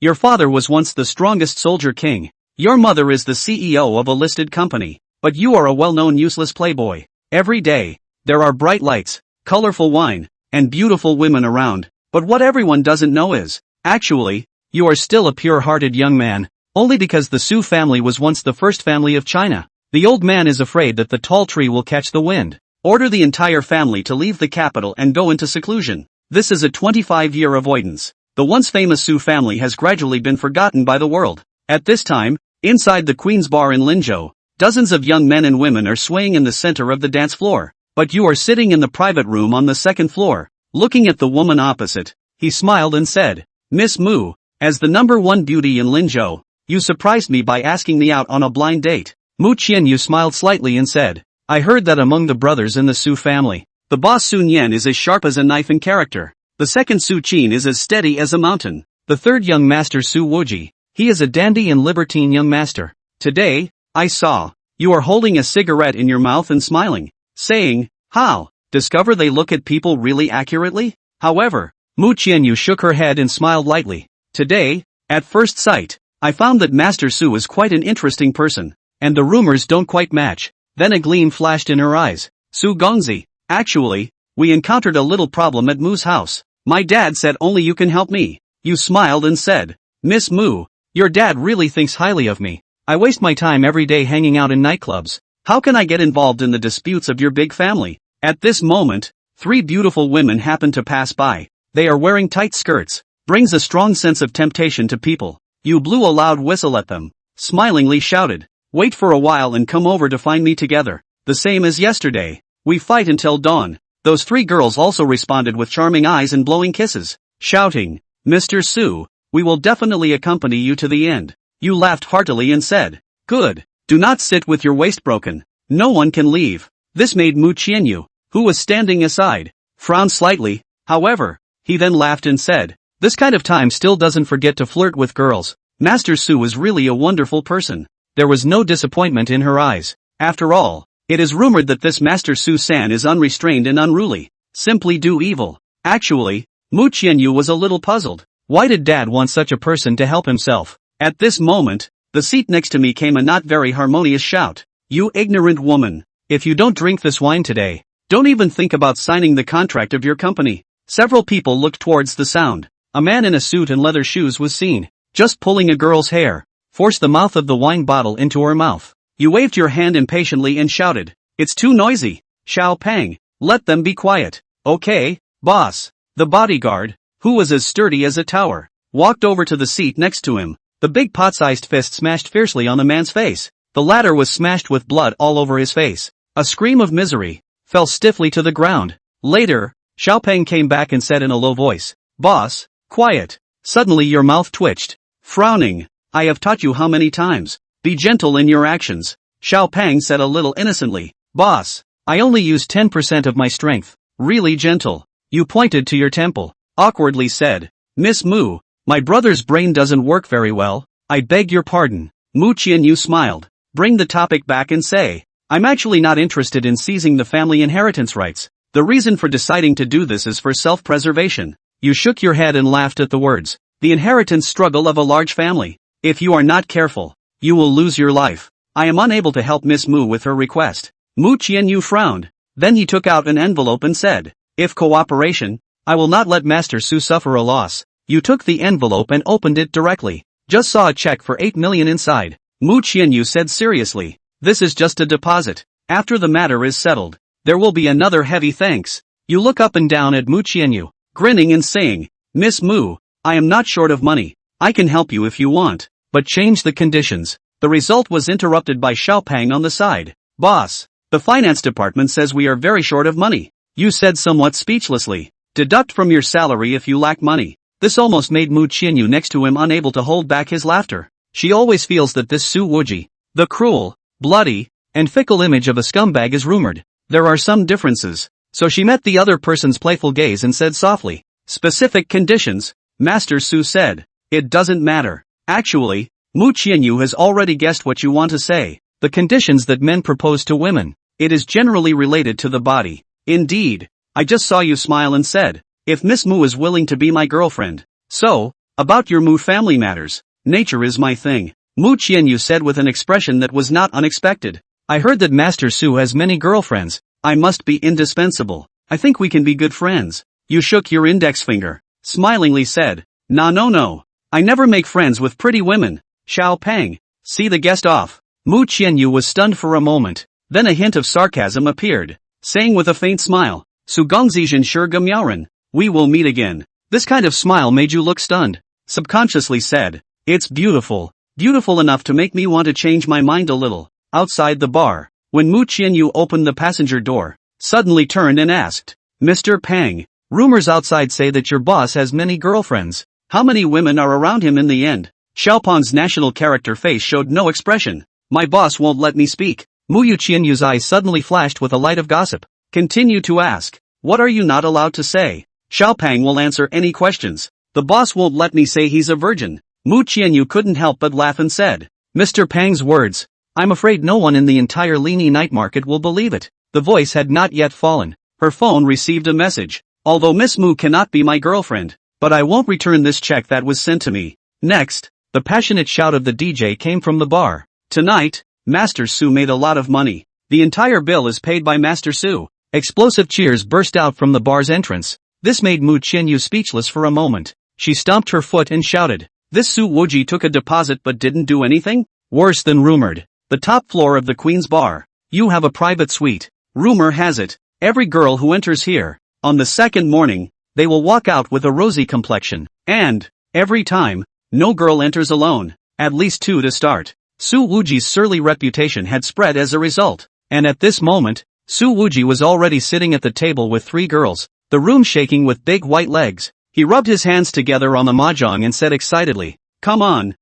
Your father was once the strongest soldier king. Your mother is the CEO of a listed company. But you are a well-known useless playboy. Every day, there are bright lights, colorful wine, and beautiful women around. But what everyone doesn't know is, actually, you are still a pure-hearted young man, only because the Su family was once the first family of China. The old man is afraid that the tall tree will catch the wind. Order the entire family to leave the capital and go into seclusion. This is a 25-year avoidance. The once famous Su family has gradually been forgotten by the world. At this time, inside the Queen's Bar in Linzhou, dozens of young men and women are swaying in the center of the dance floor. But you are sitting in the private room on the second floor, looking at the woman opposite. He smiled and said, Miss Mu, as the #1 beauty in Linzhou, you surprised me by asking me out on a blind date. Mu Qianyu smiled slightly and said, I heard that among the brothers in the Su family, the boss Sun Yan is as sharp as a knife in character. The second Su Qin is as steady as a mountain. The third young master Su Wuji, he is a dandy and libertine young master. Today, I saw, you are holding a cigarette in your mouth and smiling, saying, how, discover they look at people really accurately? However, Mu Qianyu shook her head and smiled lightly. Today, at first sight, I found that Master Su is quite an interesting person, and the rumors don't quite match. Then a gleam flashed in her eyes. Su Gongzi, actually, we encountered a little problem at Mu's house. My dad said only you can help me. You smiled and said, Miss Mu, your dad really thinks highly of me. I waste my time every day hanging out in nightclubs. How can I get involved in the disputes of your big family? At this moment, 3 beautiful women happen to pass by. They are wearing tight skirts. Brings a strong sense of temptation to people. You blew a loud whistle at them. Smilingly shouted, wait for a while and come over to find me together. The same as yesterday. We fight until dawn. Those 3 girls also responded with charming eyes and blowing kisses, shouting, Mr. Su, we will definitely accompany you to the end. You laughed heartily and said, good, do not sit with your waist broken. No one can leave. This made Mu Qianyu, who was standing aside, frown slightly. However, he then laughed and said, this kind of time still doesn't forget to flirt with girls. Master Su is really a wonderful person. There was no disappointment in her eyes. After all, it is rumored that this Master Su-san is unrestrained and unruly. Simply do evil. Actually, Mu Qianyu was a little puzzled. Why did Dad want such a person to help himself? At this moment, the seat next to me came a not very harmonious shout. You ignorant woman. If you don't drink this wine today, don't even think about signing the contract of your company. Several people looked towards the sound. A man in a suit and leather shoes was seen, just pulling a girl's hair, forced the mouth of the wine bottle into her mouth. You waved your hand impatiently and shouted, it's too noisy. Xiao Pang, let them be quiet. Okay, boss. The bodyguard, who was as sturdy as a tower, walked over to the seat next to him. The big pot-sized fist smashed fiercely on the man's face. The latter was smashed with blood all over his face. A scream of misery, fell stiffly to the ground. Later, Xiao Pang came back and said in a low voice, boss, quiet. Suddenly your mouth twitched. Frowning, I have taught you how many times. Be gentle in your actions. Xiao Pang said a little innocently, boss, I only use 10% of my strength. Really gentle. You pointed to your temple, awkwardly said, Miss Mu, my brother's brain doesn't work very well. I beg your pardon. Mu Qianyu smiled. Bring the topic back and say, I'm actually not interested in seizing the family inheritance rights. The reason for deciding to do this is for self-preservation. You shook your head and laughed at the words. The inheritance struggle of a large family. If you are not careful, you will lose your life. I am unable to help Miss Mu with her request. Mu Qianyu frowned. Then he took out an envelope and said, if cooperation, I will not let Master Su suffer a loss. You took the envelope and opened it directly. Just saw a check for 8 million inside. Mu Qianyu said seriously, this is just a deposit. After the matter is settled, there will be another heavy thanks. You look up and down at Mu Qianyu, grinning and saying, Miss Mu, I am not short of money. I can help you if you want, but change the conditions. The result was interrupted by Xiao Pang on the side. Boss, the finance department says we are very short of money. You said somewhat speechlessly. Deduct from your salary if you lack money. This almost made Mu Qianyu next to him unable to hold back his laughter. She always feels that this Su Wuji, the cruel, bloody, and fickle image of a scumbag is rumored. There are some differences. So she met the other person's playful gaze and said softly, specific conditions. Master Su said, it doesn't matter. Actually, Mu Qianyu has already guessed what you want to say. The conditions that men propose to women. It is generally related to the body. Indeed, I just saw you smile and said, if Miss Mu is willing to be my girlfriend. So, About your Mu family matters. Nature is my thing. Mu Qianyu said with an expression that was not unexpected. I heard that Master Su has many girlfriends. I must be indispensable. I think we can be good friends. You shook your index finger. Smilingly said. Nah no. I never make friends with pretty women. Xiao Pang. See the guest off. Mu Qianyu was stunned for a moment. Then a hint of sarcasm appeared. Saying with a faint smile. Su Gongzijin Shi Miaoren. We will meet again. This kind of smile made you look stunned. Subconsciously said. It's beautiful. Beautiful enough to make me want to change my mind a little. Outside the bar. When Mu Qianyu opened the passenger door. Suddenly turned and asked. Mr. Pang. Rumors outside say that your boss has many girlfriends. How many women are around him in the end? Xiaopeng's national character face showed no expression. My boss won't let me speak. Mu Qianyu's eyes suddenly flashed with a light of gossip. Continue to ask. What are you not allowed to say? Xiaopeng will answer any questions. The boss won't let me say he's a virgin. Mu Qianyu couldn't help but laugh and said. Mr. Pang's words. I'm afraid no one in the entire Lini night market will believe it. The voice had not yet fallen. Her phone received a message. Although Miss Mu cannot be my girlfriend, but I won't return this check that was sent to me. Next, the passionate shout of the DJ came from the bar. Tonight, Master Su made a lot of money. The entire bill is paid by Master Su. Explosive cheers burst out from the bar's entrance. This made Mu Qianyu speechless for a moment. She stomped her foot and shouted. This Su Wuji took a deposit but didn't do anything? Worse than rumored. The top floor of the Queen's bar. You have a private suite. Rumor has it, every girl who enters here, on the second morning, they will walk out with a rosy complexion. And, every time, no girl enters alone. At least 2 to start. Su Wuji's surly reputation had spread as a result. And at this moment, Su Wuji was already sitting at the table with 3 girls, the room shaking with big white legs. He rubbed his hands together on the mahjong and said excitedly, come on,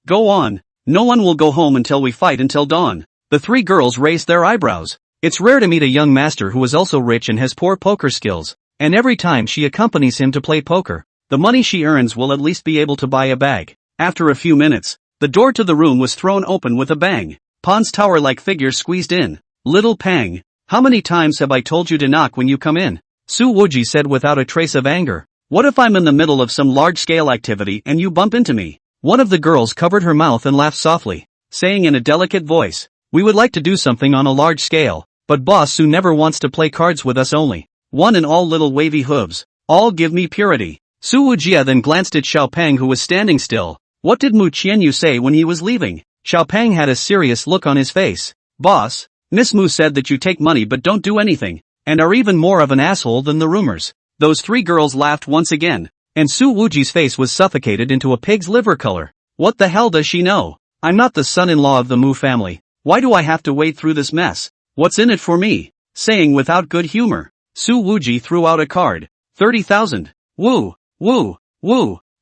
go on. No one will go home until we fight until dawn. The 3 girls raised their eyebrows. It's rare to meet a young master who is also rich and has poor poker skills, and every time she accompanies him to play poker, the money she earns will at least be able to buy a bag. After a few minutes, the door to the room was thrown open with a bang. Pon's tower-like figure squeezed in. Little Pang, how many times have I told you to knock when you come in? Su Wuji said without a trace of anger. What if I'm in the middle of some large-scale activity and you bump into me? One of the girls covered her mouth and laughed softly, saying in a delicate voice, we would like to do something on a large scale, but Boss Su never wants to play cards with us only. One and all little wavy hooves. All give me purity. Su Wujia then glanced at Xiaopeng who was standing still. What did Mu Qianyu say when he was leaving? Xiaopeng had a serious look on his face. Boss, Miss Mu said that you take money but don't do anything, and are even more of an asshole than the rumors. Those 3 girls laughed once again, and Su Wuji's face was suffocated into a pig's liver color. What the hell does she know? I'm not the son-in-law of the Mu family. Why do I have to wade through this mess? What's in it for me? Saying without good humor. Su Wuji threw out a card. 30,000. Woo.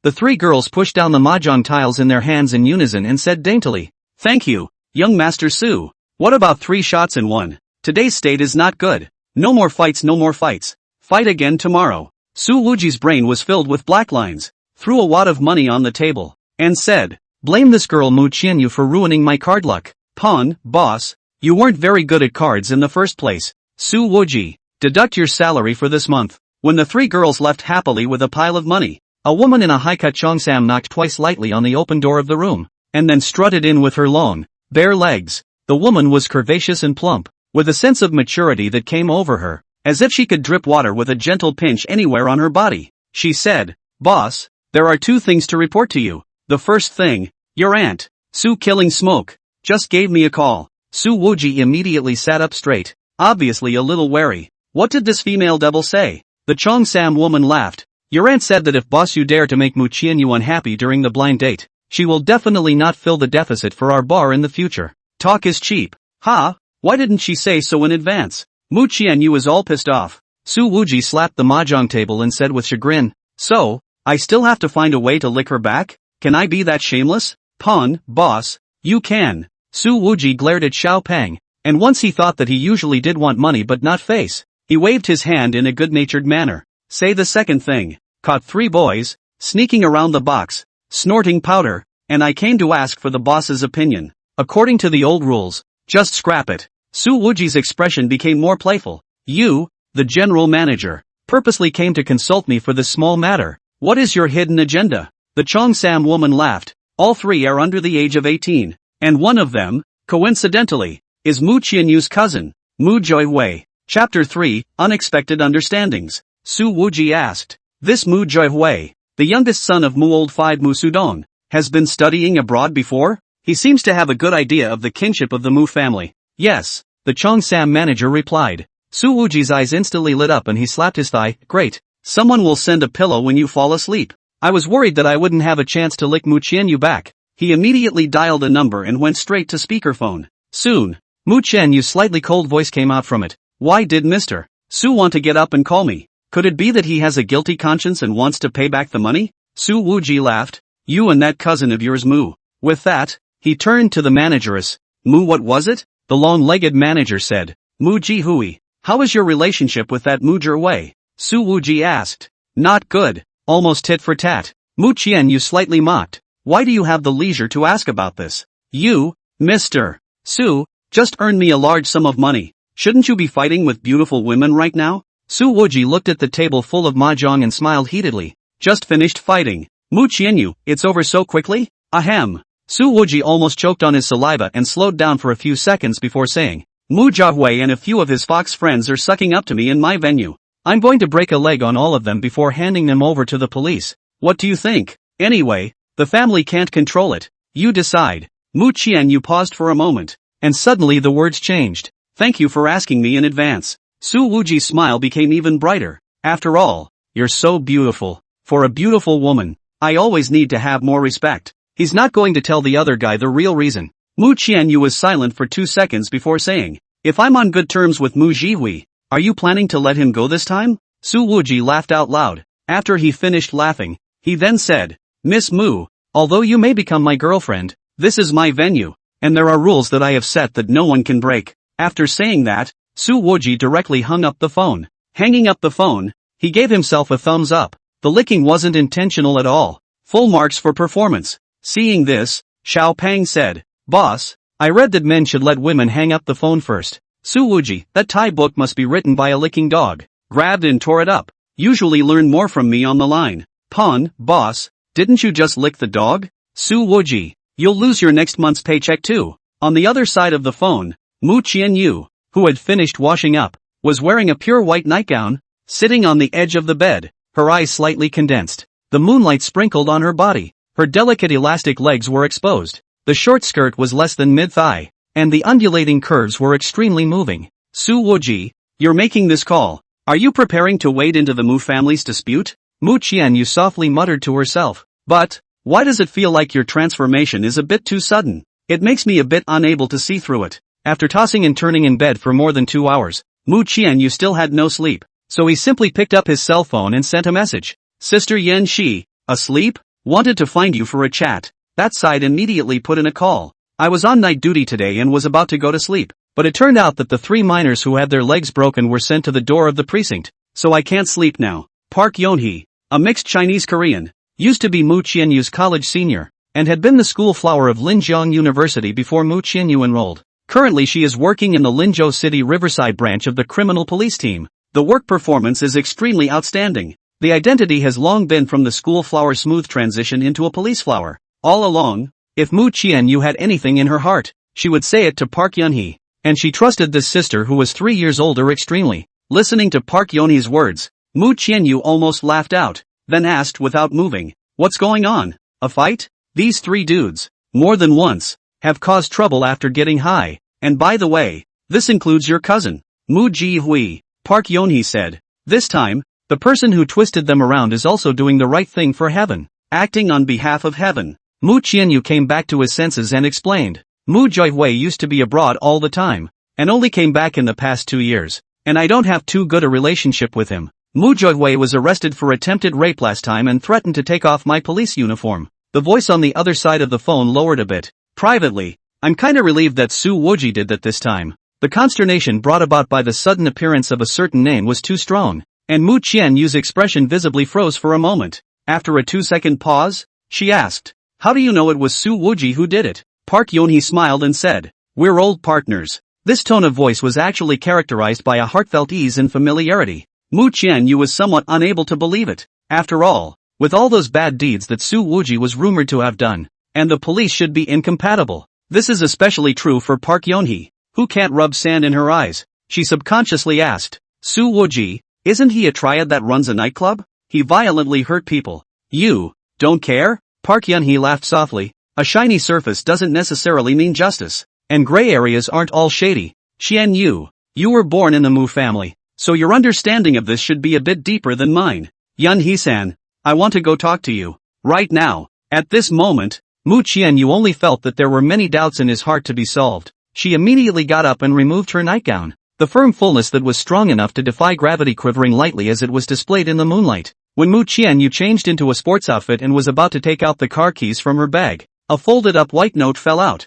The 3 girls pushed down the mahjong tiles in their hands in unison and said daintily, thank you, young Master Su. What about 3 shots in one? Today's state is not good. No more fights. Fight again tomorrow. Su Wuji's brain was filled with black lines, threw a wad of money on the table, and said, blame this girl Mu Qianyu for ruining my card luck. Pawn, boss, you weren't very good at cards in the first place. Su Wuji, deduct your salary for this month. When the 3 girls left happily with a pile of money, a woman in a high-cut cheongsam knocked twice lightly on the open door of the room, and then strutted in with her long, bare legs. The woman was curvaceous and plump, with a sense of maturity that came over her, as if she could drip water with a gentle pinch anywhere on her body. She said, boss, there are 2 things to report to you. The first thing, your aunt, Su Killing Smoke, just gave me a call. Su Wuji immediately sat up straight, obviously a little wary. What did this female devil say? The Cheongsam woman laughed. Your aunt said that if boss you dare to make Mu Qianyu unhappy during the blind date, she will definitely not fill the deficit for our bar in the future. Talk is cheap. Ha? Why didn't she say so in advance? Mu Qianyu is all pissed off. Su Wuji slapped the mahjong table and said with chagrin, so, I still have to find a way to lick her back? Can I be that shameless? Pawn, boss, you can. Su Wuji glared at Xiaopeng, and once he thought that he usually did want money but not face, he waved his hand in a good-natured manner. Say the second thing. Caught 3 boys, sneaking around the box, snorting powder, and I came to ask for the boss's opinion. According to the old rules, just scrap it. Su Wuji's expression became more playful. You, the general manager, purposely came to consult me for this small matter. What is your hidden agenda? The Cheongsam woman laughed. All three are under the age of 18. And one of them, coincidentally, is Mu Qianyu's cousin, Mu Joihui. Chapter 3, Unexpected Understandings. Su Wuji asked. This Mu Joihui, the youngest son of Mu Old 5 Mu Sudong, has been studying abroad before? He seems to have a good idea of the kinship of the Mu family. Yes, the Cheongsam manager replied. Su Wuji's eyes instantly lit up and he slapped his thigh. Great. Someone will send a pillow when you fall asleep. I was worried that I wouldn't have a chance to lick Mu Qianyu back. He immediately dialed a number and went straight to speakerphone. Soon, Mu Qianyu's slightly cold voice came out from it. Why did Mr. Su want to get up and call me? Could it be that he has a guilty conscience and wants to pay back the money? Su Wuji laughed. You and that cousin of yours Mu. With that, he turned to the manageress. Mu, what was it? The long-legged manager said. Mu Jihui. How is your relationship with that Mu Jihui? Su Wuji asked. Not good. Almost tit for tat. Mu Qianyu slightly mocked. Why do you have the leisure to ask about this? You, Mr. Su, just earned me a large sum of money. Shouldn't you be fighting with beautiful women right now? Su Wuji looked at the table full of mahjong and smiled heatedly. Just finished fighting. Mu Qianyu, it's over so quickly? Ahem. Su Wuji almost choked on his saliva and slowed down for a few seconds before saying. Mu Jihui and a few of his fox friends are sucking up to me in my venue. I'm going to break a leg on all of them before handing them over to the police. What do you think? Anyway, the family can't control it. You decide. Mu Qianyu paused for a moment, and suddenly the words changed. Thank you for asking me in advance. Su Wuji's smile became even brighter. After all, you're so beautiful. For a beautiful woman, I always need to have more respect. He's not going to tell the other guy the real reason. Mu Qianyu was silent for 2 seconds before saying, if I'm on good terms with Mu Jihui, are you planning to let him go this time? Su Wuji laughed out loud. After he finished laughing, he then said, Miss Mu, although you may become my girlfriend, this is my venue, and there are rules that I have set that no one can break. After saying that, Su Wuji directly hung up the phone. Hanging up the phone, he gave himself a thumbs up. The licking wasn't intentional at all. Full marks for performance. Seeing this, Xiao Pang said, Boss, I read that men should let women hang up the phone first. Su Wuji, that Thai book must be written by a licking dog. Grabbed and tore it up. Usually learn more from me on the line. Pon, boss, didn't you just lick the dog? Su Wuji, you'll lose your next month's paycheck too. On the other side of the phone, Mu Qianyu, who had finished washing up, was wearing a pure white nightgown, sitting on the edge of the bed, her eyes slightly condensed. The moonlight sprinkled on her body. Her delicate elastic legs were exposed. The short skirt was less than mid-thigh, and the undulating curves were extremely moving. Su Wuji, you're making this call. Are you preparing to wade into the Mu family's dispute? Mu Qianyu softly muttered to herself. But, why does it feel like your transformation is a bit too sudden? It makes me a bit unable to see through it. After tossing and turning in bed for more than 2 hours, Mu Qianyu still had no sleep, so he simply picked up his cell phone and sent a message. Sister Yan Shi, asleep? Wanted to find you for a chat. That side immediately put in a call. I was on night duty today and was about to go to sleep, but it turned out that the 3 minors who had their legs broken were sent to the door of the precinct, so I can't sleep now. Park Yonhee, a mixed Chinese-Korean, used to be Mu Qianyu's college senior, and had been the school flower of Linjiang University before Mu Qianyu enrolled. Currently she is working in the Linzhou City Riverside branch of the criminal police team. The work performance is extremely outstanding. The identity has long been from the school flower smooth transition into a police flower. All along, if Mu Qianyu had anything in her heart, she would say it to Park Yunhee, and she trusted this sister who was 3 years older extremely. Listening to Park Yunhee's words, Mu Qianyu almost laughed out, then asked without moving, what's going on? A fight? These 3 dudes, more than once, have caused trouble after getting high, and by the way, this includes your cousin, Mu Jihui, Park Yunhee said. This time, the person who twisted them around is also doing the right thing for heaven, acting on behalf of heaven. Mu Qianyu came back to his senses and explained. Mu Jihui used to be abroad all the time, and only came back in the past 2 years, and I don't have too good a relationship with him. Mu Jihui was arrested for attempted rape last time and threatened to take off my police uniform. The voice on the other side of the phone lowered a bit. Privately, I'm kinda relieved that Su Wuji did that this time. The consternation brought about by the sudden appearance of a certain name was too strong, and Mu Qianyu's expression visibly froze for a moment. After a 2-second pause, she asked, how do you know it was Su Wuji who did it? Park Yunhee smiled and said, we're old partners. This tone of voice was actually characterized by a heartfelt ease and familiarity. Mu Qianyu was somewhat unable to believe it. After all, with all those bad deeds that Su Wuji was rumored to have done, and the police should be incompatible. This is especially true for Park Yeon-hee, who can't rub sand in her eyes. She subconsciously asked, Su Wuji, isn't he a triad that runs a nightclub? He violently hurt people. You don't care? Park Yeon-hee laughed softly. A shiny surface doesn't necessarily mean justice, and gray areas aren't all shady. Xian Yu, you were born in the Mu family, so your understanding of this should be a bit deeper than mine. Yeon-hee-san, I want to go talk to you, right now. At this moment, Mu Qianyu only felt that there were many doubts in his heart to be solved. She immediately got up and removed her nightgown, the firm fullness that was strong enough to defy gravity quivering lightly as it was displayed in the moonlight. When Mu Qianyu changed into a sports outfit and was about to take out the car keys from her bag, a folded-up white note fell out.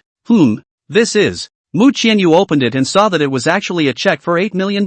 This is. Mu Qianyu opened it and saw that it was actually a check for $8 million.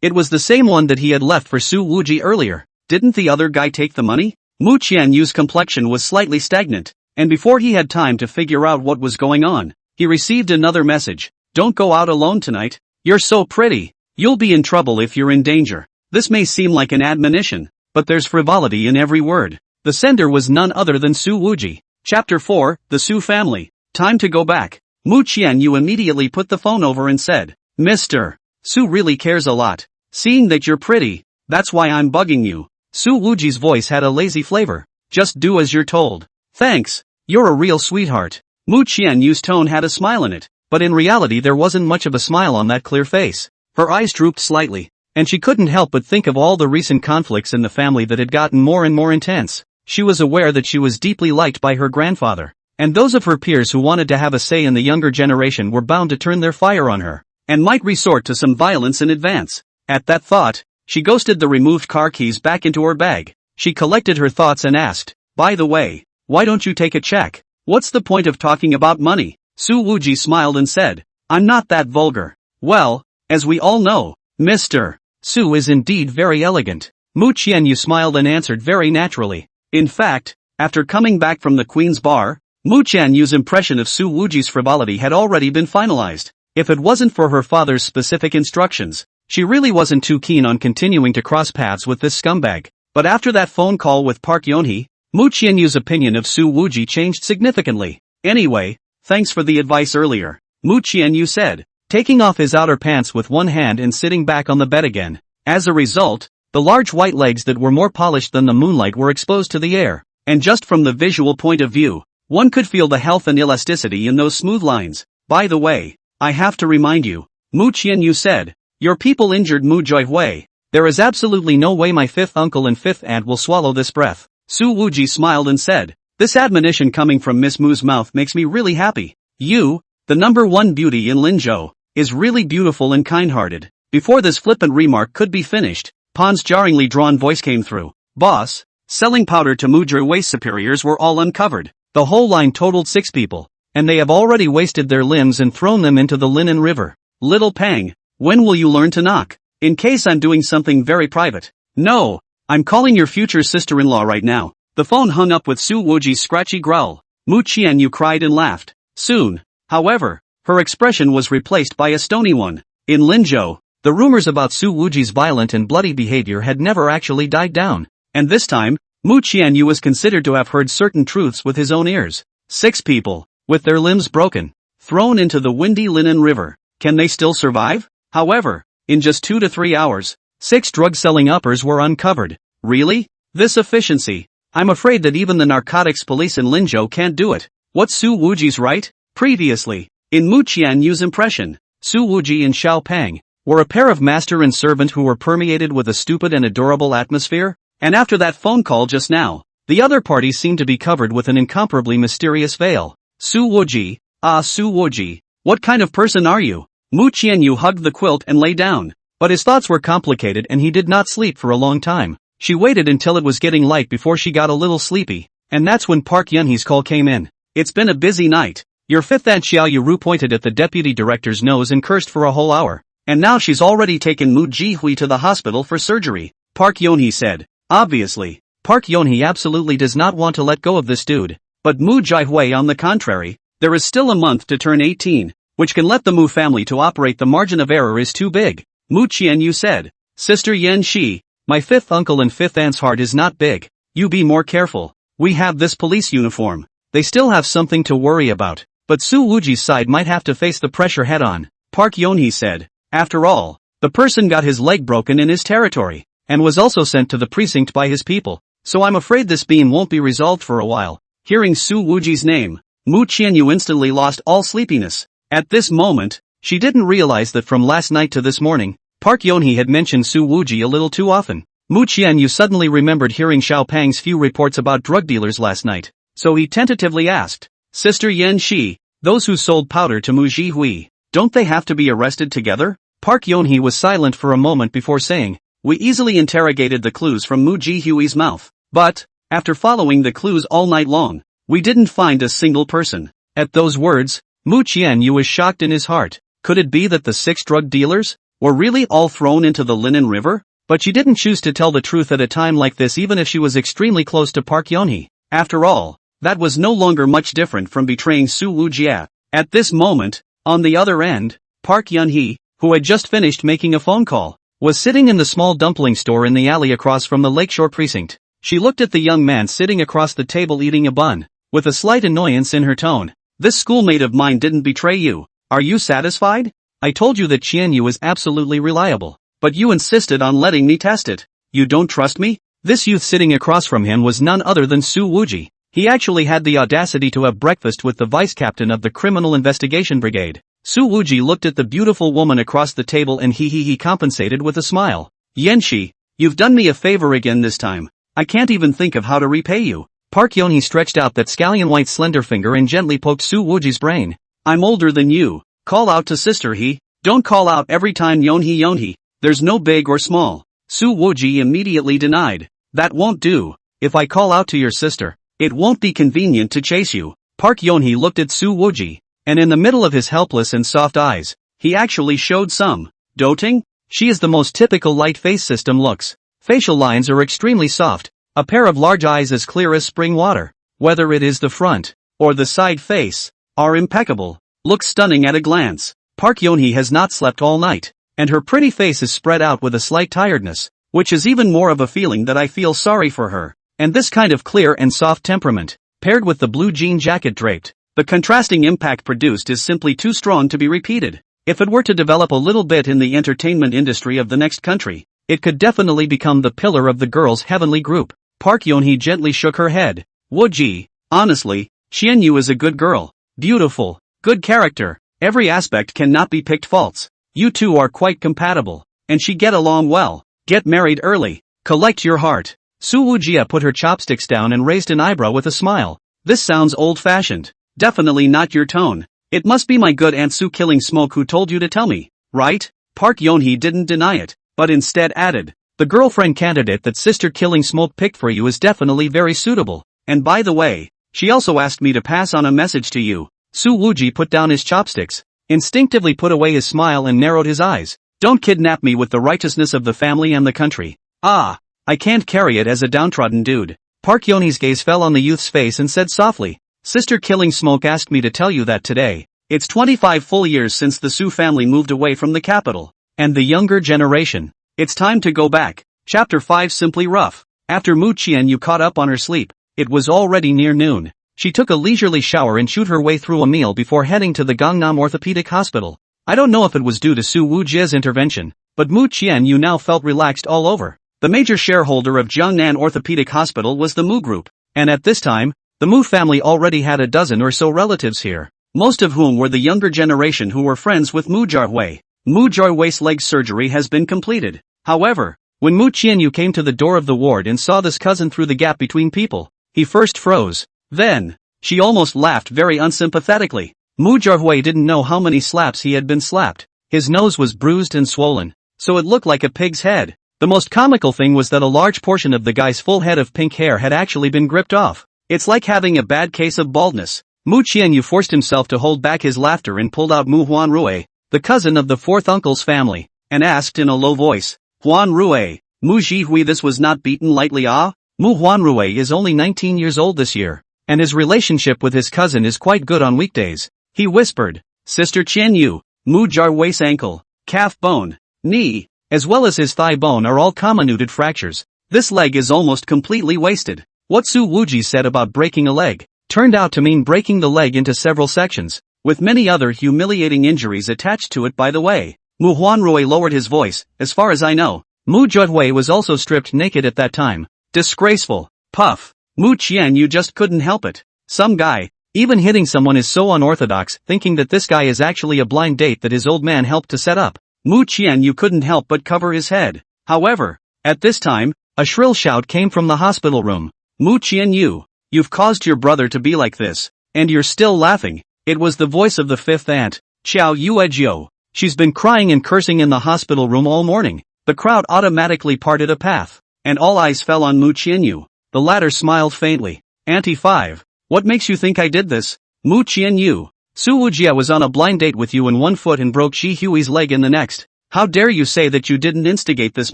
It was the same one that he had left for Su Wuji earlier. Didn't the other guy take the money? Mu Qianyu's complexion was slightly stagnant, and before he had time to figure out what was going on, he received another message. Don't go out alone tonight. You're so pretty. You'll be in trouble if you're in danger. This may seem like an admonition, but there's frivolity in every word. The sender was none other than Su Wuji. Chapter 4, The Su Family. Time to go back. Mu Qianyu immediately put the phone over and said, Mr. Su really cares a lot. Seeing that you're pretty, that's why I'm bugging you. Su Wuji's voice had a lazy flavor. Just do as you're told. Thanks. You're a real sweetheart. Mu Qianyu's tone had a smile in it, but in reality there wasn't much of a smile on that clear face. Her eyes drooped slightly, and she couldn't help but think of all the recent conflicts in the family that had gotten more and more intense. She was aware that she was deeply liked by her grandfather, and those of her peers who wanted to have a say in the younger generation were bound to turn their fire on her, and might resort to some violence in advance. At that thought, she ghosted the removed car keys back into her bag. She collected her thoughts and asked, by the way, why don't you take a check? What's the point of talking about money? Su Wuji smiled and said, I'm not that vulgar. Well, as we all know, Mr. Su is indeed very elegant. Mu Qianyu smiled and answered very naturally. In fact, after coming back from the Queen's bar, Mu Qianyu's impression of Su Wuji's frivolity had already been finalized. If it wasn't for her father's specific instructions, she really wasn't too keen on continuing to cross paths with this scumbag. But after that phone call with Park Yeon-hee, Mu Qianyu's opinion of Su Wuji changed significantly. Anyway, thanks for the advice earlier, Mu Qianyu said, taking off his outer pants with one hand and sitting back on the bed again. As a result, the large white legs that were more polished than the moonlight were exposed to the air, and just from the visual point of view, one could feel the health and elasticity in those smooth lines. By the way, I have to remind you, Mu Qianyu said, your people injured Mu Jiahui. There is absolutely no way my fifth uncle and fifth aunt will swallow this breath. Su Wuji smiled and said, this admonition coming from Miss Mu's mouth makes me really happy. You, the number one beauty in Linzhou, is really beautiful and kind-hearted. Before this flippant remark could be finished, Pan's jarringly drawn voice came through. Boss, selling powder to Mu Jiahui's superiors were all uncovered. The whole line totaled 6 people, and they have already wasted their limbs and thrown them into the Linen River. Little Pang, when will you learn to knock? In case I'm doing something very private. No, I'm calling your future sister-in-law right now. The phone hung up with Su Wuji's scratchy growl. Mu Qianyu cried and laughed. Soon, however, her expression was replaced by a stony one. In Linzhou, the rumors about Su Wuji's violent and bloody behavior had never actually died down, and this time, Mu Qianyu was considered to have heard certain truths with his own ears. 6 people, with their limbs broken, thrown into the windy Linen River. Can they still survive? However, in just 2 to 3 hours, 6 drug-selling uppers were uncovered. Really? This efficiency? I'm afraid that even the narcotics police in Linzhou can't do it. What's Su Wuji's right? Previously, in Mu Qianyu's impression, Su Wuji and Xiao Pang were a pair of master and servant who were permeated with a stupid and adorable atmosphere, and after that phone call just now, the other parties seemed to be covered with an incomparably mysterious veil. Su Wuji, Su Wuji, what kind of person are you? Mu Qianyu hugged the quilt and lay down, but his thoughts were complicated and he did not sleep for a long time. She waited until it was getting light before she got a little sleepy, and that's when Park Yeon-hee's call came in. It's been a busy night. Your fifth aunt Xiao Yu pointed at the deputy director's nose and cursed for a whole hour, and now she's already taken Mu Jihui to the hospital for surgery, Park Yeon-hee said. Obviously, Park Yeon-hee absolutely does not want to let go of this dude, but Mu Jihui on the contrary, there is still a month to turn 18, which can let the Mu family to operate. The margin of error is too big, Mu Qianyu said. Sister Yan Shi, my fifth uncle and fifth aunt's heart is not big. You be more careful. We have this police uniform. They still have something to worry about. But Su Wuji's side might have to face the pressure head-on, Park Yeonhee said. After all, the person got his leg broken in his territory, and was also sent to the precinct by his people, so I'm afraid this beam won't be resolved for a while. Hearing Su Wuji's name, Mu Qianyu instantly lost all sleepiness. At this moment, she didn't realize that from last night to this morning, Park Yeonhee had mentioned Su Wuji a little too often. Mu Qianyu suddenly remembered hearing Xiao Pang's few reports about drug dealers last night, so he tentatively asked, Sister Yan Shi, those who sold powder to Mu Jihui, don't they have to be arrested together? Park Yeonhee was silent for a moment before saying, we easily interrogated the clues from Mu Jihui's mouth, but, after following the clues all night long, we didn't find a single person. At those words, Mu Qianyu was shocked in his heart. Could it be that the 6 drug dealers were really all thrown into the Linen River? But she didn't choose to tell the truth at a time like this even if she was extremely close to Park Yeonhee. After all, that was no longer much different from betraying Su Wujia. At this moment, on the other end, Park Yeonhee, who had just finished making a phone call, was sitting in the small dumpling store in the alley across from the Lakeshore precinct. She looked at the young man sitting across the table eating a bun, with a slight annoyance in her tone. This schoolmate of mine didn't betray you. Are you satisfied? I told you that Qianyu is absolutely reliable, but you insisted on letting me test it. You don't trust me? This youth sitting across from him was none other than Su Wuji. He actually had the audacity to have breakfast with the vice-captain of the Criminal Investigation Brigade. Su Wuji looked at the beautiful woman across the table and he compensated with a smile. Yanshi, you've done me a favor again this time. I can't even think of how to repay you. Park Yeonhee stretched out that scallion-white slender finger and gently poked Su Wuji's brain. I'm older than you. Call out to sister he. Don't call out every time Yeonhee. There's no big or small. Su Wuji immediately denied. That won't do. If I call out to your sister, it won't be convenient to chase you. Park Yeonhee looked at Su Wuji, and in the middle of his helpless and soft eyes, he actually showed some doting. She is the most typical light face system looks. Facial lines are extremely soft, a pair of large eyes as clear as spring water, whether it is the front or the side face, are impeccable, looks stunning at a glance. Park Yeonhee has not slept all night, and her pretty face is spread out with a slight tiredness, which is even more of a feeling that I feel sorry for her. And this kind of clear and soft temperament, paired with the blue jean jacket draped, the contrasting impact produced is simply too strong to be repeated. If it were to develop a little bit in the entertainment industry of the next country, it could definitely become the pillar of the girls' heavenly group. Park Yeonhee gently shook her head. Wuji, honestly, Qianyu is a good girl. Beautiful, good character, every aspect cannot be picked faults. You two are quite compatible, and she get along well. Get married early, collect your heart. Su Wujia put her chopsticks down and raised an eyebrow with a smile. This sounds old-fashioned. Definitely not your tone. It must be my good Aunt Su Killing Smoke who told you to tell me, right? Park Yeonhee didn't deny it, but instead added, the girlfriend candidate that Sister Killing Smoke picked for you is definitely very suitable. And by the way, she also asked me to pass on a message to you. Su Wuji put down his chopsticks, instinctively put away his smile and narrowed his eyes. Don't kidnap me with the righteousness of the family and the country. Ah, I can't carry it as a downtrodden dude. Park Yeonhee's gaze fell on the youth's face and said softly, Sister Killing Smoke asked me to tell you that today. It's 25 full years since the Su family moved away from the capital. And the younger generation. It's time to go back. Chapter 5 Simply Rough. After Mu Qianyu caught up on her sleep, it was already near noon. She took a leisurely shower and chewed her way through a meal before heading to the Gangnam Orthopedic Hospital. I don't know if it was due to Su Wujia's intervention, but Mu Qianyu now felt relaxed all over. The major shareholder of Jiangnan Orthopedic Hospital was the Mu Group, and at this time, the Mu family already had a dozen or so relatives here, most of whom were the younger generation who were friends with Mu Jiahui. Mu Jiahui's leg surgery has been completed. However, when Mu Qianyu came to the door of the ward and saw this cousin through the gap between people, he first froze. Then, she almost laughed very unsympathetically. Mu Jiahui didn't know how many slaps he had been slapped. His nose was bruised and swollen, so it looked like a pig's head. The most comical thing was that a large portion of the guy's full head of pink hair had actually been gripped off. It's like having a bad case of baldness. Mu Qianyu forced himself to hold back his laughter and pulled out Mu Huanrui, the cousin of the fourth uncle's family, and asked in a low voice, Huanrui, Mu Jihui, this was not beaten lightly ah? Mu Huanrui is only 19 years old this year, and his relationship with his cousin is quite good on weekdays. He whispered, Sister Qianyu, Mu Jiahui's ankle, calf bone, knee, as well as his thigh bone are all comminuted fractures. This leg is almost completely wasted. What Su Wuji said about breaking a leg turned out to mean breaking the leg into several sections, with many other humiliating injuries attached to it by the way. Mu Huanrui lowered his voice. As far as I know, Mu Juhui was also stripped naked at that time. Disgraceful. Puff. Mu Qian, you just couldn't help it. Some guy. Even hitting someone is so unorthodox, thinking that this guy is actually a blind date that his old man helped to set up. Mu Qian, you couldn't help but cover his head. However, at this time, a shrill shout came from the hospital room. Mu Qian, you've caused your brother to be like this, and you're still laughing. It was the voice of the fifth aunt, Xiao Yuezhou. She's been crying and cursing in the hospital room all morning. The crowd automatically parted a path, and all eyes fell on Mu Qianyu. The latter smiled faintly. Auntie 5. What makes you think I did this? Mu Qianyu. Su Wujia was on a blind date with you in one foot and broke Shi Hui's leg in the next. How dare you say that you didn't instigate this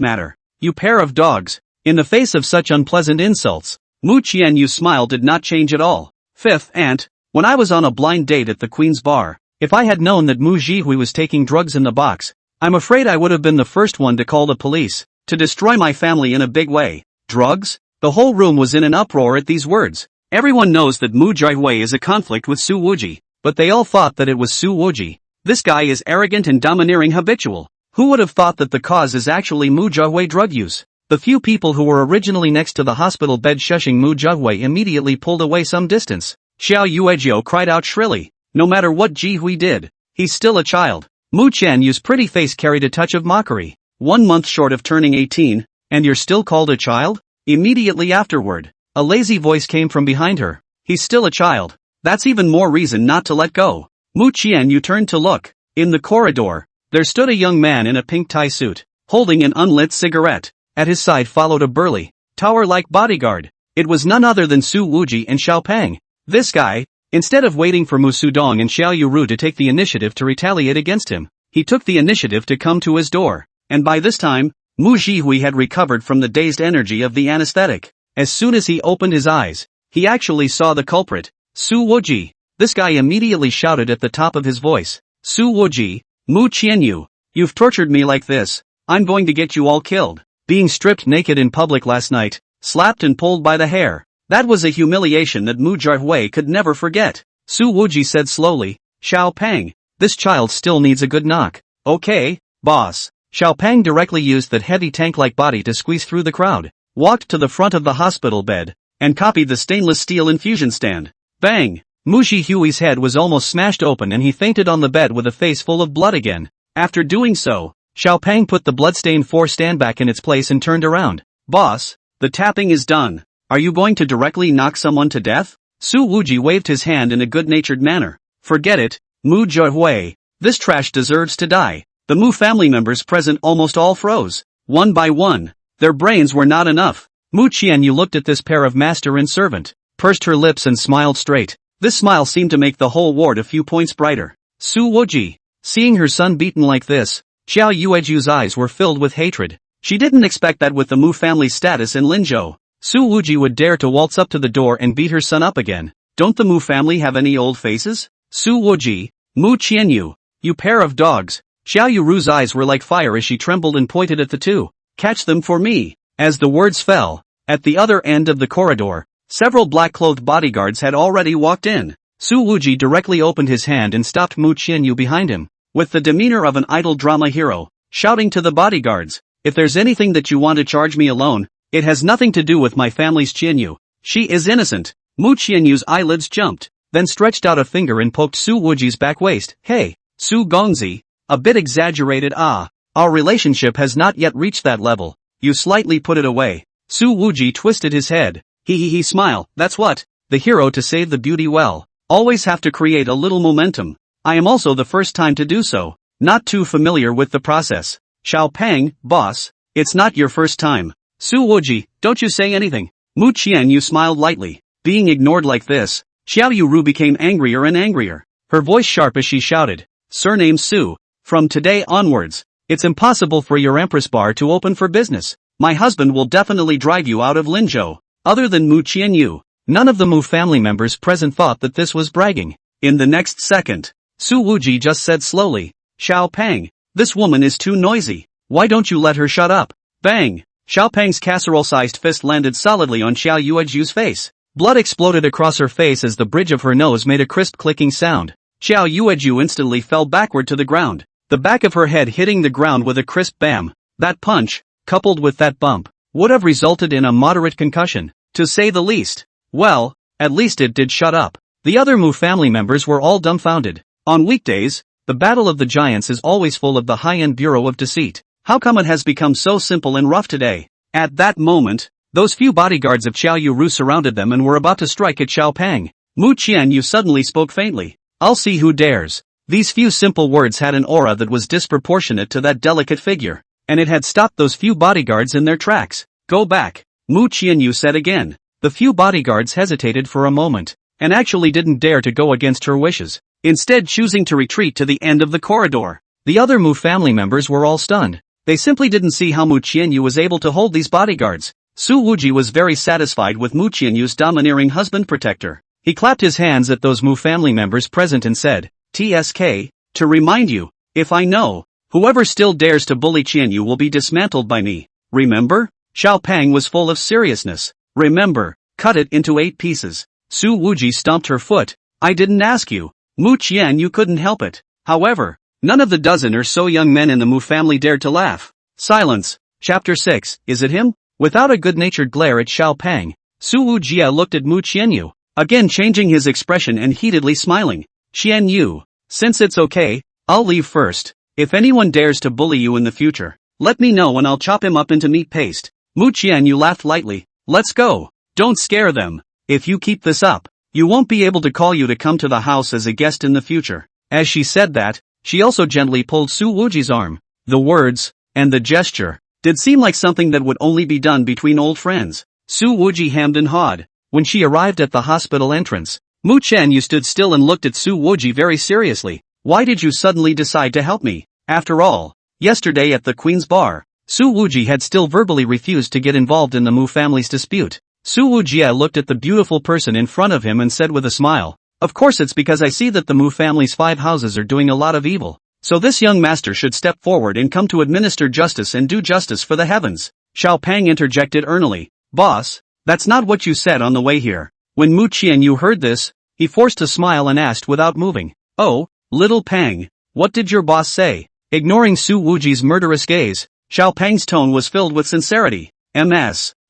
matter? You pair of dogs. In the face of such unpleasant insults, Mu Qianyu's smile did not change at all. Fifth aunt, when I was on a blind date at the Queen's bar, if I had known that Mu Jihui was taking drugs in the box, I'm afraid I would have been the first one to call the police, to destroy my family in a big way. Drugs? The whole room was in an uproar at these words. Everyone knows that Mu Jihui is a conflict with Su Wuji, but they all thought that it was Su Wuji. This guy is arrogant and domineering habitual. Who would have thought that the cause is actually Mu Jihui drug use? The few people who were originally next to the hospital bed shushing Mu Jihui immediately pulled away some distance. Xiao Yuezhou cried out shrilly. No matter what Jihui did, he's still a child. Mu Qianyu's pretty face carried a touch of mockery. 1 month short of turning 18, and you're still called a child? Immediately afterward, a lazy voice came from behind her. He's still a child. That's even more reason not to let go. Mu Qianyu turned to look. In the corridor, there stood a young man in a pink tie suit, holding an unlit cigarette. At his side followed a burly, tower-like bodyguard. It was none other than Su Wuji and Xiao Peng. This guy, instead of waiting for Mu Sudong and Xiao Yuru to take the initiative to retaliate against him, he took the initiative to come to his door. And by this time, Mu Jihui had recovered from the dazed energy of the anesthetic. As soon as he opened his eyes, he actually saw the culprit, Su Wuji. This guy immediately shouted at the top of his voice, Su Wuji, Mu Qianyu, you've tortured me like this, I'm going to get you all killed. Being stripped naked in public last night, slapped and pulled by the hair, that was a humiliation that Mu Jihui could never forget. Su Wuji said slowly, Xiao Peng, this child still needs a good knock. Okay, boss. Xiao Peng directly used that heavy tank-like body to squeeze through the crowd, walked to the front of the hospital bed, and copied the stainless steel infusion stand. Bang! Mu Jihui's head was almost smashed open and he fainted on the bed with a face full of blood again. After doing so, Xiao Peng put the bloodstained 4 stand back in its place and turned around. Boss, the tapping is done. Are you going to directly knock someone to death? Su Wuji waved his hand in a good-natured manner. Forget it, Mu Jihui. This trash deserves to die. The Mu family members present almost all froze. One by one. Their brains were not enough. Mu Qianyu looked at this pair of master and servant, pursed her lips and smiled straight. This smile seemed to make the whole ward a few points brighter. Su Wuji, seeing her son beaten like this, Xiao Yuezhu's eyes were filled with hatred. She didn't expect that with the Mu family's status in Linzhou, Su Wuji would dare to waltz up to the door and beat her son up again. Don't the Mu family have any old faces? Su Wuji, Mu Qianyu, you pair of dogs. Xiao Yuru's eyes were like fire as she trembled and pointed at the two. Catch them for me. As the words fell, at the other end of the corridor, several black-clothed bodyguards had already walked in. Su Wuji directly opened his hand and stopped Mu Qianyu behind him, with the demeanor of an idle drama hero, shouting to the bodyguards, if there's anything that you want to charge me alone, it has nothing to do with my family's Qianyu. She is innocent. Mu Qianyu's eyelids jumped, then stretched out a finger and poked Su Wuji's back waist. Hey, Su Gongzi, a bit exaggerated. Our relationship has not yet reached that level. You slightly put it away. Su Wuji twisted his head. He smile, that's what, the hero to save the beauty well, always have to create a little momentum. I am also the first time to do so, not too familiar with the process. Xiao Peng, boss, it's not your first time. Su Wuji, don't you say anything. Mu Qianyu smiled lightly. Being ignored like this, Xiao Yuru became angrier and angrier, her voice sharp as she shouted, Surname Su, from today onwards, it's impossible for your Empress Bar to open for business. My husband will definitely drive you out of Linzhou. Other than Mu Qianyu, none of the Mu family members present thought that this was bragging. In the next second, Su Wuji just said slowly, Xiao Peng, this woman is too noisy. Why don't you let her shut up? Bang! Xiao Peng's casserole-sized fist landed solidly on Xiao Yueju's face. Blood exploded across her face as the bridge of her nose made a crisp clicking sound. Xiao Yueju instantly fell backward to the ground, the back of her head hitting the ground with a crisp bam. That punch, coupled with that bump, would have resulted in a moderate concussion, to say the least. Well, at least it did. Shut up. The other Mu family members were all dumbfounded. On weekdays, the Battle of the Giants is always full of the high-end bureau of deceit. How come it has become so simple and rough today? At that moment, those few bodyguards of Xiao Yu surrounded them and were about to strike at Xiao Peng. Mu Qianyu suddenly spoke faintly. I'll see who dares. These few simple words had an aura that was disproportionate to that delicate figure, and it had stopped those few bodyguards in their tracks. Go back, Mu Qianyu said again. The few bodyguards hesitated for a moment, and actually didn't dare to go against her wishes, instead choosing to retreat to the end of the corridor. The other Mu family members were all stunned. They simply didn't see how Mu Qianyu was able to hold these bodyguards. Su Wuji was very satisfied with Mu Qianyu's domineering husband-protector. He clapped his hands at those Mu family members present and said, TSK, to remind you, if I know, whoever still dares to bully Qianyu will be dismantled by me. Remember? Xiao Peng was full of seriousness. Remember, cut it into 8 pieces. Su Wuji stomped her foot. I didn't ask you. Mu Qianyu couldn't help it. However, none of the dozen or so young men in the Mu family dared to laugh. Silence. Chapter 6, is it him? Without a good-natured glare at Xiao Peng, Su Wujia looked at Mu Qianyu, again changing his expression and heatedly smiling. Qianyu, since it's okay, I'll leave first. If anyone dares to bully you in the future, let me know and I'll chop him up into meat paste. Mu Qianyu laughed lightly. Let's go. Don't scare them. If you keep this up, you won't be able to call you to come to the house as a guest in the future. As she said that, she also gently pulled Su Wuji's arm. The words, and the gesture, did seem like something that would only be done between old friends. Su Wuji hemmed and hawed. When she arrived at the hospital entrance, Mu Qianyu stood still and looked at Su Wuji very seriously. Why did you suddenly decide to help me? After all, yesterday at the Queen's Bar, Su Wuji had still verbally refused to get involved in the Mu family's dispute. Su Wujia looked at the beautiful person in front of him and said with a smile, of course it's because I see that the Mu family's 5 houses are doing a lot of evil. So this young master should step forward and come to administer justice and do justice for the heavens. Xiao Peng interjected earnestly. Boss, that's not what you said on the way here. When Mu Qianyu heard this, he forced a smile and asked without moving. Oh, little Peng, what did your boss say? Ignoring Su Wuji's murderous gaze, Xiao Peng's tone was filled with sincerity.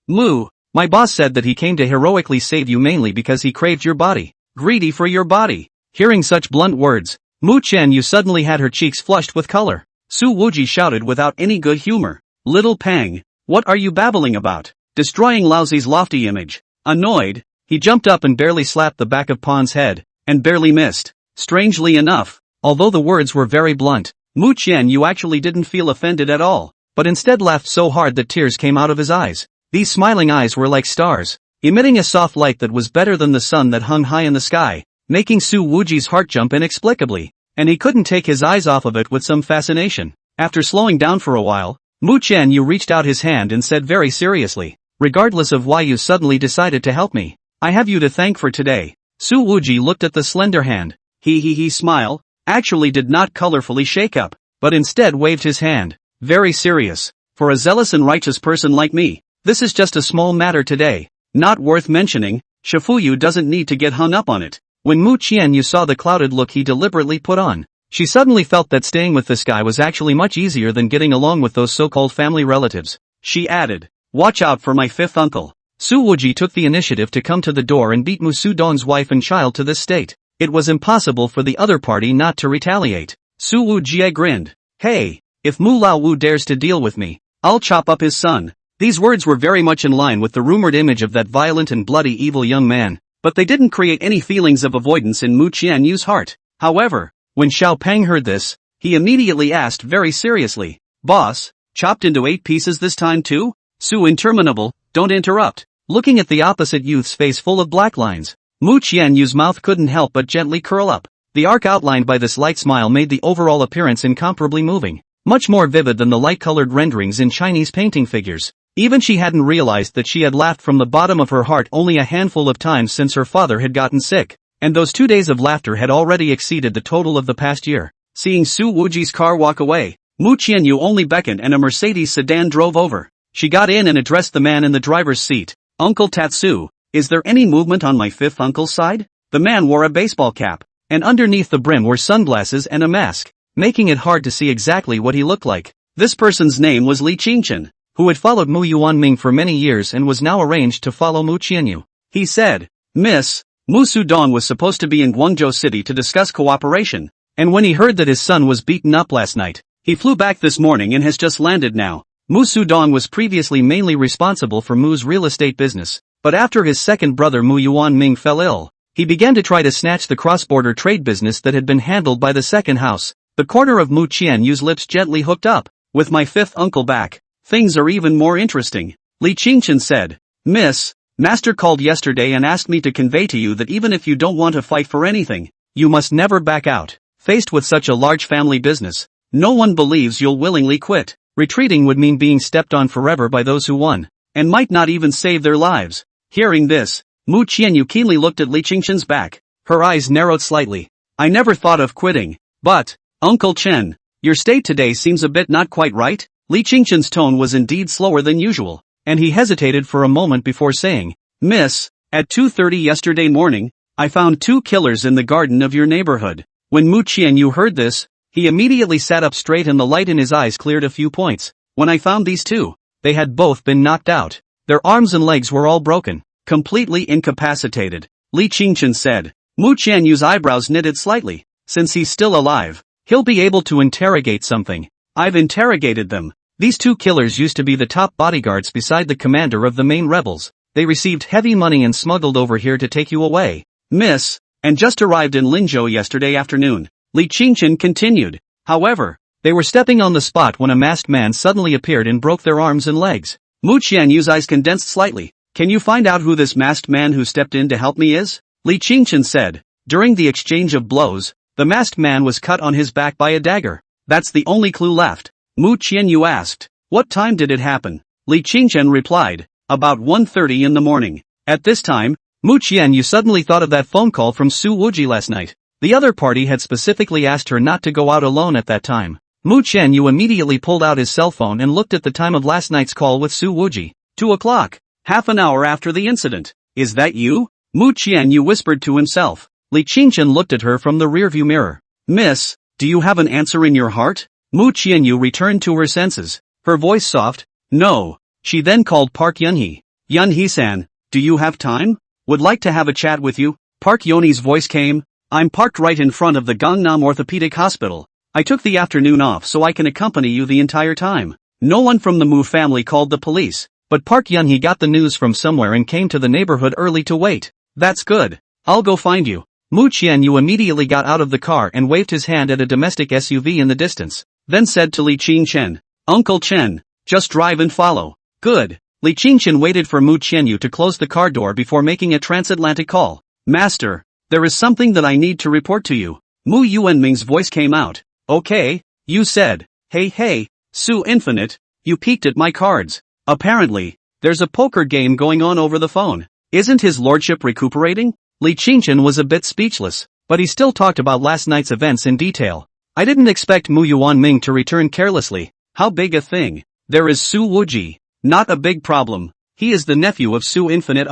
Mu, my boss said that he came to heroically save you mainly because he craved your body. Greedy for your body. Hearing such blunt words, Mu Qianyu suddenly had her cheeks flushed with color. Su Wuji shouted without any good humor. Little Peng, what are you babbling about? Destroying Laozi's lofty image. Annoyed, he jumped up and barely slapped the back of Pon's head, and barely missed. Strangely enough, although the words were very blunt, Mu Qianyu actually didn't feel offended at all, but instead laughed so hard that tears came out of his eyes. These smiling eyes were like stars, emitting a soft light that was better than the sun that hung high in the sky, making Su Wuji's heart jump inexplicably, and he couldn't take his eyes off of it with some fascination. After slowing down for a while, Mu Qianyu reached out his hand and said very seriously, regardless of why you suddenly decided to help me, I have you to thank for today. Su Wuji looked at the slender hand. He smile, actually did not colorfully shake up, but instead waved his hand. Very serious. For a zealous and righteous person like me, this is just a small matter today. Not worth mentioning. Shifuyu doesn't need to get hung up on it. When Mu Qianyu saw the clouded look he deliberately put on, she suddenly felt that staying with this guy was actually much easier than getting along with those so-called family relatives. She added, watch out for my 5th uncle. Su Wuji took the initiative to come to the door and beat Mu Sudong's wife and child to this state. It was impossible for the other party not to retaliate. Su Wujie grinned. Hey, if Mu Laowu dares to deal with me, I'll chop up his son. These words were very much in line with the rumored image of that violent and bloody evil young man, but they didn't create any feelings of avoidance in Mu Qianyu's heart. However, when Xiao Peng heard this, he immediately asked very seriously, Boss, chopped into 8 pieces this time too? Su interminable, don't interrupt. Looking at the opposite youth's face full of black lines, Mu Qianyu's mouth couldn't help but gently curl up. The arc outlined by this light smile made the overall appearance incomparably moving, much more vivid than the light-colored renderings in Chinese painting figures. Even she hadn't realized that she had laughed from the bottom of her heart only a handful of times since her father had gotten sick, and those 2 days of laughter had already exceeded the total of the past year. Seeing Su Wuji's car walk away, Mu Qianyu only beckoned and a Mercedes sedan drove over. She got in and addressed the man in the driver's seat. Uncle Tatsu, is there any movement on my fifth uncle's side? The man wore a baseball cap, and underneath the brim were sunglasses and a mask, making it hard to see exactly what he looked like. This person's name was Li Qingchen, who had followed Mu Yuanming for many years and was now arranged to follow Mu Qianyu. He said, Miss, Mu Sudong was supposed to be in Guangzhou City to discuss cooperation, and when he heard that his son was beaten up last night, he flew back this morning and has just landed now. Mu Sudong was previously mainly responsible for Mu's real estate business, but after his second brother Mu Yuanming fell ill, he began to try to snatch the cross-border trade business that had been handled by the second house. The corner of Mu Qianyu's lips gently hooked up. With my fifth uncle back, things are even more interesting. Li Qingchen said, Miss, Master called yesterday and asked me to convey to you that even if you don't want to fight for anything, you must never back out. Faced with such a large family business, no one believes you'll willingly quit. Retreating would mean being stepped on forever by those who won, and might not even save their lives. Hearing this, Mu Qianyu keenly looked at Li Qingchen's back. Her eyes narrowed slightly. I never thought of quitting, but, Uncle Chen, your state today seems a bit not quite right. Li Qingchen's tone was indeed slower than usual, and he hesitated for a moment before saying, Miss, at 2:30 yesterday morning, I found 2 killers in the garden of your neighborhood. When Mu Qianyu heard this, he immediately sat up straight and the light in his eyes cleared a few points. When I found these 2, they had both been knocked out. Their arms and legs were all broken, completely incapacitated. Li Qingchen said. Mu Qianyu's eyebrows knitted slightly. Since he's still alive, he'll be able to interrogate something. I've interrogated them. These 2 killers used to be the top bodyguards beside the commander of the main rebels. They received heavy money and smuggled over here to take you away, Miss, and just arrived in Linzhou yesterday afternoon. Li Qingchen continued. However, they were stepping on the spot when a masked man suddenly appeared and broke their arms and legs. Mu Qianyu's eyes condensed slightly. Can you find out who this masked man who stepped in to help me is? Li Qingchen said. During the exchange of blows, the masked man was cut on his back by a dagger. That's the only clue left. Mu Qianyu asked. What time did it happen? Li Qingchen replied. About 1:30 in the morning. At this time, Mu Qianyu suddenly thought of that phone call from Su Wuji last night. The other party had specifically asked her not to go out alone at that time. Mu Qianyu immediately pulled out his cell phone and looked at the time of last night's call with Su Wuji. 2 o'clock. Half an hour after the incident. Is that you? Mu Qianyu whispered to himself. Li Qingchen looked at her from the rearview mirror. Miss, do you have an answer in your heart? Mu Qianyu returned to her senses. Her voice soft. No. She then called Park Yunhee. Yunhee-san, do you have time? Would like to have a chat with you. Park Yunhee's voice came. I'm parked right in front of the Gangnam Orthopedic Hospital. I took the afternoon off so I can accompany you the entire time. No one from the Mu family called the police, but Park Yunhee got the news from somewhere and came to the neighborhood early to wait. That's good. I'll go find you. Mu Qianyu immediately got out of the car and waved his hand at a domestic SUV in the distance, then said to Li Qingchen, Uncle Chen, just drive and follow. Good. Li Qingchen waited for Mu Qianyu to close the car door before making a transatlantic call. Master, there is something that I need to report to you. Mu Yuanming's voice came out. Okay, you said, hey, Su Infinite, you peeked at my cards. Apparently, there's a poker game going on over the phone. Isn't his lordship recuperating? Li Qingchen was a bit speechless, but he still talked about last night's events in detail. I didn't expect Mu Yuanming to return carelessly. How big a thing? There is Su Wuji. Not a big problem. He is the nephew of Su Infinite.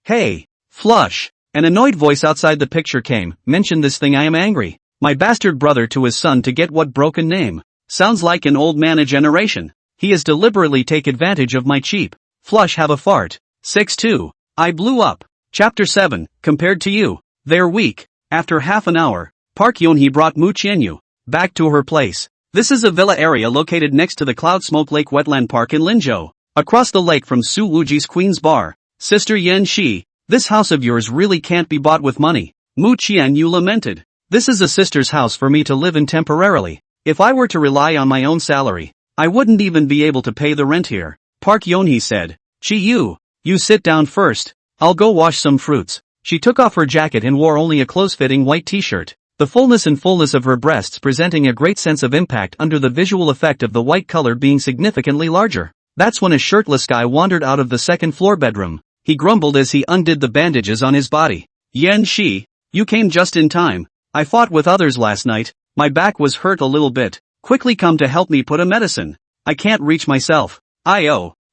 Hey, Flush. An annoyed voice outside the picture came. Mention this thing, I am angry. My bastard brother to his son to get what broken name? Sounds like an old man a generation. He is deliberately take advantage of my cheap. Flush have a fart. 6-2. I blew up. Chapter 7, compared to you. They're weak. After half an hour, Park Yunhee brought Mu Qianyu back to her place. This is a villa area located next to the Cloud Smoke Lake Wetland Park in Linzhou, across the lake from Su Wuji's Queen's Bar. Sister Yan Shi, this house of yours really can't be bought with money. Mu Qianyu lamented. This is a sister's house for me to live in temporarily. If I were to rely on my own salary, I wouldn't even be able to pay the rent here. Park Yunhee said. You sit down first. I'll go wash some fruits. She took off her jacket and wore only a close-fitting white t-shirt, the fullness of her breasts presenting a great sense of impact under the visual effect of the white color being significantly larger. That's when a shirtless guy wandered out of the second-floor bedroom. He grumbled as he undid the bandages on his body. Yan Shi, you came just in time. I fought with others last night. My back was hurt a little bit. Quickly come to help me put a medicine. I can't reach myself.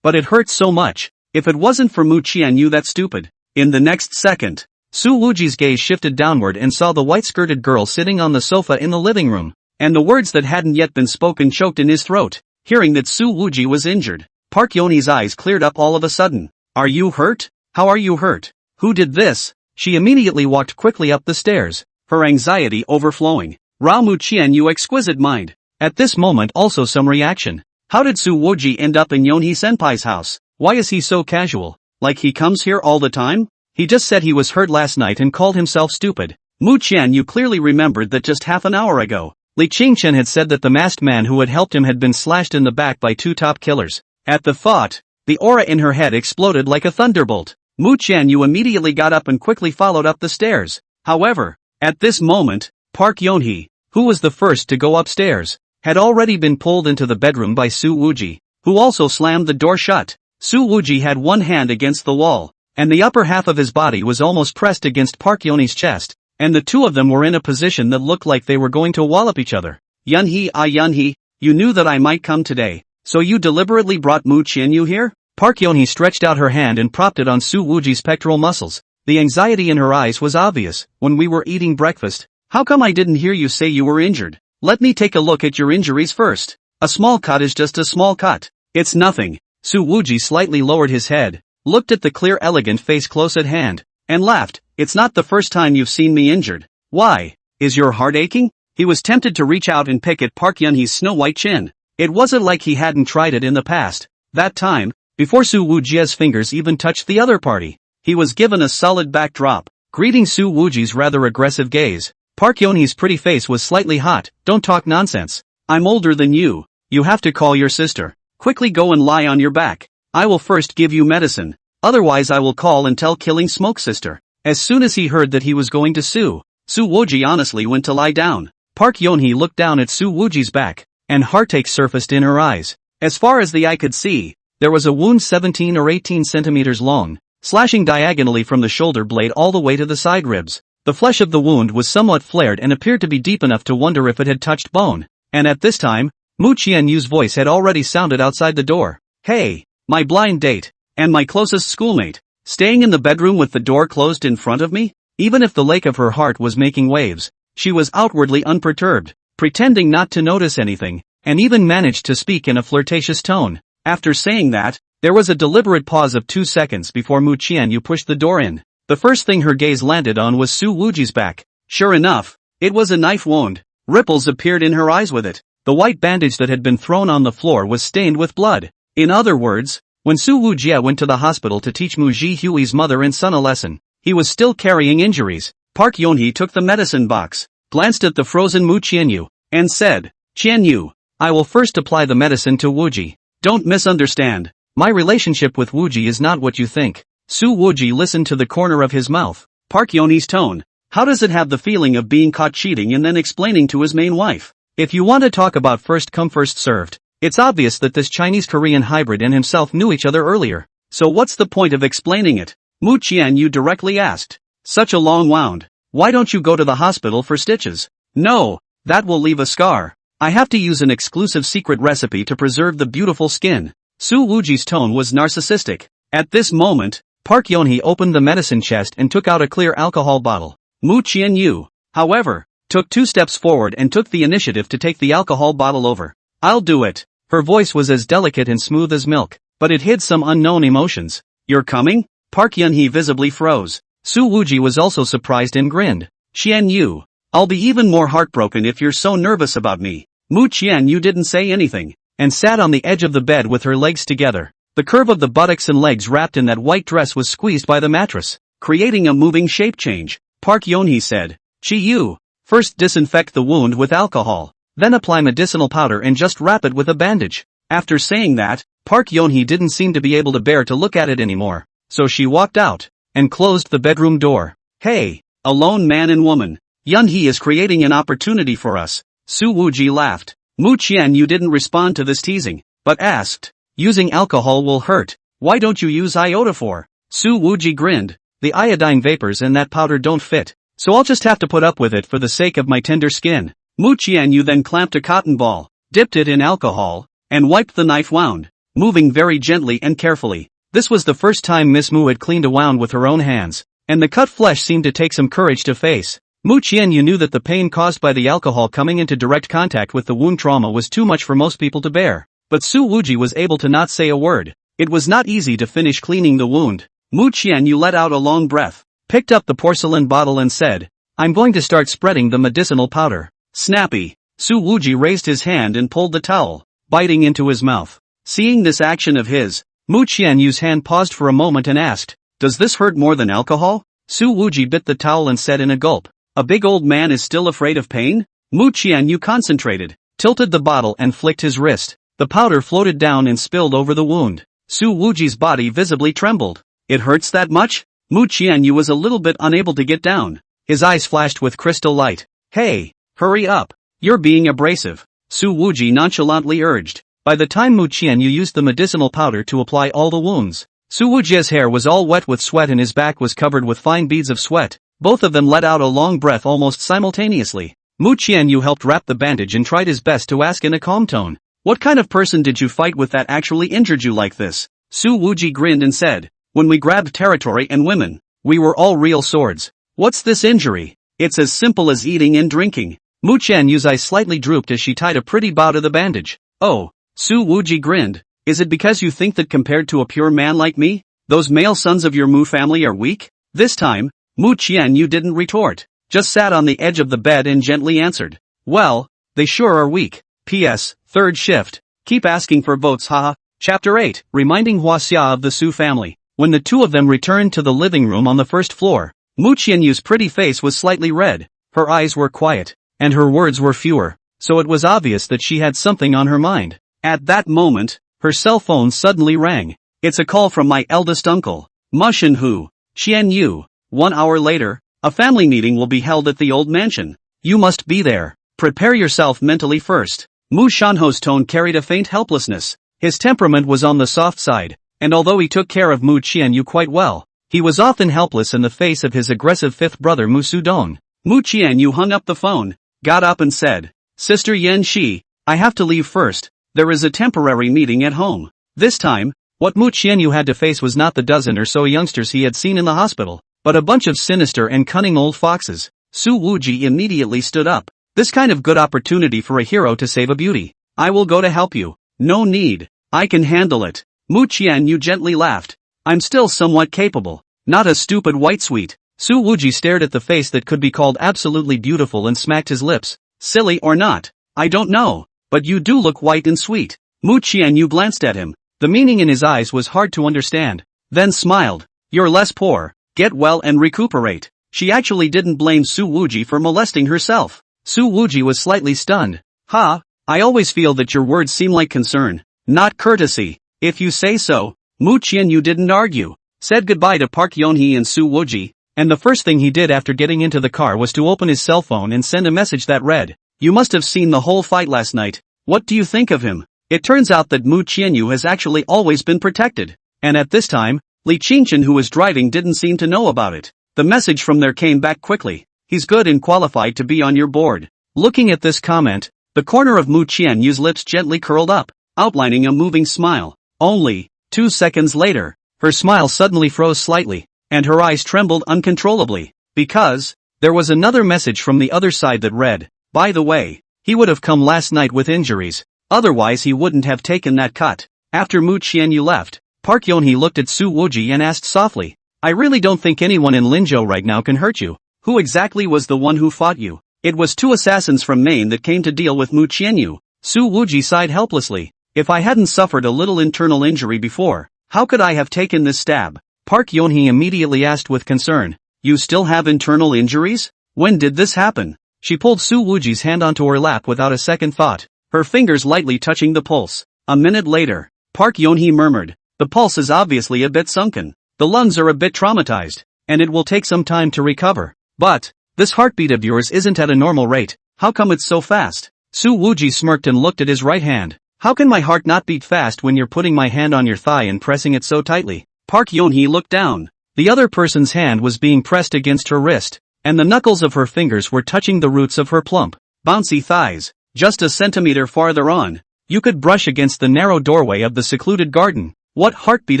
but it hurts so much. If it wasn't for Mu Qianyu that stupid. In the next second, Su Wuji's gaze shifted downward and saw the white-skirted girl sitting on the sofa in the living room, and the words that hadn't yet been spoken choked in his throat. Hearing that Su Wuji was injured, Park Yoni's eyes cleared up all of a sudden. Are you hurt? How are you hurt? Who did this? She immediately walked quickly up the stairs, her anxiety overflowing. Rao Mu Qianyu exquisite mind. At this moment also some reaction. How did Su Wuji end up in Yonhee Senpai's house? Why is he so casual? Like he comes here all the time? He just said he was hurt last night and called himself stupid. Mu Qianyu clearly remembered that just half an hour ago, Li Qingchen had said that the masked man who had helped him had been slashed in the back by two top killers. At the thought, the aura in her head exploded like a thunderbolt. Mu Qianyu immediately got up and quickly followed up the stairs. However, at this moment, Park Yonhee, who was the first to go upstairs, had already been pulled into the bedroom by Su Wuji, who also slammed the door shut. Su Wuji had one hand against the wall, and the upper half of his body was almost pressed against Park Yonhee's chest, and the two of them were in a position that looked like they were going to wallop each other. Yunhee, Yunhee, you knew that I might come today, so you deliberately brought Mu Qianyu here? Park Yonhee stretched out her hand and propped it on Su Wuji's pectoral muscles. The anxiety in her eyes was obvious. When we were eating breakfast, how come I didn't hear you say you were injured? Let me take a look at your injuries first. A small cut is just a small cut. It's nothing. Su Wuji slightly lowered his head, looked at the clear elegant face close at hand, and laughed. It's not the first time you've seen me injured. Why? Is your heart aching? He was tempted to reach out and pick at Park Yunhee's snow-white chin. It wasn't like he hadn't tried it in the past. That time, before Su Wuji's fingers even touched the other party, he was given a solid backdrop. Greeting Su Wuji's rather aggressive gaze, Park Yonhee's pretty face was slightly hot. Don't talk nonsense. I'm older than you. You have to call your sister. Quickly go and lie on your back. I will first give you medicine. Otherwise I will call and tell Killing Smoke sister. As soon as he heard that he was going to sue, Su Wuji honestly went to lie down. Park Yonhee looked down at Su Wuji's back, and heartache surfaced in her eyes. As far as the eye could see, there was a wound 17 or 18 centimeters long, slashing diagonally from the shoulder blade all the way to the side ribs. The flesh of the wound was somewhat flared and appeared to be deep enough to wonder if it had touched bone. And at this time, Mu Qianyu's voice had already sounded outside the door. Hey, my blind date, and my closest schoolmate, staying in the bedroom with the door closed in front of me? Even if the lake of her heart was making waves, she was outwardly unperturbed, pretending not to notice anything, and even managed to speak in a flirtatious tone. After saying that, there was a deliberate pause of 2 seconds before Mu Qianyu pushed the door in. The first thing her gaze landed on was Su Wuji's back. Sure enough, it was a knife wound. Ripples appeared in her eyes with it. The white bandage that had been thrown on the floor was stained with blood. In other words, when Su Wujie went to the hospital to teach Mu Jihui's mother and son a lesson, he was still carrying injuries. Park Yonhee took the medicine box, glanced at the frozen Mu Qianyu, and said, Qianyu, I will first apply the medicine to Wuji. Don't misunderstand. My relationship with Wuji is not what you think. Su Wuji listened to the corner of his mouth. Park Yonhee's tone. How does it have the feeling of being caught cheating and then explaining to his main wife? If you want to talk about first come first served, it's obvious that this Chinese-Korean hybrid and himself knew each other earlier. So what's the point of explaining it? Mu Qianyu directly asked. Such a long wound. Why don't you go to the hospital for stitches? No, that will leave a scar. I have to use an exclusive secret recipe to preserve the beautiful skin. Su Wuji's tone was narcissistic. At this moment, Park Yonhee opened the medicine chest and took out a clear alcohol bottle. Mu Qianyu, however, took 2 steps forward and took the initiative to take the alcohol bottle over. I'll do it. Her voice was as delicate and smooth as milk, but it hid some unknown emotions. You're coming? Park Yonhee visibly froze. Su Wuji was also surprised and grinned. Qianyu, I'll be even more heartbroken if you're so nervous about me. Mu Qianyu didn't say anything, and sat on the edge of the bed with her legs together. The curve of the buttocks and legs wrapped in that white dress was squeezed by the mattress, creating a moving shape change. Park Yonhee said, Qiyu, first disinfect the wound with alcohol, then apply medicinal powder and just wrap it with a bandage. After saying that, Park Yonhee didn't seem to be able to bear to look at it anymore, so she walked out, and closed the bedroom door. Hey, alone man and woman, Yunhee is creating an opportunity for us. Su Wuji laughed. Mu Qianyu didn't respond to this teasing, but asked, using alcohol will hurt, why don't you use iodophor? Su Wuji grinned, the iodine vapors in that powder don't fit, so I'll just have to put up with it for the sake of my tender skin. Mu Qianyu then clamped a cotton ball, dipped it in alcohol, and wiped the knife wound. moving very gently and carefully. This was the first time Miss Mu had cleaned a wound with her own hands, and the cut flesh seemed to take some courage to face. Mu Qianyu knew that the pain caused by the alcohol coming into direct contact with the wound trauma was too much for most people to bear. But Su Wuji was able to not say a word. It was not easy to finish cleaning the wound. Mu Qianyu let out a long breath, picked up the porcelain bottle and said, "I'm going to start spreading the medicinal powder." Snappy. Su Wuji raised his hand and pulled the towel, biting into his mouth. Seeing this action of his, Mu Qianyu's hand paused for a moment and asked, "Does this hurt more than alcohol?" Su Wuji bit the towel and said in a gulp, "A big old man is still afraid of pain?" Mu Qianyu concentrated, tilted the bottle and flicked his wrist. The powder floated down and spilled over the wound. Su Wuji's body visibly trembled. "It hurts that much?" Mu Qianyu was a little bit unable to get down. His eyes flashed with crystal light. "Hey, hurry up. You're being abrasive," Su Wuji nonchalantly urged. By the time Mu Qianyu used the medicinal powder to apply all the wounds, Su Wuji's hair was all wet with sweat and his back was covered with fine beads of sweat. Both of them let out a long breath almost simultaneously. Mu Qianyu helped wrap the bandage and tried his best to ask in a calm tone, "What kind of person did you fight with that actually injured you like this?" Su Wuji grinned and said, "When we grabbed territory and women, we were all real swords. What's this injury? It's as simple as eating and drinking." Mu Qianyu's eyes slightly drooped as she tied a pretty bow to the bandage. "Oh," Su Wuji grinned, "is it because you think that compared to a pure man like me, those male sons of your Mu family are weak?" This time, Mu Qianyu didn't retort, just sat on the edge of the bed and gently answered, "Well, they sure are weak. P.S. Third shift. Keep asking for votes, haha." Chapter 8, reminding Huaxia of the Su family. When the two of them returned to the living room on the first floor, Mu Qianyu's pretty face was slightly red, her eyes were quiet, and her words were fewer, so it was obvious that she had something on her mind. At that moment, her cell phone suddenly rang. "It's a call from my eldest uncle, Ma Shenhu. Qianyu. 1 hour later, a family meeting will be held at the old mansion. You must be there. Prepare yourself mentally first." Mu Shanho's tone carried a faint helplessness. His temperament was on the soft side, and although he took care of Mu Qianyu quite well, he was often helpless in the face of his aggressive fifth brother Mu Sudong. Mu Qianyu hung up the phone, got up and said, "Sister Yan Shi, I have to leave first. There is a temporary meeting at home." This time, what Mu Qianyu had to face was not the dozen or so youngsters he had seen in the hospital, but a bunch of sinister and cunning old foxes. Su Wuji immediately stood up. "This kind of good opportunity for a hero to save a beauty. I will go to help you." "No need. I can handle it." Mu Qianyu gently laughed. "I'm still somewhat capable. Not a stupid white sweet." Su Wuji stared at the face that could be called absolutely beautiful and smacked his lips. "Silly or not, I don't know, but you do look white and sweet." Mu Qianyu glanced at him. The meaning in his eyes was hard to understand, then smiled. "You're less poor. Get well and recuperate." She actually didn't blame Su Wuji for molesting herself. Su Wuji was slightly stunned. "Ha, I always feel that your words seem like concern, not courtesy." "If you say so." Mu Qianyu didn't argue, said goodbye to Park Yonhee and Su Wuji, and the first thing he did after getting into the car was to open his cell phone and send a message that read, "You must have seen the whole fight last night. What do you think of him?" It turns out that Mu Qianyu has actually always been protected, and at this time, Li Qingchen, who was driving, didn't seem to know about it. The message from there came back quickly. "He's good and qualified to be on your board." Looking at this comment, the corner of Mu Qianyu's lips gently curled up, outlining a moving smile. Only 2 seconds later, her smile suddenly froze slightly, and her eyes trembled uncontrollably, because there was another message from the other side that read, "By the way, he would have come last night with injuries. Otherwise he wouldn't have taken that cut." After Mu Qianyu left, Park Yonhee looked at Su Wuji and asked softly, "I really don't think anyone in Linzhou right now can hurt you. Who exactly was the one who fought you?" "It was 2 assassins from Maine that came to deal with Mu Qianyu." Su Wuji sighed helplessly. "If I hadn't suffered a little internal injury before, how could I have taken this stab?" Park Yonhee immediately asked with concern, "You still have internal injuries? When did this happen?" She pulled Su Wuji's hand onto her lap without a second thought, her fingers lightly touching the pulse. A minute later, Park Yonhee murmured, "The pulse is obviously a bit sunken. The lungs are a bit traumatized, and it will take some time to recover. But this heartbeat of yours isn't at a normal rate. How come it's so fast?" Su Wuji smirked and looked at his right hand. "How can my heart not beat fast when you're putting my hand on your thigh and pressing it so tightly?" Park Yonhee looked down. The other person's hand was being pressed against her wrist, and the knuckles of her fingers were touching the roots of her plump, bouncy thighs. Just a centimeter farther on, You could brush against the narrow doorway of the secluded garden. What heartbeat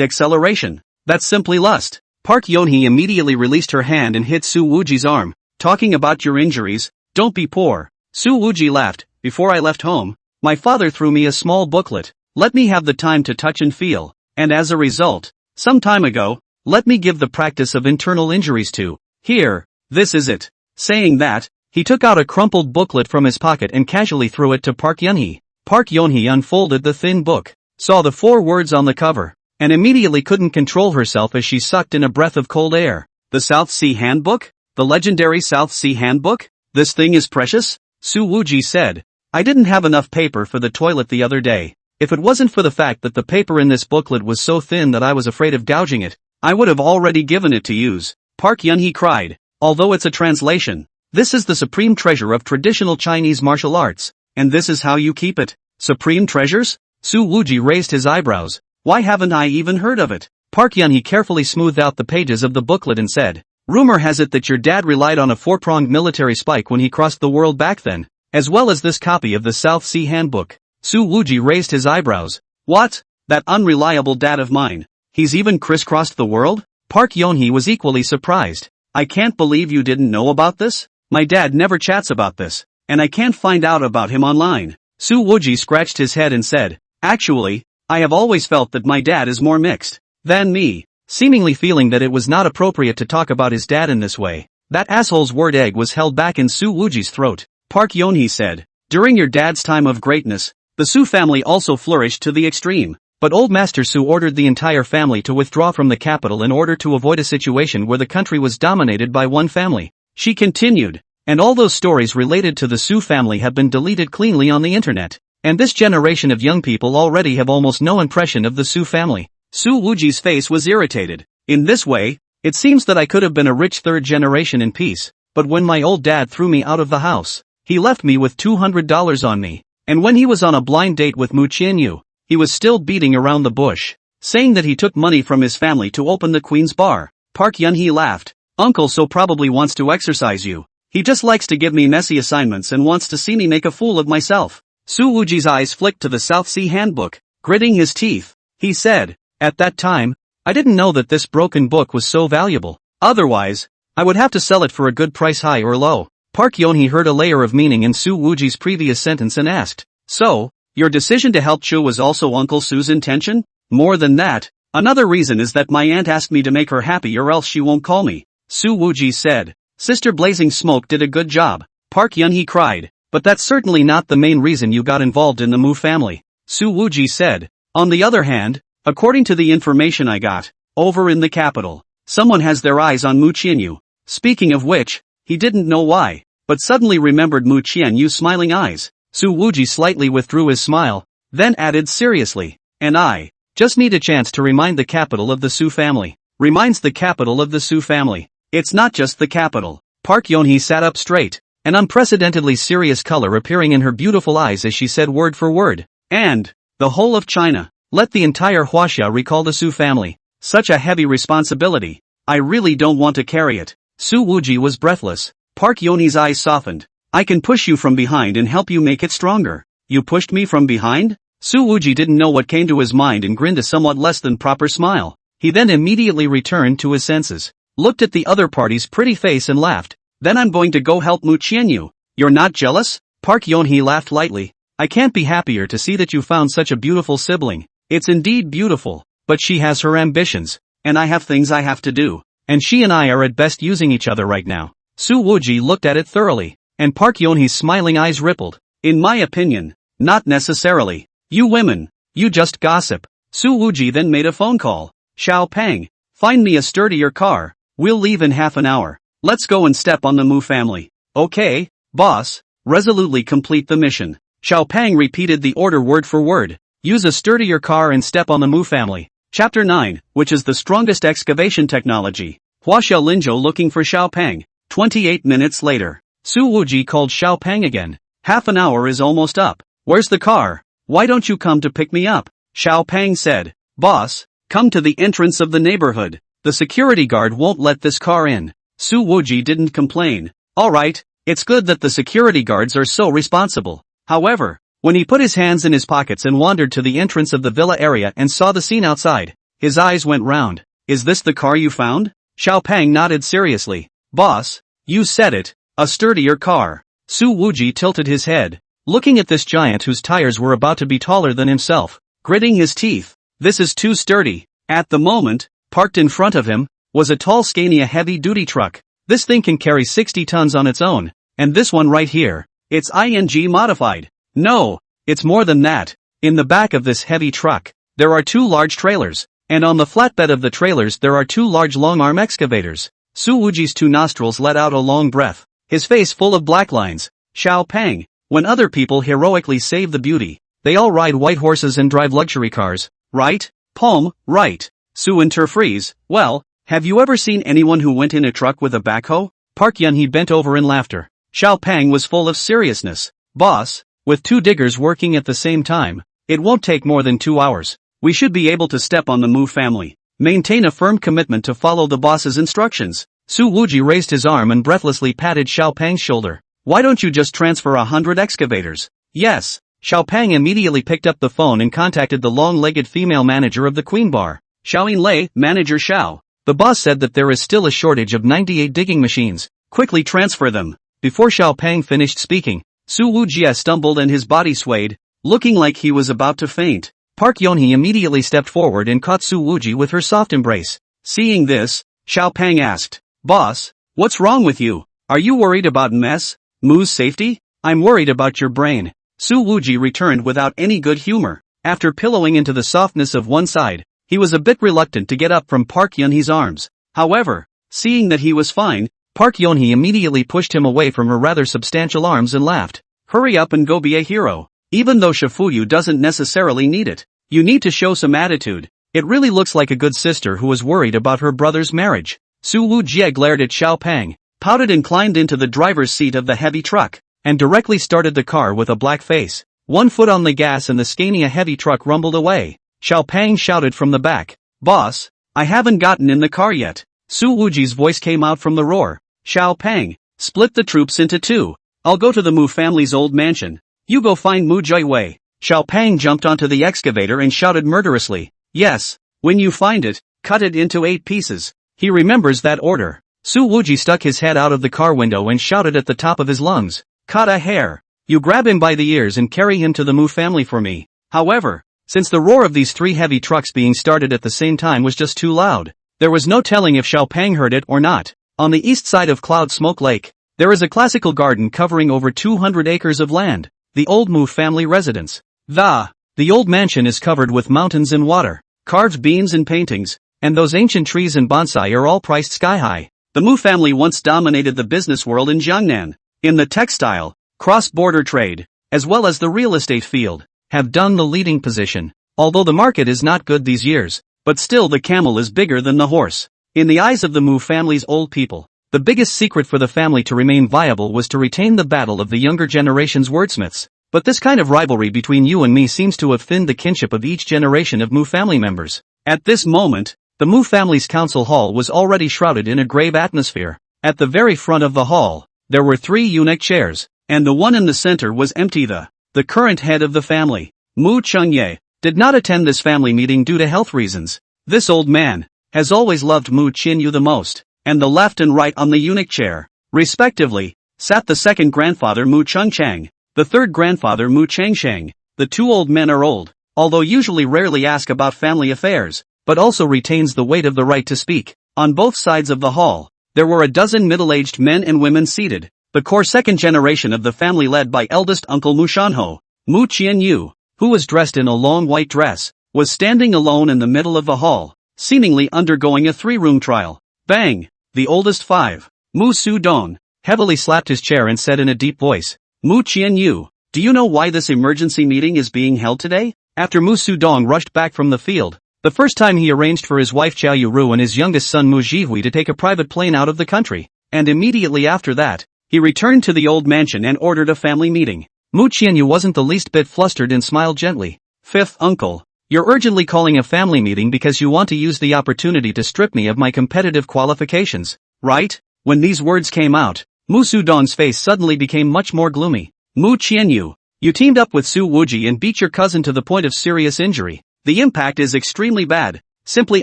acceleration! That's simply lust. Park Yeon-hee immediately released her hand and hit Su Wuji's arm. Talking about your injuries, don't be poor. Su Wuji laughed. Before I left home, my father threw me a small booklet. Let me have the time to touch and feel. And as a result, some time ago, let me give the practice of internal injuries to. Here, this is it. Saying that, he took out a crumpled booklet from his pocket and casually threw it to Park Yeon-hee. Park Yeon-hee unfolded the thin book, saw the 4 words on the cover, and immediately couldn't control herself as she sucked in a breath of cold air. The South Sea Handbook? The legendary South Sea Handbook? This thing is precious? Su Wuji said. I didn't have enough paper for the toilet the other day. If it wasn't for the fact that the paper in this booklet was so thin that I was afraid of gouging it, I would have already given it to use. Park Yeon-hee cried. Although it's a translation, this is the supreme treasure of traditional Chinese martial arts, and this is how you keep it. Supreme treasures? Su Wuji raised his eyebrows. Why haven't I even heard of it? Park Yeon-hee carefully smoothed out the pages of the booklet and said, rumor has it that your dad relied on a 4-pronged military spike when he crossed the world back then, as well as this copy of the South Sea Handbook. Su Wuji raised his eyebrows. What? That unreliable dad of mine. He's even crisscrossed the world? Park Yeon-hee was equally surprised. I can't believe you didn't know about this? My dad never chats about this, and I can't find out about him online. Su Wuji scratched his head and said, actually, I have always felt that my dad is more mixed than me. Seemingly feeling that it was not appropriate to talk about his dad in this way, that asshole's word egg was held back in Su Wuji's throat. Park Yeon-hee said, during your dad's time of greatness, the Su family also flourished to the extreme. But old Master Su ordered the entire family to withdraw from the capital in order to avoid a situation where the country was dominated by one family. She continued, and all those stories related to the Su family have been deleted cleanly on the internet, and this generation of young people already have almost no impression of the Su family. Su Wuji's face was irritated. In this way, it seems that I could have been a rich third generation in peace, but when my old dad threw me out of the house, he left me with $200 on me, and when he was on a blind date with Mu Qianyu, he was still beating around the bush, saying that he took money from his family to open the Queen's Bar. Park Yeon-hee laughed. Uncle So probably wants to exercise you. He just likes to give me messy assignments and wants to see me make a fool of myself. Su Wuji's eyes flicked to the South Sea Handbook. Gritting his teeth, he said, at that time, I didn't know that this broken book was so valuable. Otherwise, I would have to sell it for a good price, high or low. Park Yeon-hee heard a layer of meaning in Su Wuji's previous sentence and asked, so, your decision to help Chu was also Uncle Su's intention? More than that, another reason is that my aunt asked me to make her happy or else she won't call me. Su Wuji said. Sister Blazing Smoke did a good job. Park Yeon-hee cried. But that's certainly not the main reason you got involved in the Mu family. Su Wuji said. On the other hand, according to the information I got, over in the capital, someone has their eyes on Mu Qianyu. Speaking of which, he didn't know why, but suddenly remembered Mu Qianyu's smiling eyes. Su Wuji slightly withdrew his smile, then added seriously, and I just need a chance to remind the capital of the Su family. Reminds the capital of the Su family. It's not just the capital. Park Yeon-hee sat up straight, an unprecedentedly serious color appearing in her beautiful eyes as she said word for word. And the whole of China. Let the entire Huaxia recall the Su family. Such a heavy responsibility. I really don't want to carry it. Su Wuji was breathless. Park Yeon-hee's eyes softened. I can push you from behind and help you make it stronger. You pushed me from behind? Su Wuji didn't know what came to his mind and grinned a somewhat less than proper smile. He then immediately returned to his senses, looked at the other party's pretty face and laughed. Then I'm going to go help Mu Qianyu. You're not jealous? Park Yeon-hee laughed lightly. I can't be happier to see that you found such a beautiful sibling. It's indeed beautiful, but she has her ambitions, and I have things I have to do, and she and I are at best using each other right now. Su Wuji looked at it thoroughly, and Park Yeon-hee's smiling eyes rippled. In my opinion, not necessarily. You women, you just gossip. Su Wuji then made a phone call. Xiao Pang, find me a sturdier car. We'll leave in half an hour. Let's go and step on the Mu family. Okay, boss. Resolutely complete the mission. Xiao Pang repeated the order word for word. Use a sturdier car and step on the Mu family. Chapter 9, which is the strongest excavation technology. Huaxia Linzhou looking for Xiao Pang. 28 minutes later. Su Wuji called Xiao Pang again. Half an hour is almost up. Where's the car? Why don't you come to pick me up? Xiao Pang said. Boss, come to the entrance of the neighborhood. The security guard won't let this car in. Su Wuji didn't complain. Alright, it's good that the security guards are so responsible. However, When he put his hands in his pockets and wandered to the entrance of the villa area and saw the scene outside, his eyes went round. Is this the car you found? Xiao Pang nodded seriously. Boss, you said it, a sturdier car. Su Wuji tilted his head, looking at this giant whose tires were about to be taller than himself, gritting his teeth. This is too sturdy. At the moment, parked in front of him, was a tall Scania heavy-duty truck. This thing can carry 60 tons on its own, and this one right here, it's ING modified. No, it's more than that. In the back of this heavy truck, there are 2 large trailers, and on the flatbed of the trailers there are 2 large long-arm excavators. Su Wuji's 2 nostrils let out a long breath, his face full of black lines. Xiao Pang, when other people heroically save the beauty, they all ride white horses and drive luxury cars, right? Palm, right. Su interfreeze, well, have you ever seen anyone who went in a truck with a backhoe? Park Yun-hee bent over in laughter. Xiao Pang was full of seriousness. Boss, with 2 diggers working at the same time, it won't take more than 2 hours. We should be able to step on the Mu family. Maintain a firm commitment to follow the boss's instructions. Su Wuji raised his arm and breathlessly patted Xiao Pang's shoulder. Why don't you just transfer 100 excavators? Yes. Xiao Pang immediately picked up the phone and contacted the long-legged female manager of the Queen Bar. Xiaoyin Lei, Manager Xiao. The boss said that there is still a shortage of 98 digging machines. Quickly transfer them. Before Xiao Pang finished speaking, Su Wujie stumbled and his body swayed, looking like he was about to faint. Park Yonhee immediately stepped forward and caught Su Wuji with her soft embrace. Seeing this, Xiao Pang asked, Boss, what's wrong with you? Are you worried about Mu's safety? I'm worried about your brain. Su Wuji returned without any good humor. After pillowing into the softness of one side, he was a bit reluctant to get up from Park Yonhee's arms. However, seeing that he was fine, Park Yonhee immediately pushed him away from her rather substantial arms and laughed. Hurry up and go be a hero. Even though Shifuyu doesn't necessarily need it, you need to show some attitude. It really looks like a good sister who was worried about her brother's marriage. Su Wujie glared at Xiao Pang, pouted and climbed into the driver's seat of the heavy truck, and directly started the car with a black face. 1 foot on the gas and the Scania heavy truck rumbled away. Xiao Pang shouted from the back, Boss, I haven't gotten in the car yet. Su Wujie's voice came out from the roar. Xiao Pang, split the troops into 2. I'll go to the Mu family's old mansion. You go find Mu Jiwei. Xiao Pang jumped onto the excavator and shouted murderously. Yes, when you find it, cut it into 8 pieces. He remembers that order. Su Wuji stuck his head out of the car window and shouted at the top of his lungs. Cut a hair. You grab him by the ears and carry him to the Mu family for me. However, since the roar of these 3 heavy trucks being started at the same time was just too loud, there was no telling if Xiao Pang heard it or not. On the east side of Cloud Smoke Lake, there is a classical garden covering over 200 acres of land, the old Mu family residence. The old mansion is covered with mountains and water, carved beams and paintings, and those ancient trees and bonsai are all priced sky-high. The Mu family once dominated the business world in Jiangnan. In the textile, cross-border trade, as well as the real estate field, have done the leading position. Although the market is not good these years, but still the camel is bigger than the horse. In the eyes of the Mu family's old people, the biggest secret for the family to remain viable was to retain the battle of the younger generation's wordsmiths. But this kind of rivalry between you and me seems to have thinned the kinship of each generation of Mu family members. At this moment, the Mu family's council hall was already shrouded in a grave atmosphere. At the very front of the hall, there were 3 eunuch chairs, and the one in the center was empty. The current head of the family, Mu Chengye, did not attend this family meeting due to health reasons. This old man has always loved Mu Qinyu the most, and the left and right on the eunuch chair, respectively, sat the second grandfather Mu Chengchang, the third grandfather Mu Chengsheng. The 2 old men are old, although usually rarely ask about family affairs, but also retains the weight of the right to speak. On both sides of the hall, there were a dozen middle-aged men and women seated, the core second generation of the family led by eldest uncle Mu Shanho. Mu Qianyu, who was dressed in a long white dress, was standing alone in the middle of the hall, seemingly undergoing a 3-room trial. Bang! The oldest 5, Mu Sudong, heavily slapped his chair and said in a deep voice, Mu Qianyu, do you know why this emergency meeting is being held today? After Mu Sudong rushed back from the field, the first time he arranged for his wife Qiao Yuru and his youngest son Mu Jihui to take a private plane out of the country, and immediately after that, he returned to the old mansion and ordered a family meeting. Mu Qianyu wasn't the least bit flustered and smiled gently. 5th uncle, you're urgently calling a family meeting because you want to use the opportunity to strip me of my competitive qualifications, right? When these words came out, Mu Sudong's face suddenly became much more gloomy. Mu Qianyu, You teamed up with Su Wuji and beat your cousin to the point of serious injury. The impact is extremely bad, simply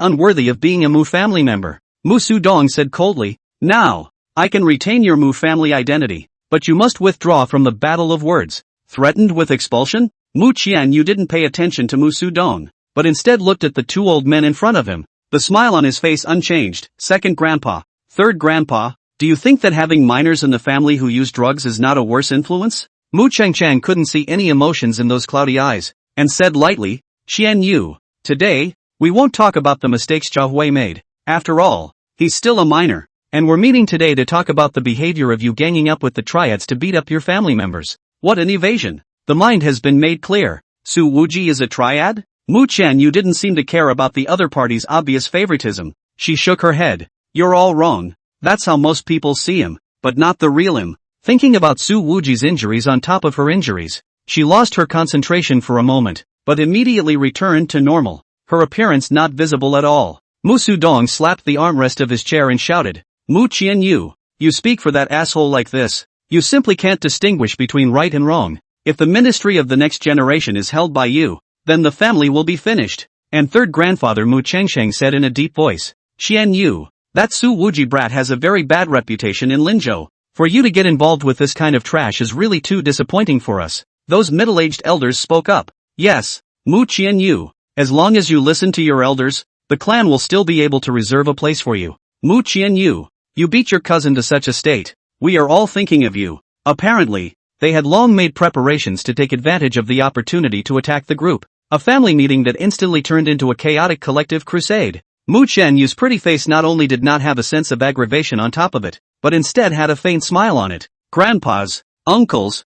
unworthy of being a Mu family member. Mu Sudong said coldly, now, I can retain your Mu family identity, but you must withdraw from the battle of words. Threatened with expulsion? Mu Qianyu didn't pay attention to Mu Sudong, but instead looked at the two old men in front of him, the smile on his face unchanged. Second grandpa, third grandpa, do you think that having minors in the family who use drugs is not a worse influence? Mu Changchang couldn't see any emotions in those cloudy eyes, and said lightly, Qian Yu, today, we won't talk about the mistakes Jia Hui made. After all, he's still a minor, and we're meeting today to talk about the behavior of you ganging up with the triads to beat up your family members. What an evasion! The mind has been made clear. Su Wuji is a triad? Mu Qianyu didn't seem to care about the other party's obvious favoritism. She shook her head. You're all wrong. That's how most people see him, but not the real him. Thinking about Su Wuji's injuries on top of her injuries, she lost her concentration for a moment, but immediately returned to normal, her appearance not visible at all. Mu Sudong slapped the armrest of his chair and shouted, Mu Qianyu, you speak for that asshole like this? You simply can't distinguish between right and wrong. If the ministry of the next generation is held by you, then the family will be finished. And third grandfather Mu Chengsheng said in a deep voice, Qianyu, that Su Wuji brat has a very bad reputation in Linzhou. For you to get involved with this kind of trash is really too disappointing for us. Those middle-aged elders spoke up. Yes, Mu Qianyu, as long as you listen to your elders, the clan will still be able to reserve a place for you. Mu Qianyu, you beat your cousin to such a state. We are all thinking of you. Apparently, they had long made preparations to take advantage of the opportunity to attack the group. A family meeting that instantly turned into a chaotic collective crusade. Mu Qianyu's pretty face not only did not have a sense of aggravation on top of it, but instead had a faint smile on it. Grandpas, uncles,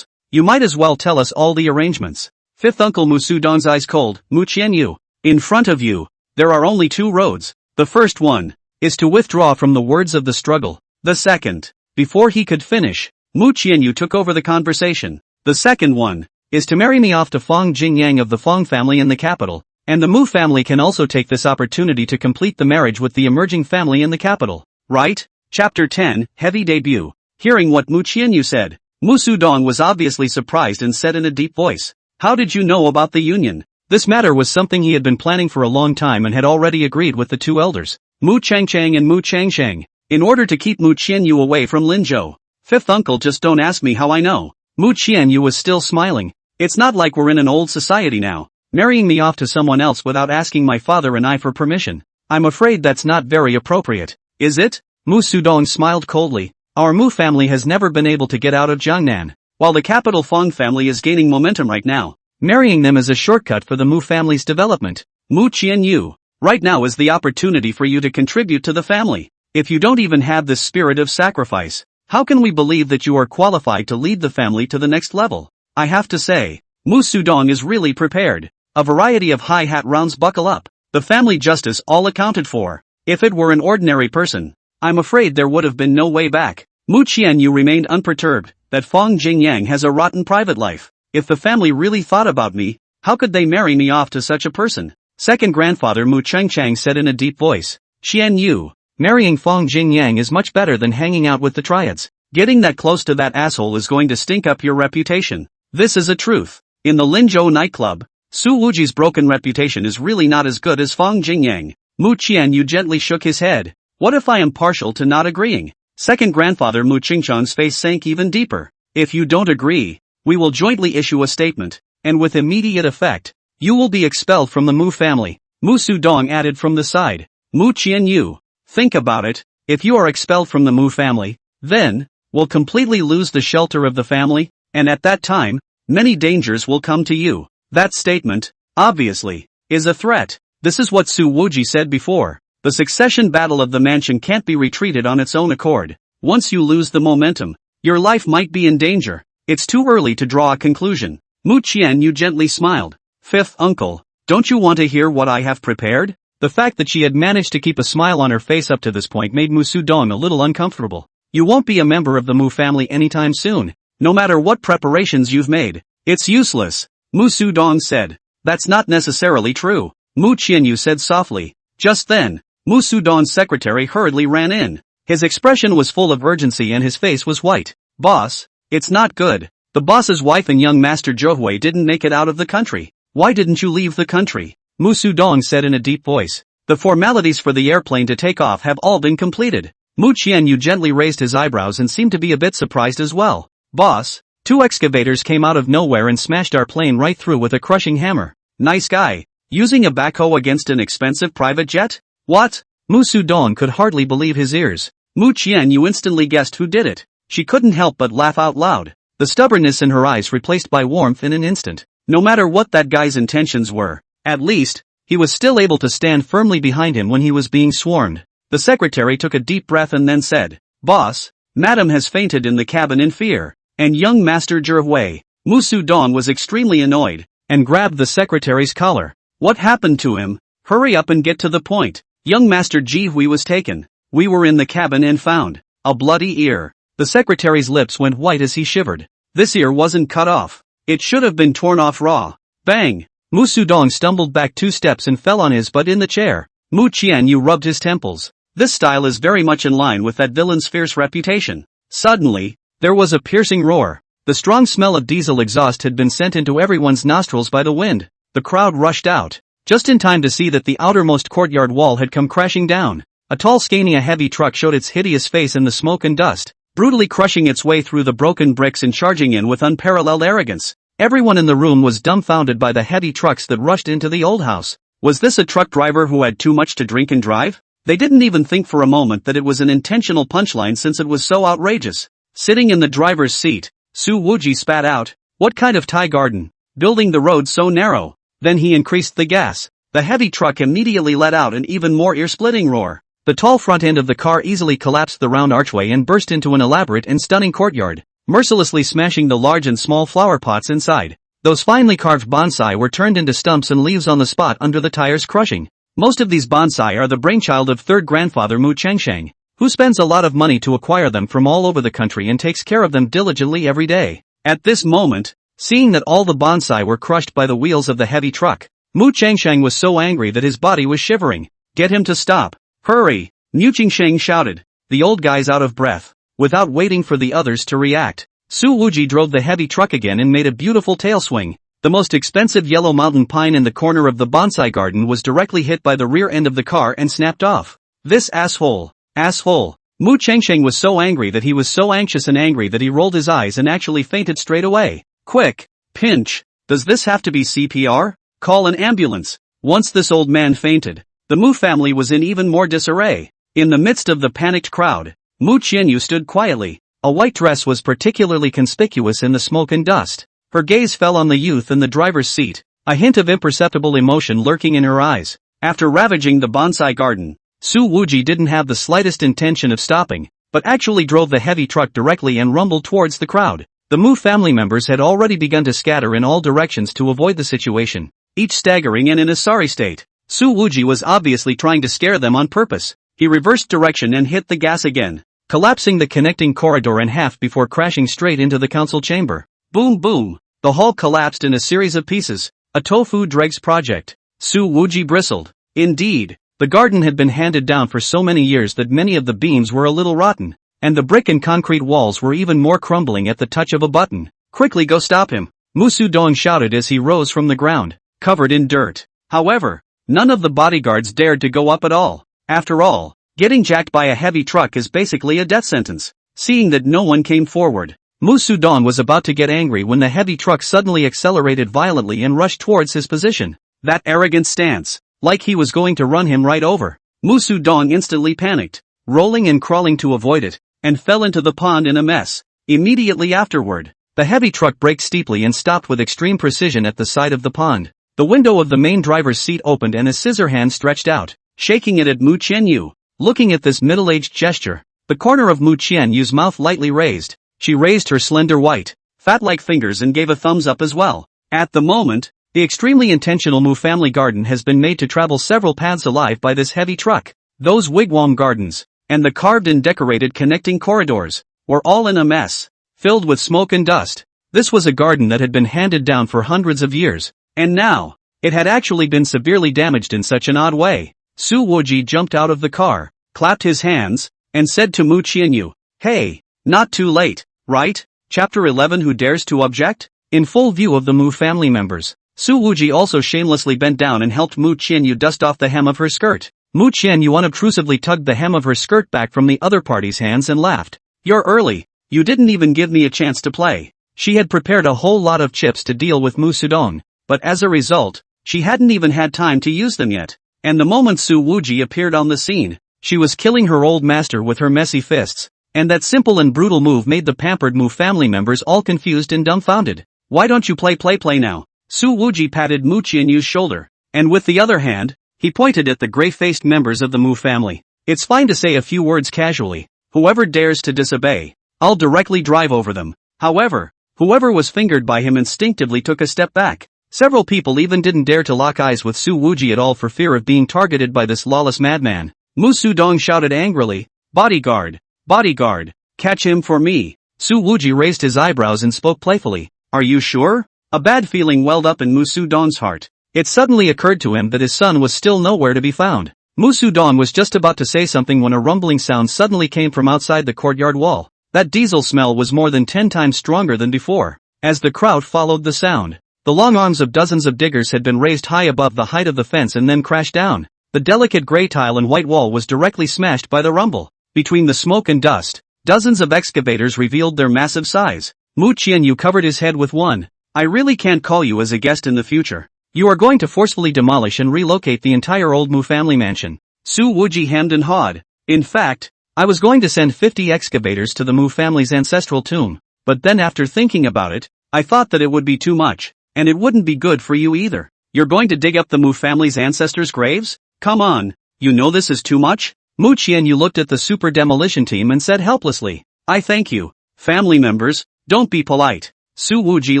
you might as well tell us all the arrangements. Fifth uncle Mu Sudong's eyes cold. Mu Qianyu, in front of you, there are only two roads. The first one is to withdraw from the words of the struggle. The second, before he could finish, Mu Qianyu took over the conversation. The second one is to marry me off to Fong Jingyang of the Fong family in the capital, and the Mu family can also take this opportunity to complete the marriage with the emerging family in the capital. Right? Chapter 10, Heavy Debut. Hearing what Mu Qianyu said, Mu Sudong was obviously surprised and said in a deep voice, how did you know about the union? This matter was something he had been planning for a long time and had already agreed with the two elders, Mu Changchang and Mu Changsheng, in order to keep Mu Qianyu away from Linzhou. Fifth uncle, just don't ask me how I know. Mu Qianyu was still smiling. It's not like we're in an old society now, marrying me off to someone else without asking my father and I for permission. I'm afraid that's not very appropriate, is it? Mu Sudong smiled coldly. Our Mu family has never been able to get out of Jiangnan, while the capital Fong family is gaining momentum right now. Marrying them is a shortcut for the Mu family's development. Mu Qianyu, right now is the opportunity for you to contribute to the family. If you don't even have this spirit of sacrifice, how can we believe that you are qualified to lead the family to the next level? I have to say, Mu Sudong is really prepared. A variety of high hat rounds buckle up. The family justice all accounted for. If it were an ordinary person, I'm afraid there would have been no way back. Mu Qianyu remained unperturbed. That Fong Jingyang has a rotten private life. If the family really thought about me, how could they marry me off to such a person? Second grandfather Mu Chengchang said in a deep voice, Qianyu, marrying Fong Jingyang is much better than hanging out with the triads. Getting that close to that asshole is going to stink up your reputation. This is a truth. In the Linzhou nightclub, Su Wuji's broken reputation is really not as good as Fong Jingyang. Mu Qianyu gently shook his head. What if I am partial to not agreeing? Second grandfather Mu Qingchang's face sank even deeper. If you don't agree, we will jointly issue a statement, and with immediate effect, you will be expelled from the Mu family. Mu Sudong added from the side. Mu Qianyu, think about it. If you are expelled from the Mu family, then, we'll completely lose the shelter of the family, and at that time, many dangers will come to you. That statement, obviously, is a threat. This is what Su Wuji said before. The succession battle of the mansion can't be retreated on its own accord. Once you lose the momentum, your life might be in danger. It's too early to draw a conclusion. Mu Qianyu gently smiled. Fifth uncle, don't you want to hear what I have prepared? The fact that she had managed to keep a smile on her face up to this point made Mu Sudong a little uncomfortable. You won't be a member of the Mu family anytime soon. No matter what preparations you've made, it's useless. Mu Sudong said. That's not necessarily true. Mu Qianyu said softly. Just then, Mu Sudong's secretary hurriedly ran in. His expression was full of urgency and his face was white. Boss, it's not good. The boss's wife and young Master Zhouhui didn't make it out of the country. Why didn't you leave the country? Mu Sudong said in a deep voice. The formalities for the airplane to take off have all been completed. Mu Qianyu gently raised his eyebrows and seemed to be a bit surprised as well. Boss, 2 excavators came out of nowhere and smashed our plane right through with a crushing hammer. Nice guy. Using a backhoe against an expensive private jet? What? Mu Sudong could hardly believe his ears. Mu Qianyu instantly guessed who did it. She couldn't help but laugh out loud. The stubbornness in her eyes replaced by warmth in an instant. No matter what that guy's intentions were, at least, he was still able to stand firmly behind him when he was being swarmed. The secretary took a deep breath and then said, Boss, Madam has fainted in the cabin in fear. And young Master Zhouhui. Mu Sudong was extremely annoyed, and grabbed the secretary's collar. What happened to him? Hurry up and get to the point. Young Master Zhouhui was taken. We were in the cabin and found a bloody ear. The secretary's lips went white as he shivered. This ear wasn't cut off. It should have been torn off raw. Bang! Mu Sudong stumbled back 2 steps and fell on his butt in the chair. Mu Qianyu rubbed his temples. This style is very much in line with that villain's fierce reputation. Suddenly, there was a piercing roar. The strong smell of diesel exhaust had been sent into everyone's nostrils by the wind. The crowd rushed out, just in time to see that the outermost courtyard wall had come crashing down. A tall Scania heavy truck showed its hideous face in the smoke and dust, brutally crushing its way through the broken bricks and charging in with unparalleled arrogance. Everyone in the room was dumbfounded by the heavy trucks that rushed into the old house. Was this a truck driver who had too much to drink and drive? They didn't even think for a moment that it was an intentional punchline since it was so outrageous. Sitting in the driver's seat, Su Wuji spat out, what kind of Thai garden? Building the road so narrow. Then he increased the gas. The heavy truck immediately let out an even more ear-splitting roar. The tall front end of the car easily collapsed the round archway and burst into an elaborate and stunning courtyard, mercilessly smashing the large and small flower pots inside. Those finely carved bonsai were turned into stumps and leaves on the spot under the tires crushing. Most of these bonsai are the brainchild of third grandfather Mu Chengsheng, who spends a lot of money to acquire them from all over the country and takes care of them diligently every day. At this moment, seeing that all the bonsai were crushed by the wheels of the heavy truck, Mu Chengsheng was so angry that his body was shivering. Get him to stop. Hurry! Mu Chengsheng shouted. The old guy's out of breath. Without waiting for the others to react, Su Wuji drove the heavy truck again and made a beautiful tail swing. The most expensive yellow mountain pine in the corner of the bonsai garden was directly hit by the rear end of the car and snapped off. This asshole! Asshole! Mu Chengsheng was so angry that he was so anxious and angry that he rolled his eyes and actually fainted straight away. Quick! Pinch! Does this have to be CPR? Call an ambulance. Once this old man fainted, the Mu family was in even more disarray. In the midst of the panicked crowd, Mu Qianyu stood quietly. A white dress was particularly conspicuous in the smoke and dust. Her gaze fell on the youth in the driver's seat, a hint of imperceptible emotion lurking in her eyes. After ravaging the bonsai garden, Su Wuji didn't have the slightest intention of stopping, but actually drove the heavy truck directly and rumbled towards the crowd. The Mu family members had already begun to scatter in all directions to avoid the situation, each staggering and in a sorry state. Su Wuji was obviously trying to scare them on purpose. He reversed direction and hit the gas again, collapsing the connecting corridor in half before crashing straight into the council chamber. Boom boom! The hall collapsed in a series of pieces. A tofu dregs project. Su Wuji bristled. Indeed, the garden had been handed down for so many years that many of the beams were a little rotten, and the brick and concrete walls were even more crumbling at the touch of a button. Quickly go stop him! Mu Sudong shouted as he rose from the ground, covered in dirt. However, none of the bodyguards dared to go up at all. After all, getting jacked by a heavy truck is basically a death sentence. Seeing that no one came forward, Mu Sudong was about to get angry when the heavy truck suddenly accelerated violently and rushed towards his position. That arrogant stance, like he was going to run him right over. Mu Sudong instantly panicked, rolling and crawling to avoid it, and fell into the pond in a mess. Immediately afterward, the heavy truck braked steeply and stopped with extreme precision at the side of the pond. The window of the main driver's seat opened and a scissor hand stretched out, shaking it at Mu Qianyu. Looking at this middle-aged gesture, the corner of Mu Qianyu's mouth lightly raised. She raised her slender white, fat-like fingers and gave a thumbs up as well. At the moment, the extremely intentional Mu family garden has been made to travel several paths alive by this heavy truck. Those wigwam gardens, and the carved and decorated connecting corridors, were all in a mess, filled with smoke and dust. This was a garden that had been handed down for hundreds of years, and now, it had actually been severely damaged in such an odd way. Su Wuji jumped out of the car, clapped his hands, and said to Mu Qianyu, "Hey, not too late, right? Chapter 11 Who Dares to Object? In full view of the Mu family members, Su Wuji also shamelessly bent down and helped Mu Qianyu dust off the hem of her skirt. Mu Qianyu unobtrusively tugged the hem of her skirt back from the other party's hands and laughed. You're early. You didn't even give me a chance to play. She had prepared a whole lot of chips to deal with Mu Sudong, but as a result, she hadn't even had time to use them yet. And the moment Su Wuji appeared on the scene, she was killing her old master with her messy fists, and that simple and brutal move made the pampered Mu family members all confused and dumbfounded. Why don't you play now? Su Wuji patted Mu Qianyu's shoulder, and with the other hand, he pointed at the gray-faced members of the Mu family. It's fine to say a few words casually. Whoever dares to disobey, I'll directly drive over them. However, whoever was fingered by him instinctively took a step back. Several people even didn't dare to lock eyes with Su Wuji at all for fear of being targeted by this lawless madman. Mu Sudong shouted angrily, Bodyguard! Bodyguard! Catch him for me! Su Wuji raised his eyebrows and spoke playfully. Are you sure? A bad feeling welled up in Mu Sudong's heart. It suddenly occurred to him that his son was still nowhere to be found. Mu Sudong was just about to say something when a rumbling sound suddenly came from outside the courtyard wall. That diesel smell was more than 10 times stronger than before. As the crowd followed the sound, the long arms of dozens of diggers had been raised high above the height of the fence and then crashed down. The delicate gray tile and white wall was directly smashed by the rumble. Between the smoke and dust, dozens of excavators revealed their massive size. Mu Qianyu covered his head with one. I really can't call you as a guest in the future. You are going to forcefully demolish and relocate the entire old Mu family mansion. Su Wuji hemmed and hawed. In fact, I was going to send 50 excavators to the Mu family's ancestral tomb, but then after thinking about it, I thought that it would be too much, and it wouldn't be good for you either. You're going to dig up the Mu family's ancestors' graves? Come on, you know this is too much? Mu Qianyu looked at the super demolition team and said helplessly, I thank you. Family members, don't be polite. Su Wuji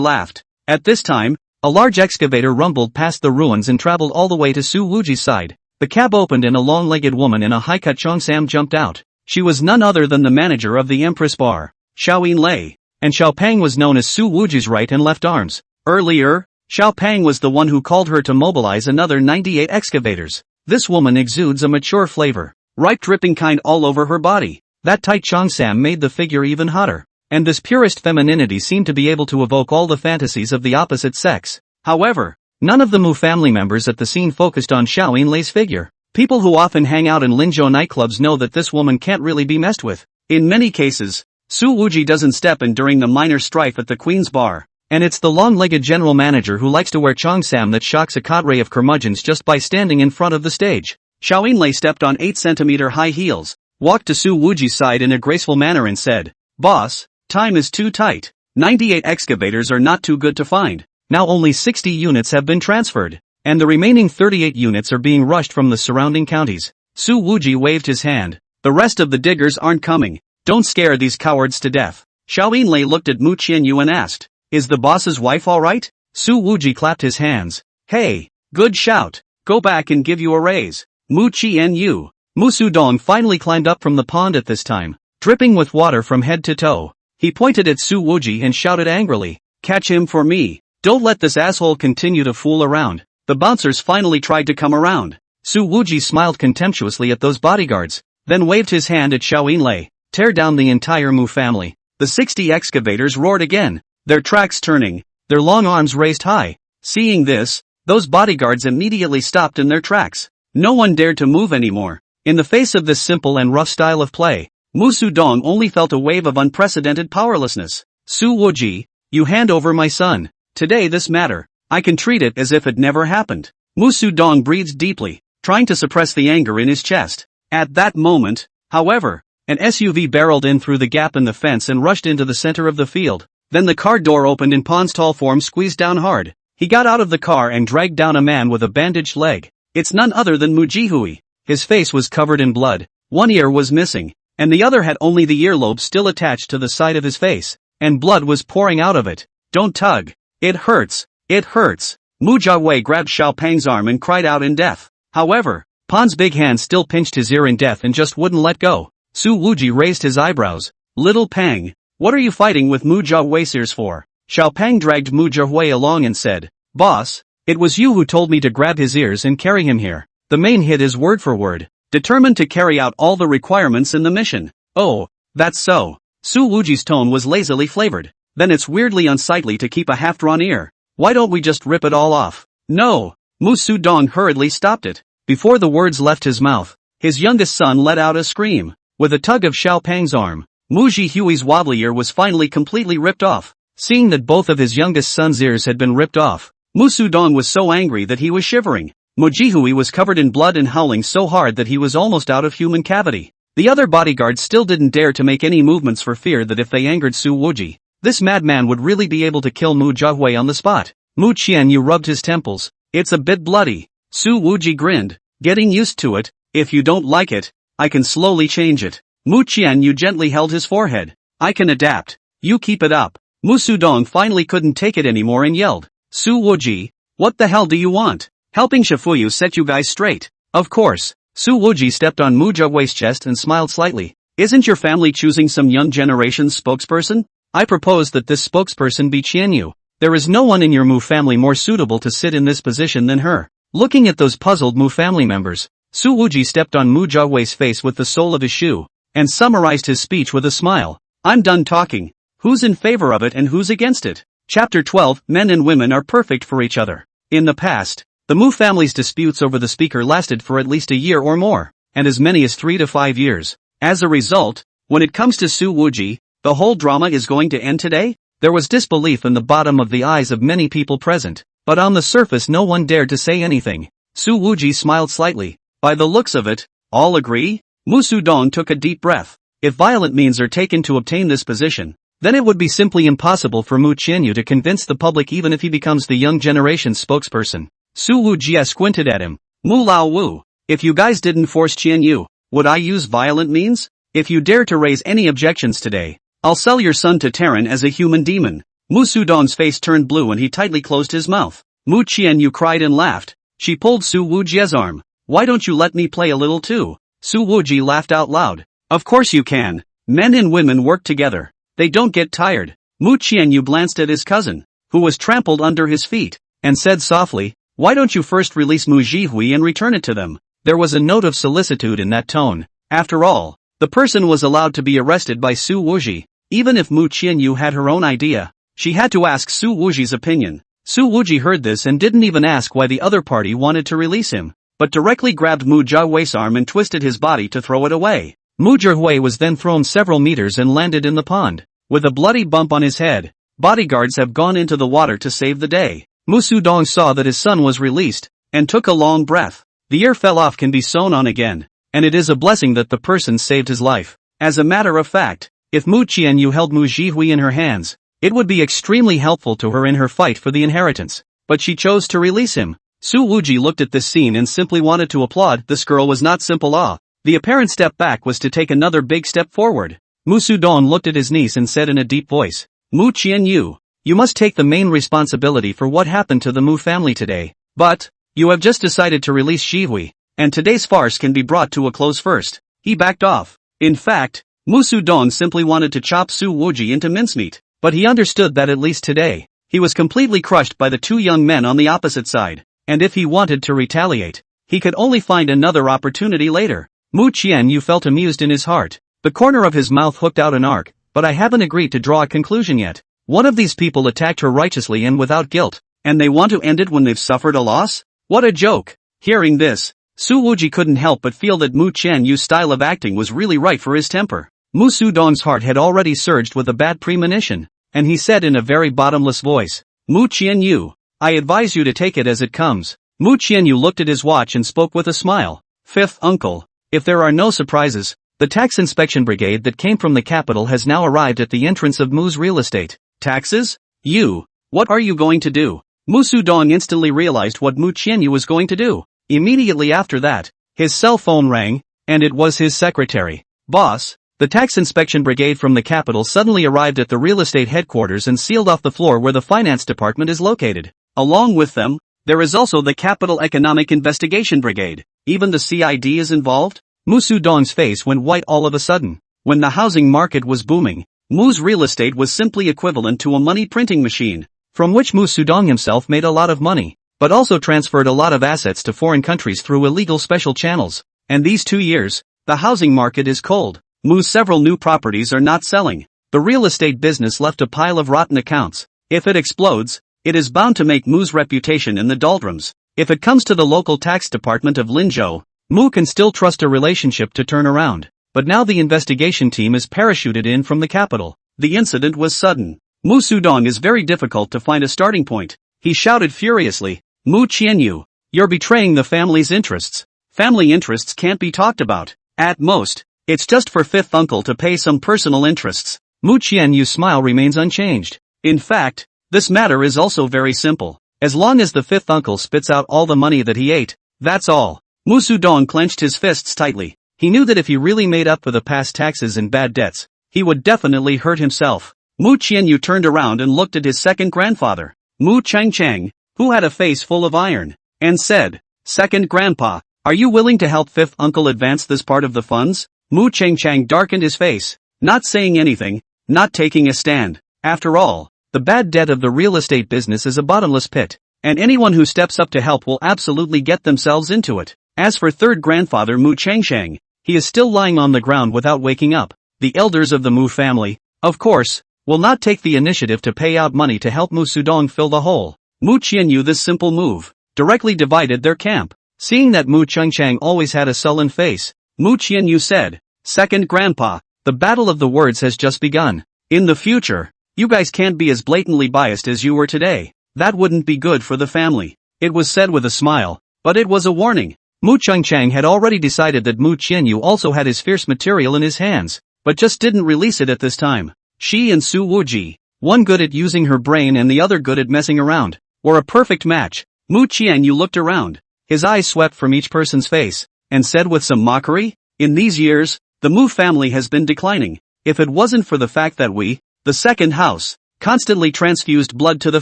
laughed. At this time, a large excavator rumbled past the ruins and traveled all the way to Su Wuji's side. The cab opened and a long-legged woman in a high-cut cheongsam jumped out. She was none other than the manager of the Empress Bar, Xiaoyin Lei, and Xiao Pang was known as Su Wuji's right and left arms. Earlier, Xiao Pang was the one who called her to mobilize another 98 excavators. This woman exudes a mature flavor, ripe dripping kind all over her body. That tight cheongsam made the figure even hotter, and this purest femininity seemed to be able to evoke all the fantasies of the opposite sex. However, none of the Mu family members at the scene focused on Xiaoyin Lei's figure. People who often hang out in Linzhou nightclubs know that this woman can't really be messed with. In many cases, Su Wuji doesn't step in during the minor strife at the Queen's Bar, and it's the long-legged general manager who likes to wear cheongsam that shocks a cadre of curmudgeons just by standing in front of the stage. Xiaoyin Lei stepped on 8-centimeter high heels, walked to Su Wuji's side in a graceful manner and said, Boss, time is too tight. 98 excavators are not too good to find. Now only 60 units have been transferred, and the remaining 38 units are being rushed from the surrounding counties. Su Wuji waved his hand. The rest of the diggers aren't coming. Don't scare these cowards to death. Xiaoyin Lei looked at Mu Qianyu and asked, Is the boss's wife alright? Su Wuji clapped his hands. Hey, good shout. Go back and give you a raise. Mu Qianyu. Mu Sudong finally climbed up from the pond at this time, dripping with water from head to toe. He pointed at Su Wuji and shouted angrily, Catch him for me. Don't let this asshole continue to fool around. The bouncers finally tried to come around. Su Wuji smiled contemptuously at those bodyguards, then waved his hand at Xiaoyin Lei. Tear down the entire Mu family. The 60 excavators roared again, their tracks turning, their long arms raised high. Seeing this, those bodyguards immediately stopped in their tracks. No one dared to move anymore. In the face of this simple and rough style of play, Mu Sudong only felt a wave of unprecedented powerlessness. Su Wuji, you hand over my son. Today this matter, I can treat it as if it never happened. Mu Sudong breathed deeply, trying to suppress the anger in his chest. At that moment, however, an SUV barreled in through the gap in the fence and rushed into the center of the field. Then the car door opened and Pon's tall form squeezed down hard. He got out of the car and dragged down a man with a bandaged leg. It's none other than Mu Jihui. His face was covered in blood, one ear was missing, and the other had only the earlobe still attached to the side of his face, and blood was pouring out of it. Don't tug. It hurts. It hurts. Mu Jihui grabbed Xiao Pang's arm and cried out in death. However, Pon's big hand still pinched his ear in death and just wouldn't let go. Su Wuji raised his eyebrows. Little Pang, what are you fighting with Mu Jihui's ears for? Xiao Pang dragged Mu Jihui along and said, Boss, it was you who told me to grab his ears and carry him here. The main hit is word for word, determined to carry out all the requirements in the mission. Oh, that's so. Su Wuji's tone was lazily flavored. Then it's weirdly unsightly to keep a half-drawn ear. Why don't we just rip it all off? No! Mu Sudong hurriedly stopped it. Before the words left his mouth, his youngest son let out a scream. With a tug of Xiao Pang's arm, Mu Jihui's wobbly ear was finally completely ripped off. Seeing that both of his youngest son's ears had been ripped off, Mu Sudong was so angry that he was shivering. Mu Jihui was covered in blood and howling so hard that he was almost out of human cavity. The other bodyguards still didn't dare to make any movements for fear that if they angered Su Wuji, this madman would really be able to kill Mu Jihui on the spot. Mu Qianyu rubbed his temples. It's a bit bloody. Su Wuji grinned. Getting used to it. If you don't like it, I can slowly change it. Mu Qianyu gently held his forehead. I can adapt. You keep it up. Mu Sudong finally couldn't take it anymore and yelled. Su Wuji, what the hell do you want? Helping Shifuyu set you guys straight. Of course. Su Wuji stepped on Mu Jihui's chest and smiled slightly. Isn't your family choosing some young generation's spokesperson? I propose that this spokesperson be Qianyu. There is no one in your Mu family more suitable to sit in this position than her. Looking at those puzzled Mu family members, Su Wuji stepped on Mu Jihui's face with the sole of his shoe, and summarized his speech with a smile. I'm done talking. Who's in favor of it and who's against it? Chapter 12, Men and women are perfect for each other. In the past, the Mu family's disputes over the speaker lasted for at least a year or more, and as many as 3 to 5 years. As a result, when it comes to Su Wuji, the whole drama is going to end today? There was disbelief in the bottom of the eyes of many people present, but on the surface no one dared to say anything. Su Wuji smiled slightly. By the looks of it, all agree? Mu Sudong took a deep breath. If violent means are taken to obtain this position, then it would be simply impossible for Mu Qianyu to convince the public even if he becomes the young generation's spokesperson. Su Wuji squinted at him. Mu Lao Wu, if you guys didn't force Qianyu, would I use violent means? If you dare to raise any objections today, I'll sell your son to Terran as a human demon. Mu Sudong's face turned blue and he tightly closed his mouth. Mu Qianyu cried and laughed. She pulled Su Wuji's arm. Why don't you let me play a little too? Su Wuji laughed out loud. Of course you can. Men and women work together. They don't get tired. Mu Qianyu glanced at his cousin, who was trampled under his feet, and said softly, why don't you first release Mu Jihui and return it to them? There was a note of solicitude in that tone. After all, the person was allowed to be arrested by Su Wuji. Even if Mu Qianyu had her own idea, she had to ask Su Wuji's opinion. Su Wuji heard this and didn't even ask why the other party wanted to release him, but directly grabbed Mu Jihui's arm and twisted his body to throw it away. Mu Jihui was then thrown several meters and landed in the pond, with a bloody bump on his head. Bodyguards have gone into the water to save the day. Mu Sudong saw that his son was released, and took a long breath. The ear fell off can be sewn on again, and it is a blessing that the person saved his life. As a matter of fact, if Mu Qianyu held Mu Jihui in her hands, it would be extremely helpful to her in her fight for the inheritance. But she chose to release him. Su Wuji looked at this scene and simply wanted to applaud. This girl was not simple awe. The apparent step back was to take another big step forward. Mu Sudong looked at his niece and said in a deep voice, Mu Qianyu, you must take the main responsibility for what happened to the Mu family today. But, you have just decided to release Jihui, and today's farce can be brought to a close first. He backed off. In fact, Mu Sudong simply wanted to chop Su Wuji into mincemeat, but he understood that at least today, he was completely crushed by the two young men on the opposite side, and if he wanted to retaliate, he could only find another opportunity later. Mu Qianyu felt amused in his heart. The corner of his mouth hooked out an arc, but I haven't agreed to draw a conclusion yet. One of these people attacked her righteously and without guilt, and they want to end it when they've suffered a loss? What a joke! Hearing this, Su Wuji couldn't help but feel that Mu Qianyu's style of acting was really right for his temper. Mu Sudong's heart had already surged with a bad premonition, and he said in a very bottomless voice, Mu Qianyu, I advise you to take it as it comes. Mu Qianyu looked at his watch and spoke with a smile. Fifth uncle, if there are no surprises, the tax inspection brigade that came from the capital has now arrived at the entrance of Mu's real estate. Taxes? You? What are you going to do? Mu Sudong instantly realized what Mu Qianyu was going to do. Immediately after that, his cell phone rang, and it was his secretary. Boss, the tax inspection brigade from the capital suddenly arrived at the real estate headquarters and sealed off the floor where the finance department is located. Along with them, there is also the capital economic investigation brigade. Even the CID is involved? Mu Sudong's face went white all of a sudden. When the housing market was booming, Mu's real estate was simply equivalent to a money printing machine, from which Mu Sudong himself made a lot of money, but also transferred a lot of assets to foreign countries through illegal special channels. And these 2 years, the housing market is cold. Mu's several new properties are not selling. The real estate business left a pile of rotten accounts. If it explodes, it is bound to make Mu's reputation in the doldrums. If it comes to the local tax department of Linzhou, Mu can still trust a relationship to turn around. But now the investigation team is parachuted in from the capital. The incident was sudden. Mu Sudong is very difficult to find a starting point. He shouted furiously, Mu Qianyu, you're betraying the family's interests. Family interests can't be talked about. At most, it's just for fifth uncle to pay some personal interests. Mu Qianyu's smile remains unchanged. In fact, this matter is also very simple. As long as the fifth uncle spits out all the money that he ate, that's all. Mu Sudong clenched his fists tightly. He knew that if he really made up for the past taxes and bad debts, he would definitely hurt himself. Mu Qianyu turned around and looked at his second grandfather, Mu Changchang, who had a face full of iron, and said, Second grandpa, are you willing to help fifth uncle advance this part of the funds? Mu Changchang darkened his face, not saying anything, not taking a stand. After all, the bad debt of the real estate business is a bottomless pit, and anyone who steps up to help will absolutely get themselves into it. As for third grandfather Mu Changchang, he is still lying on the ground without waking up. The elders of the Mu family, of course, will not take the initiative to pay out money to help Mu Sudong fill the hole. Mu Qianyu, this simple move directly divided their camp. Seeing that Mu Changchang always had a sullen face, Mu Qianyu said, Second grandpa, the battle of the words has just begun. In the future, you guys can't be as blatantly biased as you were today. That wouldn't be good for the family. It was said with a smile, but it was a warning. Mu Changchang had already decided that Mu Qianyu also had his fierce material in his hands, but just didn't release it at this time. She and Su Wuji, one good at using her brain and the other good at messing around, were a perfect match. Mu Qianyu looked around. His eyes swept from each person's face, and said with some mockery, In these years, the Mu family has been declining. If it wasn't for the fact that we, the second house, constantly transfused blood to the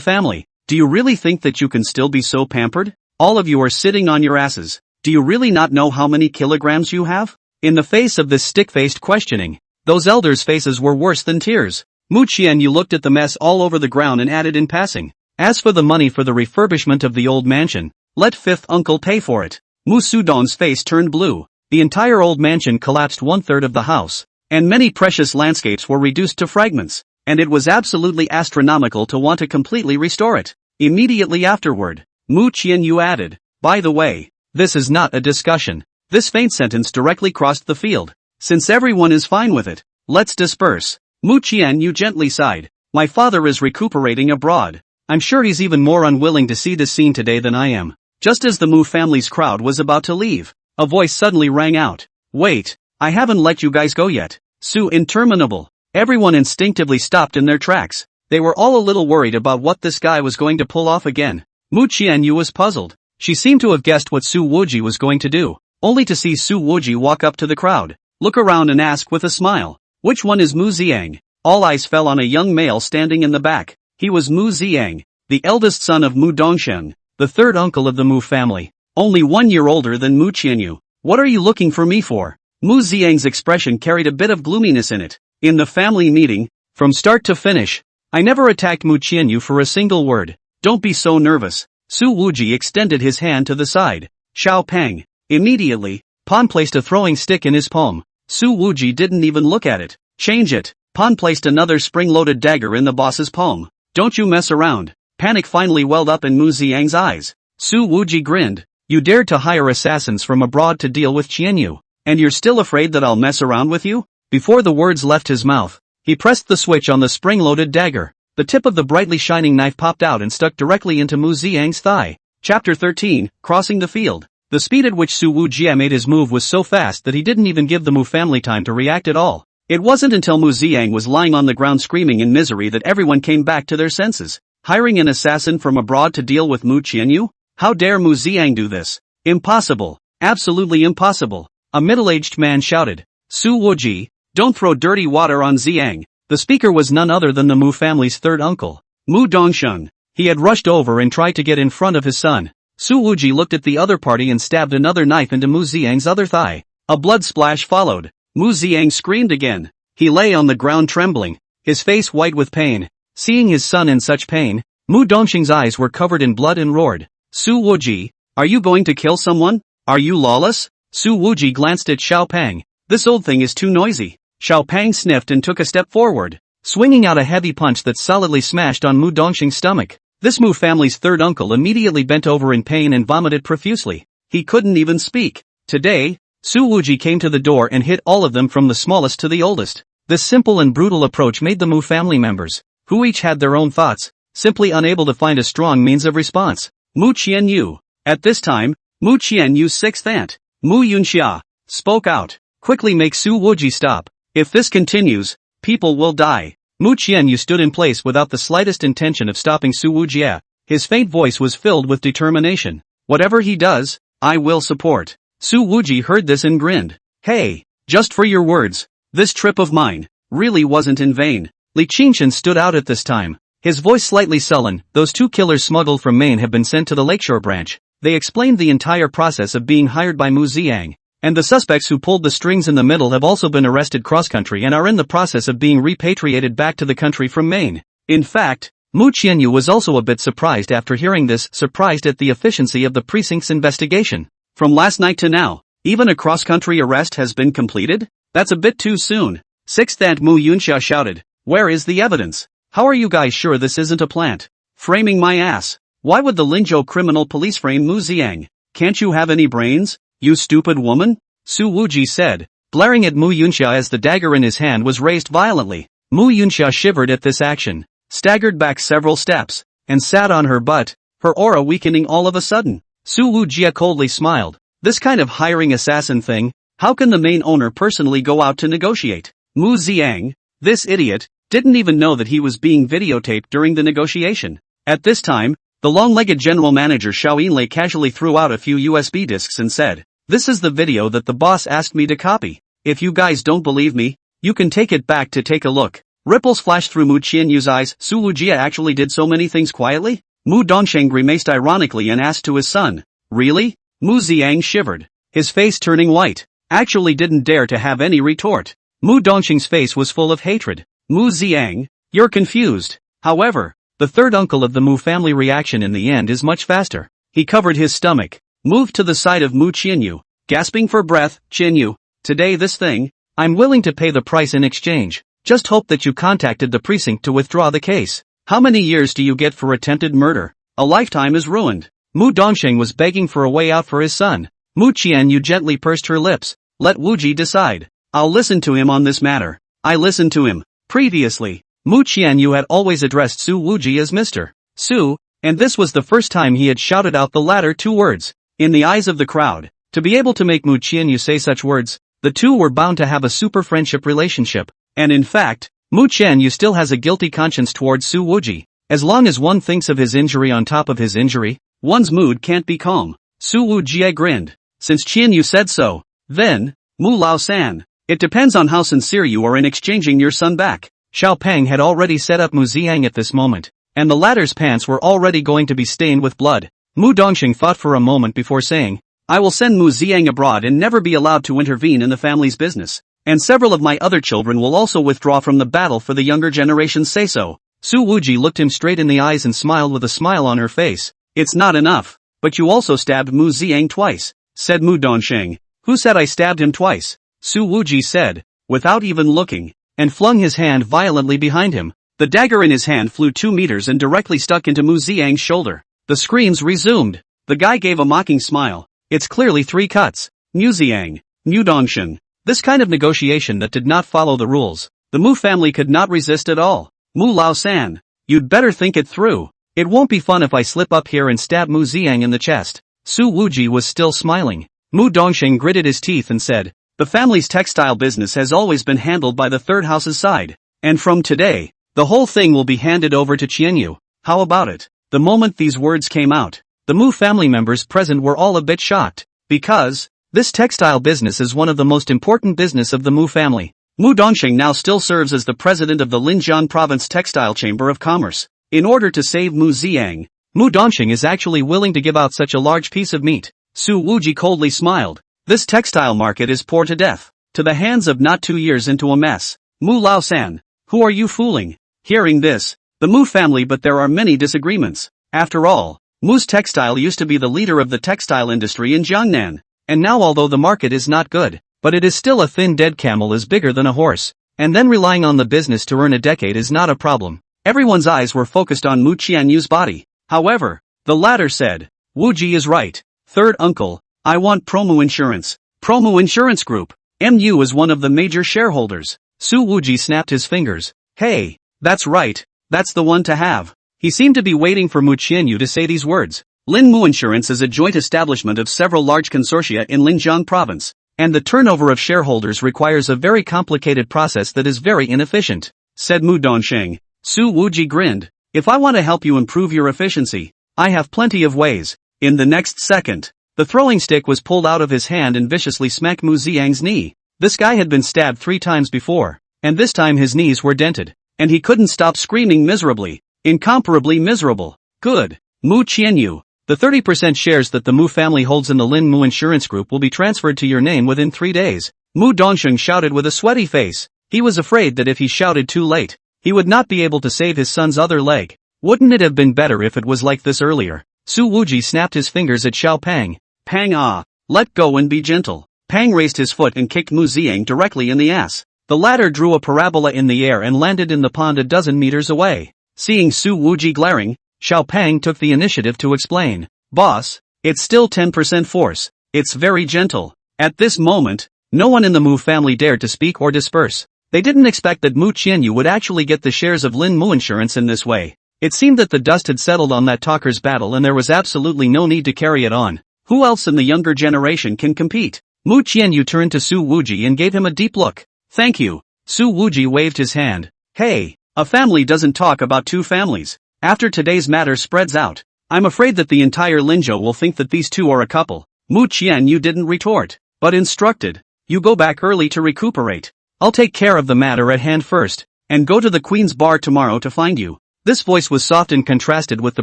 family, do you really think that you can still be so pampered? All of you are sitting on your asses. Do you really not know how many kilograms you have? In the face of this stick-faced questioning, those elders' faces were worse than tears. Mu Qianyu looked at the mess all over the ground and added in passing, As for the money for the refurbishment of the old mansion, let fifth uncle pay for it. Mu Sudong's face turned blue. The entire old mansion collapsed, 1/3 of the house, and many precious landscapes were reduced to fragments, and it was absolutely astronomical to want to completely restore it. Immediately afterward, Mu Qianyu added, By the way, this is not a discussion. This faint sentence directly crossed the field. Since everyone is fine with it, let's disperse. Mu Qianyu gently sighed. My father is recuperating abroad. I'm sure he's even more unwilling to see this scene today than I am. Just as the Mu family's crowd was about to leave, a voice suddenly rang out. Wait, I haven't let you guys go yet. Su interminable. Everyone instinctively stopped in their tracks. They were all a little worried about what this guy was going to pull off again. Mu Qianyu was puzzled. She seemed to have guessed what Su Wuji was going to do, only to see Su Wuji walk up to the crowd, look around and ask with a smile, Which one is Mu Xiang? All eyes fell on a young male standing in the back. He was Mu Xiang, the eldest son of Mu Dongsheng, the third uncle of the Mu family, only 1 year older than Mu Qianyu. What are you looking for me for? Mu Xiang's expression carried a bit of gloominess in it. In the family meeting, from start to finish, I never attacked Mu Qianyu for a single word. Don't be so nervous. Su Wuji extended his hand to the side. Xiao Pang. Immediately, Pan placed a throwing stick in his palm. Su Wuji didn't even look at it. Change it. Pan placed another spring-loaded dagger in the boss's palm. Don't you mess around. Panic finally welled up in Mu Xiang's eyes. Su Wuji grinned. You dared to hire assassins from abroad to deal with Qianyu, and you're still afraid that I'll mess around with you? Before the words left his mouth, he pressed the switch on the spring-loaded dagger. The tip of the brightly shining knife popped out and stuck directly into Mu Xiang's thigh. Chapter 13, Crossing the Field. The speed at which Su Wujie made his move was so fast that he didn't even give the Mu family time to react at all. It wasn't until Mu Xiang was lying on the ground screaming in misery that everyone came back to their senses. Hiring an assassin from abroad to deal with Mu Qianyu? How dare Mu Xiang do this? Impossible. Absolutely impossible. A middle-aged man shouted. Su Wujie, don't throw dirty water on Xiang. The speaker was none other than the Mu family's third uncle, Mu Dongsheng. He had rushed over and tried to get in front of his son. Su Wujie looked at the other party and stabbed another knife into Mu Xiang's other thigh. A blood splash followed. Mu Xiang screamed again. He lay on the ground trembling, his face white with pain. Seeing his son in such pain, Mu Dongsheng's eyes were covered in blood and roared. Su Wujie, are you going to kill someone? Are you lawless? Su Wujie glanced at Xiao Pang. This old thing is too noisy. Xiao Pang sniffed and took a step forward. swinging out a heavy punch that solidly smashed on Mu Dongxing's stomach. This Mu family's third uncle immediately bent over in pain and vomited profusely. He couldn't even speak. Today, Su Wuji came to the door and hit all of them from the smallest to the oldest. This simple and brutal approach made the Mu family members, who each had their own thoughts, simply unable to find a strong means of response. Mu Qianyu. At this time, Mu Qianyu's sixth aunt, Mu Yunxia, spoke out. Quickly make Su Wuji stop. If this continues, people will die. Mu Qianyu stood in place without the slightest intention of stopping Su Wuji. His faint voice was filled with determination. Whatever he does, I will support. Su Wuji heard this and grinned. Hey, just for your words, this trip of mine really wasn't in vain. Li Qingshan stood out at this time. His voice slightly sullen. Those two killers smuggled from Maine have been sent to the Lakeshore branch. They explained the entire process of being hired by Mu Ziyang. And the suspects who pulled the strings in the middle have also been arrested cross-country and are in the process of being repatriated back to the country from Maine. In fact, Mu Qianyu was also a bit surprised after hearing this, surprised at the efficiency of the precinct's investigation. From last night to now, even a cross-country arrest has been completed? That's a bit too soon. Sixth Aunt Mu Yunxia shouted. Where is the evidence? How are you guys sure this isn't a plant? Framing my ass. Why would the Linzhou criminal police frame Mu Ziyang? Can't you have any brains, you stupid woman? Su Wuji said, glaring at Mu Yunxia as the dagger in his hand was raised violently. Mu Yunxia shivered at this action, staggered back several steps, and sat on her butt, her aura weakening all of a sudden. Su Wuji coldly smiled. This kind of hiring assassin thing, how can the main owner personally go out to negotiate? Mu Ziyang, this idiot, didn't even know that he was being videotaped during the negotiation. At this time, the long-legged general manager Xiao Yinlei casually threw out a few USB discs and said, this is the video that the boss asked me to copy. If you guys don't believe me, you can take it back to take a look. Ripples flashed through Mu Qianyu's eyes. Su Wujia actually did so many things quietly? Mu Dongxing grimaced ironically and asked to his son, really? Mu Ziyang shivered, his face turning white, actually didn't dare to have any retort. Mu Dongxing's face was full of hatred. Mu Ziyang, you're confused. However, the third uncle of the Mu family reaction in the end is much faster. He covered his stomach, moved to the side of Mu Qianyu, gasping for breath. Qianyu, today this thing, I'm willing to pay the price in exchange. Just hope that you contacted the precinct to withdraw the case. How many years do you get for attempted murder? A lifetime is ruined. Mu Dongxing was begging for a way out for his son. Mu Qianyu gently pursed her lips. Let Wuji decide. I'll listen to him on this matter. I listened to him. Previously, Mu Qianyu had always addressed Su Wuji as Mr. Su, and this was the first time he had shouted out the latter two words. In the eyes of the crowd, to be able to make Mu Qianyu say such words, the two were bound to have a super friendship relationship. And in fact, Mu Qianyu still has a guilty conscience towards Su Wuji. As long as one thinks of his injury on top of his injury, one's mood can't be calm. Su Wuji grinned. Since Qianyu said so, then, Mu Lao-san, it depends on how sincere you are in exchanging your son back. Xiao Peng had already set up Mu Ziyang at this moment, and the latter's pants were already going to be stained with blood. Mu Dongxing thought for a moment before saying, I will send Mu Ziyang abroad and never be allowed to intervene in the family's business. And several of my other children will also withdraw from the battle for the younger generation's say-so. Su Wuji looked him straight in the eyes and smiled with a smile on her face. It's not enough, but you also stabbed Mu Ziyang twice, said Mu Dongxing. Who said I stabbed him twice? Su Wuji said, without even looking, and flung his hand violently behind him. The dagger in his hand flew 2 meters and directly stuck into Mu Ziyang's shoulder. The screams resumed. The guy gave a mocking smile. It's clearly 3 cuts. Mu Ziyang, Mu Dongxing. This kind of negotiation that did not follow the rules, the Mu family could not resist at all. Mu Lao-san, you'd better think it through. It won't be fun if I slip up here and stab Mu Ziyang in the chest. Su Wuji was still smiling. Mu Dongxing gritted his teeth and said, the family's textile business has always been handled by the third house's side. And from today, the whole thing will be handed over to Qianyu. How about it? The moment these words came out, the Mu family members present were all a bit shocked. Because, this textile business is one of the most important business of the Mu family. Mu Dongxing now still serves as the president of the Linjiang Province Textile Chamber of Commerce. In order to save Mu Ziyang, Mu Dongxing is actually willing to give out such a large piece of meat. Su Wuji coldly smiled. This textile market is poor to death, to the hands of not 2 years into a mess. Mu Lao-san, who are you fooling? Hearing this, the Mu family, but there are many disagreements. After all, Mu's textile used to be the leader of the textile industry in Jiangnan. And now although the market is not good, but it is still a thin dead camel is bigger than a horse. and then relying on the business to earn a decade is not a problem. Everyone's eyes were focused on Mu Qianyu's body. However, the latter said, Wuji is right. Third uncle, I want Promu Insurance. Promu Insurance Group. MU is one of the major shareholders. Su Wuji snapped his fingers. Hey, that's right, that's the one to have. He seemed to be waiting for Mu Qianyu to say these words. Lin Mu Insurance is a joint establishment of several large consortia in Linjiang province, and the turnover of shareholders requires a very complicated process that is very inefficient, said Mu Dongsheng. Su Wuji grinned. If I want to help you improve your efficiency, I have plenty of ways. In the next second, the throwing stick was pulled out of his hand and viciously smacked Mu Xiang's knee. This guy had been stabbed 3 times before, and this time his knees were dented, and he couldn't stop screaming miserably. Incomparably miserable. Good. Mu Qianyu. The 30% shares that the Mu family holds in the Lin Mu Insurance Group will be transferred to your name within 3 days. Mu Dongsheng shouted with a sweaty face. He was afraid that if he shouted too late, he would not be able to save his son's other leg. Wouldn't it have been better if it was like this earlier? Su Wuji snapped his fingers at Xiao Pang. Pang let go and be gentle. Pang raised his foot and kicked Mu Xiang directly in the ass. The latter drew a parabola in the air and landed in the pond a dozen meters away. Seeing Su Wuji glaring, Xiao Pang took the initiative to explain. Boss, it's still 10% force. It's very gentle. At this moment, no one in the Mu family dared to speak or disperse. They didn't expect that Mu Qianyu would actually get the shares of Lin Mu Insurance in this way. It seemed that the dust had settled on that talker's battle and there was absolutely no need to carry it on. Who else in the younger generation can compete? Mu Qianyu turned to Su Wuji and gave him a deep look. Thank you. Su Wuji waved his hand. Hey, a family doesn't talk about 2 families. After today's matter spreads out, I'm afraid that the entire Linzhou will think that these 2 are a couple. Mu Qianyu didn't retort, but instructed. You go back early to recuperate. I'll take care of the matter at hand first, and go to the Queen's Bar tomorrow to find you. This voice was soft and contrasted with the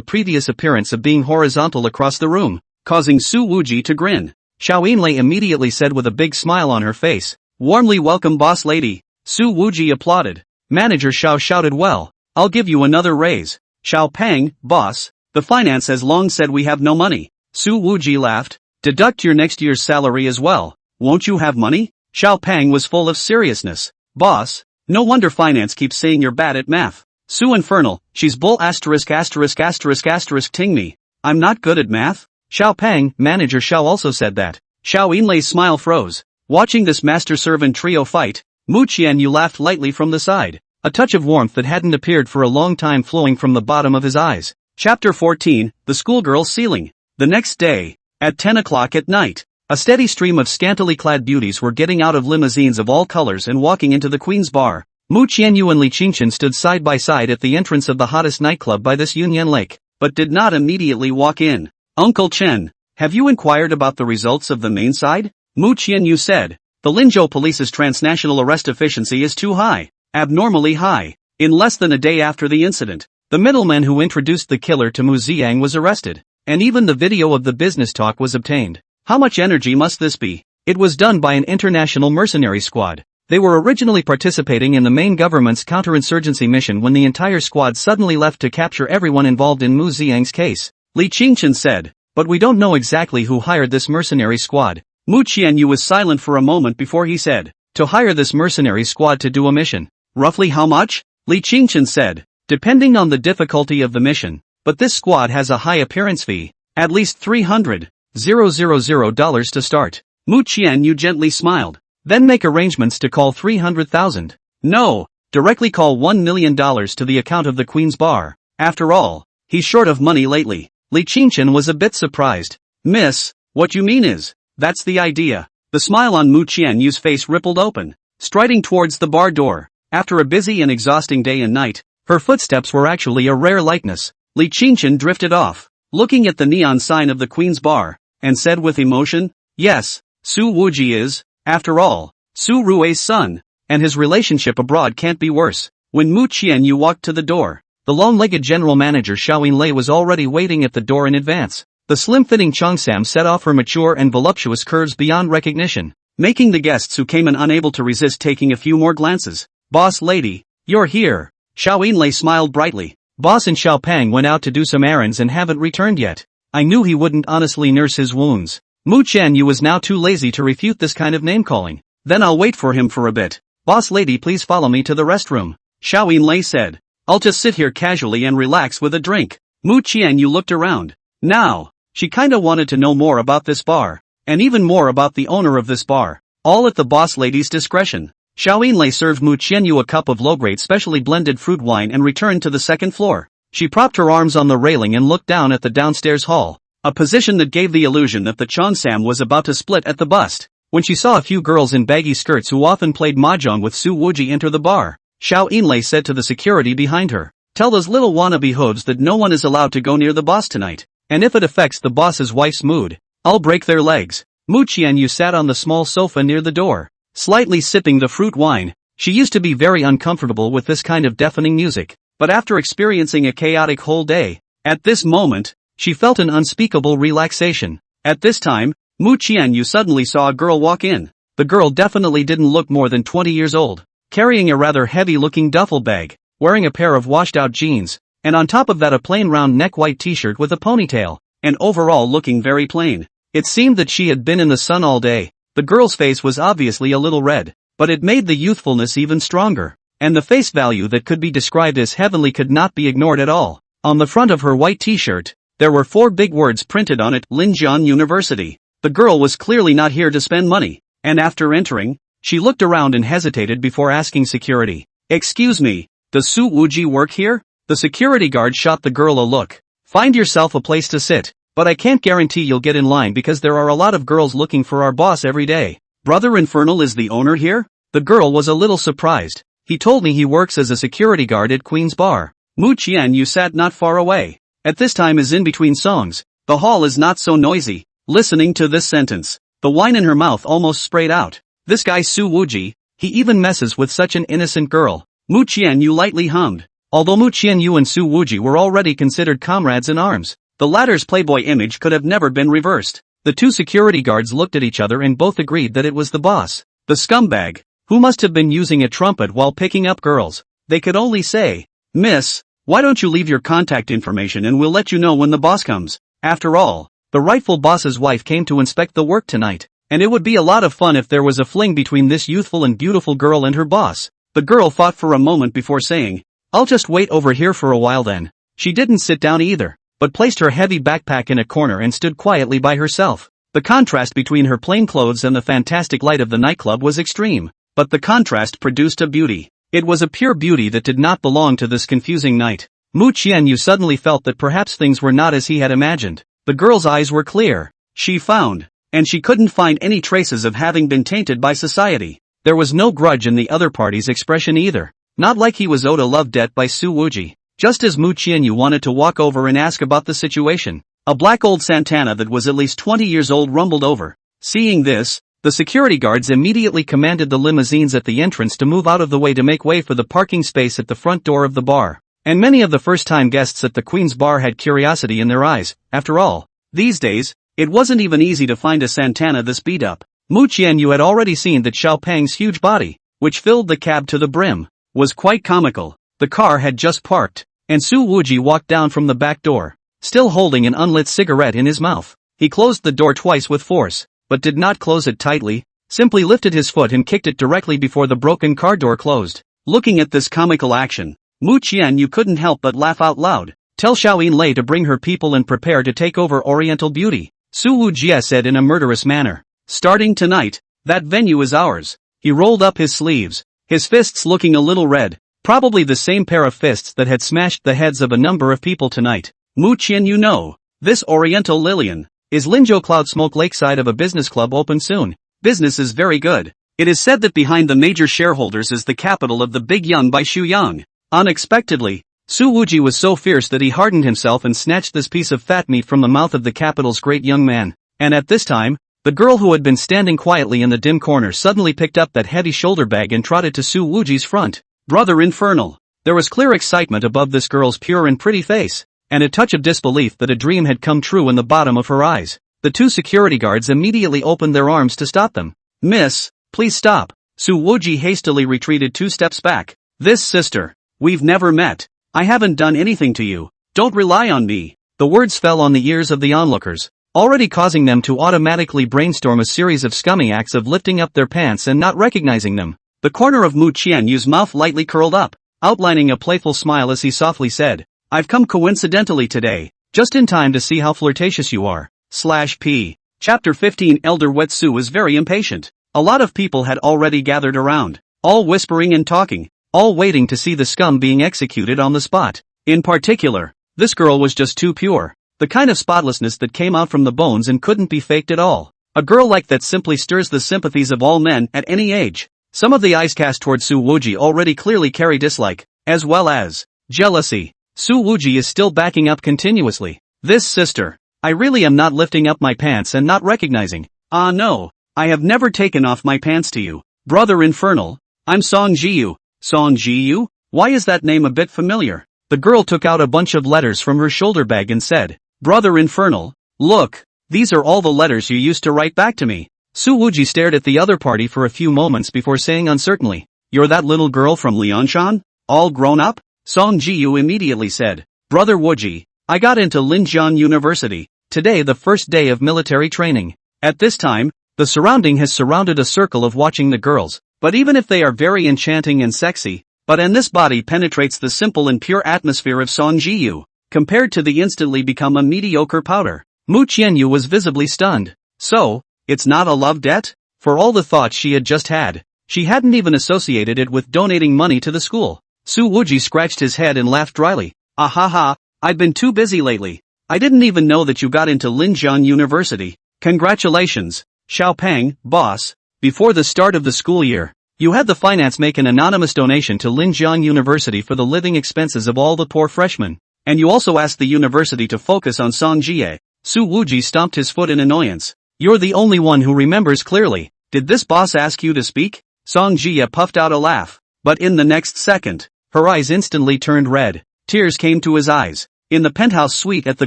previous appearance of being horizontal across the room, causing Su Wuji to grin. Xiao Yinlei immediately said with a big smile on her face, warmly welcome boss lady. Su Wuji applauded. Manager Xiao shouted well, I'll give you another raise. Xiao Pang, boss, the finance has long said we have no money. Su Wuji laughed. Deduct your next year's salary as well. Won't you have money? Xiao Pang was full of seriousness. Boss, no wonder finance keeps saying you're bad at math. Su Infernal, she's bull ting me. I'm not good at math. Xiao Pang, manager Xiao also said that. Xiao Yinlei's smile froze. Watching this master-servant trio fight, Mu Qianyu laughed lightly from the side, a touch of warmth that hadn't appeared for a long time flowing from the bottom of his eyes. Chapter 14, The Schoolgirl's Ceiling. The next day, at 10 o'clock at night, a steady stream of scantily clad beauties were getting out of limousines of all colors and walking into the Queen's Bar. Mu Qianyu and Li Qingchen stood side by side at the entrance of the hottest nightclub by this Yunyan Lake, but did not immediately walk in. Uncle Chen, have you inquired about the results of the main side? Mu Qianyu said. The Linzhou police's transnational arrest efficiency is too high, abnormally high. In less than a day after the incident, the middleman who introduced the killer to Mu Xiang was arrested, and even the video of the business talk was obtained. How much energy must this be? It was done by an international mercenary squad. They were originally participating in the main government's counterinsurgency mission when the entire squad suddenly left to capture everyone involved in Mu Xiang's case. Li Qingchen said, but we don't know exactly who hired this mercenary squad. Mu Qianyu was silent for a moment before he said, to hire this mercenary squad to do a mission. Roughly how much? Li Qingchen said, depending on the difficulty of the mission, but this squad has a high appearance fee, at least $300,000 to start. Mu Qianyu gently smiled. Then make arrangements to call 300,000. No, directly call $1 million to the account of the Queen's Bar. After all, he's short of money lately. Li Qingchen was a bit surprised. Miss, what you mean is, that's the idea. The smile on Mu Qianyu's face rippled open, striding towards the bar door. After a busy and exhausting day and night, her footsteps were actually a rare likeness. Li Qingchen drifted off, looking at the neon sign of the Queen's Bar, and said with emotion, yes, Su Wuji is, after all, Su Rui's son, and his relationship abroad can't be worse. When Mu Qianyu walked to the door, the long-legged general manager Xiao Yinlei was already waiting at the door in advance. The slim-fitting Cheongsam set off her mature and voluptuous curves beyond recognition, making the guests who came in unable to resist taking a few more glances. Boss lady, you're here. Xiao Yinlei smiled brightly. Boss and Xiao Pang went out to do some errands and haven't returned yet. I knew he wouldn't honestly nurse his wounds. Mu Qianyu was now too lazy to refute this kind of name-calling. Then I'll wait for him for a bit. "Boss lady, please follow me to the restroom," Xiao Lei said. "I'll just sit here casually and relax with a drink." Mu Qianyu looked around. Now, she kinda wanted to know more about this bar, and even more about the owner of this bar. All at the boss lady's discretion. Xiao Lei served Mu Qianyu a cup of low-grade specially blended fruit wine and returned to the second floor. She propped her arms on the railing and looked down at the downstairs hall, a position that gave the illusion that the Cheongsam was about to split at the bust. When she saw a few girls in baggy skirts who often played mahjong with Su Wuji enter the bar, Xiao Lei said to the security behind her, "Tell those little wannabe hooves that no one is allowed to go near the boss tonight, and if it affects the boss's wife's mood, I'll break their legs." Mu Qianyu sat on the small sofa near the door, slightly sipping the fruit wine. She used to be very uncomfortable with this kind of deafening music, but after experiencing a chaotic whole day, at this moment, she felt an unspeakable relaxation. At this time, Mu Qianyu suddenly saw a girl walk in. The girl definitely didn't look more than 20 years old, carrying a rather heavy-looking duffel bag, wearing a pair of washed-out jeans, and on top of that a plain round-neck white t-shirt with a ponytail, and overall looking very plain. It seemed that she had been in the sun all day. The girl's face was obviously a little red, but it made the youthfulness even stronger, and the face value that could be described as heavenly could not be ignored at all. On the front of her white t-shirt, there were 4 big words printed on it: Linjian University. The girl was clearly not here to spend money, and after entering, she looked around and hesitated before asking security, "Excuse me, does Su Wuji work here?" The security guard shot the girl a look. "Find yourself a place to sit, but I can't guarantee you'll get in line because there are a lot of girls looking for our boss every day." "Brother Infernal is the owner here?" The girl was a little surprised. "He told me he works as a security guard at Queen's Bar." Mu Qianyu sat not far away. At this time is in between songs. The hall is not so noisy. Listening to this sentence, the wine in her mouth almost sprayed out. This guy Su Wuji, he even messes with such an innocent girl. Mu Qianyu lightly hummed. Although Mu Qianyu and Su Wuji were already considered comrades in arms, the latter's playboy image could have never been reversed. The 2 security guards looked at each other and both agreed that it was the boss, the scumbag, who must have been using a trumpet while picking up girls. They could only say, "Miss, why don't you leave your contact information and we'll let you know when the boss comes." After all, the rightful boss's wife came to inspect the work tonight, and it would be a lot of fun if there was a fling between this youthful and beautiful girl and her boss. The girl thought for a moment before saying, "I'll just wait over here for a while then." She didn't sit down either, but placed her heavy backpack in a corner and stood quietly by herself. The contrast between her plain clothes and the fantastic light of the nightclub was extreme, but the contrast produced a beauty. It was a pure beauty that did not belong to this confusing night. Mu Qianyu suddenly felt that perhaps things were not as he had imagined. The girl's eyes were clear. She found, and she couldn't find any traces of having been tainted by society. There was no grudge in the other party's expression either. Not like he was owed a love debt by Su Wuji. Just as Mu Qianyu wanted to walk over and ask about the situation, a black old Santana that was at least 20 years old rumbled over. Seeing this, the security guards immediately commanded the limousines at the entrance to move out of the way to make way for the parking space at the front door of the bar. And many of the first-time guests at the Queen's Bar had curiosity in their eyes. After all, these days, it wasn't even easy to find a Santana this beat up. Mu Qianyu had already seen that Xiao Pang's huge body, which filled the cab to the brim, was quite comical. The car had just parked, and Su Wuji walked down from the back door, still holding an unlit cigarette in his mouth. He closed the door twice with force, but did not close it tightly, simply lifted his foot and kicked it directly before the broken car door closed. Looking at this comical action, Mu Qianyu couldn't help but laugh out loud. "Tell Xiao Lei to bring her people and prepare to take over Oriental Beauty," Su Wuji said in a murderous manner. "Starting tonight, that venue is ours." He rolled up his sleeves, his fists looking a little red, probably the same pair of fists that had smashed the heads of a number of people tonight. "Mu Qianyu, know, this Oriental Lilian, is Linzhou Cloud Smoke Lakeside of a business club open soon. Business is very good. It is said that behind the major shareholders is the capital of the Big Yang by Shuyang." Unexpectedly, Su Wuji was so fierce that he hardened himself and snatched this piece of fat meat from the mouth of the capital's great young man. And at this time, the girl who had been standing quietly in the dim corner suddenly picked up that heavy shoulder bag and trotted to Su Wuji's front. "Brother Infernal." There was clear excitement above this girl's pure and pretty face, and a touch of disbelief that a dream had come true in the bottom of her eyes. The 2 security guards immediately opened their arms to stop them. "Miss, please stop." Su Wuji hastily retreated 2 steps back. "This sister, we've never met. I haven't done anything to you. Don't rely on me." The words fell on the ears of the onlookers, already causing them to automatically brainstorm a series of scummy acts of lifting up their pants and not recognizing them. The corner of Mu Qianyu's mouth lightly curled up, outlining a playful smile as he softly said, "I've come coincidentally today, just in time to see how flirtatious you are." /p. Chapter 15. Elder Wetsu was very impatient. A lot of people had already gathered around, all whispering and talking, all waiting to see the scum being executed on the spot. In particular, this girl was just too pure. The kind of spotlessness that came out from the bones and couldn't be faked at all. A girl like that simply stirs the sympathies of all men at any age. Some of the eyes cast toward Su Wuji already clearly carry dislike, as well as jealousy. Su Wuji is still backing up continuously. "This sister. I really am not lifting up my pants and not recognizing. Ah no, I have never taken off my pants to you. Brother Infernal. I'm Song Jiyu." Song Jiyu? Why is that name a bit familiar? The girl took out a bunch of letters from her shoulder bag and said, "Brother Infernal, look, these are all the letters you used to write back to me." Su Wuji stared at the other party for a few moments before saying uncertainly, "You're that little girl from Liangshan? All grown up?" Song Jiyu immediately said, "Brother Wuji, I got into Linjiang University, today the first day of military training." At this time, the surrounding has surrounded a circle of watching the girls, but even if they are very enchanting and sexy, and this body penetrates the simple and pure atmosphere of Song Jiyu, compared to the instantly become a mediocre powder. Mu Qianyu was visibly stunned. So, it's not a love debt? For all the thoughts she had just had, she hadn't even associated it with donating money to the school. Su Wuji scratched his head and laughed dryly. "Ahaha, I've been too busy lately. I didn't even know that you got into Linjiang University. Congratulations, Xiaopeng, boss. Before the start of the school year, you had the finance make an anonymous donation to Linjiang University for the living expenses of all the poor freshmen. And you also asked the university to focus on Song Jie." Su Wuji stomped his foot in annoyance. "You're the only one who remembers clearly. Did this boss ask you to speak?" Song Jie puffed out a laugh. But in the next second, her eyes instantly turned red. Tears came to his eyes. In the penthouse suite at the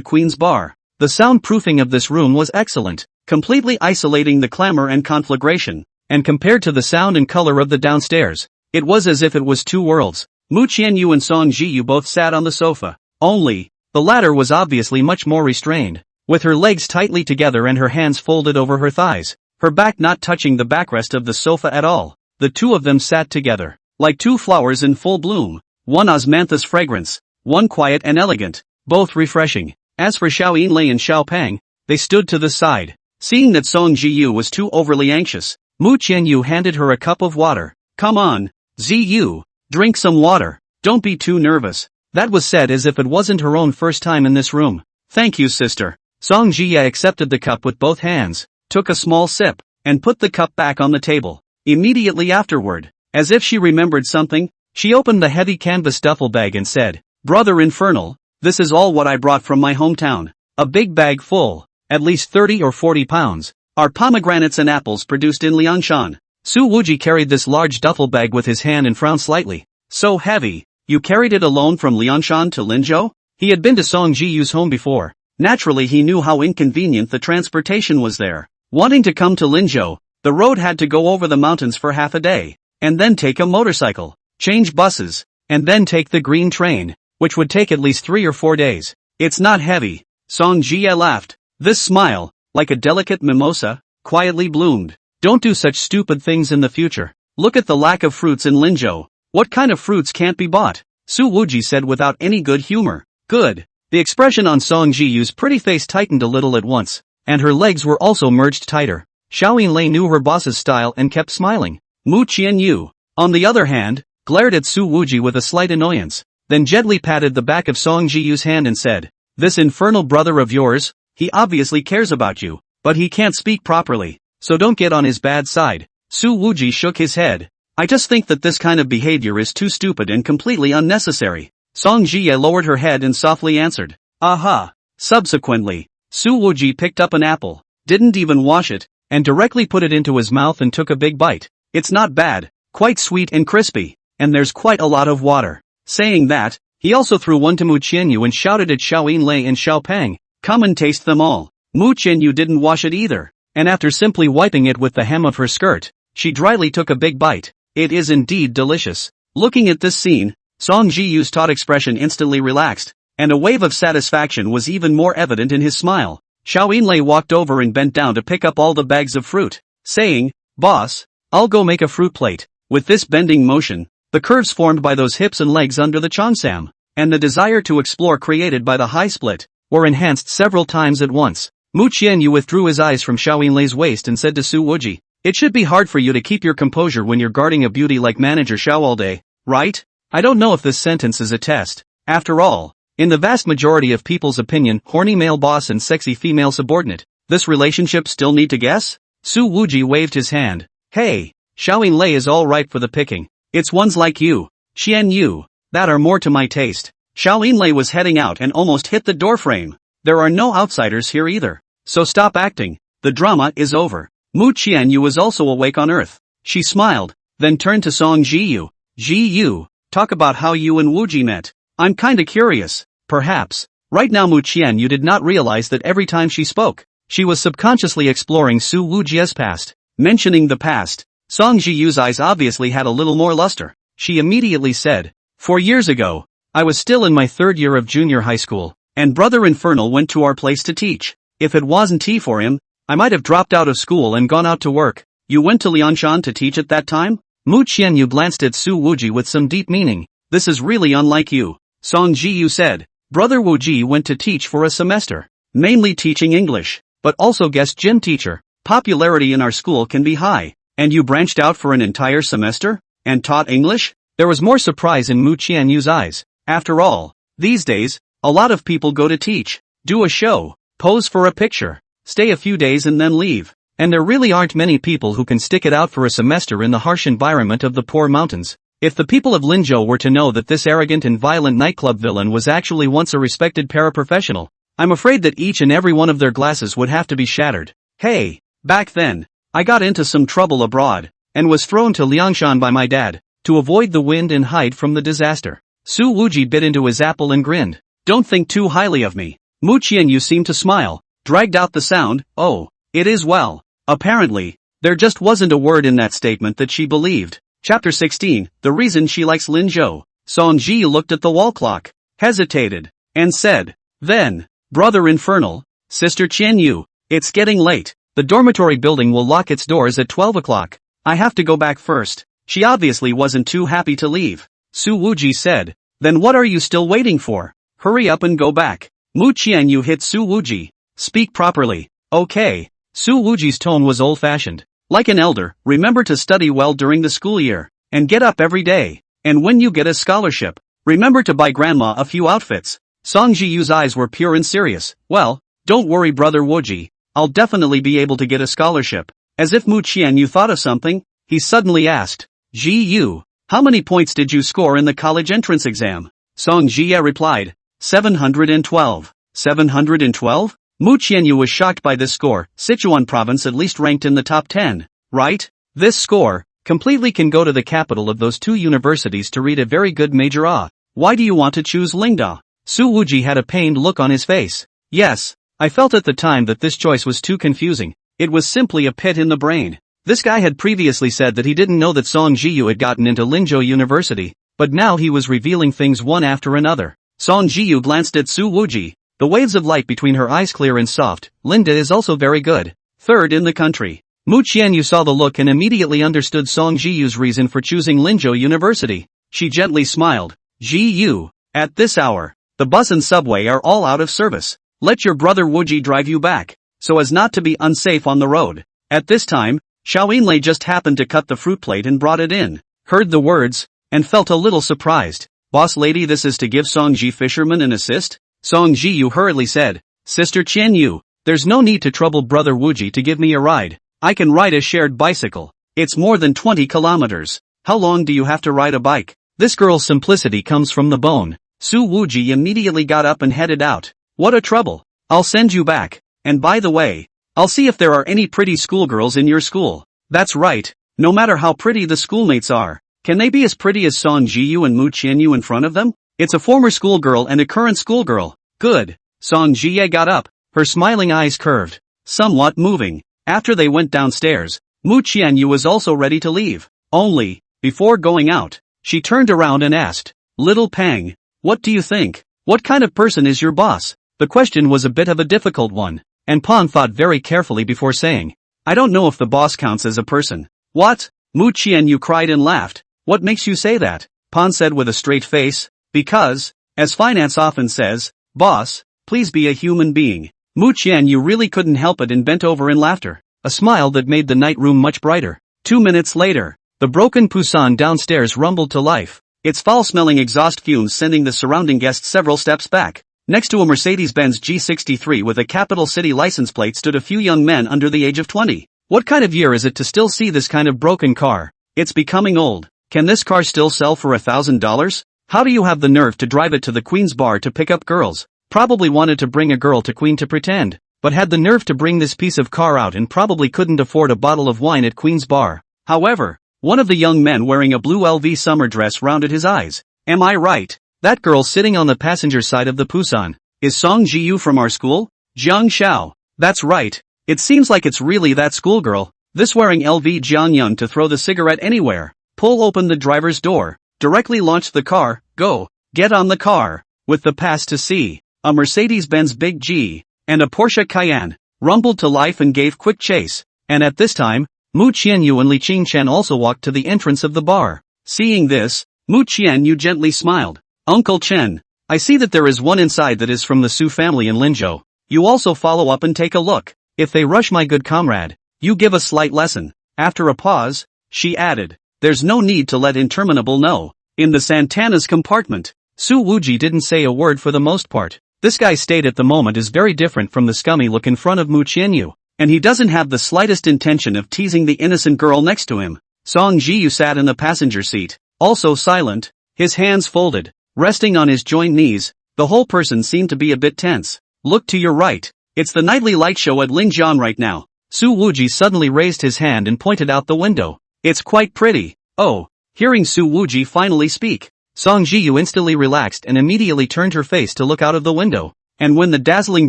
Queen's Bar, the soundproofing of this room was excellent, completely isolating the clamor and conflagration. And compared to the sound and color of the downstairs, it was as if it was two worlds. Mu Qianyu and Song Jiyu both sat on the sofa. Only, the latter was obviously much more restrained, with her legs tightly together and her hands folded over her thighs, her back not touching the backrest of the sofa at all. The two of them sat together, like two flowers in full bloom, one osmanthus fragrance, one quiet and elegant, both refreshing. As for Xiao Yinlei and Xiao Pang, they stood to the side. Seeing that Song Jiyu was too overly anxious, Mu Qianyu handed her a cup of water. "Come on, Ziyu, drink some water, don't be too nervous." That was said as if it wasn't her own first time in this room. "Thank you, sister." Song Jie accepted the cup with both hands, took a small sip, and put the cup back on the table. Immediately afterward, as if she remembered something, she opened the heavy canvas duffel bag and said, "Brother Infernal, this is all what I brought from my hometown. A big bag full, at least 30 or 40 pounds, are pomegranates and apples produced in Liangshan." Su Wuji carried this large duffel bag with his hand and frowned slightly. "So heavy. You carried it alone from Liangshan to Linzhou?" He had been to Song Jiyu's home before. Naturally he knew how inconvenient the transportation was there. Wanting to come to Linzhou, the road had to go over the mountains for half a day, and then take a motorcycle, change buses, and then take the green train, which would take at least 3 or 4 days. "It's not heavy." Song Jie laughed. This smile, like a delicate mimosa, quietly bloomed. "Don't do such stupid things in the future. Look at the lack of fruits in Linzhou. What kind of fruits can't be bought?" Su Wuji said without any good humor. "Good." The expression on Song Jiyu's pretty face tightened a little at once, and her legs were also merged tighter. Xiao Yinlei knew her boss's style and kept smiling. Mu Qianyu, on the other hand, glared at Su Wuji with a slight annoyance, then gently patted the back of Song Jiyu's hand and said, "This infernal brother of yours, he obviously cares about you, but he can't speak properly, so don't get on his bad side." Su Wuji shook his head. "I just think that this kind of behavior is too stupid and completely unnecessary." Song Jie lowered her head and softly answered, "Aha." Subsequently, Su Wuji picked up an apple, didn't even wash it, and directly put it into his mouth and took a big bite. "It's not bad, quite sweet and crispy, and there's quite a lot of water." Saying that, he also threw one to Mu Qianyu and shouted at Xiao Yinlei and Xiao Pang, "Come and taste them all." Mu Qianyu didn't wash it either, and after simply wiping it with the hem of her skirt, she dryly took a big bite. "It is indeed delicious." Looking at this scene, Song Jiyu's taut expression instantly relaxed, and a wave of satisfaction was even more evident in his smile. Xiao Yinlei walked over and bent down to pick up all the bags of fruit, saying, "Boss, I'll go make a fruit plate." With this bending motion, the curves formed by those hips and legs under the cheongsam, and the desire to explore created by the high split, were enhanced several times at once. Mu Qianyu withdrew his eyes from Xiao Yinlei's waist and said to Su Wuji, "It should be hard for you to keep your composure when you're guarding a beauty like Manager Xiao all day, right?" I don't know if this sentence is a test. After all, in the vast majority of people's opinion, horny male boss and sexy female subordinate, this relationship still need to guess? Su Wuji waved his hand. "Hey, Xiao Yinlei is all right for the picking. It's ones like you, Xian Yu, that are more to my taste." Xiao Yinlei was heading out and almost hit the doorframe. "There are no outsiders here either. So stop acting, the drama is over." Mu Qianyu was also awake on earth. She smiled, then turned to Song Jiyu. "Jiyu, talk about how you and Wuji met. I'm kinda curious." Perhaps. Right now Mu Qianyu did not realize that every time she spoke, she was subconsciously exploring Su Wuji's past. Mentioning the past, Song Jiyu's eyes obviously had a little more luster. She immediately said, "4 years ago, I was still in my 3rd year of junior high school, and Brother Infernal went to our place to teach. If it wasn't for him, I might have dropped out of school and gone out to work." "You went to Liangshan to teach at that time?" Mu Qianyu glanced at Su Wuji with some deep meaning. "This is really unlike you." Song Jiyu said, "Brother Wuji went to teach for a semester, mainly teaching English, but also guest gym teacher. Popularity in our school can be high. And you branched out for an entire semester? And taught English?" There was more surprise in Mu Qianyu's eyes. After all, these days, a lot of people go to teach, do a show, pose for a picture, stay a few days and then leave. And there really aren't many people who can stick it out for a semester in the harsh environment of the poor mountains. If the people of Linzhou were to know that this arrogant and violent nightclub villain was actually once a respected paraprofessional, I'm afraid that each and every one of their glasses would have to be shattered. "Hey, back then, I got into some trouble abroad, and was thrown to Liangshan by my dad, to avoid the wind and hide from the disaster." Su Wuji bit into his apple and grinned. "Don't think too highly of me." Mu Qianyu seemed to smile, dragged out the sound, "Oh, it is well." Apparently, there just wasn't a word in that statement that she believed. Chapter 16, The Reason She Likes Linzhou. Song Ji looked at the wall clock, hesitated, and said, "Then, Brother Infernal, Sister Qianyu, it's getting late. The dormitory building will lock its doors at 12 o'clock. I have to go back first." She obviously wasn't too happy to leave. Su Wuji said, "Then what are you still waiting for? Hurry up and go back." Mu Qianyu hit Su Wuji. "Speak properly, okay?" Su Wuji's tone was old-fashioned. "Like an elder, remember to study well during the school year, and get up every day. And when you get a scholarship, remember to buy grandma a few outfits." Song Jiyu's eyes were pure and serious. "Well, don't worry Brother Wuji. I'll definitely be able to get a scholarship." As if Mu Qianyu thought of something, he suddenly asked, "Ji Yu, how many points did you score in the college entrance exam?" Song Jie replied, 712. 712? Mu Qianyu was shocked by this score. Sichuan province at least ranked in the top 10, right? This score, completely can go to the capital of those 2 universities to read a very good major. Why do you want to choose Lingda? Su Wuji had a pained look on his face. "Yes, I felt at the time that this choice was too confusing. It was simply a pit in the brain." This guy had previously said that he didn't know that Song Jiyu had gotten into Linzhou University, but now he was revealing things one after another. Song Jiyu glanced at Su Wuji, the waves of light between her eyes clear and soft. "Linda is also very good. 3rd in the country." Mu Qianyu saw the look and immediately understood Song Jiyu's reason for choosing Linzhou University. She gently smiled. "Jiyu, at this hour, the bus and subway are all out of service. Let your brother Wuji drive you back, so as not to be unsafe on the road." At this time, Xiao Yinlei just happened to cut the fruit plate and brought it in, heard the words, and felt a little surprised. "Boss lady, this is to give Song Ji fisherman an assist?" Song Jiyu hurriedly said, "Sister Qianyu, there's no need to trouble Brother Wuji to give me a ride. I can ride a shared bicycle. It's more than 20 kilometers. How long do you have to ride a bike?" This girl's simplicity comes from the bone. Su Wuji immediately got up and headed out. "What a trouble. I'll send you back. And by the way, I'll see if there are any pretty schoolgirls in your school." That's right, no matter how pretty the schoolmates are, can they be as pretty as Song Jiyu and Mu Qianyu in front of them? It's a former schoolgirl and a current schoolgirl. Good. Song Jie got up, her smiling eyes curved, somewhat moving. After they went downstairs, Mu Qianyu was also ready to leave. Only, before going out, she turned around and asked, "Little Pang, what do you think? What kind of person is your boss?" The question was a bit of a difficult one, and Pan thought very carefully before saying, "I don't know if the boss counts as a person." "What? Mu Qianyu cried and laughed. What makes you say that? Pan said with a straight face. Because, as finance often says, boss, please be a human being. Mu Qianyu really couldn't help it and bent over in laughter, a smile that made the night room much brighter. 2 minutes later, the broken Pusan downstairs rumbled to life, its foul-smelling exhaust fumes sending the surrounding guests several steps back. Next to a Mercedes-Benz G63 with a capital city license plate stood a few young men under the age of 20. What kind of year is it to still see this kind of broken car? It's becoming old. Can this car still sell for $1,000? How do you have the nerve to drive it to the Queen's bar to pick up girls? Probably wanted to bring a girl to Queen to pretend, but had the nerve to bring this piece of car out and probably couldn't afford a bottle of wine at Queen's bar. However, one of the young men wearing a blue LV summer dress rounded his eyes. Am I right? That girl sitting on the passenger side of the Pusan is Song Jiyu from our school? Jiang Xiao. That's right. It seems like it's really that schoolgirl. This wearing LV Jiang Yun to throw the cigarette anywhere. Pull open the driver's door. Directly launch the car. Go. Get on the car. With the pass to see. A Mercedes-Benz Big G and a Porsche Cayenne rumbled to life and gave quick chase. And at this time, Mu Qianyu and Li Qingchen also walked to the entrance of the bar. Seeing this, Mu Qianyu gently smiled. Uncle Chen, I see that there is one inside that is from the Su family in Linzhou. You also follow up and take a look. If they rush my good comrade, you give a slight lesson. After a pause, she added, there's no need to let interminable know. In the Santana's compartment, Su Wuji didn't say a word for the most part. This guy's state at the moment is very different from the scummy look in front of Mu Qianyu, and he doesn't have the slightest intention of teasing the innocent girl next to him. Song Jiyu sat in the passenger seat, also silent, his hands folded, resting on his joined knees. The whole person seemed to be a bit tense. Look to your right. It's the nightly light show at Linjian right now. Su Wuji suddenly raised his hand and pointed out the window. It's quite pretty. Oh. Hearing Su Wuji finally speak, Song Jiyu instantly relaxed and immediately turned her face to look out of the window. And when the dazzling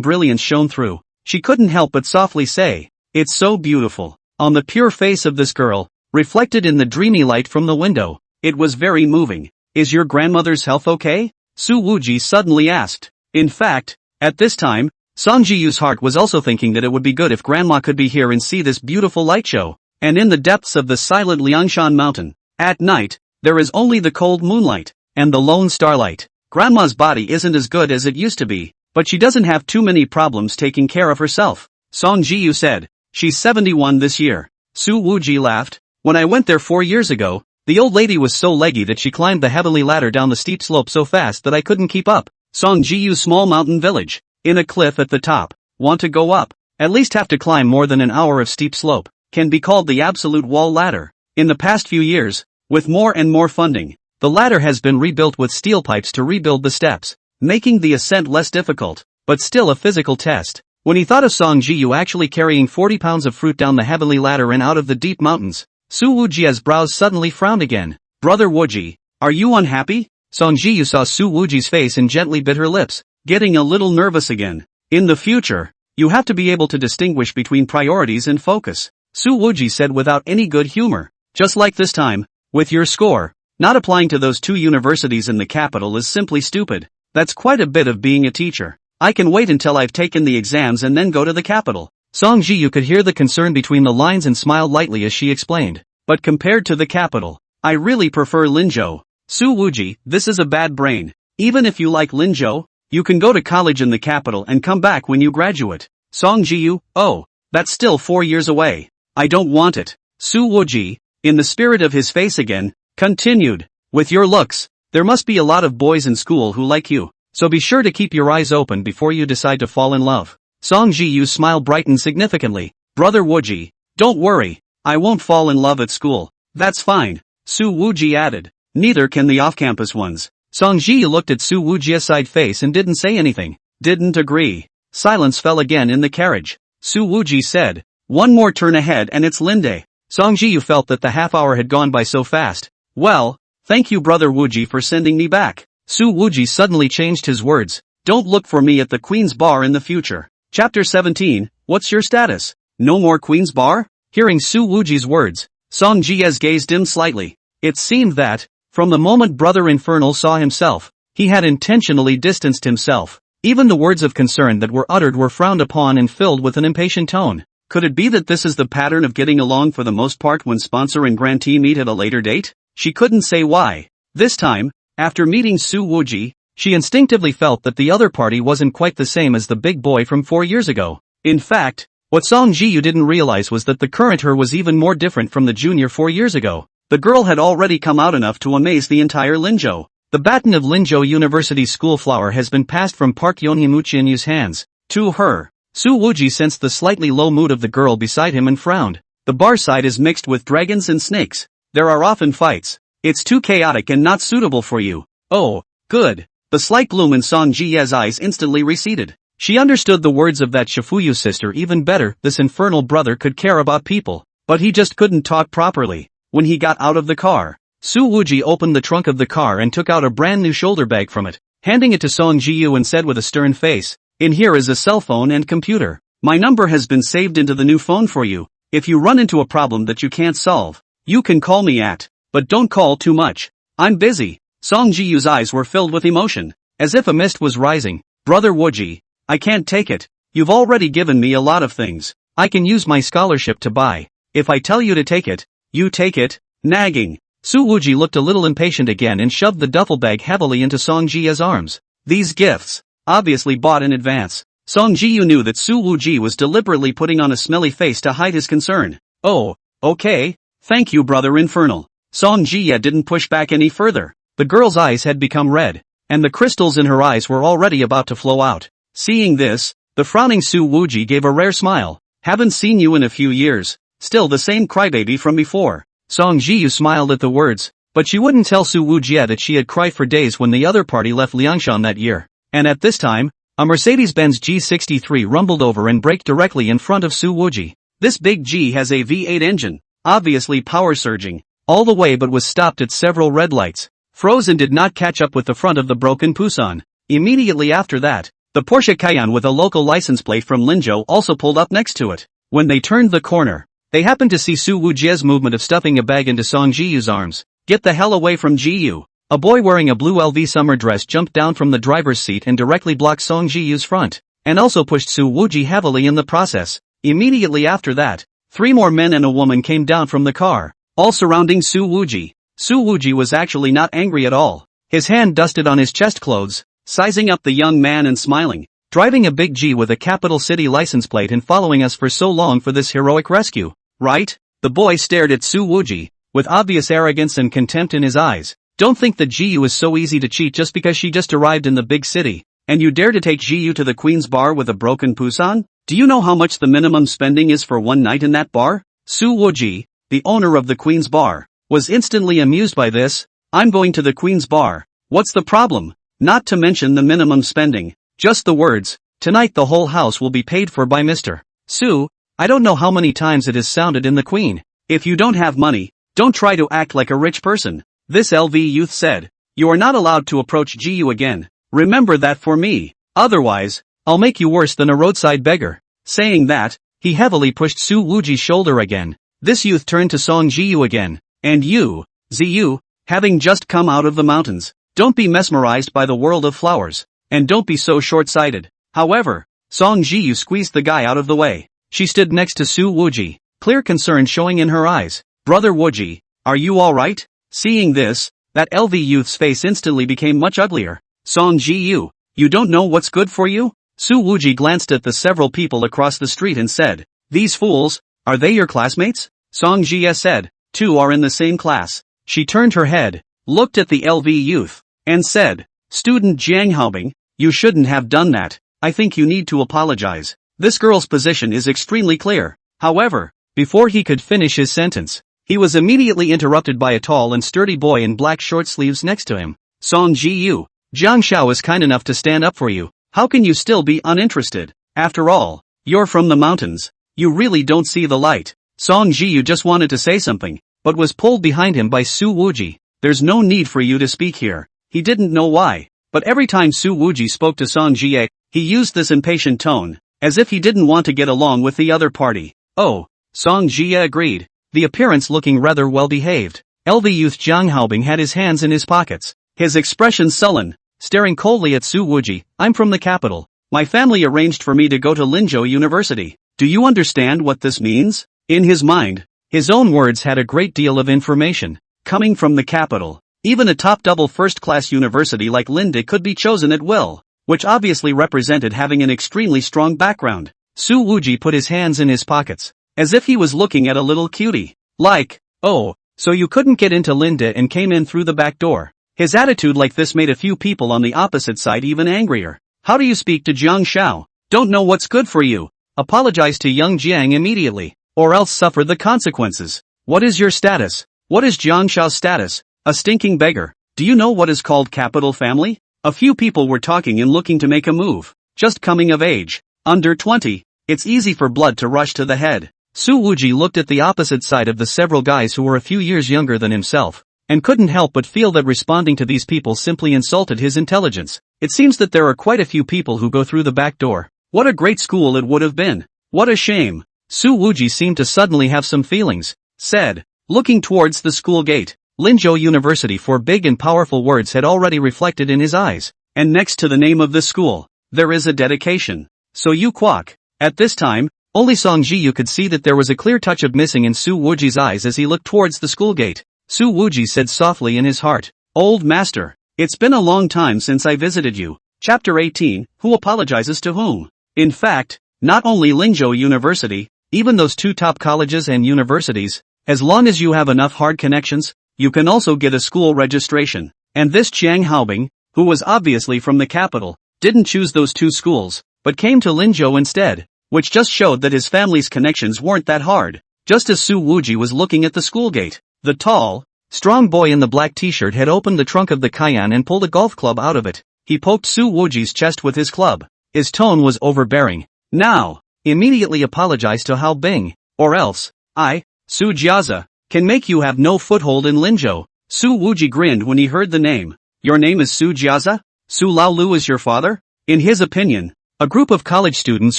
brilliance shone through, she couldn't help but softly say, it's so beautiful. On the pure face of this girl, reflected in the dreamy light from the window, it was very moving. Is your grandmother's health okay? Su Wuji suddenly asked. In fact, at this time, Song Jiyu's heart was also thinking that it would be good if grandma could be here and see this beautiful light show. And in the depths of the silent Liangshan mountain, at night, there is only the cold moonlight and the lone starlight. Grandma's body isn't as good as it used to be, but she doesn't have too many problems taking care of herself. Song Jiyu said, she's 71 this year. Su Wuji laughed. When I went there 4 years ago, the old lady was so leggy that she climbed the heavenly ladder down the steep slope so fast that I couldn't keep up. Song Jiyu's small mountain village, in a cliff at the top. Want to go up? At least have to climb more than an hour of steep slope. Can be called the absolute wall ladder. In the past few years, with more and more funding, the ladder has been rebuilt with steel pipes to rebuild the steps, making the ascent less difficult, but still a physical test. When he thought of Song Jiyu actually carrying 40 pounds of fruit down the heavenly ladder and out of the deep mountains, Su Wuji's brows suddenly frowned again. Brother Wuji, are you unhappy? Song Jiyu saw Su Wuji's face and gently bit her lips, getting a little nervous again. In the future, you have to be able to distinguish between priorities and focus, Su Wuji said without any good humor. Just like this time, with your score, not applying to those 2 universities in the capital is simply stupid. That's quite a bit of being a teacher. I can wait until I've taken the exams and then go to the capital. Song Jiyu could hear the concern between the lines and smiled lightly as she explained. But compared to the capital, I really prefer Linzhou. Su Wuji, this is a bad brain. Even if you like Linzhou, you can go to college in the capital and come back when you graduate. Song Jiyu, oh, that's still 4 years away. I don't want it. Su Wuji, in the spirit of his face again, continued. With your looks, there must be a lot of boys in school who like you, so be sure to keep your eyes open before you decide to fall in love. Song Jiyu's smile brightened significantly. Brother Wuji, don't worry, I won't fall in love at school. That's fine, Su Wuji added. Neither can the off-campus ones. Song Jiyu looked at Su Wuji's side face and didn't say anything. Didn't agree. Silence fell again in the carriage. Su Wuji said, one more turn ahead and it's Linde. Song Jiyu felt that the half hour had gone by so fast. Well, thank you Brother Wuji for sending me back. Su Wuji suddenly changed his words. Don't look for me at the Queen's Bar in the future. Chapter 17, what's your status? No more Queen's Bar? Hearing Su Wuji's words, Song Jiye's gaze dimmed slightly. It seemed that, from the moment Brother Infernal saw himself, he had intentionally distanced himself. Even the words of concern that were uttered were frowned upon and filled with an impatient tone. Could it be that this is the pattern of getting along for the most part when sponsor and grantee meet at a later date? She couldn't say why. This time, after meeting Su Wuji, she instinctively felt that the other party wasn't quite the same as the big boy from 4 years ago. In fact, what Song Ji-yu didn't realize was that the current her was even more different from the junior 4 years ago. The girl had already come out enough to amaze the entire Linzhou. The baton of Linzhou University's school flower has been passed from Park Yeonhyemu's Chinyu's hands to her. Su Wuji sensed the slightly low mood of the girl beside him and frowned. The bar side is mixed with dragons and snakes. There are often fights. It's too chaotic and not suitable for you. Oh, good. The slight gloom in Song Ji-ye's eyes instantly receded. She understood the words of that Shifuyu sister even better. This infernal brother could care about people, but he just couldn't talk properly. When he got out of the car, Su Wuji opened the trunk of the car and took out a brand new shoulder bag from it, handing it to Song Ji-yu and said with a stern face, "In here is a cell phone and computer. My number has been saved into the new phone for you. If you run into a problem that you can't solve, you can call me at, but don't call too much. I'm busy." Song Ji-yu's eyes were filled with emotion, as if a mist was rising. "Brother Wuji, I can't take it. You've already given me a lot of things. I can use my scholarship to buy. If I tell you to take it, you take it." Nagging. Su Wuji looked a little impatient again and shoved the duffel bag heavily into Song Ji-ye's arms. These gifts, obviously bought in advance. Song Ji-yu knew that Su Wuji was deliberately putting on a smelly face to hide his concern. "Oh, okay, thank you brother infernal." Song Ji-ye didn't push back any further. The girl's eyes had become red, and the crystals in her eyes were already about to flow out. Seeing this, the frowning Su Wuji gave a rare smile. "Haven't seen you in a few years. Still the same crybaby from before." Song Ji-yu smiled at the words, but she wouldn't tell Su Wuji that she had cried for days when the other party left Liangshan that year. And at this time, a Mercedes-Benz G63 rumbled over and braked directly in front of Su Wuji. This big G has a V8 engine, obviously power surging all the way, but was stopped at several red lights. Frozen did not catch up with the front of the broken Pusan. Immediately after that, the Porsche Cayenne with a local license plate from Linzhou also pulled up next to it. When they turned the corner, they happened to see Su Wuji's movement of stuffing a bag into Song Ji-yu's arms. "Get the hell away from Ji-yu." A boy wearing a blue LV summer dress jumped down from the driver's seat and directly blocked Song Ji-yu's front, and also pushed Su Wuji heavily in the process. Immediately after that, 3 more men and a woman came down from the car, all surrounding Su Wuji. Su Wuji was actually not angry at all. His hand dusted on his chest clothes, sizing up the young man and smiling. "Driving a big G with a capital city license plate and following us for so long for this heroic rescue, right?" The boy stared at Su Wuji, with obvious arrogance and contempt in his eyes. "Don't think that Ji-yu is so easy to cheat just because she just arrived in the big city, and you dare to take Ji-yu to the Queen's bar with a broken Pusan? Do you know how much the minimum spending is for one night in that bar?" Su Wuji, the owner of the Queen's bar, was instantly amused by this. "I'm going to the Queen's bar. What's the problem? Not to mention the minimum spending. Just the words. Tonight the whole house will be paid for by Mr. Su. I don't know how many times it has sounded in the Queen. If you don't have money, don't try to act like a rich person." This LV youth said. "You are not allowed to approach Ji-yu again. Remember that for me. Otherwise, I'll make you worse than a roadside beggar." Saying that, he heavily pushed Su Wuji's shoulder again. This youth turned to Song Ji-yu again. "And you, Ziyu, having just come out of the mountains, don't be mesmerized by the world of flowers, and don't be so short-sighted." However, Song Ji-yu squeezed the guy out of the way. She stood next to Su Wuji, clear concern showing in her eyes. "Brother Wuji, are you alright?" Seeing this, that LV youth's face instantly became much uglier. "Song Ji-yu, you don't know what's good for you?" Su Wuji glanced at the several people across the street and said, "These fools, are they your classmates?" Song Ji-ye said, "2 are in the same class." She turned her head, looked at the LV youth, and said, "Student Jiang Haobing, you shouldn't have done that. I think you need to apologize. This girl's position is extremely clear." However, before he could finish his sentence, he was immediately interrupted by a tall and sturdy boy in black short sleeves next to him. "Song Ji-yu, Jiang Xiao is kind enough to stand up for you. How can you still be uninterested? After all, you're from the mountains. You really don't see the light." Song Ji-yu just wanted to say something, but was pulled behind him by Su Wuji. "There's no need for you to speak here." He didn't know why, but every time Su Wuji spoke to Song Ji-ye, he used this impatient tone, as if he didn't want to get along with the other party. "Oh," Song Ji-ye agreed, the appearance looking rather well-behaved. LV youth Jiang Haobing had his hands in his pockets, his expression sullen, staring coldly at Su Wuji. "I'm from the capital. My family arranged for me to go to Linzhou University. Do you understand what this means? In his mind, his own words had a great deal of information. Coming from the capital, even a top double first-class university like Linde could be chosen at will, which obviously represented having an extremely strong background. Su Wuji put his hands in his pockets, as if he was looking at a little cutie. Like, oh, so you couldn't get into Linde and came in through the back door. His attitude like this made a few people on the opposite side even angrier. How do you speak to Jiang Shao? Don't know what's good for you. Apologize to young Jiang immediately, or else suffer the consequences. What is your status? What is Jiang Shao's status? A stinking beggar. Do you know what is called capital family? A few people were talking and looking to make a move. Just coming of age. Under 20. It's easy for blood to rush to the head. Su Wuji looked at the opposite side of the several guys who were a few years younger than himself, and couldn't help but feel that responding to these people simply insulted his intelligence. It seems that there are quite a few people who go through the back door. What a great school it would have been. What a shame. Su Wuji seemed to suddenly have some feelings, said, looking towards the school gate. Linzhou University, for big and powerful words had already reflected in his eyes, and next to the name of the school, there is a dedication. So you quack. At this time, only Song Jiyu could see that there was a clear touch of missing in Su Wuji's eyes as he looked towards the school gate. Su Wuji said softly in his heart, Old master, it's been a long time since I visited you. Chapter 18, Who apologizes to whom? In fact, not only Linzhou University, even those two top colleges and universities, as long as you have enough hard connections, you can also get a school registration. And this Chiang Haobing, who was obviously from the capital, didn't choose those two schools, but came to Linzhou instead, which just showed that his family's connections weren't that hard. Just as Su Wuji was looking at the school gate, the tall, strong boy in the black t-shirt had opened the trunk of the Cayenne and pulled a golf club out of it. He poked Su Wuji's chest with his club. His tone was overbearing. Now, immediately apologize to Hao Bing, or else, I, Su Jiaza, can make you have no foothold in Linzhou. Su Wuji grinned when he heard the name. Your name is Su Jiaza? Su Laolu is your father? In his opinion, a group of college students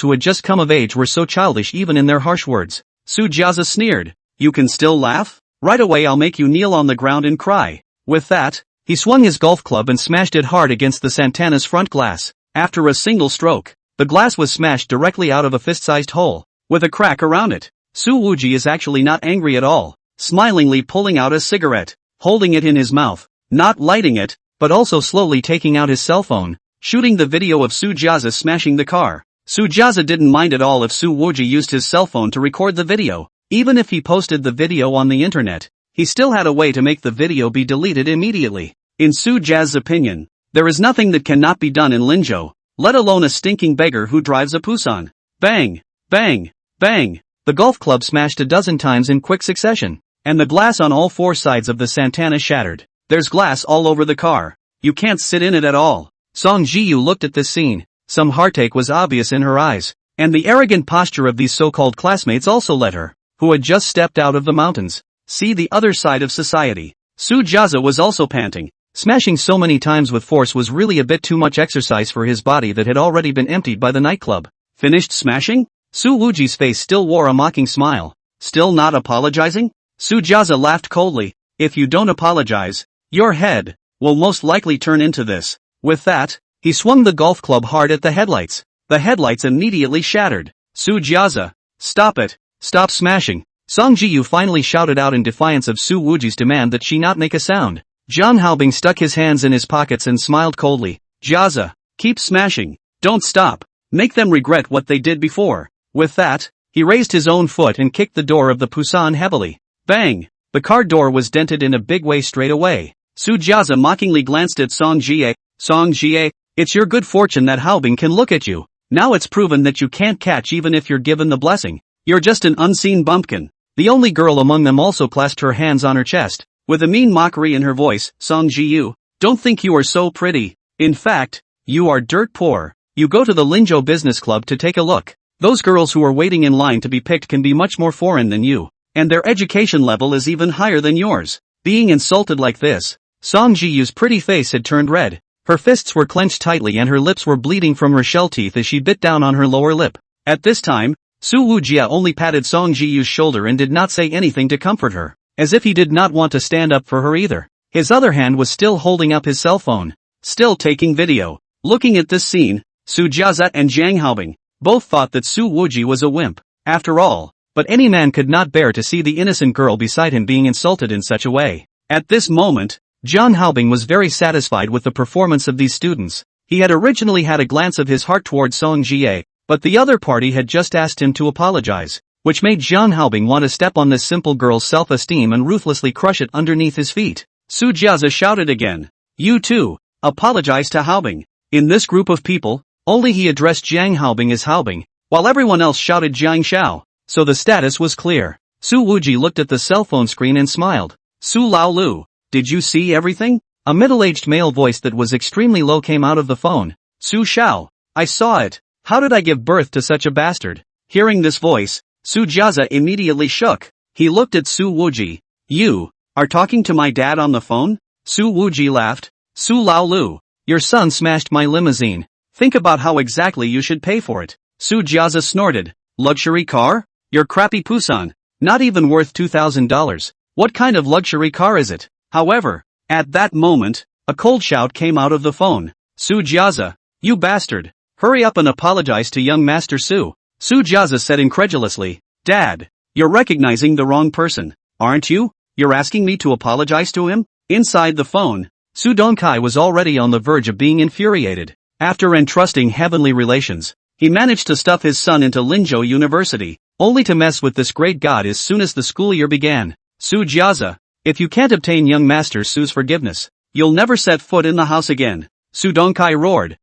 who had just come of age were so childish even in their harsh words. Su Jiaza sneered. You can still laugh? Right away I'll make you kneel on the ground and cry. With that, he swung his golf club and smashed it hard against the Santana's front glass. After a single stroke, the glass was smashed directly out of a fist-sized hole, with a crack around it. Su Wuji is actually not angry at all, smilingly pulling out a cigarette, holding it in his mouth, not lighting it, but also slowly taking out his cell phone, shooting the video of Su Jiaza smashing the car. Su Jiaza didn't mind at all if Su Wuji used his cell phone to record the video. Even if he posted the video on the internet, he still had a way to make the video be deleted immediately. In Su Jiaza's opinion, there is nothing that cannot be done in Linzhou, let alone a stinking beggar who drives a Pusan. Bang! Bang! Bang! The golf club smashed a dozen times in quick succession, and the glass on all four sides of the Santana shattered. There's glass all over the car. You can't sit in it at all. Song Jiyu looked at this scene. Some heartache was obvious in her eyes, and the arrogant posture of these so-called classmates also let her, who had just stepped out of the mountains, see the other side of society. Su Jiaza was also panting. Smashing so many times with force was really a bit too much exercise for his body that had already been emptied by the nightclub. Finished smashing? Su Wuji's face still wore a mocking smile. Still not apologizing? Su Jiaza laughed coldly. If you don't apologize, your head will most likely turn into this. With that, he swung the golf club hard at the headlights. The headlights immediately shattered. Su Jiaza, stop it. Stop smashing. Song Jiyu finally shouted out in defiance of Su Wuji's demand that she not make a sound. Jiang Haobing stuck his hands in his pockets and smiled coldly. Jiaza, keep smashing. Don't stop. Make them regret what they did before. With that, he raised his own foot and kicked the door of the Pusan heavily. Bang! The car door was dented in a big way straight away. Su Jiaza mockingly glanced at Song Jie. Song Jie, it's your good fortune that Haobing can look at you. Now it's proven that you can't catch even if you're given the blessing. You're just an unseen bumpkin. The only girl among them also clasped her hands on her chest. With a mean mockery in her voice, Song Jiyu, don't think you are so pretty. In fact, you are dirt poor. You go to the Linzhou Business Club to take a look. Those girls who are waiting in line to be picked can be much more foreign than you, and their education level is even higher than yours. Being insulted like this, Song Jiyu's pretty face had turned red. Her fists were clenched tightly and her lips were bleeding from her shell teeth as she bit down on her lower lip. At this time, Su Wujia only patted Song Jiyu's shoulder and did not say anything to comfort her, as if he did not want to stand up for her either. His other hand was still holding up his cell phone, still taking video. Looking at this scene, Su Jiaza and Jiang Haobing both thought that Su Wuji was a wimp. after all. But any man could not bear to see the innocent girl beside him being insulted in such a way. At this moment, John Haobing was very satisfied with the performance of these students. He had originally had a glance of his heart toward Song Jie, but the other party had just asked him to apologize, which made John Haobing want to step on this simple girl's self-esteem and ruthlessly crush it underneath his feet. Su Jiazi shouted again. You too, apologize to Haobing. In this group of people, only he addressed Jiang Haobing as Haobing, while everyone else shouted Jiang Xiao. So the status was clear. Su Wuji looked at the cell phone screen and smiled. Su Lao Lu, did you see everything? A middle-aged male voice that was extremely low came out of the phone. Su Xiao, I saw it. How did I give birth to such a bastard? Hearing this voice, Su Jiazi immediately shook. He looked at Su Wuji. You are talking to my dad on the phone? Su Wuji laughed. Su Lao Lu, your son smashed my limousine. Think about how exactly you should pay for it. Su Jiazi snorted. Luxury car? Your crappy Pusan. Not even worth $2,000. What kind of luxury car is it? However, at that moment, a cold shout came out of the phone. Su Jiazi, you bastard. Hurry up and apologize to young Master Su. Su Jiazi said incredulously. Dad, you're recognizing the wrong person, aren't you? You're asking me to apologize to him? Inside the phone, Su Dongkai was already on the verge of being infuriated. After entrusting heavenly relations, he managed to stuff his son into Linzhou University, only to mess with this great god as soon as the school year began. Su Jiazi, if you can't obtain young Master Su's forgiveness, you'll never set foot in the house again. Su Dongkai roared.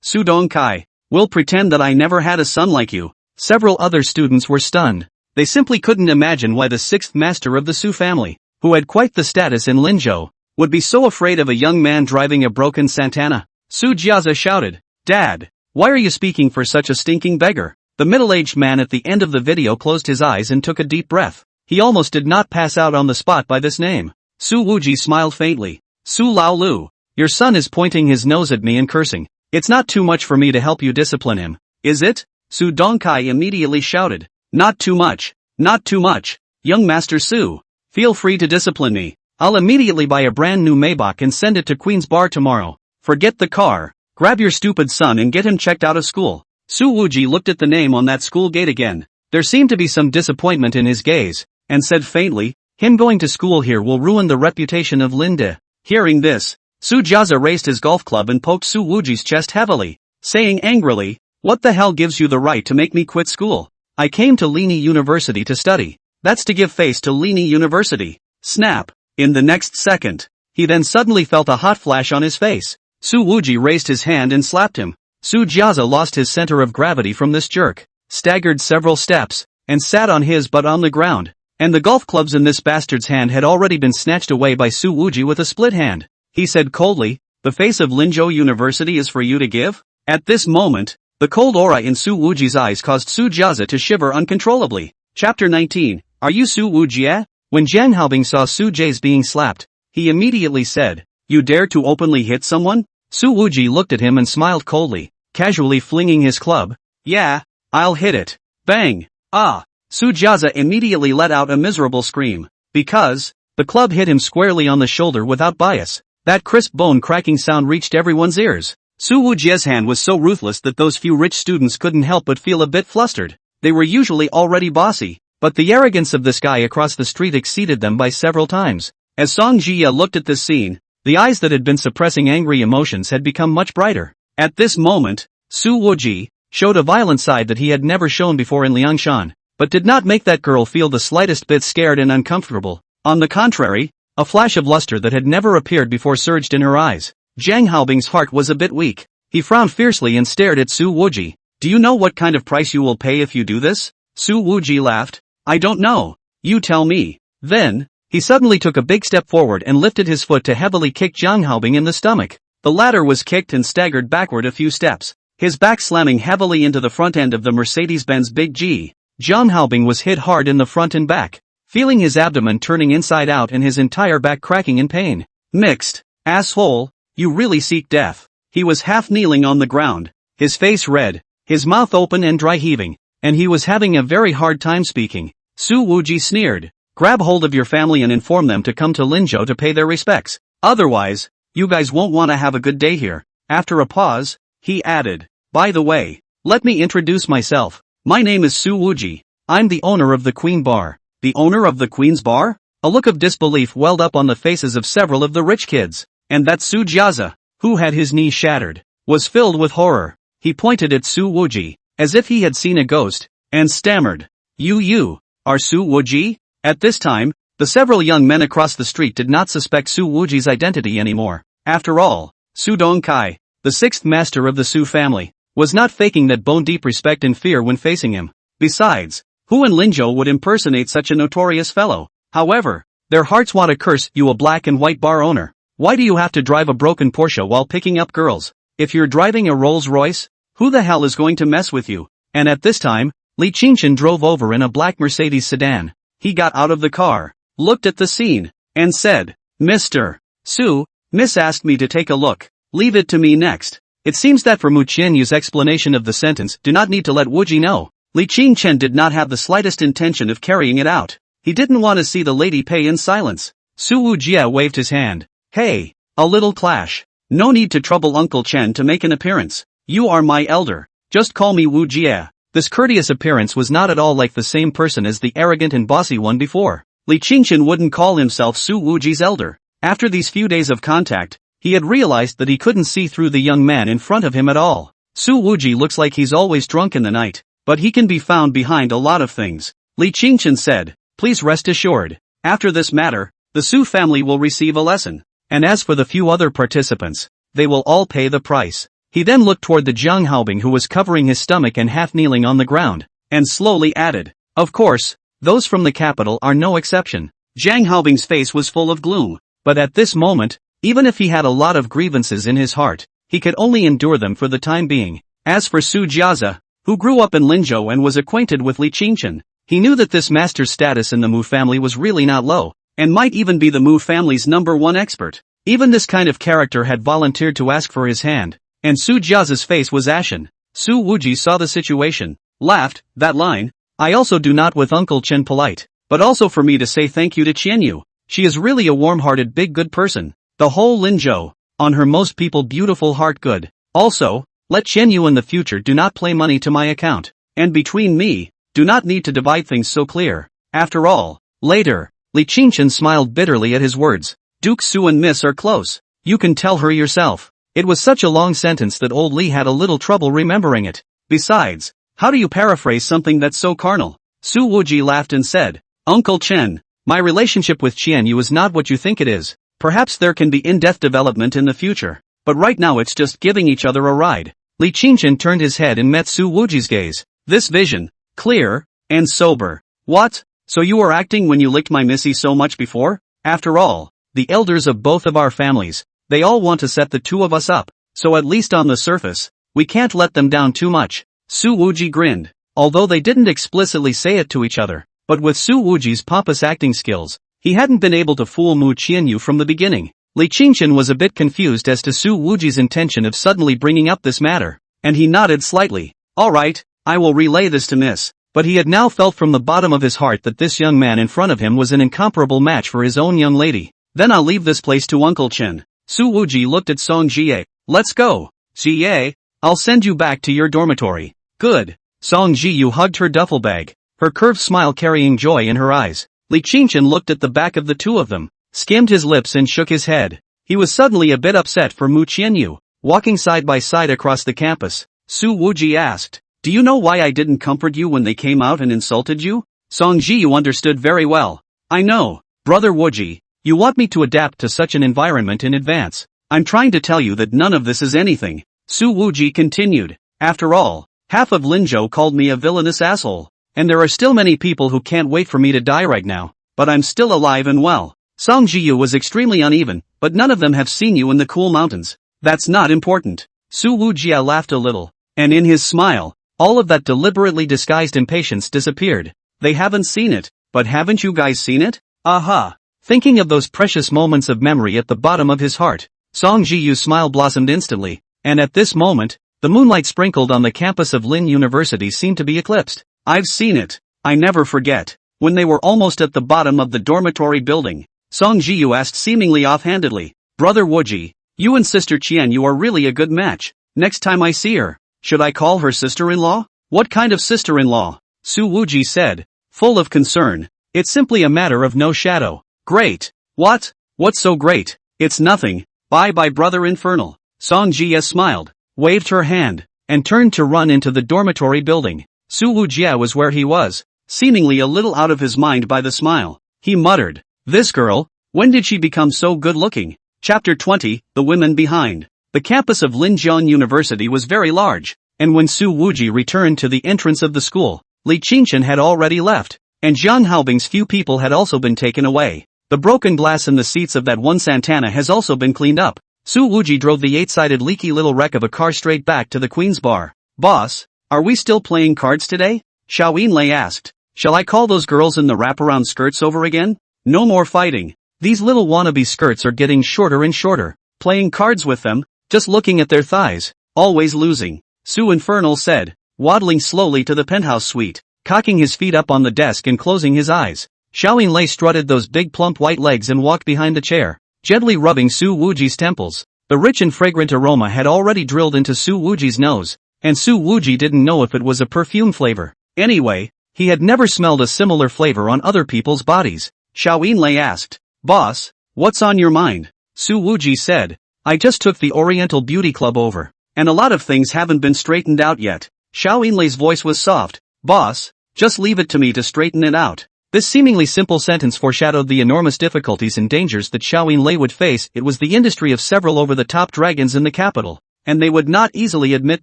Su Dongkai, will pretend that I never had a son like you. Several other students were stunned. They simply couldn't imagine why the sixth master of the Su family, who had quite the status in Linzhou, would be so afraid of a young man driving a broken Santana. Su Jiazi shouted. Dad, why are you speaking for such a stinking beggar? The middle-aged man at the end of the video closed his eyes and took a deep breath. He almost did not pass out on the spot by this name. Su Wuji smiled faintly. Su Lao Lu, your son is pointing his nose at me and cursing. It's not too much for me to help you discipline him, is it? Su Dongkai immediately shouted. Not too much. Not too much. Young Master Su, feel free to discipline me. I'll immediately buy a brand new Maybach and send it to Queen's Bar tomorrow. Forget the car. Grab your stupid son and get him checked out of school. Su Wuji looked at the name on that school gate again. There seemed to be some disappointment in his gaze, and said faintly, him going to school here will ruin the reputation of Linda. Hearing this, Su Jiazi raised his golf club and poked Su Wuji's chest heavily, saying angrily, what the hell gives you the right to make me quit school? I came to Lini University to study. That's to give face to Lini University. Snap. In the next second, he then suddenly felt a hot flash on his face. Su Wuji raised his hand and slapped him. Su Jiazi lost his center of gravity from this jerk, staggered several steps, and sat on his butt on the ground. And the golf clubs in this bastard's hand had already been snatched away by Su Wuji with a split hand. He said coldly, the face of Linzhou University is for you to give? At this moment, the cold aura in Su Wuji's eyes caused Su Jiazi to shiver uncontrollably. Chapter 19, Are you Su Wujie? When Jiang Haobing saw Su Jie's being slapped, he immediately said, you dare to openly hit someone? Su Wuji looked at him and smiled coldly, casually flinging his club. Yeah, I'll hit it. Bang! Ah! Su Jiazi immediately let out a miserable scream, because the club hit him squarely on the shoulder without bias. That crisp bone-cracking sound reached everyone's ears. Su Wujie's hand was so ruthless that those few rich students couldn't help but feel a bit flustered. They were usually already bossy, but the arrogance of this guy across the street exceeded them by several times. As Song Jie looked at this scene, the eyes that had been suppressing angry emotions had become much brighter. At this moment, Su Wuji showed a violent side that he had never shown before in Liangshan, but did not make that girl feel the slightest bit scared and uncomfortable. On the contrary, a flash of luster that had never appeared before surged in her eyes. Jiang Haobing's heart was a bit weak. He frowned fiercely and stared at Su Wuji. Do you know what kind of price you will pay if you do this? Su Wuji laughed. I don't know. You tell me. Then, he suddenly took a big step forward and lifted his foot to heavily kick Jiang Haobing in the stomach. The latter was kicked and staggered backward a few steps, his back slamming heavily into the front end of the Mercedes-Benz Big G. Jiang Haobing was hit hard in the front and back, feeling his abdomen turning inside out and his entire back cracking in pain. Mixed. Asshole, you really seek death. He was half kneeling on the ground, his face red, his mouth open and dry heaving, and he was having a very hard time speaking. Su Wuji sneered. Grab hold of your family and inform them to come to Linzhou to pay their respects. Otherwise, you guys won't want to have a good day here. After a pause, he added, by the way, let me introduce myself. My name is Su Wuji. I'm the owner of the Queen Bar. The owner of the Queen's Bar? A look of disbelief welled up on the faces of several of the rich kids. And that Su Jiaza, who had his knee shattered, was filled with horror. He pointed at Su Wuji, as if he had seen a ghost, and stammered, You are Su Wuji? At this time, the several young men across the street did not suspect Su Wuji's identity anymore. After all, Su Dongkai, the sixth master of the Su family, was not faking that bone-deep respect and fear when facing him. Besides, who in Linzhou would impersonate such a notorious fellow? However, their hearts want to curse you, a black and white bar owner. Why do you have to drive a broken Porsche while picking up girls? If you're driving a Rolls-Royce, who the hell is going to mess with you? And at this time, Li Qingshan drove over in a black Mercedes sedan. He got out of the car, looked at the scene, and said, Mr. Su, Miss asked me to take a look. Leave it to me next. It seems that for Mu Qianyu's explanation of the sentence, do not need to let Wuji know. Li Qingshan did not have the slightest intention of carrying it out. He didn't want to see the lady pay in silence. Su Wujia waved his hand. Hey, a little clash. No need to trouble Uncle Chen to make an appearance. You are my elder. Just call me Wujia. This courteous appearance was not at all like the same person as the arrogant and bossy one before. Li Qingshan wouldn't call himself Su Wuji's elder. After these few days of contact, he had realized that he couldn't see through the young man in front of him at all. Su Wuji looks like he's always drunk in the night, but he can be found behind a lot of things. Li Qingshan said, Please rest assured. After this matter, the Su family will receive a lesson. And as for the few other participants, they will all pay the price. He then looked toward the Jiang Haobing, who was covering his stomach and half kneeling on the ground, and slowly added, Of course, those from the capital are no exception. Jiang Haobing's face was full of gloom, but at this moment, even if he had a lot of grievances in his heart, he could only endure them for the time being. As for Su Jiaza, who grew up in Linzhou and was acquainted with Li Qingshan, he knew that this master's status in the Mu family was really not low, and might even be the Mu family's #1 expert. Even this kind of character had volunteered to ask for his hand, and Su Jiaza's face was ashen. Su Wuji saw the situation, laughed, that line, I also do not with Uncle Chen polite, but also for me to say thank you to Qianyu. She is really a warm-hearted big good person. The whole Linzhou, on her most people beautiful heart good. Also, let Qianyu in the future do not play money to my account, and between me, do not need to divide things so clear. After all, later, Li Qingshan smiled bitterly at his words. Duke Su and Miss are close. You can tell her yourself. It was such a long sentence that old Li had a little trouble remembering it. Besides, how do you paraphrase something that's so carnal? Su Wuji laughed and said, Uncle Chen, my relationship with Qianyu is not what you think it is. Perhaps there can be in-depth development in the future, but right now it's just giving each other a ride. Li Qingshan turned his head and met Su Wuji's gaze. This vision, clear, and sober. What? So you were acting when you licked my missy so much before? After all, the elders of both of our families, they all want to set the two of us up, so at least on the surface, we can't let them down too much. Su Wuji grinned, although they didn't explicitly say it to each other, but with Su Wuji's pompous acting skills, he hadn't been able to fool Mu Qianyu from the beginning. Li Qingshan was a bit confused as to Su Wuji's intention of suddenly bringing up this matter, and he nodded slightly. Alright, I will relay this to Miss. But he had now felt from the bottom of his heart that this young man in front of him was an incomparable match for his own young lady. Then I'll leave this place to Uncle Chen. Su Wuji looked at Song Jie. Let's go. Jie, I'll send you back to your dormitory. Good. Song Jie hugged her duffel bag, her curved smile carrying joy in her eyes. Li Qingshan looked at the back of the two of them, skimmed his lips and shook his head. He was suddenly a bit upset for Mu Qianyu. Walking side by side across the campus, Su Wuji asked, Do you know why I didn't comfort you when they came out and insulted you? Song Jiu understood very well. I know, brother Wuji, you want me to adapt to such an environment in advance. I'm trying to tell you that none of this is anything. Su Wuji continued. After all, half of Linzhou called me a villainous asshole. And there are still many people who can't wait for me to die right now, but I'm still alive and well. Song Jiu was extremely uneven, but none of them have seen you in the cool mountains. That's not important. Su Wujia laughed a little, and in his smile, all of that deliberately disguised impatience disappeared. They haven't seen it, but haven't you guys seen it? Aha! Thinking of those precious moments of memory at the bottom of his heart, Song Jiu's smile blossomed instantly, and at this moment, the moonlight sprinkled on the campus of Lin University seemed to be eclipsed. I've seen it. I never forget. When they were almost at the bottom of the dormitory building, Song Jiu asked seemingly offhandedly, Brother Wuji, you and Sister Qian, you are really a good match. Next time I see her, should I call her sister-in-law? What kind of sister-in-law? Su Wuji said, full of concern. It's simply a matter of no shadow. Great. What? What's so great? It's nothing. Bye-bye brother infernal. Song Jia smiled, waved her hand, and turned to run into the dormitory building. Su Wujia was where he was, seemingly a little out of his mind by the smile. He muttered, this girl, when did she become so good-looking? Chapter 20, The Women Behind. The campus of Linjiang University was very large, and when Su Wuji returned to the entrance of the school, Li Qingchen had already left, and Jiang Haobing's few people had also been taken away. The broken glass in the seats of that one Santana has also been cleaned up. Su Wuji drove the 8-sided leaky little wreck of a car straight back to the Queen's Bar. Boss, are we still playing cards today? Xiao Yinlei asked. Shall I call those girls in the wraparound skirts over again? No more fighting. These little wannabe skirts are getting shorter and shorter. Playing cards with them, just looking at their thighs, always losing. Su Infernal said, waddling slowly to the penthouse suite, cocking his feet up on the desk and closing his eyes. Xiao Yinlei strutted those big plump white legs and walked behind the chair, gently rubbing Su Wuji's temples. The rich and fragrant aroma had already drilled into Su Wuji's nose, and Su Wuji didn't know if it was a perfume flavor. Anyway, he had never smelled a similar flavor on other people's bodies. Xiao Yinlei asked, boss, what's on your mind? Su Wuji said, I just took the Oriental Beauty Club over, and a lot of things haven't been straightened out yet. Xiao Yinlei's voice was soft. Boss, just leave it to me to straighten it out. This seemingly simple sentence foreshadowed the enormous difficulties and dangers that Xiao Yinlei would face. It was the industry of several over-the-top dragons in the capital, and they would not easily admit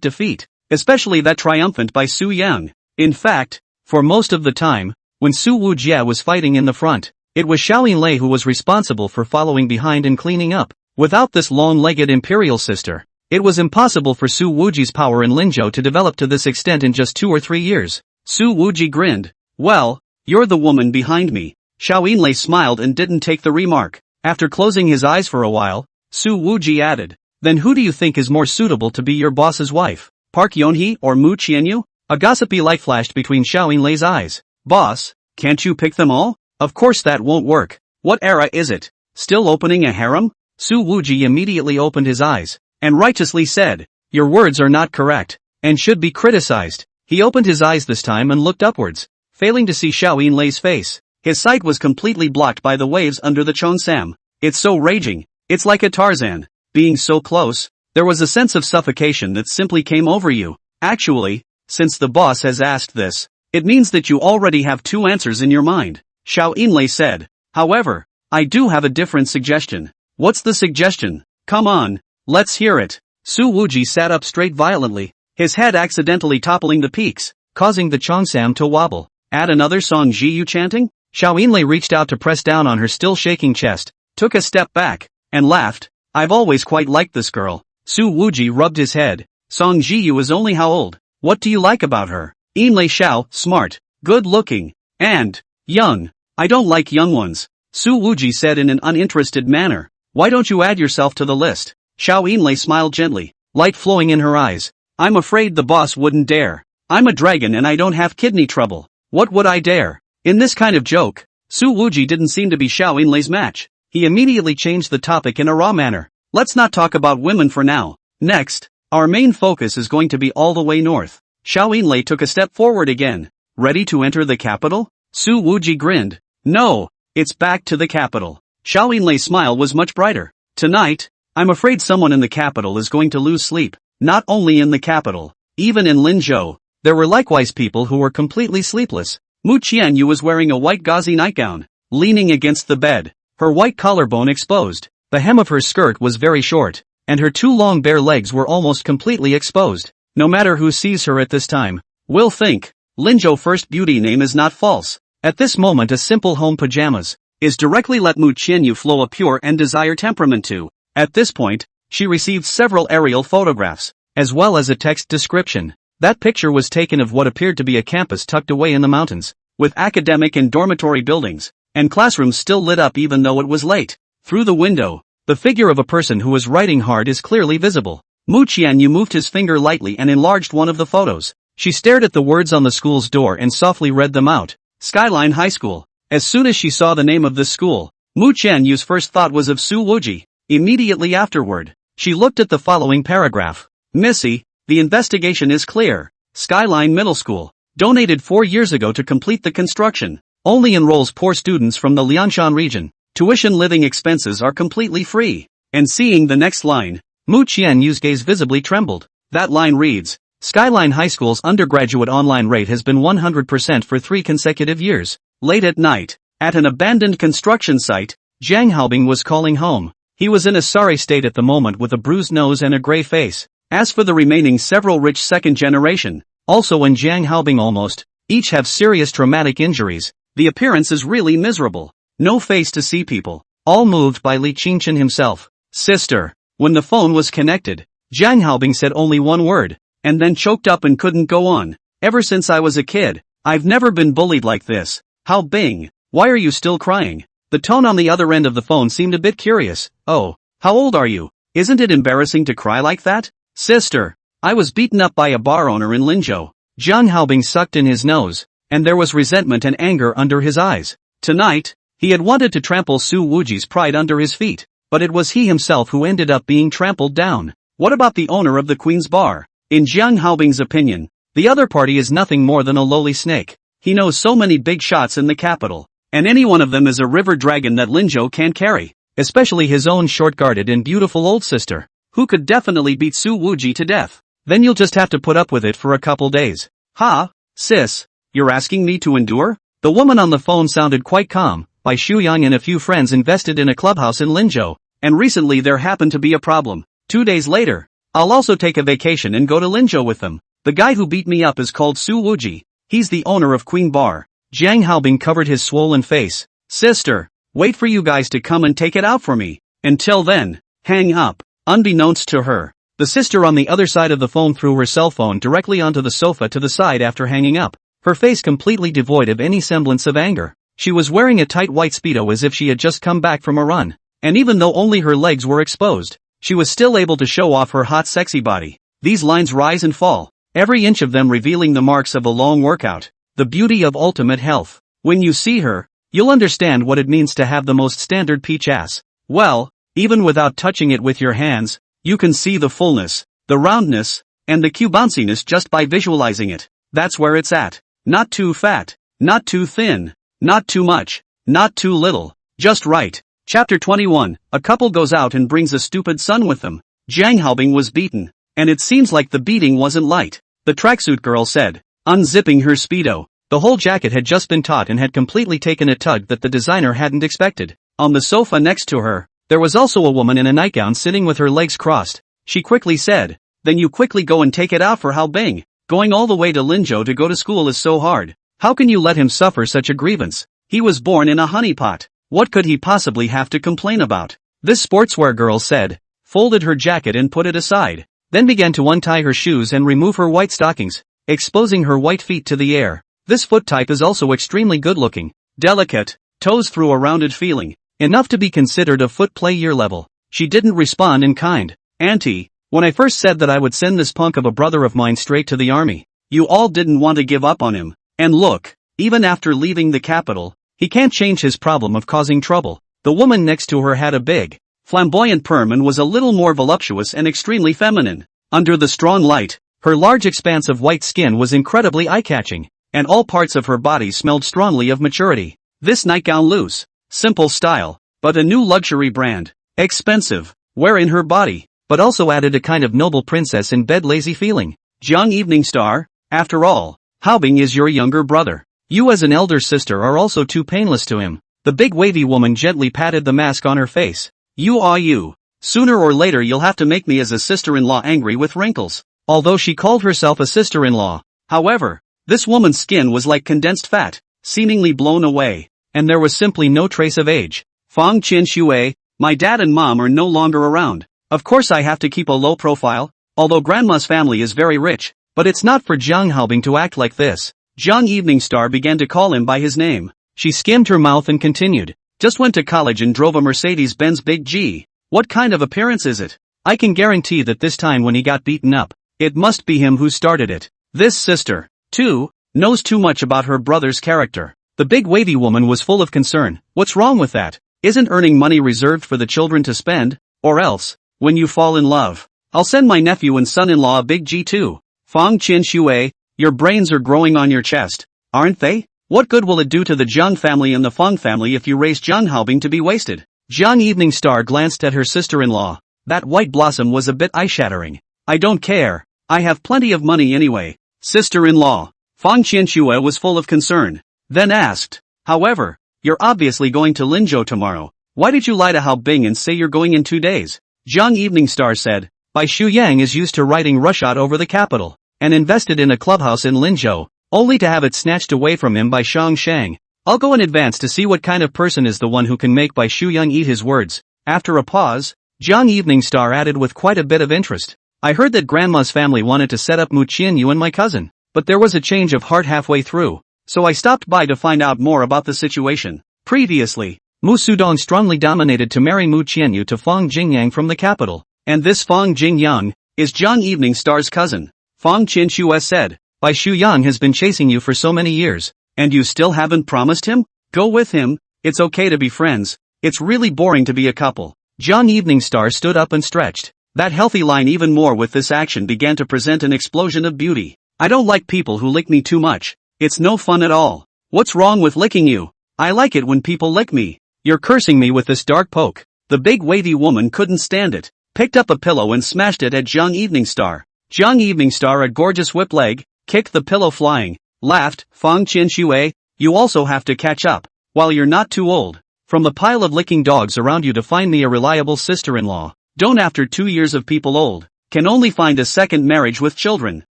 defeat, especially that triumphant by Su Yang. In fact, for most of the time, when Su Wujia was fighting in the front, it was Xiao Yinlei who was responsible for following behind and cleaning up. Without this long-legged imperial sister, it was impossible for Su Wuji's power in Linzhou to develop to this extent in just 2 or 3 years. Su Wuji grinned. Well, you're the woman behind me. Xiao Yinlei smiled and didn't take the remark. After closing his eyes for a while, Su Wuji added, then who do you think is more suitable to be your boss's wife? Park Yonhee or Mu Qianyu? A gossipy light flashed between Xiao Yinlei's eyes. Boss, can't you pick them all? Of course that won't work. What era is it? Still opening a harem? Su Wuji immediately opened his eyes, and righteously said, your words are not correct, and should be criticized. He opened his eyes this time and looked upwards, failing to see Xiao Yinlei's face. His sight was completely blocked by the waves under the Cheongsam. It's so raging, it's like a Tarzan. Being so close, there was a sense of suffocation that simply came over you. Actually, since the boss has asked this, it means that you already have 2 answers in your mind, Xiao Yinlei said. However, I do have a different suggestion. What's the suggestion? Come on, let's hear it. Su Wuji sat up straight violently, his head accidentally toppling the peaks, causing the Cheongsam to wobble. Add another song Ji chanting? Xiao Yinlei reached out to press down on her still shaking chest, took a step back, and laughed. I've always quite liked this girl. Su Wuji rubbed his head. Song Jiyu is only how old? What do you like about her? Yinlei Xiao, smart, good-looking, and young. I don't like young ones. Su Wuji said in an uninterested manner. Why don't you add yourself to the list? Xiao Yinlei smiled gently, light flowing in her eyes. I'm afraid the boss wouldn't dare. I'm a dragon and I don't have kidney trouble. What would I dare? In this kind of joke, Su Wuji didn't seem to be Xiao Yinlei's match. He immediately changed the topic in a raw manner. Let's not talk about women for now. Next, our main focus is going to be all the way north. Xiao Yinlei took a step forward again. Ready to enter the capital? Su Wuji grinned. No, it's back to the capital. Xiao Yinlei's smile was much brighter. Tonight, I'm afraid someone in the capital is going to lose sleep. Not only in the capital, even in Linzhou, there were likewise people who were completely sleepless. Mu Qianyu was wearing a white gauzy nightgown, leaning against the bed, her white collarbone exposed. The hem of her skirt was very short, and her 2 long bare legs were almost completely exposed. No matter who sees her at this time, will think, Linzhou first beauty name is not false. At this moment a simple home pajamas is directly let Mu Qianyu flow a pure and desire temperament to. At this point, she received several aerial photographs, as well as a text description. That picture was taken of what appeared to be a campus tucked away in the mountains, with academic and dormitory buildings, and classrooms still lit up even though it was late. Through the window, the figure of a person who is writing hard is clearly visible. Mu Qianyu moved his finger lightly and enlarged one of the photos. She stared at the words on the school's door and softly read them out. Skyline High School. As soon as she saw the name of this school, Mu Qianyu's first thought was of Su Wuji. Immediately afterward, she looked at the following paragraph. Missy, the investigation is clear. Skyline Middle School. Donated 4 years ago to complete the construction. Only enrolls poor students from the Liangshan region. Tuition living expenses are completely free. And seeing the next line, Mu Qianyu's gaze visibly trembled. That line reads, Skyline High School's undergraduate online rate has been 100% for 3 consecutive years. Late at night, at an abandoned construction site, Jiang Haobing was calling home. He was in a sorry state at the moment with a bruised nose and a gray face. As for the remaining several rich second generation, also in Jiang Haobing almost, each have serious traumatic injuries, the appearance is really miserable. No face to see people. All moved by Li Qingchen himself. Sister. When the phone was connected, Jiang Haobing said only one word, and then choked up and couldn't go on. Ever since I was a kid, I've never been bullied like this. Haobing, why are you still crying? The tone on the other end of the phone seemed a bit curious. Oh, how old are you? Isn't it embarrassing to cry like that? Sister. I was beaten up by a bar owner in Linzhou. Jiang Haobing sucked in his nose, and there was resentment and anger under his eyes. Tonight, he had wanted to trample Su Wuji's pride under his feet, but it was he himself who ended up being trampled down. What about the owner of the Queen's Bar? In Jiang Haobing's opinion, the other party is nothing more than a lowly snake. He knows so many big shots in the capital, and any one of them is a river dragon that Linzhou can't carry, especially his own short-guarded and beautiful old sister, who could definitely beat Su Wuji to death. Then you'll just have to put up with it for a couple days. Ha, sis, you're asking me to endure? The woman on the phone sounded quite calm. By Xu Yang and a few friends invested in a clubhouse in Linzhou, and recently there happened to be a problem. 2 days later, I'll also take a vacation and go to Linzhou with them. The guy who beat me up is called Su Wuji. He's the owner of Queen Bar. Jiang Haobing covered his swollen face. Sister, wait for you guys to come and take it out for me. Until then, hang up. Unbeknownst to her, the sister on the other side of the phone threw her cell phone directly onto the sofa to the side after hanging up, her face completely devoid of any semblance of anger. She was wearing a tight white speedo as if she had just come back from a run, and even though only her legs were exposed, she was still able to show off her hot sexy body. These lines rise and fall, every inch of them revealing the marks of a long workout, the beauty of ultimate health. When you see her, you'll understand what it means to have the most standard peach ass. Well, even without touching it with your hands, you can see the fullness, the roundness, and the bounciness just by visualizing it. That's where it's at. Not too fat, not too thin, not too much, not too little, just right. Chapter 21, a couple goes out and brings a stupid son with them. Jiang Haobing was beaten, and it seems like the beating wasn't light. The tracksuit girl said, unzipping her speedo. The whole jacket had just been taut and had completely taken a tug that the designer hadn't expected. On the sofa next to her, there was also a woman in a nightgown sitting with her legs crossed. She quickly said, then you quickly go and take it out for Haobing. Going all the way to Linzhou to go to school is so hard. How can you let him suffer such a grievance? He was born in a honeypot. What could he possibly have to complain about? This sportswear girl said, folded her jacket and put it aside, then began to untie her shoes and remove her white stockings, exposing her white feet to the air. This foot type is also extremely good looking, delicate, toes through a rounded feeling, enough to be considered a foot play year level. She didn't respond in kind. Auntie, when I first said that I would send this punk of a brother of mine straight to the army, you all didn't want to give up on him. And look, even after leaving the capital, he can't change his problem of causing trouble. The woman next to her had a big, flamboyant perm and was a little more voluptuous and extremely feminine. Under the strong light, her large expanse of white skin was incredibly eye-catching, and all parts of her body smelled strongly of maturity. This nightgown loose, simple style, but a new luxury brand, expensive, wear in her body, but also added a kind of noble princess in bed lazy feeling. Jiang Evening Star, after all, Haobing is your younger brother. You as an elder sister are also too painless to him. The big wavy woman gently patted the mask on her face. You are you. Sooner or later you'll have to make me as a sister-in-law angry with wrinkles. Although she called herself a sister-in-law. However, this woman's skin was like condensed fat, seemingly blown away, and there was simply no trace of age. Fang Qinshui, my dad and mom are no longer around. Of course I have to keep a low profile, although grandma's family is very rich. But it's not for Jiang Haobing to act like this. Jiang Evening Star began to call him by his name. She skimmed her mouth and continued. Just went to college and drove a Mercedes-Benz Big G. What kind of appearance is it? I can guarantee that this time when he got beaten up, it must be him who started it. This sister, too, knows too much about her brother's character. The big wavy woman was full of concern. What's wrong with that? Isn't earning money reserved for the children to spend? Or else, when you fall in love, I'll send my nephew and son-in-law a Big G too. Fang Qinshui, Your brains are growing on your chest, aren't they? What good will it do to the Jiang family and the Feng family if you raise Jiang Haobing to be wasted? Jiang Evening Star glanced at her sister-in-law. That white blossom was a bit eye-shattering. I don't care. I have plenty of money anyway. Sister-in-law. Feng Qianxue was full of concern. Then asked, however, you're obviously going to Linzhou tomorrow. Why did you lie to Haobing and say you're going in 2 days? Jiang Evening Star said, Bai Shuyang is used to riding roughshod over the capital, and invested in a clubhouse in Linzhou, only to have it snatched away from him by Shang Shang. I'll go in advance to see what kind of person is the one who can make Bai Shuyang eat his words. After a pause, Jiang Evening Star added with quite a bit of interest. I heard that Grandma's family wanted to set up Mu Qianyu and my cousin, but there was a change of heart halfway through, so I stopped by to find out more about the situation. Previously, Mu Sudong strongly dominated to marry Mu Qianyu to Feng Jingyang from the capital, and this Feng Jingyang is Jiang Evening Star's cousin. Feng Qianxue said, Bai Shuyang has been chasing you for so many years, and you still haven't promised him? Go with him. It's okay to be friends. It's really boring to be a couple. Jiang Evening Star stood up and stretched. That healthy line even more with this action began to present an explosion of beauty. I don't like people who lick me too much. It's no fun at all. What's wrong with licking you? I like it when people lick me. You're cursing me with this dark poke. The big wavy woman couldn't stand it, picked up a pillow and smashed it at Jiang Evening Star. Jiang Evening Star, a gorgeous whip leg, kicked the pillow flying, laughed, Feng Qianxue, you also have to catch up, while you're not too old, from the pile of licking dogs around you to find me a reliable sister-in-law. Don't after 2 years of people old, can only find a second marriage with children.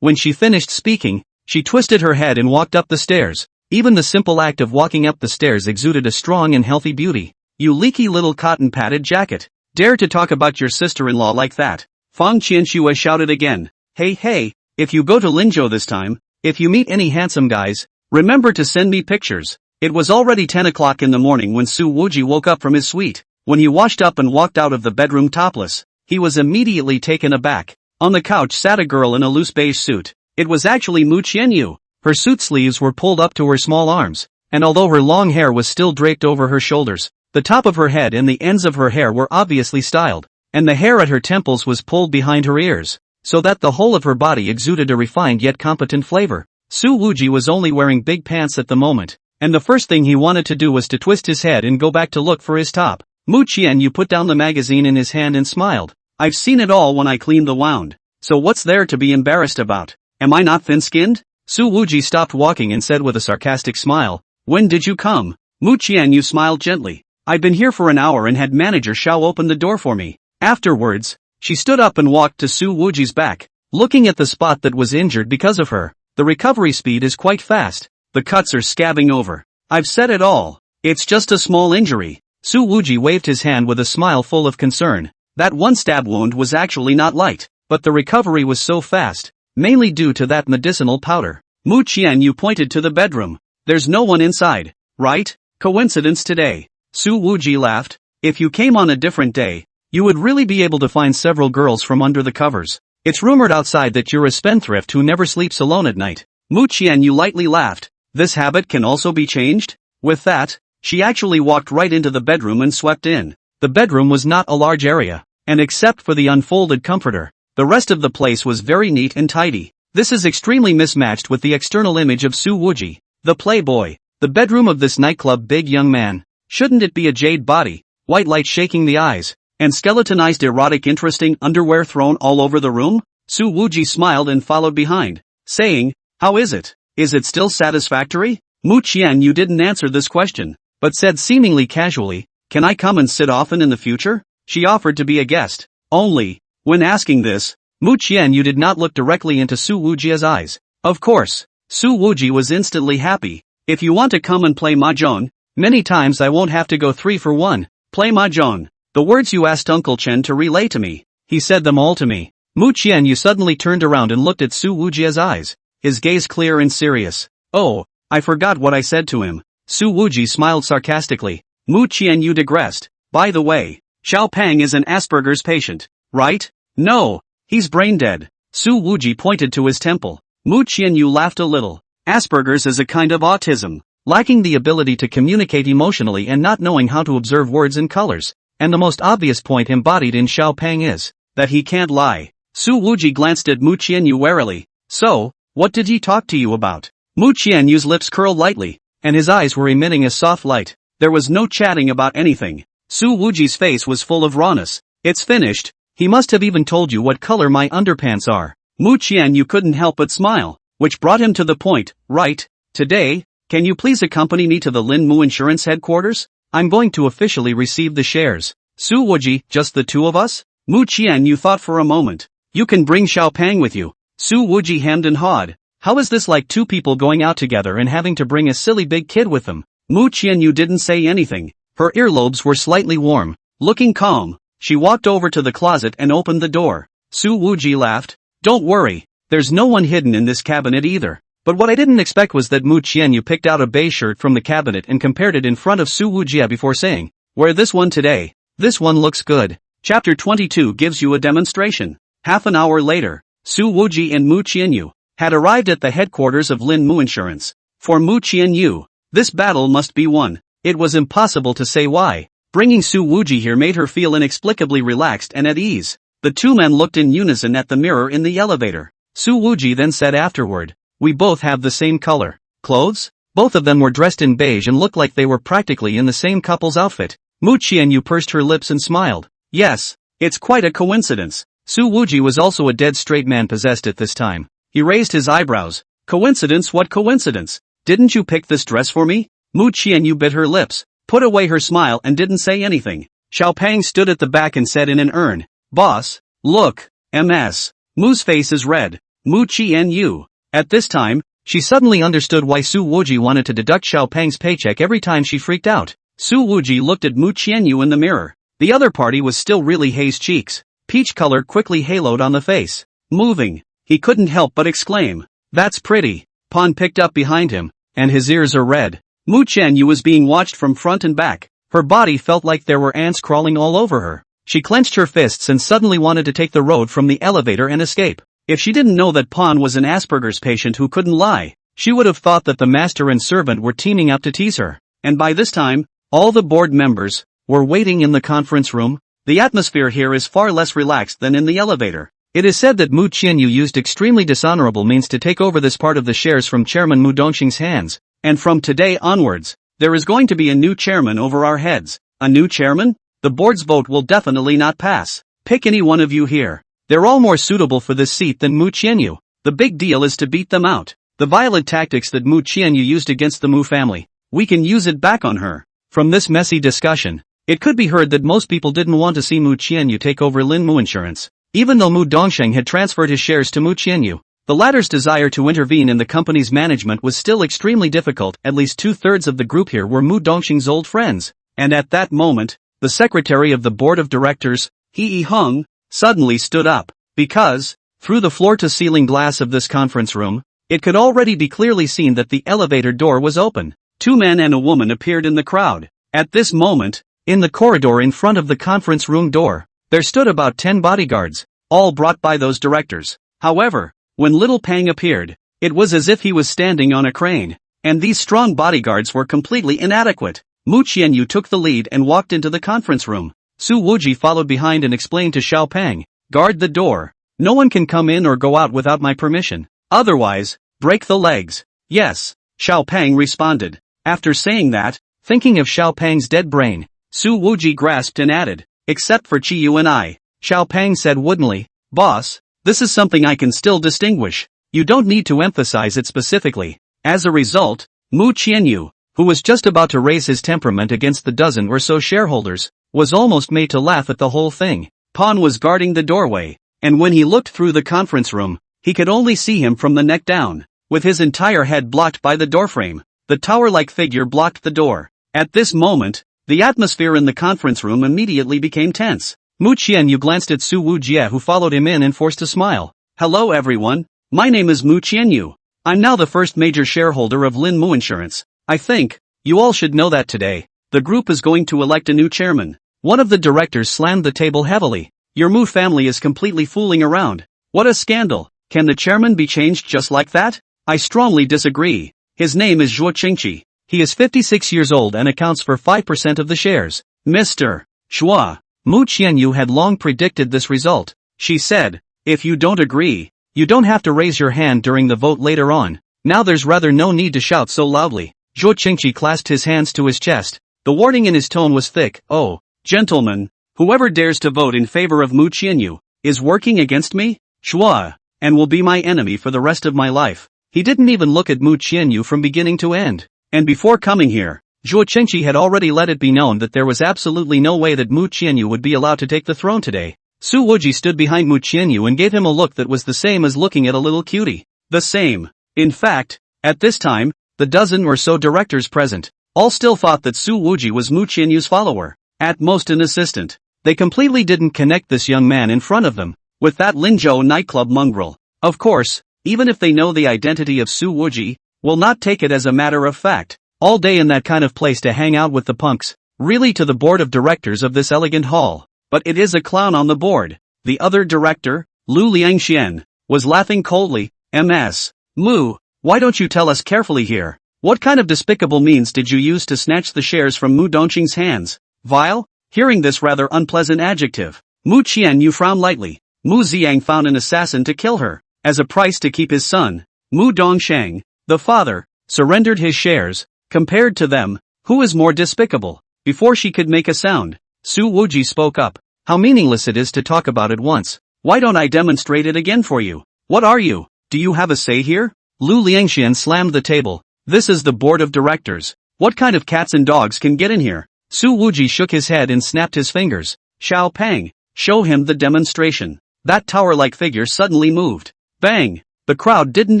When she finished speaking, she twisted her head and walked up the stairs. Even the simple act of walking up the stairs exuded a strong and healthy beauty. You leaky little cotton-padded jacket. Dare to talk about your sister-in-law like that. Feng Qianxue shouted again. Hey, if you go to Linzhou this time, if you meet any handsome guys, remember to send me pictures. It was already 10 o'clock in the morning when Su Wuji woke up from his suite. When he washed up and walked out of the bedroom topless, he was immediately taken aback. On the couch sat a girl in a loose beige suit. It was actually Mu Qianyu. Her suit sleeves were pulled up to her small arms, and although her long hair was still draped over her shoulders, the top of her head and the ends of her hair were obviously styled, and the hair at her temples was pulled behind her ears, so that the whole of her body exuded a refined yet competent flavor. Su Wuji was only wearing big pants at the moment, and the first thing he wanted to do was to twist his head and go back to look for his top. Mu Qianyu put down the magazine in his hand and smiled. I've seen it all when I cleaned the wound, so what's there to be embarrassed about? Am I not thin-skinned? Su Wuji stopped walking and said with a sarcastic smile, when did you come? Mu Qianyu smiled gently. I've been here for an hour and had manager Xiao open the door for me. Afterwards, she stood up and walked to Su Wuji's back, looking at the spot that was injured because of her. The recovery speed is quite fast. The cuts are scabbing over. I've said it all. It's just a small injury. Su Wuji waved his hand with a smile full of concern. That one stab wound was actually not light, but the recovery was so fast, mainly due to that medicinal powder. Mu Qianyu pointed to the bedroom. There's no one inside, right? Coincidence today. Su Wuji laughed. If you came on a different day, you would really be able to find several girls from under the covers. It's rumored outside that you're a spendthrift who never sleeps alone at night. Mu Qianyu lightly laughed. This habit can also be changed? With that, she actually walked right into the bedroom and swept in. The bedroom was not a large area, and except for the unfolded comforter, the rest of the place was very neat and tidy. This is extremely mismatched with the external image of Su Wuji, the playboy. The bedroom of this nightclub big young man. Shouldn't it be a jade body, white light shaking the eyes, and skeletonized erotic interesting underwear thrown all over the room? Su Wuji smiled and followed behind, saying, how is it? Is it still satisfactory? Mu Qianyu didn't answer this question, but said seemingly casually, can I come and sit often in the future? She offered to be a guest. Only, when asking this, Mu Qianyu did not look directly into Su Wuji's eyes. Of course, Su Wuji was instantly happy. If you want to come and play mahjong, many times I won't have to go 3 for 1. Play mahjong. The words you asked Uncle Chen to relay to me. He said them all to me. Mu Qianyu suddenly turned around and looked at Su Wuji's eyes, his gaze clear and serious. Oh, I forgot what I said to him. Su Wuji smiled sarcastically. Mu Qianyu digressed. By the way, Xiao Pang is an Asperger's patient, right? No, he's brain dead. Su Wuji pointed to his temple. Mu Qianyu laughed a little. Asperger's is a kind of autism, lacking the ability to communicate emotionally and not knowing how to observe words and colors. And the most obvious point embodied in Xiao Pang is that he can't lie. Su Wuji glanced at Mu Qianyu warily. So, What did he talk to you about? Mu Qianyu's lips curled lightly, and his eyes were emitting a soft light. There was no chatting about anything. Su Wuji's face was full of rawness. It's finished. He must have even told you what color my underpants are. Mu Qianyu couldn't help but smile, which brought him to the point. Right, today, can you please accompany me to the Lin Mu Insurance headquarters? I'm going to officially receive the shares. Su Wuji, just the two of us? Mu Qianyu thought for a moment. You can bring Xiaopang with you. Su Wuji hemmed and hawed. How is this like two people going out together and having to bring a silly big kid with them? Mu Qianyu didn't say anything. Her earlobes were slightly warm. Looking calm, she walked over to the closet and opened the door. Su Wuji laughed. Don't worry, there's no one hidden in this cabinet either. But what I didn't expect was that Mu Qianyu picked out a beige shirt from the cabinet and compared it in front of Su Wujia before saying, wear this one today. This one looks good. Chapter 22 gives you a demonstration. Half an hour later, Su Wuji and Mu Qianyu had arrived at the headquarters of Lin Mu Insurance. For Mu Qianyu, this battle must be won. It was impossible to say why. Bringing Su Wuji here made her feel inexplicably relaxed and at ease. The two men looked in unison at the mirror in the elevator. Su Wuji then said afterward, we both have the same color clothes? Both of them were dressed in beige and looked like they were practically in the same couple's outfit. Mu Qianyu pursed her lips and smiled. Yes, it's quite a coincidence. Su Wuji was also a dead straight man possessed at this time. He raised his eyebrows. Coincidence? What coincidence? Didn't you pick this dress for me? Mu Qianyu bit her lips, put away her smile and didn't say anything. Xiaopang stood at the back and said in an urn, Boss, look, MS. Mu's face is red. Mu Qianyu. At this time, she suddenly understood why Su Wuji wanted to deduct Xiaopang's paycheck every time she freaked out. Su Wuji looked at Mu Qianyu in the mirror. The other party was still really haze cheeks. Peach color quickly haloed on the face. Moving. He couldn't help but exclaim. That's pretty. Pan picked up behind him, and his ears are red. Mu Qianyu was being watched from front and back. Her body felt like there were ants crawling all over her. She clenched her fists and suddenly wanted to take the road from the elevator and escape. If she didn't know that Pan was an Asperger's patient who couldn't lie, she would have thought that the master and servant were teaming up to tease her. And by this time, all the board members were waiting in the conference room. The atmosphere here is far less relaxed than in the elevator. It is said that Mu Qianyu used extremely dishonorable means to take over this part of the shares from Chairman Mu Dongxing's hands, and from today onwards, there is going to be a new chairman over our heads. A new chairman? The board's vote will definitely not pass. Pick any one of you here. They're all more suitable for this seat than Mu Qianyu. The big deal is to beat them out. The violent tactics that Mu Qianyu used against the Mu family, we can use it back on her. From this messy discussion, it could be heard that most people didn't want to see Mu Qianyu take over Lin Mu Insurance. Even though Mu Dongxing had transferred his shares to Mu Qianyu, the latter's desire to intervene in the company's management was still extremely difficult. At least 2/3 of the group here were Mu Dongxing's old friends. And at that moment, the secretary of the board of directors, He Hung, suddenly stood up, because, through the floor-to-ceiling glass of this conference room, it could already be clearly seen that the elevator door was open. 2 men and a woman appeared in the crowd. At this moment, in the corridor in front of the conference room door, there stood about 10 bodyguards, all brought by those directors. However, when little Pang appeared, it was as if he was standing on a crane, and these strong bodyguards were completely inadequate. Mu Qianyu took the lead and walked into the conference room. Su Wuji followed behind and explained to Xiaopang, guard the door. No one can come in or go out without my permission. Otherwise, break the legs. Yes, Xiaopang responded. After saying that, thinking of Xiaopang's dead brain, Su Wuji grasped and added, except for Qiyu and I. Xiaopang said woodenly, boss, this is something I can still distinguish. You don't need to emphasize it specifically. As a result, Mu Qianyu, who was just about to raise his temperament against the dozen or so shareholders, was almost made to laugh at the whole thing. Pan was guarding the doorway, and when he looked through the conference room, he could only see him from the neck down, with his entire head blocked by the doorframe. The tower-like figure blocked the door. At this moment, the atmosphere in the conference room immediately became tense. Mu Qianyu glanced at Su Wujia, who followed him in and forced a smile. Hello everyone, my name is Mu Qianyu. I'm now the first major shareholder of Lin Mu Insurance. I think, you all should know that today, the group is going to elect a new chairman. One of the directors slammed the table heavily. Your Mu family is completely fooling around. What a scandal. Can the chairman be changed just like that? I strongly disagree. His name is Zhuo Qingqi. He is 56 years old and accounts for 5% of the shares. Mr. Shua. Mu Qianyu had long predicted this result. She said, if you don't agree, You don't have to raise your hand during the vote later on. Now there's rather no need to shout so loudly. Zhuo Qingqi clasped his hands to his chest. The warning in his tone was thick. Oh, gentlemen, whoever dares to vote in favor of Mu Qianyu is working against me, Shua, and will be my enemy for the rest of my life. He didn't even look at Mu Qianyu from beginning to end. And before coming here, Zhuo Qingqi had already let it be known that there was absolutely no way that Mu Qianyu would be allowed to take the throne today. Su Wuji stood behind Mu Qianyu and gave him a look that was the same as looking at a little cutie. The same. In fact, at this time, the dozen or so directors present all still thought that Su Wuji was Mu Qianyu's follower, at most an assistant. They completely didn't connect this young man in front of them with that Linzhou nightclub mongrel. Of course, even if they know the identity of Su Wuji, will not take it as a matter of fact. All day in that kind of place to hang out with the punks, really to the board of directors of this elegant hall. But it is a clown on the board. The other director, Lu Liangxian, was laughing coldly. Ms. Mu, why don't you tell us carefully here? What kind of despicable means did you use to snatch the shares from Mu Dongqing's hands? Vile? Hearing this rather unpleasant adjective, Mu Qianyu frowned lightly. Mu Ziyang found an assassin to kill her, as a price to keep his son. Mu Dongsheng, the father, surrendered his shares. Compared to them, who is more despicable? Before she could make a sound, Su Wuji spoke up. How meaningless it is to talk about it once. Why don't I demonstrate it again for you? What are you? Do you have a say here? Lu Liangxian slammed the table. This is the board of directors. What kind of cats and dogs can get in here? Su Wuji shook his head and snapped his fingers. Xiao Pang, show him the demonstration. That tower-like figure suddenly moved. Bang! The crowd didn't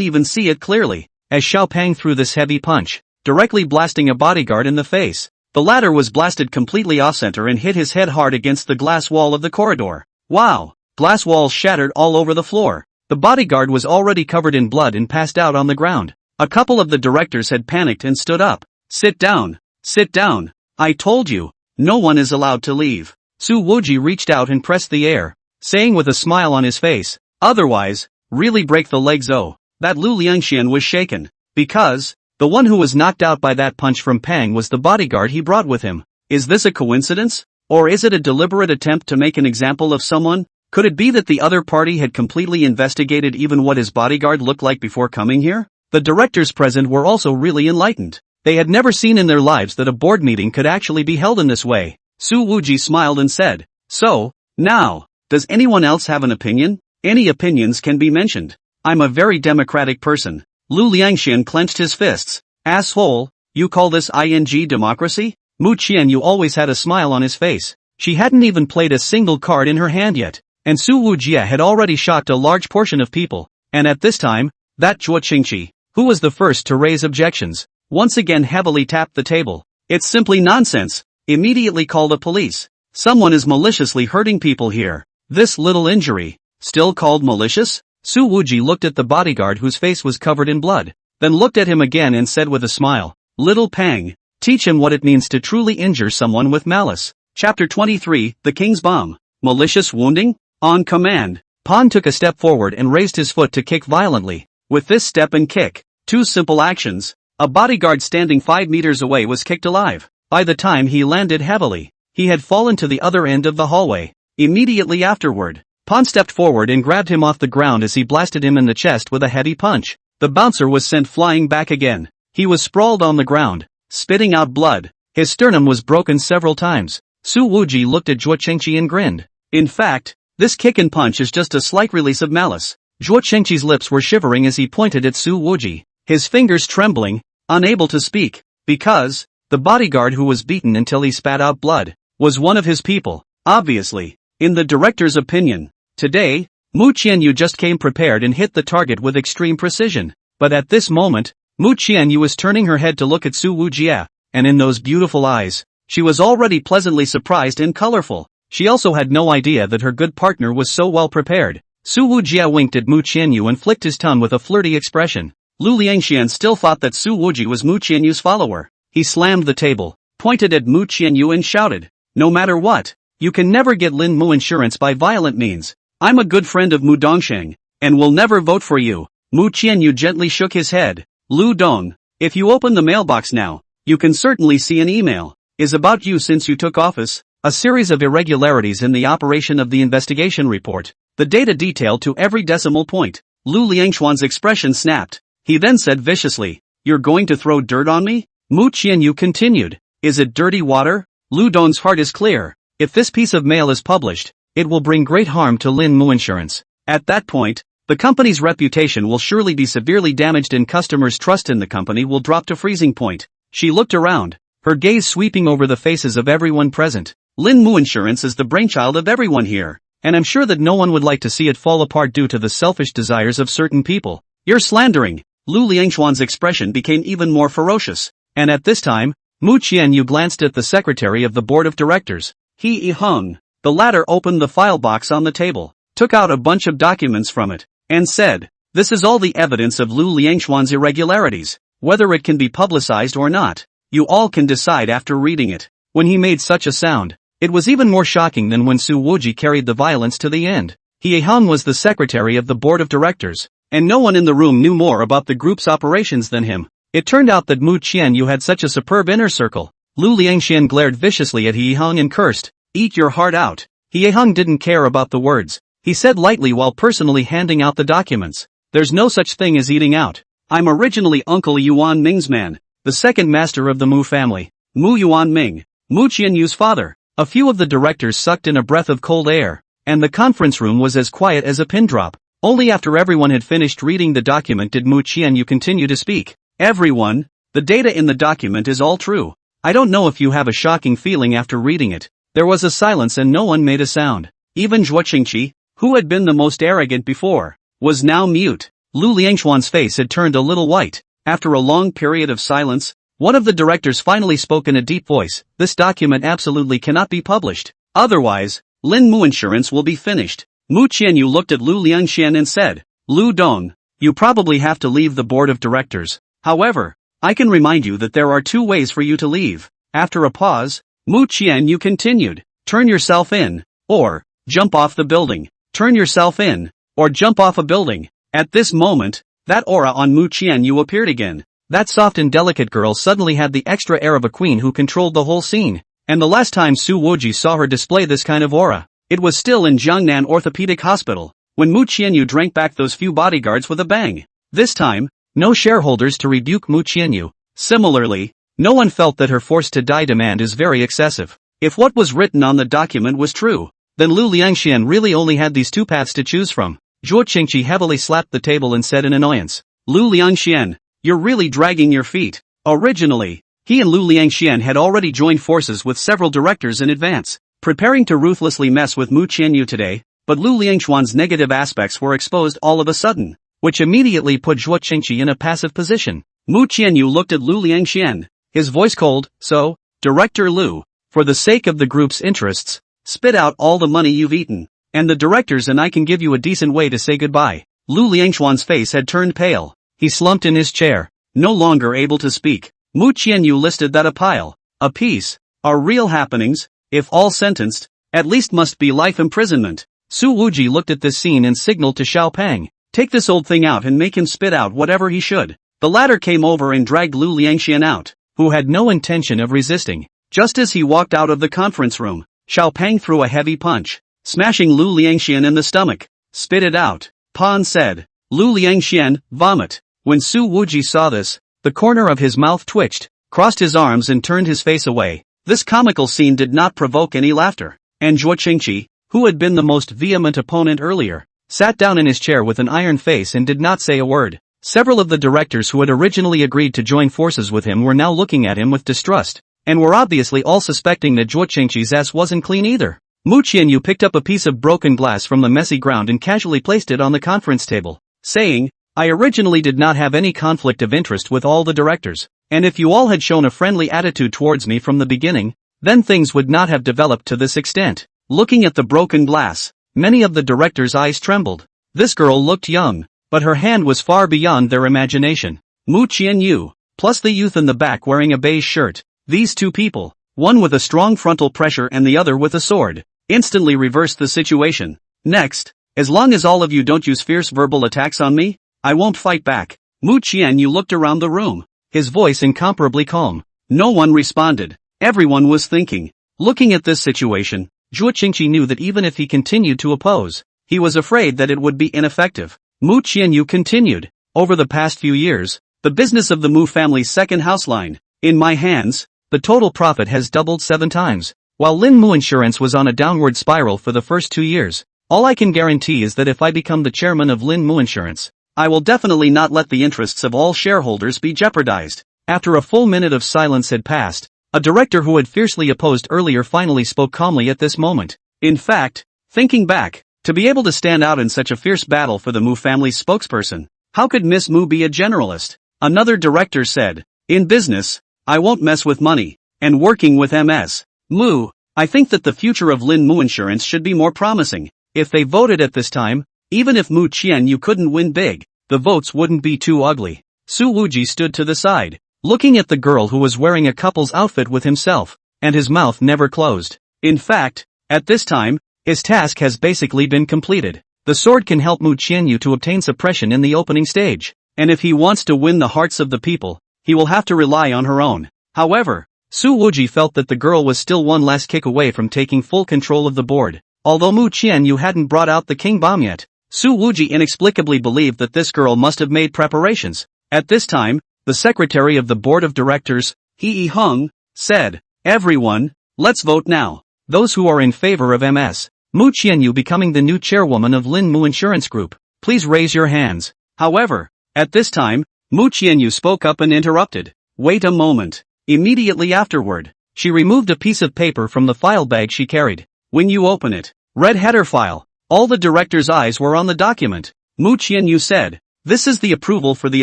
even see it clearly, as Xiao Pang threw this heavy punch, directly blasting a bodyguard in the face. The latter was blasted completely off-center and hit his head hard against the glass wall of the corridor. Wow! Glass walls shattered all over the floor. The bodyguard was already covered in blood and passed out on the ground. A couple of the directors had panicked and stood up. Sit down. Sit down. I told you, no one is allowed to leave. Su Wuji reached out and pressed the air, saying with a smile on his face, otherwise, really break the legs. Oh, that Lu Liangxian was shaken. Because, the one who was knocked out by that punch from Pang was the bodyguard he brought with him. Is this a coincidence? Or is it a deliberate attempt to make an example of someone? Could it be that the other party had completely investigated even what his bodyguard looked like before coming here? The directors present were also really enlightened. They had never seen in their lives that a board meeting could actually be held in this way. Su Wuji smiled and said, so, now, does anyone else have an opinion? Any opinions can be mentioned. I'm a very democratic person. Lu Liangxian clenched his fists. Asshole, you call this ing democracy? Mu Qianyu always had a smile on his face. She hadn't even played a single card in her hand yet, and Su Wujie had already shocked a large portion of people. And at this time, that Zhuo Qingqi, who was the first to raise objections, once again heavily tapped the table. It's simply nonsense. Immediately call the police. Someone is maliciously hurting people here. This little injury, still called malicious? Su Wuji looked at the bodyguard whose face was covered in blood, then looked at him again and said with a smile, Little Pang, teach him what it means to truly injure someone with malice. Chapter 23, The King's Bomb. Malicious wounding? On command, Pan took a step forward and raised his foot to kick violently. With this step and kick, two simple actions, a bodyguard standing 5 meters away was kicked alive. By the time he landed heavily, he had fallen to the other end of the hallway. Immediately afterward, Pan stepped forward and grabbed him off the ground as he blasted him in the chest with a heavy punch. The bouncer was sent flying back again. He was sprawled on the ground, spitting out blood. His sternum was broken several times. Su Wuji looked at Zhuo Qingqi and grinned. In fact, this kick and punch is just a slight release of malice. Zhuo Qingqi's lips were shivering as he pointed at Su Wuji, his fingers trembling, unable to speak, because the bodyguard who was beaten until he spat out blood was one of his people. Obviously, in the director's opinion, today, Mu Qianyu just came prepared and hit the target with extreme precision. But at this moment, Mu Qianyu was turning her head to look at Su Wujie, and in those beautiful eyes, she was already pleasantly surprised and colorful. She also had no idea that her good partner was so well prepared. Su Wujie winked at Mu Qianyu and flicked his tongue with a flirty expression. Lu Liangxian still thought that Su Wuji was Mu Qianyu's follower. He slammed the table, pointed at Mu Qianyu and shouted, no matter what, you can never get Lin Mu insurance by violent means. I'm a good friend of Mu Dongsheng, and will never vote for you. Mu Qianyu gently shook his head. Lu Dong, if you open the mailbox now, you can certainly see an email. Is about you since you took office. A series of irregularities in the operation of the investigation report. The data detailed to every decimal point. Lu Liangxuan's expression snapped. He then said viciously, "You're going to throw dirt on me?" Mu Qianyu continued, "Is it dirty water?" Lu Dong's heart is clear. If this piece of mail is published, it will bring great harm to Lin Mu Insurance. At that point, the company's reputation will surely be severely damaged and customers' trust in the company will drop to freezing point. She looked around, her gaze sweeping over the faces of everyone present. Lin Mu Insurance is the brainchild of everyone here, and I'm sure that no one would like to see it fall apart due to the selfish desires of certain people. "You're slandering." Lu Liangxuan's expression became even more ferocious, and at this time, Mu Qianyu glanced at the secretary of the board of directors, He Yiheng. The latter opened the file box on the table, took out a bunch of documents from it, and said, "This is all the evidence of Lu Liangxuan's irregularities. Whether it can be publicized or not, you all can decide after reading it." When he made such a sound, it was even more shocking than when Su Wuji carried the violence to the end. He Yiheng was the secretary of the board of directors, and no one in the room knew more about the group's operations than him. It turned out that Mu Qianyu had such a superb inner circle. Lu Liangxian glared viciously at He Yiheng and cursed, "Eat your heart out." He Yiheng didn't care about the words. He said lightly while personally handing out the documents, "There's no such thing as eating out. I'm originally Uncle Yuan Ming's man, the second master of the Mu family. Mu Yuan Ming, Mu Qianyu's father." A few of the directors sucked in a breath of cold air, and the conference room was as quiet as a pin drop. Only after everyone had finished reading the document did Mu Qianyu continue to speak. "Everyone, the data in the document is all true. I don't know if you have a shocking feeling after reading it." There was a silence and no one made a sound. Even Zhuo Qingqi, who had been the most arrogant before, was now mute. Lu Liangxuan's face had turned a little white. After a long period of silence, one of the directors finally spoke in a deep voice, "This document absolutely cannot be published. Otherwise, Lin Mu Insurance will be finished." Mu Qianyu looked at Lu Liangxian and said, "Lu Dong, you probably have to leave the board of directors. However, I can remind you that there are two ways for you to leave." After a pause, Mu Qianyu continued, "Turn yourself in, or jump off the building. Turn yourself in, or jump off a building." At this moment, that aura on Mu Qianyu appeared again. That soft and delicate girl suddenly had the extra air of a queen who controlled the whole scene. And the last time Su Wuji saw her display this kind of aura, it was still in Jiangnan Orthopedic Hospital, when Mu Qianyu drank back those few bodyguards with a bang. This time, no shareholders to rebuke Mu Qianyu. Similarly, no one felt that her forced to die demand is very excessive. If what was written on the document was true, then Lu Liangxian really only had these two paths to choose from. Zhuo Qingqi heavily slapped the table and said in annoyance, "Lu Liangxian, you're really dragging your feet." Originally, he and Lu Liangxian had already joined forces with several directors in advance, preparing to ruthlessly mess with Mu Qianyu today, but Lu Liangxuan's negative aspects were exposed all of a sudden, which immediately put Zhuo Qingqi in a passive position. Mu Qianyu looked at Lu Liangxian, his voice cold, "So, Director Lu, for the sake of the group's interests, spit out all the money you've eaten, and the directors and I can give you a decent way to say goodbye." Lu Liangxuan's face had turned pale. He slumped in his chair, no longer able to speak. Mu Qianyu listed that a piece, are real happenings, if all sentenced, at least must be life imprisonment. Su Wuji looked at this scene and signaled to Xiao Pang, "Take this old thing out and make him spit out whatever he should." The latter came over and dragged Lu Liangxian out, who had no intention of resisting. Just as he walked out of the conference room, Xiao Pang threw a heavy punch, smashing Lu Liangxian in the stomach. "Spit it out," Pan said. Lu Liangxian, vomit. When Su Wuji saw this, the corner of his mouth twitched, crossed his arms and turned his face away. This comical scene did not provoke any laughter, and Zhuo Qingqi, who had been the most vehement opponent earlier, sat down in his chair with an iron face and did not say a word. Several of the directors who had originally agreed to join forces with him were now looking at him with distrust, and were obviously all suspecting that Zhuo Qingqi's ass wasn't clean either. Mu Qianyu picked up a piece of broken glass from the messy ground and casually placed it on the conference table, saying, "I originally did not have any conflict of interest with all the directors, and if you all had shown a friendly attitude towards me from the beginning, then things would not have developed to this extent." Looking at the broken glass, many of the directors' eyes trembled. This girl looked young, but her hand was far beyond their imagination. Mu Qianyu, plus the youth in the back wearing a beige shirt. These two people, one with a strong frontal pressure and the other with a sword, instantly reversed the situation. "Next, as long as all of you don't use fierce verbal attacks on me, I won't fight back." Mu Qianyu looked around the room, his voice incomparably calm. No one responded. Everyone was thinking. Looking at this situation, Zhuo Qingqi knew that even if he continued to oppose, he was afraid that it would be ineffective. Mu Qianyu continued. Over the past few years, the business of the Mu family's second house line, in my hands, the total profit has doubled 7 times. While Lin Mu Insurance was on a downward spiral for the first 2 years, all I can guarantee is that if I become the chairman of Lin Mu Insurance, I will definitely not let the interests of all shareholders be jeopardized. After a full minute of silence had passed, a director who had fiercely opposed earlier finally spoke calmly at this moment. In fact, thinking back, to be able to stand out in such a fierce battle for the Mu family's spokesperson, how could Miss Mu be a generalist? Another director said, in business, I won't mess with money, and working with Ms. Mu, I think that the future of Lin Mu Insurance should be more promising. If they voted at this time, even if Mu Qianyu couldn't win big, the votes wouldn't be too ugly. Su Wuji stood to the side, looking at the girl who was wearing a couple's outfit with himself, and his mouth never closed. In fact, at this time, his task has basically been completed. The sword can help Mu Qianyu to obtain suppression in the opening stage, and if he wants to win the hearts of the people, he will have to rely on her own. However, Su Wuji felt that the girl was still one last kick away from taking full control of the board. Although Mu Qianyu hadn't brought out the king bomb yet, Su Wuji inexplicably believed that this girl must have made preparations. At this time, the secretary of the board of directors, He Hung, said, everyone, let's vote now. Those who are in favor of Ms. Mu Qianyu becoming the new chairwoman of Lin Mu Insurance Group, please raise your hands. However, at this time, Mu Qianyu spoke up and interrupted. Wait a moment. Immediately afterward, she removed a piece of paper from the file bag she carried. When you open it, red header file. All the directors' eyes were on the document. Mu Qianyu said, this is the approval for the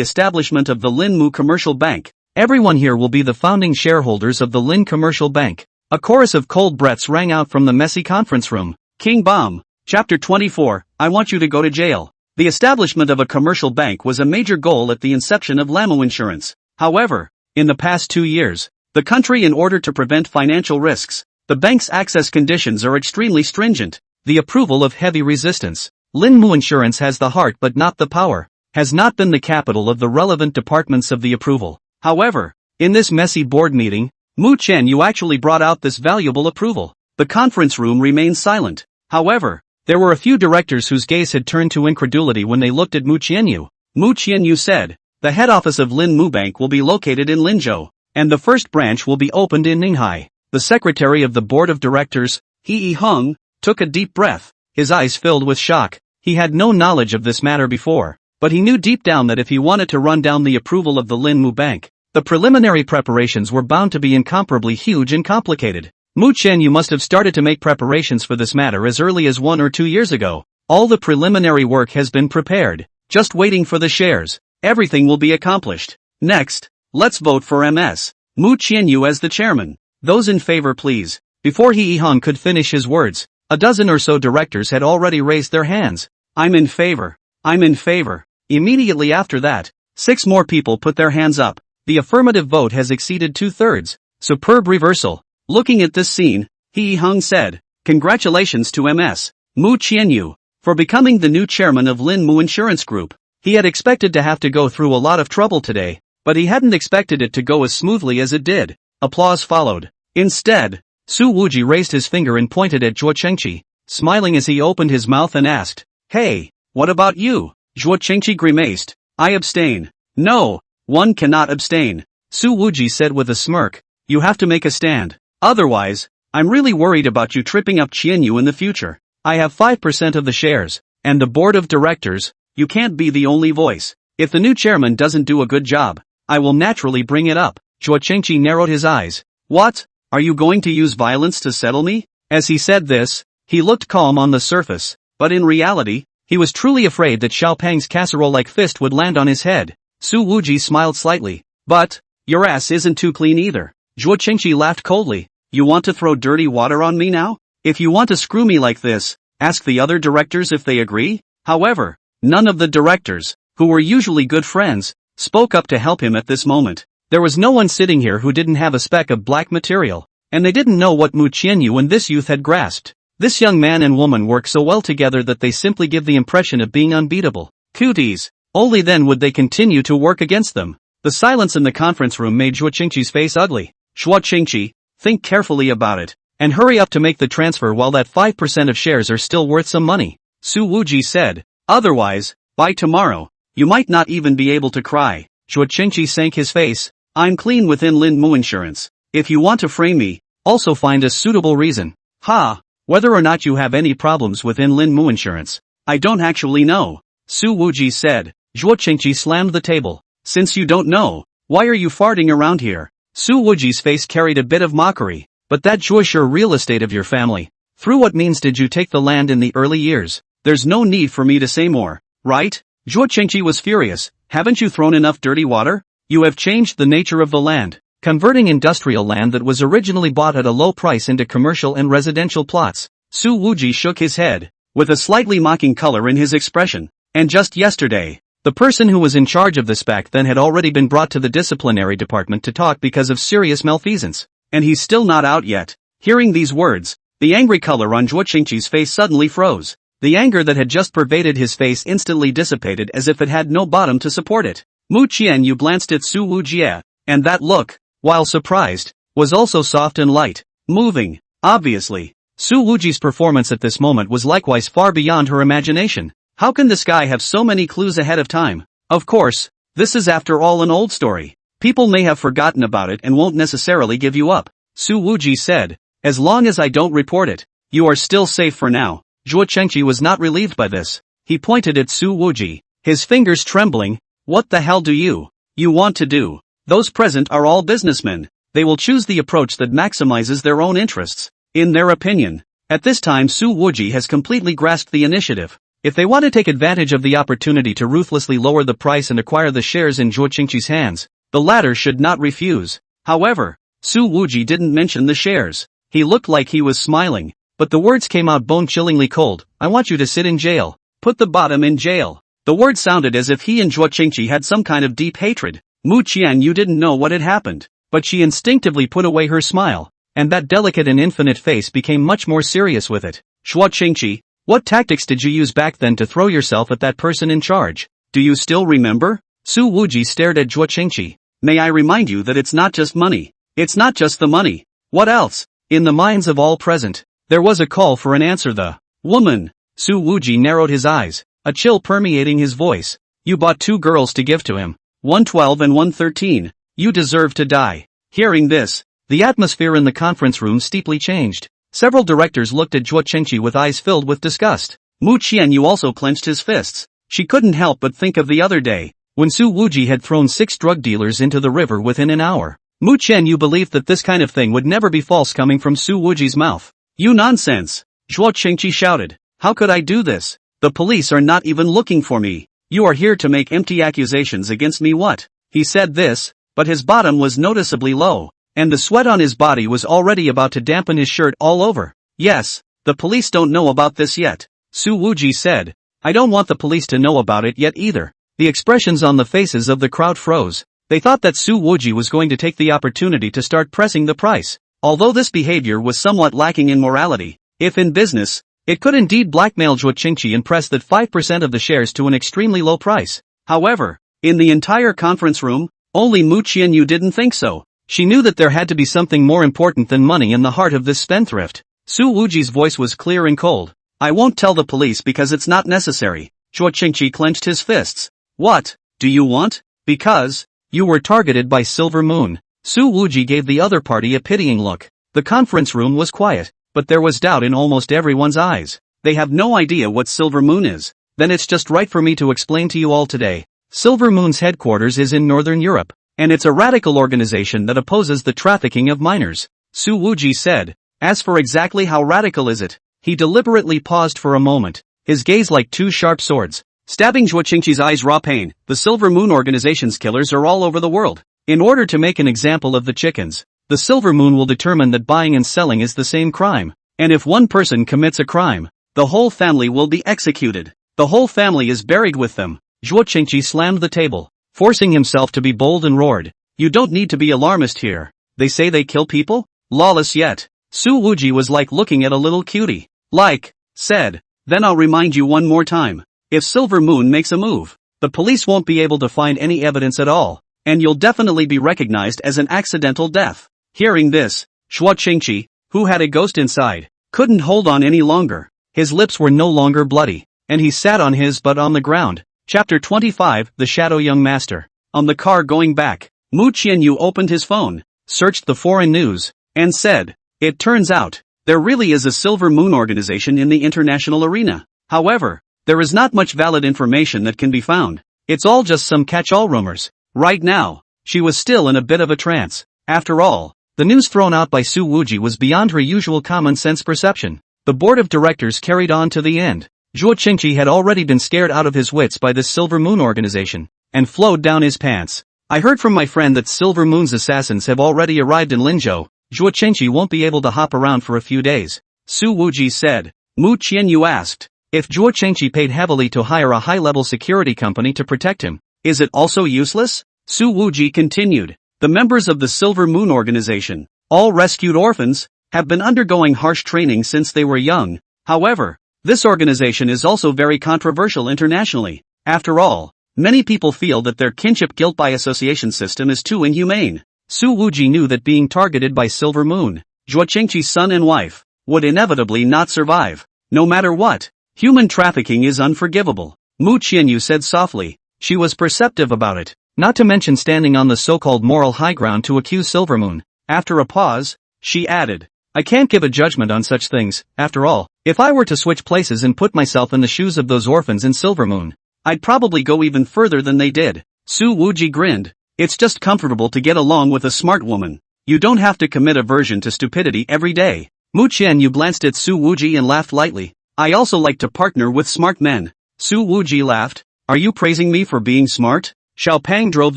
establishment of the Lin Mu Commercial Bank. Everyone here will be the founding shareholders of the Lin Commercial Bank. A chorus of cold breaths rang out from the messy conference room. King Bomb. Chapter 24, I want you to go to jail. The establishment of a commercial bank was a major goal at the inception of Lamu Insurance. However, in the past 2 years, the country, in order to prevent financial risks, the bank's access conditions are extremely stringent. The approval of heavy resistance. Lin Mu Insurance has the heart but not the power, has not been the capital of the relevant departments of the approval. However, in this messy board meeting, Mu Qianyu actually brought out this valuable approval. The conference room remained silent. However, there were a few directors whose gaze had turned to incredulity when they looked at Mu Qianyu. Mu Qianyu said, the head office of Lin Mu Bank will be located in Linzhou, and the first branch will be opened in Ninghai. The secretary of the board of directors, He Hung, took a deep breath, his eyes filled with shock. He had no knowledge of this matter before, but he knew deep down that if he wanted to run down the approval of the Lin Mu Bank, the preliminary preparations were bound to be incomparably huge and complicated. Mu Qianyu must have started to make preparations for this matter as early as 1 or 2 years ago. All the preliminary work has been prepared, just waiting for the shares. Everything will be accomplished. Next, let's vote for Ms. Mu Qianyu as the chairman. Those in favor please. Before He Hung could finish his words, a dozen or so directors had already raised their hands. I'm in favor. I'm in favor. Immediately after that, 6 more people put their hands up. The affirmative vote has exceeded 2/3. Superb reversal. Looking at this scene, He Hung said, congratulations to Ms. Mu Qianyu for becoming the new chairman of Lin Mu Insurance Group. He had expected to have to go through a lot of trouble today, but he hadn't expected it to go as smoothly as it did. Applause followed. Instead, Su Wuji raised his finger and pointed at Zhuo Chengqi, smiling as he opened his mouth and asked, hey, what about you? Zhuo Chengqi grimaced. I abstain. No, one cannot abstain. Su Wuji said with a smirk, you have to make a stand. Otherwise, I'm really worried about you tripping up Qianyu in the future. I have 5% of the shares, and the board of directors. You can't be the only voice. If the new chairman doesn't do a good job, I will naturally bring it up. Zhuo Chengqi narrowed his eyes. What? Are you going to use violence to settle me? As he said this, he looked calm on the surface, but in reality, he was truly afraid that Xiao Pang's casserole-like fist would land on his head. Su Wuji smiled slightly. But, your ass isn't too clean either. Zhuo Chengqi laughed coldly. You want to throw dirty water on me now? If you want to screw me like this, ask the other directors if they agree. However, none of the directors, who were usually good friends, spoke up to help him at this moment. There was no one sitting here who didn't have a speck of black material, and they didn't know what Mu Qianyu and this youth had grasped. This young man and woman work so well together that they simply give the impression of being unbeatable. Cooties. Only then would they continue to work against them. The silence in the conference room made Zhuo Qingqi's face ugly. Zhuo Qingqi, think carefully about it, and hurry up to make the transfer while that 5% of shares are still worth some money. Su Wuji said. Otherwise, By tomorrow, you might not even be able to cry. Zhuo Qingqi sank his face. I'm clean with Inland Insurance. If you want to frame me, also find a suitable reason. Ha! Whether or not you have any problems with Inland Insurance, I don't actually know. Su Wuji said. Zhuo Qingqi slammed the table. Since you don't know, why are you farting around here? Su Wuji's face carried a bit of mockery. But that Zhuoshe real estate of your family. Through what means did you take the land in the early years? There's no need for me to say more, right? Zhuo Qingqi was furious. Haven't you thrown enough dirty water? You have changed the nature of the land, converting industrial land that was originally bought at a low price into commercial and residential plots. Su Wuji shook his head, with a slightly mocking color in his expression. And just yesterday, the person who was in charge of this back then had already been brought to the disciplinary department to talk because of serious malfeasance. And he's still not out yet. Hearing these words, the angry color on Zhuo Qingqi's face suddenly froze. The anger that had just pervaded his face instantly dissipated as if it had no bottom to support it. Mu Qianyu glanced at Su Wujie, and that look, while surprised, was also soft and light, moving. Obviously, Su Wujie's performance at this moment was likewise far beyond her imagination. How can this guy have so many clues ahead of time? Of course, this is after all an old story. People may have forgotten about it and won't necessarily give you up. Su Wuji said. As long as I don't report it, you are still safe for now. Zhuo Qingqi was not relieved by this. He pointed at Su Wuji, his fingers trembling. What the hell do you want to do? Those present are all businessmen. They will choose the approach that maximizes their own interests, in their opinion. At this time Su Wuji has completely grasped the initiative. If they want to take advantage of the opportunity to ruthlessly lower the price and acquire the shares in Zhuo Qingqi's hands, the latter should not refuse. However, Su Wuji didn't mention the shares. He looked like he was smiling, but the words came out bone-chillingly cold. I want you to sit in jail. Put the bottom in jail. The words sounded as if he and Zhuo Qingqi had some kind of deep hatred. Mu Qianyu didn't know what had happened, but she instinctively put away her smile, and that delicate and infinite face became much more serious with it. Zhuo Qingqi, what tactics did you use back then to throw yourself at that person in charge? Do you still remember? Su Wuji stared at Zhuo Qingqi. May I remind you that it's not just money. It's not just the money. What else? In the minds of all present, there was a call for an answer. The woman. Su Wuji narrowed his eyes, a chill permeating his voice. You bought 2 girls to give to him. 112 and 113. You deserve to die. Hearing this, the atmosphere in the conference room steeply changed. Several directors looked at Zhuo Qingqi with eyes filled with disgust. Mu Qianyu also clenched his fists. She couldn't help but think of the other day, when Su Wuji had thrown 6 drug dealers into the river within an hour. Mu Qianyu believed that this kind of thing would never be false coming from Su Wuji's mouth. You nonsense! Zhuo Qingqi shouted. How could I do this? The police are not even looking for me. You are here to make empty accusations against me. What? He said this, but his bottom was noticeably low, and the sweat on his body was already about to dampen his shirt all over. Yes, the police don't know about this yet. Su Wuji said. I don't want the police to know about it yet either. The expressions on the faces of the crowd froze. They thought that Su Wuji was going to take the opportunity to start pressing the price. Although this behavior was somewhat lacking in morality, if in business, it could indeed blackmail Zhuo Qingqi and press that 5% of the shares to an extremely low price. However, in the entire conference room, only Mu Qianyu didn't think so. She knew that there had to be something more important than money in the heart of this spendthrift. Su Wuji's voice was clear and cold. I won't tell the police because it's not necessary. Zhuo Qingqi clenched his fists. What do you want? Because you were targeted by Silver Moon. Su Wuji gave the other party a pitying look. The conference room was quiet, but there was doubt in almost everyone's eyes. They have no idea what Silver Moon is. Then it's just right for me to explain to you all today. Silver Moon's headquarters is in Northern Europe, and it's a radical organization that opposes the trafficking of minors. Su Wuji said. As for exactly how radical is it? He deliberately paused for a moment, his gaze like 2 sharp swords, stabbing Zhuo Qingqi's eyes raw pain. The Silver Moon organization's killers are all over the world. In order to make an example of the chickens, the Silver Moon will determine that buying and selling is the same crime. And if one person commits a crime, the whole family will be executed. The whole family is buried with them. Zhuo Qingqi slammed the table, forcing himself to be bold and roared. You don't need to be alarmist here. They say they kill people? Lawless yet. Su Wuji was like looking at a little cutie. Like, said, then I'll remind you one more time. If Silver Moon makes a move, the police won't be able to find any evidence at all, and you'll definitely be recognized as an accidental death. Hearing this, Zhuo Qingqi, who had a ghost inside, couldn't hold on any longer. His lips were no longer bloody, and he sat on his butt on the ground, Chapter 25, The Shadow Young Master. On the car going back, Mu Qianyu opened his phone, searched the foreign news, and said, "It turns out, there really is a Silver Moon organization in the international arena. However, there is not much valid information that can be found. It's all just some catch-all rumors." Right now, she was still in a bit of a trance. After all, the news thrown out by Su Wuji was beyond her usual common-sense perception. The board of directors carried on to the end. Zhuo Qingqi had already been scared out of his wits by this Silver Moon organization, and flowed down his pants. "I heard from my friend that Silver Moon's assassins have already arrived in Linzhou. Zhuo Qingqi won't be able to hop around for a few days," Su Wuji said. Mu Qianyu asked, if Zhuo Qingqi paid heavily to hire a high-level security company to protect him, is it also useless? Su Wuji continued, "The members of the Silver Moon organization, all rescued orphans, have been undergoing harsh training since they were young. However, this organization is also very controversial internationally. After all, many people feel that their kinship guilt by association system is too inhumane." Su Wuji knew that being targeted by Silver Moon, Zhuo Qingqi's son and wife, would inevitably not survive. No matter what, human trafficking is unforgivable. Mu Qianyu said softly. She was perceptive about it, not to mention standing on the so-called moral high ground to accuse Silver Moon. After a pause, she added, "I can't give a judgment on such things. After all, if I were to switch places and put myself in the shoes of those orphans in Silver Moon, I'd probably go even further than they did." Su Wuji grinned. "It's just comfortable to get along with a smart woman. You don't have to commit aversion to stupidity every day." Mu Qianyu glanced at Su Wuji and laughed lightly. "I also like to partner with smart men." Su Wuji laughed. "Are you praising me for being smart?" Xiao Pang drove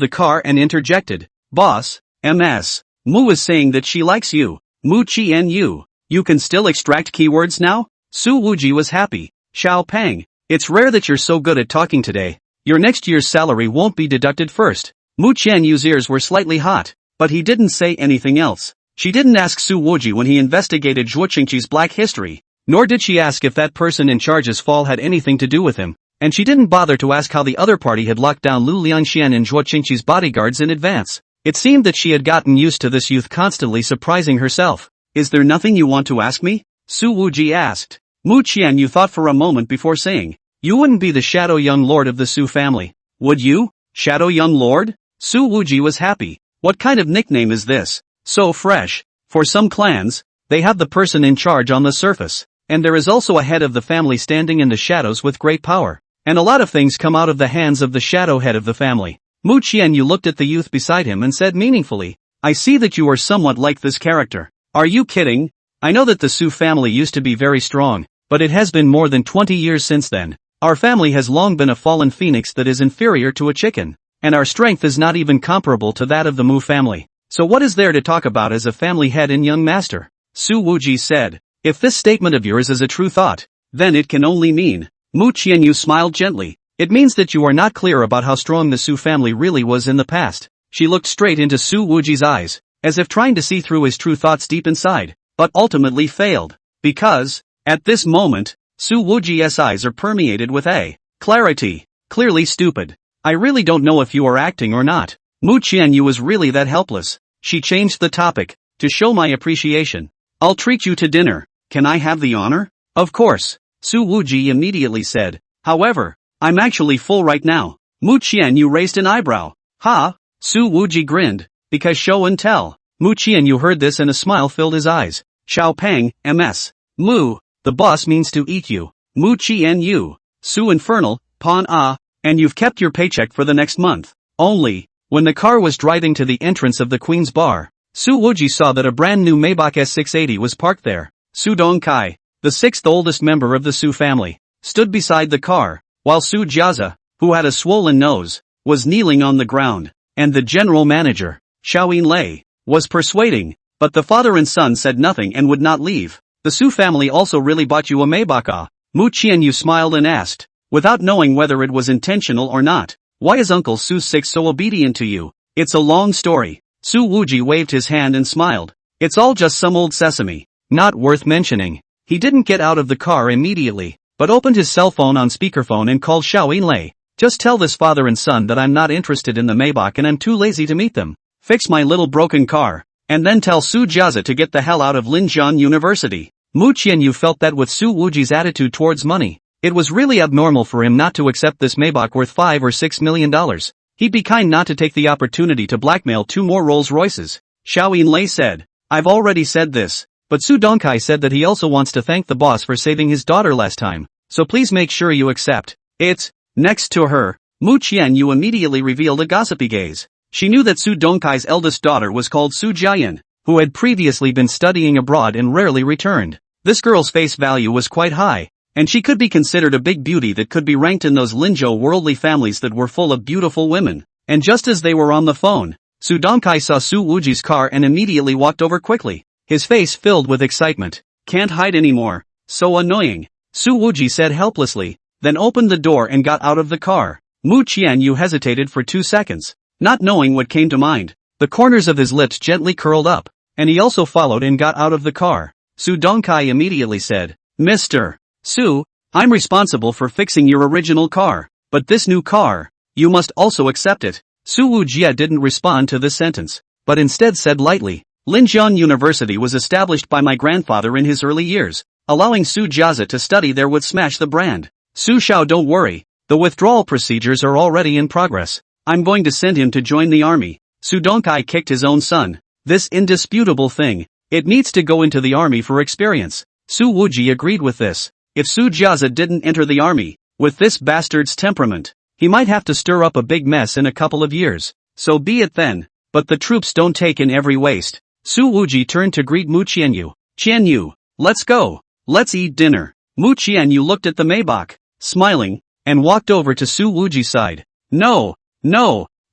the car and interjected, "Boss, MS. Mu is saying that she likes you." Mu Qianyu, "You can still extract keywords now?" Su Wuji was happy. "Xiao Pang, it's rare that you're so good at talking today. Your next year's salary won't be deducted first." Mu Qianyu's ears were slightly hot, but he didn't say anything else. She didn't ask Su Wuji when he investigated Zhuo Qingqi's black history, nor did she ask if that person in charge's fall had anything to do with him, and she didn't bother to ask how the other party had locked down Lu Liangxian and Zhuo Qingqi's bodyguards in advance. It seemed that she had gotten used to this youth constantly surprising herself. "Is there nothing you want to ask me?" Su Wuji asked. Mu Qianyu thought for a moment before saying, "You wouldn't be the Shadow Young Lord of the Su family, would you? Shadow Young Lord?" Su Wuji was happy. What kind of nickname is this? So fresh. For some clans, they have the person in charge on the surface, and there is also a head of the family standing in the shadows with great power. And a lot of things come out of the hands of the shadow head of the family. Mu Qianyu looked at the youth beside him and said meaningfully, "I see that you are somewhat like this character." "Are you kidding? I know that the Su family used to be very strong, but it has been more than 20 years since then. Our family has long been a fallen phoenix that is inferior to a chicken, and our strength is not even comparable to that of the Mu family. So what is there to talk about as a family head and young master?" Su Wuji said. "If this statement of yours is a true thought, then it can only mean..." Mu Qianyu smiled gently. "It means that you are not clear about how strong the Su family really was in the past." She looked straight into Su Wuji's eyes, as if trying to see through his true thoughts deep inside, but ultimately failed. Because, at this moment, Su Wuji's eyes are permeated with a clarity. Clearly stupid. "I really don't know if you are acting or not." Mu Qianyu was really that helpless. She changed the topic. "To show my appreciation, I'll treat you to dinner. Can I have the honor?" "Of course," Su Wuji immediately said. "However, I'm actually full right now." Mu Qianyu raised an eyebrow. "Ha?" Su Wuji grinned. "Because show and tell." Mu Qianyu heard this and a smile filled his eyes. "Xiao Pang, MS. Mu, the boss means to eat you." Mu Qianyu, "Su Infernal, Pon Ah, and you've kept your paycheck for the next month." Only, when the car was driving to the entrance of the Queen's Bar, Su Wuji saw that a brand new Maybach S680 was parked there. Su Dongkai, the sixth oldest member of the Su family, stood beside the car, while Su Jiaza, who had a swollen nose, was kneeling on the ground, and the general manager, Xiaoyin Lei, was persuading, but the father and son said nothing and would not leave. "The Su family also really bought you a Maybach, ah?" Mu Qianyu smiled and asked, without knowing whether it was intentional or not, "Why is Uncle Su Six so obedient to you?" "It's a long story." Su Wuji waved his hand and smiled. "It's all just some old sesame. Not worth mentioning." He didn't get out of the car immediately, but opened his cell phone on speakerphone and called Xiaoyin Lei. "Just tell this father and son that I'm not interested in the Maybach and I'm too lazy to meet them. Fix my little broken car, and then tell Su Jiaza to get the hell out of Linzhou University." Mu Qianyu felt that with Su Wuji's attitude towards money, It was really abnormal for him not to accept this Maybach worth $5 or $6 million. He'd be kind not to take the opportunity to blackmail 2 more Rolls Royces. Xiao Lei said. I've already said this, but Su Dongkai said that he also wants to thank the boss for saving his daughter last time, so please make sure you accept. It's, next to her, Mu Qianyu immediately revealed a gossipy gaze. She knew that Su Dongkai's eldest daughter was called Su Jiayan, who had previously been studying abroad and rarely returned. This girl's face value was quite high, and she could be considered a big beauty that could be ranked in those Linzhou worldly families that were full of beautiful women. And just as they were on the phone, Su Dongkai saw Su Wuji's car and immediately walked over quickly, his face filled with excitement. Can't hide anymore, so annoying, Su Wuji said helplessly, then opened the door and got out of the car. Mu Qianyu hesitated for 2 seconds, not knowing what came to mind. The corners of his lips gently curled up, and he also followed and got out of the car. Su Dongkai immediately said, Mr. Su, I'm responsible for fixing your original car, but this new car, you must also accept it. Su Wujie didn't respond to this sentence, but instead said lightly, Linjiang University was established by my grandfather in his early years. Allowing Su Jiazi to study there would smash the brand. Su Xiao, don't worry, the withdrawal procedures are already in progress. I'm going to send him to join the army. Su Dongkai kicked his own son. This indisputable thing, it needs to go into the army for experience. Su Wuji agreed with this. If Su Jiazi didn't enter the army, with this bastard's temperament, he might have to stir up a big mess in a couple of years. So be it then, but the troops don't take in every waste. Su Wuji turned to greet Mu Qianyu. Qianyu, let's go. Let's eat dinner. Mu Qianyu looked at the Maybach, smiling, and walked over to Su Wuji's side. No,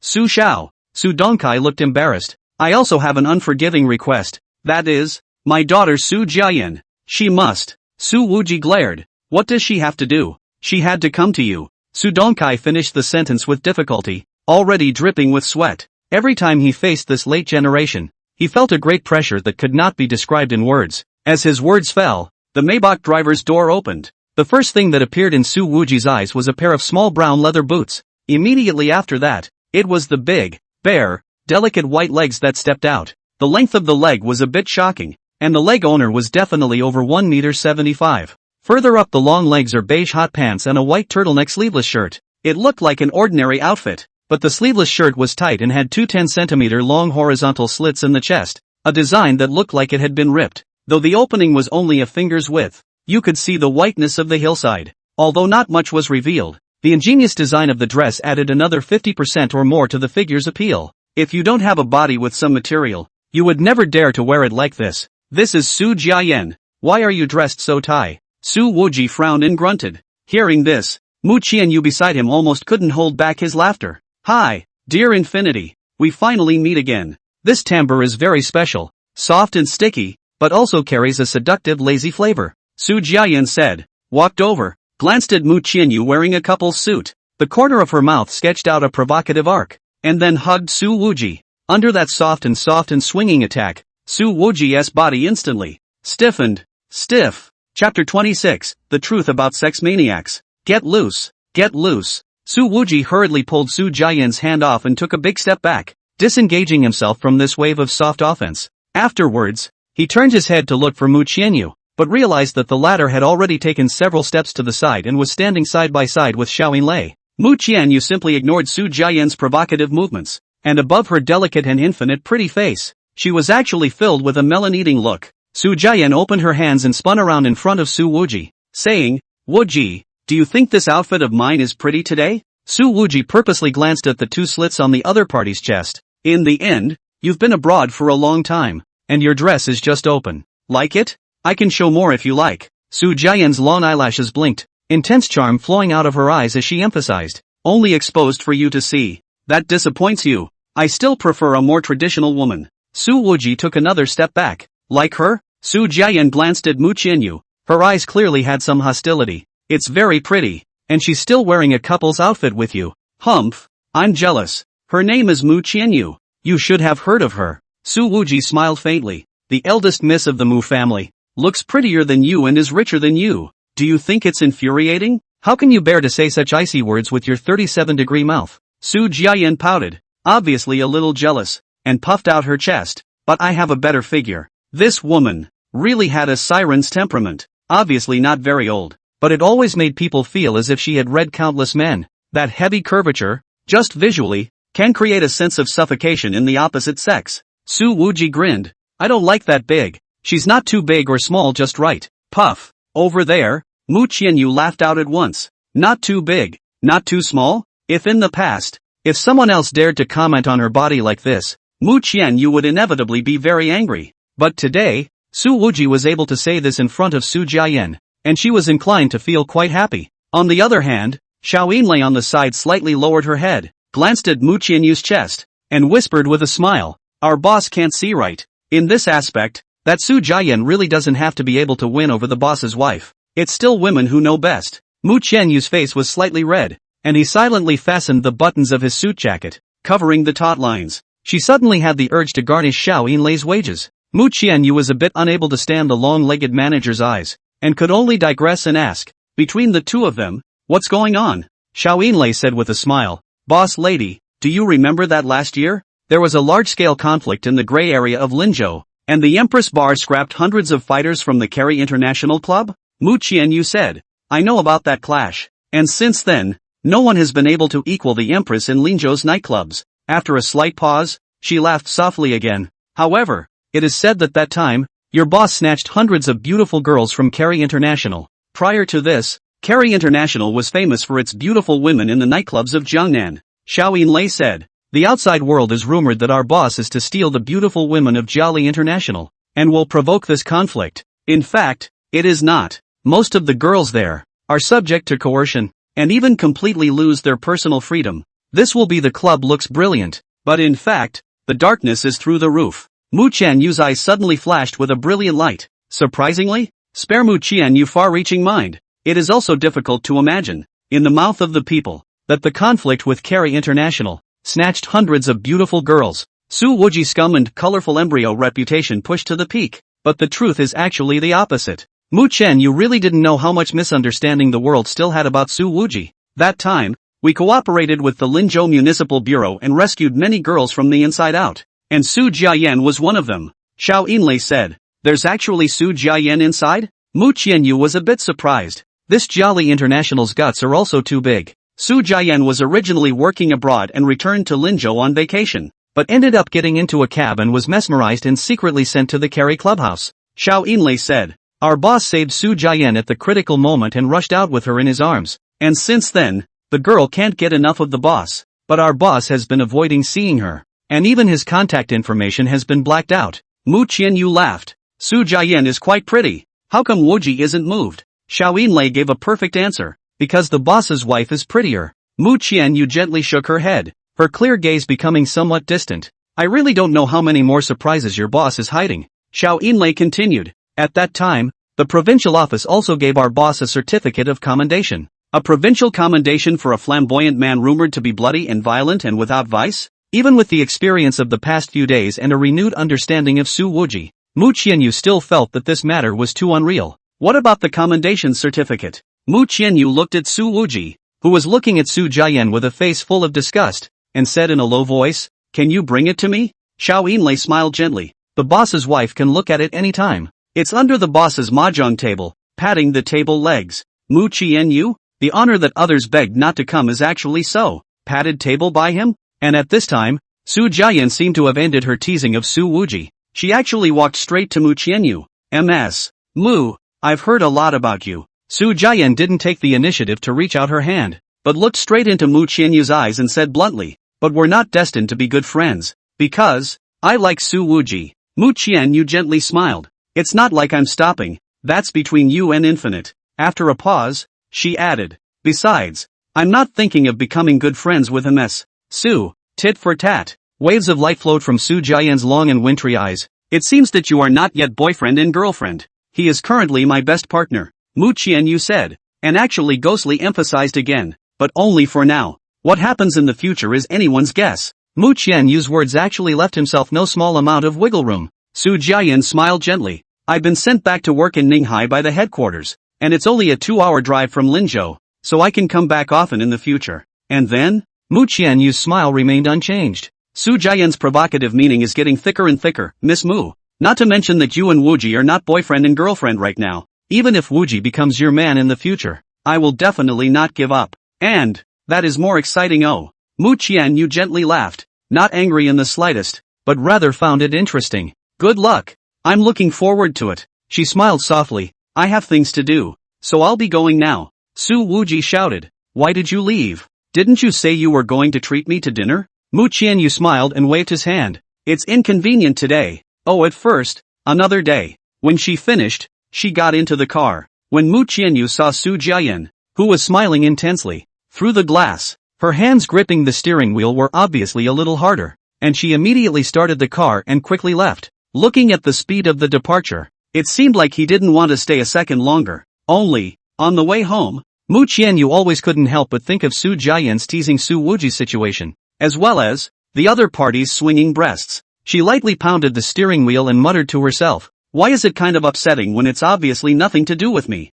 Su Xiao. Su Dongkai looked embarrassed. I also have an unforgiving request. That is, my daughter Su Jiayan. She must. Su Wuji glared. What does she have to do? She had to come to you. Su Dongkai finished the sentence with difficulty, already dripping with sweat. Every time he faced this late generation, he felt a great pressure that could not be described in words. As his words fell, the Maybach driver's door opened. The first thing that appeared in Su Wuji's eyes was a pair of small brown leather boots. Immediately after that, it was the big, bare, delicate white legs that stepped out. The length of the leg was a bit shocking, and the leg owner was definitely over 1.75 meters. Further up, the long legs are beige hot pants and a white turtleneck sleeveless shirt. It looked like an ordinary outfit, but the sleeveless shirt was tight and had 2 10-centimeter long horizontal slits in the chest, a design that looked like it had been ripped. Though the opening was only a finger's width, you could see the whiteness of the hillside. Although not much was revealed, the ingenious design of the dress added another 50% or more to the figure's appeal. If you don't have a body with some material, you would never dare to wear it like this. This is Su Jiayan. Why are you dressed so tight? Su Wuji frowned and grunted. Hearing this, Mu Qianyu beside him almost couldn't hold back his laughter. Hi, dear Infinity. We finally meet again. This timbre is very special, soft and sticky, but also carries a seductive lazy flavor. Su Jiayan said, walked over, glanced at Mu Qianyu wearing a couple's suit. The corner of her mouth sketched out a provocative arc, and then hugged Su Wuji. Under that soft and swinging attack, Su Wuji's body instantly stiffened. Stiff. Chapter 26, The Truth About Sex Maniacs. Get loose. Get loose. Su Wuji hurriedly pulled Su Jiayan's hand off and took a big step back, disengaging himself from this wave of soft offense. Afterwards, he turned his head to look for Mu Qianyu, but realized that the latter had already taken several steps to the side and was standing side by side with Xiao Lei. Mu Qianyu simply ignored Su Jiayan's provocative movements, and above her delicate and infinite pretty face, she was actually filled with a melon-eating look. Su Jiayan opened her hands and spun around in front of Su Wuji, saying, Wuji, do you think this outfit of mine is pretty today? Su Wuji purposely glanced at the 2 slits on the other party's chest. In the end, you've been abroad for a long time, and your dress is just open. Like it? I can show more if you like. Su Jiayan's long eyelashes blinked, intense charm flowing out of her eyes as she emphasized, only exposed for you to see. That disappoints you. I still prefer a more traditional woman. Su Wuji took another step back. Like her? Su Jiayan glanced at Mu Qianyu. Her eyes clearly had some hostility. It's very pretty, and she's still wearing a couple's outfit with you. Humph. I'm jealous. Her name is Mu Qianyu. You should have heard of her. Su Wuji smiled faintly. The eldest miss of the Mu family. Looks prettier than you and is richer than you. Do you think it's infuriating? How can you bear to say such icy words with your 37-degree mouth? Su Jiayan pouted, obviously a little jealous, and puffed out her chest. But I have a better figure. This woman really had a siren's temperament. Obviously not very old. but it always made people feel as if she had read countless men. That heavy curvature, just visually, can create a sense of suffocation in the opposite sex. Su Wuji grinned. I don't like that big. She's not too big or small, just right. Puff. Over there. Mu Qianyu laughed out at once. Not too big. Not too small? If in the past, if someone else dared to comment on her body like this, Mu Qianyu would inevitably be very angry. But today, Su Wuji was able to say this in front of Su Jiayan, and she was inclined to feel quite happy. On the other hand, Xiao Yinlei on the side slightly lowered her head, glanced at Mu Qianyu's chest, and whispered with a smile, our boss can't see right. In this aspect, that Su Jiayan really doesn't have to be able to win over the boss's wife. It's still women who know best. Mu Qianyu's face was slightly red, and he silently fastened the buttons of his suit jacket, covering the taut lines. She suddenly had the urge to garnish Xiao Yinlei's wages. Mu Qianyu was a bit unable to stand the long-legged manager's eyes, and could only digress and ask, between the two of them, what's going on? Xiao Yinlei said with a smile, boss lady, do you remember that last year? There was a large-scale conflict in the gray area of Linzhou, and the Empress Bar scrapped hundreds of fighters from the Kerry International Club? Mu Qianyu said, I know about that clash, and since then, no one has been able to equal the Empress in Linzhou's nightclubs. After a slight pause, she laughed softly again. However, it is said that that time, your boss snatched hundreds of beautiful girls from Kerry International. Prior to this, Kerry International was famous for its beautiful women in the nightclubs of Jiangnan. Xiao Yinlei said, the outside world is rumored that our boss is to steal the beautiful women of Jolly International, and will provoke this conflict. In fact, it is not. Most of the girls there are subject to coercion, and even completely lose their personal freedom. This will be the club looks brilliant, but in fact, the darkness is through the roof. Mu Qianyu's eyes suddenly flashed with a brilliant light. Surprisingly, spare Mu Qianyu far-reaching mind. It is also difficult to imagine, in the mouth of the people, that the conflict with Kerry International snatched hundreds of beautiful girls. Su Wuji's scum and colorful embryo reputation pushed to the peak, but the truth is actually the opposite. Mu Qianyu really didn't know how much misunderstanding the world still had about Su Wuji. That time, we cooperated with the Linzhou Municipal Bureau and rescued many girls from the inside out. And Su Jiayan was one of them. Xiao Yinlei said, there's actually Su Jiayan inside? Mu Qianyu was a bit surprised. This Jolly International's guts are also too big. Su Jiayan was originally working abroad and returned to Linzhou on vacation, but ended up getting into a cab and was mesmerized and secretly sent to the Kerry clubhouse. Xiao Yinlei said, our boss saved Su Jiayan at the critical moment and rushed out with her in his arms. And since then, the girl can't get enough of the boss. But our boss has been avoiding seeing her, and even his contact information has been blacked out. Mu Qianyu laughed. Su Jiayan is quite pretty. How come Wuji isn't moved? Xiao Yinlei gave a perfect answer. Because the boss's wife is prettier. Mu Qianyu gently shook her head, her clear gaze becoming somewhat distant. I really don't know how many more surprises your boss is hiding. Xiao Yinlei continued. At that time, the provincial office also gave our boss a certificate of commendation. A provincial commendation for a flamboyant man rumored to be bloody and violent and without vice? Even with the experience of the past few days and a renewed understanding of Su Wuji, Mu Qianyu still felt that this matter was too unreal. What about the commendation certificate? Mu Qianyu looked at Su Wuji, who was looking at Su Jiayan with a face full of disgust, and said in a low voice, can you bring it to me? Xiao Yinlei smiled gently. The boss's wife can look at it any time. It's under the boss's mahjong table, patting the table legs. Mu Qianyu? The honor that others begged not to come is actually so padded table by him? And at this time, Su Jiayan seemed to have ended her teasing of Su Wuji. She actually walked straight to Mu Qianyu. Ms. Mu, I've heard a lot about you. Su Jiayan didn't take the initiative to reach out her hand, but looked straight into Mu Qianyu's eyes and said bluntly, but we're not destined to be good friends, because I like Su Wuji. Mu Qianyu gently smiled. It's not like I'm stopping, that's between you and infinite. After a pause, she added, besides, I'm not thinking of becoming good friends with Ms. Su. Tit for tat. Waves of light flowed from Su Jiayan's long and wintry eyes. It seems that you are not yet boyfriend and girlfriend. He is currently my best partner, Mu Qianyu said, and actually ghostly emphasized again, but only for now. What happens in the future is anyone's guess. Mu Qianyu's words actually left himself no small amount of wiggle room. Su Jiayan smiled gently. I've been sent back to work in Ninghai by the headquarters, and it's only a 2-hour drive from Linzhou, so I can come back often in the future. And then? Mu Qianyu's smile remained unchanged. Su Jiayan's provocative meaning is getting thicker and thicker, Miss Mu. Not to mention that you and Wuji are not boyfriend and girlfriend right now. Even if Wuji becomes your man in the future, I will definitely not give up. And that is more exciting. Oh. Mu Qianyu gently laughed, not angry in the slightest, but rather found it interesting. Good luck. I'm looking forward to it. She smiled softly. I have things to do, so I'll be going now. Su Wuji shouted. Why did you leave? Didn't you say you were going to treat me to dinner? Mu Qianyu smiled and waved his hand. It's inconvenient today. Oh, at first, another day. When she finished, she got into the car. When Mu Qianyu saw Su Jiayan, who was smiling intensely, through the glass, her hands gripping the steering wheel were obviously a little harder, and she immediately started the car and quickly left. Looking at the speed of the departure, it seemed like he didn't want to stay a second longer. Only, on the way home, Mu Qianyu always couldn't help but think of Su Jiayan's teasing Su Wuji's situation, as well as the other party's swinging breasts. She lightly pounded the steering wheel and muttered to herself, why is it kind of upsetting when it's obviously nothing to do with me?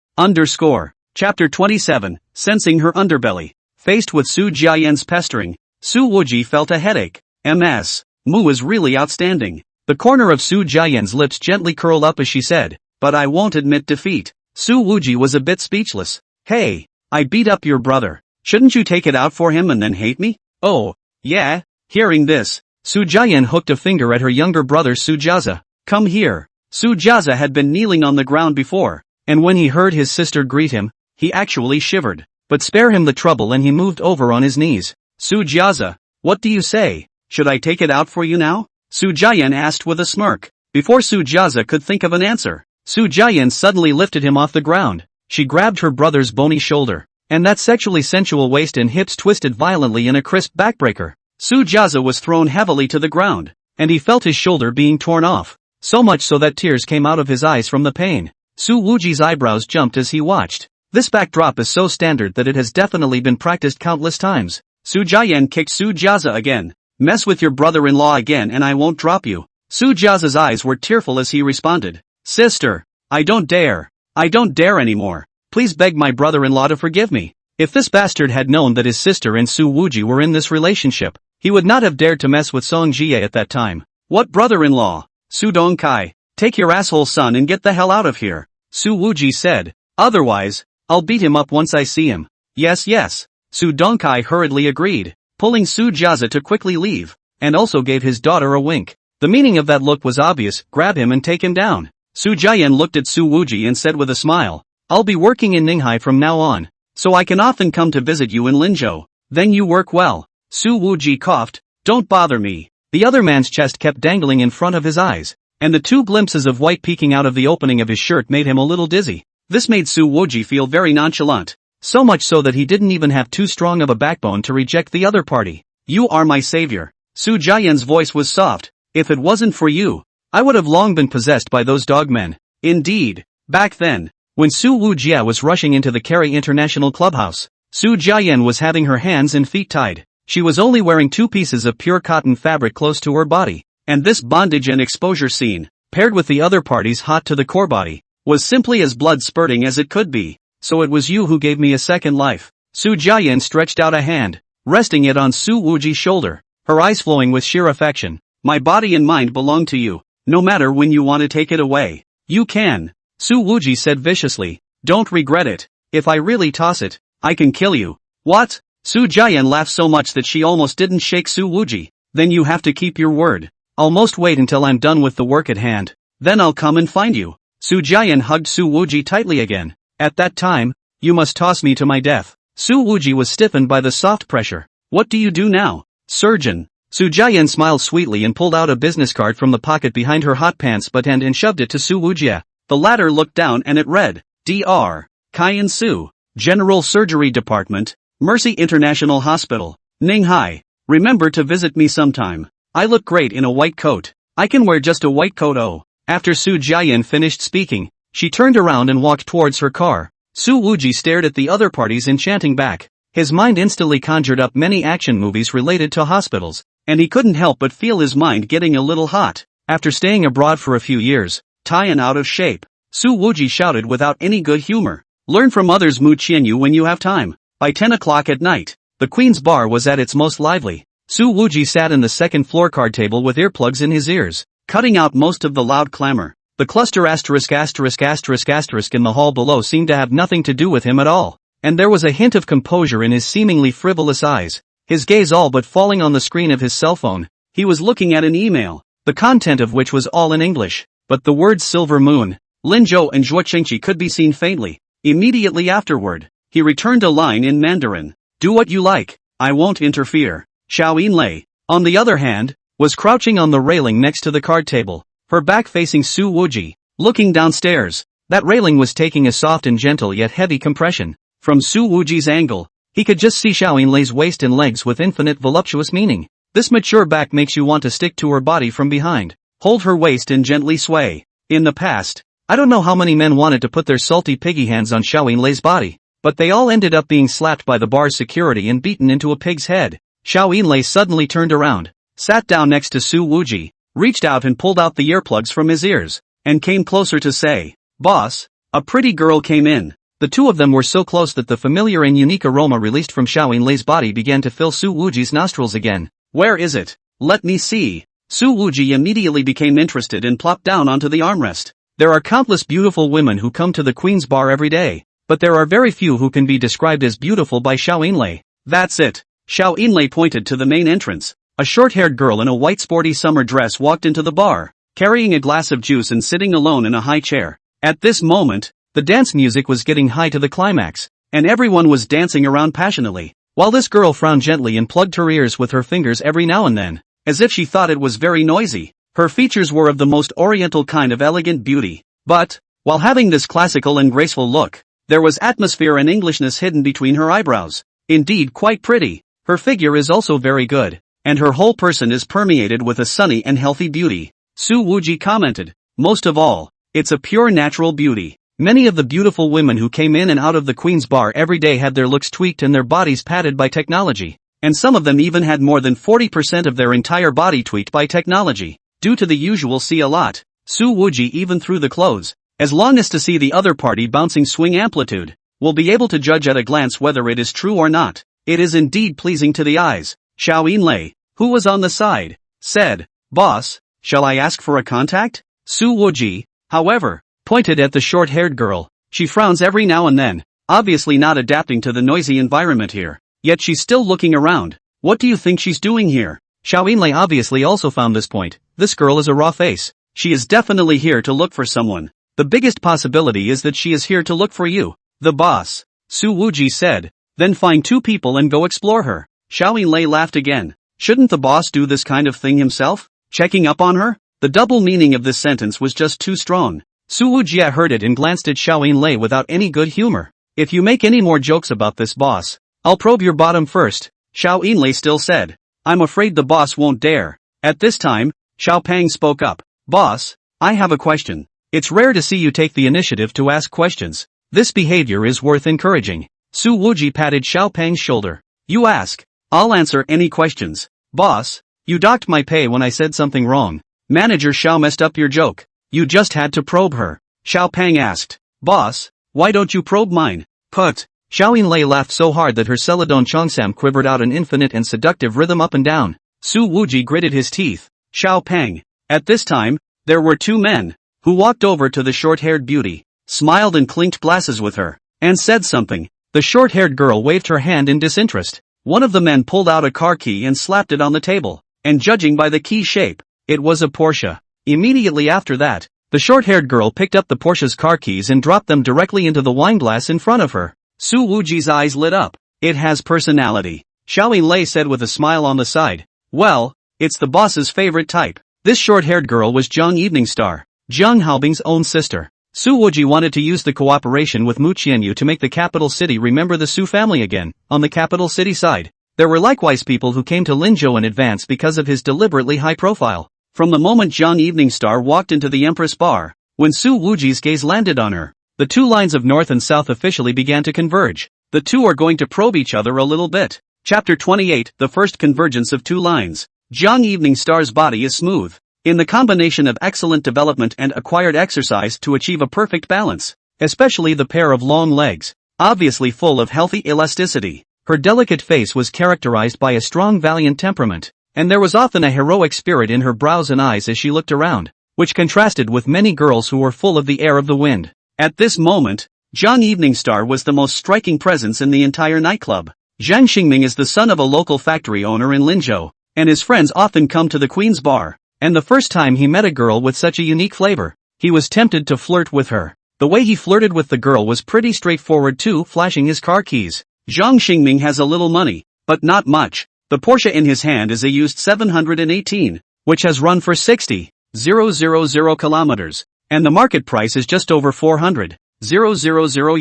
Chapter 27, Sensing her underbelly. Faced with Su Jiayan's pestering, Su Wuji felt a headache. Mu is really outstanding. The corner of Su Jiayan's lips gently curled up as she said, but I won't admit defeat. Su Wuji was a bit speechless. Hey, I beat up your brother. Shouldn't you take it out for him and then hate me? Oh, yeah. Hearing this, Su Jiayan hooked a finger at her younger brother Su Jiaza. Come here. Su Jiaza had been kneeling on the ground before, and when he heard his sister greet him, he actually shivered. But spare him the trouble and he moved over on his knees. Su Jiaza, what do you say? Should I take it out for you now? Su Jiayan asked with a smirk. Before Su Jiaza could think of an answer, Su Jiayan suddenly lifted him off the ground. She grabbed her brother's bony shoulder, and that sexually sensual waist and hips twisted violently in a crisp backbreaker. Su Jiaza was thrown heavily to the ground, and he felt his shoulder being torn off, so much so that tears came out of his eyes from the pain. Su Wuji's eyebrows jumped as he watched. This backdrop is so standard that it has definitely been practiced countless times. Su Jiayan kicked Su Jiaza again. Mess with your brother-in-law again and I won't drop you. Su Jiaza's eyes were tearful as he responded. Sister, I don't dare. I don't dare anymore. Please beg my brother-in-law to forgive me. If this bastard had known that his sister and Su Wuji were in this relationship, he would not have dared to mess with Song Jie at that time. What brother-in-law? Su Dongkai, take your asshole son and get the hell out of here. Su Wuji said. Otherwise, I'll beat him up once I see him. Yes. Su Dongkai hurriedly agreed, pulling Su Jiaza to quickly leave, and also gave his daughter a wink. The meaning of that look was obvious, grab him and take him down. Su Jiayan looked at Su Wuji and said with a smile, I'll be working in Ninghai from now on, so I can often come to visit you in Linzhou. Then you work well. Su Wuji coughed, don't bother me. The other man's chest kept dangling in front of his eyes, and the two glimpses of white peeking out of the opening of his shirt made him a little dizzy. This made Su Wuji feel very nonchalant, so much so that he didn't even have too strong of a backbone to reject the other party. You are my savior. Su Jiayan's voice was soft. If it wasn't for you, I would have long been possessed by those dogmen. Indeed, back then, when Su Wujia was rushing into the Carey International Clubhouse, Su Jiayan was having her hands and feet tied. She was only wearing 2 pieces of pure cotton fabric close to her body, and this bondage and exposure scene, paired with the other party's hot to the core body, was simply as blood spurting as it could be. So it was you who gave me a second life. Su Jiayan stretched out a hand, resting it on Su Wuji's shoulder, her eyes flowing with sheer affection. My body and mind belong to you. No matter when you want to take it away, you can. Su Wuji said viciously. Don't regret it. If I really toss it, I can kill you. What? Su Jiayan laughed so much that she almost didn't shake Su Wuji. Then you have to keep your word. I'll most wait until I'm done with the work at hand. Then I'll come and find you. Su Jiayan hugged Su Wuji tightly again. At that time, you must toss me to my death. Su Wuji was stiffened by the soft pressure. What do you do now? Surgeon. Su Jiayan smiled sweetly and pulled out a business card from the pocket behind her hot pants button and shoved it to Su Wujia. The latter looked down and it read, Dr. Kaiyan Su, General Surgery Department, Mercy International Hospital, Ninghai. Remember to visit me sometime. I look great in a white coat. I can wear just a white coat. Oh. After Su Jiayan finished speaking, she turned around and walked towards her car. Su Wuji stared at the other parties enchanting back. His mind instantly conjured up many action movies related to hospitals, and he couldn't help but feel his mind getting a little hot. After staying abroad for a few years, tired and out of shape, Su Wuji shouted without any good humor. Learn from others, Mu Qianyu, when you have time. By 10 o'clock at night, the Queen's bar was at its most lively. Su Wuji sat in the second floor card table with earplugs in his ears, cutting out most of the loud clamor. The cluster asterisk asterisk asterisk asterisk in the hall below seemed to have nothing to do with him at all, and there was a hint of composure in his seemingly frivolous eyes, his gaze all but falling on the screen of his cell phone. He was looking at an email, the content of which was all in English, but the words Silver Moon, Linzhou and Zhuoqingqi could be seen faintly. Immediately afterward, he returned a line in Mandarin. Do what you like, I won't interfere. Xiao Yinlei, on the other hand, was crouching on the railing next to the card table, her back facing Su Wuji, looking downstairs. That railing was taking a soft and gentle yet heavy compression. From Su Wuji's angle, he could just see Xiao Yinlei's waist and legs with infinite voluptuous meaning. This mature back makes you want to stick to her body from behind, hold her waist and gently sway. In the past, I don't know how many men wanted to put their salty piggy hands on Xiao Yinlei's body, but they all ended up being slapped by the bar's security and beaten into a pig's head. Xiao Yinlei suddenly turned around, sat down next to Su Wuji, reached out and pulled out the earplugs from his ears, and came closer to say, "Boss." A pretty girl came in. The two of them were so close that the familiar and unique aroma released from Xiao Yinlei's body began to fill Su Wuji's nostrils again. "Where is it? Let me see." Su Wuji immediately became interested and plopped down onto the armrest. There are countless beautiful women who come to the Queen's Bar every day, but there are very few who can be described as beautiful by Xiao Yinlei. That's it. Xiao Yinlei pointed to the main entrance. A short-haired girl in a white sporty summer dress walked into the bar, carrying a glass of juice and sitting alone in a high chair. At this moment, the dance music was getting high to the climax, and everyone was dancing around passionately, while this girl frowned gently and plugged her ears with her fingers every now and then, as if she thought it was very noisy. Her features were of the most oriental kind of elegant beauty, but, while having this classical and graceful look, there was atmosphere and Englishness hidden between her eyebrows. Indeed, quite pretty. Her figure is also very good, and her whole person is permeated with a sunny and healthy beauty. Su Wuji commented. Most of all, it's a pure natural beauty. Many of the beautiful women who came in and out of the Queen's Bar every day had their looks tweaked and their bodies padded by technology, and some of them even had more than 40% of their entire body tweaked by technology. Due to the usual see a lot, Su Wuji even threw the clothes, as long as to see the other party bouncing swing amplitude, will be able to judge at a glance whether it is true or not. It is indeed pleasing to the eyes. Xiao Yinlei, who was on the side, said, "Boss, shall I ask for a contact?" Su Wuji, however, pointed at the short-haired girl. She frowns every now and then, obviously not adapting to the noisy environment here, yet she's still looking around. What do you think she's doing here? Xiao Yinlei obviously also found this point. This girl is a raw face. She is definitely here to look for someone. The biggest possibility is that she is here to look for you, the boss. Su Wuji said. Then find two people and go explore her. Xiao Yinlei laughed again. Shouldn't the boss do this kind of thing himself? Checking up on her? The double meaning of this sentence was just too strong. Su Wuji heard it and glanced at Xiao Yinlei without any good humor. If you make any more jokes about this boss, I'll probe your bottom first. Xiao Yinlei still said. I'm afraid the boss won't dare. At this time, Xiao Pang spoke up. Boss, I have a question. It's rare to see you take the initiative to ask questions. This behavior is worth encouraging. Su Wuji patted Xiao Pang's shoulder. You ask. I'll answer any questions. Boss, you docked my pay when I said something wrong. Manager Xiao messed up your joke. You just had to probe her. Xiao Pang asked. Boss, why don't you probe mine? Put. Xiao Yinlei laughed so hard that her celadon cheongsam quivered out an infinite and seductive rhythm up and down. Su Wuji gritted his teeth. Xiao Pang. At this time, there were two men, who walked over to the short-haired beauty, smiled and clinked glasses with her, and said something. The short-haired girl waved her hand in disinterest. One of the men pulled out a car key and slapped it on the table, and judging by the key shape, it was a Porsche. Immediately after that, the short-haired girl picked up the Porsche's car keys and dropped them directly into the wine glass in front of her. Su Wuji's eyes lit up. It has personality. Xiao Yinlei said with a smile on the side. Well, it's the boss's favorite type. This short-haired girl was Zhang Eveningstar, Jiang Haobing's own sister. Su Wuji wanted to use the cooperation with Mu Qianyu to make the capital city remember the Su family again. On the capital city side, there were likewise people who came to Linzhou in advance because of his deliberately high profile. From the moment Jiang Eveningstar walked into the Empress Bar, when Su Wuji's gaze landed on her, the two lines of north and south officially began to converge. The two are going to probe each other a little bit. Chapter 28, The First Convergence of Two Lines. Jiang Eveningstar's body is smooth, in the combination of excellent development and acquired exercise to achieve a perfect balance, especially the pair of long legs, obviously full of healthy elasticity. Her delicate face was characterized by a strong valiant temperament, and there was often a heroic spirit in her brows and eyes as she looked around. which contrasted with many girls who were full of the air of the wind. At this moment, Zhang Eveningstar was the most striking presence in the entire nightclub. Zhang Xingming is the son of a local factory owner in Linzhou, and his friends often come to the Queen's Bar, and the first time he met a girl with such a unique flavor, he was tempted to flirt with her. The way he flirted with the girl was pretty straightforward too, flashing his car keys. Zhang Xingming has a little money, but not much. The Porsche in his hand is a used 718, which has run for 60,000 kilometers, and the market price is just over 400,000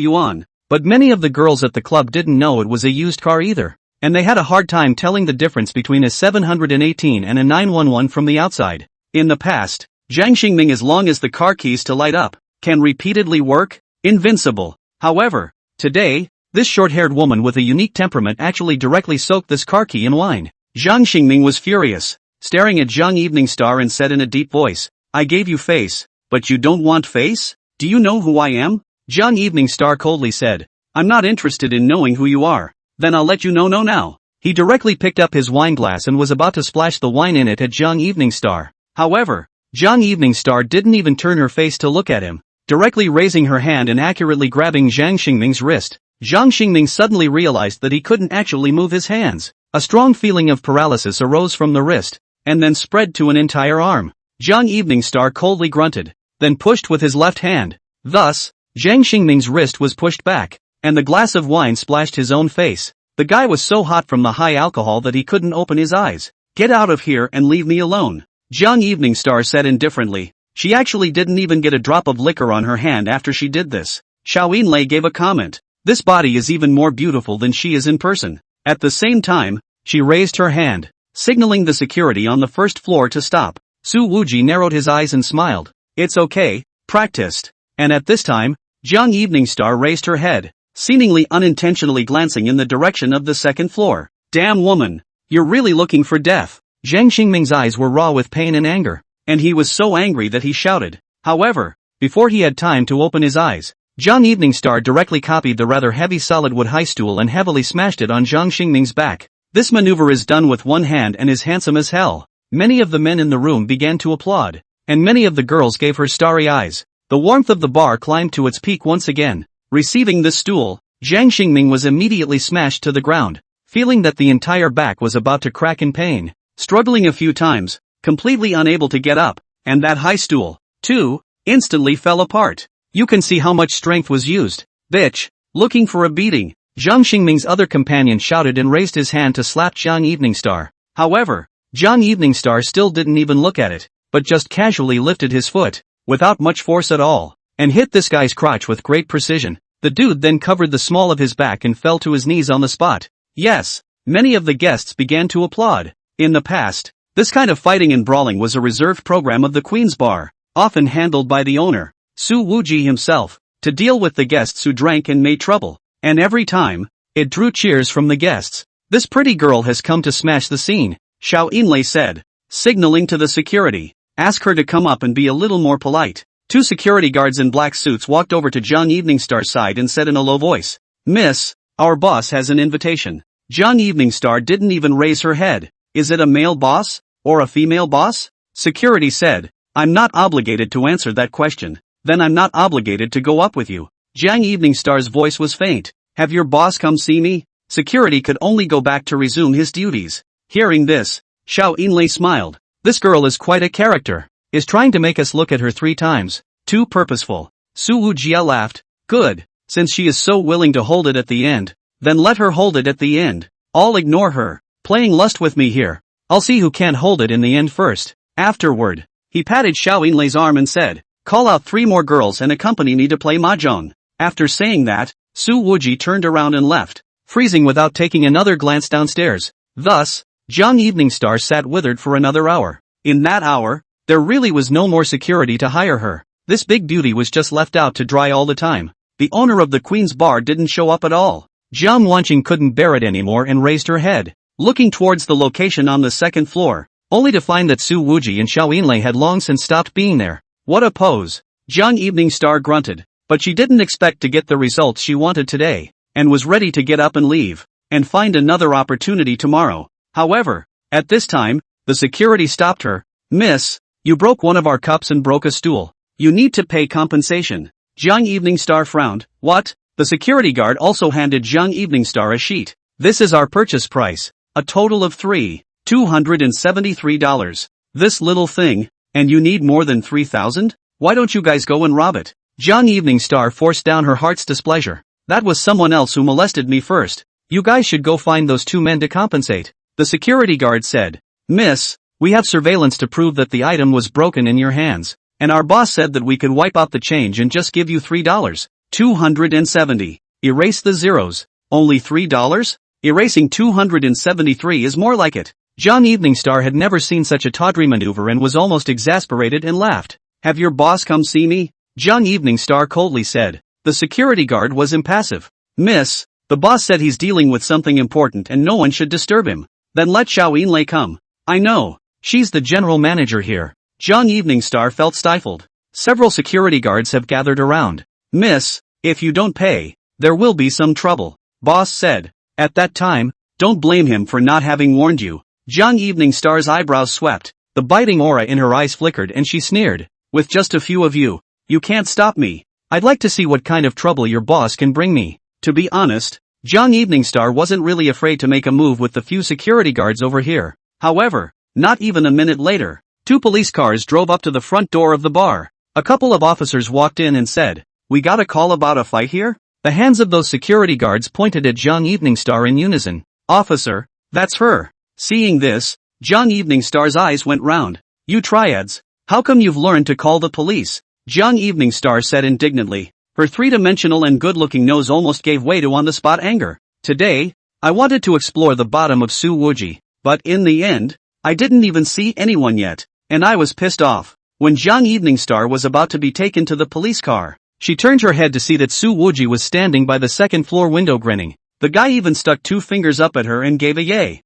yuan. But many of the girls at the club didn't know it was a used car either, and they had a hard time telling the difference between a 718 and a 911 from the outside. In the past, Zhang Xingming, as long as the car keys to light up can repeatedly work, invincible. However, today, this short-haired woman with a unique temperament actually directly soaked this car key in wine. Zhang Xingming was furious, staring at Zhang Eveningstar, and said in a deep voice, "I gave you face, but you don't want face? Do you know who I am?" Zhang Eveningstar coldly said, "I'm not interested in knowing who you are." "Then I'll let you know now." He directly picked up his wine glass and was about to splash the wine in it at Zhang Eveningstar. However, Zhang Eveningstar didn't even turn her face to look at him, directly raising her hand and accurately grabbing Zhang Xingming's wrist. Zhang Xingming suddenly realized that he couldn't actually move his hands. A strong feeling of paralysis arose from the wrist, and then spread to an entire arm. Zhang Eveningstar coldly grunted, then pushed with his left hand. Thus, Zhang Xingming's wrist was pushed back, and the glass of wine splashed his own face. The guy was so hot from the high alcohol that he couldn't open his eyes. "Get out of here and leave me alone," Zhang Eveningstar said indifferently. She actually didn't even get a drop of liquor on her hand after she did this. Xiao Yinlei gave a comment. "This body is even more beautiful than she is in person." At the same time, she raised her hand, signaling the security on the first floor to stop. Su Wuji narrowed his eyes and smiled. "It's okay, practiced." And at this time, Zhang Eveningstar raised her head, seemingly unintentionally glancing in the direction of the second floor. "Damn woman, you're really looking for death." Zhang Xingming's eyes were raw with pain and anger, and he was so angry that he shouted. However, before he had time to open his eyes, Zhang Eveningstar directly copied the rather heavy solid wood high stool and heavily smashed it on Zhang Xingming's back. This maneuver is done with one hand and is handsome as hell. Many of the men in the room began to applaud, and many of the girls gave her starry eyes. The warmth of the bar climbed to its peak once again. Receiving this stool, Zhang Xingming was immediately smashed to the ground, feeling that the entire back was about to crack in pain. Struggling a few times, completely unable to get up, and that high stool, too, instantly fell apart. You can see how much strength was used. "Bitch, looking for a beating." Zhang Xingming's other companion shouted and raised his hand to slap Zhang Eveningstar. However, Zhang Eveningstar still didn't even look at it, but just casually lifted his foot, without much force at all, and hit this guy's crotch with great precision. The dude then covered the small of his back and fell to his knees on the spot. Yes, many of the guests began to applaud. In the past, this kind of fighting and brawling was a reserved program of the Queen's Bar, often handled by the owner, Su Wuji himself, to deal with the guests who drank and made trouble. And every time, it drew cheers from the guests. "This pretty girl has come to smash the scene," Xiao Yinlei said, signaling to the security. "Ask her to come up and be a little more polite." Two security guards in black suits walked over to Zhang Eveningstar's side and said in a low voice, "Miss, our boss has an invitation." Zhang Eveningstar didn't even raise her head. "Is it a male boss, or a female boss?" Security said, "I'm not obligated to answer that question." "Then I'm not obligated to go up with you." Zhang Eveningstar's voice was faint. "Have your boss come see me?" Security could only go back to resume his duties. Hearing this, Xiao Yinlei smiled. "This girl is quite a character. Is trying to make us look at her 3 times. Too purposeful." Su Wujia laughed. "Good, since she is so willing to hold it at the end, then let her hold it at the end. I'll ignore her, playing lust with me here. I'll see who can't hold it in the end first." Afterward, he patted Xiao Yinlei's arm and said, "Call out 3 more girls and accompany me to play mahjong." After saying that, Su Wuji turned around and left, freezing without taking another glance downstairs. Thus, Zhang Eveningstar sat withered for another hour. In that hour, there really was no more security to hire her. This big beauty was just left out to dry all the time. The owner of the Queen's Bar didn't show up at all. Jiang Wanqing couldn't bear it anymore and raised her head, looking towards the location on the second floor, only to find that Su Wuji and Xiao Yinlei had long since stopped being there. "What a pose," Zhang Eveningstar grunted, but she didn't expect to get the results she wanted today, and was ready to get up and leave, and find another opportunity tomorrow. However, at this time, the security stopped her. "Miss, You broke one of our cups and broke a stool. You need to pay compensation. Jiang Evening Star frowned. What? The security guard also handed Jiang Evening Star a sheet. This is our purchase price. A total of $273. This little thing, and you need more than 3,000? Why don't you guys go and rob it? Jiang Evening Star forced down her heart's displeasure. That was someone else who molested me first. You guys should go find those two men to compensate. The security guard said. Miss, we have surveillance to prove that the item was broken in your hands, and our boss said that we could wipe out the change and just give you $3. 270. Erase the zeros. Only $3? Erasing 273 is more like it. Jiang Evening Star had never seen such a tawdry maneuver and was almost exasperated and laughed. Have your boss come see me? Jiang Evening Star coldly said. The security guard was impassive. Miss, the boss said he's dealing with something important and no one should disturb him. Then let Xiao Yinlei come. I know. She's the general manager here. Jiang Evening Star felt stifled. Several security guards have gathered around. Miss, if you don't pay, there will be some trouble. Boss said. At that time, don't blame him for not having warned you. Jiang Evening Star's eyebrows swept. The biting aura in her eyes flickered and she sneered. With just a few of you, you can't stop me. I'd like to see what kind of trouble your boss can bring me. To be honest, Jiang Evening Star wasn't really afraid to make a move with the few security guards over here. However, not even a minute later, two police cars drove up to the front door of the bar. A couple of officers walked in and said, "We got a call about a fight here?" The hands of those security guards pointed at Jiang Evening Star in unison. Officer, that's her. Seeing this, Jiang Evening Star's eyes went round. You triads, how come you've learned to call the police? Jiang Evening Star said indignantly. Her three-dimensional and good-looking nose almost gave way to on-the-spot anger. Today, I wanted to explore the bottom of Su Wuji, but in the end, I didn't even see anyone yet, and I was pissed off. When Jiang Evening Star was about to be taken to the police car, she turned her head to see that Su Wuji was standing by the second-floor window grinning. The guy even stuck two fingers up at her and gave a yay.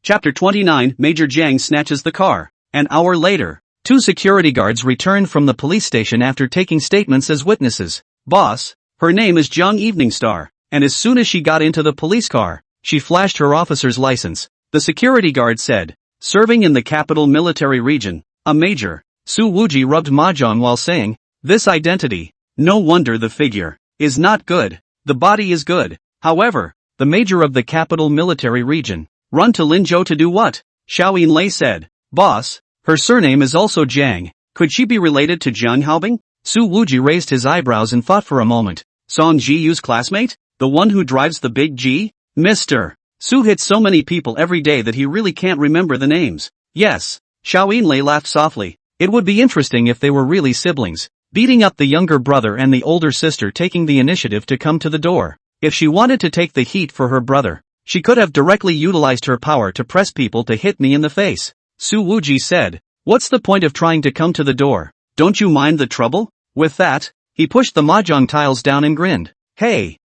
Chapter 29 Major Jiang snatches the car. An hour later, two security guards returned from the police station after taking statements as witnesses. Boss, her name is Jiang Evening Star, and as soon as she got into the police car, she flashed her officer's license. The security guard said, serving in the capital military region, a major. Su Wuji rubbed mahjong while saying, this identity, no wonder the figure, is not good. The body is good. However, the major of the capital military region, run to Linzhou to do what? Xiao Yinlei said. Boss, her surname is also Jiang. Could she be related to Jiang Haobing? Su Wuji raised his eyebrows and thought for a moment. Song Jiyu's classmate? The one who drives the big G? Mr. Su hits so many people every day that he really can't remember the names. Yes. Xiao Yinlei laughed softly. It would be interesting if they were really siblings, beating up the younger brother and the older sister taking the initiative to come to the door. If she wanted to take the heat for her brother, she could have directly utilized her power to press people to hit me in the face. Su Wuji said, what's the point of trying to come to the door? Don't you mind the trouble? With that, he pushed the mahjong tiles down and grinned. Hey,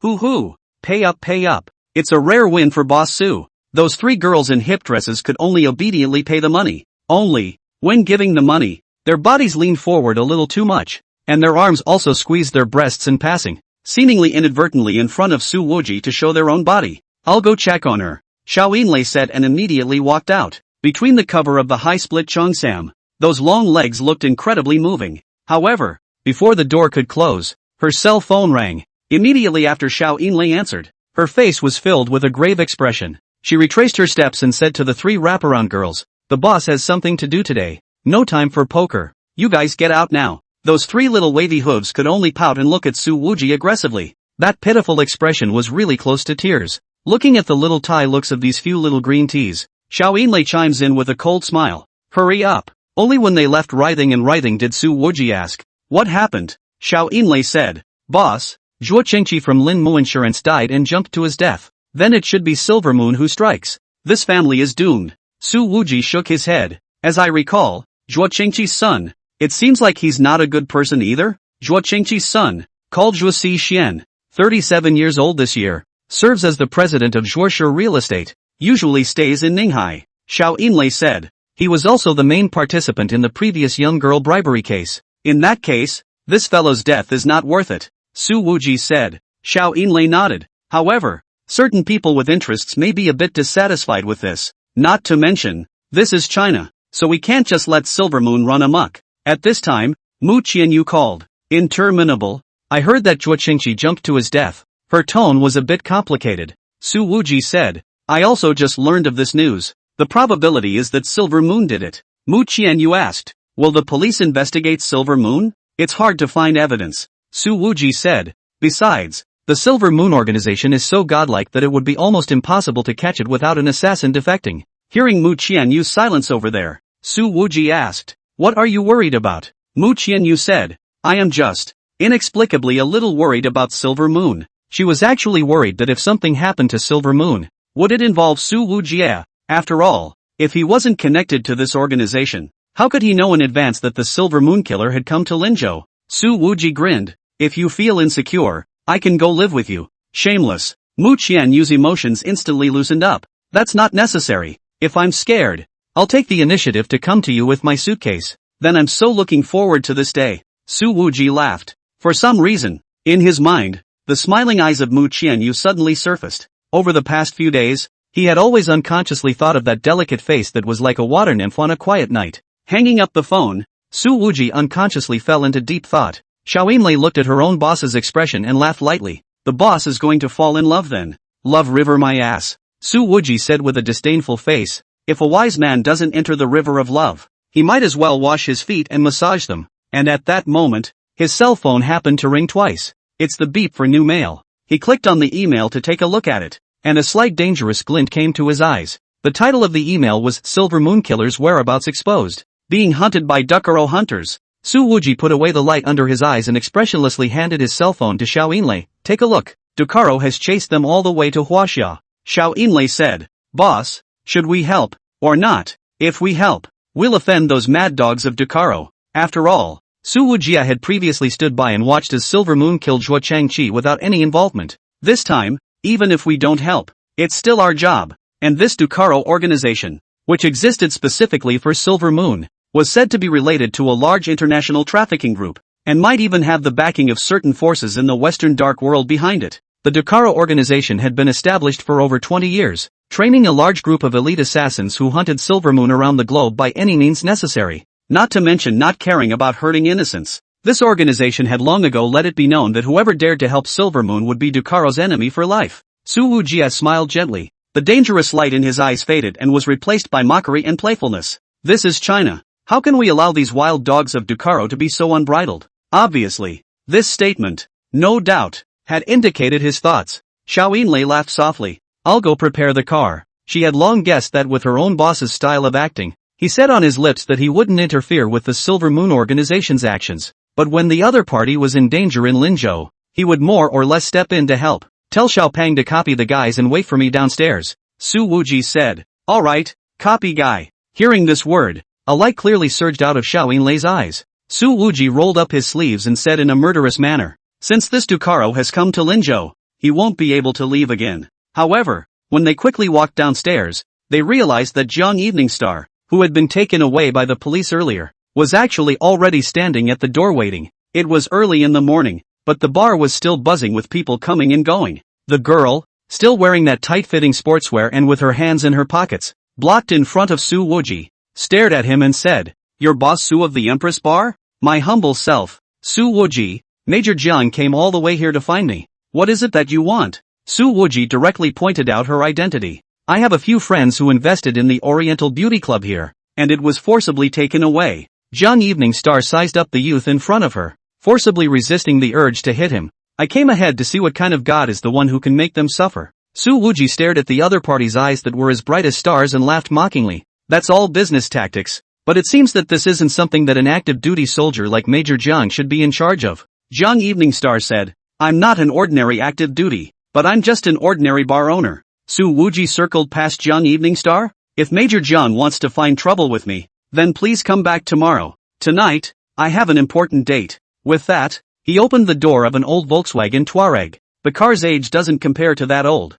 hoo, pay up. It's a rare win for Boss Su. Those three girls in hip dresses could only obediently pay the money. Only, when giving the money, their bodies leaned forward a little too much, and their arms also squeezed their breasts in passing, seemingly inadvertently in front of Su Wuji to show their own body. I'll go check on her, Xiao Yinlei said and immediately walked out. Between the cover of the high-split cheongsam, those long legs looked incredibly moving. However, before the door could close, her cell phone rang. Immediately after Xiao Yinlei answered, her face was filled with a grave expression. She retraced her steps and said to the three wraparound girls, the boss has something to do today. No time for poker. You guys get out now. Those three little wavy hooves could only pout and look at Su Wuji aggressively. That pitiful expression was really close to tears. Looking at the little Thai looks of these few little green teas, Xiao Yinlei chimes in with a cold smile. Hurry up. Only when they left writhing did Su Wuji ask, what happened? Xiao Yinlei said, boss, Zhuo Qingqi from Lin Mu Insurance died and jumped to his death. Then it should be Silver Moon who strikes. This family is doomed. Su Wuji shook his head. As I recall, Zhuo Qingqi's son. It seems like he's not a good person either. Zhuo Qingqi's son, called Zhuo Xixian, 37 years old this year, serves as the president of Zhuoshi Real Estate, usually stays in Ninghai. Xiao Yinlei said. He was also the main participant in the previous young girl bribery case. In that case, this fellow's death is not worth it, Su Wuji said. Xiao Yinlei nodded. However, certain people with interests may be a bit dissatisfied with this. Not to mention, this is China. so we can't just let Silver Moon run amok. At this time, Mu Qianyu called. Interminable. I heard that Zhuo Qingqi jumped to his death. Her tone was a bit complicated. Su Wuji said, I also just learned of this news. The probability is that Silver Moon did it. Mu Qianyu asked, will the police investigate Silver Moon? It's hard to find evidence. Su Wuji said, besides, the Silver Moon organization is so godlike that it would be almost impossible to catch it without an assassin defecting. Hearing Mu Qianyu's silence over there, Su Wuji asked, what are you worried about? Mu Qianyu said, I am just, inexplicably a little worried about Silver Moon. She was actually worried that if something happened to Silver Moon, would it involve Su Wujie? After all, if he wasn't connected to this organization, how could he know in advance that the Silver Moon killer had come to Linzhou? Su Wuji grinned, if you feel insecure, I can go live with you. Shameless. Mu Qianyu's emotions instantly loosened up. That's not necessary. If I'm scared, I'll take the initiative to come to you with my suitcase. Then I'm so looking forward to this day. Su Wuji laughed. For some reason, in his mind, the smiling eyes of Mu Qianyu suddenly surfaced. Over the past few days, he had always unconsciously thought of that delicate face that was like a water nymph on a quiet night. Hanging up the phone, Su Wuji unconsciously fell into deep thought. Xiao Yinlei looked at her own boss's expression and laughed lightly. The boss is going to fall in love then. Love river my ass. Su Wuji said with a disdainful face, if a wise man doesn't enter the river of love, he might as well wash his feet and massage them. And at that moment, his cell phone happened to ring twice. It's the beep for new mail. He clicked on the email to take a look at it, and a slight dangerous glint came to his eyes. The title of the email was Silver Moon Killer's Whereabouts Exposed. Being hunted by Duckaro hunters. Su Wuji put away the light under his eyes and expressionlessly handed his cell phone to Xiao Yinlei. Take a look. Duckaro has chased them all the way to Huaxia. Xiao Yinlei said, boss, should we help, or not? If we help, we'll offend those mad dogs of Duckaro. After all, Su Wujia had previously stood by and watched as Silver Moon killed Zhuo Changqi without any involvement. This time, even if we don't help, it's still our job. And this Duckaro organization, which existed specifically for Silver Moon, was said to be related to a large international trafficking group, and might even have the backing of certain forces in the Western dark world behind it. The Duckaro organization had been established for over 20 years, training a large group of elite assassins who hunted Silver Moon around the globe by any means necessary. Not to mention not caring about hurting innocents. This organization had long ago let it be known that whoever dared to help Silver Moon would be Ducaro's enemy for life. Su Wujia smiled gently. The dangerous light in his eyes faded and was replaced by mockery and playfulness. This is China. How can we allow these wild dogs of Duckaro to be so unbridled? Obviously, this statement, no doubt, had indicated his thoughts. Xiao Yinlei laughed softly. I'll go prepare the car. She had long guessed that with her own boss's style of acting, he said on his lips that he wouldn't interfere with the Silver Moon organization's actions, but when the other party was in danger in Linzhou, he would more or less step in to help. Tell Xiao Pang to copy the guys and wait for me downstairs. Su Wuji said. Alright, copy guy. Hearing this word, a light clearly surged out of Xiao Yinlei's eyes. Su Wuji rolled up his sleeves and said in a murderous manner, since this Duckaro has come to Linzhou, he won't be able to leave again. However, when they quickly walked downstairs, they realized that Jiang Evening Star, who had been taken away by the police earlier, was actually already standing at the door waiting. It was early in the morning, but the bar was still buzzing with people coming and going. The girl, still wearing that tight-fitting sportswear and with her hands in her pockets, blocked in front of Su Wuji, stared at him and said, your boss Su of the Empress Bar? My humble self, Su Wuji. Major Jiang came all the way here to find me. What is it that you want? Su Wuji directly pointed out her identity. I have a few friends who invested in the Oriental Beauty Club here, and it was forcibly taken away. Jiang Evening Star sized up the youth in front of her, forcibly resisting the urge to hit him. I came ahead to see what kind of god is the one who can make them suffer. Su Wuji stared at the other party's eyes that were as bright as stars and laughed mockingly. That's all business tactics, but it seems that this isn't something that an active duty soldier like Major Jiang should be in charge of. Jiang Evening Star said, I'm not an ordinary active duty, but I'm just an ordinary bar owner. Su Wuji circled past Jiang Evening Star. If Major Jiang wants to find trouble with me, then please come back tomorrow. Tonight, I have an important date. With that, he opened the door of an old Volkswagen Touareg. The car's age doesn't compare to that old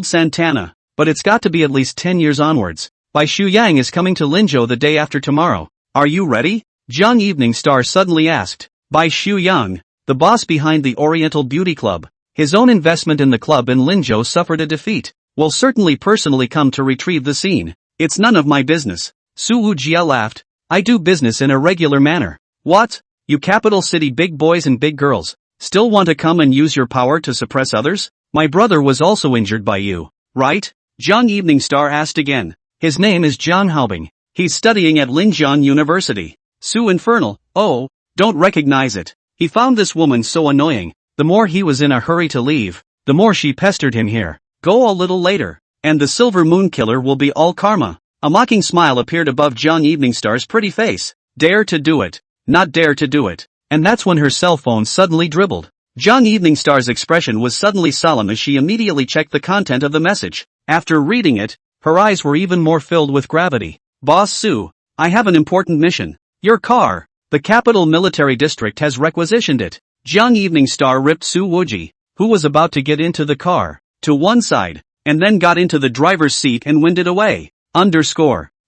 Santana, but it's got to be at least 10 years onwards. Bai Shuyang is coming to Linzhou the day after tomorrow. Are you ready? Jiang Evening Star suddenly asked. Bai Shuyang, the boss behind the Oriental Beauty Club, his own investment in the club in Linzhou suffered a defeat, will certainly personally come to retrieve the scene. It's none of my business. Su Wujia laughed. I do business in a regular manner. What? You capital city big boys and big girls, still want to come and use your power to suppress others? My brother was also injured by you, right? Jiang Evening Star asked again. His name is Jiang Haobing. He's studying at Linjiang University. Su Infernal, oh, don't recognize it. He found this woman so annoying. The more he was in a hurry to leave, the more she pestered him here. Go a little later, and the Silver Moon Killer will be all karma. A mocking smile appeared above Jiang Evening Star's pretty face. Dare to do it. Not dare to do it. And that's when her cell phone suddenly dribbled. Jiang Evening Star's expression was suddenly solemn as she immediately checked the content of the message. After reading it, her eyes were even more filled with gravity. Boss Su, I have an important mission. Your car. The capital military district has requisitioned it. Jiang Evening Star ripped Su Wuji, who was about to get into the car, to one side, and then got into the driver's seat and winded away.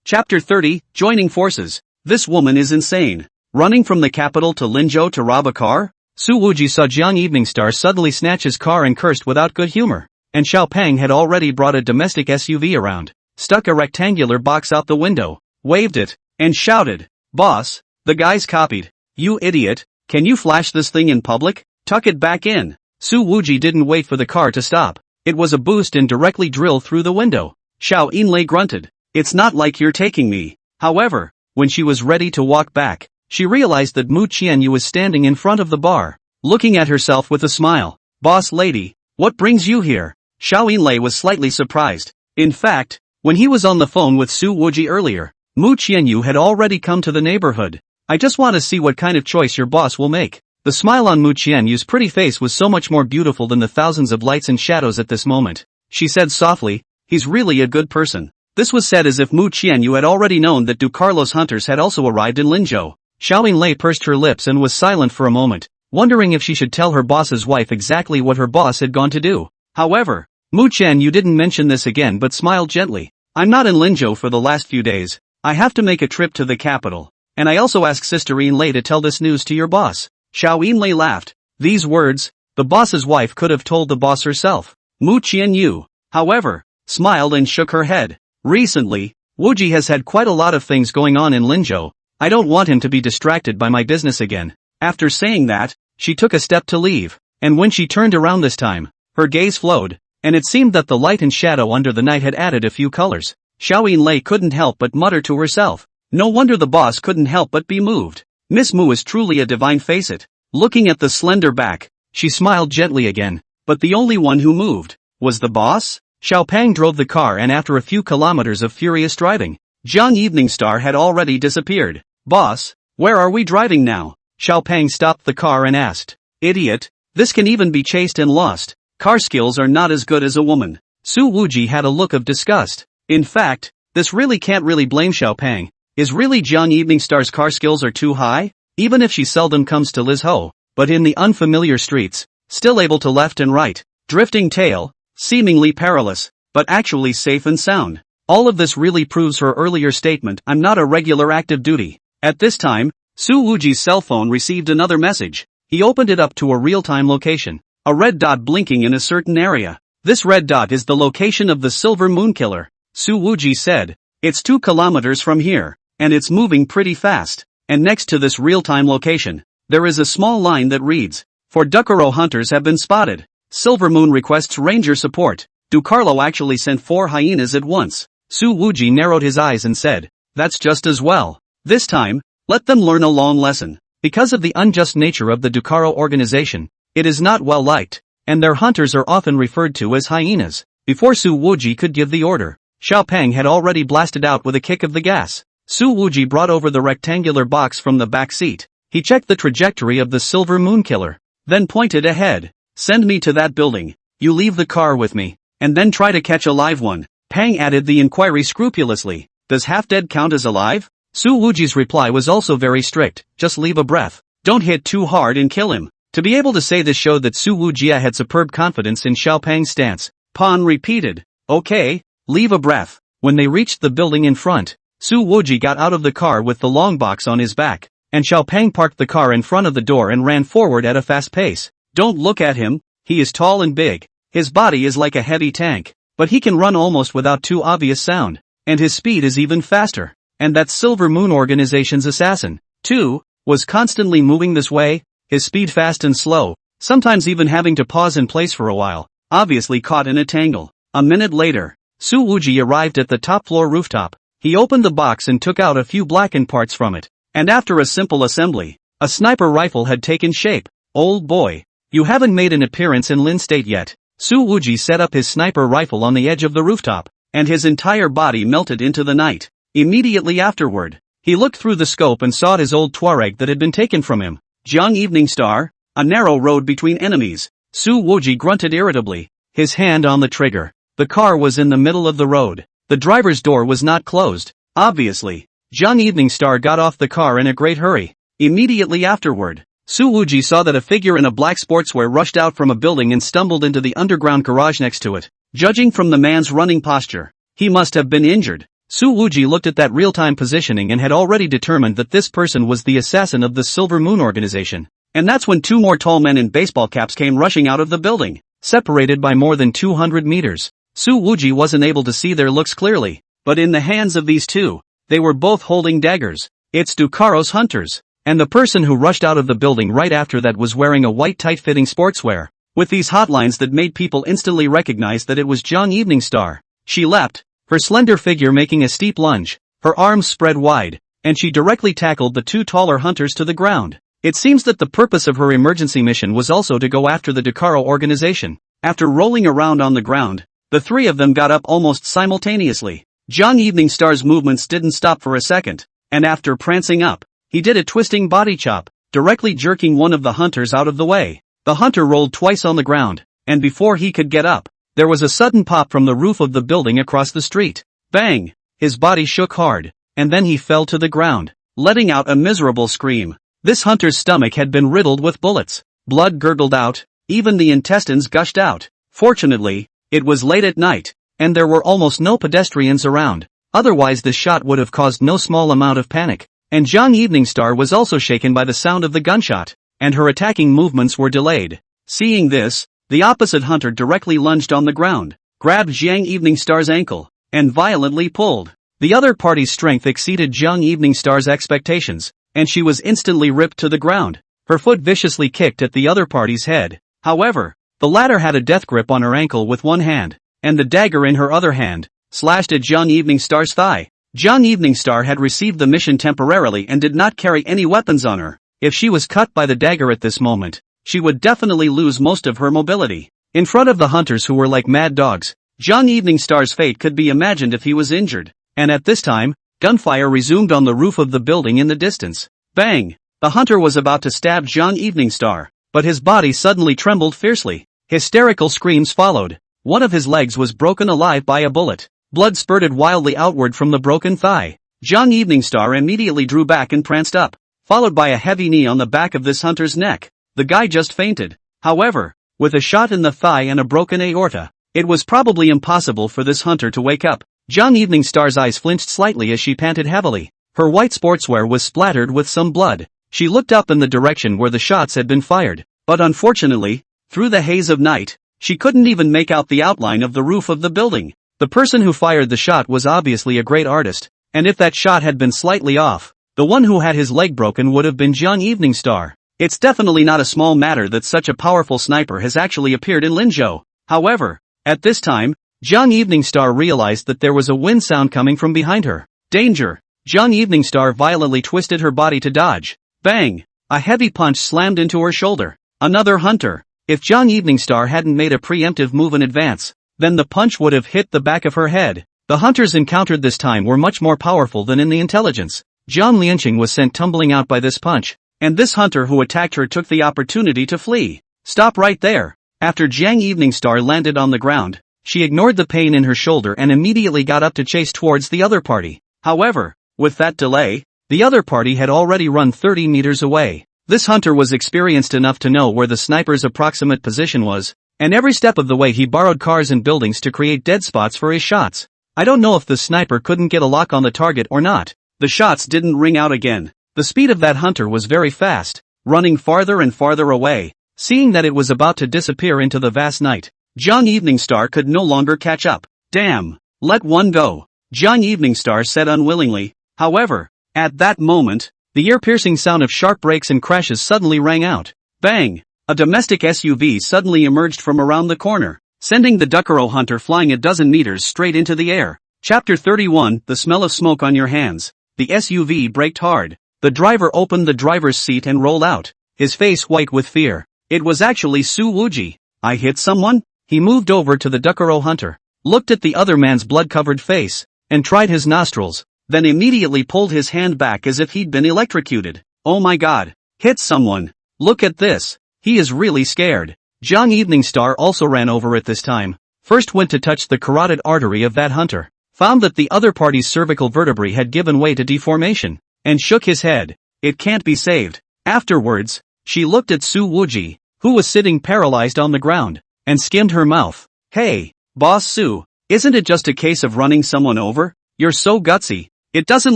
Chapter 30, Joining Forces. This woman is insane. Running from the capital to Linzhou to rob a car? Su Wuji saw Jiang Evening Star suddenly snatch his car and cursed without good humor. And Xiao Pang had already brought a domestic SUV around, stuck a rectangular box out the window, waved it, and shouted, Boss, the guy's copied. You idiot, can you flash this thing in public? Tuck it back in. Su Wuji didn't wait for the car to stop. It was a boost and directly drilled through the window. Xiao Yinlei grunted. It's not like you're taking me. However, when she was ready to walk back, she realized that Mu Qianyu was standing in front of the bar, looking at herself with a smile. Boss lady, what brings you here? Xiao Yinlei was slightly surprised. In fact, when he was on the phone with Su Wuji earlier, Mu Qianyu had already come to the neighborhood. I just want to see what kind of choice your boss will make. The smile on Mu Qianyu's pretty face was so much more beautiful than the thousands of lights and shadows at this moment. She said softly, he's really a good person. This was said as if Mu Qianyu had already known that Du Carlos hunters had also arrived in Linzhou. Xiao Yinlei pursed her lips and was silent for a moment, wondering if she should tell her boss's wife exactly what her boss had gone to do. However, Mu Qianyu didn't mention this again but smiled gently. I'm not in Linzhou for the last few days. I have to make a trip to the capital. And I also asked Sister Yinlei to tell this news to your boss. Xiao Yinlei laughed. These words, the boss's wife could have told the boss herself. Mu Qianyu, however, smiled and shook her head. Recently, Wuji has had quite a lot of things going on in Linzhou. I don't want him to be distracted by my business again. After saying that, she took a step to leave, and when she turned around this time, her gaze flowed, and it seemed that the light and shadow under the night had added a few colors. Xiao Yinlei couldn't help but mutter to herself. No wonder the boss couldn't help but be moved. Miss Mu is truly a divine face-it. Looking at the slender back, she smiled gently again, but the only one who moved was the boss? Xiao Pang drove the car and after a few kilometers of furious driving, Jiang Evening Star had already disappeared. Boss, where are we driving now? Xiao Pang stopped the car and asked. Idiot, this can even be chased and lost. Car skills are not as good as a woman. Su Wuji had a look of disgust. In fact, this really can't really blame Xiao Pang. Is really Jiang Evening Star's car skills are too high? Even if she seldom comes to Lizhou, but in the unfamiliar streets, still able to left and right, drifting tail, seemingly perilous, but actually safe and sound. All of this really proves her earlier statement, I'm not a regular active duty. At this time, Su Wuji's cell phone received another message. He opened it up to a real-time location. A red dot blinking in a certain area. This red dot is the location of the Silver Moon Killer. Su Wuji said, it's 2 kilometers from here, and it's moving pretty fast. And next to this real-time location, there is a small line that reads, for Ducaro hunters have been spotted. Silver Moon requests ranger support. Du Carlo actually sent 4 hyenas at once. Su Wuji narrowed his eyes and said, that's just as well. This time, let them learn a long lesson. Because of the unjust nature of the Ducaro organization, it is not well liked, and their hunters are often referred to as hyenas. Before Su Wuji could give the order, Xiao Pang had already blasted out with a kick of the gas. Su Wuji brought over the rectangular box from the back seat. He checked the trajectory of the Silver Moon Killer, then pointed ahead. Send me to that building. You leave the car with me, and then try to catch a live one. Pang added the inquiry scrupulously. Does half-dead count as alive? Su Wuji's reply was also very strict. Just leave a breath. Don't hit too hard and kill him. To be able to say this showed that Su Wujia had superb confidence in Xiao Pang's stance. Pan repeated. Okay, leave a breath. When they reached the building in front, Su Wuji got out of the car with the long box on his back, and Xiao Pang parked the car in front of the door and ran forward at a fast pace. Don't look at him, he is tall and big. His body is like a heavy tank, but he can run almost without too obvious sound, and his speed is even faster. and that Silver Moon Organization's assassin, too, was constantly moving this way, his speed fast and slow, sometimes even having to pause in place for a while, obviously caught in a tangle. A minute later, Wuji arrived at the top floor rooftop. He opened the box and took out a few blackened parts from it, and after a simple assembly, a sniper rifle had taken shape. Old boy, you haven't made an appearance in Lin State yet. Wuji set up his sniper rifle on the edge of the rooftop, and his entire body melted into the night. Immediately afterward, he looked through the scope and saw his old Tuareg that had been taken from him. Jiang Evening Star, a narrow road between enemies. Wuji grunted irritably, his hand on the trigger. The car was in the middle of the road. The driver's door was not closed. Obviously, Jiang Evening Star got off the car in a great hurry. Immediately afterward, Wuji saw that a figure in a black sportswear rushed out from a building and stumbled into the underground garage next to it. Judging from the man's running posture, he must have been injured. Wuji looked at that real-time positioning and had already determined that this person was the assassin of the Silver Moon Organization. And that's when two more tall men in baseball caps came rushing out of the building, separated by more than 200 meters. Wuji wasn't able to see their looks clearly, but in the hands of these two, they were both holding daggers. It's Ducaro's hunters, and the person who rushed out of the building right after that was wearing a white tight-fitting sportswear, with these hotlines that made people instantly recognize that it was Jiang Evening Star. She leapt, her slender figure making a steep lunge, her arms spread wide, and she directly tackled the two taller hunters to the ground. It seems that the purpose of her emergency mission was also to go after the Ducaro organization. After rolling around on the ground, the three of them got up almost simultaneously. Jiang Evening Star's movements didn't stop for a second, and after prancing up, he did a twisting body chop, directly jerking one of the hunters out of the way. The hunter rolled twice on the ground, and before he could get up, there was a sudden pop from the roof of the building across the street. Bang! His body shook hard, and then he fell to the ground, letting out a miserable scream. This hunter's stomach had been riddled with bullets. Blood gurgled out, even the intestines gushed out. Fortunately, it was late at night, and there were almost no pedestrians around. Otherwise this shot would have caused no small amount of panic. And Jiang Evening Star was also shaken by the sound of the gunshot, and her attacking movements were delayed. Seeing this, the opposite hunter directly lunged on the ground, grabbed Jiang Evening Star's ankle, and violently pulled. The other party's strength exceeded Jiang Evening Star's expectations, and she was instantly ripped to the ground. Her foot viciously kicked at the other party's head. However, the latter had a death grip on her ankle with one hand, and the dagger in her other hand, slashed at Jiang Evening Star's thigh. Jiang Evening Star had received the mission temporarily and did not carry any weapons on her. If she was cut by the dagger at this moment, she would definitely lose most of her mobility. In front of the hunters who were like mad dogs, Jiang Evening Star's fate could be imagined if he was injured. And at this time, gunfire resumed on the roof of the building in the distance. Bang! The hunter was about to stab Jiang Evening Star, but his body suddenly trembled fiercely. Hysterical screams followed. One of his legs was broken alive by a bullet. Blood spurted wildly outward from the broken thigh. Jiang Evening Star immediately drew back and pranced up, followed by a heavy knee on the back of this hunter's neck. The guy just fainted. However, with a shot in the thigh and a broken aorta, it was probably impossible for this hunter to wake up. Jiang Evening Star's eyes flinched slightly as she panted heavily. Her white sportswear was splattered with some blood. She looked up in the direction where the shots had been fired, but unfortunately, through the haze of night, she couldn't even make out the outline of the roof of the building. The person who fired the shot was obviously a great artist, and if that shot had been slightly off, the one who had his leg broken would have been Jiang Evening Star. It's definitely not a small matter that such a powerful sniper has actually appeared in Linzhou. However, at this time, Jiang Evening Star realized that there was a wind sound coming from behind her. Danger! Jiang Evening Star violently twisted her body to dodge. Bang! A heavy punch slammed into her shoulder. Another hunter. If Jiang Evening Star hadn't made a preemptive move in advance, then the punch would have hit the back of her head. The hunters encountered this time were much more powerful than in the intelligence. Jiang Lianqing was sent tumbling out by this punch, and this hunter who attacked her took the opportunity to flee. Stop right there. After Jiang Evening Star landed on the ground, she ignored the pain in her shoulder and immediately got up to chase towards the other party. However, with that delay, the other party had already run 30 meters away. This hunter was experienced enough to know where the sniper's approximate position was, and every step of the way he borrowed cars and buildings to create dead spots for his shots. I don't know if the sniper couldn't get a lock on the target or not. The shots didn't ring out again. The speed of that hunter was very fast, running farther and farther away. Seeing that it was about to disappear into the vast night, Jiang Evening Star could no longer catch up. Damn! Let one go. Jiang Evening Star said unwillingly, However, at that moment, the ear-piercing sound of sharp brakes and crashes suddenly rang out. Bang! A domestic SUV suddenly emerged from around the corner, sending the Duckero hunter flying a dozen meters straight into the air. Chapter 31, The Smell of Smoke on Your Hands. The SUV braked hard. The driver opened the driver's seat and rolled out, his face white with fear. It was actually Su Wuji. I hit someone? He moved over to the Duckero hunter, looked at the other man's blood-covered face, and tried his nostrils, then immediately pulled his hand back as if he'd been electrocuted. Oh my god. Hit someone. Look at this. He is really scared. Jang Evening Star also ran over at this time. First went to touch the carotid artery of that hunter, found that the other party's cervical vertebrae had given way to deformation, and shook his head. It can't be saved. Afterwards, she looked at Su Wuji, who was sitting paralyzed on the ground, and skimmed her mouth. Hey, Boss Su, isn't it just a case of running someone over? You're so gutsy. It doesn't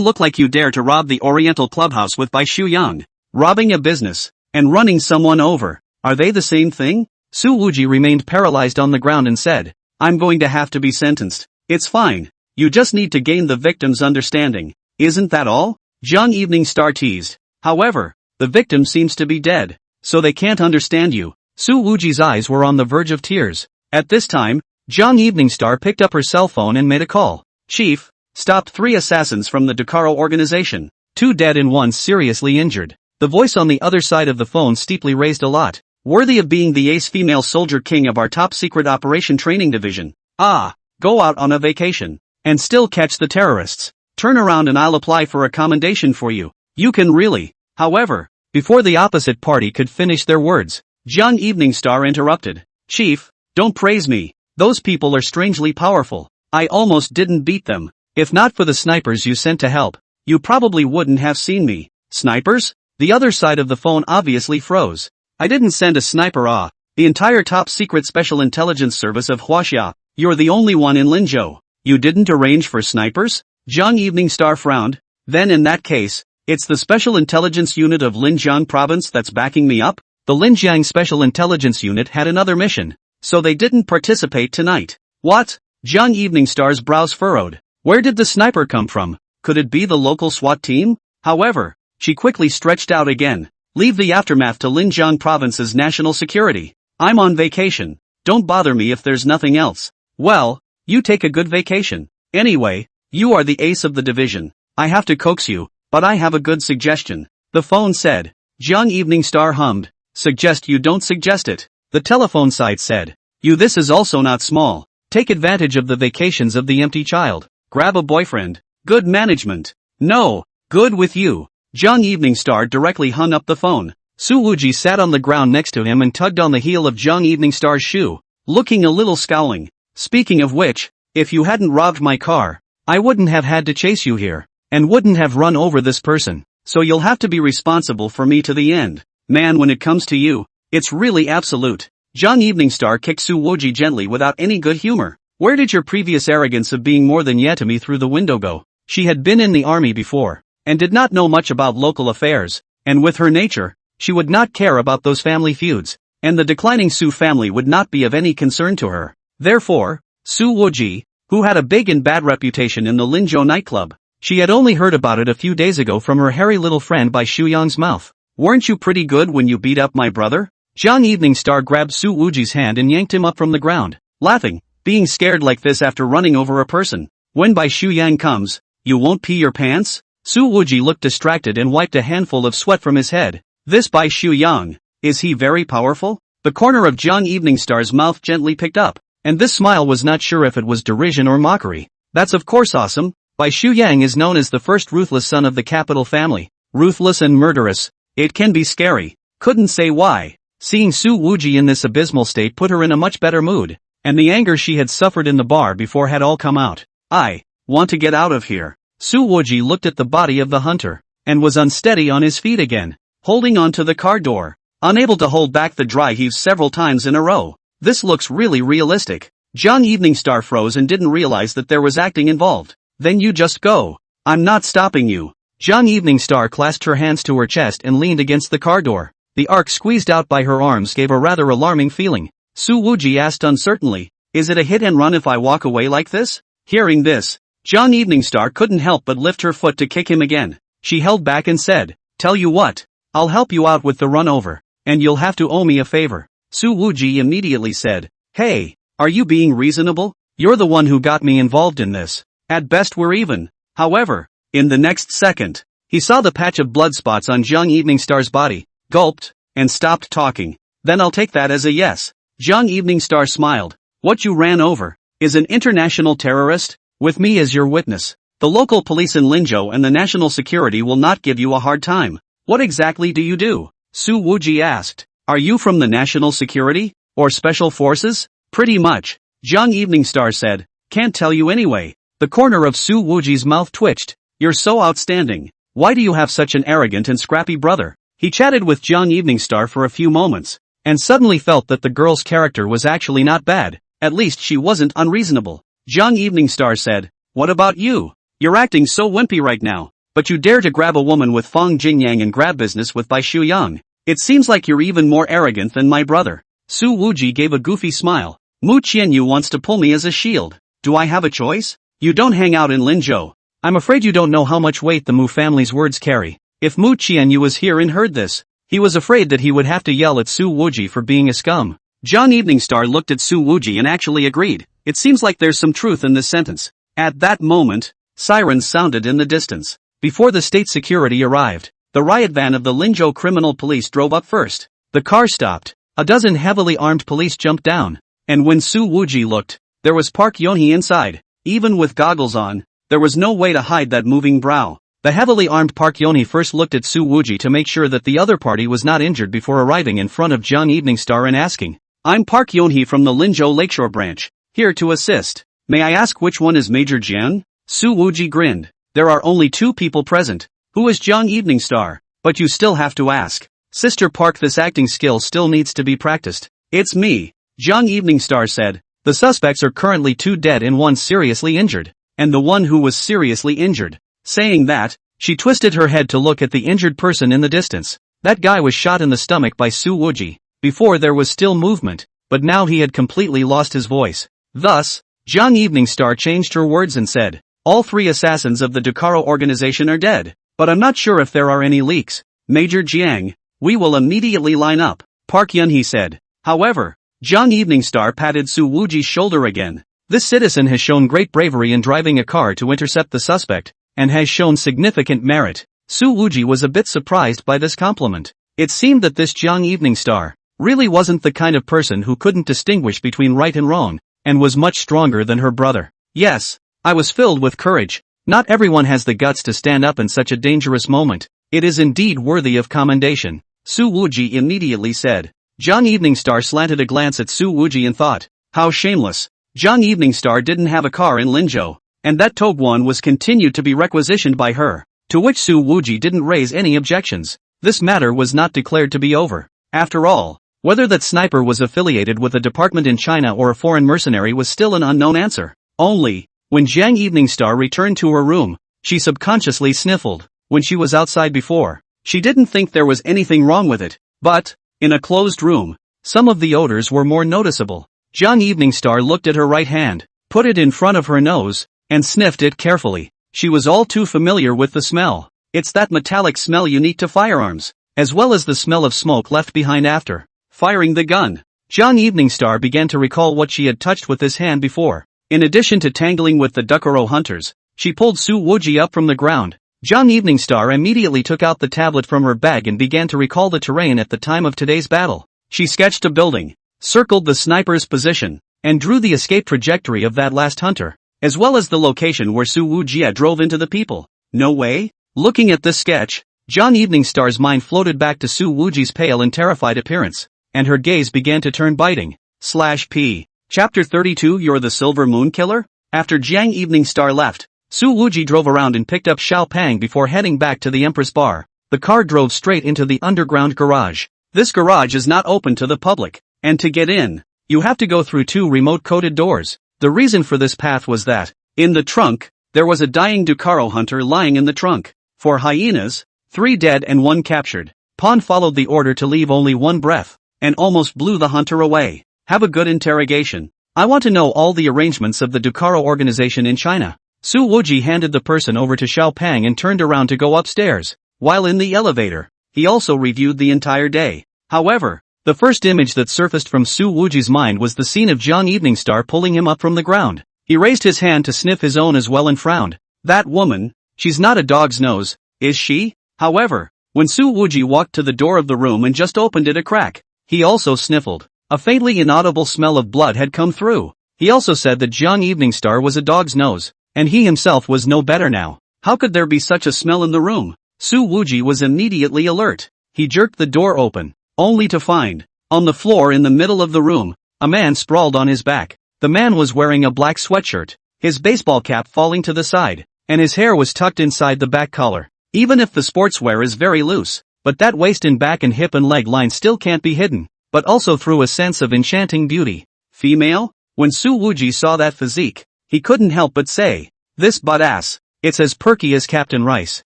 look like you dare to rob the Oriental Clubhouse with Bai Shuyang. Robbing a business, and running someone over, are they the same thing? Su Wuji remained paralyzed on the ground and said, I'm going to have to be sentenced. It's fine. You just need to gain the victim's understanding. Isn't that all? Jang Evening Star teased. However, the victim seems to be dead, so they can't understand you. Su Wuji's eyes were on the verge of tears. At this time, Jang Evening Star picked up her cell phone and made a call. Chief, stopped 3 assassins from the Duckero organization. 2 dead and 1 seriously injured. The voice on the other side of the phone steeply raised a lot. Worthy of being the ace female soldier king of our top secret operation training division. Ah, go out on a vacation, and still catch the terrorists. Turn around and I'll apply for a commendation for you. You can really. However, before the opposite party could finish their words, Jang Evening Star interrupted. Chief, don't praise me. Those people are strangely powerful. I almost didn't beat them. If not for the snipers you sent to help, you probably wouldn't have seen me. Snipers? The other side of the phone obviously froze. I didn't send a sniper. The entire top secret special intelligence service of Huaxia. You're the only one in Linzhou. You didn't arrange for snipers? Jang Evening Star frowned. Then in that case, it's the Special Intelligence Unit of Linjiang Province that's backing me up? The Linjiang Special Intelligence Unit had another mission, so they didn't participate tonight. What? Jang Evening Star's brows furrowed. Where did the sniper come from? Could it be the local SWAT team? However, she quickly stretched out again. Leave the aftermath to Linjiang Province's national security. I'm on vacation. Don't bother me if there's nothing else. Well, you take a good vacation. Anyway, you are the ace of the division. I have to coax you, but I have a good suggestion. The phone said. Jang Evening Star hummed. Suggest you don't suggest it. The telephone side said. This is also not small. Take advantage of the vacations of the empty child. Grab a boyfriend. Good management. No, good with you. Jang Evening Star directly hung up the phone. Su Wuji sat on the ground next to him and tugged on the heel of Jang Evening Star's shoe, looking a little scowling. Speaking of which, if you hadn't robbed my car, I wouldn't have had to chase you here, and wouldn't have run over this person, so you'll have to be responsible for me to the end. Man, when it comes to you, it's really absolute. Jang Evening Star kicked Su Wuji gently without any good humor. Where did your previous arrogance of being more than yet to me through the window go? She had been in the army before, and did not know much about local affairs, and with her nature, she would not care about those family feuds, and the declining Su family would not be of any concern to her. Therefore, Su Wuji, who had a big and bad reputation in the Linzhou nightclub, she had only heard about it a few days ago from her hairy little friend by Shuyang's mouth. Weren't you pretty good when you beat up my brother? Jang Evening Star grabbed Su Wuji's hand and yanked him up from the ground, laughing. Being scared like this after running over a person. When Bai Shuyang comes, you won't pee your pants? Su Wuji looked distracted and wiped a handful of sweat from his head. This Bai Shuyang, is he very powerful? The corner of Jang Evening Star's mouth gently picked up, and this smile was not sure if it was derision or mockery. That's of course awesome. Bai Shuyang is known as the first ruthless son of the capital family. Ruthless and murderous. It can be scary. Couldn't say why. Seeing Su Wuji in this abysmal state put her in a much better mood, and the anger she had suffered in the bar before had all come out. I want to get out of here. Su Wuji looked at the body of the hunter, and was unsteady on his feet again, holding on to the car door, unable to hold back the dry heaves several times in a row. This looks really realistic. Jang Evening Star froze and didn't realize that there was acting involved. Then you just go. I'm not stopping you. Jang Evening Star clasped her hands to her chest and leaned against the car door. The arc squeezed out by her arms gave a rather alarming feeling. Su Wuji asked uncertainly, is it a hit and run if I walk away like this? Hearing this, Jiang Eveningstar couldn't help but lift her foot to kick him again. She held back and said, "Tell you what, I'll help you out with the run over, and you'll have to owe me a favor." Su Wuji immediately said, "Hey, are you being reasonable? You're the one who got me involved in this. At best we're even." However, in the next second, he saw the patch of blood spots on Jiang Eveningstar's body, gulped, and stopped talking. "Then I'll take that as a yes." Jiang Eveningstar smiled. "What you ran over is an international terrorist, with me as your witness. The local police in Linzhou and the national security will not give you a hard time." "What exactly do you do?" Su Wuji asked. "Are you from the national security, or special forces?" "Pretty much," Jiang Eveningstar said. "Can't tell you anyway." The corner of Su Wuji's mouth twitched. "You're so outstanding. Why do you have such an arrogant and scrappy brother?" He chatted with Jiang Eveningstar for a few moments, and suddenly felt that the girl's character was actually not bad. At least she wasn't unreasonable. Jiang Eveningstar said, "What about you? You're acting so wimpy right now, but you dare to grab a woman with Feng Jingyang and grab business with Bai Shuyang. It seems like you're even more arrogant than my brother." Su Wuji gave a goofy smile. "Mu Qianyu wants to pull me as a shield. Do I have a choice? You don't hang out in Linzhou. I'm afraid you don't know how much weight the Mu family's words carry." If Mu Qianyu was here and heard this, he was afraid that he would have to yell at Su Wuji for being a scum. Jiang Eveningstar looked at Su Wuji and actually agreed. It seems like there's some truth in this sentence. At that moment, sirens sounded in the distance. Before the state security arrived, the riot van of the Linzhou criminal police drove up first. The car stopped. A dozen heavily armed police jumped down. And when Su Wuji looked, there was Park Yonhee inside. Even with goggles on, there was no way to hide that moving brow. The heavily armed Park Yonhee first looked at Su Wuji to make sure that the other party was not injured before arriving in front of Jiang Eveningstar and asking, "I'm Park Yonhee from the Linzhou Lakeshore branch, here to assist. May I ask which one is Major Jiang?" Su Wuji grinned. "There are only two people present. Who is Jiang Eveningstar? But you still have to ask. Sister Park, this acting skill still needs to be practiced." "It's me," Jiang Eveningstar said. "The suspects are currently 2 dead and 1 seriously injured. And the one who was seriously injured." Saying that, she twisted her head to look at the injured person in the distance. That guy was shot in the stomach by Su Wuji. Before there was still movement, but now he had completely lost his voice. Thus, Jiang Eveningstar changed her words and said, "All 3 assassins of the Dakaro organization are dead, but I'm not sure if there are any leaks. Major Jiang, we will immediately line up," Park Yunhee said. However, Jiang Eveningstar patted Su Wuji's shoulder again. "This citizen has shown great bravery in driving a car to intercept the suspect, and has shown significant merit." Su Wuji was a bit surprised by this compliment. It seemed that this Jiang Eveningstar really wasn't the kind of person who couldn't distinguish between right and wrong, and was much stronger than her brother. "Yes, I was filled with courage. Not everyone has the guts to stand up in such a dangerous moment. It is indeed worthy of commendation," Su Wuji immediately said. Jiang Eveningstar slanted a glance at Su Wuji and thought, how shameless. Jiang Eveningstar didn't have a car in Linzhou, and that Togwon was continued to be requisitioned by her, to which Su Wuji didn't raise any objections. This matter was not declared to be over. After all, whether that sniper was affiliated with a department in China or a foreign mercenary was still an unknown answer. Only, when Jiang Eveningstar returned to her room, she subconsciously sniffled. When she was outside before, she didn't think there was anything wrong with it, but, in a closed room, some of the odors were more noticeable. Jiang Eveningstar looked at her right hand, put it in front of her nose, and sniffed it carefully. She was all too familiar with the smell. It's that metallic smell unique to firearms, as well as the smell of smoke left behind after firing the gun. Jiang Eveningstar began to recall what she had touched with this hand before. In addition to tangling with the Dakaro hunters, she pulled Su Wuji up from the ground. Jiang Eveningstar immediately took out the tablet from her bag and began to recall the terrain at the time of today's battle. She sketched a building, circled the sniper's position, and drew the escape trajectory of that last hunter, as well as the location where Su Wuji drove into the people. No way? Looking at this sketch, Jiang Eveningstar's mind floated back to Su Wuji's pale and terrified appearance, and her gaze began to turn biting. /P. Chapter 32 You're the Silver Moon Killer? After Jiang Eveningstar left, Su Wuji drove around and picked up Xiao Pang before heading back to the Empress Bar. The car drove straight into the underground garage. This garage is not open to the public, and to get in, you have to go through 2 remote-coded doors. The reason for this path was that, in the trunk, there was a dying Dakaro hunter lying in the trunk. For hyenas, 3 dead and 1 captured. Pon followed the order to leave only 1 breath, and almost blew the hunter away. Have a good interrogation. I want to know all the arrangements of the Dakaro organization in China. Su Wuji handed the person over to Xiao Pang and turned around to go upstairs. While in the elevator, he also reviewed the entire day. However, the first image that surfaced from Su Wuji's mind was the scene of Jiang Eveningstar pulling him up from the ground. He raised his hand to sniff his own as well and frowned. That woman, she's not a dog's nose, is she? However, when Su Wuji walked to the door of the room and just opened it a crack, he also sniffled. A faintly inaudible smell of blood had come through. He also said that Jiang Eveningstar was a dog's nose, and he himself was no better now. How could there be such a smell in the room? Su Wuji was immediately alert. He jerked the door open, only to find, on the floor in the middle of the room, a man sprawled on his back. The man was wearing a black sweatshirt, his baseball cap falling to the side, and his hair was tucked inside the back collar. Even if the sportswear is very loose, but that waist and back and hip and leg line still can't be hidden, but also through a sense of enchanting beauty. Female? When Su Wuji saw that physique, he couldn't help but say, this butt-ass, it's as perky as Captain Rice.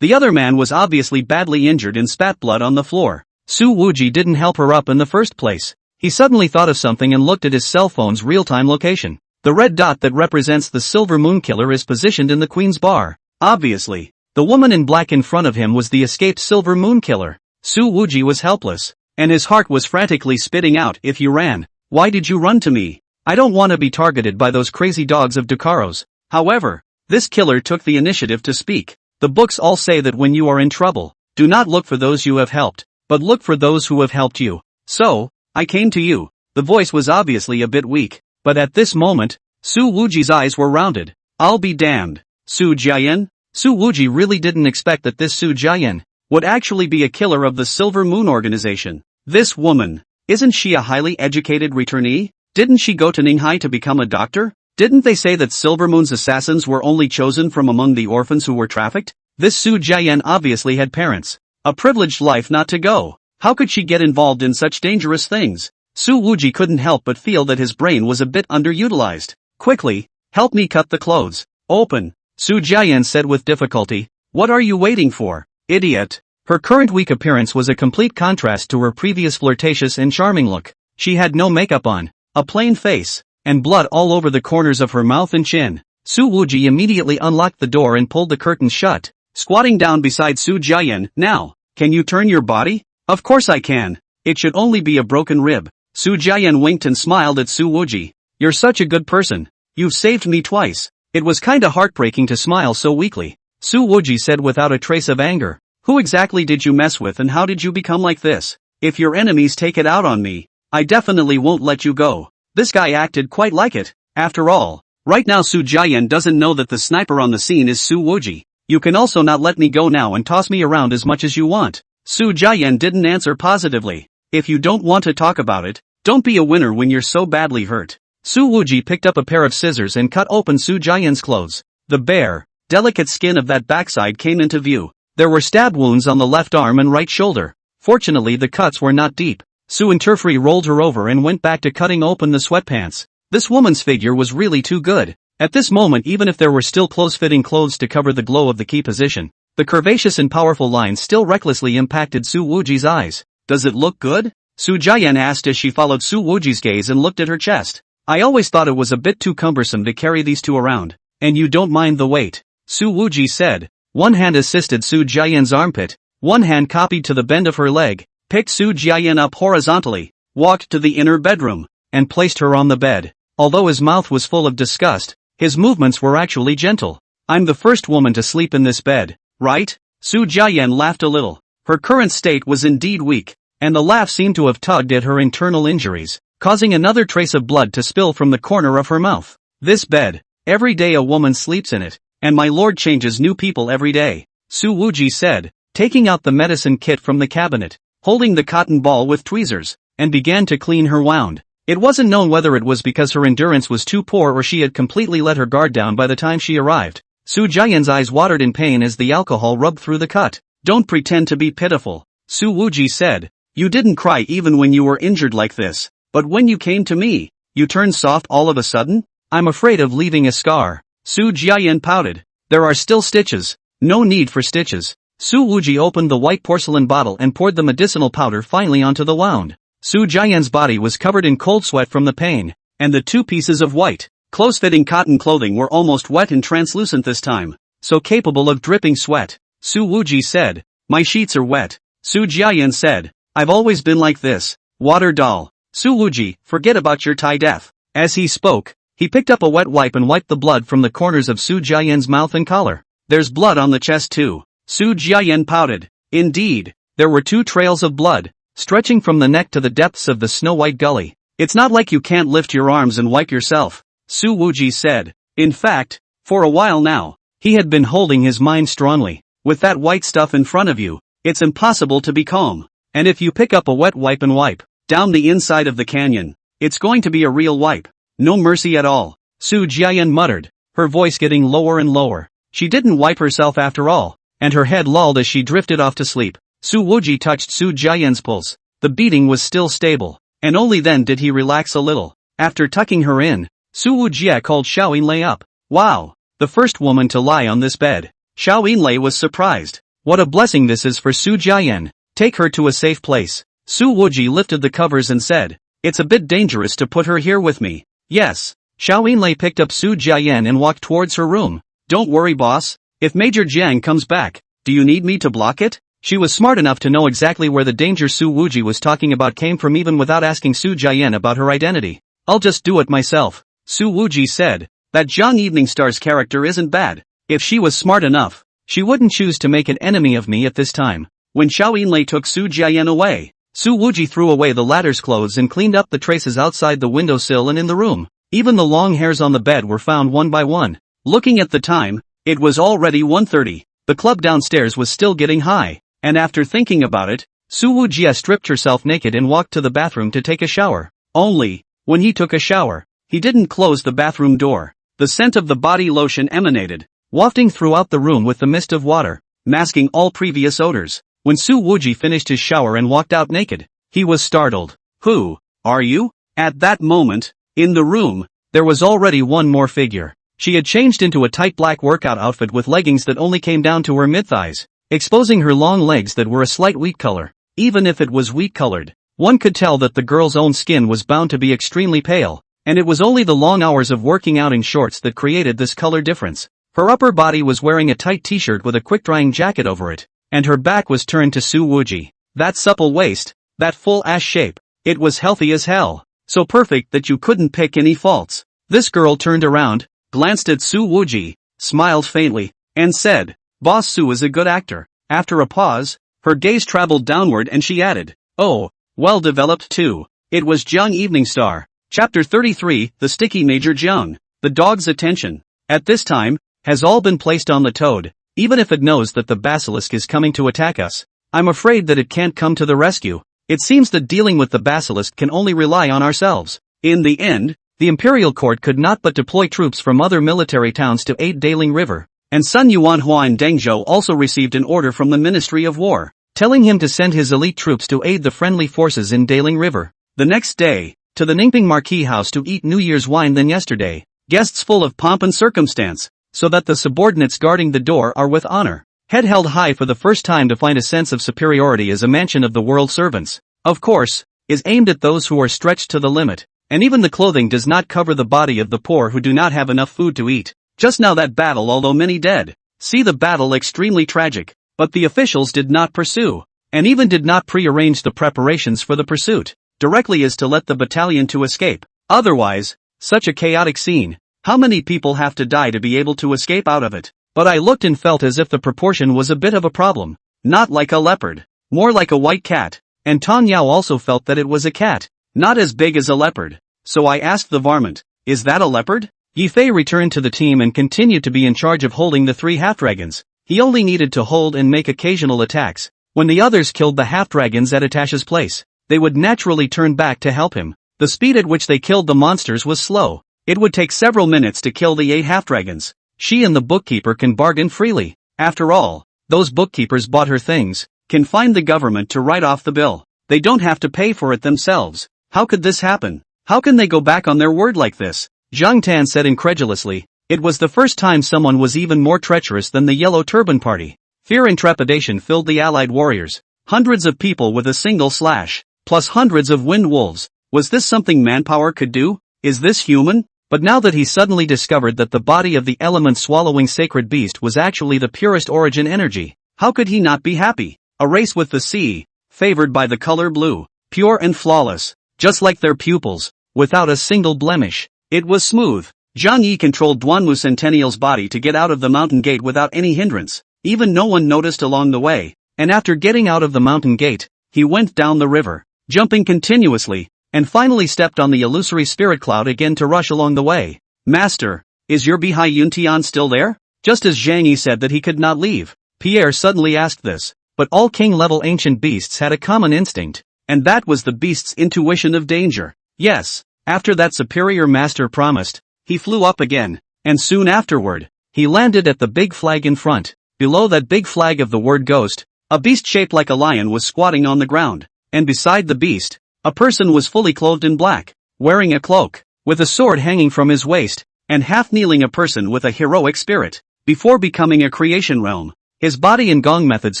The other man was obviously badly injured and spat blood on the floor. Su Wuji didn't help her up in the first place. He suddenly thought of something and looked at his cell phone's real-time location. The red dot that represents the Silver Moon Killer is positioned in the Queen's bar. Obviously, the woman in black in front of him was the escaped Silver Moon Killer. Su Wuji was helpless, and his heart was frantically spitting out, if you ran, why did you run to me? I don't want to be targeted by those crazy dogs of Ducaros. However, this killer took the initiative to speak. The books all say that when you are in trouble, do not look for those you have helped, but look for those who have helped you. So, I came to you. The voice was obviously a bit weak, but at this moment, Su Wuji's eyes were rounded. I'll be damned. Su Jiayan? Su Wuji really didn't expect that this Su Jiayan would actually be a killer of the Silver Moon organization. This woman, isn't she a highly educated returnee? Didn't she go to Ninghai to become a doctor? Didn't they say that Silver Moon's assassins were only chosen from among the orphans who were trafficked? This Su Jiayan obviously had parents. A privileged life not to go. How could she get involved in such dangerous things? Su Wuji couldn't help but feel that his brain was a bit underutilized. Quickly, help me cut the clothes. Open, Su Jiayan said with difficulty. What are you waiting for, idiot? Her current weak appearance was a complete contrast to her previous flirtatious and charming look. She had no makeup on, a plain face, and blood all over the corners of her mouth and chin. Su Wuji immediately unlocked the door and pulled the curtains shut. Squatting down beside Su Jiayan, now, can you turn your body? Of course I can. It should only be a broken rib. Su Jiayan winked and smiled at Su Wuji. You're such a good person. You've saved me twice. It was kinda heartbreaking to smile so weakly. Su Wuji said without a trace of anger. Who exactly did you mess with and how did you become like this? If your enemies take it out on me, I definitely won't let you go. This guy acted quite like it. After all, right now Su Jiayan doesn't know that the sniper on the scene is Su Wuji. You can also not let me go now and toss me around as much as you want. Su Jiayan didn't answer positively. If you don't want to talk about it, don't be a winner when you're so badly hurt. Su Wuji picked up a pair of scissors and cut open Su Jiayan's clothes. The bare, delicate skin of that backside came into view. There were stab wounds on the left arm and right shoulder. Fortunately the cuts were not deep. Su Interfree rolled her over and went back to cutting open the sweatpants. This woman's figure was really too good. At this moment, even if there were still close-fitting clothes to cover the glow of the key position, the curvaceous and powerful lines still recklessly impacted Su Wuji's eyes. Does it look good? Su Jiayan asked as she followed Su Wuji's gaze and looked at her chest. I always thought it was a bit too cumbersome to carry these two around. And you don't mind the weight? Su Wuji said. One hand assisted Su Jiayan's armpit, one hand copied to the bend of her leg, picked Su Jiayan up horizontally, walked to the inner bedroom, and placed her on the bed. Although his mouth was full of disgust, his movements were actually gentle. I'm the first woman to sleep in this bed, right? Su Jiayan laughed a little. Her current state was indeed weak, and the laugh seemed to have tugged at her internal injuries, causing another trace of blood to spill from the corner of her mouth. This bed, every day a woman sleeps in it, and my lord changes new people every day, Su Wuji said, taking out the medicine kit from the cabinet, holding the cotton ball with tweezers, and began to clean her wound. It wasn't known whether it was because her endurance was too poor or she had completely let her guard down by the time she arrived. Su Jiayan's eyes watered in pain as the alcohol rubbed through the cut. Don't pretend to be pitiful, Su Wuji said. You didn't cry even when you were injured like this, but when you came to me, you turned soft all of a sudden? I'm afraid of leaving a scar. Su Jiayan pouted. There are still stitches. No need for stitches. Su Wuji opened the white porcelain bottle and poured the medicinal powder finally onto the wound. Su Jiayan's body was covered in cold sweat from the pain, and the two pieces of white, Close-fitting cotton clothing were almost wet and translucent this time, so capable of dripping sweat. Su Wuji said, "My sheets are wet." Su Jiayan said, "I've always been like this. Water doll." Su Wuji, forget about your Thai death. As he spoke, he picked up a wet wipe and wiped the blood from the corners of Su Jiayan's mouth and collar. "There's blood on the chest too." Su Jiayan pouted. Indeed, there were 2 trails of blood, stretching from the neck to the depths of the snow-white gully. "It's not like you can't lift your arms and wipe yourself," Su Wuji said. In fact, for a while now, he had been holding his mind strongly. With that white stuff in front of you, it's impossible to be calm. And if you pick up a wet wipe and wipe down the inside of the canyon, it's going to be a real wipe. No mercy at all. Su Jiayan muttered, her voice getting lower and lower. She didn't wipe herself after all, and her head lolled as she drifted off to sleep. Su Wuji touched Su Jiayan's pulse. The beating was still stable, and only then did he relax a little. After tucking her in, Su Wujia called Xiao Yinlei up. "Wow, the first woman to lie on this bed." Xiao Yinlei was surprised. "What a blessing this is for Su Jiayan. Take her to a safe place." Su Wuji lifted the covers and said, "It's a bit dangerous to put her here with me." "Yes." Xiao Yinlei picked up Su Jiayan and walked towards her room. "Don't worry, boss. If Major Jiang comes back, do you need me to block it?" She was smart enough to know exactly where the danger Su Wuji was talking about came from even without asking Su Jiayan about her identity. "I'll just do it myself." Su Wuji said, "That Zhang Eveningstar's character isn't bad. If she was smart enough, she wouldn't choose to make an enemy of me at this time." When Xiao Yinlei took Su Jiayan away, Su Wuji threw away the latter's clothes and cleaned up the traces outside the windowsill and in the room. Even the long hairs on the bed were found one by one. Looking at the time, it was already 1:30. The club downstairs was still getting high, and after thinking about it, Su Wujia stripped herself naked and walked to the bathroom to take a shower. Only, when he took a shower, he didn't close the bathroom door. The scent of the body lotion emanated, wafting throughout the room with the mist of water, masking all previous odors. When Su Wuji finished his shower and walked out naked, he was startled. "Who are you?" At that moment, in the room, there was already one more figure. She had changed into a tight black workout outfit with leggings that only came down to her mid-thighs, exposing her long legs that were a slight wheat color. Even if it was wheat-colored, one could tell that the girl's own skin was bound to be extremely pale, and it was only the long hours of working out in shorts that created this color difference. Her upper body was wearing a tight t-shirt with a quick-drying jacket over it, and her back was turned to Su Wuji. That supple waist, that full ass shape, it was healthy as hell, so perfect that you couldn't pick any faults. This girl turned around, glanced at Su Wuji, smiled faintly, and said, "Boss Su is a good actor." After a pause, her gaze traveled downward and she added, "Oh, well developed too." It was Zhang Eveningstar. Chapter 33, The Sticky Major Zhang. The dog's attention, at this time, has all been placed on the toad. Even if it knows that the basilisk is coming to attack us, I'm afraid that it can't come to the rescue. It seems that dealing with the basilisk can only rely on ourselves. In the end, the imperial court could not but deploy troops from other military towns to aid Daling River, and Sun Yuanhua in Dengzhou also received an order from the Ministry of War, telling him to send his elite troops to aid the friendly forces in Daling River. The next day, to the Ningping Marquis house to eat New Year's wine than yesterday, guests full of pomp and circumstance, so that the subordinates guarding the door are with honor. Head held high for the first time to find a sense of superiority as a mansion of the world servants, of course, is aimed at those who are stretched to the limit, and even the clothing does not cover the body of the poor who do not have enough food to eat. Just now that battle, although many dead, see the battle extremely tragic, but the officials did not pursue, and even did not pre-arrange the preparations for the pursuit, directly as to let the battalion to escape. Otherwise, such a chaotic scene, how many people have to die to be able to escape out of it? But I looked and felt as if the proportion was a bit of a problem. Not like a leopard, more like a white cat, and Tong Yao also felt that it was a cat, not as big as a leopard. So I asked the varmint, "Is that a leopard?" Yifei returned to the team and continued to be in charge of holding the 3 half-dragons. He only needed to hold and make occasional attacks. When the others killed the half-dragons at Atash's place, they would naturally turn back to help him. The speed at which they killed the monsters was slow. It would take several minutes to kill the 8 half-dragons. She and the bookkeeper can bargain freely. After all, those bookkeepers bought her things, can find the government to write off the bill. They don't have to pay for it themselves. How could this happen? How can they go back on their word like this? Zhang Tan said incredulously. It was the first time someone was even more treacherous than the Yellow Turban Party. Fear and trepidation filled the allied warriors. Hundreds of people with a single slash, plus hundreds of wind wolves. Was this something manpower could do? Is this human? But now that he suddenly discovered that the body of the element-swallowing sacred beast was actually the purest origin energy, how could he not be happy? A race with the sea, favored by the color blue, pure and flawless, just like their pupils, without a single blemish. It was smooth. Zhang Yi controlled Duanmu Centennial's body to get out of the mountain gate without any hindrance, even no one noticed along the way, and after getting out of the mountain gate, he went down the river, jumping continuously, and finally stepped on the illusory spirit cloud again to rush along the way. Master, is your Bihai Yuntian still there? Just as Zhang Yi said that he could not leave, Pierre suddenly asked this, but all king-level ancient beasts had a common instinct, and that was the beast's intuition of danger. Yes, after that superior master promised, he flew up again, and soon afterward, he landed at the big flag in front. Below that big flag of the word ghost, a beast shaped like a lion was squatting on the ground, and beside the beast, a person was fully clothed in black, wearing a cloak, with a sword hanging from his waist, and half-kneeling a person with a heroic spirit. Before becoming a creation realm, his body and gong methods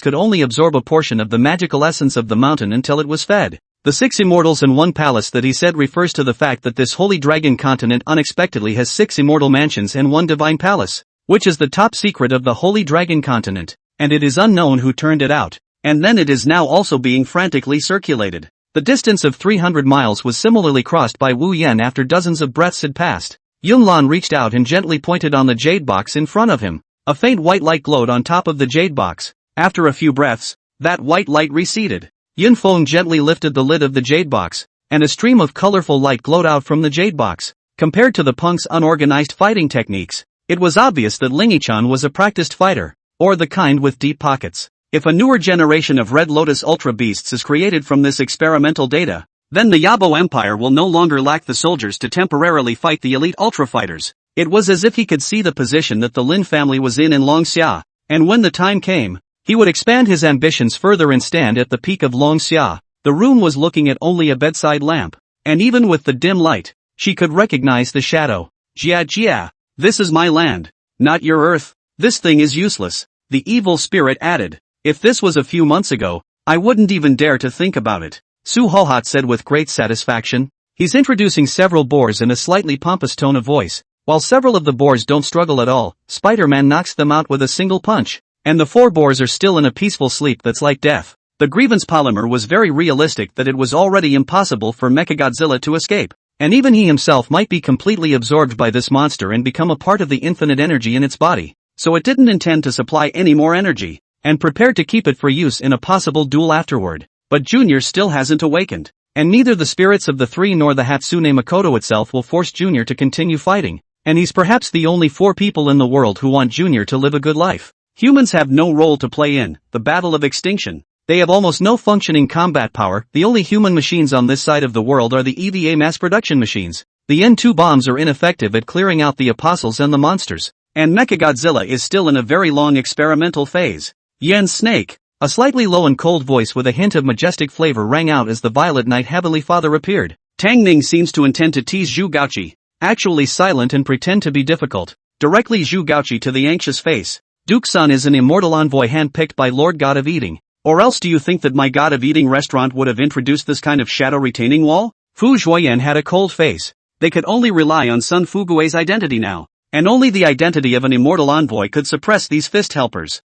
could only absorb a portion of the magical essence of the mountain until it was fed. The 6 immortals and 1 palace that he said refers to the fact that this holy dragon continent unexpectedly has 6 immortal mansions and 1 divine palace, which is the top secret of the holy dragon continent, and it is unknown who turned it out, and then it is now also being frantically circulated. The distance of 300 miles was similarly crossed by Wu Yan after dozens of breaths had passed. Yunlan reached out and gently pointed on the jade box in front of him. A faint white light glowed on top of the jade box. After a few breaths, that white light receded. Yunfeng gently lifted the lid of the jade box, and a stream of colorful light glowed out from the jade box. Compared to the punk's unorganized fighting techniques, it was obvious that Lingyi-chan was a practiced fighter, or the kind with deep pockets. If a newer generation of Red Lotus Ultra Beasts is created from this experimental data, then the Yabo Empire will no longer lack the soldiers to temporarily fight the elite Ultra Fighters. It was as if he could see the position that the Lin family was in Longxia, and when the time came, he would expand his ambitions further and stand at the peak of Longxia. The room was looking at only a bedside lamp, and even with the dim light, she could recognize the shadow. Jia, this is my land, not your earth. This thing is useless, the evil spirit added. If this was a few months ago, I wouldn't even dare to think about it. Su Hohat said with great satisfaction. He's introducing several boars in a slightly pompous tone of voice. While several of the boars don't struggle at all, Spider-Man knocks them out with a single punch. And the 4 boars are still in a peaceful sleep that's like death. The grievance polymer was very realistic that it was already impossible for Mechagodzilla to escape. And even he himself might be completely absorbed by this monster and become a part of the infinite energy in its body. So it didn't intend to supply any more energy, and prepared to keep it for use in a possible duel afterward. But Junior still hasn't awakened, and neither the spirits of the 3 nor the Hatsune Makoto itself will force Junior to continue fighting, and he's perhaps the only 4 people in the world who want Junior to live a good life. Humans have no role to play in the battle of extinction. They have almost no functioning combat power. The only human machines on this side of the world are the EVA mass production machines. The N2 bombs are ineffective at clearing out the apostles and the monsters, and Mechagodzilla is still in a very long experimental phase. Yen's snake. A slightly low and cold voice with a hint of majestic flavor rang out as the Violet Knight Heavenly Father appeared. Tang Ning seems to intend to tease Zhu Gaoqi, actually silent and pretend to be difficult. Directly Zhu Gaoqi to the anxious face. Duke Sun is an immortal envoy handpicked by Lord God of Eating. Or else do you think that my God of Eating restaurant would have introduced this kind of shadow retaining wall? Fu Zhuoyan had a cold face. They could only rely on Sun Fugue's identity now. And only the identity of an immortal envoy could suppress these fist helpers.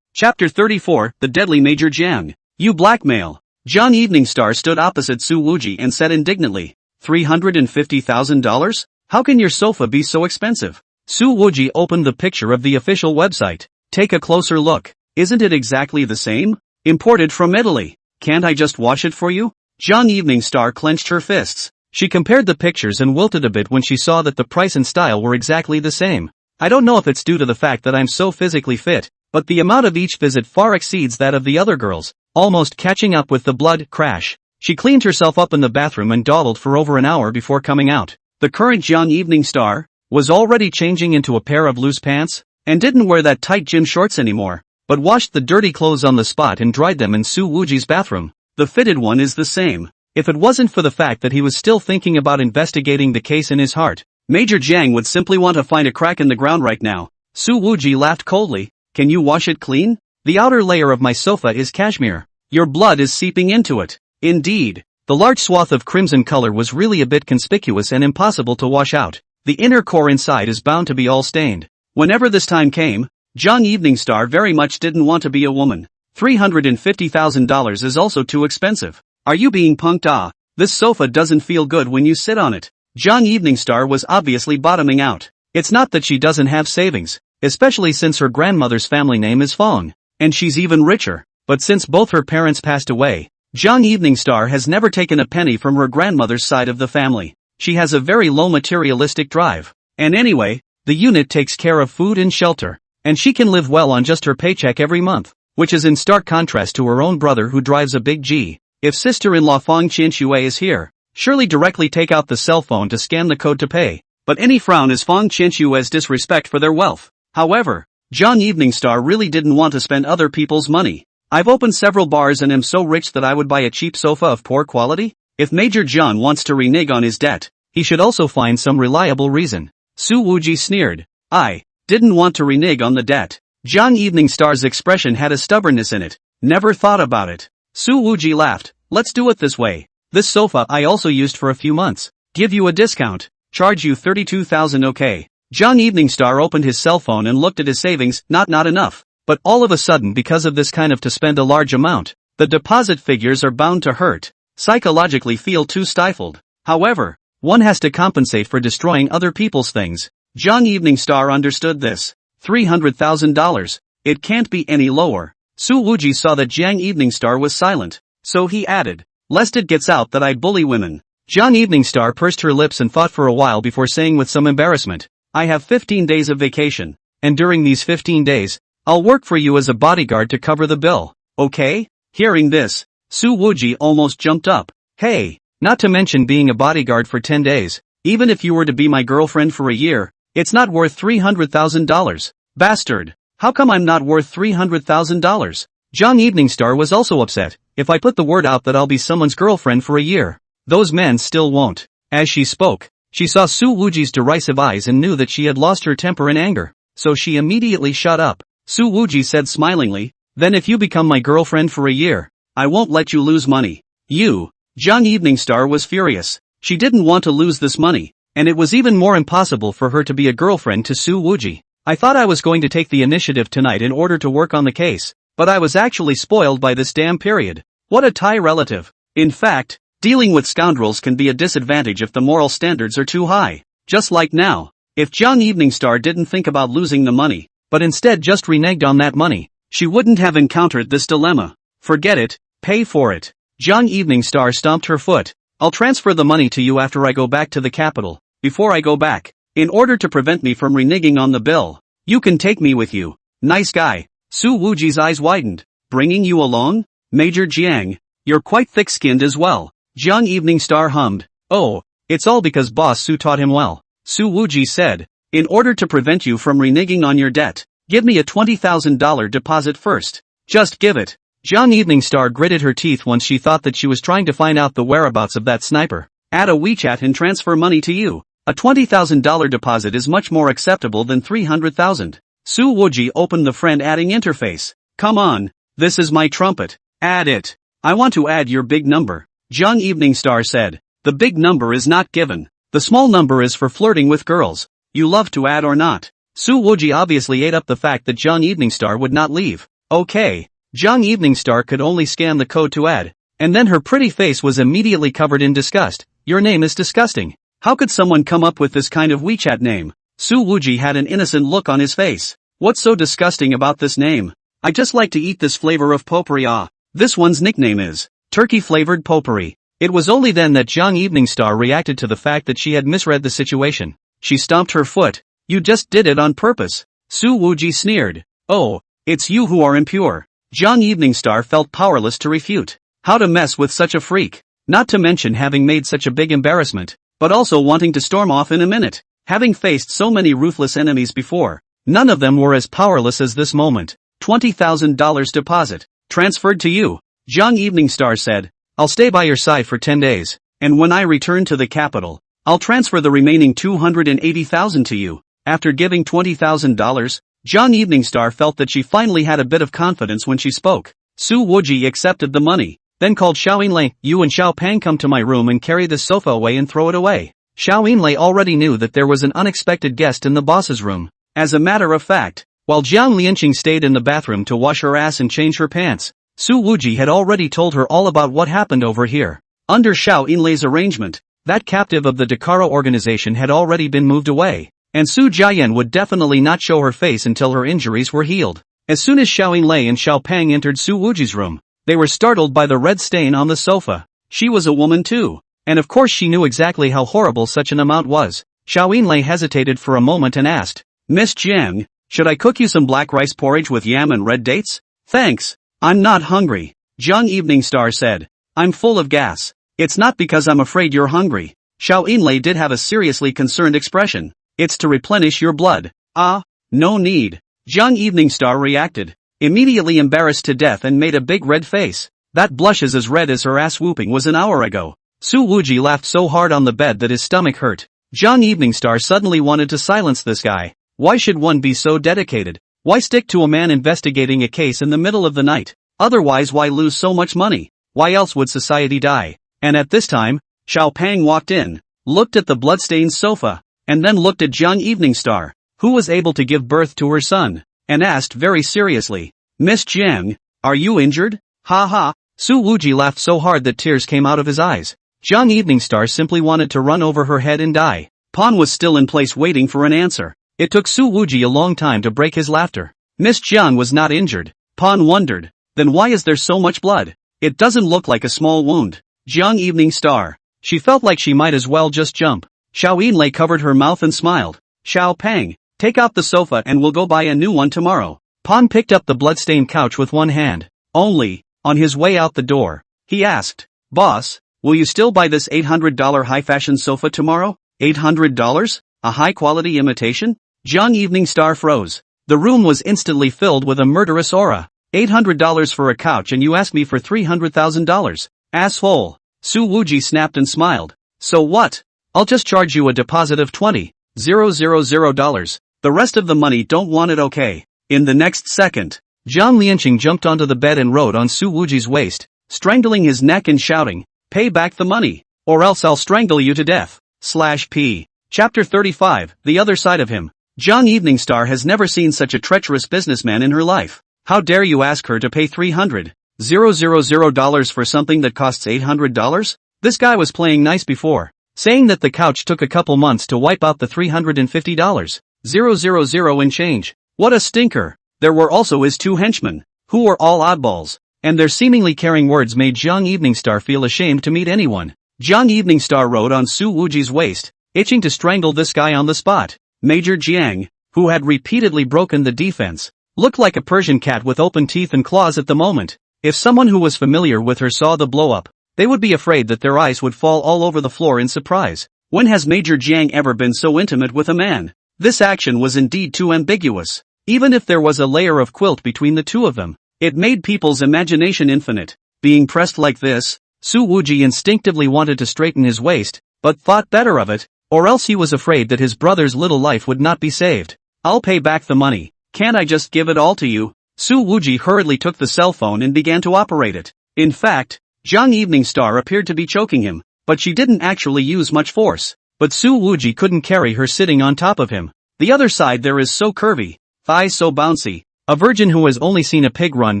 Chapter 34, The Deadly Major Jiang. You blackmail. John Eveningstar stood opposite Su Wuji and said indignantly, $350,000? How can your sofa be so expensive? Su Wuji opened the picture of the official website. Take a closer look. Isn't it exactly the same? Imported from Italy. Can't I just wash it for you? John Eveningstar clenched her fists. She compared the pictures and wilted a bit when she saw that the price and style were exactly the same. I don't know if it's due to the fact that I'm so physically fit, but the amount of each visit far exceeds that of the other girls, almost catching up with the blood crash. She cleaned herself up in the bathroom and dawdled for over an hour before coming out. The current Jiang Eveningstar was already changing into a pair of loose pants, and didn't wear that tight gym shorts anymore, but washed the dirty clothes on the spot and dried them in Su Wuji's bathroom. The fitted one is the same. If it wasn't for the fact that he was still thinking about investigating the case in his heart, Major Jiang would simply want to find a crack in the ground right now. Su Wuji laughed coldly. Can you wash it clean? The outer layer of my sofa is cashmere. Your blood is seeping into it. Indeed. The large swath of crimson color was really a bit conspicuous and impossible to wash out. The inner core inside is bound to be all stained. Whenever this time came, Jang Evening Star very much didn't want to be a woman. $350,000 is also too expensive. Are you being punked? Ah, this sofa doesn't feel good when you sit on it. Jang Evening Star was obviously bottoming out. It's not that she doesn't have savings, especially since her grandmother's family name is Fong, and she's even richer. But since both her parents passed away, Jang Evening Star has never taken a penny from her grandmother's side of the family. She has a very low materialistic drive. And anyway, the unit takes care of food and shelter, and she can live well on just her paycheck every month, which is in stark contrast to her own brother who drives a big G. If sister-in-law Fong Qianxue is here, surely directly take out the cell phone to scan the code to pay. But any frown is Fong Qianxue's disrespect for their wealth. However, Jang Evening Star really didn't want to spend other people's money. I've opened several bars and am so rich that I would buy a cheap sofa of poor quality. If Major John wants to renege on his debt, he should also find some reliable reason. Su Wuji sneered. I didn't want to renege on the debt. Jang Evening Star's expression had a stubbornness in it. Never thought about it. Su Wuji laughed. Let's do it this way. This sofa I also used for a few months. Give you a discount. Charge you 32,000 okay. Jang Evening Star opened his cell phone and looked at his savings. Not enough. But all of a sudden, because of this kind of to spend a large amount, the deposit figures are bound to hurt. Psychologically feel too stifled. However, one has to compensate for destroying other people's things. Jang Evening Star understood this. $300,000. It can't be any lower. Su Wuji saw that Jang Evening Star was silent, so he added, lest it gets out that I bully women. Jang Evening Star pursed her lips and thought for a while before saying with some embarrassment, I have 15 days of vacation, and during these 15 days, I'll work for you as a bodyguard to cover the bill. Okay? Hearing this, Su Wuji almost jumped up. Hey, not to mention being a bodyguard for 10 days, even if you were to be my girlfriend for a year, it's not worth $300,000. Bastard. How come I'm not worth $300,000? Jang Evening Star was also upset. If I put the word out that I'll be someone's girlfriend for a year, those men still won't. As she spoke, she saw Su Wuji's derisive eyes and knew that she had lost her temper in anger, so she immediately shut up. Su Wuji said smilingly, then if you become my girlfriend for a year, I won't let you lose money. You. Jang Evening Star was furious. She didn't want to lose this money, and it was even more impossible for her to be a girlfriend to Su Wuji. I thought I was going to take the initiative tonight in order to work on the case, but I was actually spoiled by this damn period. What a Thai relative. In fact, dealing with scoundrels can be a disadvantage if the moral standards are too high. Just like now. If Jang Evening Star didn't think about losing the money, but instead just reneged on that money, she wouldn't have encountered this dilemma. Forget it, pay for it. Jang Evening Star stomped her foot. I'll transfer the money to you after I go back to the capital. Before I go back, in order to prevent me from reneging on the bill, you can take me with you. Nice guy. Su Wuji's eyes widened. Bringing you along? Major Jiang, you're quite thick-skinned as well. Jang Evening Star hummed. Oh, it's all because Boss Su taught him well. Su Wuji said, in order to prevent you from reneging on your debt, give me a $20,000 deposit first. Just give it. Jang Evening Star gritted her teeth once she thought that she was trying to find out the whereabouts of that sniper. Add a WeChat and transfer money to you. A $20,000 deposit is much more acceptable than $300,000. Su Wuji opened the friend adding interface. Come on, this is my trumpet. Add it. I want to add your big number. Jang Evening Star said. The big number is not given. The small number is for flirting with girls. You love to add or not? Su Wuji obviously ate up the fact that Jang Evening Star would not leave. Okay. Jang Evening Star could only scan the code to add, and then her pretty face was immediately covered in disgust. Your name is disgusting. How could someone come up with this kind of WeChat name? Su Wuji had an innocent look on his face. What's so disgusting about this name? I just like to eat this flavor of potpourri. Ah, this one's nickname is turkey-flavored potpourri. It was only then that Jang Evening Star reacted to the fact that she had misread the situation. She stomped her foot. You just did it on purpose. Su Wuji sneered. Oh, it's you who are impure. Jang Evening Star felt powerless to refute. How to mess with such a freak? Not to mention having made such a big embarrassment, but also wanting to storm off in a minute. Having faced so many ruthless enemies before, none of them were as powerless as this moment. $20,000 deposit. Transferred to you. Jang Evening Star said. I'll stay by your side for 10 days, and when I return to the capital, I'll transfer the remaining $280,000 to you. After giving $20,000, Jang Evening Star felt that she finally had a bit of confidence when she spoke. Su Wuji accepted the money. then called Xiao Yinlei. You and Xiao Pang come to my room and carry this sofa away and throw it away. Xiao Yinlei already knew that there was an unexpected guest in the boss's room. As a matter of fact, while Jiang Lianqing stayed in the bathroom to wash her ass and change her pants, Su Wuji had already told her all about what happened over here. Under Xiao Yinlei's arrangement, that captive of the Dakara organization had already been moved away, and Su Jiayan would definitely not show her face until her injuries were healed. As soon as Xiao Yinlei and Xiao Pang entered Su Wuji's room, they were startled by the red stain on the sofa. She was a woman too, and of course she knew exactly how horrible such an amount was. Xiao Yinlei hesitated for a moment and asked, Miss Jiang, should I cook you some black rice porridge with yam and red dates? Thanks. I'm not hungry. Jiang Evening Star said. I'm full of gas. It's not because I'm afraid you're hungry. Xiao Yinlei did have a seriously concerned expression. It's to replenish your blood. Ah, no need. Jiang Evening Star reacted, immediately embarrassed to death and made a big red face. That blush is as red as her ass whooping was an hour ago. Su Wuji laughed so hard on the bed that his stomach hurt. Jiang Evening Star suddenly wanted to silence this guy. Why should one be so dedicated? Why stick to a man investigating a case in the middle of the night? Otherwise why lose so much money? Why else would society die? And at this time, Xiao Pang walked in, looked at the bloodstained sofa, and then looked at Jiang Evening Star, who was able to give birth to her son, and asked very seriously, Miss Jiang, are you injured? Ha ha. Su Wuji laughed so hard that tears came out of his eyes. Jiang Evening Star simply wanted to run over her head and die. Pan was still in place waiting for an answer. It took Su Wuji a long time to break his laughter. Miss Jiang was not injured. Pan wondered, then why is there so much blood? It doesn't look like a small wound. Jiang Evening Star. She felt like she might as well just jump. Xiao Yinlei covered her mouth and smiled. Xiao Pang, take out the sofa and we'll go buy a new one tomorrow. Pan picked up the bloodstained couch with one hand. Only, on his way out the door, he asked, Boss, will you still buy this $800 high-fashion sofa tomorrow? $800? A high-quality imitation? Jiang Evening Star froze. The room was instantly filled with a murderous aura. $800 for a couch and you ask me for $300,000. Asshole. Su Wuji snapped and smiled. So what? I'll just charge you a deposit of $20,000. The rest of the money don't want it, okay? In the next second, Jiang Lianqing jumped onto the bed and rode on Su Wuji's waist, strangling his neck and shouting, pay back the money, or else I'll strangle you to death. /P. Chapter 35, The Other Side of Him. Jiang Evening Star has never seen such a treacherous businessman in her life. How dare you ask her to pay $300,000 for something that costs $800? This guy was playing nice before, saying that the couch took a couple months to wipe out the $350,000 in change. What a stinker. There were also his two henchmen, who were all oddballs, and their seemingly caring words made Jiang Evening Star feel ashamed to meet anyone. Jiang Evening Star rode on Su Wuji's waist, itching to strangle this guy on the spot. Major Jiang, who had repeatedly broken the defense, looked like a Persian cat with open teeth and claws at the moment. If someone who was familiar with her saw the blow-up, they would be afraid that their eyes would fall all over the floor in surprise. When has Major Jiang ever been so intimate with a man? This action was indeed too ambiguous. Even if there was a layer of quilt between the two of them, it made people's imagination infinite. Being pressed like this, Su Wuji instinctively wanted to straighten his waist, but thought better of it, or else he was afraid that his brother's little life would not be saved. I'll pay back the money. Can't I just give it all to you? Su Wuji hurriedly took the cell phone and began to operate it. In fact, Jiang Evening Star appeared to be choking him, but she didn't actually use much force. But Su Wuji couldn't carry her sitting on top of him. The other side there is so curvy, thighs so bouncy. A virgin who has only seen a pig run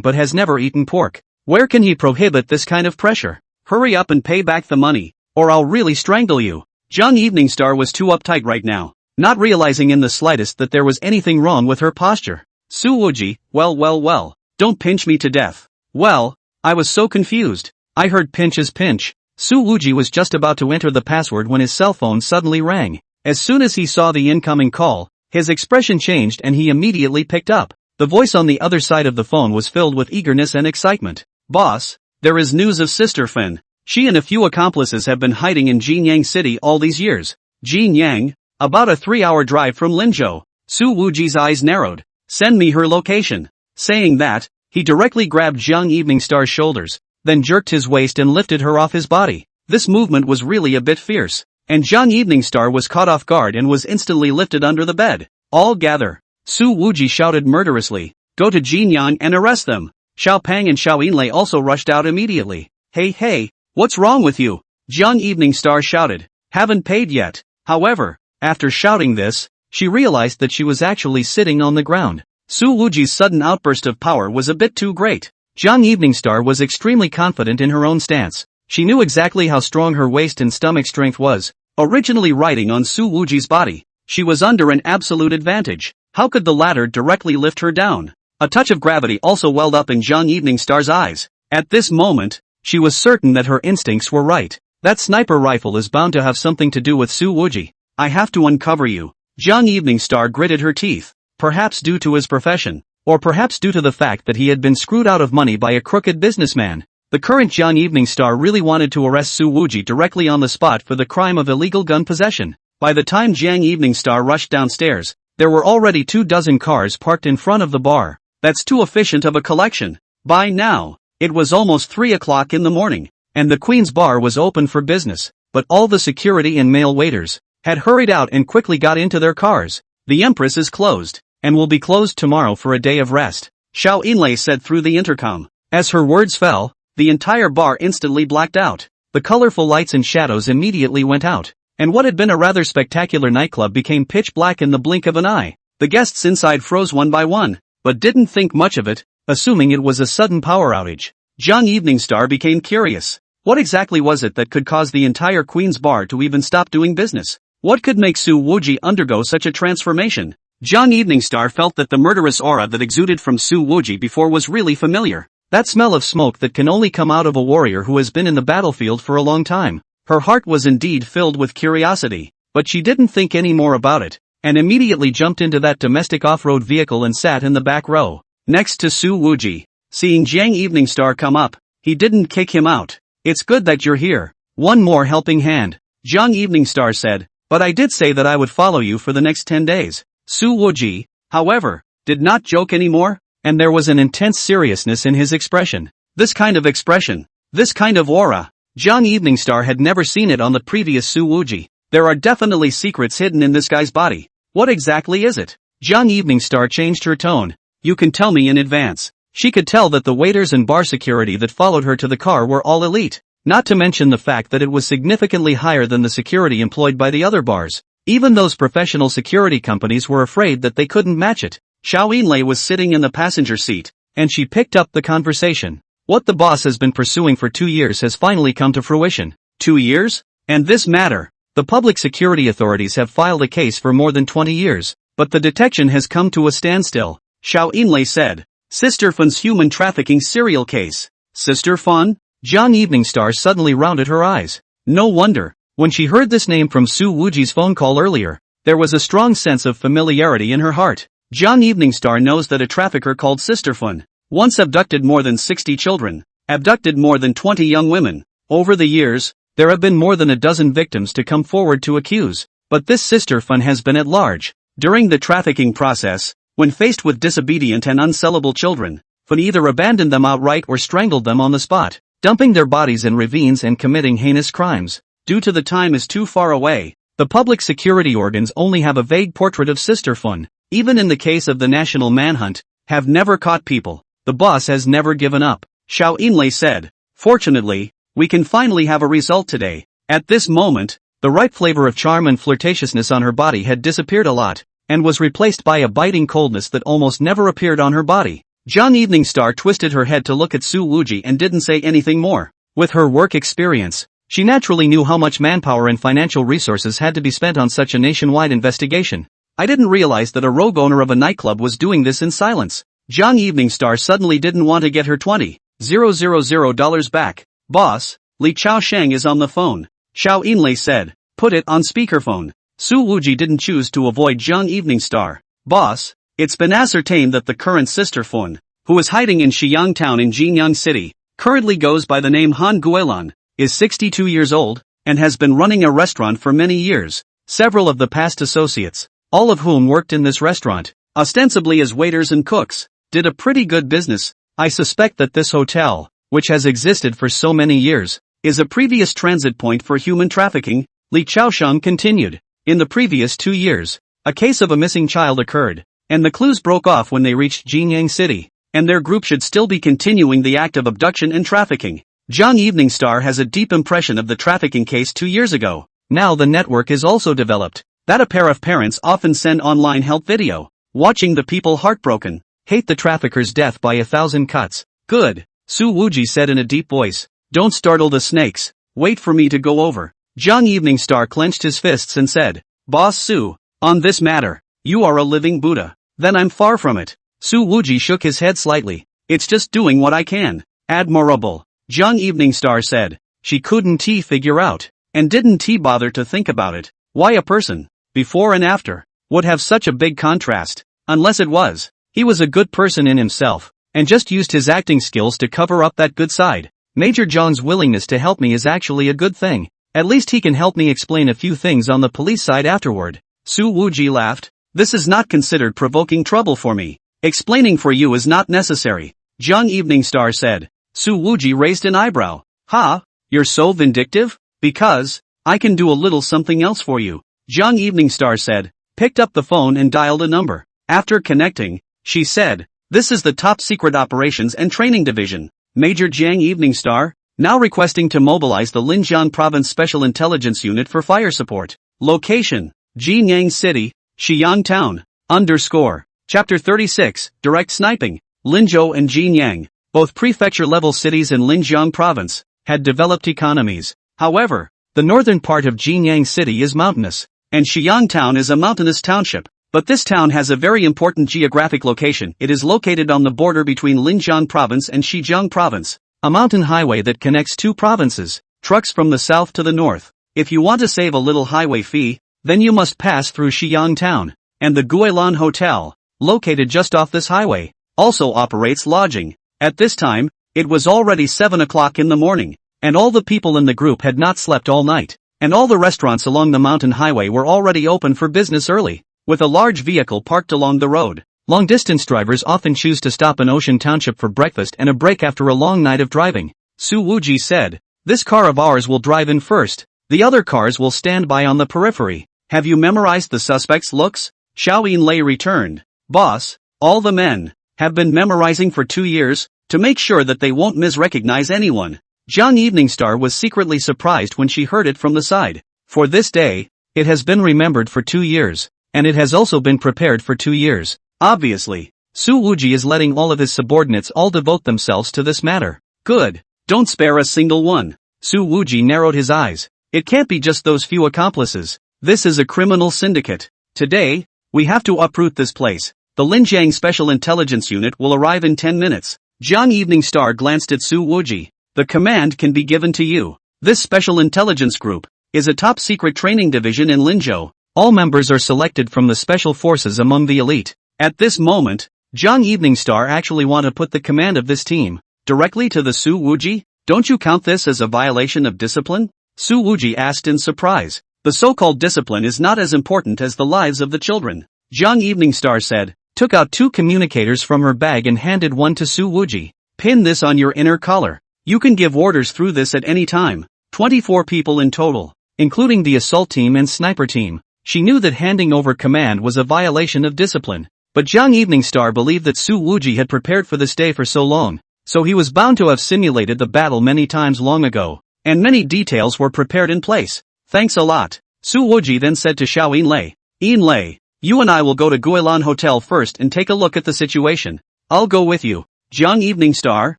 but has never eaten pork. Where can he prohibit this kind of pressure? Hurry up and pay back the money, or I'll really strangle you. Jiang Evening Star was too uptight right now, not realizing in the slightest that there was anything wrong with her posture. Su Wuji, well, don't pinch me to death. Well, I was so confused. I heard pinch is pinch. Su Wuji was just about to enter the password when his cell phone suddenly rang. As soon as he saw the incoming call, his expression changed and he immediately picked up. The voice on the other side of the phone was filled with eagerness and excitement. Boss, there is news of Sister Fin. She and a few accomplices have been hiding in Jinyang City all these years. Jinyang? About a 3-hour drive from Linzhou. Su Wuji's eyes narrowed. Send me her location. Saying that, he directly grabbed Jiang Evening Star's shoulders, then jerked his waist and lifted her off his body. This movement was really a bit fierce, and Jiang Evening Star was caught off guard and was instantly lifted under the bed. All gather. Su Wuji shouted murderously. Go to Jinyang and arrest them. Xiao Pang and Xiao Yinlei also rushed out immediately. Hey, what's wrong with you? Young Evening Star shouted. Haven't paid yet. However, after shouting this, she realized that she was actually sitting on the ground. Su Wuji's sudden outburst of power was a bit too great. Young Evening Star was extremely confident in her own stance. She knew exactly how strong her waist and stomach strength was. Originally riding on Su Wuji's body, she was under an absolute advantage. How could the latter directly lift her down? A touch of gravity also welled up in Young Evening Star's eyes. At this moment, she was certain that her instincts were right. That sniper rifle is bound to have something to do with Su Wuji. I have to uncover you. Young Evening Star gritted her teeth. Perhaps due to his profession, or perhaps due to the fact that he had been screwed out of money by a crooked businessman. The current Young Evening Star really wanted to arrest Su Wuji directly on the spot for the crime of illegal gun possession. By the time Young Evening Star rushed downstairs, there were already 24 cars parked in front of the bar. That's too efficient of a collection. By now, it was almost 3 o'clock in the morning, and the Queen's Bar was open for business, but all the security and male waiters had hurried out and quickly got into their cars. The Empress is closed, and will be closed tomorrow for a day of rest, Xiao Yinlei said through the intercom. As her words fell, the entire bar instantly blacked out. The colorful lights and shadows immediately went out, and what had been a rather spectacular nightclub became pitch black in the blink of an eye. The guests inside froze one by one, but didn't think much of it, assuming it was a sudden power outage. Young Evening Star became curious. What exactly was it that could cause the entire Queen's Bar to even stop doing business? What could make Su Wuji undergo such a transformation? Young Evening Star felt that the murderous aura that exuded from Su Wuji before was really familiar. That smell of smoke that can only come out of a warrior who has been in the battlefield for a long time. Her heart was indeed filled with curiosity, but she didn't think any more about it, and immediately jumped into that domestic off-road vehicle and sat in the back row, next to Su Wuji. Seeing Young Evening Star come up, he didn't kick him out. It's good that you're here. One more helping hand, Young Evening Star said, but I did say that I would follow you for the next 10 days. Su Wuji, however, did not joke anymore, and there was an intense seriousness in his expression. This kind of expression, this kind of aura, Young Evening Star had never seen it on the previous Su Wuji. There are definitely secrets hidden in this guy's body. What exactly is it? Young Evening Star changed her tone. You can tell me in advance. She could tell that the waiters and bar security that followed her to the car were all elite, not to mention the fact that it was significantly higher than the security employed by the other bars. Even those professional security companies were afraid that they couldn't match it. Xiao Yinlei was sitting in the passenger seat, and she picked up the conversation. What the boss has been pursuing for 2 years has finally come to fruition. 2 years? And this matter? The public security authorities have filed a case for more than 20 years, but the detection has come to a standstill, Xiao Yinlei said. Sister Fun's human trafficking serial case. Sister Fun? Young Evening Star suddenly rounded her eyes. No wonder. When she heard this name from Su Wuji's phone call earlier, there was a strong sense of familiarity in her heart. Young Evening Star knows that a trafficker called Sister Fun once abducted more than 60 children, abducted more than 20 young women. Over the years, there have been more than a dozen victims to come forward to accuse, but this Sister Fun has been at large. During the trafficking process, when faced with disobedient and unsellable children, Fun either abandoned them outright or strangled them on the spot, dumping their bodies in ravines and committing heinous crimes. Due to the time is too far away, the public security organs only have a vague portrait of Sister Fun. Even in the case of the national manhunt, have never caught people. The boss has never given up, Xiao Yinlei said. Fortunately, we can finally have a result today. At this moment, the ripe flavor of charm and flirtatiousness on her body had disappeared a lot, and was replaced by a biting coldness that almost never appeared on her body. Young Evening Star twisted her head to look at Su Wuji and didn't say anything more. With her work experience, she naturally knew how much manpower and financial resources had to be spent on such a nationwide investigation. I didn't realize that a rogue owner of a nightclub was doing this in silence. Young Evening Star suddenly didn't want to get her $20,000 back. Boss, Li Chaosheng is on the phone, Xiao Yinlei said. Put it on speakerphone. Su Wuji didn't choose to avoid Young Evening Star. Boss, it's been ascertained that the current Sister Fun, who is hiding in Xiyang Town in Jinyang City, currently goes by the name Han Guilan, is 62 years old, and has been running a restaurant for many years. Several of the past associates, all of whom worked in this restaurant, ostensibly as waiters and cooks, did a pretty good business. I suspect that this hotel, which has existed for so many years, is a previous transit point for human trafficking, Li Chaosheng continued. In the previous 2 years, a case of a missing child occurred, and the clues broke off when they reached Jinyang City, and their group should still be continuing the act of abduction and trafficking. Jiang Evening Star has a deep impression of the trafficking case 2 years ago. Now the network is also developed that a pair of parents often send online help video, watching the people heartbroken, hate the trafficker's death by 1,000 cuts. Good, Su Wuji said in a deep voice. Don't startle the snakes, wait for me to go over. Jiang Evening Star clenched his fists and said, Boss Su, on this matter, you are a living Buddha. Then I'm far from it. Su Wuji shook his head slightly. It's just doing what I can. Admirable, Jiang Evening Star said. She couldn't figure out, and didn't bother to think about it, why a person, before and after, would have such a big contrast, unless it was, he was a good person in himself, and just used his acting skills to cover up that good side. Major John's willingness to help me is actually a good thing. At least he can help me explain a few things on the police side afterward. Su Wuji laughed. This is not considered provoking trouble for me. Explaining for you is not necessary, Jiang Evening Star said. Su Wuji raised an eyebrow. Ha, you're so vindictive? Because, I can do a little something else for you, Jiang Evening Star said, picked up the phone and dialed a number. After connecting, she said, this is the Top Secret Operations and Training Division, Major Jiang Evening Star, now requesting to mobilize the Linjiang Province Special Intelligence Unit for fire support. Location, Jinyang City, Xiyang Town, _ Chapter 36, Direct Sniping. Linzhou and Jinyang, both prefecture-level cities in Linjiang Province, had developed economies. However, the northern part of Jinyang City is mountainous, and Xiyang Town is a mountainous township. But this town has a very important geographic location. It is located on the border between Linjiang Province and Xizang Province, a mountain highway that connects two provinces, trucks from the south to the north. If you want to save a little highway fee, then you must pass through Xiyang Town, and the Guilan Hotel, located just off this highway, also operates lodging. At this time, it was already 7 o'clock in the morning, and all the people in the group had not slept all night, and all the restaurants along the mountain highway were already open for business early. With a large vehicle parked along the road, long-distance drivers often choose to stop in Ocean Township for breakfast and a break after a long night of driving. Su Wuji said, this car of ours will drive in first, the other cars will stand by on the periphery. Have you memorized the suspect's looks? Xiaoyin Lei returned. Boss, all the men have been memorizing for 2 years, to make sure that they won't misrecognize anyone. Jiang Evening Star was secretly surprised when she heard it from the side. For this day, it has been remembered for 2 years, and it has also been prepared for 2 years. Obviously, Su Wuji is letting all of his subordinates all devote themselves to this matter. Good, don't spare a single one. Su Wuji narrowed his eyes. It can't be just those few accomplices. This is a criminal syndicate. Today, we have to uproot this place. The Linjiang Special Intelligence Unit will arrive in 10 minutes. Jiang Evening Star glanced at Su Wuji. The command can be given to you. This Special Intelligence Group is a top-secret training division in Linzhou. All members are selected from the special forces among the elite. At this moment, Jiang Evening Star actually want to put the command of this team directly to the Su Wuji? Don't you count this as a violation of discipline? Su Wuji asked in surprise. The so-called discipline is not as important as the lives of the children, Jiang Evening Star said, took out 2 communicators from her bag and handed one to Su Wuji. Pin this on your inner collar. You can give orders through this at any time. 24 people in total, including the assault team and sniper team. She knew that handing over command was a violation of discipline, but Jiang Evening Star believed that Su Wuji had prepared for this day for so long, so he was bound to have simulated the battle many times long ago, and many details were prepared in place. Thanks a lot. Su Wuji then said to Xiaoyin Lei, Yin Lei, you and I will go to Guilan Hotel first and take a look at the situation. I'll go with you. Jiang Evening Star,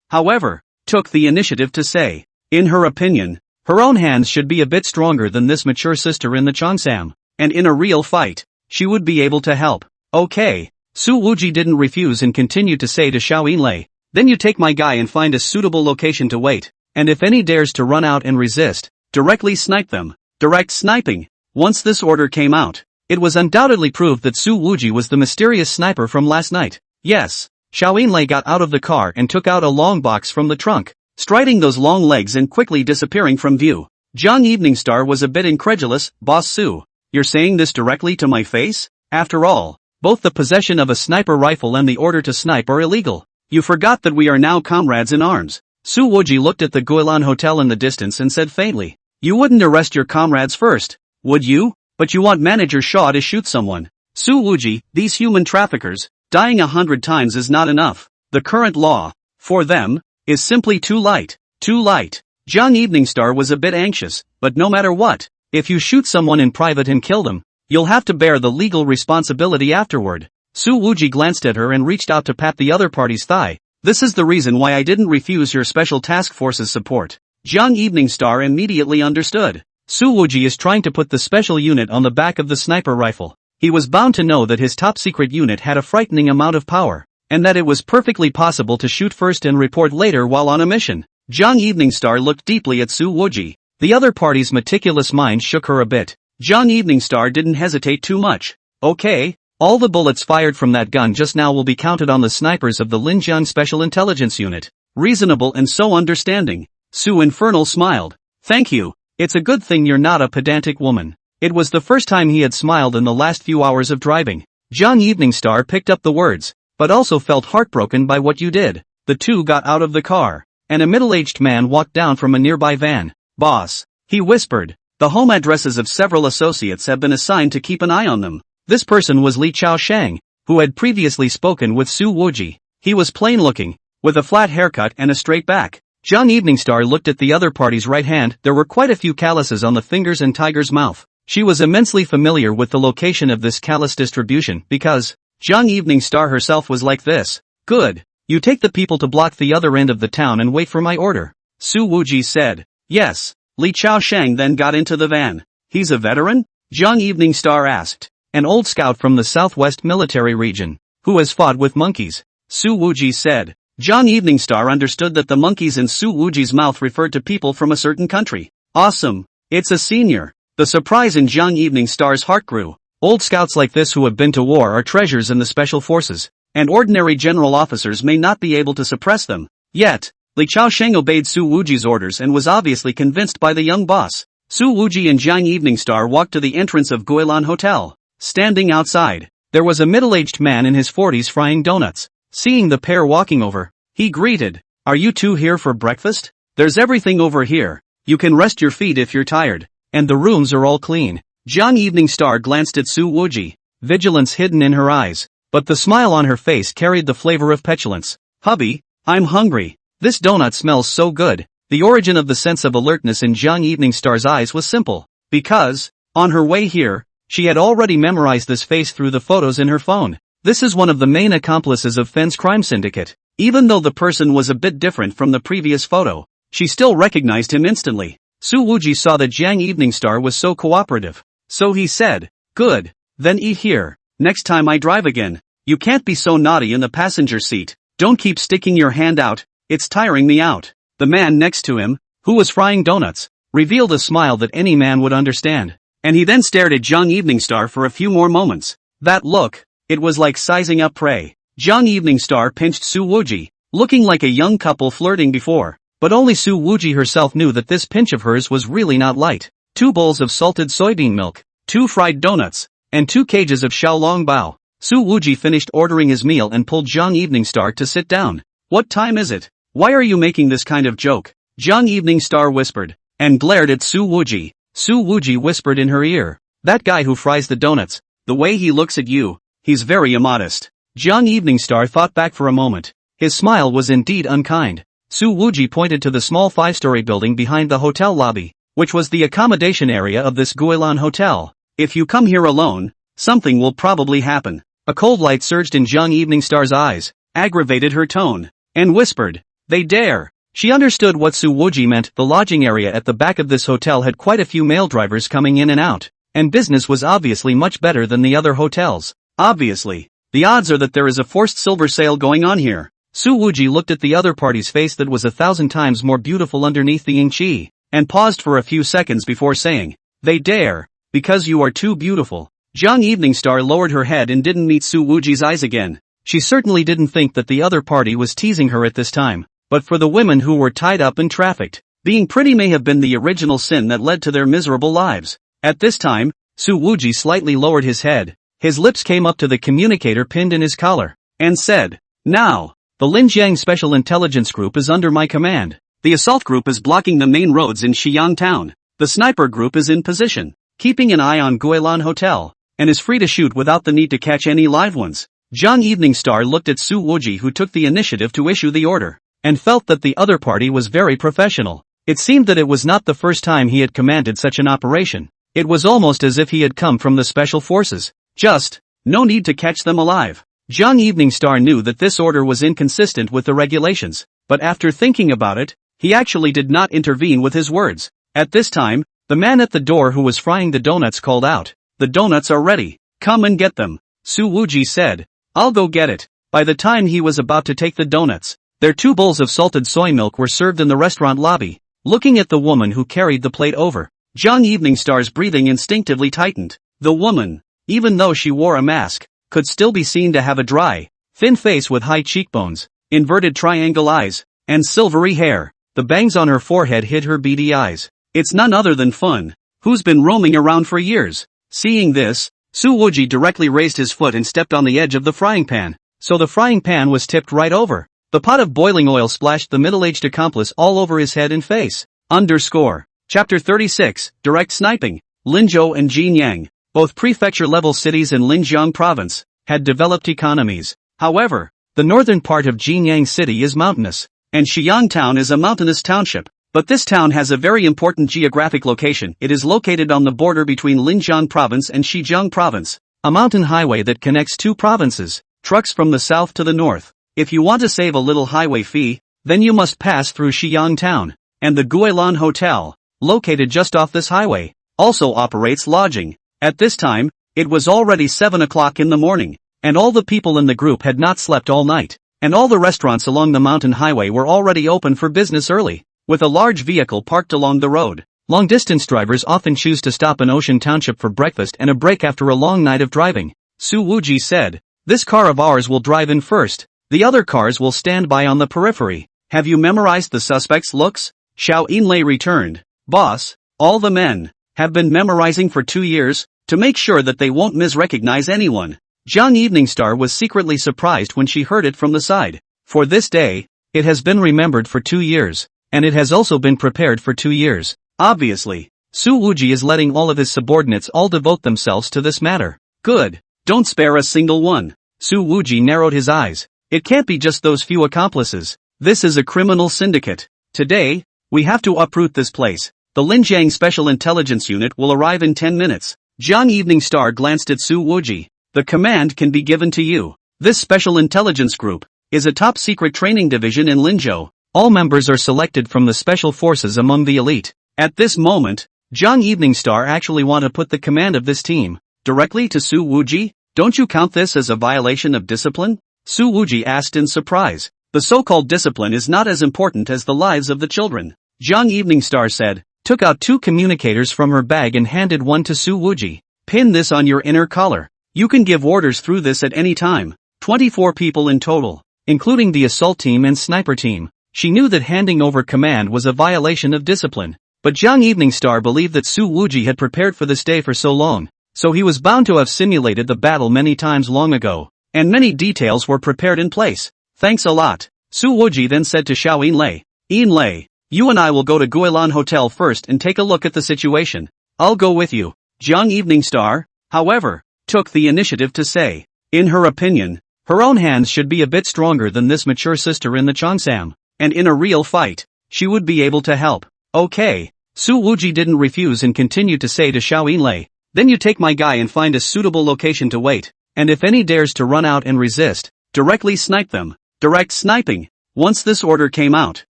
however, took the initiative to say, in her opinion, her own hands should be a bit stronger than this mature sister in the Cheongsam, and in a real fight, she would be able to help. Okay. Su Wuji didn't refuse and continued to say to Xiaoyin Lei, then you take my guy and find a suitable location to wait, and if any dares to run out and resist, directly snipe them. Direct sniping. Once this order came out, it was undoubtedly proved that Su Wuji was the mysterious sniper from last night. Yes. Xiaoyin Lei got out of the car and took out a long box from the trunk, striding those long legs and quickly disappearing from view. Jiang Evening Star was a bit incredulous. Boss Su, you're saying this directly to my face? After all, both the possession of a sniper rifle and the order to snipe are illegal. You forgot that we are now comrades in arms. Su Wuji looked at the Guilan Hotel in the distance and said faintly, you wouldn't arrest your comrades first, would you? But you want Manager Shaw to shoot someone. Su Wuji, these human traffickers, dying 100 times is not enough. The current law, for them, is simply too light. Too light. Young Evening Star was a bit anxious, but no matter what, if you shoot someone in private and kill them, you'll have to bear the legal responsibility afterward. Su Wuji glanced at her and reached out to pat the other party's thigh. This is the reason why I didn't refuse your special task force's support. Young Evening Star immediately understood. Su Wuji is trying to put the special unit on the back of the sniper rifle. He was bound to know that his top secret unit had a frightening amount of power, and that it was perfectly possible to shoot first and report later while on a mission. Young Evening Star looked deeply at Su Wuji. The other party's meticulous mind shook her a bit. Young Evening Star didn't hesitate too much. Okay, all the bullets fired from that gun just now will be counted on the snipers of the Linjiang Special Intelligence Unit. Reasonable and so understanding. Su Infernal smiled. Thank you. It's a good thing you're not a pedantic woman. It was the first time he had smiled in the last few hours of driving. Young Evening Star picked up the words, but also felt heartbroken by what you did. The two got out of the car, and a middle-aged man walked down from a nearby van. Boss, he whispered, the home addresses of several associates have been assigned to keep an eye on them. This person was Li Chaoshang, who had previously spoken with Su Wuji. He was plain-looking, with a flat haircut and a straight back. Young Evening Star looked at the other party's right hand. There were quite a few calluses on the fingers and Tiger's mouth. She was immensely familiar with the location of this callus distribution because Young Evening Star herself was like this. Good. You take the people to block the other end of the town and wait for my order. Su Wuji said. Yes. Li Chaoshang then got into the van. He's a veteran? Young Evening Star asked. An old scout from the Southwest Military Region, who has fought with monkeys. Su Wuji said. Young Evening Star understood that the monkeys in Su Wuji's mouth referred to people from a certain country. Awesome. It's a senior. The surprise in Young Evening Star's heart grew. Old scouts like this who have been to war are treasures in the special forces, and ordinary general officers may not be able to suppress them. Yet, Li Chaosheng obeyed Su Wuji's orders and was obviously convinced by the young boss. Su Wuji and Young Evening Star walked to the entrance of Guilan Hotel. Standing outside, there was a middle-aged man in his 40s frying donuts. Seeing the pair walking over, he greeted, Are you two here for breakfast? There's everything over here. You can rest your feet if you're tired. And the rooms are all clean. Young Evening Star glanced at Su Wuji, vigilance hidden in her eyes, but the smile on her face carried the flavor of petulance. Hubby, I'm hungry. This donut smells so good. The origin of the sense of alertness in Young Evening Star's eyes was simple. Because, on her way here, she had already memorized this face through the photos in her phone. This is one of the main accomplices of Fen's crime syndicate. Even though the person was a bit different from the previous photo, she still recognized him instantly. Su Wuji saw that Young Evening Star was so cooperative. So he said, Good, then eat here. Next time I drive again, you can't be so naughty in the passenger seat. Don't keep sticking your hand out, it's tiring me out. The man next to him, who was frying donuts, revealed a smile that any man would understand. And he then stared at Young Evening Star for a few more moments. That look, it was like sizing up prey. Young Evening Star pinched Su Wuji, looking like a young couple flirting before. But only Su Wuji herself knew that this pinch of hers was really not light. 2 bowls of salted soybean milk, 2 fried donuts, and 2 cages of xiaolong bao. Su Wuji finished ordering his meal and pulled Young Evening Star to sit down. What time is it? Why are you making this kind of joke? Young Evening Star whispered, and glared at Su Wuji. Su Wuji whispered in her ear. That guy who fries the donuts, the way he looks at you, he's very immodest. Young Evening Star thought back for a moment. His smile was indeed unkind. Su Wuji pointed to the small 5-story building behind the hotel lobby, which was the accommodation area of this Guilan hotel. If you come here alone, something will probably happen. A cold light surged in Young Evening Star's eyes, aggravated her tone, and whispered, They dare. She understood what Su Wuji meant. The lodging area at the back of this hotel had quite a few mail drivers coming in and out, and business was obviously much better than the other hotels. Obviously, the odds are that there is a forced silver sale going on here. Su Wuji looked at the other party's face that was 1,000 times more beautiful underneath the yin qi, and paused for a few seconds before saying, They dare, because you are too beautiful. Young Evening Star lowered her head and didn't meet Su Wuji's eyes again. She certainly didn't think that the other party was teasing her at this time, but for the women who were tied up and trafficked, being pretty may have been the original sin that led to their miserable lives. At this time, Su Wuji slightly lowered his head, his lips came up to the communicator pinned in his collar, and said, Now, the Linjiang Special Intelligence Group is under my command. The assault group is blocking the main roads in Xi'an Town. The sniper group is in position, keeping an eye on Guilan Hotel, and is free to shoot without the need to catch any live ones. Young Evening Star looked at Su Wuji, who took the initiative to issue the order. and felt that the other party was very professional. It seemed that it was not the first time he had commanded such an operation. It was almost as if he had come from the special forces. Just, no need to catch them alive. Jung Evening Star knew that this order was inconsistent with the regulations, but after thinking about it, he actually did not intervene with his words. At this time, the man at the door who was frying the donuts called out, "The donuts are ready. Come and get them." Su Wuji said, "I'll go get it." By the time he was about to take the donuts, their 2 bowls of salted soy milk were served in the restaurant lobby. Looking at the woman who carried the plate over, Jung Evening Star's breathing instinctively tightened. The woman, even though she wore a mask, could still be seen to have a dry, thin face with high cheekbones, inverted triangle eyes, and silvery hair. The bangs on her forehead hid her beady eyes. It's none other than Fun, who's been roaming around for years. Seeing this, Su Wuji directly raised his foot and stepped on the edge of the frying pan, so the frying pan was tipped right over. The pot of boiling oil splashed the middle-aged accomplice all over his head and face. Chapter 36, Direct Sniping. Linzhou and Jinyang, both prefecture-level cities in Linjiang province, had developed economies. However, the northern part of Jinyang city is mountainous, and Shiyang town is a mountainous township. But this town has a very important geographic location. It is located on the border between Linjiang province and Xizang province, a mountain highway that connects 2 provinces, trucks from the south to the north. If you want to save a little highway fee, then you must pass through Xiyang town, and the Guilan Hotel, located just off this highway, also operates lodging. At this time, it was already 7 o'clock in the morning, and all the people in the group had not slept all night, and all the restaurants along the mountain highway were already open for business early. With a large vehicle parked along the road, long-distance drivers often choose to stop in Ocean Township for breakfast and a break after a long night of driving. Su Wuji said, "This car of ours will drive in first. The other cars will stand by on the periphery." "Have you memorized the suspects' looks?" Xiao Yinlei returned. "Boss, all the men have been memorizing for 2 years, to make sure that they won't misrecognize anyone." Jung Evening Star was secretly surprised when she heard it from the side. For this day, it has been remembered for 2 years, and it has also been prepared for 2 years. Obviously, Su Wuji is letting all of his subordinates all devote themselves to this matter. Good. Don't spare a single one. Su Wuji narrowed his eyes. It can't be just those few accomplices. This is a criminal syndicate. Today, we have to uproot this place. The Linjiang Special Intelligence Unit will arrive in 10 minutes. Jung Evening Star glanced at Su Wuji. The command can be given to you. This Special Intelligence Group is a top-secret training division in Linzhou. All members are selected from the special forces among the elite. At this moment, Jung Evening Star actually want to put the command of this team directly to Su Wuji. Don't you count this as a violation of discipline? Su Wuji asked in surprise. The so-called discipline is not as important as the lives of the children. Jung Evening Star said, took out 2 communicators from her bag and handed one to Su Wuji. Pin this on your inner collar. You can give orders through this at any time. 24 people in total, including the assault team and sniper team. She knew that handing over command was a violation of discipline, but Jung Evening Star believed that Su Wuji had prepared for this day for so long, so he was bound to have simulated the battle many times long ago, and many details were prepared in place. Thanks a lot. Su Wuji then said to Xiao Yinlei, "Yinlei, you and I will go to Guilan Hotel first and take a look at the situation. I'll go with you." Jung Evening Star, however, took the initiative to say, in her opinion, her own hands should be a bit stronger than this mature sister in the Cheongsam, and in a real fight, she would be able to help. Okay. Su Wuji didn't refuse and continued to say to Xiao Yinlei, then you take my guy and find a suitable location to wait, and if any dares to run out and resist, directly snipe them. Direct sniping. Once this order came out,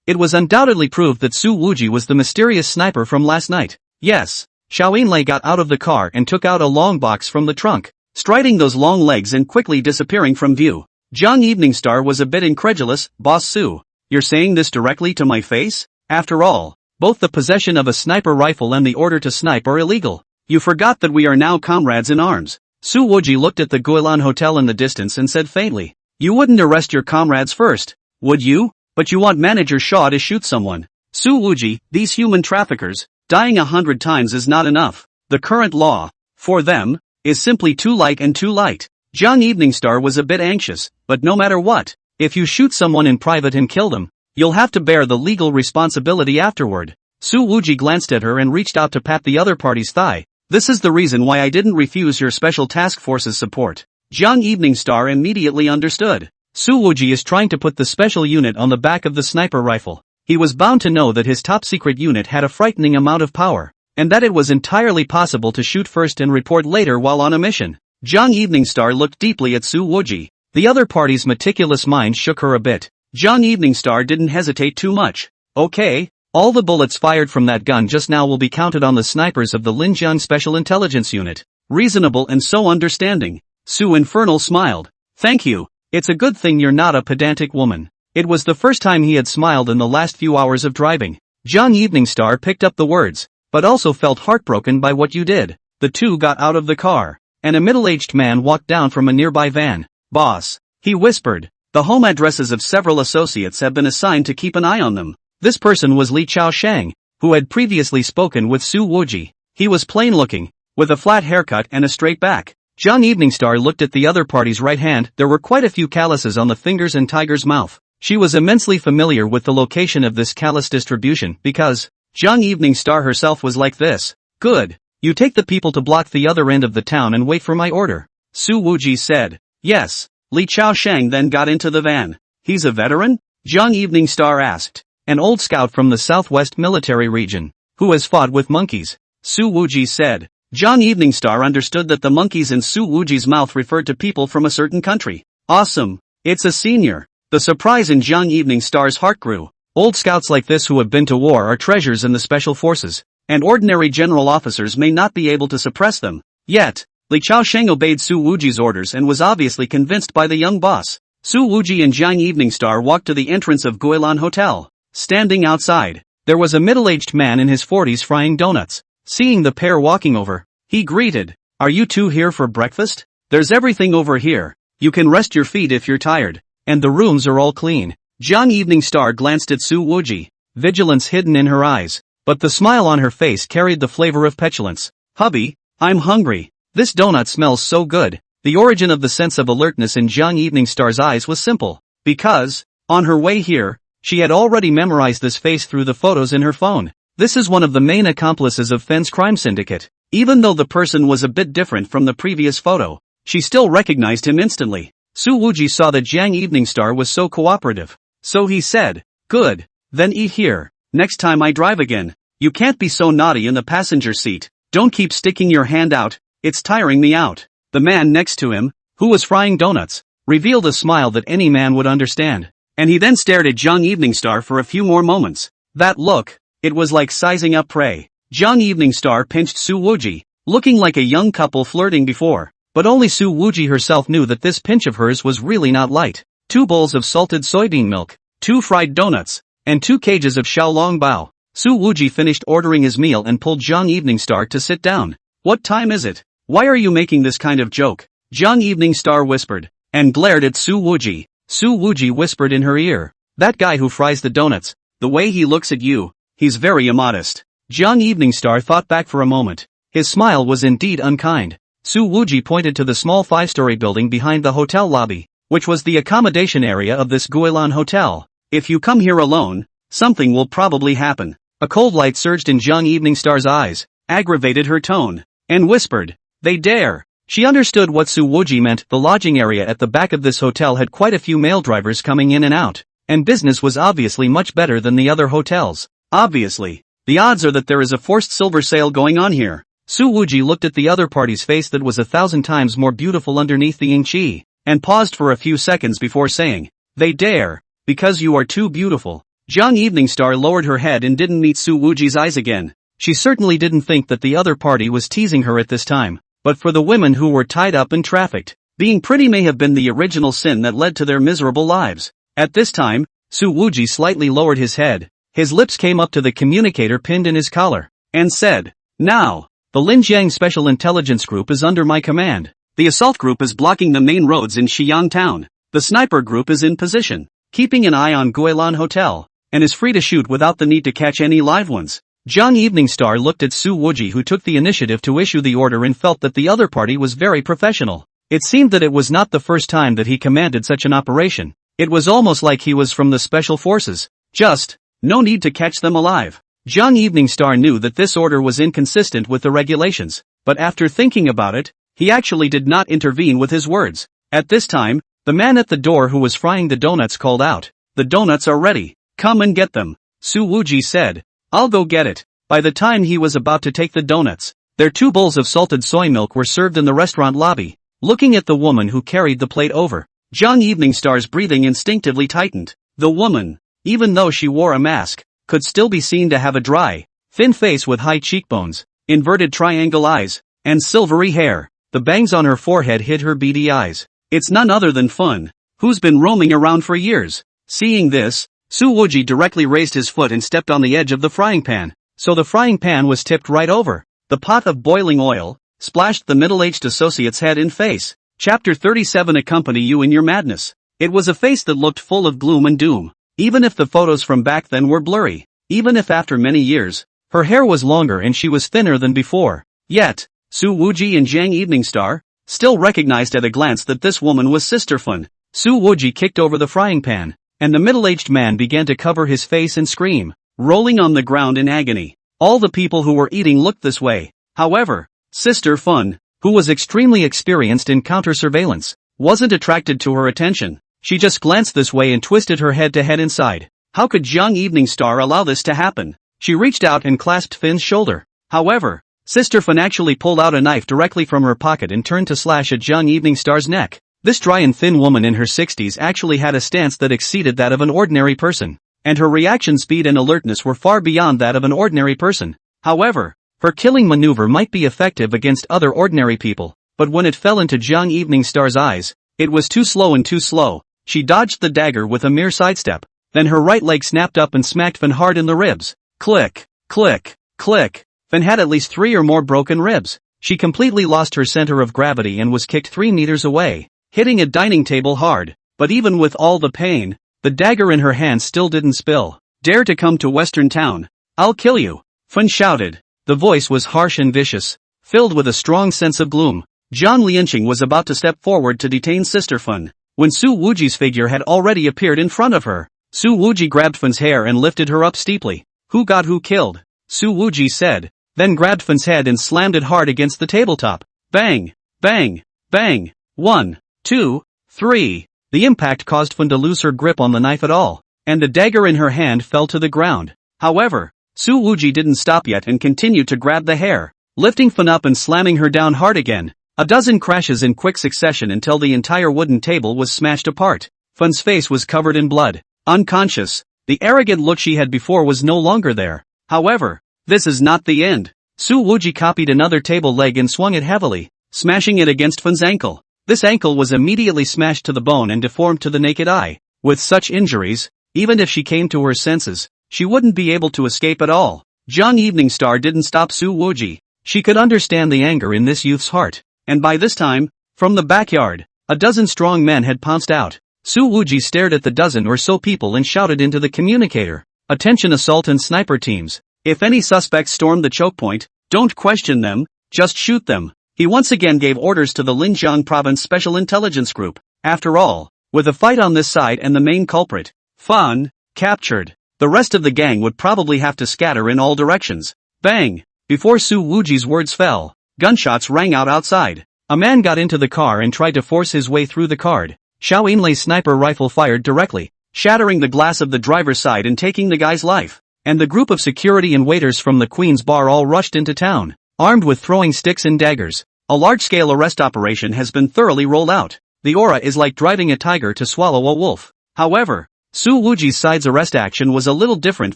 it was undoubtedly proved that Su Wuji was the mysterious sniper from last night. Yes. Xiao Yinlei got out of the car and took out a long box from the trunk, striding those long legs and quickly disappearing from view. Jung Evening Star was a bit incredulous. Boss Su, you're saying this directly to my face? After all, both the possession of a sniper rifle and the order to snipe are illegal. You forgot that we are now comrades in arms. Su Wuji looked at the Guilan Hotel in the distance and said faintly, you wouldn't arrest your comrades first, would you? But you want Manager Shaw to shoot someone. Su Wuji, these human traffickers, dying 100 times is not enough. The current law, for them, is simply too light and too light. Jung Evening Star was a bit anxious, but no matter what, if you shoot someone in private and kill them, you'll have to bear the legal responsibility afterward. Su Wuji glanced at her and reached out to pat the other party's thigh. This is the reason why I didn't refuse your special task force's support. Jung Evening Star immediately understood. Wuji is trying to put the special unit on the back of the sniper rifle. He was bound to know that his top-secret unit had a frightening amount of power, and that it was entirely possible to shoot first and report later while on a mission. Jiang Eveningstar looked deeply at Wuji. The other party's meticulous mind shook her a bit. Jiang Eveningstar didn't hesitate too much. Okay, all the bullets fired from that gun just now will be counted on the snipers of the Linjiang Special Intelligence Unit. Reasonable and so understanding. Su Infernal smiled. Thank you. It's a good thing you're not a pedantic woman. It was the first time he had smiled in the last few hours of driving. Jiang Eveningstar picked up the words, but also felt heartbroken by what you did. The two got out of the car, and a middle-aged man walked down from a nearby van. Boss, he whispered, the home addresses of several associates have been assigned to keep an eye on them. This person was Li Chaoshang, who had previously spoken with Wuji. He was plain-looking, with a flat haircut and a straight back. Jiang Eveningstar looked at the other party's right hand. There were quite a few calluses on the fingers and Tiger's mouth. She was immensely familiar with the location of this callus distribution because Jiang Eveningstar herself was like this. Good. You take the people to block the other end of the town and wait for my order. Wuji said. Yes. Li Chaoshang then got into the van. He's a veteran? Jiang Eveningstar asked. An old scout from the Southwest Military Region, who has fought with monkeys. Wuji said. Jiang Eveningstar understood that the monkeys in Wuji's mouth referred to people from a certain country. Awesome. It's a senior. The surprise in Jiang Eveningstar's heart grew. Old scouts like this who have been to war are treasures in the special forces, and ordinary general officers may not be able to suppress them. Yet, Li Chaosheng obeyed Wuji's orders and was obviously convinced by the young boss. Wuji and Jiang Eveningstar walked to the entrance of Guilan Hotel. Standing outside, there was a middle-aged man in his 40s frying donuts. Seeing the pair walking over, he greeted, "Are you two here for breakfast? There's everything over here. You can rest your feet if you're tired, and the rooms are all clean." Jiang Eveningstar glanced at Wuji, vigilance hidden in her eyes, but the smile on her face carried the flavor of petulance. "Hubby, I'm hungry. This donut smells so good." The origin of the sense of alertness in Jiang Eveningstar's eyes was simple, because, on her way here, she had already memorized this face through the photos in her phone. This is one of the main accomplices of Fen's crime syndicate. Even though the person was a bit different from the previous photo, she still recognized him instantly. Wuji saw that Jiang Eveningstar was so cooperative. So he said, "Good, then eat here. Next time I drive again, you can't be so naughty in the passenger seat. Don't keep sticking your hand out, it's tiring me out." The man next to him, who was frying donuts, revealed a smile that any man would understand. And he then stared at Jiang Eveningstar for a few more moments. That look, it was like sizing up prey. Jiang Eveningstar pinched Wuji, looking like a young couple flirting before. But only Wuji herself knew that this pinch of hers was really not light. 2 bowls of salted soybean milk, 2 fried donuts, and 2 cages of xiaolong bao. Wuji finished ordering his meal and pulled Jiang Eveningstar to sit down. "What time is it? Why are you making this kind of joke?" Jiang Eveningstar whispered, and glared at Wuji. Wuji whispered in her ear, "That guy who fries the donuts, the way he looks at you, he's very immodest." Jiang Eveningstar thought back for a moment. His smile was indeed unkind. Wuji pointed to the small 5-story building behind the hotel lobby, which was the accommodation area of this Guilan hotel. "If you come here alone, something will probably happen." A cold light surged in Jiang Eveningstar's eyes, aggravated her tone, and whispered, "They dare." She understood what Wuji meant. The lodging area at the back of this hotel had quite a few mail drivers coming in and out, and business was obviously much better than the other hotels. Obviously, the odds are that there is a forced silver sale going on here. Wuji looked at the other party's face that was 1,000 times more beautiful underneath the ingqi, and paused for a few seconds before saying, "They dare, because you are too beautiful." Jiang Eveningstar lowered her head and didn't meet Wuji's eyes again. She certainly didn't think that the other party was teasing her at this time, but for the women who were tied up and trafficked, being pretty may have been the original sin that led to their miserable lives. At this time, Wuji slightly lowered his head, his lips came up to the communicator pinned in his collar, and said, "Now, the Linjiang Special Intelligence Group is under my command. The assault group is blocking the main roads in Xiyang Town. The sniper group is in position, keeping an eye on Guilan Hotel, and is free to shoot without the need to catch any live ones." Jiang Eveningstar looked at Wuji, who took the initiative to issue the order, and felt that the other party was very professional. It seemed that it was not the first time that he commanded such an operation. It was almost like he was from the special forces. Just, no need to catch them alive. Jiang Eveningstar knew that this order was inconsistent with the regulations, but after thinking about it, he actually did not intervene with his words. At this time, The man at the door who was frying the donuts called out, "The donuts are ready, come and get them." Su Wuji said, "I'll go get it." By the time he was about to take the donuts, their 2 bowls of salted soy milk were served in the restaurant lobby. Looking at the woman who carried the plate over, Jung Eveningstar's breathing instinctively tightened. The woman, even though she wore a mask, could still be seen to have a dry, thin face with high cheekbones, inverted triangle eyes, and silvery hair. The bangs on her forehead hid her beady eyes. It's none other than Fun, who's been roaming around for years. Seeing this, Su Wuji directly raised his foot and stepped on the edge of the frying pan, so the frying pan was tipped right over. The pot of boiling oil splashed the middle-aged associate's head in face. Chapter 37 Accompany you in your madness. It was a face that looked full of gloom and doom. Even if the photos from back then were blurry, even if after many years, her hair was longer and she was thinner than before, yet, Su Wuji and Jang Eveningstar still recognized at a glance that this woman was Sister Fun. Su Wuji kicked over the frying pan, and the middle-aged man began to cover his face and scream, rolling on the ground in agony. All the people who were eating looked this way. However, Sister Fun, who was extremely experienced in counter-surveillance, wasn't attracted to her attention. She just glanced this way and twisted her head to head inside. How could Jung Eveningstar allow this to happen? She reached out and clasped Finn's shoulder. However, Sister Fun actually pulled out a knife directly from her pocket and turned to slash at Jung Eveningstar's neck. This dry and thin woman in her 60s actually had a stance that exceeded that of an ordinary person, and her reaction speed and alertness were far beyond that of an ordinary person. However, her killing maneuver might be effective against other ordinary people, but when it fell into Jung Eveningstar's eyes, it was too slow and too slow. She dodged the dagger with a mere sidestep, then her right leg snapped up and smacked Finn hard in the ribs. Click, click, click. Finn had at least 3 or more broken ribs. She completely lost her center of gravity and was kicked 3 meters away, hitting a dining table hard. But even with all the pain, the dagger in her hand still didn't spill. "Dare to come to Western Town? I'll kill you," Finn shouted. The voice was harsh and vicious, filled with a strong sense of gloom. Zhang Lianqing was about to step forward to detain Sister Fun, when Su Wuji's figure had already appeared in front of her. Su Wuji grabbed Fun's hair and lifted her up steeply. "Who got who killed?" Su Wuji said, then grabbed Fun's head and slammed it hard against the tabletop. Bang! Bang! Bang! 1, 2, 3. The impact caused Fun to lose her grip on the knife at all, and the dagger in her hand fell to the ground. However, Su Wuji didn't stop yet and continued to grab the hair, lifting Fun up and slamming her down hard again. A dozen crashes in quick succession until the entire wooden table was smashed apart. Fun's face was covered in blood. Unconscious, the arrogant look she had before was no longer there. However, this is not the end. Su Wuji copied another table leg and swung it heavily, smashing it against Fun's ankle. This ankle was immediately smashed to the bone and deformed to the naked eye. With such injuries, even if she came to her senses, she wouldn't be able to escape at all. Jung Eveningstar didn't stop Su Wuji. She could understand the anger in this youth's heart. And by this time, from the backyard, a dozen strong men had pounced out. Su Wuji stared at the dozen or so people and shouted into the communicator, "Attention assault and sniper teams. If any suspects storm the choke point, don't question them, just shoot them." He once again gave orders to the Linjiang Province Special Intelligence Group. After all, with a fight on this side and the main culprit, Fun, captured, the rest of the gang would probably have to scatter in all directions. Bang! Before Su Wuji's words fell, gunshots rang out outside. A man got into the car and tried to force his way through the car. Xiao Yinlei's sniper rifle fired directly, shattering the glass of the driver's side and taking the guy's life. And the group of security and waiters from the Queen's Bar all rushed into town, armed with throwing sticks and daggers. A large-scale arrest operation has been thoroughly rolled out. The aura is like driving a tiger to swallow a wolf. However, Su Wuji's side's arrest action was a little different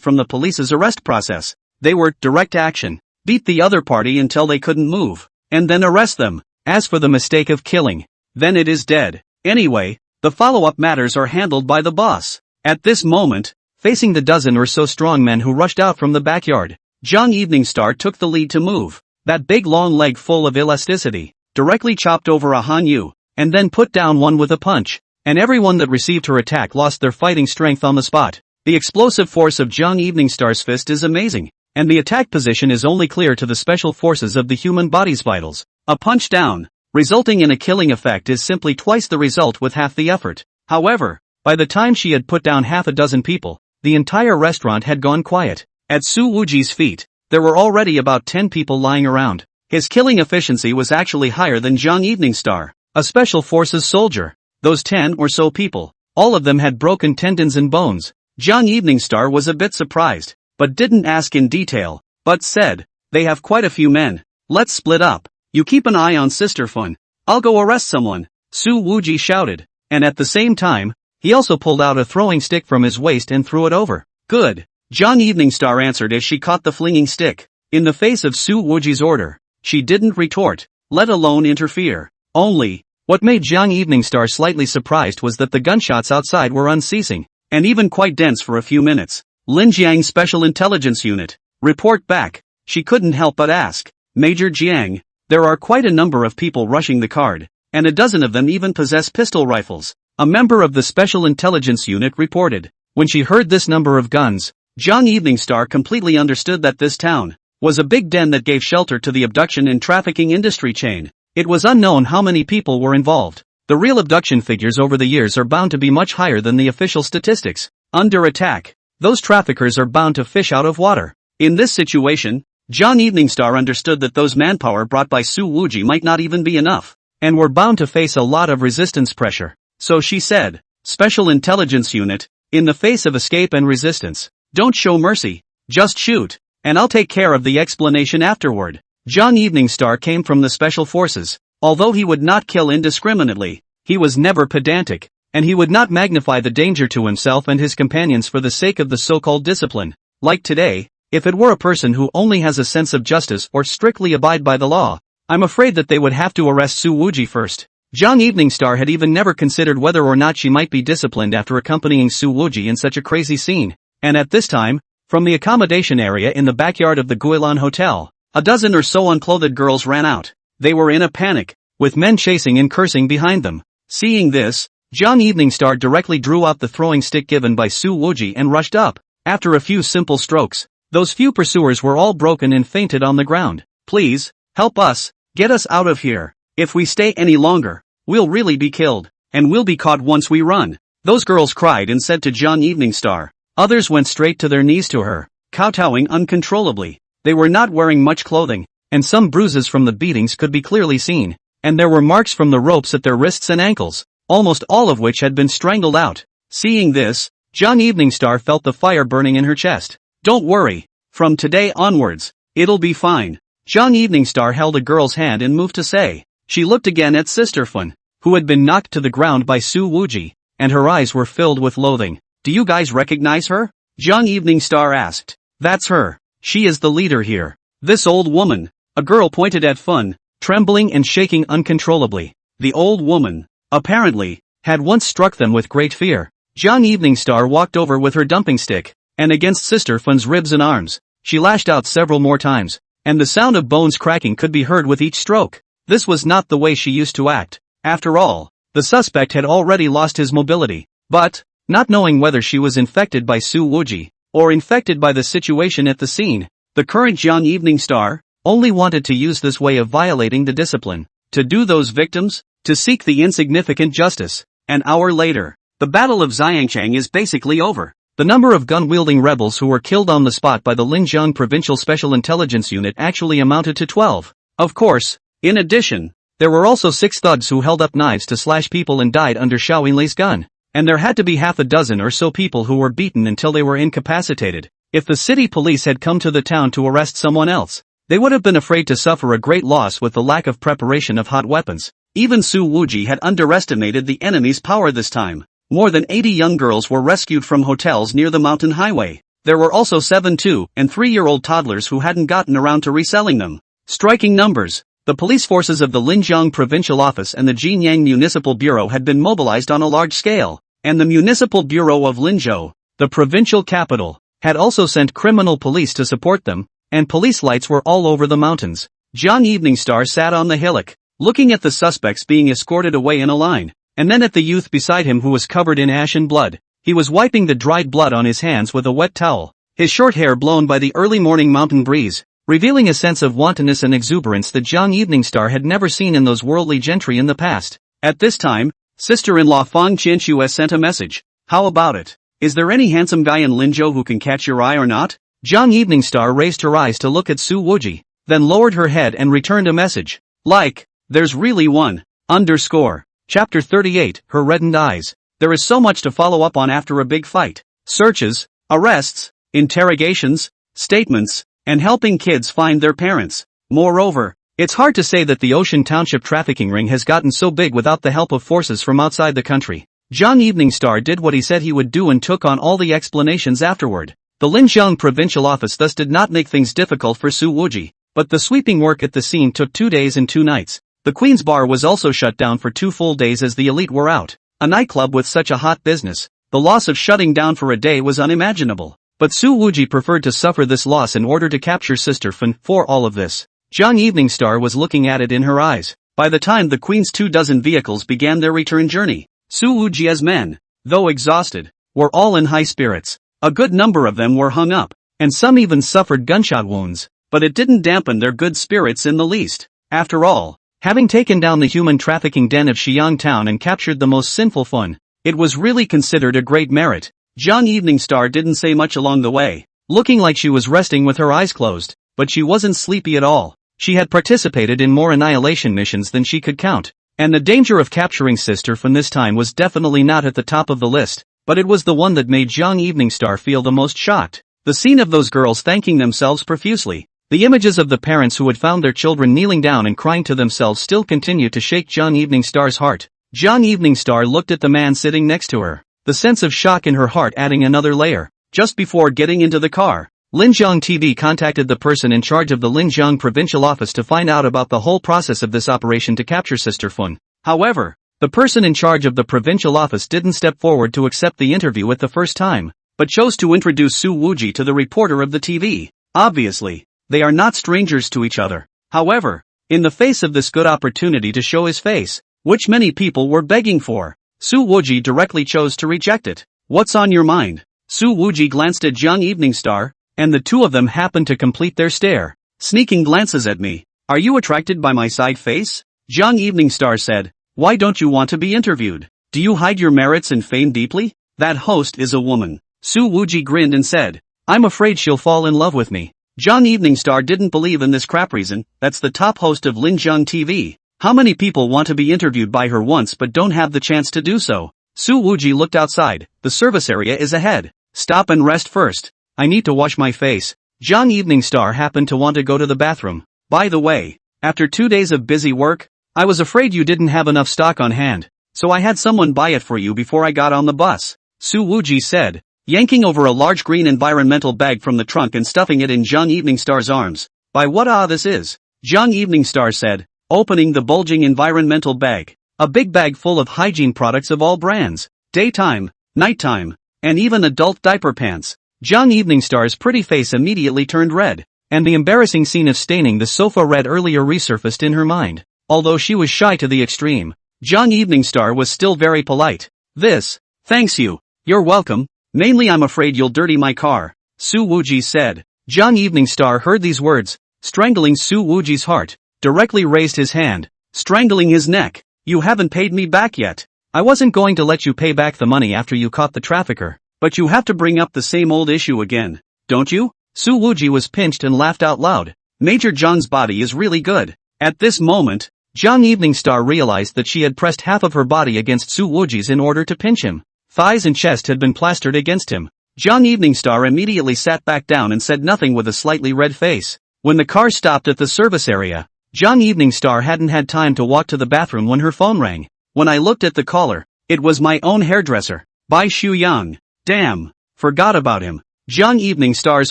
from the police's arrest process. They were direct action. Beat the other party until they couldn't move, and then arrest them. As for the mistake of killing, then it is dead. Anyway, the follow-up matters are handled by the boss. At this moment, facing the dozen or so strong men who rushed out from the backyard, Jung Eveningstar took the lead to move. That big long leg full of elasticity, directly chopped over a Hanyu, and then put down one with a punch, and everyone that received her attack lost their fighting strength on the spot. The explosive force of Jung Eveningstar's fist is amazing, and the attack position is only clear to the special forces of the human body's vitals. A punch down, resulting in a killing effect, is simply twice the result with half the effort. However, by the time she had put down half a dozen people, the entire restaurant had gone quiet. At Su Wuji's feet, there were already about 10 people lying around. His killing efficiency was actually higher than Jung Eveningstar, a special forces soldier. those 10 or so people, all of them had broken tendons and bones. Young Evening Star was a bit surprised, but didn't ask in detail, but said, "They have quite a few men. Let's split up. You keep an eye on Sister Fun. I'll go arrest someone," Su Wuji shouted, and at the same time, he also pulled out a throwing stick from his waist and threw it over. "Good," Young Evening Star answered as she caught the flinging stick. In the face of Su Wuji's order, she didn't retort, let alone interfere. Only, what made Young Evening Star slightly surprised was that the gunshots outside were unceasing, and even quite dense for a few minutes. "Linjiang Special Intelligence Unit, report back." She couldn't help but ask, "Major Jiang, there are quite a number of people rushing the card, and a dozen of them even possess pistol rifles," a member of the Special Intelligence Unit reported. When she heard this number of guns, Young Evening Star completely understood that this town was a big den that gave shelter to the abduction and trafficking industry chain. It was unknown how many people were involved. The real abduction figures over the years are bound to be much higher than the official statistics. Under attack, those traffickers are bound to fish out of water. In this situation, Young Evening Star understood that those manpower brought by Su Wuji might not even be enough, and were bound to face a lot of resistance pressure. So she said, "Special Intelligence Unit, in the face of escape and resistance, don't show mercy, just shoot, and I'll take care of the explanation afterward." Young Evening Star came from the Special Forces. Although he would not kill indiscriminately, he was never pedantic, and he would not magnify the danger to himself and his companions for the sake of the so-called discipline. Like today, if it were a person who only has a sense of justice or strictly abide by the law, I'm afraid that they would have to arrest Su Wuji first. Young Evening Star had even never considered whether or not she might be disciplined after accompanying Su Wuji in such a crazy scene. And at this time, from the accommodation area in the backyard of the Guilan Hotel, a dozen or so unclothed girls ran out. They were in a panic, with men chasing and cursing behind them. Seeing this, Young Evening Star directly drew out the throwing stick given by Su Wuji and rushed up. After a few simple strokes, those few pursuers were all broken and fainted on the ground. "Please, help us, get us out of here. If we stay any longer, we'll really be killed, and we'll be caught once we run," those girls cried and said to Young Evening Star. Others went straight to their knees to her, kowtowing uncontrollably. They were not wearing much clothing, and some bruises from the beatings could be clearly seen, and there were marks from the ropes at their wrists and ankles, almost all of which had been strangled out. Seeing this, Young Evening Star felt the fire burning in her chest. "Don't worry, from today onwards, it'll be fine." Young Evening Star held a girl's hand and moved to say. She looked again at Sister Fun, who had been knocked to the ground by Su Wuji, and her eyes were filled with loathing. "Do you guys recognize her?" Young Evening Star asked. "That's her. She is the leader here. This old woman." A girl pointed at Fun, trembling and shaking uncontrollably. The old woman, apparently, had once struck them with great fear. Young Evening Star walked over with her dumping stick, and against Sister Fun's ribs and arms, she lashed out several more times, and the sound of bones cracking could be heard with each stroke. This was not the way she used to act. After all, the suspect had already lost his mobility. But, not knowing whether she was infected by Su Wuji, or infected by the situation at the scene, the current Young Evening Star only wanted to use this way of violating the discipline, to do those victims, to seek the insignificant justice. An hour later, the Battle of Xiangchang is basically over. The number of gun-wielding rebels who were killed on the spot by the Linjiang Provincial Special Intelligence Unit actually amounted to 12. Of course, in addition, there were also 6 thugs who held up knives to slash people and died under Xiao Yinli's gun. And there had to be half a dozen or so people who were beaten until they were incapacitated. If the city police had come to the town to arrest someone else, they would have been afraid to suffer a great loss with the lack of preparation of hot weapons. Even Su Wuji had underestimated the enemy's power this time. More than 80 young girls were rescued from hotels near the mountain highway. There were also 7 2- and 3-year-old toddlers who hadn't gotten around to reselling them. Striking numbers. The police forces of the Linjiang Provincial Office and the Jinyang Municipal Bureau had been mobilized on a large scale, and the Municipal Bureau of Linzhou, the provincial capital, had also sent criminal police to support them, and police lights were all over the mountains. Young Evening Star sat on the hillock, looking at the suspects being escorted away in a line, and then at the youth beside him who was covered in ash and blood. He was wiping the dried blood on his hands with a wet towel, his short hair blown by the early morning mountain breeze, revealing a sense of wantonness and exuberance that Young Evening Star had never seen in those worldly gentry in the past. At this time, sister-in-law Fang Qianxue sent a message. "How about it? Is there any handsome guy in Linzhou who can catch your eye or not?" Young Evening Star raised her eyes to look at Su Wuji, then lowered her head and returned a message. "Like, there's really one. _" Chapter 38, Her Reddened Eyes. There is so much to follow up on after a big fight. Searches, arrests, interrogations, statements, and helping kids find their parents. Moreover, it's hard to say that the Ocean Township trafficking ring has gotten so big without the help of forces from outside the country. Jang Evening Star did what he said he would do and took on all the explanations afterward. The Linjiang provincial office thus did not make things difficult for Su Wuji, but the sweeping work at the scene took 2 days and 2 nights. The Queen's Bar was also shut down for 2 full days as the elite were out. A nightclub with such a hot business, the loss of shutting down for a day was unimaginable. But Su Wuji preferred to suffer this loss in order to capture Sister Fan. For all of this, Jang Evening Star was looking at it in her eyes. By the time the Queen's 24 vehicles began their return journey, Su Wuji's men, though exhausted, were all in high spirits. A good number of them were hung up, and some even suffered gunshot wounds, but it didn't dampen their good spirits in the least. After all, having taken down the human trafficking den of Xiang Town and captured the most sinful Fan, it was really considered a great merit. Jang Evening Star didn't say much along the way, looking like she was resting with her eyes closed, but she wasn't sleepy at all. She had participated in more annihilation missions than she could count, and the danger of capturing Sister Fan this time was definitely not at the top of the list, but it was the one that made Jang Evening Star feel the most shocked. The scene of those girls thanking themselves profusely, the images of the parents who had found their children kneeling down and crying to themselves still continued to shake Jang Evening Star's heart. Jang Evening Star looked at the man sitting next to her, the sense of shock in her heart adding another layer. Just before getting into the car, Linjiang TV contacted the person in charge of the Linjiang provincial office to find out about the whole process of this operation to capture Sister Fan. However, the person in charge of the provincial office didn't step forward to accept the interview at the first time, but chose to introduce Su Wuji to the reporter of the TV. Obviously, they are not strangers to each other. However, in the face of this good opportunity to show his face, which many people were begging for, Su Wuji directly chose to reject it. What's on your mind? Su Wuji glanced at Jang Evening Star, and the two of them happened to complete their stare, sneaking glances at me. Are you attracted by my side face? Jang Evening Star said. Why don't you want to be interviewed? Do you hide your merits and fame deeply? That host is a woman. Su Wuji grinned and said, I'm afraid she'll fall in love with me. Jang Evening Star didn't believe in this crap reason. That's the top host of Linjiang TV. How many people want to be interviewed by her once but don't have the chance to do so? Su Wuji looked outside. The service area is ahead. Stop and rest first. I need to wash my face. Jang Evening Star happened to want to go to the bathroom. By the way, after 2 days of busy work, I was afraid you didn't have enough stock on hand, so I had someone buy it for you before I got on the bus. Su Wuji said, yanking over a large green environmental bag from the trunk and stuffing it in Jang Evening Star's arms. By what this is? Jang Evening Star said, opening the bulging environmental bag. A big bag full of hygiene products of all brands, daytime, nighttime, and even adult diaper pants. Jang Evening Star's pretty face immediately turned red, and the embarrassing scene of staining the sofa red earlier resurfaced in her mind. Although she was shy to the extreme, Jang Evening Star was still very polite. Thanks you. You're welcome. Mainly I'm afraid you'll dirty my car, Su Wuji said. Jang Evening Star heard these words, strangling Su Wuji's heart, directly raised his hand, strangling his neck. You haven't paid me back yet. I wasn't going to let you pay back the money after you caught the trafficker, but you have to bring up the same old issue again, don't you? Su Wuji was pinched and laughed out loud. Major Jang's body is really good. At this moment, Jang Evening Star realized that she had pressed half of her body against Su Wuji's in order to pinch him. Thighs and chest had been plastered against him. Jang Evening Star immediately sat back down and said nothing with a slightly red face. When the car stopped at the service area, Jang Evening Star hadn't had time to walk to the bathroom when her phone rang. When I looked at the caller, it was my own hairdresser, Bai Shuyang. Damn, forgot about him. Jang Evening Star's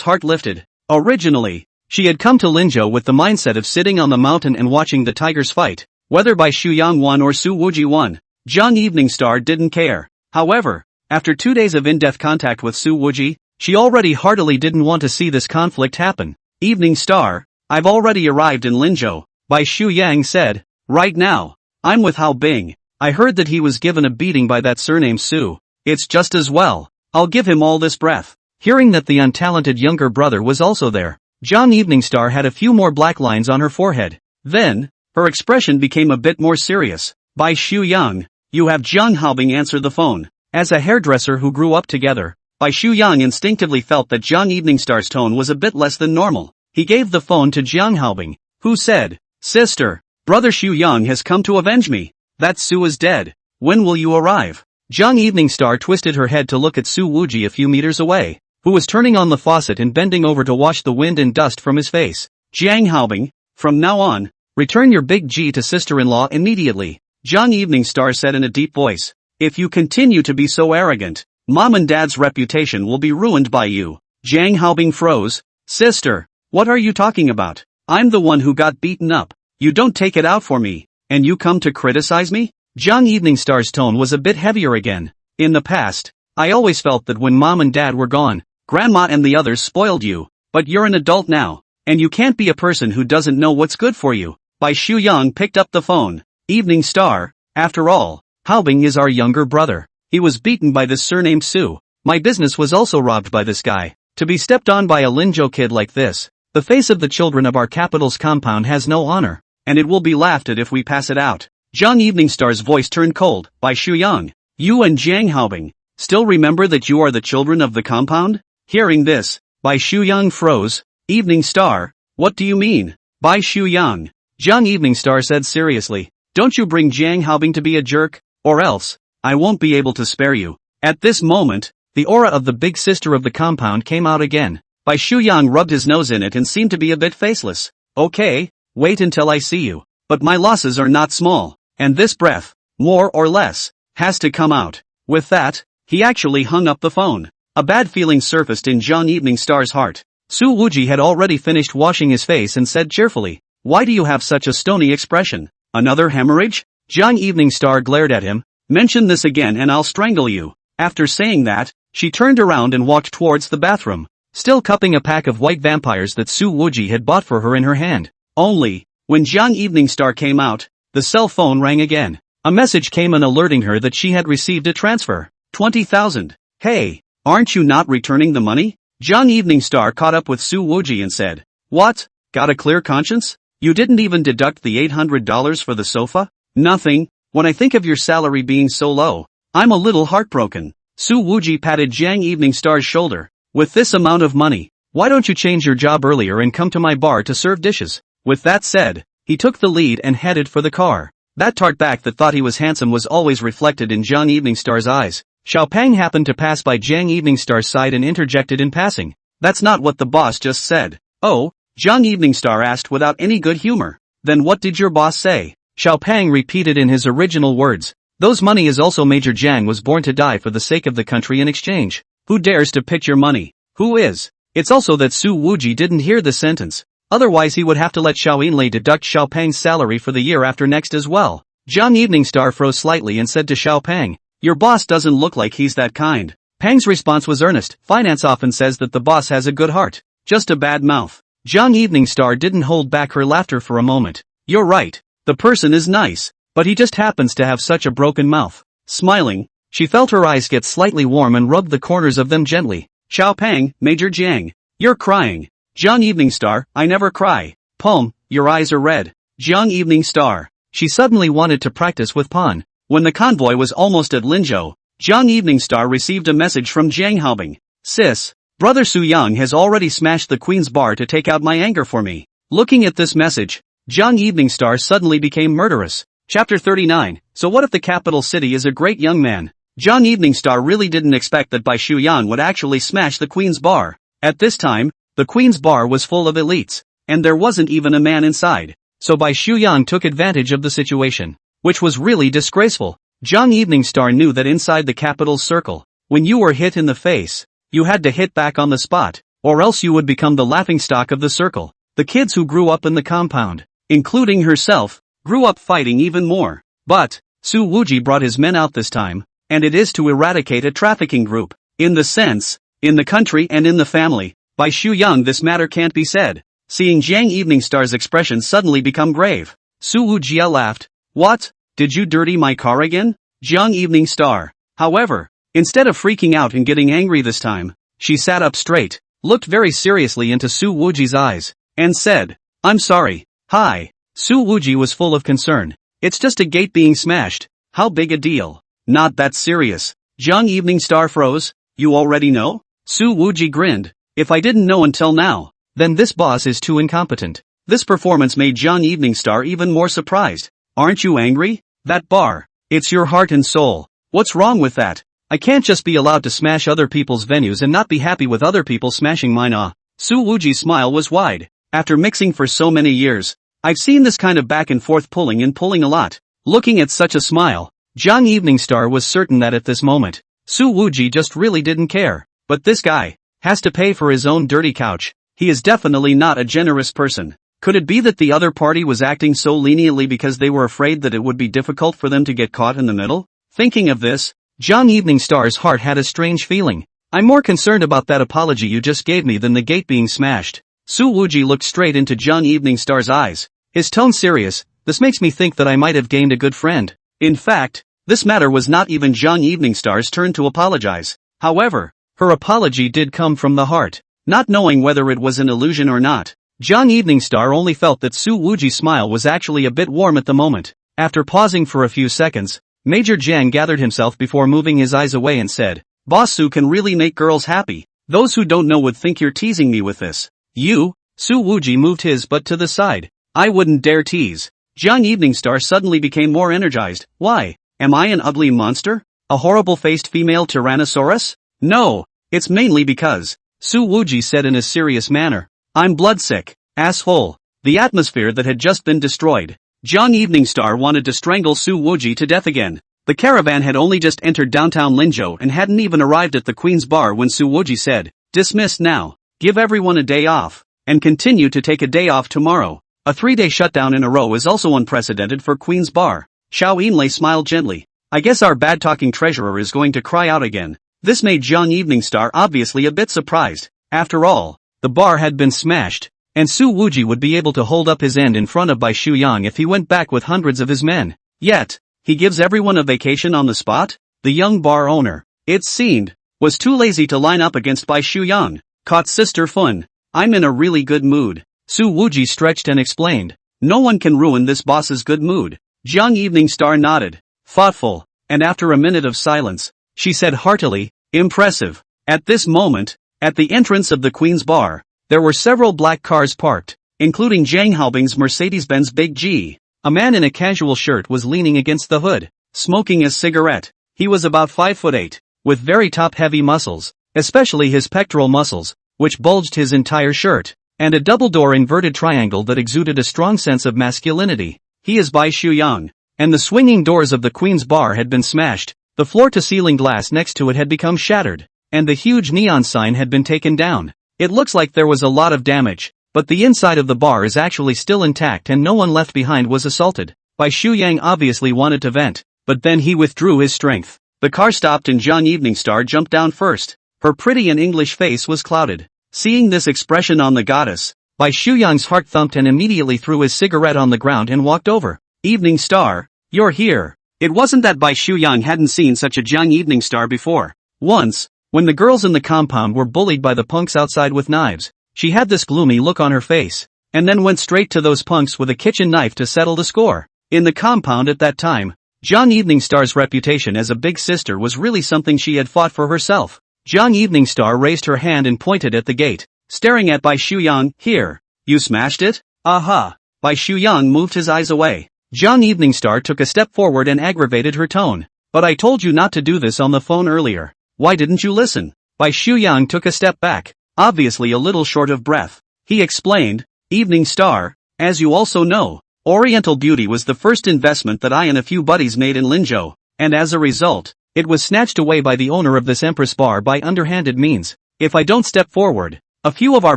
heart lifted. Originally, she had come to Linzhou with the mindset of sitting on the mountain and watching the tigers fight. Whether Bai Shuyang won or Su Wuji won, Jang Evening Star didn't care. However, after 2 days of in-depth contact with Su Wuji, she already heartily didn't want to see this conflict happen. Evening Star, I've already arrived in Linzhou, Bai Shuyang said. Right now, I'm with Hao Bing. I heard that he was given a beating by that surname Su. It's just as well. I'll give him all this breath. Hearing that the untalented younger brother was also there, Jang Evening Star had a few more black lines on her forehead. Then, her expression became a bit more serious. Bai Shuyang, you have Jiang Haobing answer the phone. As a hairdresser who grew up together, Bai Shuyang instinctively felt that Jang Evening Star's tone was a bit less than normal. He gave the phone to Jiang Haobing, who said, Sister, brother Shuyang has come to avenge me. That Su is dead. When will you arrive? Young Evening Star twisted her head to look at Su Wuji a few meters away, who was turning on the faucet and bending over to wash the wind and dust from his face. Jiang Haobing, from now on, return your big G to sister-in-law immediately, Young Evening Star said in a deep voice. If you continue to be so arrogant, Mom and Dad's reputation will be ruined by you. Jiang Haobing froze. Sister, what are you talking about? I'm the one who got beaten up. You don't take it out for me, and you come to criticize me? Young Evening Star's tone was a bit heavier again. In the past, I always felt that when Mom and Dad were gone, Grandma and the others spoiled you. But you're an adult now, and you can't be a person who doesn't know what's good for you. Bai Shuyang picked up the phone. Evening Star, after all, Haobing is our younger brother. He was beaten by this surnamed Su. My business was also robbed by this guy. To be stepped on by a Linzhou kid like this, the face of the children of our capital's compound has no honor, and it will be laughed at if we pass it out. Young Evening Star's voice turned cold. Bai Shuyang, you and Jiang Haobing, still remember that you are the children of the compound? Hearing this, Bai Shuyang froze. Evening Star, what do you mean? Bai Shuyang, Young Evening Star said seriously, don't you bring Jiang Haobing to be a jerk, or else, I won't be able to spare you. At this moment, the aura of the big sister of the compound came out again. Bai Shuyang rubbed his nose in it and seemed to be a bit faceless. Okay, wait until I see you. But my losses are not small. And this breath, more or less, has to come out. With that, he actually hung up the phone. A bad feeling surfaced in Young Evening Star's heart. Su Wuji had already finished washing his face and said cheerfully, why do you have such a stony expression? Another hemorrhage? Young Evening Star glared at him. Mention this again and I'll strangle you. After saying that, she turned around and walked towards the bathroom, still cupping a pack of white vampires that Su Wuji had bought for her in her hand. Only, when Young Evening Star came out, the cell phone rang again. A message came in alerting her that she had received a transfer. 20,000. Hey, aren't you not returning the money? Young Evening Star caught up with Su Wuji and said, what? Got a clear conscience? You didn't even deduct the $800 for the sofa? Nothing. When I think of your salary being so low, I'm a little heartbroken. Su Wuji patted Young Evening Star's shoulder. With this amount of money, why don't you change your job earlier and come to my bar to serve dishes? With that said, he took the lead and headed for the car. That tart back that thought he was handsome was always reflected in Young Evening Star's eyes. Xiao Pang happened to pass by Young Evening Star's side and interjected in passing. That's not what the boss just said. Oh, Young Evening Star asked without any good humor. Then what did your boss say? Xiao Pang repeated in his original words. Those money is also Major Jiang was born to die for the sake of the country in exchange. Who dares to pitch your money? Who is? It's also that Su Wuji didn't hear the sentence. Otherwise he would have to let Xiao Yinlei deduct Xiao Pang's salary for the year after next as well. Young Evening Star froze slightly and said to Xiao Pang, your boss doesn't look like he's that kind. Pang's response was earnest. Finance often says that the boss has a good heart, just a bad mouth. Young Evening Star didn't hold back her laughter for a moment. You're right. The person is nice, but he just happens to have such a broken mouth. Smiling, she felt her eyes get slightly warm and rubbed the corners of them gently. Xiao Pang, Major Jiang, you're crying. Young Evening Star, I never cry. Poem, your eyes are red. Young Evening Star. She suddenly wanted to practice with Pan. When the convoy was almost at Linzhou, Young Evening Star received a message from Jiang Haobing. Sis, Brother Su Yang has already smashed the Queen's bar to take out my anger for me. Looking at this message, Young Evening Star suddenly became murderous. Chapter 39. So what if the capital city is a great young man? Young Evening Star really didn't expect that Bai Shuyan would actually smash the Queen's bar. At this time, the Queen's bar was full of elites, and there wasn't even a man inside. So Bai Shuyan took advantage of the situation, which was really disgraceful. Young Evening Star knew that inside the capital's circle, when you were hit in the face, you had to hit back on the spot, or else you would become the laughingstock of the circle. The kids who grew up in the compound, including herself, grew up fighting even more. But, Su Wuji brought his men out this time, and it is to eradicate a trafficking group. In the sense, in the country and in the family. By Xu Yang this matter can't be said. Seeing Jiang Evening Star's expression suddenly become grave, Su Wujia laughed. What? Did you dirty my car again? Jiang Evening Star. However, instead of freaking out and getting angry this time, she sat up straight, looked very seriously into Su Wuji's eyes, and said, I'm sorry. Hi. Su Wuji was full of concern. It's just a gate being smashed. How big a deal? Not that serious. Jiang Evening Star froze. You already know? Su Wuji grinned. If I didn't know until now, then this boss is too incompetent. This performance made Jiang Evening Star even more surprised. Aren't you angry? That bar. It's your heart and soul. What's wrong with that? I can't just be allowed to smash other people's venues and not be happy with other people smashing mine. Wuji's smile was wide. After mixing for so many years, I've seen this kind of back and forth pulling and pulling a lot. Looking at such a smile, Jung Evening Star was certain that at this moment, Wuji just really didn't care. But this guy has to pay for his own dirty couch. He is definitely not a generous person. Could it be that the other party was acting so leniently because they were afraid that it would be difficult for them to get caught in the middle? Thinking of this, Jung Evening Star's heart had a strange feeling. I'm more concerned about that apology you just gave me than the gate being smashed. Wuji looked straight into Jung Evening Star's eyes. His tone serious. This makes me think that I might have gained a good friend. In fact, this matter was not even Jung Evening Star's turn to apologize. However, her apology did come from the heart. Not knowing whether it was an illusion or not, Jung Evening Star only felt that Wuji's smile was actually a bit warm at the moment. After pausing for a few seconds, Major Jiang gathered himself before moving his eyes away and said, Boss Su can really make girls happy. Those who don't know would think you're teasing me with this. You? Wuji moved his butt to the side. I wouldn't dare tease. Jung Evening Star suddenly became more energized. Why? Am I an ugly monster? A horrible-faced female tyrannosaurus? No, it's mainly because, Wuji said in a serious manner, I'm bloodsick, asshole. The atmosphere that had just been destroyed. Jung Evening Star wanted to strangle Wuji to death again. The caravan had only just entered downtown Linzhou and hadn't even arrived at the Queen's Bar when Wuji said, dismissed now, give everyone a day off, and continue to take a day off tomorrow. A 3-day shutdown in a row is also unprecedented for Queen's Bar. Xiao Yinlei smiled gently. I guess our bad-talking treasurer is going to cry out again. This made Jung Evening Star obviously a bit surprised. After all, the bar had been smashed, and Wuji would be able to hold up his end in front of Bai Shuyang if he went back with hundreds of his men. Yet, he gives everyone a vacation on the spot? The young bar owner, it seemed, was too lazy to line up against Bai Shuyang. Caught Sister Fun. I'm in a really good mood. Wuji stretched and explained. No one can ruin this boss's good mood. Jung Evening Star nodded, thoughtful, and after a minute of silence, she said heartily, impressive. At this moment, at the entrance of the Queen's Bar, there were several black cars parked, including Zhang Haobing's Mercedes-Benz Big G. A man in a casual shirt was leaning against the hood, smoking a cigarette. He was about 5'8", with very top-heavy muscles, especially his pectoral muscles, which bulged his entire shirt, and a double-door inverted triangle that exuded a strong sense of masculinity. He is Bai Shuyang, and the swinging doors of the Queen's Bar had been smashed, the floor-to-ceiling glass next to it had become shattered, and the huge neon sign had been taken down. It looks like there was a lot of damage, but the inside of the bar is actually still intact and no one left behind was assaulted. Bai Shuyang obviously wanted to vent, but then he withdrew his strength. The car stopped and Jung Evening Star jumped down first. Her pretty and English face was clouded. Seeing this expression on the goddess, Bai Shuyang's heart thumped and immediately threw his cigarette on the ground and walked over. Evening Star, you're here. It wasn't that Bai Shuyang hadn't seen such a Jung Evening Star before. Once, when the girls in the compound were bullied by the punks outside with knives, she had this gloomy look on her face, and then went straight to those punks with a kitchen knife to settle the score. In the compound at that time, Jung Evening Star's reputation as a big sister was really something she had fought for herself. Jung Evening Star raised her hand and pointed at the gate, staring at Bai Shuyang. Here, you smashed it? Aha! Bai Shuyang moved his eyes away. Jung Evening Star took a step forward and aggravated her tone. But I told you not to do this on the phone earlier. Why didn't you listen? Bai Shuyang took a step back, obviously a little short of breath. He explained, Evening Star, as you also know, Oriental Beauty was the first investment that I and a few buddies made in Linzhou, and as a result, it was snatched away by the owner of this Empress Bar by underhanded means. If I don't step forward, a few of our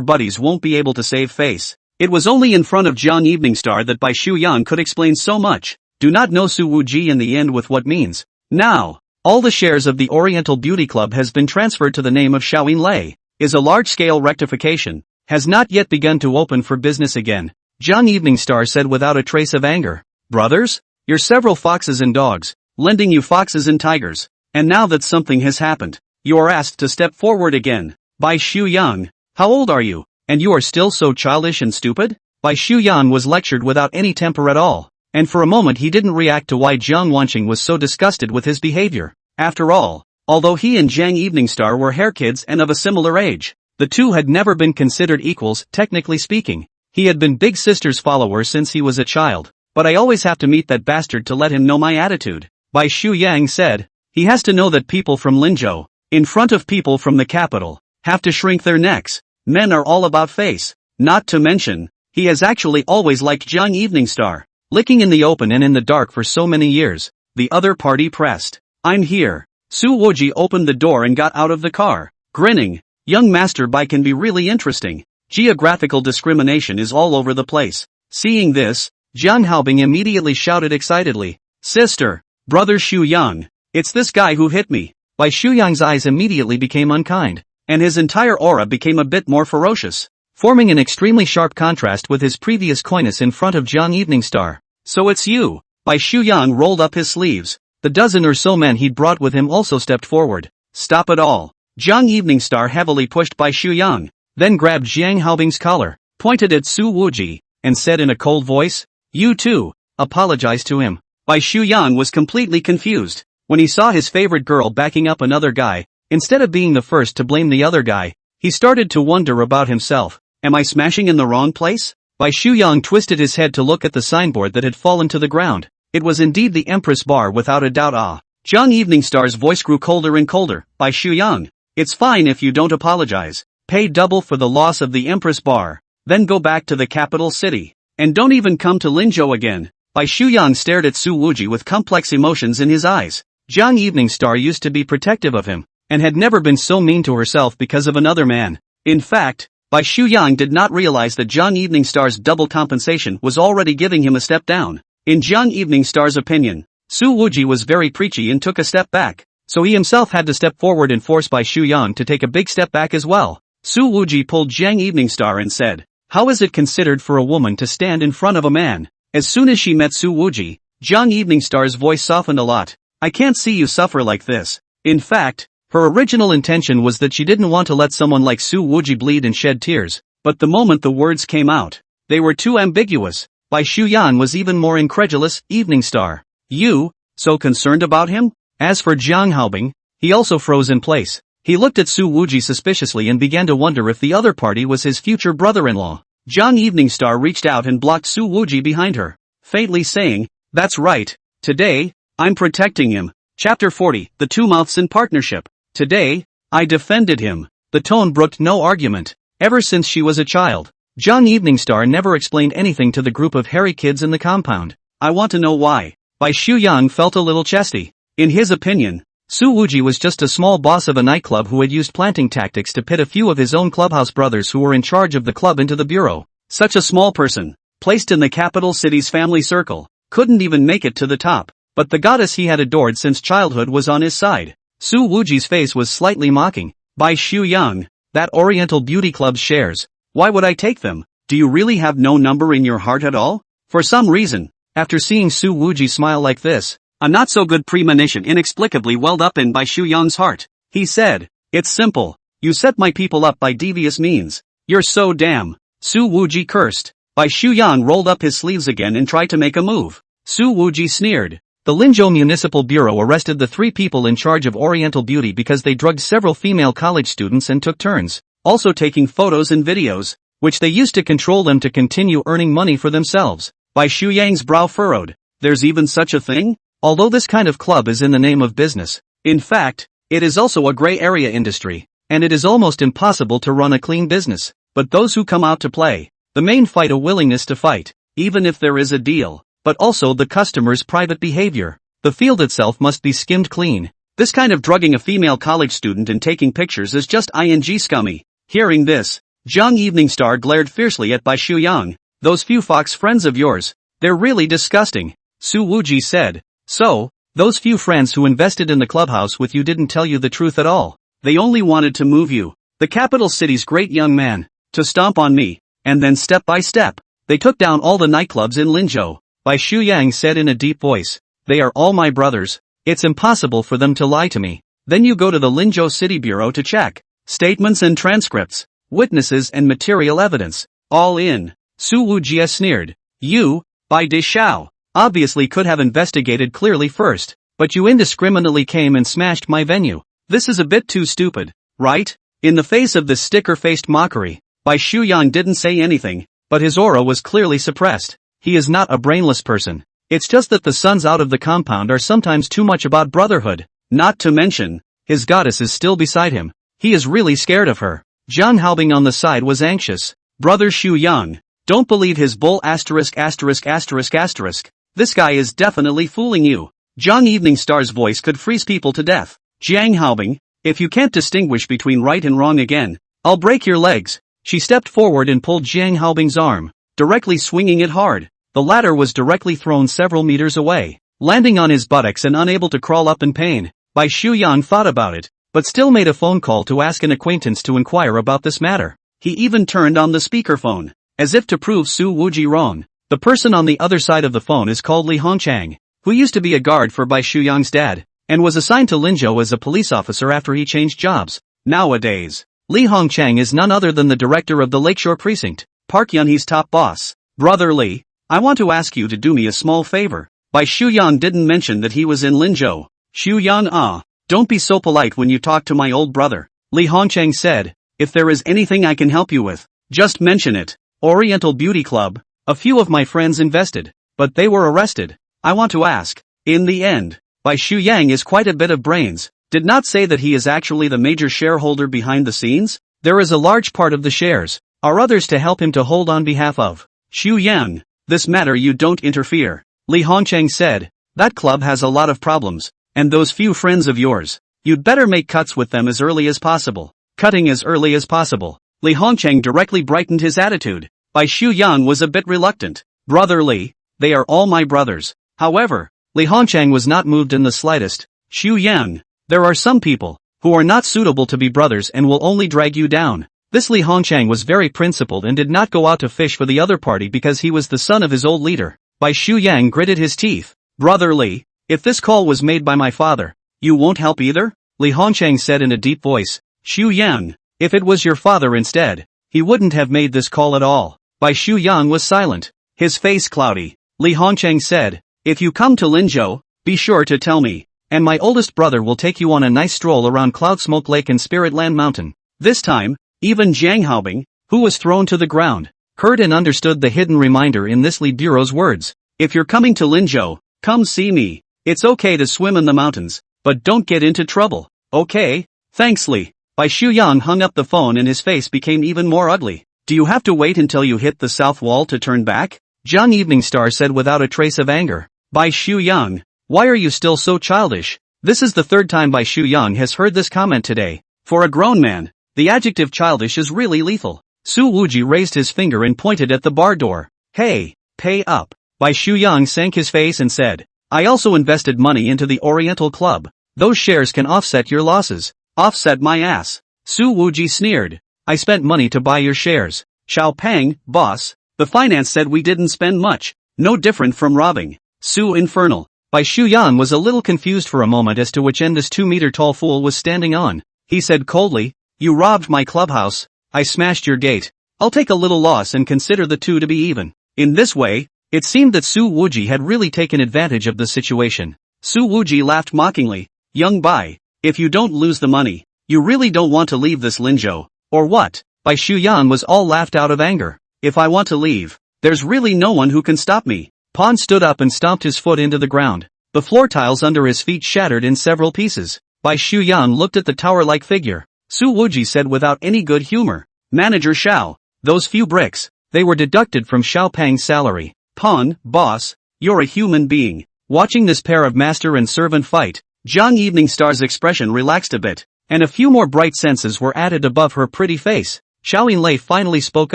buddies won't be able to save face. It was only in front of Jung Evening Star that Bai Shuyang could explain so much. Do not know Wuji in the end with what means. Now, all the shares of the Oriental Beauty Club has been transferred to the name of Xiao Yinlei, is a large-scale rectification, has not yet begun to open for business again. Jung Evening Star said without a trace of anger. Brothers? You're several foxes and dogs, lending you foxes and tigers, and now that something has happened, you are asked to step forward again. Bai Shuyang, how old are you? And you are still so childish and stupid? Bai Shuyang was lectured without any temper at all, and for a moment he didn't react to why Jiang Wanqing was so disgusted with his behavior. After all, although he and Jung Evening Star were hair kids and of a similar age, the two had never been considered equals, technically speaking. He had been Big Sister's follower since he was a child. but I always have to meet that bastard to let him know my attitude. Bai Shu Yang said. He has to know that people from Linzhou, in front of people from the capital, have to shrink their necks. Men are all about face. Not to mention, he has actually always liked Jiang Evening Star. Licking in the open and in the dark for so many years. The other party pressed. I'm here. Su Wuji opened the door and got out of the car, grinning. Young Master Bai can be really interesting. Geographical discrimination is all over the place. Seeing this, Jiang Haobing immediately shouted excitedly. Sister, brother Xu Yang, it's this guy who hit me. Bai Shu Yang's eyes immediately became unkind, and his entire aura became a bit more ferocious, forming an extremely sharp contrast with his previous coyness in front of Jiang Evening Star. So it's you. Bai Shu Yang rolled up his sleeves. The dozen or so men he'd brought with him also stepped forward. Stop it all. Jiang Evening Star heavily pushed Bai Shu Yang, then grabbed Jiang Haobing's collar, pointed at Su Wuji, and said in a cold voice, You too, apologize to him. Bai Shu Yang was completely confused. When he saw his favorite girl backing up another guy, instead of being the first to blame the other guy, he started to wonder about himself. Am I smashing in the wrong place? Bai Shu Yang twisted his head to look at the signboard that had fallen to the ground. It was indeed the Empress Bar without a doubt. Jiang Evening Star's voice grew colder and colder. Bai Shu Yang, it's fine if you don't apologize. Pay double for the loss of the Empress Bar. Then go back to the capital city. And don't even come to Linzhou again. Bai Shu Yang stared at Su Wuji with complex emotions in his eyes. Jiang Evening Star used to be protective of him, and had never been so mean to herself because of another man. In fact, Bai Shu Yang did not realize that Jiang Evening Star's double compensation was already giving him a step down. In Jiang Evening Star's opinion, Su Wuji was very preachy and took a step back, so he himself had to step forward and force Bai Shu Yang to take a big step back as well. Su Wuji pulled Jiang Evening Star and said, How is it considered for a woman to stand in front of a man? As soon as she met Su Wuji, Jiang Evening Star's voice softened a lot. I can't see you suffer like this. In fact, her original intention was that she didn't want to let someone like Su Wuji bleed and shed tears, but the moment the words came out, they were too ambiguous. Bai Shu Yang was even more incredulous. Evening Star, you, so concerned about him? As for Jiang Haobing, he also froze in place. He looked at Su Wuji suspiciously and began to wonder if the other party was his future brother-in-law. Jiang Evening Star reached out and blocked Su Wuji behind her, faintly saying, That's right, today, I'm protecting him. Chapter 40, The Two Mouths in Partnership. Today, I defended him. The tone brooked no argument. Ever since she was a child, Jiang Evening Star never explained anything to the group of hairy kids in the compound. I want to know why. Bai Shu Yang felt a little chesty. In his opinion, Su Wuji was just a small boss of a nightclub who had used planting tactics to pit a few of his own clubhouse brothers who were in charge of the club into the bureau. Such a small person, placed in the capital city's family circle, couldn't even make it to the top. But the goddess he had adored since childhood was on his side. Su Wuji's face was slightly mocking. Bai Shu Yang, that Oriental Beauty Club's shares. Why would I take them? Do you really have no number in your heart at all? For some reason, after seeing Su Wuji smile like this, a not-so-good premonition inexplicably welled up in Bai Shu Yang's heart. He said, It's simple. You set my people up by devious means. You're so damn. Su Wuji cursed. Bai Shu Yang rolled up his sleeves again and tried to make a move. Su Wuji sneered. The Linzhou Municipal Bureau arrested the 3 people in charge of Oriental Beauty because they drugged several female college students and took turns, also taking photos and videos, which they used to control them to continue earning money for themselves. Bai Shu Yang's brow furrowed. There's even such a thing? Although this kind of club is in the name of business, in fact, it is also a gray area industry, and it is almost impossible to run a clean business. But those who come out to play, the main fight a willingness to fight, even if there is a deal. But also the customer's private behavior. The field itself must be skimmed clean. This kind of drugging a female college student and taking pictures is just scummy. Hearing this, Jiang Evening Star glared fiercely at Bai Shu Yang. Those few fox friends of yours, they're really disgusting. Su Wuji said. So, those few friends who invested in the clubhouse with you didn't tell you the truth at all. They only wanted to move you, the capital city's great young man, to stomp on me, and then step by step, they took down all the nightclubs in Linzhou. Bai Shu Yang said in a deep voice, They are all my brothers. It's impossible for them to lie to me. Then you go to the Linzhou City Bureau to check. Statements and transcripts, witnesses and material evidence, all in. Su Wuji sneered. You, Bai De Shao, obviously could have investigated clearly first, but you indiscriminately came and smashed my venue. This is a bit too stupid, right? In the face of this sticker-faced mockery, Bai Shu Yang didn't say anything, but his aura was clearly suppressed. he is not a brainless person. It's just that the sons out of the compound are sometimes too much about brotherhood. Not to mention, his goddess is still beside him. He is really scared of her. Jiang Haobing on the side was anxious. Brother Xu Yang, don't believe his bull asterisk asterisk asterisk asterisk. This guy is definitely fooling you. Jiang Evening Star's voice could freeze people to death. Jiang Haobing, if you can't distinguish between right and wrong again, I'll break your legs. She stepped forward and pulled Jiang Haobing's arm, directly swinging it hard. The latter was directly thrown several meters away, landing on his buttocks and unable to crawl up in pain. Bai Shuyang thought about it, but still made a phone call to ask an acquaintance to inquire about this matter. He even turned on the speakerphone, as if to prove Su Wuji wrong. The person on the other side of the phone is called Li Hongchang, who used to be a guard for Bai Shuyang's dad, and was assigned to Linzhou as a police officer after he changed jobs. Nowadays, Li Hongchang is none other than the director of the Lakeshore Precinct, Park Yunhe's top boss. Brother Li, I want to ask you to do me a small favor. Bai Shuyang didn't mention that he was in Linzhou. Shuyang don't be so polite when you talk to my old brother. Li Hongchang said, if there is anything I can help you with, just mention it. Oriental Beauty Club, a few of my friends invested, but they were arrested. I want to ask, in the end, Bai Shuyang is quite a bit of brains, did not say that he is actually the major shareholder behind the scenes? There is a large part of the shares, are others to help him to hold on behalf of. Shuyang, this matter you don't interfere. Li Hongchang said, that club has a lot of problems, and those few friends of yours, you'd better make cuts with them as early as possible. Cutting as early as possible. Li Hongchang directly brightened his attitude. Bai Shuyang was a bit reluctant. Brother Li, they are all my brothers. However, Li Hongchang was not moved in the slightest. Shuyang, there are some people who are not suitable to be brothers and will only drag you down. This Li Hongchang was very principled and did not go out to fish for the other party because he was the son of his old leader. Bai Shuyang gritted his teeth. Brother Li, if this call was made by my father, you won't help either? Li Hongchang said in a deep voice. Shuyang, if it was your father instead, he wouldn't have made this call at all. Bai Shuyang was silent, his face cloudy. Li Hongchang said, if you come to Linzhou, be sure to tell me, and my oldest brother will take you on a nice stroll around Cloud Smoke Lake and Spirit Land Mountain. This time, even Jiang Haobing, who was thrown to the ground, heard and understood the hidden reminder in this Li Bureau's words. If you're coming to Linzhou, come see me. It's okay to swim in the mountains, but don't get into trouble. Okay? Thanks Li. Bai Shuyang hung up the phone and his face became even more ugly. Do you have to wait until you hit the south wall to turn back? Jiang Evening Star said without a trace of anger. Bai Shuyang, why are you still so childish? This is the third time Bai Shuyang has heard this comment today. For a grown man, the adjective childish is really lethal. Su Wuji raised his finger and pointed at the bar door. Hey, pay up. Bai Shuyang sank his face and said, I also invested money into the Oriental Club. Those shares can offset your losses. Offset my ass. Su Wuji sneered. I spent money to buy your shares. Xiao Pang, boss, the finance said we didn't spend much. No different from robbing. Su Infernal. Bai Shuyang was a little confused for a moment as to which end this 2-meter-tall fool was standing on. He said coldly, you robbed my clubhouse. I smashed your gate. I'll take a little loss and consider the two to be even. In this way, it seemed that Su Wuji had really taken advantage of the situation. Su Wuji laughed mockingly. Young Bai, if you don't lose the money, you really don't want to leave this Linzhou, or what? Bai Shuyang was all laughed out of anger. If I want to leave, there's really no one who can stop me. Pan stood up and stomped his foot into the ground. The floor tiles under his feet shattered in several pieces. Bai Shuyang looked at the tower-like figure. Su Wuji said without any good humor, Manager Xiao, those few bricks, they were deducted from Xiao Pang's salary. Pan, boss, you're a human being. Watching this pair of master and servant fight, Jiang Evening Star's expression relaxed a bit, and a few more bright senses were added above her pretty face. Xiao Yinlei finally spoke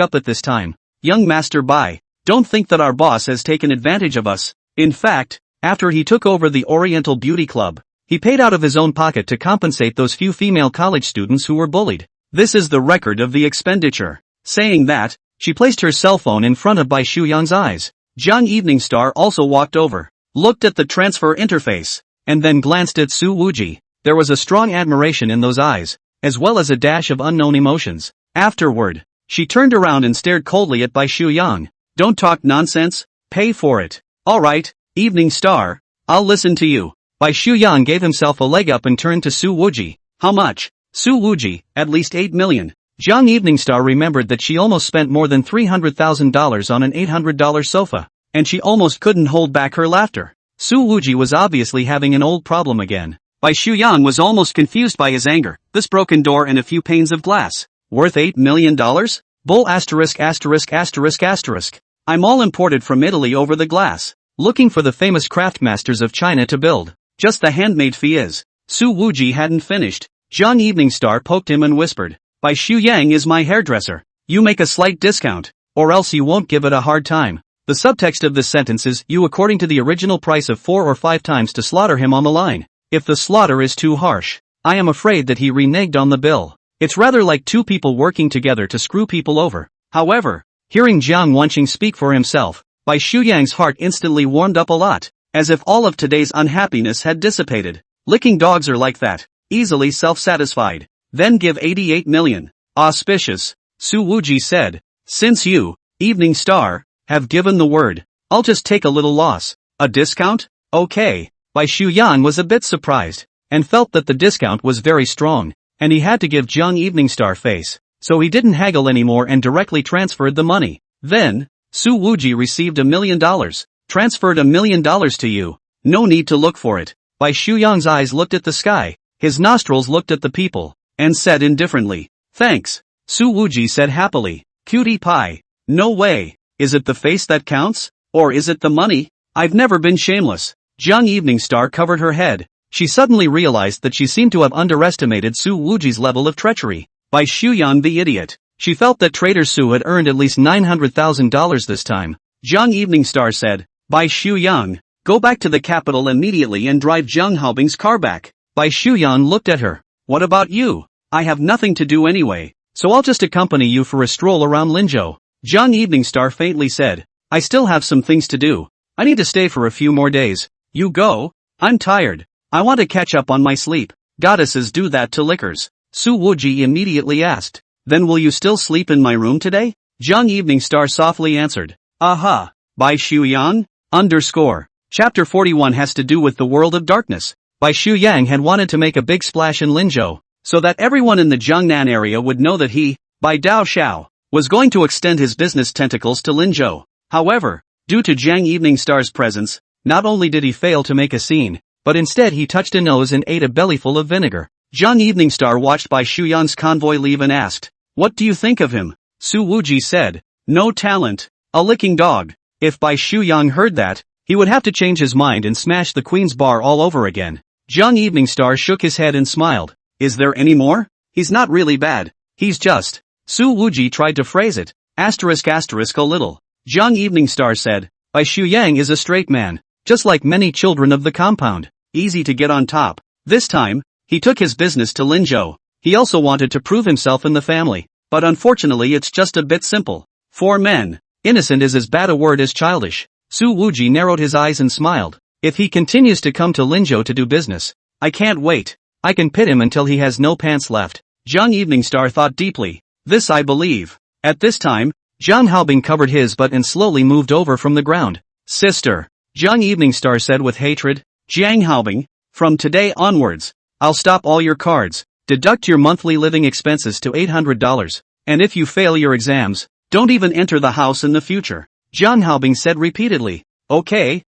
up at this time. Young Master Bai, don't think that our boss has taken advantage of us. In fact, after he took over the Oriental Beauty Club, he paid out of his own pocket to compensate those few female college students who were bullied. This is the record of the expenditure. Saying that, she placed her cell phone in front of Bai Shuyang's eyes. Jiang Evening Star also walked over, looked at the transfer interface, and then glanced at Su Wuji. There was a strong admiration in those eyes, as well as a dash of unknown emotions. Afterward, she turned around and stared coldly at Bai Shuyang. Don't talk nonsense, pay for it. Alright, Evening Star, I'll listen to you. Bai Shuyang gave himself a leg up and turned to Su Wuji. How much? Su Wuji, at least 8 million. Jiang Evening Star remembered that she almost spent more than $300,000 on an $800 sofa. and she almost couldn't hold back her laughter. Su Wuji was obviously having an old problem again. Bai Shuyan was almost confused by his anger. This broken door and a few panes of glass. Worth $8 million? Bull asterisk asterisk asterisk asterisk. I'm all imported from Italy over the glass. Looking for the famous craftmasters of China to build. Just the handmade fee is. Su Wuji hadn't finished. Zhang Evening Star poked him and whispered. Bai Shuyang is my hairdresser. You make a slight discount, or else you won't give it a hard time. The subtext of this sentence is you according to the original price of 4 or 5 times to slaughter him on the line. If the slaughter is too harsh, I am afraid that he reneged on the bill. It's rather like two people working together to screw people over. However, hearing Jiang Wanqing speak for himself, Bai Shuyang's heart instantly warmed up a lot, as if all of today's unhappiness had dissipated. Licking dogs are like that, easily self-satisfied. Then give 88 million. Auspicious, Su Wuji said. Since you, Evening Star, have given the word, I'll just take a little loss. A discount? Okay. Bai Shuyan was a bit surprised, and felt that the discount was very strong, and he had to give Jiang Evening Star face, so he didn't haggle anymore and directly transferred the money. Then, Su Wuji received $1 million, transferred $1 million to you. No need to look for it. Bai Shuyang's eyes looked at the sky, his nostrils looked at the people, and said indifferently, thanks. Su Wuji said happily, cutie pie. No way. Is it the face that counts? Or is it the money? I've never been shameless. Jiang Evening Star covered her head. She suddenly realized that she seemed to have underestimated Su Wuji's level of treachery. By Shuyan the idiot. She felt that Trader Su had earned at least $900,000 this time. Jiang Evening Star said, Bai Shuyang, go back to the capital immediately and drive Jiang Haobing's car back. Bai Shuyan looked at her. What about you? I have nothing to do anyway, so I'll just accompany you for a stroll around Linzhou. Jiang Evening Star faintly said, I still have some things to do. I need to stay for a few more days. You go? I'm tired. I want to catch up on my sleep. Goddesses do that to lickers. Su Wuji immediately asked. Then will you still sleep in my room today? Jiang Evening Star softly answered. Aha. Bai Shuyang? Chapter 41 has to do with the world of darkness. Bai Shuyang had wanted to make a big splash in Linzhou, so that everyone in the Jiangnan area would know that he, Bai Dao Xiao, was going to extend his business tentacles to Linzhou. However, due to Jiang Evening Star's presence, not only did he fail to make a scene, but instead he touched a nose and ate a bellyful of vinegar. Jiang Evening Star watched Bai Shuyan's convoy leave and asked, what do you think of him? Su Wuji said, no talent, a licking dog. If Bai Shuyang heard that, he would have to change his mind and smash the Queen's bar all over again. Jiang Evening Star shook his head and smiled. Is there any more? He's not really bad. He's just. Su Wuji tried to phrase it. Asterisk a little. Jiang Evening Star said, Bai Shuyang is a straight man, just like many children of the compound. Easy to get on top. This time, he took his business to Linzhou. He also wanted to prove himself in the family, but unfortunately it's just a bit simple. For men, innocent is as bad a word as childish. Su Wuji narrowed his eyes and smiled. If he continues to come to Linzhou to do business, I can't wait. I can pit him until he has no pants left. Jiang Evening Star thought deeply. This I believe. At this time, Jiang Haobing covered his butt and slowly moved over from the ground. Sister, Jiang Evening Star said with hatred. Jiang Haobing, from today onwards, I'll stop all your cards, deduct your monthly living expenses to $800, and if you fail your exams, don't even enter the house in the future. Jiang Haobing said repeatedly. Okay,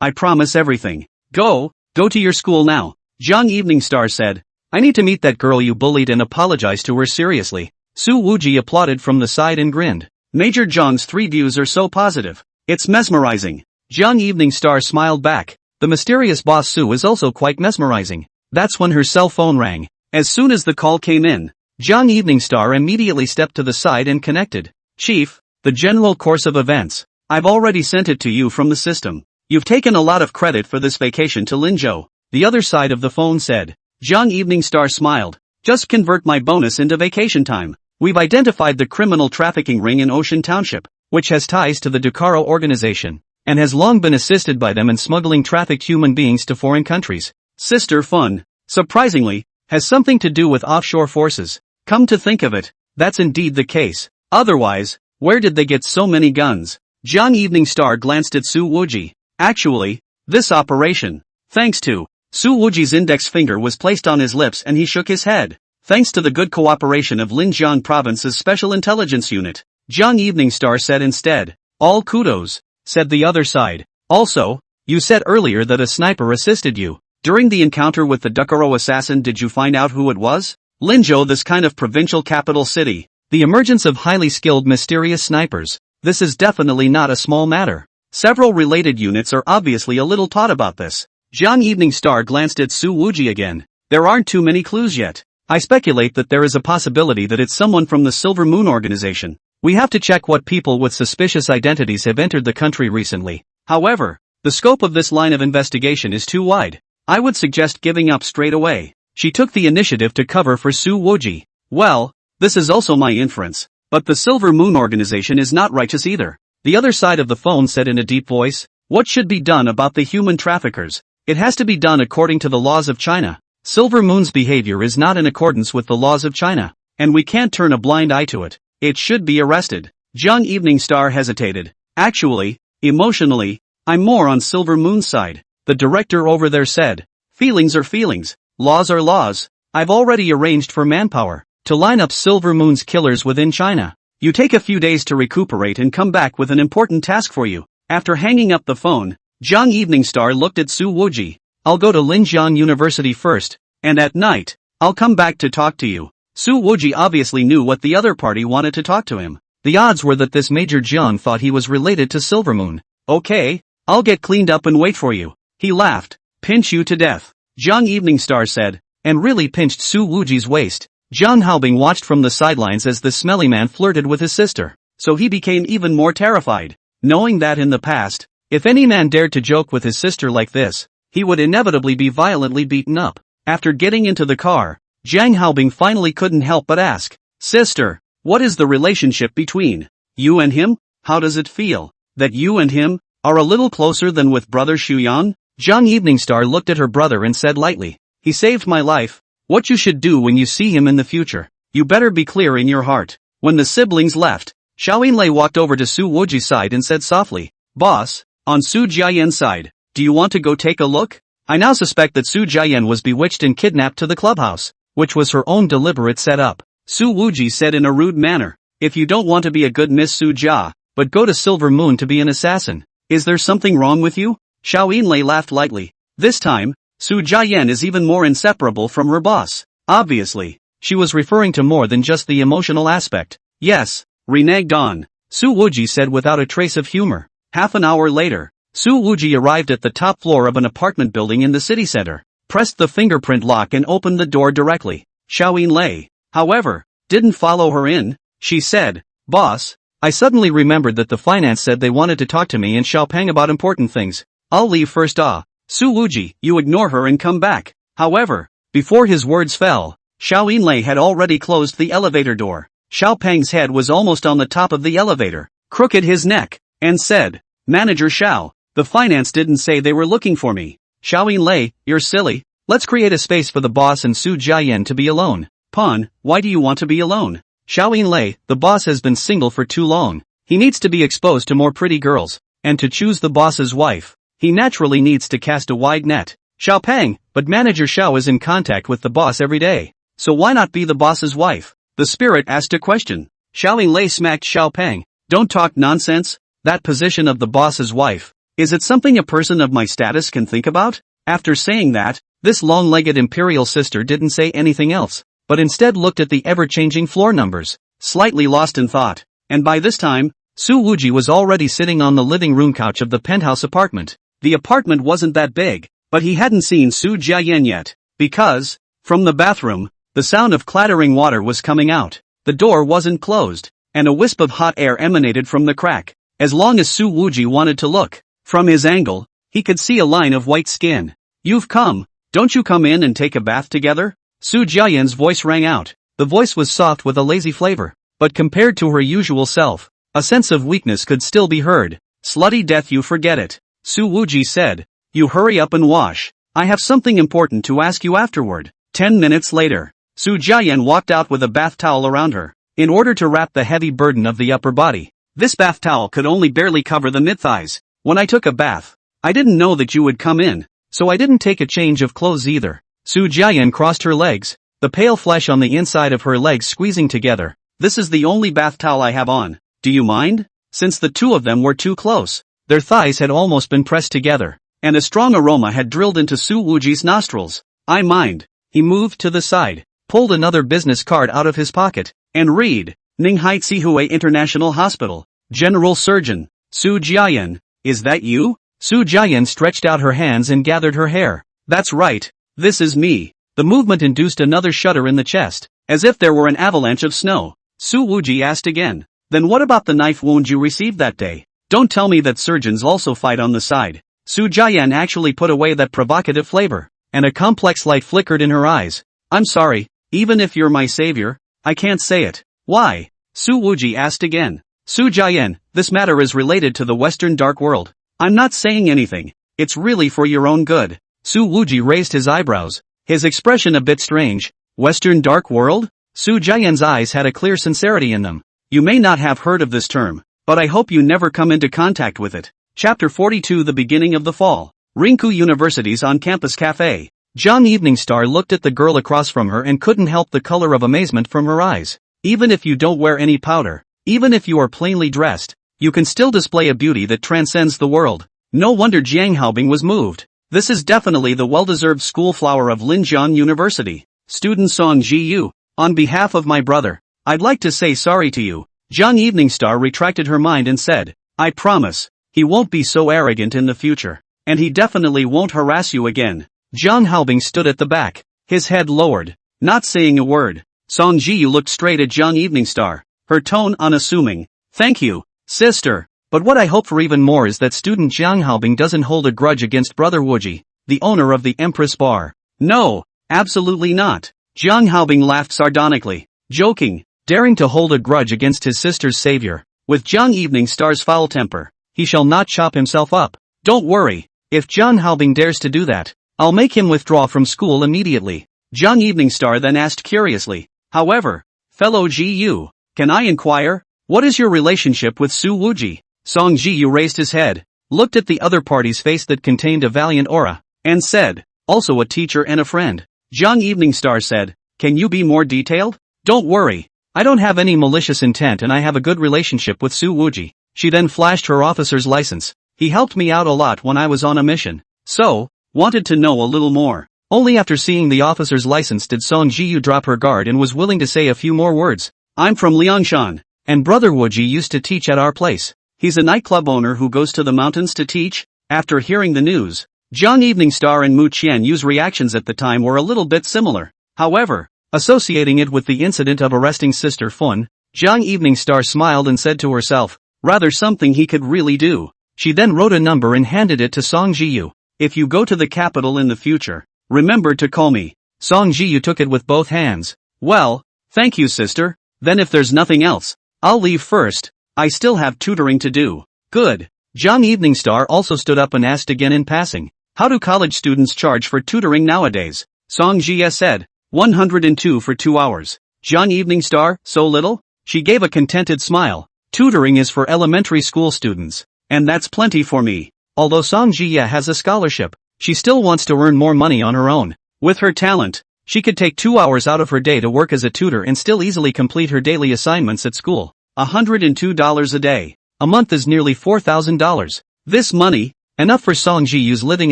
I promise everything. Go to your school now. Jiang Evening Star said. I need to meet that girl you bullied and apologize to her seriously. Su Wuji applauded from the side and grinned. Major Zhang's 3 views are so positive. It's mesmerizing. Jiang Evening Star smiled back. The mysterious boss Su is also quite mesmerizing. That's when her cell phone rang. As soon as the call came in, Jiang Evening Star immediately stepped to the side and connected. Chief, the general course of events. I've already sent it to you from the system. You've taken a lot of credit for this vacation to Linzhou. The other side of the phone said. Jiang Evening Star smiled. Just convert my bonus into vacation time. We've identified the criminal trafficking ring in Ocean Township, which has ties to the Ducaro organization, and has long been assisted by them in smuggling trafficked human beings to foreign countries. Sister Fun, surprisingly, has something to do with offshore forces. Come to think of it, that's indeed the case. Otherwise, where did they get so many guns? Jiang Evening Star glanced at Su Wuji. Actually, this operation, thanks to Su Wuji's index finger was placed on his lips and he shook his head. Thanks to the good cooperation of Linjiang Province's Special Intelligence Unit, Jiang Evening Star said instead. All kudos, said the other side. Also, you said earlier that a sniper assisted you. During the encounter with the Dokuro assassin, did you find out who it was? Linzhou, this kind of provincial capital city. The emergence of highly skilled mysterious snipers. This is definitely not a small matter. Several related units are obviously a little taught about this. Jiang Evening Star glanced at Su Wuji again. There aren't too many clues yet. I speculate that there is a possibility that it's someone from the Silver Moon organization. We have to check what people with suspicious identities have entered the country recently. However, the scope of this line of investigation is too wide. I would suggest giving up straight away. She took the initiative to cover for Su Wuji. Well, this is also my inference. But the Silver Moon organization is not righteous either. The other side of the phone said in a deep voice, what should be done about the human traffickers? It has to be done according to the laws of China. Silver Moon's behavior is not in accordance with the laws of China, and we can't turn a blind eye to it. It should be arrested. Jiang Evening Star hesitated. Actually, emotionally, I'm more on Silver Moon's side. The director over there said, feelings are feelings, laws are laws. I've already arranged for manpower to line up Silver Moon's killers within China. You take a few days to recuperate and come back with an important task for you. After hanging up the phone, Jiang Evening Star looked at Su Wuji. I'll go to Linjiang University first, and at night, I'll come back to talk to you. Su Wuji obviously knew what the other party wanted to talk to him. The odds were that this Major Jiang thought he was related to Silver Moon. Okay, I'll get cleaned up and wait for you. He laughed. Pinch you to death, Jiang Evening Star said, and really pinched Su Wuji's waist. Jiang Haobing watched from the sidelines as the smelly man flirted with his sister, so he became even more terrified, knowing that in the past, if any man dared to joke with his sister like this, he would inevitably be violently beaten up. After getting into the car, Jiang Haobing finally couldn't help but ask, Sister, what is the relationship between you and him? How does it feel that you and him are a little closer than with brother Shuyang? Jiang Evening Star looked at her brother and said lightly, he saved my life. What you should do when you see him in the future, you better be clear in your heart. When the siblings left, Xiao Yinlei walked over to Su Wuji's side and said softly, Boss, on Su Jiayan's side, do you want to go take a look? I now suspect that Su Jiayan was bewitched and kidnapped to the clubhouse, which was her own deliberate setup. Su Wuji said in a rude manner, if you don't want to be a good Miss Su Jia, but go to Silver Moon to be an assassin, is there something wrong with you? Xiao Yinlei laughed lightly. This time, Su Jiayan is even more inseparable from her boss. Obviously, she was referring to more than just the emotional aspect. Yes, reneged on, Su Wuji said without a trace of humor. Half an hour later, Su Wuji arrived at the top floor of an apartment building in the city center, pressed the fingerprint lock and opened the door directly. Xiao Yinlei, however, didn't follow her in. She said, Boss, I suddenly remembered that the finance said they wanted to talk to me and Xiaopeng about important things. I'll leave first. Su Wuji, you ignore her and come back. However, before his words fell, Xiao Yinlei had already closed the elevator door. Xiaopeng's head was almost on the top of the elevator, crooked his neck, and said, Manager Xiao, the finance didn't say they were looking for me. Xiao Yinlei, you're silly. Let's create a space for the boss and Su Jiayan to be alone. Pan, why do you want to be alone? Xiao Yinlei, the boss has been single for too long. He needs to be exposed to more pretty girls, and to choose the boss's wife, he naturally needs to cast a wide net. Xiaopeng, but Manager Xiao is in contact with the boss every day. So why not be the boss's wife? The spirit asked a question. Xiao Yinlei smacked Xiaopeng. Don't talk nonsense. That position of the boss's wife, is it something a person of my status can think about? After saying that, this long-legged imperial sister didn't say anything else, but instead looked at the ever-changing floor numbers, slightly lost in thought. And by this time, Su Wuji was already sitting on the living room couch of the penthouse apartment. The apartment wasn't that big, but he hadn't seen Su Jiayan yet, because, from the bathroom, the sound of clattering water was coming out. The door wasn't closed, and a wisp of hot air emanated from the crack. As long as Su Wuji wanted to look, from his angle, he could see a line of white skin. You've come, don't you come in and take a bath together? Su Jiayan's voice rang out. The voice was soft with a lazy flavor, but compared to her usual self, a sense of weakness could still be heard. Slutty death, you forget it. Su Wuji said, you hurry up and wash. I have something important to ask you afterward. 10 minutes later, Su Jiayan walked out with a bath towel around her, in order to wrap the heavy burden of the upper body. This bath towel could only barely cover the mid-thighs. When I took a bath, I didn't know that you would come in, so I didn't take a change of clothes either. Su Jiayan crossed her legs, the pale flesh on the inside of her legs squeezing together. This is the only bath towel I have on. Do you mind? since the two of them were too close. Their thighs had almost been pressed together, and a strong aroma had drilled into Su Wuji's nostrils. I mind. He moved to the side, pulled another business card out of his pocket, and read, Ninghai Tsihui International Hospital, General Surgeon, Su Jiayan, is that you? Su Jiayan stretched out her hands and gathered her hair. That's right, this is me. The movement induced another shudder in the chest, as if there were an avalanche of snow. Su Wuji asked again, then what about the knife wound you received that day? Don't tell me that surgeons also fight on the side. Su Jiayan actually put away that provocative flavor, and a complex light flickered in her eyes. I'm sorry, even if you're my savior, I can't say it. Why? Su Wuji asked again. Su Jiayan, this matter is related to the Western dark world. I'm not saying anything. It's really for your own good. Su Wuji raised his eyebrows, his expression a bit strange. Western dark world? Su Jiayan's eyes had a clear sincerity in them. You may not have heard of this term, but I hope you never come into contact with it. Chapter 42 The Beginning of the Fall. Rinku University's on-campus cafe. John Eveningstar looked at the girl across from her and couldn't help the color of amazement from her eyes. Even if you don't wear any powder, even if you are plainly dressed, you can still display a beauty that transcends the world. No wonder Jiang Haobing was moved. This is definitely the well-deserved school flower of Linjiang University. Student Song Ji-yu, on behalf of my brother, I'd like to say sorry to you. Jiang Eveningstar retracted her mind and said, I promise, he won't be so arrogant in the future, and he definitely won't harass you again. Jiang Haobing stood at the back, his head lowered, not saying a word. Song Ji-yu looked straight at Jiang Eveningstar, her tone unassuming. Thank you, sister. But what I hope for even more is that student Jiang Haobing doesn't hold a grudge against brother Wuji, the owner of the Empress Bar. No, absolutely not. Jiang Haobing laughed sardonically, joking, daring to hold a grudge against his sister's savior. With Jiang Eveningstar's foul temper, he shall not chop himself up. Don't worry, if Jiang Haobing dares to do that, I'll make him withdraw from school immediately. Jiang Eveningstar then asked curiously, however, fellow Ji-yu, can I inquire, what is your relationship with Su Wuji? Song Ji-yu raised his head, looked at the other party's face that contained a valiant aura, and said, also a teacher and a friend. Jiang Eveningstar said, can you be more detailed? Don't worry, I don't have any malicious intent and I have a good relationship with Su Wuji. She then flashed her officer's license. He helped me out a lot when I was on a mission. So, wanted to know a little more. Only after seeing the officer's license did Song Ji-yu drop her guard and was willing to say a few more words. I'm from Liangshan, and brother Wuji used to teach at our place. He's a nightclub owner who goes to the mountains to teach. After hearing the news, Jiang Eveningstar and Mu Qianyu's reactions at the time were a little bit similar. However, associating it with the incident of arresting Sister Fun, Jiang Eveningstar smiled and said to herself, rather something he could really do. She then wrote a number and handed it to Song Ji-yu. If you go to the capital in the future, remember to call me. Song Ji-yu took it with both hands. Well, thank you sister. Then if there's nothing else, I'll leave first. I still have tutoring to do. Good. Jiang Eveningstar also stood up and asked again in passing, how do college students charge for tutoring nowadays? Song Ji-ya said, 102 for 2 hours. Jiang Eveningstar, so little? She gave a contented smile. Tutoring is for elementary school students, and that's plenty for me. Although Song Ji-ya has a scholarship, she still wants to earn more money on her own. With her talent, she could take 2 hours out of her day to work as a tutor and still easily complete her daily assignments at school. $102 a day. A month is nearly $4,000. This money, enough for Song Ji-yu's living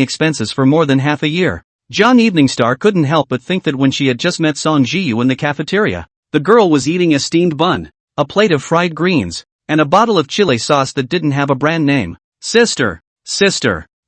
expenses for more than half a year. Jiang Eveningstar couldn't help but think that when she had just met Song Ji-yu in the cafeteria, the girl was eating a steamed bun, a plate of fried greens, and a bottle of chili sauce that didn't have a brand name. Sister.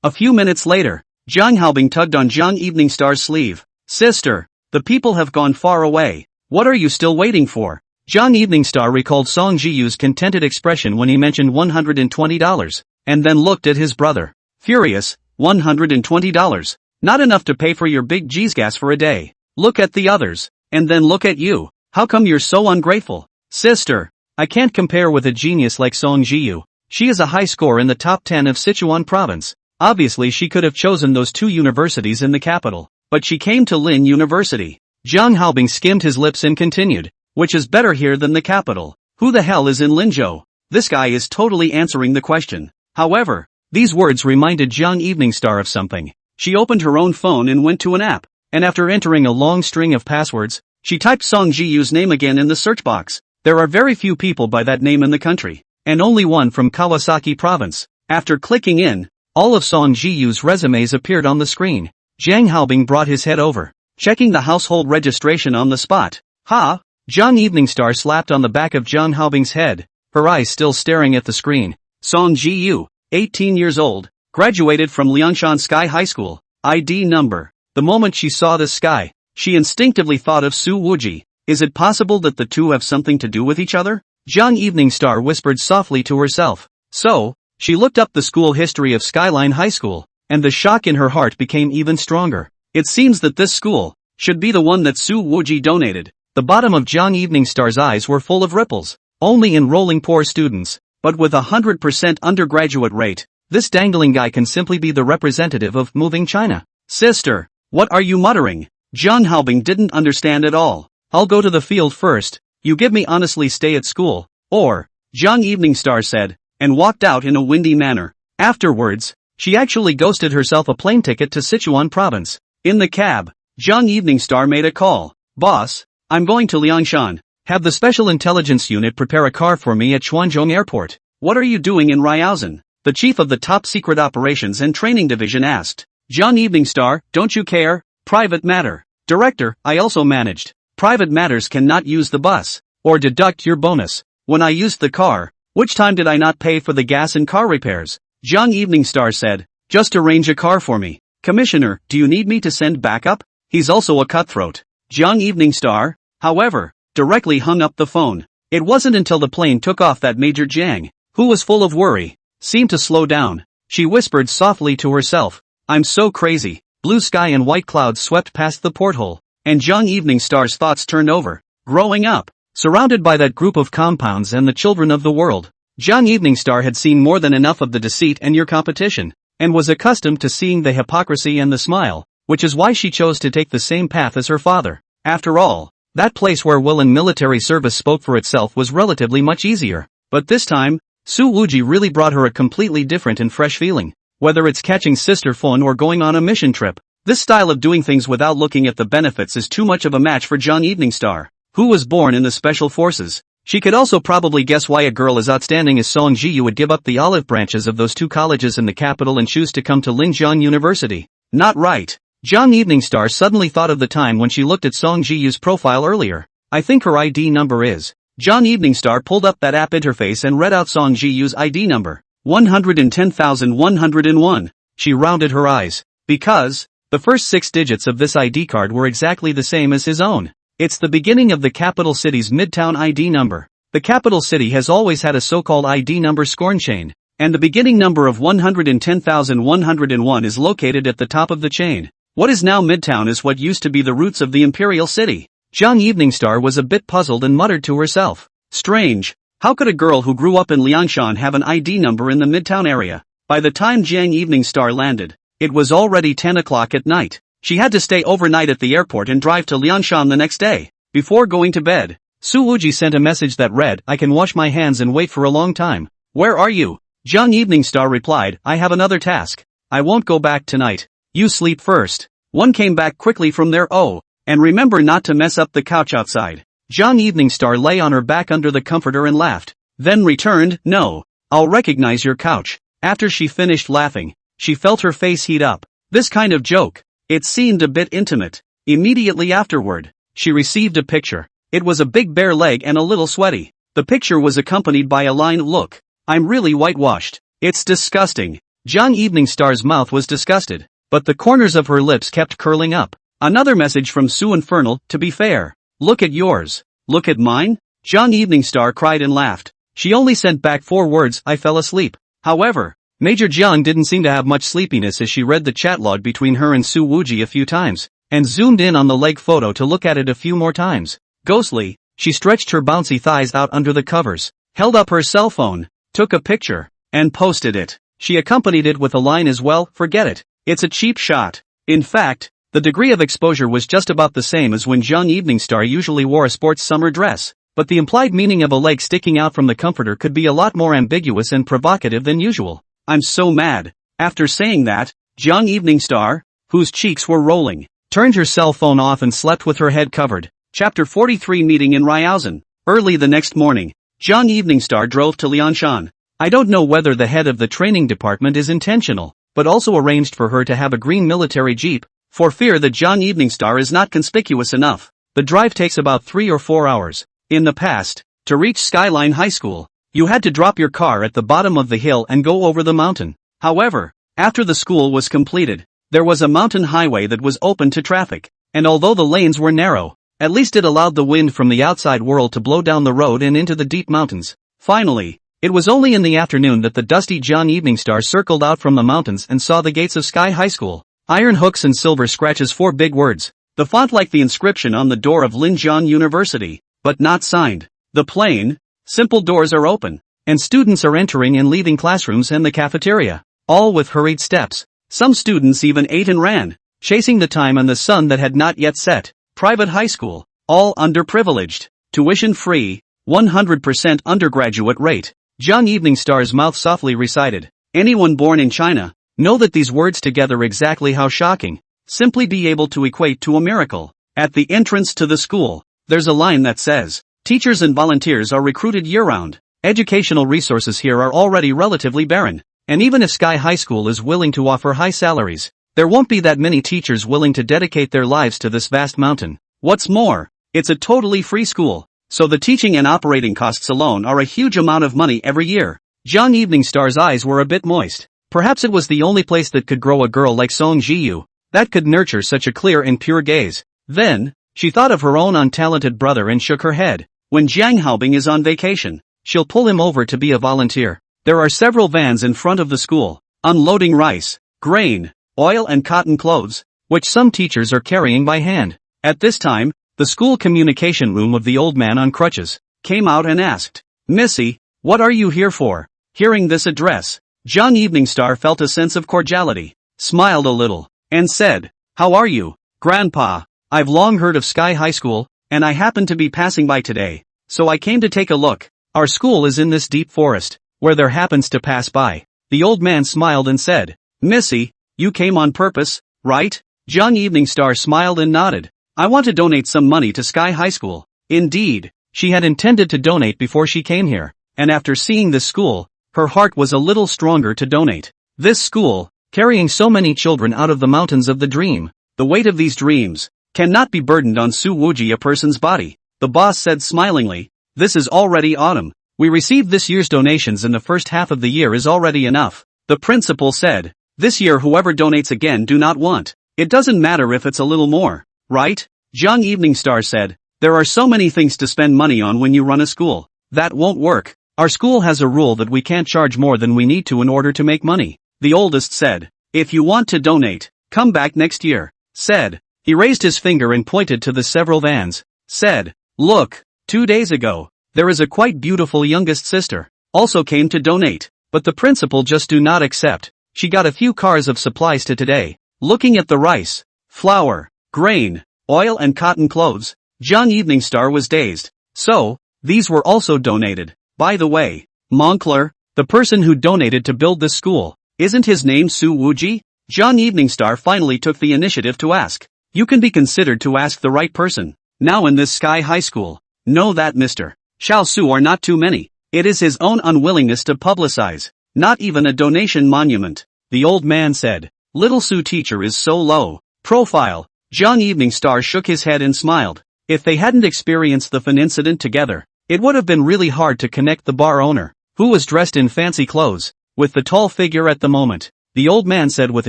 A few minutes later, Jiang Haobing tugged on Jiang Eveningstar's sleeve. Sister, the people have gone far away. What are you still waiting for? Jiang Eveningstar recalled Song Ji-yu's contented expression when he mentioned $120, and then looked at his brother. Furious, $120. Not enough to pay for your big G's gas for a day. Look at the others, and then look at you. How come you're so ungrateful? Sister, I can't compare with a genius like Song Ji-yu. She is a high score in the top 10 of Sichuan province. Obviously she could have chosen those 2 universities in the capital, but she came to Lin University. Jiang Haobing skimmed his lips and continued, which is better here than the capital. Who the hell is in Linzhou? This guy is totally answering the question. However, these words reminded Jiang Eveningstar of something. She opened her own phone and went to an app, and after entering a long string of passwords, she typed Song Ji-yu's name again in the search box. There are very few people by that name in the country, and only one from Kawasaki province. After clicking in, all of Song Ji-yu's resumes appeared on the screen. Jiang Haobing brought his head over, checking the household registration on the spot. Ha! Jiang Eveningstar slapped on the back of Jiang Haobing's head, her eyes still staring at the screen. Song Ji-yu, 18 years old, graduated from Liangshan Sky High School. ID number. The moment she saw this sky, she instinctively thought of Su Wuji. Is it possible that the two have something to do with each other? Jiang Eveningstar whispered softly to herself. So, she looked up the school history of Skyline High School, and the shock in her heart became even stronger. It seems that this school should be the one that Su Wuji donated. The bottom of Jiang Eveningstar's eyes were full of ripples. Only enrolling poor students, but with 100% undergraduate rate, this dangling guy can simply be the representative of moving China. Sister, what are you muttering? Jiang Haobing didn't understand at all. I'll go to the field first, you give me honestly stay at school, or, Jiang Eveningstar said, and walked out in a windy manner. Afterwards, she actually ghosted herself a plane ticket to Sichuan province. In the cab, Jiang Eveningstar made a call. Boss, I'm going to Liangshan. Have the Special Intelligence Unit prepare a car for me at Chuanzhong Airport. What are you doing in Ryazan? The chief of the Top Secret Operations and Training Division asked. Jiang Eveningstar, don't you care? Private matter. Director, I also managed. Private matters cannot use the bus, or deduct your bonus. When I used the car, which time did I not pay for the gas and car repairs? Jiang Eveningstar said, just arrange a car for me. Commissioner, do you need me to send backup? He's also a cutthroat. Jiang Eveningstar, however, directly hung up the phone. It wasn't until the plane took off that Major Jiang, who was full of worry, seemed to slow down. She whispered softly to herself, I'm so crazy. Blue sky and white clouds swept past the porthole, and Jiang Eveningstar's thoughts turned over. Growing up, surrounded by that group of compounds and the children of the world, Jiang Eveningstar had seen more than enough of the deceit and your competition, and was accustomed to seeing the hypocrisy and the smile, which is why she chose to take the same path as her father. After all, that place where will and military service spoke for itself was relatively much easier. But this time, Su Wuji really brought her a completely different and fresh feeling. Whether it's catching Sister Fun or going on a mission trip, this style of doing things without looking at the benefits is too much of a match for Jiang Eveningstar, who was born in the special forces. She could also probably guess why a girl as outstanding as Song Ji-yu would give up the olive branches of those two colleges in the capital and choose to come to Liangshan University. Not right. Jiang Eveningstar suddenly thought of the time when she looked at Song Ji-yu's profile earlier. I think her ID number is. Jiang Eveningstar pulled up that app interface and read out Song Ji-yu's ID number. 110,101. She rounded her eyes. Because, the first 6 digits of this ID card were exactly the same as his own. It's the beginning of the capital city's midtown ID number. The capital city has always had a so-called ID number scorn chain, and the beginning number of 110,101 is located at the top of the chain. What is now midtown is what used to be the roots of the imperial city. Jiang Eveningstar was a bit puzzled and muttered to herself. Strange. How could a girl who grew up in Liangshan have an ID number in the midtown area? By the time Jiang Eveningstar landed, it was already 10 o'clock at night. She had to stay overnight at the airport and drive to Liangshan the next day. Before going to bed, Su Wuji sent a message that read, I can wash my hands and wait for a long time. Where are you? Jiang Eveningstar replied, I have another task. I won't go back tonight. You sleep first. One came back quickly from there. Oh, and remember not to mess up the couch outside. Jiang Eveningstar lay on her back under the comforter and laughed. Then returned, no, I'll recognize your couch. After she finished laughing, she felt her face heat up. This kind of joke. It seemed a bit intimate. Immediately afterward, she received a picture. It was a big bare leg and a little sweaty. The picture was accompanied by a line, look, I'm really whitewashed. It's disgusting. Jiang Eveningstar's mouth was disgusted, but the corners of her lips kept curling up. Another message from Su Infernal, to be fair. Look at yours. Look at mine? Jiang Eveningstar cried and laughed. She only sent back 4 words, I fell asleep. However, Major Jiang didn't seem to have much sleepiness as she read the chat log between her and Su Wuji a few times, and zoomed in on the leg photo to look at it a few more times. Ghostly, she stretched her bouncy thighs out under the covers, held up her cell phone, took a picture, and posted it. She accompanied it with a line as well, forget it. It's a cheap shot. In fact, the degree of exposure was just about the same as when Jiang Eveningstar usually wore a sports summer dress, but the implied meaning of a leg sticking out from the comforter could be a lot more ambiguous and provocative than usual. I'm so mad. After saying that, Jiang Eveningstar, whose cheeks were rolling, turned her cell phone off and slept with her head covered. Chapter 43 Meeting in Ryazan. Early the next morning, Jiang Eveningstar drove to Lianshan. I don't know whether the head of the training department is intentional, but also arranged for her to have a green military jeep, for fear that Jiang Eveningstar is not conspicuous enough. The drive takes about 3 or 4 hours. In the past, to reach Skyline High School, you had to drop your car at the bottom of the hill and go over the mountain. However, after the school was completed, there was a mountain highway that was open to traffic, and although the lanes were narrow, at least it allowed the wind from the outside world to blow down the road and into the deep mountains. Finally, it was only in the afternoon that the dusty Jiang Eveningstar circled out from the mountains and saw the gates of Sky High School. Iron hooks and silver scratches 4 big words, the font like the inscription on the door of Linjiang University, but not signed. The plain, simple doors are open, and students are entering and leaving classrooms and the cafeteria, all with hurried steps. Some students even ate and ran, chasing the time and the sun that had not yet set. Private high school, all underprivileged, tuition free, 100% undergraduate rate. Jiang Eveningstar's mouth softly recited. Anyone born in China, know that these words together exactly how shocking, simply be able to equate to a miracle. At the entrance to the school, there's a line that says, teachers and volunteers are recruited year-round. Educational resources here are already relatively barren, and even if Sky High School is willing to offer high salaries, there won't be that many teachers willing to dedicate their lives to this vast mountain. What's more, it's a totally free school, so the teaching and operating costs alone are a huge amount of money every year. Jiang Eveningstar's eyes were a bit moist. Perhaps it was the only place that could grow a girl like Song Jiyu, that could nurture such a clear and pure gaze. Then, she thought of her own untalented brother and shook her head. When Jiang Haobing is on vacation, she'll pull him over to be a volunteer. There are several vans in front of the school, unloading rice, grain, oil and cotton clothes, which some teachers are carrying by hand. At this time, the school communication room of the old man on crutches came out and asked, Missy, what are you here for? Hearing this address, Jiang Eveningstar felt a sense of cordiality, smiled a little, and said, how are you, Grandpa? I've long heard of Sky High School, and I happened to be passing by today, so I came to take a look. Our school is in this deep forest, where there happens to pass by. The old man smiled and said, Missy, you came on purpose, right? Jiang Eveningstar smiled and nodded. I want to donate some money to Sky High School. Indeed, she had intended to donate before she came here, and after seeing this school, her heart was a little stronger to donate. This school, carrying so many children out of the mountains of the dream, the weight of these dreams, cannot be burdened on Su Wuji, a person's body. The boss said smilingly, this is already autumn. We received this year's donations and the first half of the year is already enough. The principal said, this year whoever donates again do not want. It doesn't matter if it's a little more, right? Jiang Eveningstar said, there are so many things to spend money on when you run a school. That won't work. Our school has a rule that we can't charge more than we need to in order to make money. The oldest said, if you want to donate, come back next year. Said, he raised his finger and pointed to the several vans. Said, look, 2 days ago, there is a quite beautiful youngest sister, also came to donate, but the principal just do not accept. She got a few cars of supplies to today. Looking at the rice, flour, grain, oil and cotton clothes, Jiang Eveningstar was dazed. So, these were also donated. By the way, Moncler, the person who donated to build this school, isn't his name Su Wuji? Jiang Eveningstar finally took the initiative to ask. You can be considered to ask the right person. Now in this Sky High School, know that Mr. Xiao Su are not too many. It is his own unwillingness to publicize, not even a donation monument. The old man said, little Su teacher is so low profile. Jiang Eveningstar shook his head and smiled. If they hadn't experienced the Fan incident together, it would have been really hard to connect the bar owner, who was dressed in fancy clothes, with the tall figure at the moment. The old man said with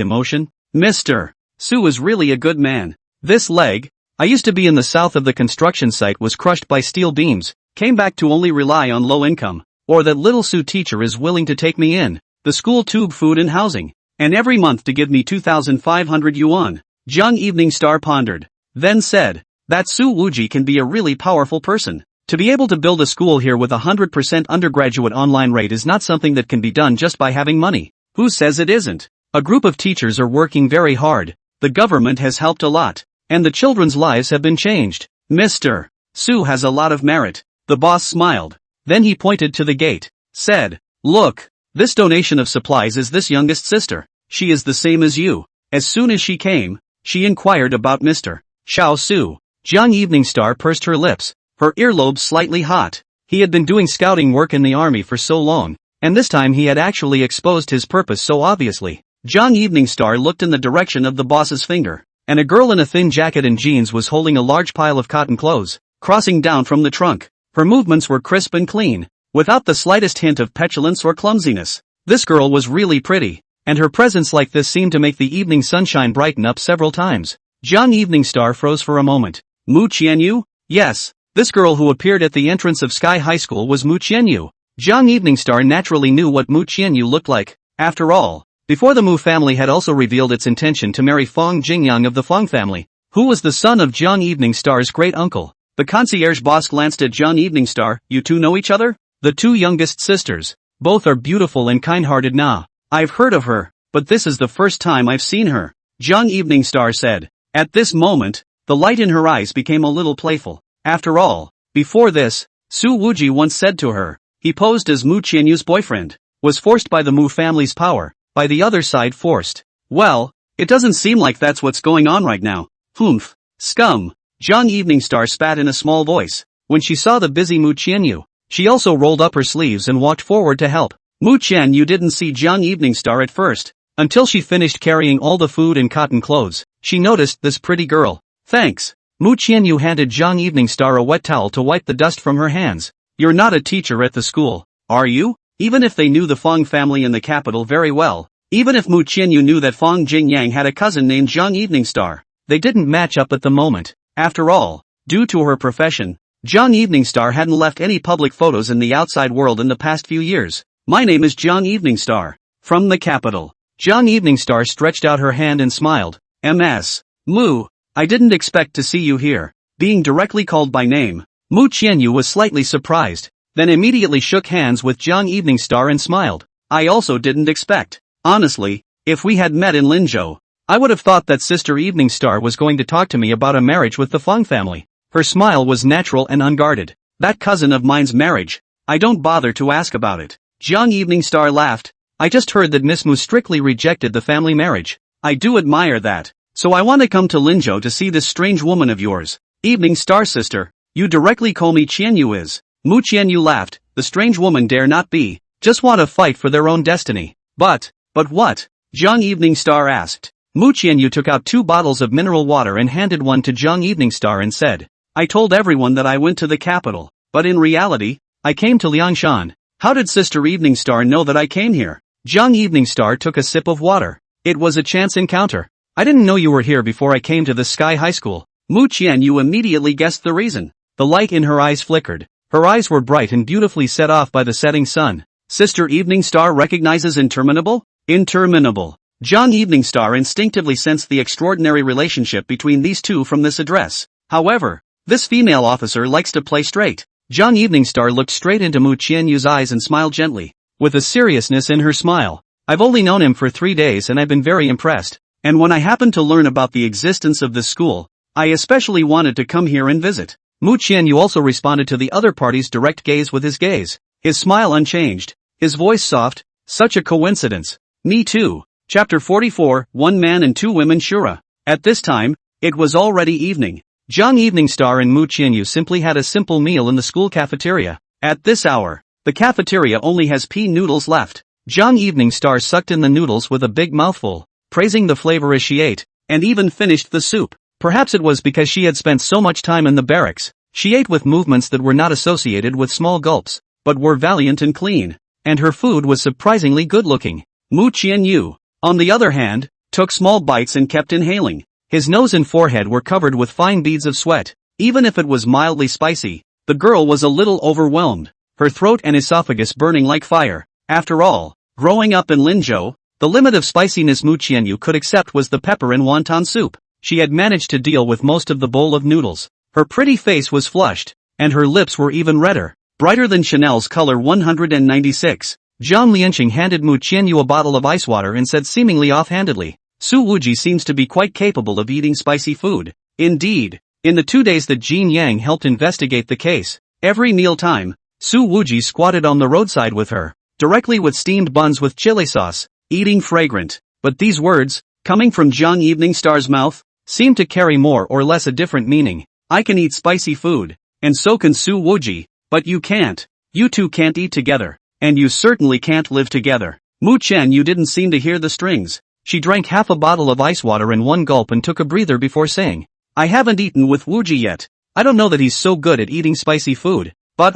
emotion, Mr. Su is really a good man. This leg, I used to be in the south of the construction site, was crushed by steel beams, came back to only rely on low income, or that little Su teacher is willing to take me in, the school tube food and housing, and every month to give me 2,500 yuan. Jiang Eveningstar pondered, then said, that Su Wuji can be a really powerful person. To be able to build a school here with 100% undergraduate online rate is not something that can be done just by having money. Who says it isn't? A group of teachers are working very hard, the government has helped a lot, and the children's lives have been changed. Mr. Su has a lot of merit. The boss smiled. Then he pointed to the gate, said, look, this donation of supplies is this youngest sister. She is the same as you. As soon as she came, she inquired about Mr. Xiao Su. Jiang Eveningstar pursed her lips, her earlobes slightly hot. He had been doing scouting work in the army for so long, and this time he had actually exposed his purpose so obviously. Jong Evening Star looked in the direction of the boss's finger, and a girl in a thin jacket and jeans was holding a large pile of cotton clothes, crossing down from the trunk. Her movements were crisp and clean, without the slightest hint of petulance or clumsiness. This girl was really pretty, and her presence like this seemed to make the evening sunshine brighten up several times. Jong Evening Star froze for a moment. Mu Qianyu? Yes, this girl who appeared at the entrance of Sky High School was Mu Qianyu. Jong Evening Star naturally knew what Mu Qianyu looked like. After all, before the Mu family had also revealed its intention to marry Fong Jingyang of the Fong family, who was the son of Jong Evening Star's great-uncle. The concierge boss glanced at Jong Evening Star. You two know each other? The two youngest sisters. Both are beautiful and kind-hearted now. I've heard of her, but this is the first time I've seen her, Jong Evening Star said. At this moment, the light in her eyes became a little playful. After all, before this, Su Wuji once said to her, he posed as Mu Qianyu's boyfriend, was forced by the Mu family's power, by the other side forced. Well, it doesn't seem like that's what's going on right now. Humph. Scum. Jong Evening Star spat in a small voice. When she saw the busy Mu Qianyu, she also rolled up her sleeves and walked forward to help. Mu Qianyu didn't see Jong Evening Star at first, until she finished carrying all the food and cotton clothes. She noticed this pretty girl. Thanks. Mu Qianyu handed Jong Evening Star a wet towel to wipe the dust from her hands. You're not a teacher at the school, are you? Even if they knew the Fong family in the capital very well, even if Mu Qianyu knew that Fong Jingyang had a cousin named Jong Evening Star, they didn't match up at the moment. After all, due to her profession, Jong Evening Star hadn't left any public photos in the outside world in the past few years. My name is Jong Evening Star. From the capital. Jong Evening Star stretched out her hand and smiled. MS. Mu. I didn't expect to see you here. Being directly called by name, Mu Qianyu was slightly surprised, then immediately shook hands with Jong Evening Star and smiled. I also didn't expect. Honestly, if we had met in Linzhou, I would have thought that Sister Evening Star was going to talk to me about a marriage with the Fong family. Her smile was natural and unguarded. That cousin of mine's marriage. I don't bother to ask about it. Jong Evening Star laughed. I just heard that Miss Mu strictly rejected the family marriage. I do admire that. So I want to come to Linzhou to see this strange woman of yours. Evening Star sister, you directly call me Qianyu is. Mu Qianyu laughed. The strange woman dare not be. Just want to fight for their own destiny. But what? Jong Evening Star asked. Mu Qianyu took out 2 bottles of mineral water and handed one to Jong Evening Star and said, I told everyone that I went to the capital, but in reality, I came to Liangshan. How did Sister Evening Star know that I came here? Jong Evening Star took a sip of water. It was a chance encounter. I didn't know you were here before I came to the Sky High School. Mu Qianyu immediately guessed the reason. The light in her eyes flickered. Her eyes were bright and beautifully set off by the setting sun. Sister Evening Star recognizes interminable? Interminable. Jong Evening Star instinctively sensed the extraordinary relationship between these two from this address. However, this female officer likes to play straight. Jong Evening Star looked straight into Mu Qianyu's eyes and smiled gently, with a seriousness in her smile. I've only known him for 3 days and I've been very impressed. And when I happened to learn about the existence of this school, I especially wanted to come here and visit. Mu Qianyu also responded to the other party's direct gaze with his gaze, his smile unchanged, his voice soft. Such a coincidence. Me too. Chapter 44, 1 Man and 2 Women Shura. At this time, it was already evening. Jong Evening Star and Mu Qianyu simply had a simple meal in the school cafeteria. At this hour, the cafeteria only has pea noodles left. Jong Evening Star sucked in the noodles with a big mouthful, praising the flavor as she ate, and even finished the soup. Perhaps it was because she had spent so much time in the barracks. She ate with movements that were not associated with small gulps, but were valiant and clean, and her food was surprisingly good-looking. Mu Qianyu, on the other hand, took small bites and kept inhaling. His nose and forehead were covered with fine beads of sweat. Even if it was mildly spicy, the girl was a little overwhelmed, her throat and esophagus burning like fire. After all, growing up in Linzhou, the limit of spiciness Mu Qianyu could accept was the pepper in wonton soup. She had managed to deal with most of the bowl of noodles. Her pretty face was flushed, and her lips were even redder, brighter than Chanel's color 196. Zhang Lianqing handed Mu Qianyu a bottle of ice water and said seemingly offhandedly, Su Wuji seems to be quite capable of eating spicy food. Indeed, in the 2 days that Jin Yang helped investigate the case, every meal time, Su Wuji squatted on the roadside with her, directly with steamed buns with chili sauce, eating fragrant. But these words, coming from Jong Evening Star's mouth, seemed to carry more or less a different meaning. I can eat spicy food, and so can Su Wuji. But you can't. You two can't eat together. And you certainly can't live together. Mu Chen you didn't seem to hear the strings. She drank half a bottle of ice water in one gulp and took a breather before saying, I haven't eaten with Wuji yet. I don't know that he's so good at eating spicy food. But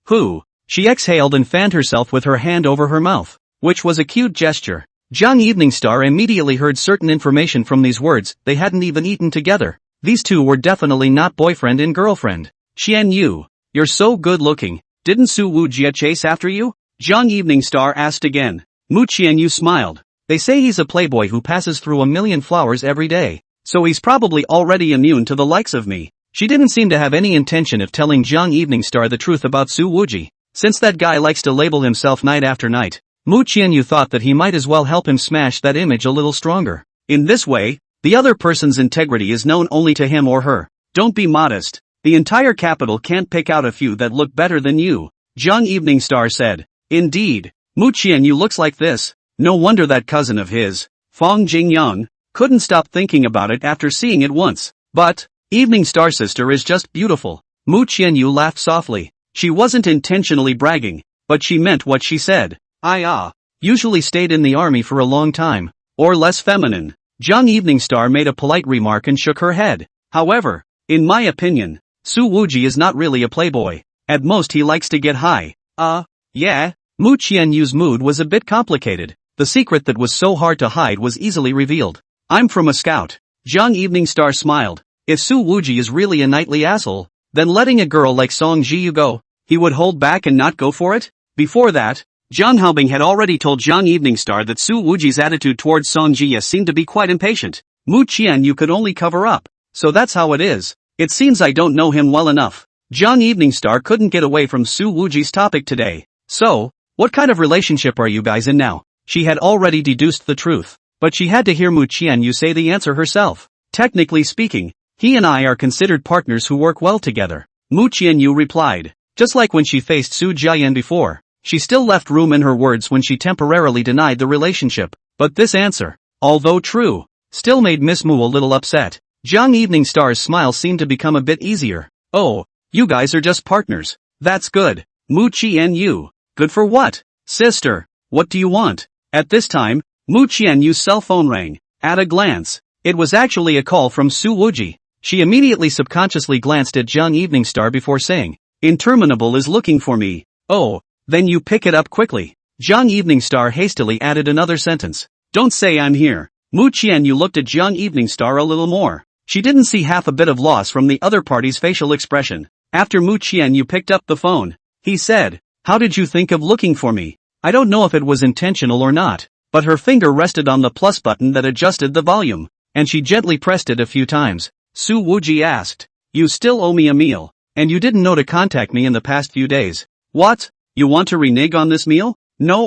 who? She exhaled and fanned herself with her hand over her mouth, which was a cute gesture. Jiang Eveningstar immediately heard certain information from these words. They hadn't even eaten together. These two were definitely not boyfriend and girlfriend. Xian Yu, you're so good looking. Didn't Su Wujie chase after you? Jiang Eveningstar asked again. Mu Qianyu smiled. They say he's a playboy who passes through a million flowers every day. So he's probably already immune to the likes of me. She didn't seem to have any intention of telling Jiang Eveningstar the truth about Su Wuji. Since that guy likes to label himself night after night, Mu Qianyu thought that he might as well help him smash that image a little stronger. In this way, the other person's integrity is known only to him or her. Don't be modest. The entire capital can't pick out a few that look better than you, Jiang Eveningstar said. Indeed, Mu Qianyu looks like this. No wonder that cousin of his, Fong Jingyang, couldn't stop thinking about it after seeing it once. But, Eveningstar sister is just beautiful. Mu Qianyu laughed softly. She wasn't intentionally bragging, but she meant what she said. I usually stayed in the army for a long time, or less feminine. Jiang Eveningstar made a polite remark and shook her head. However, in my opinion, Su Wuji is not really a playboy. At most he likes to get high. Yeah? Mu Qianyu's mood was a bit complicated. The secret that was so hard to hide was easily revealed. I'm from a scout. Jiang Eveningstar smiled. If Su Wuji is really a knightly asshole, then letting a girl like Song Jiyu go, he would hold back and not go for it? Before that, Jiang Haobing had already told Jiang Eveningstar that Su Wuji's attitude towards Song Jiya seemed to be quite impatient. Mu Qianyu could only cover up. So that's how it is. It seems I don't know him well enough. Jiang Eveningstar couldn't get away from Su Wuji's topic today. So, what kind of relationship are you guys in now? She had already deduced the truth, but she had to hear Mu Qianyu say the answer herself. Technically speaking, he and I are considered partners who work well together. Mu Qianyu replied. Just like when she faced Su Jiayan before, she still left room in her words when she temporarily denied the relationship. But this answer, although true, still made Miss Mu a little upset. Jiang Eveningstar's smile seemed to become a bit easier. Oh, you guys are just partners. That's good. Mu Qianyu. Good for what? Sister, what do you want? At this time, Mu Qianyu's cell phone rang. At a glance, it was actually a call from Su Wuji. She immediately subconsciously glanced at Jiang Eveningstar before saying, Interminable is looking for me. Oh, then you pick it up quickly. Jiang Eveningstar hastily added another sentence. Don't say I'm here. Mu Qianyu looked at Jiang Eveningstar a little more. She didn't see half a bit of loss from the other party's facial expression. After Mu Qianyu picked up the phone, he said, How did you think of looking for me? I don't know if it was intentional or not, but her finger rested on the plus button that adjusted the volume, and she gently pressed it a few times. Su Wuji asked, You still owe me a meal, and you didn't know to contact me in the past few days. What? You want to renege on this meal? No,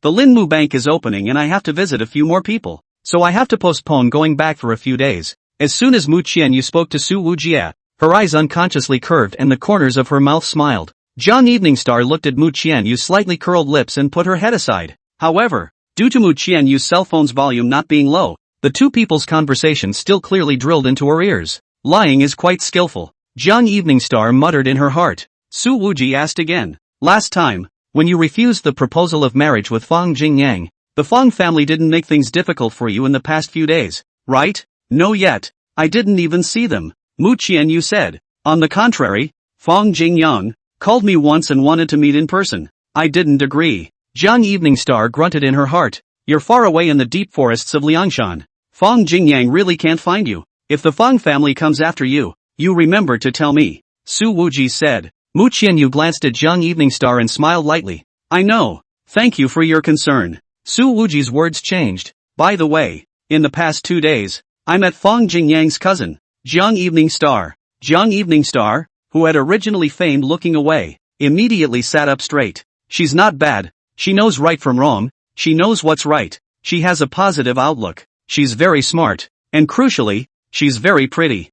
the Linmu Bank is opening and I have to visit a few more people, so I have to postpone going back for a few days. As soon as Mu Qianyu spoke to Su Wujie, her eyes unconsciously curved and the corners of her mouth smiled. Jiang Eveningstar looked at Mu Qianyu's slightly curled lips and put her head aside. However, due to Mu Qianyu's cell phone's volume not being low, the two people's conversation still clearly drilled into her ears. Lying is quite skillful. Jiang Eveningstar muttered in her heart. Su Wuji asked again. Last time, when you refused the proposal of marriage with Fong Jingyang, the Fong family didn't make things difficult for you in the past few days, right? No yet. I didn't even see them. Mu Qianyu said. On the contrary, Fong Jingyang called me once and wanted to meet in person. I didn't agree. Jiang Eveningstar grunted in her heart. You're far away in the deep forests of Liangshan. Fong Jingyang really can't find you. If the Fong family comes after you, you remember to tell me. Su Wuji said. Mu Qianyu glanced at Jiang Eveningstar and smiled lightly. I know. Thank you for your concern. Su Wuji's words changed. By the way, in the past 2 days, I met Fong Jingyang's cousin, Jiang Eveningstar. Jiang Eveningstar, who had originally feigned looking away, immediately sat up straight. She's not bad. She knows right from wrong. She knows what's right. She has a positive outlook. She's very smart. And crucially, she's very pretty.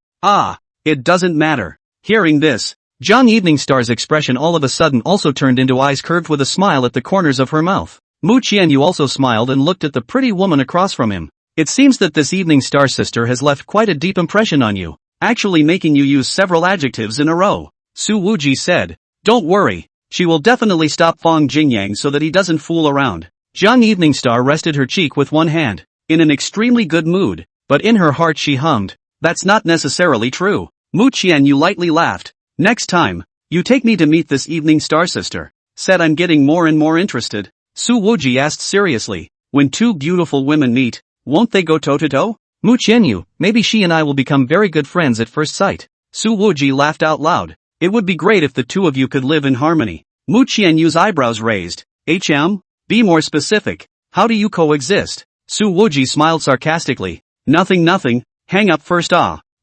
It doesn't matter. Hearing this, Jiang Eveningstar's expression all of a sudden also turned into eyes curved with a smile at the corners of her mouth. Mu Qianyu also smiled and looked at the pretty woman across from him. It seems that this Eveningstar sister has left quite a deep impression on you, actually making you use several adjectives in a row. Su Wuji said. Don't worry, she will definitely stop Fong Jingyang so that he doesn't fool around. Jiang Evening Star rested her cheek with one hand, in an extremely good mood, but in her heart she hummed, that's not necessarily true. Mu Qianyu lightly laughed. Next time, you take me to meet this Evening Star sister. Said I'm getting more and more interested. Su Wuji asked seriously, when two beautiful women meet, won't they go toe-to-toe? Mu Qianyu, maybe she and I will become very good friends at first sight. Su Wuji laughed out loud. It would be great if the two of you could live in harmony. Mu Qianyu's eyebrows raised. Be more specific. How do you coexist? Su Wuji smiled sarcastically. Nothing, hang up first.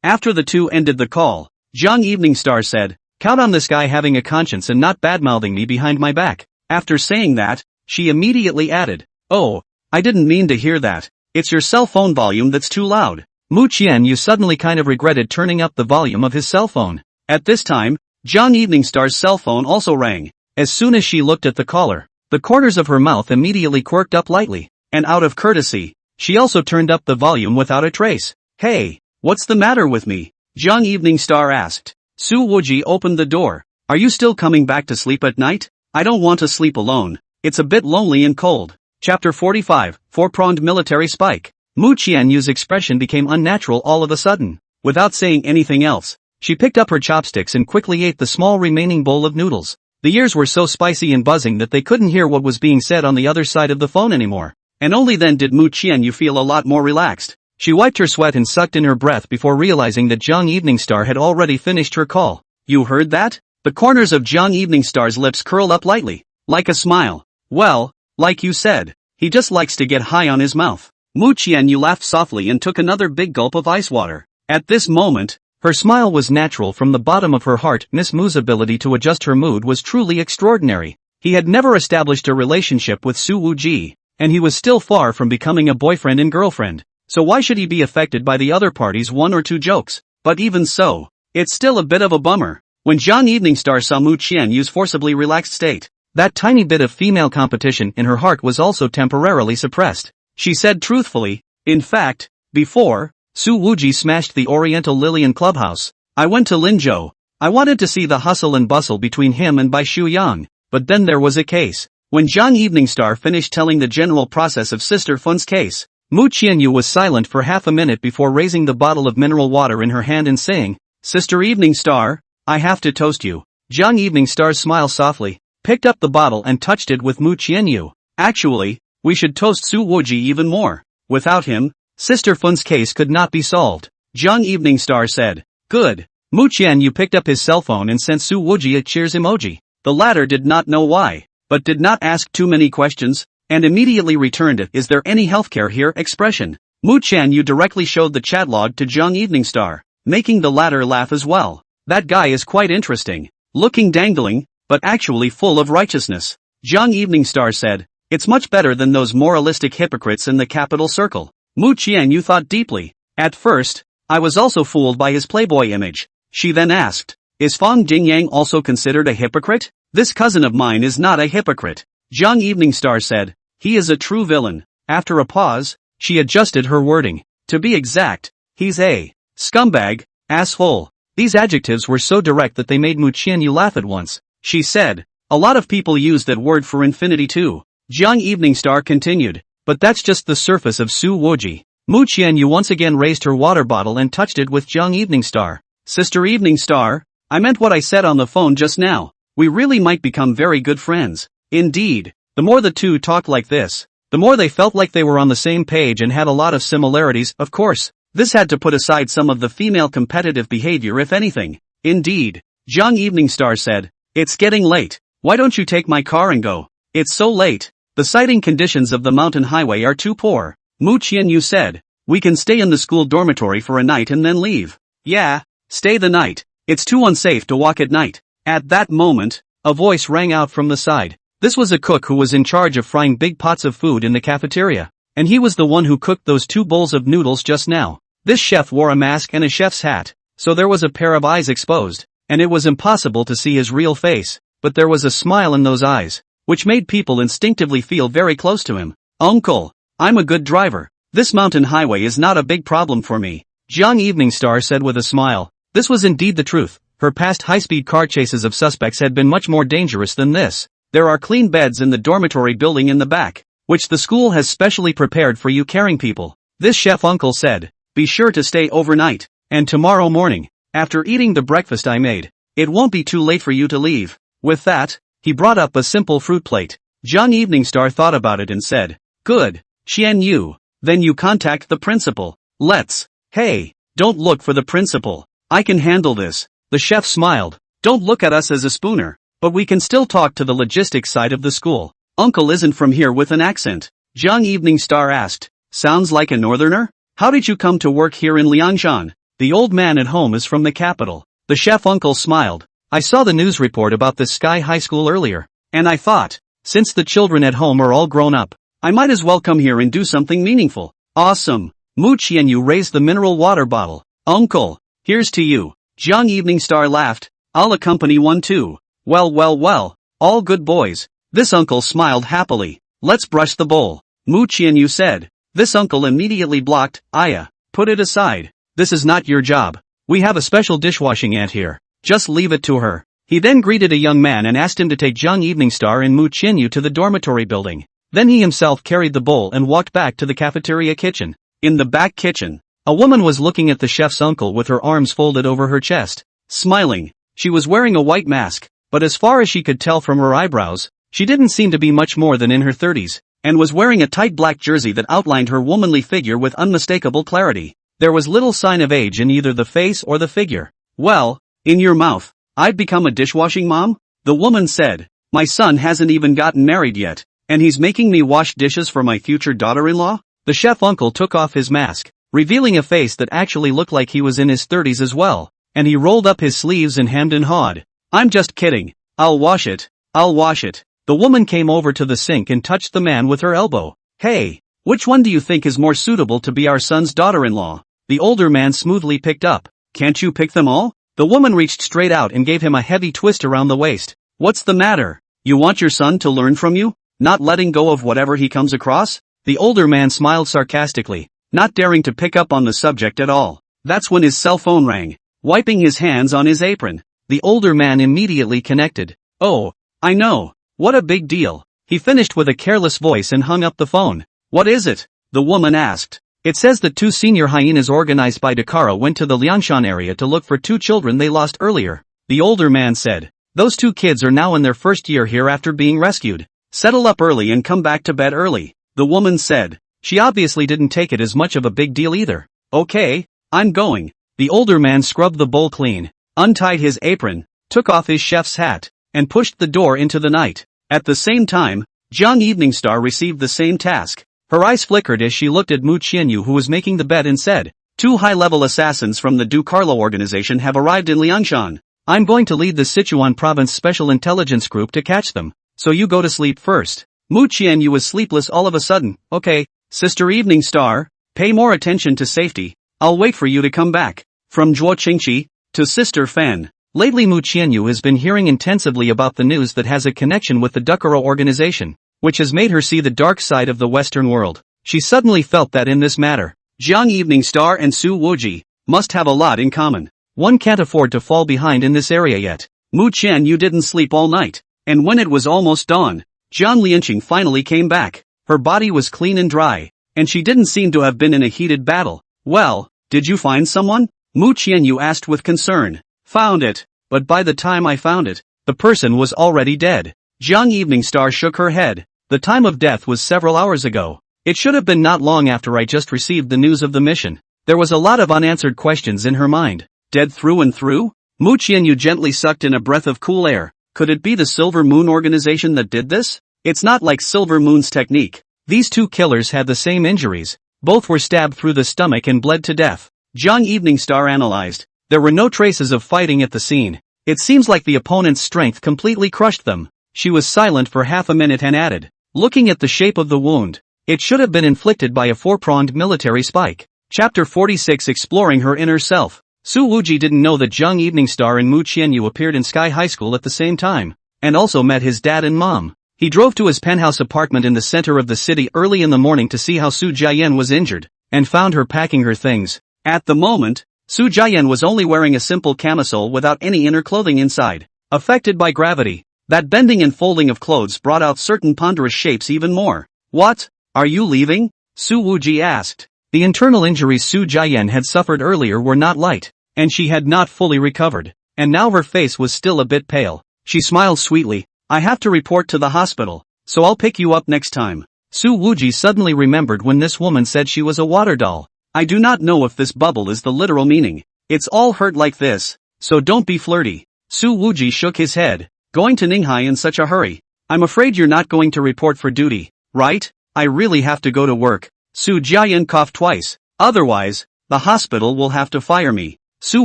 After the two ended the call, Jiang Evening Star said, count on this guy having a conscience and not badmouthing me behind my back. After saying that, she immediately added, oh, I didn't mean to hear that. It's your cell phone volume that's too loud. Mu Qianyu suddenly kind of regretted turning up the volume of his cell phone. At this time, Jiang Evening Star's cell phone also rang. As soon as she looked at the caller, the corners of her mouth immediately quirked up lightly, and out of courtesy, she also turned up the volume without a trace. Hey, what's the matter with me? Jiang Evening Star asked. Su Wuji opened the door. Are you still coming back to sleep at night? I don't want to sleep alone. It's a bit lonely and cold. Chapter 45, Four-Pronged Military Spike. Mu Qianyu's expression became unnatural all of a sudden. Without saying anything else, she picked up her chopsticks and quickly ate the small remaining bowl of noodles. The ears were so spicy and buzzing that they couldn't hear what was being said on the other side of the phone anymore. And only then did Mu Qianyu feel a lot more relaxed. She wiped her sweat and sucked in her breath before realizing that Jiang Evening Star had already finished her call. You heard that? The corners of Jiang Evening Star's lips curled up lightly, like a smile. Well, like you said, he just likes to get high on his mouth. Mu Qianyu laughed softly and took another big gulp of ice water. At this moment, her smile was natural from the bottom of her heart. Miss Mu's ability to adjust her mood was truly extraordinary. He had never established a relationship with Su Wuji, and he was still far from becoming a boyfriend and girlfriend. So why should he be affected by the other party's one or two jokes? But even so, it's still a bit of a bummer. When Jiang Evening Star saw Mu Qianyu's forcibly relaxed state, that tiny bit of female competition in her heart was also temporarily suppressed. She said truthfully, in fact, before Su Wuji smashed the Oriental Lilian clubhouse, I went to Linzhou. I wanted to see the hustle and bustle between him and Bai Shuyang, but then there was a case. When Jiang Evening Star finished telling the general process of Sister Fun's case, Mu Qianyu was silent for half a minute before raising the bottle of mineral water in her hand and saying, Sister Evening Star, I have to toast you. Jiang Evening Star smiled softly, picked up the bottle and touched it with Mu Qianyu. Actually, we should toast Su Wuji even more. Without him, Sister Fun's case could not be solved. Jiang Evening Star said, good. Mu Qianyu picked up his cell phone and sent Su Wuji a cheers emoji. The latter did not know why, but did not ask too many questions, and immediately returned it. Is there any healthcare here expression. Mu Qianyu directly showed the chat log to Jiang Evening Star, making the latter laugh as well. That guy is quite interesting. Looking dangling, but actually full of righteousness. Jiang Evening Star said, it's much better than those moralistic hypocrites in the capital circle. Mu Qianyu thought deeply. At first, I was also fooled by his playboy image. She then asked, is Fong Jingyang also considered a hypocrite? This cousin of mine is not a hypocrite. Jiang Evening Star said, he is a true villain. After a pause, she adjusted her wording. To be exact, he's a scumbag, asshole. These adjectives were so direct that they made Mu Qianyu laugh at once. She said, a lot of people use that word for infinity too. Jiang Evening Star continued, but that's just the surface of Su Wuji. Mu Qianyu once again raised her water bottle and touched it with Jiang Evening Star. Sister Evening Star, I meant what I said on the phone just now. We really might become very good friends. Indeed, the more the two talked like this, the more they felt like they were on the same page and had a lot of similarities. Of course, this had to put aside some of the female competitive behavior if anything. Indeed, Jiang Evening Star said, it's getting late. Why don't you take my car and go? It's so late. The sighting conditions of the mountain highway are too poor. Mu Qianyu said, we can stay in the school dormitory for a night and then leave. Yeah, stay the night. It's too unsafe to walk at night. At that moment, a voice rang out from the side. This was a cook who was in charge of frying big pots of food in the cafeteria, and he was the one who cooked those 2 bowls of noodles just now. This chef wore a mask and a chef's hat, so there was a pair of eyes exposed, and it was impossible to see his real face, but there was a smile in those eyes, which made people instinctively feel very close to him. Uncle, I'm a good driver. This mountain highway is not a big problem for me, Jiang Evening Star said with a smile. This was indeed the truth. Her past high-speed car chases of suspects had been much more dangerous than this. There are clean beds in the dormitory building in the back, which the school has specially prepared for you caring people. This chef uncle said, be sure to stay overnight, and tomorrow morning, after eating the breakfast I made, it won't be too late for you to leave. With that, he brought up a simple fruit plate. Young Eveningstar thought about it and said, good, Xian Yu, then you contact the principal. Let's. Hey, don't look for the principal. I can handle this. The chef smiled. Don't look at us as a spooner, but we can still talk to the logistics side of the school. Uncle isn't from here with an accent. Young Eveningstar asked. Sounds like a northerner? How did you come to work here in Liangshan? The old man at home is from the capital. The chef uncle smiled. I saw the news report about this Sky High School earlier, and I thought, since the children at home are all grown up, I might as well come here and do something meaningful. Awesome. Mu Qianyu raised the mineral water bottle. Uncle, here's to you. Jiang Eveningstar laughed. I'll accompany one too. Well, all good boys. This uncle smiled happily. Let's brush the bowl. Mu Qianyu said. This uncle immediately blocked. Aya, put it aside. This is not your job. We have a special dishwashing aunt here. Just leave it to her. He then greeted a young man and asked him to take Jiang Eveningstar and Mu Qianyu to the dormitory building. Then he himself carried the bowl and walked back to the cafeteria kitchen. In the back kitchen, a woman was looking at the chef's uncle with her arms folded over her chest, smiling. She was wearing a white mask, but as far as she could tell from her eyebrows, she didn't seem to be much more than in her 30s, and was wearing a tight black jersey that outlined her womanly figure with unmistakable clarity. There was little sign of age in either the face or the figure. Well, in your mouth, I've become a dishwashing mom? The woman said. My son hasn't even gotten married yet, and he's making me wash dishes for my future daughter-in-law? The chef uncle took off his mask, revealing a face that actually looked like he was in his 30s as well, and he rolled up his sleeves and hemmed and hawed. I'm just kidding. I'll wash it. The woman came over to the sink and touched the man with her elbow. Hey, which one do you think is more suitable to be our son's daughter-in-law? The older man smoothly picked up. Can't you pick them all? The woman reached straight out and gave him a heavy twist around the waist. What's the matter? You want your son to learn from you? Not letting go of whatever he comes across? The older man smiled sarcastically, not daring to pick up on the subject at all. That's when his cell phone rang. Wiping his hands on his apron, the older man immediately connected. Oh, I know. What a big deal. He finished with a careless voice and hung up the phone. What is it? The woman asked. It says that 2 senior hyenas organized by Dakara went to the Liangshan area to look for 2 children they lost earlier. The older man said. Those 2 kids are now in their first year here after being rescued. Settle up early and come back to bed early. The woman said. She obviously didn't take it as much of a big deal either. Okay, I'm going. The older man scrubbed the bowl clean, untied his apron, took off his chef's hat, and pushed the door into the night. At the same time, Jiang Eveningstar received the same task. Her eyes flickered as she looked at Mu Qianyu, who was making the bed, and said, 2 high-level assassins from the Du Carlo organization have arrived in Liangshan. I'm going to lead the Sichuan province special intelligence group to catch them, so you go to sleep first. Mu Qianyu was sleepless all of a sudden. Okay, Sister Eveningstar, pay more attention to safety. I'll wait for you to come back. From Zhuo Qingqi to Sister Fan. Lately Mu Qianyu has been hearing intensively about the news that has a connection with the Dakara organization, which has made her see the dark side of the Western world. She suddenly felt that in this matter, Jiang Eveningstar and Su Wuji must have a lot in common. One can't afford to fall behind in this area yet. Mu Qianyu didn't sleep all night, and when it was almost dawn, Jiang Lianqing finally came back. Her body was clean and dry, and she didn't seem to have been in a heated battle. Well, did you find someone? Mu Qianyu asked with concern. Found it, but by the time I found it, the person was already dead. Jiang Eveningstar shook her head. The time of death was several hours ago. It should have been not long after I just received the news of the mission. There was a lot of unanswered questions in her mind. Dead through and through? Mu Qianyu gently sucked in a breath of cool air. Could it be the Silver Moon organization that did this? It's not like Silver Moon's technique. These 2 killers had the same injuries. Both were stabbed through the stomach and bled to death. Jiang Eveningstar analyzed. There were no traces of fighting at the scene. It seems like the opponent's strength completely crushed them. She was silent for half a minute and added, looking at the shape of the wound, it should have been inflicted by a 4-pronged military spike. Chapter 46 Exploring Her Inner Self. Su Wuji didn't know that Jiang Eveningstar and Mu Qianyu appeared in Sky High School at the same time, and also met his dad and mom. He drove to his penthouse apartment in the center of the city early in the morning to see how Su Jiayan was injured, and found her packing her things. At the moment, Su Jiayan was only wearing a simple camisole without any inner clothing inside. Affected by gravity, that bending and folding of clothes brought out certain ponderous shapes even more. What? Are you leaving? Su Wuji asked. The internal injuries Su Jiayan had suffered earlier were not light, and she had not fully recovered, and now her face was still a bit pale. She smiled sweetly. I have to report to the hospital, so I'll pick you up next time. Su Wuji suddenly remembered when this woman said she was a water doll. I do not know if this bubble is the literal meaning. It's all hurt like this, so don't be flirty. Su Wuji shook his head. Going to Ninghai in such a hurry? I'm afraid you're not going to report for duty, right? I really have to go to work. Su Jiayan coughed twice. Otherwise, the hospital will have to fire me. Su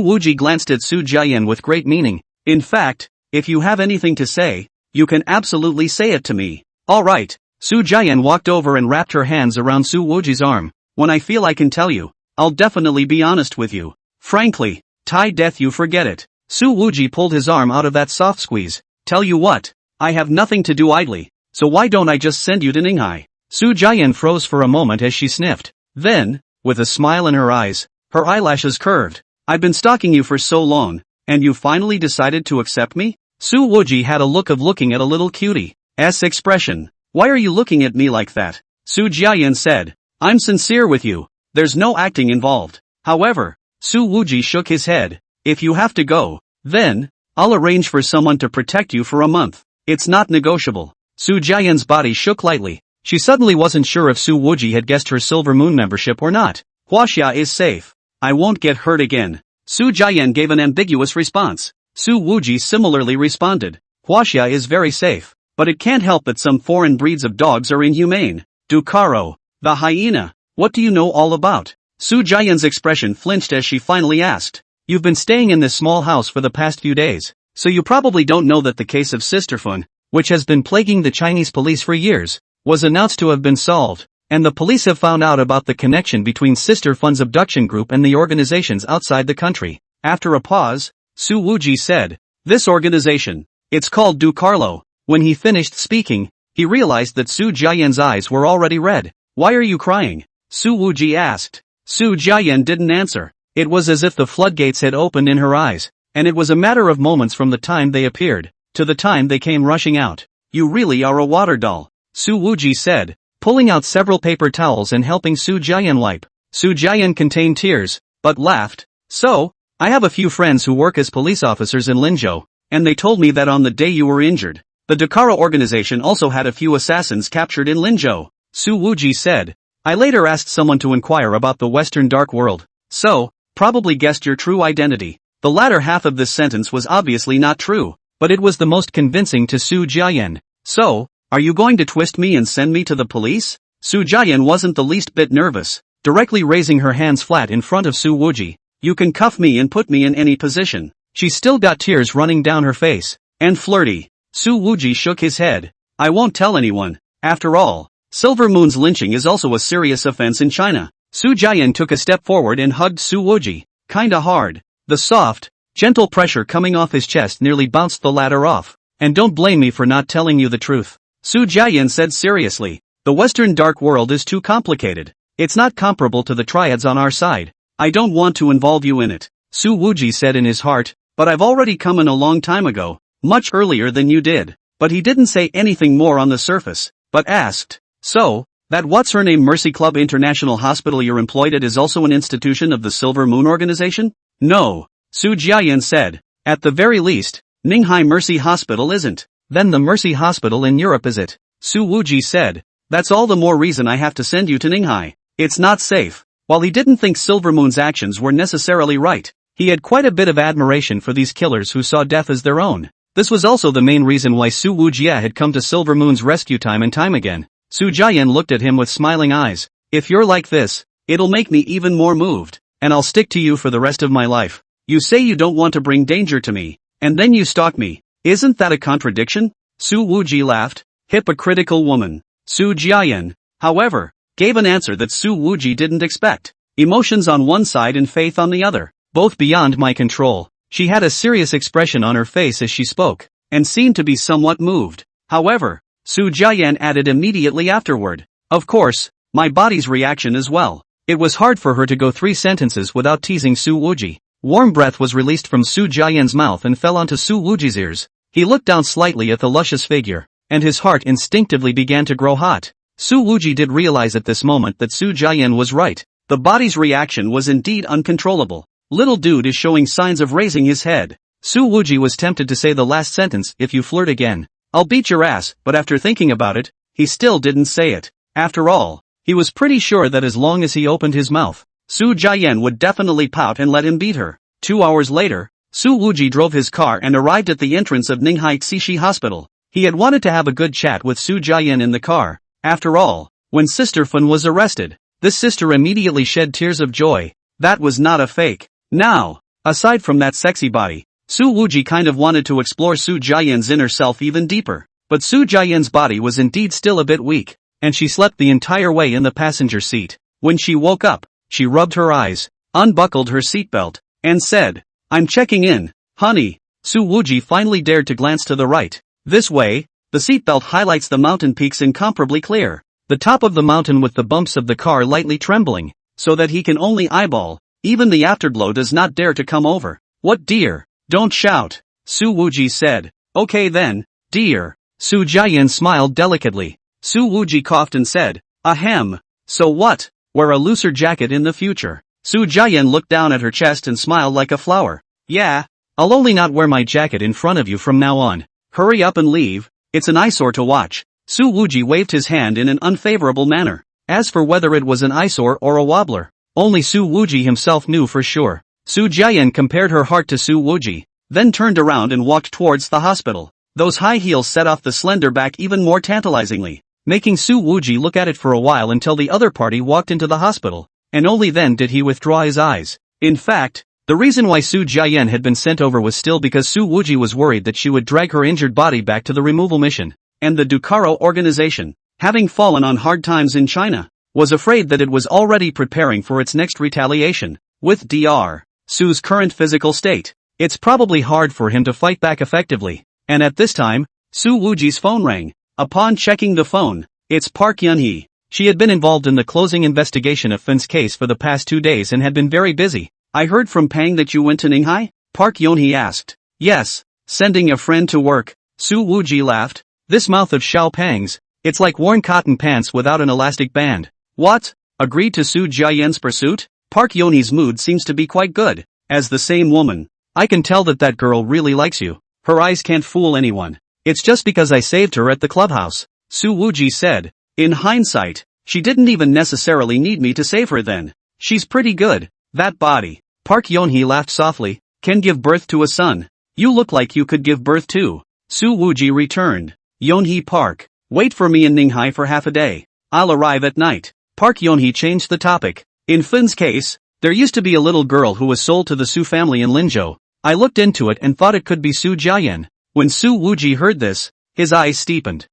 Wuji glanced at Su Jiayan with great meaning. In fact, if you have anything to say, you can absolutely say it to me. Alright. Su Jiayan walked over and wrapped her hands around Su Wuji's arm. When I feel I can tell you, I'll definitely be honest with you. Frankly, tie death you forget it. Su Wuji pulled his arm out of that soft squeeze. Tell you what, I have nothing to do idly, so why don't I just send you to Ninghai? Su Jiayan froze for a moment as she sniffed. Then, with a smile in her eyes, her eyelashes curved. I've been stalking you for so long, and you finally decided to accept me? Su Wuji had a look of looking at a little cutie's expression. Why are you looking at me like that? Su Jiayan said. I'm sincere with you. There's no acting involved. However, Su Wuji shook his head. If you have to go, then, I'll arrange for someone to protect you for a month. It's not negotiable. Su Jiayan's body shook lightly. She suddenly wasn't sure if Su Wuji had guessed her Silver Moon membership or not. Huaxia is safe. I won't get hurt again. Su Jiayan gave an ambiguous response. Su Wuji similarly responded. Huaxia is very safe, but it can't help that some foreign breeds of dogs are inhumane. Ducaro, the hyena, what do you know all about? Su Jiayan's expression flinched as she finally asked. You've been staying in this small house for the past few days, so you probably don't know that the case of Sister Fun, which has been plaguing the Chinese police for years, was announced to have been solved, and the police have found out about the connection between Sister Fun's abduction group and the organizations outside the country. After a pause, Su Wuji said, this organization, it's called Du Carlo. When he finished speaking, he realized that Su Jiayan's eyes were already red. Why are you crying? Su Wuji asked. Su Jiayan didn't answer. It was as if the floodgates had opened in her eyes, and it was a matter of moments from the time they appeared, to the time they came rushing out. You really are a water doll, Su Wuji said, pulling out several paper towels and helping Su Jiayan wipe. Su Jiayan contained tears, but laughed. So, I have a few friends who work as police officers in Linzhou, and they told me that on the day you were injured, the Dakara organization also had a few assassins captured in Linzhou. Su Wuji said. I later asked someone to inquire about the Western Dark World, so, probably guessed your true identity. The latter half of this sentence was obviously not true, but it was the most convincing to Su Jiayan. So, are you going to twist me and send me to the police? Su Jiayan wasn't the least bit nervous, directly raising her hands flat in front of Su Wuji. You can cuff me and put me in any position. She still got tears running down her face. And flirty. Su Wuji shook his head. I won't tell anyone. After all, Silver Moon's lynching is also a serious offense in China. Su Jiayan took a step forward and hugged Su Wuji. Kinda hard. The soft, gentle pressure coming off his chest nearly bounced the latter off. And don't blame me for not telling you the truth. Su Jiayan said seriously. The Western Dark World is too complicated. It's not comparable to the triads on our side. I don't want to involve you in it. Su Wuji said in his heart, but I've already come in a long time ago, much earlier than you did. But he didn't say anything more on the surface, but asked, so, that what's her name Mercy Club International Hospital you're employed at is also an institution of the Silver Moon organization? No, Su Jiayan said. At the very least, Ninghai Mercy Hospital isn't. Then the Mercy Hospital in Europe is it? Su Wuji said. That's all the more reason I have to send you to Ninghai. It's not safe. While he didn't think Silver Moon's actions were necessarily right, he had quite a bit of admiration for these killers who saw death as their own. This was also the main reason why Su Wujia had come to Silver Moon's rescue time and time again. Su Jiayan looked at him with smiling eyes. If you're like this, it'll make me even more moved, and I'll stick to you for the rest of my life. You say you don't want to bring danger to me, and then you stalk me. Isn't that a contradiction? Su Wuji laughed. Hypocritical woman. Su Jiayan, however, gave an answer that Su Wuji didn't expect. Emotions on one side and faith on the other, both beyond my control. She had a serious expression on her face as she spoke, and seemed to be somewhat moved. However, Su Jiayan added immediately afterward, of course, my body's reaction as well. It was hard for her to go 3 sentences without teasing Su Wuji. Warm breath was released from Su Jian's mouth and fell onto Su Wuji's ears. He looked down slightly at the luscious figure, and his heart instinctively began to grow hot. Su Wuji did realize at this moment that Su Jian was right. The body's reaction was indeed uncontrollable. Little dude is showing signs of raising his head. Su Wuji was tempted to say the last sentence, if you flirt again, I'll beat your ass, but after thinking about it, he still didn't say it. After all, he was pretty sure that as long as he opened his mouth, Su Jian would definitely pout and let him beat her. 2 hours later, Su Wuji drove his car and arrived at the entrance of Ninghai Xishi Hospital. He had wanted to have a good chat with Su Jian in the car. After all, when Sister Fun was arrested, this sister immediately shed tears of joy. That was not a fake. Now, aside from that sexy body, Su Wuji kind of wanted to explore Su Jian's inner self even deeper. But Su Jian's body was indeed still a bit weak, and she slept the entire way in the passenger seat. When she woke up, she rubbed her eyes, unbuckled her seatbelt, and said, I'm checking in, honey. Su Wuji finally dared to glance to the right. This way, the seatbelt highlights the mountain peaks incomparably clear. The top of the mountain with the bumps of the car lightly trembling, so that he can only eyeball. Even the afterglow does not dare to come over. What dear? Don't shout, Su Wuji said. Okay then, dear. Su Jian smiled delicately. Su Wuji coughed and said, ahem. So what? Wear a looser jacket in the future. Su Jian looked down at her chest and smiled like a flower. Yeah, I'll only not wear my jacket in front of you from now on. Hurry up and leave, it's an eyesore to watch. Su Wuji waved his hand in an unfavorable manner. As for whether it was an eyesore or a wobbler, only Su Wuji himself knew for sure. Su Jian compared her heart to Su Wuji, then turned around and walked towards the hospital. Those high heels set off the slender back even more tantalizingly, making Su Wuji look at it for a while until the other party walked into the hospital, and only then did he withdraw his eyes. In fact, the reason why Su Jian had been sent over was still because Su Wuji was worried that she would drag her injured body back to the removal mission, and the Ducaro organization, having fallen on hard times in China, was afraid that it was already preparing for its next retaliation. With Dr. Su's current physical state, it's probably hard for him to fight back effectively. And at this time, Su Wuji's phone rang. Upon checking the phone, it's Park Yun-hee. She had been involved in the closing investigation of Fin's case for the past 2 days and had been very busy. I heard from Pang that you went to Ninghai? Park Yun-hee asked. Yes, sending a friend to work. Su Wuji laughed. This mouth of Xiao Pang's, it's like worn cotton pants without an elastic band. What? Agreed to Su Jian's pursuit? Park Yun-hee's mood seems to be quite good. As the same woman, I can tell that girl really likes you. Her eyes can't fool anyone. It's just because I saved her at the clubhouse, Su Wuji said. In hindsight, she didn't even necessarily need me to save her then. She's pretty good. That body, Park Yun-hee laughed softly, can give birth to a son. You look like you could give birth too. Su Wuji returned. Yun-hee Park, wait for me in Ninghai for half a day. I'll arrive at night. Park Yun-hee changed the topic. In Fin's case, there used to be a little girl who was sold to the Su family in Linzhou. I looked into it and thought it could be Su Jian. When Su Wuji heard this, his eyes steepened.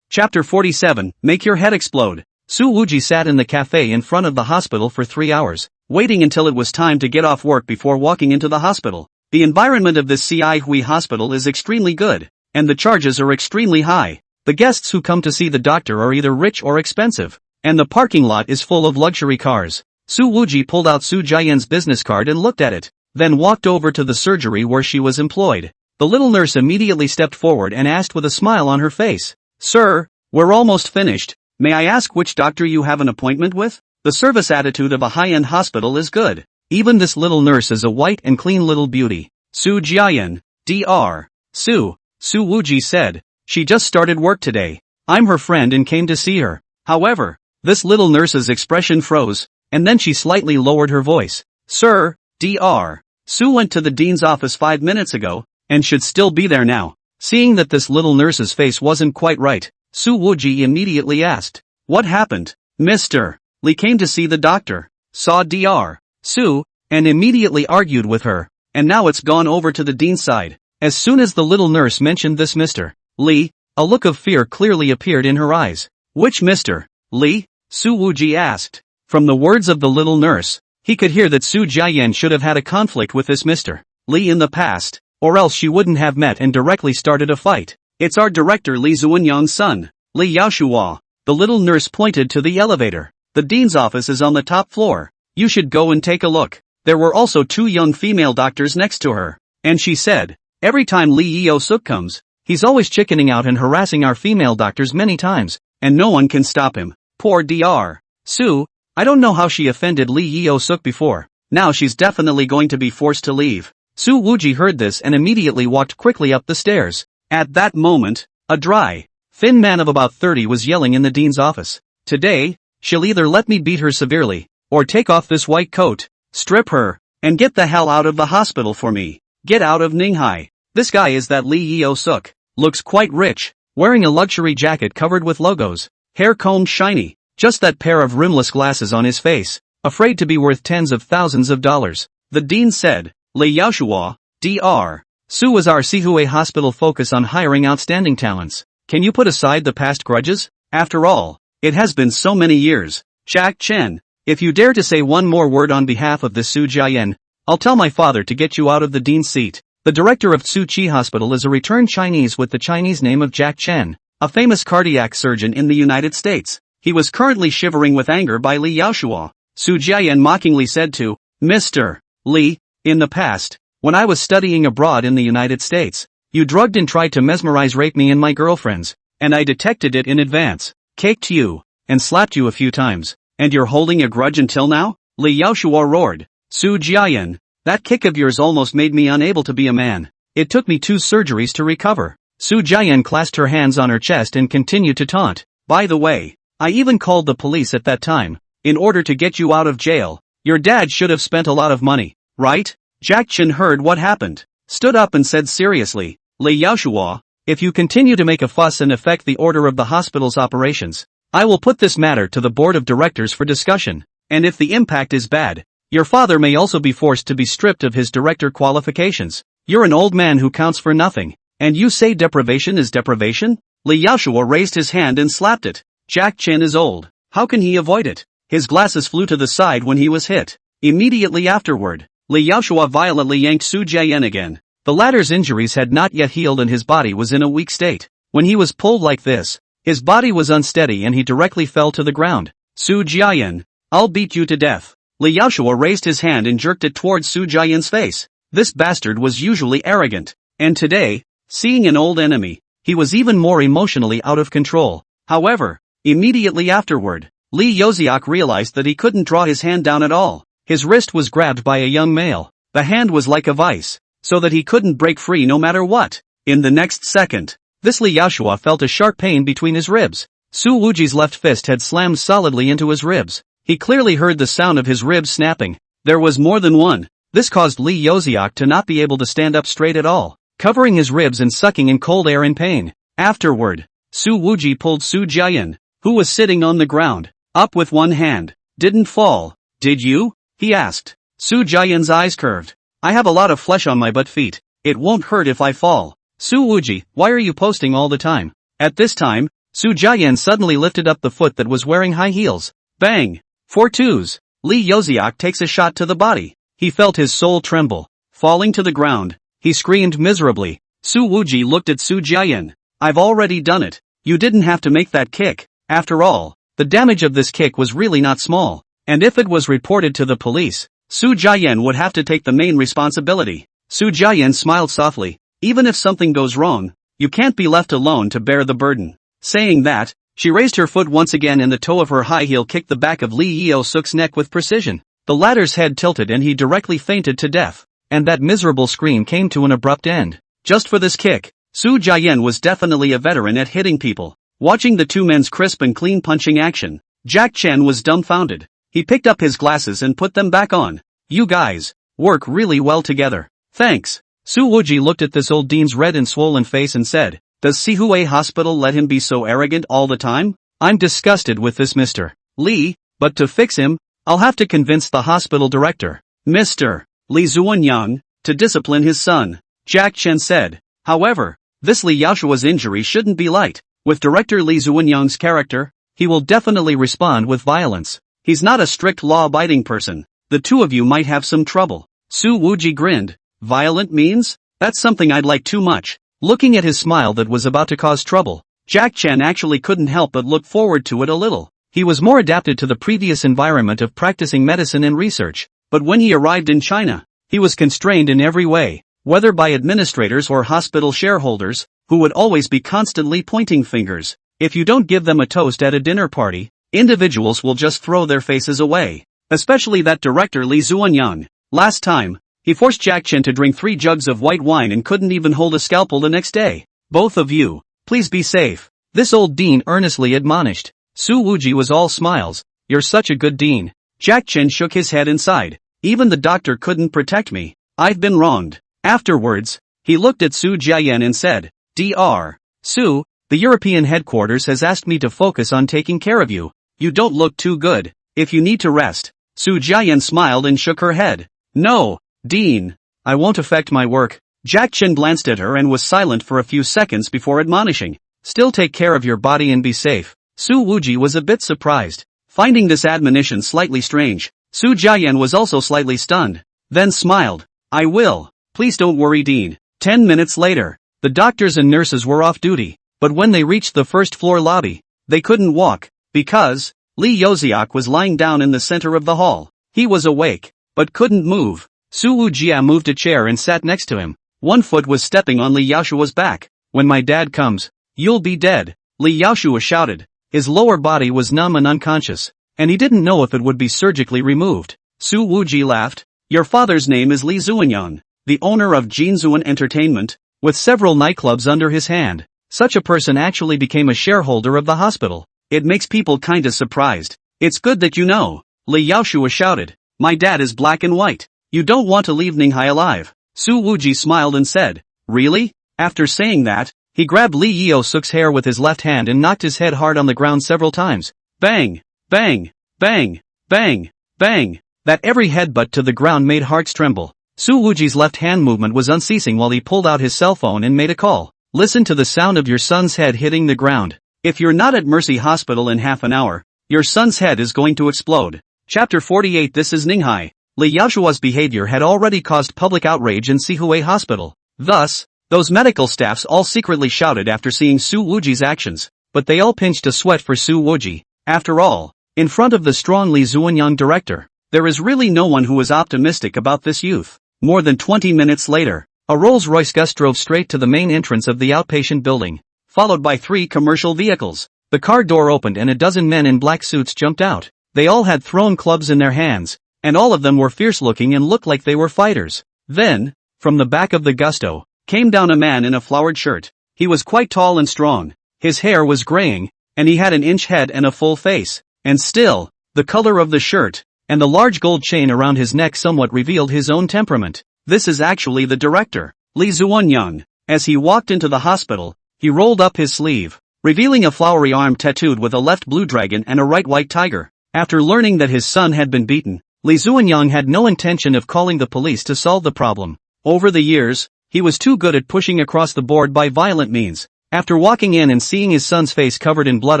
Chapter 47, Make Your Head Explode. Su Wuji sat in the cafe in front of the hospital for 3 hours, waiting until it was time to get off work before walking into the hospital. The environment of this Hui hospital is extremely good, and the charges are extremely high. The guests who come to see the doctor are either rich or expensive, and the parking lot is full of luxury cars. Su Wuji pulled out Su Jian's business card and looked at it, then walked over to the surgery where she was employed. The little nurse immediately stepped forward and asked with a smile on her face, Sir, we're almost finished. May I ask which doctor you have an appointment with? The service attitude of a high-end hospital is good. Even this little nurse is a white and clean little beauty. Su Jian, Dr. Su Wuji said. She just started work today. I'm her friend and came to see her. However, this little nurse's expression froze, and then she slightly lowered her voice. Sir, Dr. Su went to the dean's office 5 minutes ago, and should still be there now. Seeing that this little nurse's face wasn't quite right, Su Wuji immediately asked, What happened? Mr. Li came to see the doctor, saw Dr. Su, and immediately argued with her, and now it's gone over to the dean's side. As soon as the little nurse mentioned this Mr. Li, a look of fear clearly appeared in her eyes. Which Mr. Li? Su Wuji asked. From the words of the little nurse, he could hear that Su Jian should have had a conflict with this Mr. Li in the past, or else she wouldn't have met and directly started a fight. It's our director Li Zuanyang's son, Li Yaoshua. The little nurse pointed to the elevator. The dean's office is on the top floor. You should go and take a look. There were also 2 young female doctors next to her. And she said, every time Lee Yeo-suk comes, he's always chickening out and harassing our female doctors many times, and no one can stop him. Poor Dr. Sue, I don't know how she offended Lee Yeo-suk before. Now she's definitely going to be forced to leave. Su Wuji heard this and immediately walked quickly up the stairs. At that moment, a dry, thin man of about 30 was yelling in the dean's office. Today, she'll either let me beat her severely, or take off this white coat, strip her, and get the hell out of the hospital for me. Get out of Ninghai. This guy is that Lee Yeo-suk. Looks quite rich, wearing a luxury jacket covered with logos, hair combed shiny, just that pair of rimless glasses on his face, afraid to be worth tens of thousands of dollars. The dean said, Lee Yaoshua, Dr. Su was our Sihue hospital focus on hiring outstanding talents. Can you put aside the past grudges? After all, it has been so many years. Jack Chen, if you dare to say one more word on behalf of the Su Jiayan, I'll tell my father to get you out of the dean's seat. The director of Tsu Chi Hospital is a returned Chinese with the Chinese name of Jack Chen, a famous cardiac surgeon in the United States. He was currently shivering with anger by Li Yaoshua. Su Jiayan mockingly said to Mr. Li, in the past, when I was studying abroad in the United States, you drugged and tried to rape me and my girlfriends, and I detected it in advance, caked you, and slapped you a few times, and you're holding a grudge until now? Li Yaoshua roared. Su Jiayan, that kick of yours almost made me unable to be a man. It took me 2 surgeries to recover. Su Jiayan clasped her hands on her chest and continued to taunt. By the way, I even called the police at that time, in order to get you out of jail. Your dad should have spent a lot of money, right? Jack Chen heard what happened, stood up and said seriously, Li Yaoshua, if you continue to make a fuss and affect the order of the hospital's operations, I will put this matter to the board of directors for discussion, and if the impact is bad, your father may also be forced to be stripped of his director qualifications. You're an old man who counts for nothing, and you say deprivation is deprivation? Li Yaoshua raised his hand and slapped it. Jack Chen is old. How can he avoid it? His glasses flew to the side when he was hit. Immediately afterward, Li Yaoshua violently yanked Su Jiayan again. The latter's injuries had not yet healed and his body was in a weak state. When he was pulled like this, his body was unsteady and he directly fell to the ground. Su Jiayan, I'll beat you to death. Li Yaoshua raised his hand and jerked it towards Su Jiayan's face. This bastard was usually arrogant, and today, seeing an old enemy, he was even more emotionally out of control. However, immediately afterward, Lee Yoziak realized that he couldn't draw his hand down at all. His wrist was grabbed by a young male. The hand was like a vice, so that he couldn't break free no matter what. In the next second, this Li Yaoshua felt a sharp pain between his ribs. Su Wuji's left fist had slammed solidly into his ribs. He clearly heard the sound of his ribs snapping. There was more than one. This caused Lee Yoziak to not be able to stand up straight at all, covering his ribs and sucking in cold air in pain. Afterward, Su Wuji pulled Su Jiayan, who was sitting on the ground, up with one hand. Didn't fall, did you? He asked. Su Jiayan's eyes curved. I have a lot of flesh on my butt feet. It won't hurt if I fall. Su Wuji, why are you posting all the time? At this time, Su Jiayan suddenly lifted up the foot that was wearing high heels. Bang! 4 twos. Lee Yoziak takes a shot to the body. He felt his soul tremble. Falling to the ground, he screamed miserably. Su Wuji looked at Su Jiayan. I've already done it. You didn't have to make that kick. After all, the damage of this kick was really not small. And if it was reported to the police, Su Jiayan would have to take the main responsibility. Su Jiayan smiled softly. Even if something goes wrong, you can't be left alone to bear the burden. Saying that, she raised her foot once again and the toe of her high heel kicked the back of Lee Yeo-suk's neck with precision. The latter's head tilted and he directly fainted to death. And that miserable scream came to an abrupt end. Just for this kick, Su Jiayan was definitely a veteran at hitting people. Watching the two men's crisp and clean punching action, Jack Chen was dumbfounded. He picked up his glasses and put them back on. You guys work really well together. Thanks. Su Wuji looked at this old dean's red and swollen face and said, Does Sihue Hospital let him be so arrogant all the time? I'm disgusted with this Mr. Lee, but to fix him, I'll have to convince the hospital director, Mr. Li Zuanyang, to discipline his son. Jack Chen said. However, this Li Yaoshua's injury shouldn't be light. With Director Li Zuanyang's character, he will definitely respond with violence. He's not a strict law-abiding person. The two of you might have some trouble. Su Wuji grinned. Violent means? That's something I'd like too much. Looking at his smile that was about to cause trouble, Jack Chen actually couldn't help but look forward to it a little. He was more adapted to the previous environment of practicing medicine and research, but when he arrived in China, he was constrained in every way, whether by administrators or hospital shareholders, who would always be constantly pointing fingers. If you don't give them a toast at a dinner party, individuals will just throw their faces away. Especially that director Li Zuanyang. Last time, he forced Jack Chen to drink 3 jugs of white wine and couldn't even hold a scalpel the next day. Both of you, please be safe, this old dean earnestly admonished. Su Wuji was all smiles. You're such a good dean. Jack Chen shook his head and sighed. Even the doctor couldn't protect me. I've been wronged. Afterwards, he looked at Su Jiayan and said, Dr. Su, the European headquarters has asked me to focus on taking care of you. You don't look too good. If you need to rest. Su Jiayan smiled and shook her head. No, Dean. I won't affect my work. Jack Chen glanced at her and was silent for a few seconds before admonishing. Still take care of your body and be safe. Su Wuji was a bit surprised, finding this admonition slightly strange. Su Jiayan was also slightly stunned, then smiled. I will. Please don't worry, Dean. 10 minutes later, the doctors and nurses were off duty, but when they reached the first floor lobby, they couldn't walk, because Li Yoziak was lying down in the center of the hall. He was awake, but couldn't move. Su Wujia moved a chair and sat next to him. One foot was stepping on Li Yaoshua's back. When my dad comes, you'll be dead, Li Yaoshua shouted. His lower body was numb and unconscious, and he didn't know if it would be surgically removed. Su Wuji laughed. Your father's name is Li Zuanyang, the owner of Jinzuan Entertainment, with several nightclubs under his hand. Such a person actually became a shareholder of the hospital. It makes people kinda surprised. It's good that you know, Li Yaoshua shouted. My dad is black and white. You don't want to leave Ninghai alive. Su Wuji smiled and said, really? After saying that, he grabbed Li Yeo-suk's hair with his left hand and knocked his head hard on the ground several times. Bang! Bang! Bang! Bang! Bang! That every headbutt to the ground made hearts tremble. Su Wuji's left hand movement was unceasing while he pulled out his cell phone and made a call. Listen to the sound of your son's head hitting the ground. If you're not at Mercy Hospital in half an hour, your son's head is going to explode. Chapter 48. This is Ninghai. Li Yaoshua's behavior had already caused public outrage in Sihui Hospital. Thus, those medical staffs all secretly shouted after seeing Su Wuji's actions, but they all pinched a sweat for Su Wuji. After all, in front of the strong Li Zuanyang director, there is really no one who is optimistic about this youth. More than 20 minutes later, a Rolls-Royce Gus drove straight to the main entrance of the outpatient building, followed by 3 commercial vehicles. The car door opened and a dozen men in black suits jumped out. They all had thrown clubs in their hands, and all of them were fierce-looking and looked like they were fighters. Then, from the back of the Gusto, came down a man in a flowered shirt. He was quite tall and strong. His hair was graying, and he had an inch head and a full face. And still, the color of the shirt, and the large gold chain around his neck somewhat revealed his own temperament. This is actually the director, Li Zuanyang. As he walked into the hospital, he rolled up his sleeve, revealing a flowery arm tattooed with a left blue dragon and a right white tiger. After learning that his son had been beaten, Li Zuanyang had no intention of calling the police to solve the problem. Over the years, he was too good at pushing across the board by violent means. After walking in and seeing his son's face covered in blood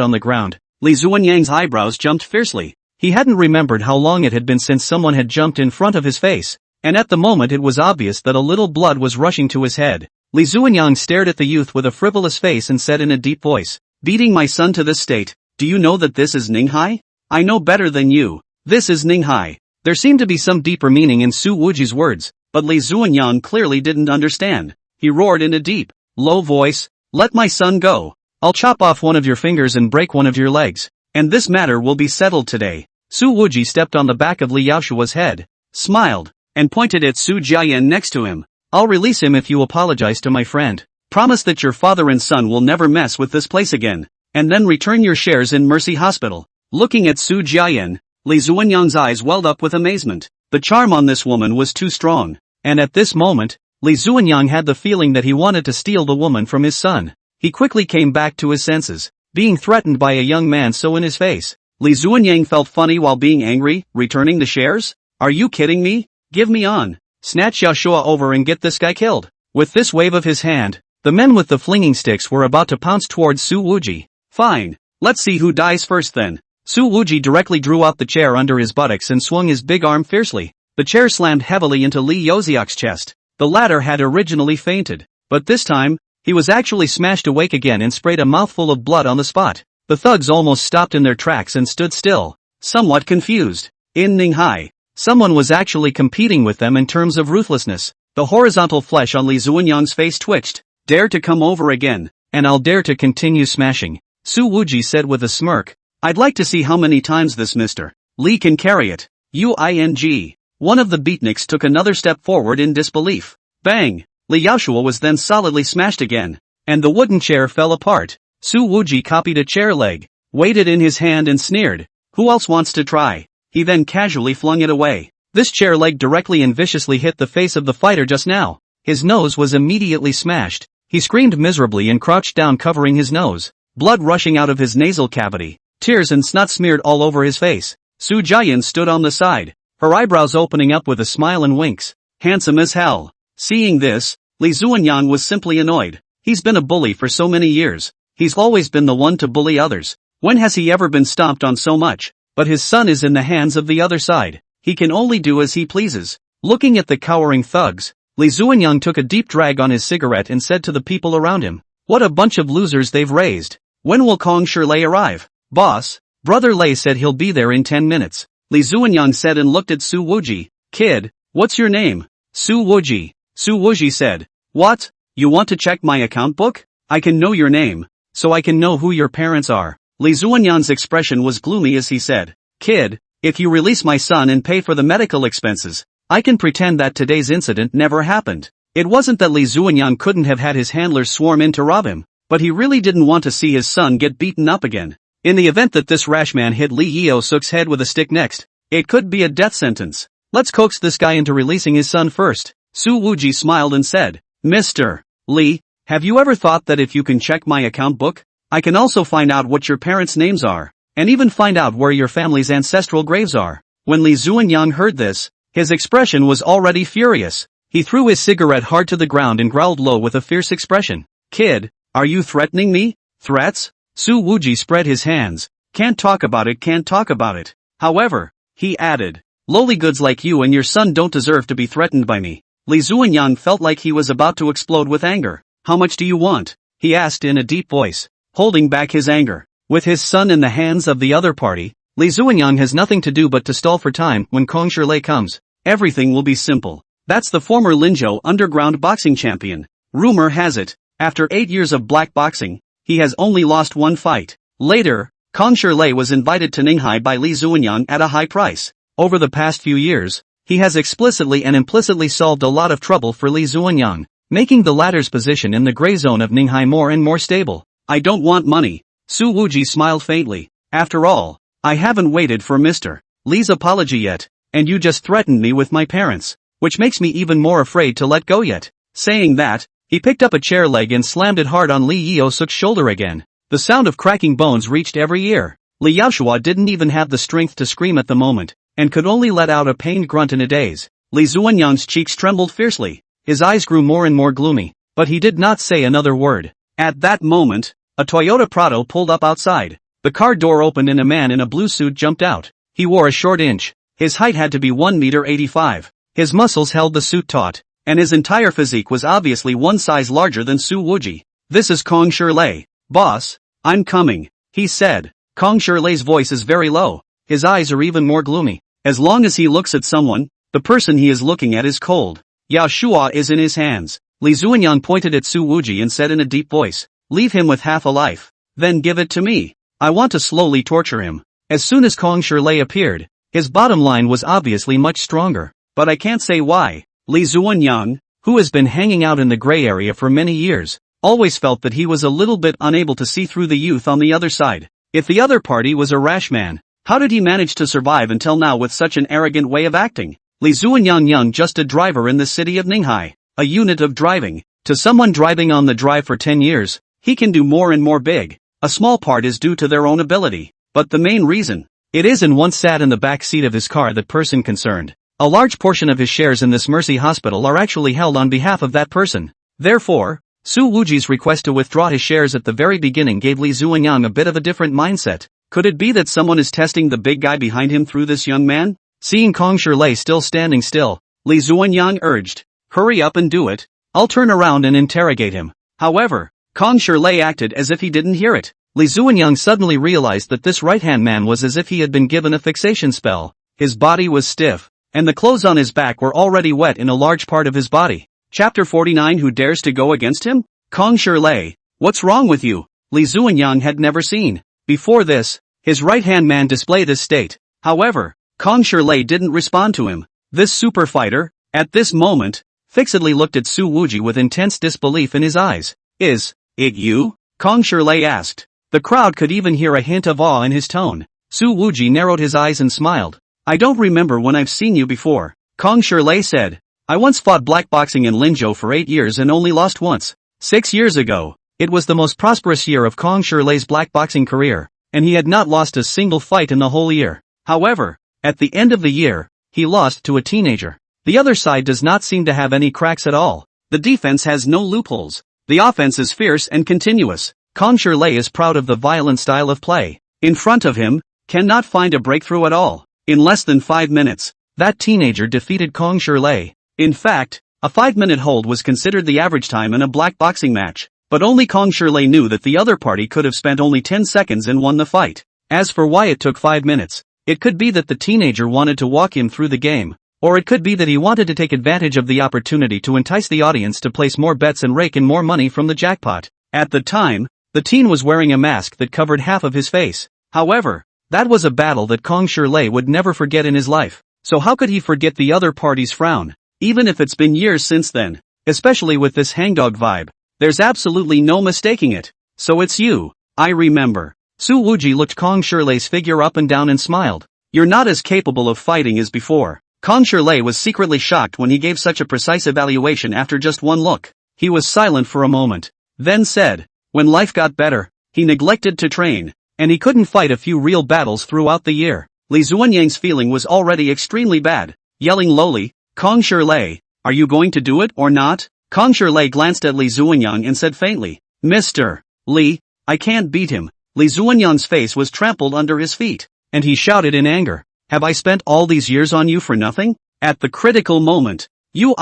on the ground, Li Zuanyang's eyebrows jumped fiercely. He hadn't remembered how long it had been since someone had jumped in front of his face, and at the moment it was obvious that a little blood was rushing to his head. Li Zuanyang stared at the youth with a frivolous face and said in a deep voice, beating my son to this state, do you know that this is Ninghai? I know better than you. This is Ninghai. There seemed to be some deeper meaning in Su Wuji's words, but Li Zuanyang clearly didn't understand. He roared in a deep, low voice, let my son go. I'll chop off one of your fingers and break one of your legs, and this matter will be settled today. Su Wuji stepped on the back of Li Yaoshua's head, smiled, and pointed at Su Jiayan next to him. I'll release him if you apologize to my friend. Promise that your father and son will never mess with this place again, and then return your shares in Mercy Hospital. Looking at Su Jiayan, Li Zuanyang's eyes welled up with amazement. The charm on this woman was too strong, and at this moment, Li Zuanyang had the feeling that he wanted to steal the woman from his son. He quickly came back to his senses, being threatened by a young man so in his face. Li Zuanyang felt funny while being angry, returning the shares? Are you kidding me? Give me on. Snatch Yaoshua over and get this guy killed. With this wave of his hand, the men with the flinging sticks were about to pounce towards Su Wuji. Fine. Let's see who dies first then. Su Wuji directly drew out the chair under his buttocks and swung his big arm fiercely. The chair slammed heavily into Li Yoziak's chest. The latter had originally fainted, but this time, he was actually smashed awake again and sprayed a mouthful of blood on the spot. The thugs almost stopped in their tracks and stood still, somewhat confused. In Ninghai, someone was actually competing with them in terms of ruthlessness. The horizontal flesh on Li Zuanyang's face twitched. Dare to come over again, and I'll dare to continue smashing, Su Wuji said with a smirk. I'd like to see how many times this Mr. Li can carry it. Uing. One of the beatniks took another step forward in disbelief. Bang! Li Yaoshua was then solidly smashed again, and the wooden chair fell apart. Su Wuji copied a chair leg, weighed it in his hand and sneered. Who else wants to try? He then casually flung it away. This chair leg directly and viciously hit the face of the fighter just now. His nose was immediately smashed. He screamed miserably and crouched down, covering his nose, blood rushing out of his nasal cavity, tears and snot smeared all over his face. Su Jian stood on the side, her eyebrows opening up with a smile and winks. Handsome as hell. Seeing this, Li Zuanyang was simply annoyed. He's been a bully for so many years. He's always been the one to bully others. When has he ever been stomped on so much? But his son is in the hands of the other side. He can only do as he pleases. Looking at the cowering thugs, Li Zuanyang took a deep drag on his cigarette and said to the people around him, what a bunch of losers they've raised. When will Kong Shirlei arrive? Boss, Brother Lei said he'll be there in 10 minutes. Li Zuanyang said and looked at Su Wuji. Kid, what's your name? Su Wuji. Su Wuji said. What? You want to check my account book? I can know your name, so I can know who your parents are. Li Zuanyang's expression was gloomy as he said. Kid, if you release my son and pay for the medical expenses, I can pretend that today's incident never happened. It wasn't that Li Zuanyang couldn't have had his handlers swarm in to rob him, but he really didn't want to see his son get beaten up again. In the event that this rash man hit Li Yeo-suk's head with a stick next, it could be a death sentence. Let's coax this guy into releasing his son first. Su Wuji smiled and said, Mr. Li, have you ever thought that if you can check my account book, I can also find out what your parents' names are, and even find out where your family's ancestral graves are? When Li Zuanyang heard this, his expression was already furious. He threw his cigarette hard to the ground and growled low with a fierce expression. Kid, are you threatening me? Threats? Su Wuji spread his hands. Can't talk about it, can't talk about it. However, he added, lowly goods like you and your son don't deserve to be threatened by me. Li Zuanyang felt like he was about to explode with anger. How much do you want? He asked in a deep voice, holding back his anger. With his son in the hands of the other party, Li Zuanyang has nothing to do but to stall for time. When Kong Shirlei comes, everything will be simple. That's the former Linzhou underground boxing champion. Rumor has it, after 8 years of black boxing, he has only lost one fight. Later, Kong Shirlei was invited to Ninghai by Li Zuanyang at a high price. Over the past few years, he has explicitly and implicitly solved a lot of trouble for Li Zuanyang, making the latter's position in the gray zone of Ninghai more and more stable. I don't want money. Su Wuji smiled faintly. After all, I haven't waited for Mr. Li's apology yet, and you just threatened me with my parents, which makes me even more afraid to let go yet. Saying that, he picked up a chair leg and slammed it hard on Li Yeo-suk's shoulder again. The sound of cracking bones reached every ear. Li Yaoshua didn't even have the strength to scream at the moment, and could only let out a pained grunt in a daze. Li Zuanyang's cheeks trembled fiercely. His eyes grew more and more gloomy, but he did not say another word. At that moment, a Toyota Prado pulled up outside. The car door opened and a man in a blue suit jumped out. He wore a short inch. His height had to be 1.85 meters. His muscles held the suit taut, and his entire physique was obviously one size larger than Su Wuji. This is Kong Shirlei. Boss, I'm coming, he said. Kong Shirlei's voice is very low. His eyes are even more gloomy. As long as he looks at someone, the person he is looking at is cold. Yao Shua is in his hands. Li Zuanyang pointed at Su Wuji and said in a deep voice, leave him with half a life. Then give it to me. I want to slowly torture him. As soon as Kong Shirlei appeared, his bottom line was obviously much stronger. But I can't say why. Li Zuanyang, who has been hanging out in the gray area for many years, always felt that he was a little bit unable to see through the youth on the other side. If the other party was a rash man, how did he manage to survive until now with such an arrogant way of acting? Li Zuanyang just a driver in the city of Ninghai, a unit of driving. To someone driving on the drive for 10 years, he can do more and more big. A small part is due to their own ability, but the main reason, it is and once sat in the back seat of his car that person concerned. A large portion of his shares in this Mercy Hospital are actually held on behalf of that person. Therefore, Su Wuji's request to withdraw his shares at the very beginning gave Li Zuanyang a bit of a different mindset. Could it be that someone is testing the big guy behind him through this young man? Seeing Kong Shirlei still standing still, Li Zuanyang urged, hurry up and do it. I'll turn around and interrogate him. However, Kong Shirlei acted as if he didn't hear it. Li Zuanyang suddenly realized that this right-hand man was as if he had been given a fixation spell. His body was stiff, and the clothes on his back were already wet in a large part of his body. Chapter 49. Who dares to go against him? Kong Shilei, what's wrong with you? Li Zuanyang had never seen. Before this, his right-hand man displayed this state. However, Kong Shilei didn't respond to him. This super fighter, at this moment, fixedly looked at Su Wuji with intense disbelief in his eyes. Is it you? Kong Shilei asked. The crowd could even hear a hint of awe in his tone. Su Wuji narrowed his eyes and smiled. I don't remember when I've seen you before. Kong Shilei said. I once fought black boxing in Linzhou for 8 years and only lost once. 6 years ago. It was the most prosperous year of Kong Shilei's black boxing career, and he had not lost a single fight in the whole year. However, at the end of the year, he lost to a teenager. The other side does not seem to have any cracks at all. The defense has no loopholes. The offense is fierce and continuous. Kong Shilei is proud of the violent style of play. In front of him, cannot find a breakthrough at all. In less than 5 minutes, that teenager defeated Kong Shilei. In fact, a 5-minute hold was considered the average time in a black boxing match, but only Kong Shilei knew that the other party could have spent only 10 seconds and won the fight. As for why it took 5 minutes, it could be that the teenager wanted to walk him through the game, or it could be that he wanted to take advantage of the opportunity to entice the audience to place more bets and rake in more money from the jackpot. At the time, the teen was wearing a mask that covered half of his face. However, that was a battle that Kong Shilei would never forget in his life. So how could he forget the other party's frown? Even if it's been years since then, especially with this hangdog vibe, there's absolutely no mistaking it. So it's you. I remember. Su Wuji looked Kong Shilei's figure up and down and smiled. You're not as capable of fighting as before. Kong Shilei was secretly shocked when he gave such a precise evaluation after just one look. He was silent for a moment, then said, when life got better, he neglected to train, and he couldn't fight a few real battles throughout the year. Li Zuanyang's feeling was already extremely bad. Yelling lowly, Kong Shilei, are you going to do it or not? Kong Shilei glanced at Li Zuanyang and said faintly, Mr. Li, I can't beat him. Li Zuanyang's face was trampled under his feet, and he shouted in anger, have I spent all these years on you for nothing? At the critical moment, you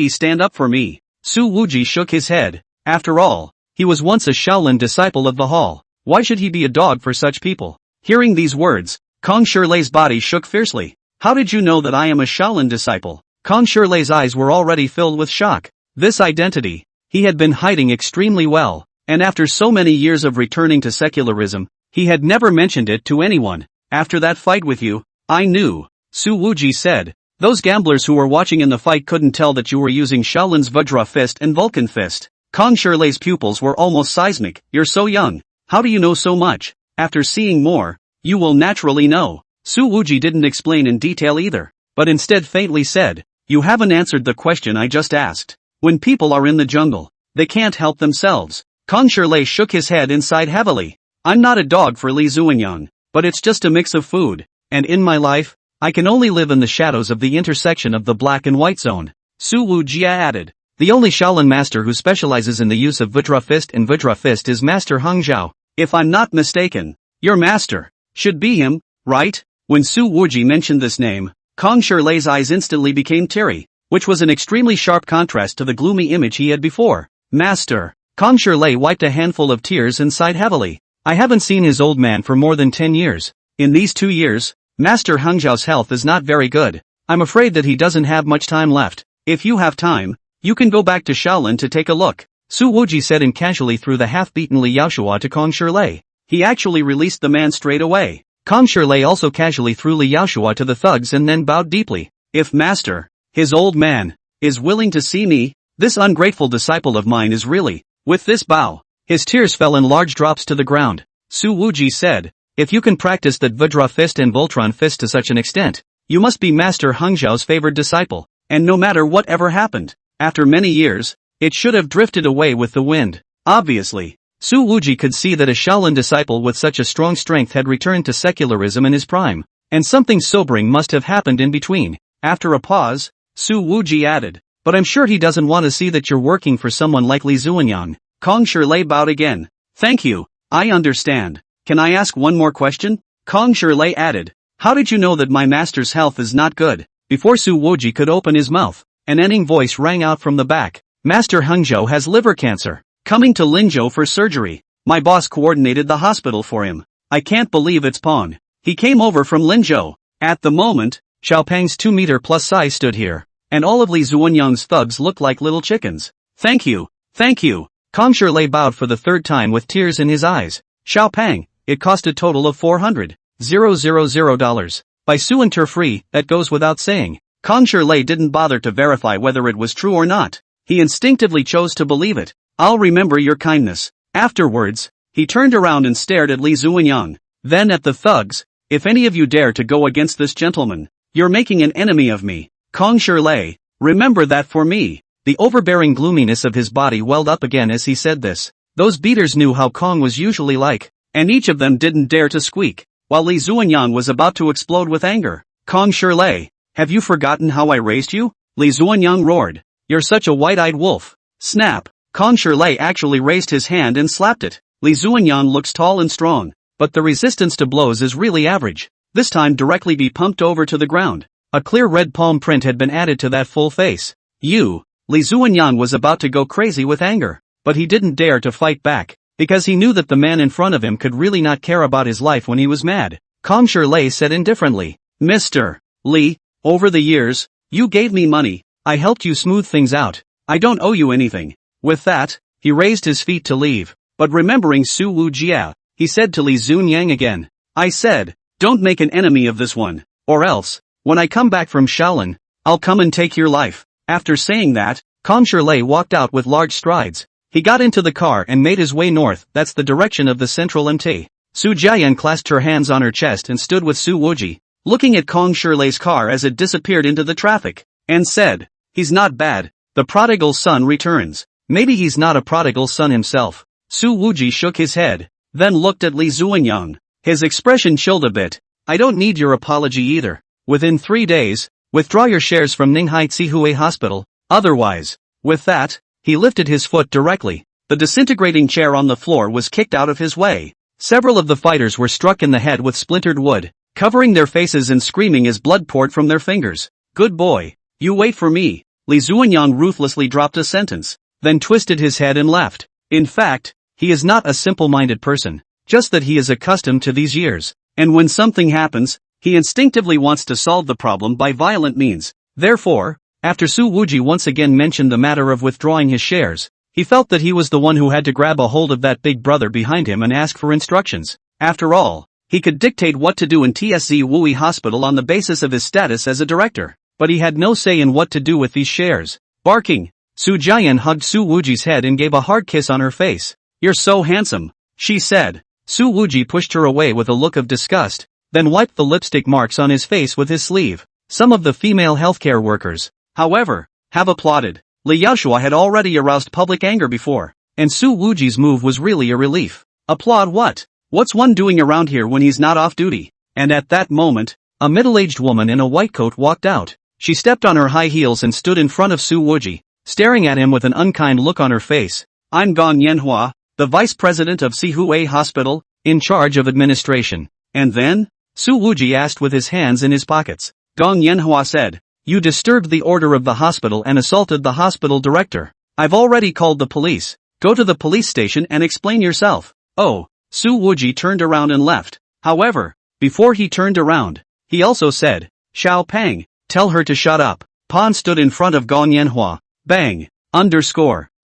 stand up for me. Su Wuji shook his head. After all, he was once a Shaolin disciple of the hall. Why should he be a dog for such people? Hearing these words, Kong Shilei's body shook fiercely. How did you know that I am a Shaolin disciple? Kong Shilei's eyes were already filled with shock. This identity, he had been hiding extremely well, and after so many years of returning to secularism, he had never mentioned it to anyone. After that fight with you, I knew, Su Wuji said. Those gamblers who were watching in the fight couldn't tell that you were using Shaolin's Vajra Fist and Vulcan Fist. Kong Shilei's pupils were almost seismic. You're so young. How do you know so much? After seeing more, you will naturally know. Su Wuji didn't explain in detail either, but instead faintly said, you haven't answered the question I just asked. When people are in the jungle, they can't help themselves. Kong Shilei shook his head and sighed heavily. I'm not a dog for Li Zuanyang, but it's just a mix of food, and in my life, I can only live in the shadows of the intersection of the black and white zone. Su Wuji added. The only Shaolin master who specializes in the use of Vajra Fist and Vajra Fist is Master Hung Zhao. If I'm not mistaken, your master should be him, right? When Su Wuji mentioned this name, Kong Shilei's eyes instantly became teary, which was an extremely sharp contrast to the gloomy image he had before. Master. Kong Shilei wiped a handful of tears and sighed heavily. I haven't seen his old man for more than 10 years. In these 2 years, Master Hung Zhao's health is not very good. I'm afraid that he doesn't have much time left. If you have time, you can go back to Shaolin to take a look. Su Wuji said and casually threw the half-beaten Li Yaoshua to Kong Shilei. He actually released the man straight away. Kong Shilei also casually threw Li Yaoshua to the thugs and then bowed deeply. If Master, his old man, is willing to see me, this ungrateful disciple of mine is really. With this bow, his tears fell in large drops to the ground. Su Wuji said, if you can practice that Vajra Fist and Voltron Fist to such an extent, you must be Master Hung Zhao's favored disciple, and no matter what ever happened, after many years, it should have drifted away with the wind. Obviously, Su Wuji could see that a Shaolin disciple with such a strong strength had returned to secularism in his prime, and something sobering must have happened in between. After a pause, Su Wuji added, but I'm sure he doesn't want to see that you're working for someone like Li Zuanyang. Kong Shilei bowed again. Thank you, I understand. Can I ask one more question? Kong Shilei added, how did you know that my master's health is not good? Before Su Wuji could open his mouth, an ending voice rang out from the back. Master Hung Zhao has liver cancer. Coming to Linzhou for surgery. My boss coordinated the hospital for him. I can't believe it's Pong. He came over from Linzhou. At the moment, Xiaopeng's 2-meter plus size stood here, and all of Li Zuanyang's thugs looked like little chickens. Thank you, thank you. Kong Shirlei bowed for the third time with tears in his eyes. Xiaopeng, it cost a total of $400,000. By Su Interfree, that goes without saying. Kong Shirlei didn't bother to verify whether it was true or not. He instinctively chose to believe it. I'll remember your kindness. Afterwards, he turned around and stared at Li Zuanyang. Then at the thugs. If any of you dare to go against this gentleman, you're making an enemy of me. Kong Shirlei, remember that for me. The overbearing gloominess of his body welled up again as he said this. Those beaters knew how Kong was usually like, and each of them didn't dare to squeak. While Li Zuanyang was about to explode with anger. Kong Shirlei, have you forgotten how I raised you? Li Zuanyang roared. You're such a white-eyed wolf. Snap. Kong Shirlei actually raised his hand and slapped it. Li Zuanyang looks tall and strong, but the resistance to blows is really average. This time directly be pumped over to the ground. A clear red palm print had been added to that full face. You. Li Zuanyang was about to go crazy with anger, but he didn't dare to fight back, because he knew that the man in front of him could really not care about his life when he was mad. Kong Shirlei said indifferently. Mr. Li, over the years, you gave me money, I helped you smooth things out, I don't owe you anything. With that, he raised his feet to leave, but remembering Su Wujia, he said to Li Zuanyang again. I said, don't make an enemy of this one, or else, when I come back from Shaolin, I'll come and take your life. After saying that, Kong Shirlei walked out with large strides. He got into the car and made his way north, that's the direction of the central MT. Su Jiayan clasped her hands on her chest and stood with Su Wuji, looking at Kong Shirlei's car as it disappeared into the traffic, and said, he's not bad, the prodigal son returns. Maybe he's not a prodigal son himself. Su Wuji shook his head, then looked at Li Zuanyang. His expression chilled a bit. I don't need your apology either. Within 3 days, withdraw your shares from Ninghai Tsihue Hospital, otherwise. With that, he lifted his foot directly. The disintegrating chair on the floor was kicked out of his way. Several of the fighters were struck in the head with splintered wood, covering their faces and screaming as blood poured from their fingers. Good boy. You wait for me. Li Zuanyang ruthlessly dropped a sentence, then twisted his head and left. In fact, he is not a simple-minded person, just that he is accustomed to these years, and when something happens, he instinctively wants to solve the problem by violent means. Therefore, after Su Wuji once again mentioned the matter of withdrawing his shares, he felt that he was the one who had to grab a hold of that big brother behind him and ask for instructions. After all, he could dictate what to do in TSZ Wui Hospital on the basis of his status as a director, but he had no say in what to do with these shares. Barking, Su Jiayan hugged Su Wuji's head and gave a hard kiss on her face. You're so handsome, she said. Su Wuji pushed her away with a look of disgust, then wiped the lipstick marks on his face with his sleeve. Some of the female healthcare workers, however, have applauded. Li Yaoshua had already aroused public anger before, and Su Wuji's move was really a relief. Applaud what? What's one doing around here when he's not off duty? And at that moment, a middle-aged woman in a white coat walked out. She stepped on her high heels and stood in front of Su Wuji, staring at him with an unkind look on her face. I'm Gong Yanhua, the vice president of Sihue Hospital, in charge of administration. And then? Su Wuji asked with his hands in his pockets. Gong Yanhua said, you disturbed the order of the hospital and assaulted the hospital director. I've already called the police. Go to the police station and explain yourself. Oh, Su Wuji turned around and left. However, before he turned around, he also said, Xiao Peng, tell her to shut up. Pan stood in front of Gong Yanhua. Bang.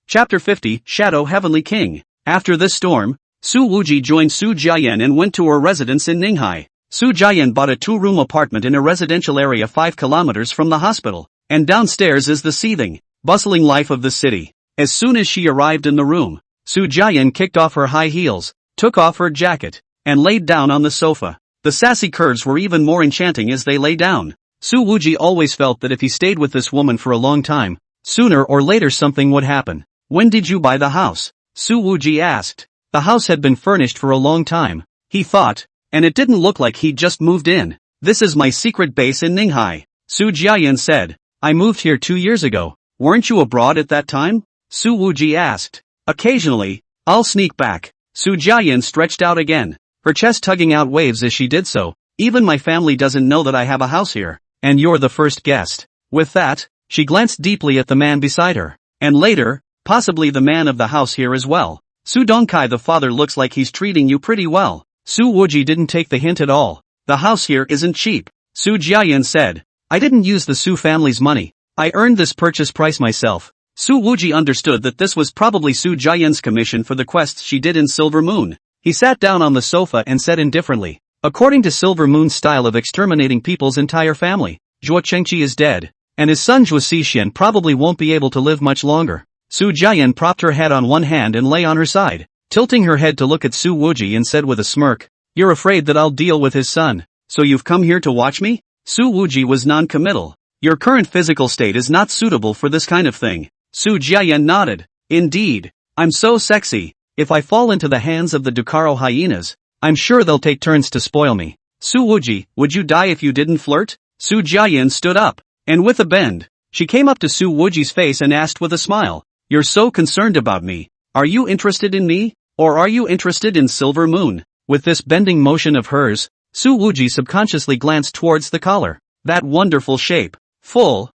Chapter 50, Shadow Heavenly King. After this storm, Su Wuji joined Su Jiayan and went to her residence in Ninghai. Su Jiayan bought a 2-room apartment in a residential area 5 kilometers from the hospital, and downstairs is the seething, bustling life of the city. As soon as she arrived in the room, Su Jiayan kicked off her high heels, took off her jacket, and laid down on the sofa. The sassy curves were even more enchanting as they lay down. Su Wuji always felt that if he stayed with this woman for a long time, sooner or later something would happen. When did you buy the house? Su Wuji asked. The house had been furnished for a long time, he thought, and it didn't look like he'd just moved in. This is my secret base in Ninghai, Su Jiayan said. I moved here 2 years ago. Weren't you abroad at that time? Su Wuji asked. Occasionally, I'll sneak back. Su Jiayan stretched out again, her chest tugging out waves as she did so. Even my family doesn't know that I have a house here, and you're the first guest. With that, she glanced deeply at the man beside her, and later, possibly the man of the house here as well. Su Dongkai, the father looks like he's treating you pretty well. Su Wuji didn't take the hint at all. The house here isn't cheap. Su Jiayan said. I didn't use the Su family's money. I earned this purchase price myself. Su Wuji understood that this was probably Su Jiayan's commission for the quests she did in Silver Moon. He sat down on the sofa and said indifferently, according to Silver Moon's style of exterminating people's entire family, Zhuo Chengqi is dead, and his son Zhuo Xixin probably won't be able to live much longer. Su Jiayan propped her head on one hand and lay on her side, tilting her head to look at Su Wuji and said with a smirk, You're afraid that I'll deal with his son, so you've come here to watch me? Su Wuji was non-committal. Your current physical state is not suitable for this kind of thing. Su Jiayan nodded. Indeed. I'm so sexy. If I fall into the hands of the Ducaro hyenas, I'm sure they'll take turns to spoil me. Su Wuji, would you die if you didn't flirt? Su Jiayan stood up, and with a bend, she came up to Su Wuji's face and asked with a smile, You're so concerned about me. Are you interested in me? Or are you interested in Silver Moon? With this bending motion of hers, Su Wuji subconsciously glanced towards the collar. That wonderful shape. Full,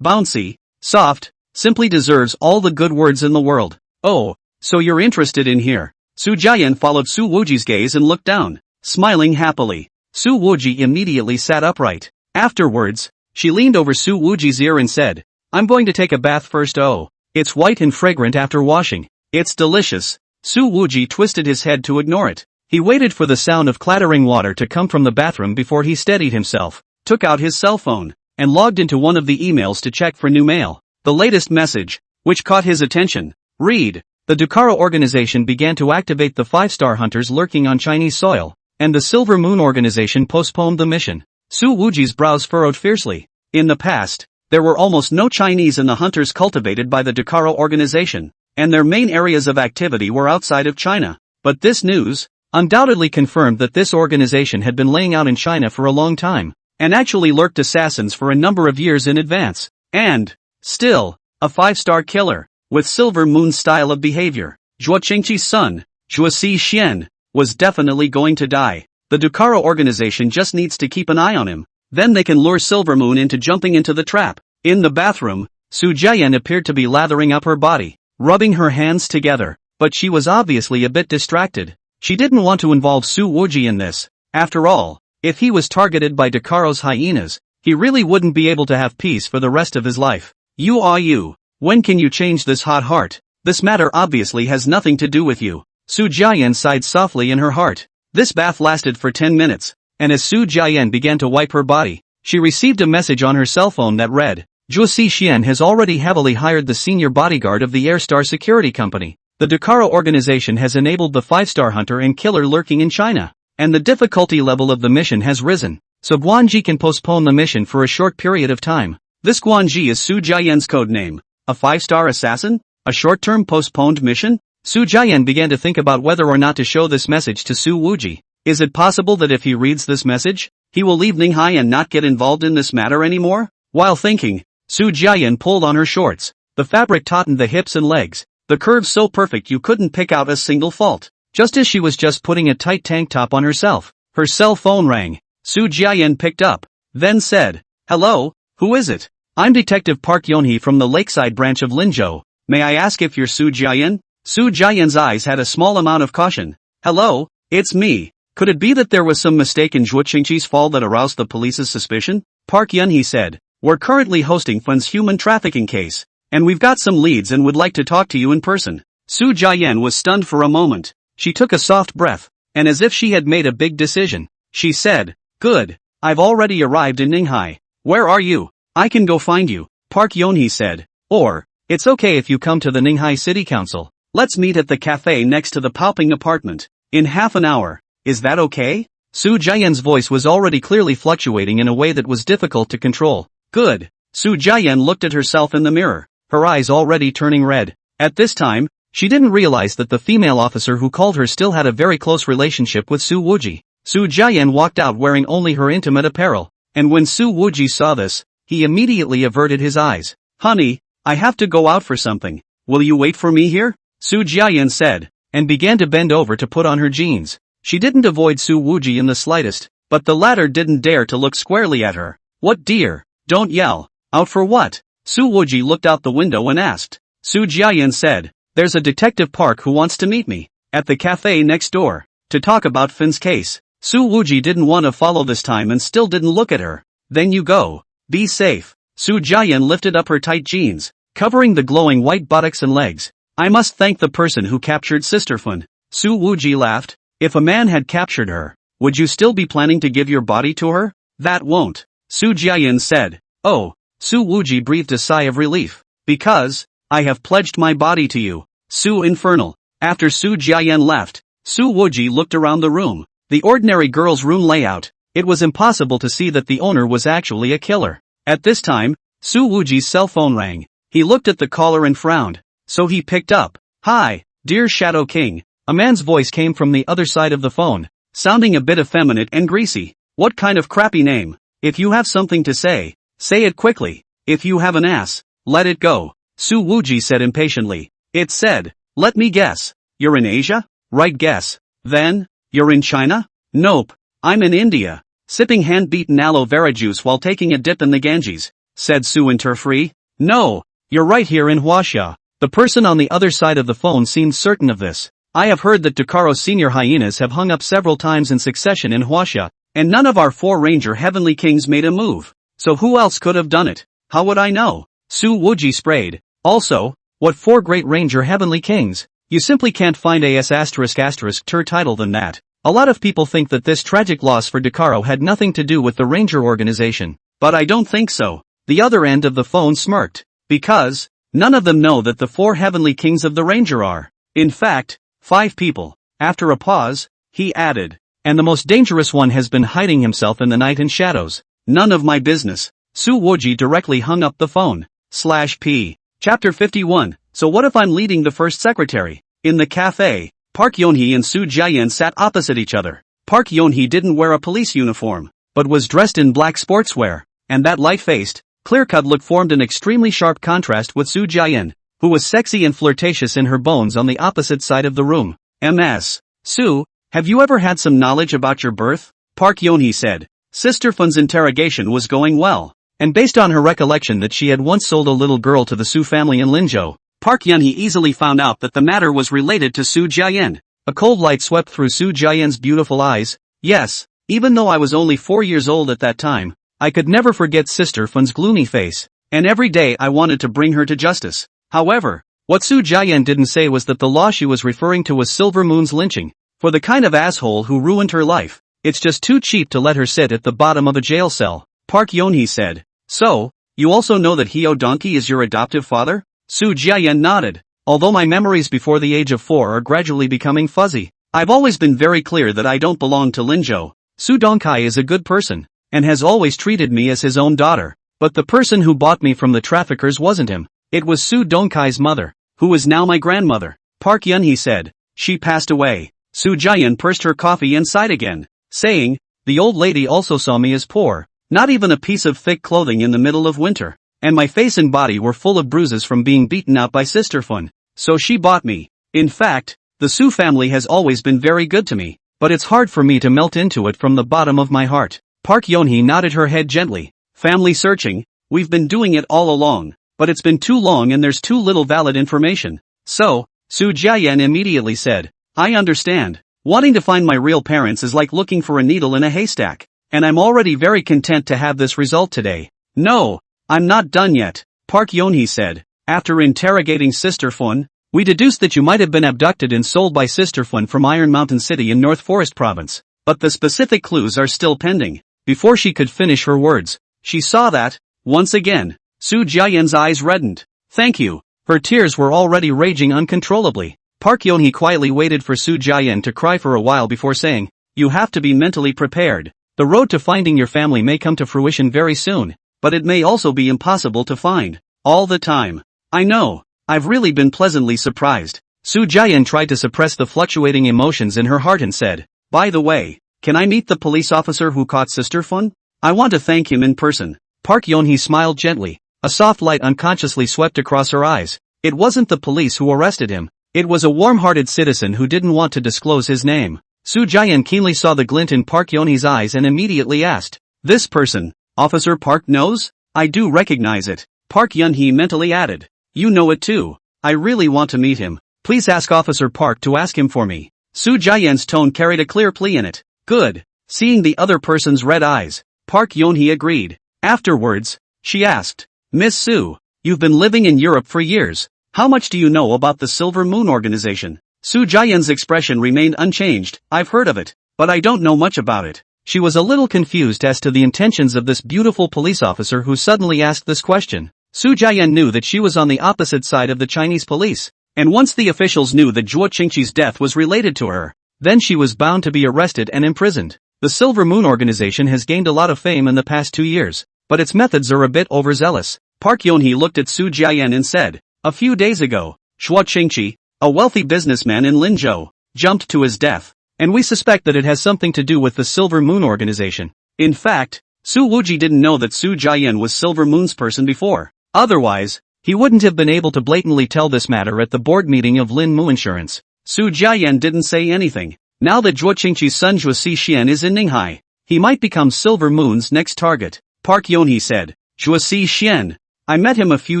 bouncy, soft, simply deserves all the good words in the world. Oh, so you're interested in here. Su Jiayan followed Su Wuji's gaze and looked down, smiling happily. Su Wuji immediately sat upright. Afterwards, she leaned over Su Wuji's ear and said, I'm going to take a bath first. Oh, it's white and fragrant after washing. It's delicious. Su Wuji twisted his head to ignore it. He waited for the sound of clattering water to come from the bathroom before he steadied himself, took out his cell phone, and logged into one of the emails to check for new mail. The latest message, which caught his attention, read, The Ducaro organization began to activate the 5-star hunters lurking on Chinese soil, and the Silver Moon organization postponed the mission. Su Wuji's brows furrowed fiercely. In the past, there were almost no Chinese in the hunters cultivated by the Ducaro organization, and their main areas of activity were outside of China. But this news undoubtedly confirmed that this organization had been laying out in China for a long time, and actually lurked assassins for a number of years in advance. And, still, a 5-star killer, with Silver Moon style of behavior. Zhuo Chengqi's son, Zhuo Xixin, was definitely going to die. The Ducaro organization just needs to keep an eye on him, then they can lure Silver Moon into jumping into the trap. In the bathroom, Su Jiayan appeared to be lathering up her body, rubbing her hands together, but she was obviously a bit distracted. She didn't want to involve Su Wuji in this. After all, if he was targeted by Ducaro's hyenas, he really wouldn't be able to have peace for the rest of his life. You, when can you change this hot heart? This matter obviously has nothing to do with you. Su Jiayan sighed softly in her heart. This bath lasted for 10 minutes, and as Su Jiayan began to wipe her body, she received a message on her cell phone that read, Zhuo Xixin has already heavily hired the senior bodyguard of the Airstar Security Company. The Ducaro organization has enabled the 5-star hunter and killer lurking in China, and the difficulty level of the mission has risen, so Guanji can postpone the mission for a short period of time. This Guanji is Su Jiayan's code name. A 5-star assassin? A short-term postponed mission? Su Jiayan began to think about whether or not to show this message to Su Wuji. Is it possible that if he reads this message, he will leave Ninghai and not get involved in this matter anymore? While thinking, Su Jiayan pulled on her shorts. The fabric tautened the hips and legs, the curves so perfect you couldn't pick out a single fault. Just as she was just putting a tight tank top on herself, her cell phone rang. Su Jiayan picked up, then said, Hello, who is it? I'm Detective Park Yonhee from the Lakeside branch of Linzhou. May I ask if you're Su Jiayan? Su Jiayan's eyes had a small amount of caution. Hello, it's me. Could it be that there was some mistake in Zhuo Qingqi's fall that aroused the police's suspicion? Park Yonhee said, We're currently hosting Fun's human trafficking case, and we've got some leads and would like to talk to you in person. Su Jiayan was stunned for a moment. She took a soft breath, and as if she had made a big decision, she said, Good, I've already arrived in Ninghai. Where are you? I can go find you, Park Yonhee said. Or, it's okay if you come to the Ninghai City Council. Let's meet at the cafe next to the Palping apartment. In half an hour. Is that okay? Su Jiayan's voice was already clearly fluctuating in a way that was difficult to control. Good. Su Jiayan looked at herself in the mirror, her eyes already turning red. At this time, she didn't realize that the female officer who called her still had a very close relationship with Su Wuji. Su Jiayan walked out wearing only her intimate apparel, and when Su Wuji saw this, he immediately averted his eyes. Honey, I have to go out for something. Will you wait for me here? Su Jiayan said, and began to bend over to put on her jeans. She didn't avoid Su Wuji in the slightest, but the latter didn't dare to look squarely at her. What dear? Don't yell. Out for what? Su Wuji looked out the window and asked. Su Jiayan said, There's a detective Park who wants to meet me at the cafe next door to talk about Finn's case. Wuji didn't want to follow this time and still didn't look at her. Then you go. Be safe. Su Jian lifted up her tight jeans, covering the glowing white buttocks and legs. I must thank the person who captured Sister Fun. Su Wuji laughed. If a man had captured her, would you still be planning to give your body to her? That won't. Su Jian said. Oh. Su Wuji breathed a sigh of relief. Because I have pledged my body to you. Su Infernal. After Su Jian left, Su Wuji looked around the room. The ordinary girl's room layout. It was impossible to see that the owner was actually a killer. At this time, Su Wuji's cell phone rang. He looked at the caller and frowned. So he picked up. Hi, dear Shadow King. A man's voice came from the other side of the phone, sounding a bit effeminate and greasy. What kind of crappy name? If you have something to say it quickly. If you have an ass, let it go. Su Wuji said impatiently. It said, let me guess. You're in Asia? Right guess. Then, you're in China? Nope. I'm in India. Sipping hand-beaten aloe vera juice while taking a dip in the Ganges, said Su Interfree. No, you're right here in Huaxia. The person on the other side of the phone seemed certain of this. I have heard that Dakaro's senior hyenas have hung up several times in succession in Huaxia, and none of our 4 ranger heavenly kings made a move. So who else could have done it? How would I know? Su Wuji sprayed. Also, what 4 great ranger heavenly kings? You simply can't find ***ter title than that. A lot of people think that this tragic loss for Dakaro had nothing to do with the ranger organization, but I don't think so. The other end of the phone smirked. Because none of them know that the 4 heavenly kings of the ranger are, in fact, 5 people. After a pause, he added, and the most dangerous one has been hiding himself in the night and shadows. None of my business. Su Wuji directly hung up the phone. /P. Chapter 51. So what if I'm leading the first secretary? In the cafe, Park Yonhee and Su Jian sat opposite each other. Park Yonhee didn't wear a police uniform, but was dressed in black sportswear, and that light-faced, clear-cut look formed an extremely sharp contrast with Su Jian, who was sexy and flirtatious in her bones on the opposite side of the room. Ms. Su, have you ever had some knowledge about your birth? Park Yonhee said. Sister Fun's interrogation was going well, and based on her recollection that she had once sold a little girl to the Su family in Linzhou, Park Yonhee easily found out that the matter was related to Su Jian. A cold light swept through Su Jian's beautiful eyes. Yes, even though I was only 4 years old at that time, I could never forget Sister Fun's gloomy face, and every day I wanted to bring her to justice. However, what Su Jian didn't say was that the law she was referring to was Silver Moon's lynching. For the kind of asshole who ruined her life, it's just too cheap to let her sit at the bottom of a jail cell, Park Yonhee said. So, you also know that Hyo Donkey is your adoptive father? Su Jian nodded. Although my memories before the age of 4 are gradually becoming fuzzy, I've always been very clear that I don't belong to Linzhou. Su Donkai is a good person, and has always treated me as his own daughter. But the person who bought me from the traffickers wasn't him. It was Su Donkai's mother, who is now my grandmother. Park Yunhee said. She passed away. Su Jian pursed her coffee and sighed again, saying, the old lady also saw me as poor, not even a piece of thick clothing in the middle of winter, and my face and body were full of bruises from being beaten out by Sister Fun. So she bought me. In fact, the Su family has always been very good to me, but it's hard for me to melt into it from the bottom of my heart. Park Yonhee nodded her head gently. Family searching? We've been doing it all along, but it's been too long and there's too little valid information. So, Su Jian immediately said, I understand. Wanting to find my real parents is like looking for a needle in a haystack, and I'm already very content to have this result today. No, I'm not done yet, Park Yonhee said. After interrogating Sister Fun, we deduced that you might have been abducted and sold by Sister Fun from Iron Mountain City in North Forest Province, but the specific clues are still pending. Before she could finish her words, she saw that, once again, Su Jian's eyes reddened. Thank you. Her tears were already raging uncontrollably. Park Yonhee quietly waited for Su Jian to cry for a while before saying, you have to be mentally prepared. The road to finding your family may come to fruition very soon, but it may also be impossible to find, all the time. I know. I've really been pleasantly surprised. Su Jian tried to suppress the fluctuating emotions in her heart and said, by the way, can I meet the police officer who caught Sister Fun? I want to thank him in person. Park Yonhee smiled gently. A soft light unconsciously swept across her eyes. It wasn't the police who arrested him. It was a warm-hearted citizen who didn't want to disclose his name. Su Jian keenly saw the glint in Park Yonhee's eyes and immediately asked, this person, Officer Park knows? I do recognize it. Park Yonhee mentally added, you know it too. I really want to meet him. Please ask Officer Park to ask him for me. Su Jian's tone carried a clear plea in it. Good. Seeing the other person's red eyes, Park Yonhee agreed. Afterwards, she asked, Miss Su, you've been living in Europe for years. How much do you know about the Silver Moon organization? Su Jian's expression remained unchanged. I've heard of it, but I don't know much about it. She was a little confused as to the intentions of this beautiful police officer who suddenly asked this question. Su Jian knew that she was on the opposite side of the Chinese police, and once the officials knew that Zhuo Qingqi's death was related to her, then she was bound to be arrested and imprisoned. The Silver Moon organization has gained a lot of fame in the past 2 years, but its methods are a bit overzealous. Park Yonhee looked at Su Jian and said, a few days ago, Zhuo Qingqi, a wealthy businessman in Linzhou, jumped to his death, and we suspect that it has something to do with the Silver Moon organization. In fact, Su Wuji didn't know that Su Jian was Silver Moon's person before. Otherwise, he wouldn't have been able to blatantly tell this matter at the board meeting of Lin Mu Insurance. Su Jian didn't say anything. Now that Zhuo Qingqi's son Zhuo Xixian is in Ninghai, he might become Silver Moon's next target. Park Yonhee said, Zhuo Xixian. I met him a few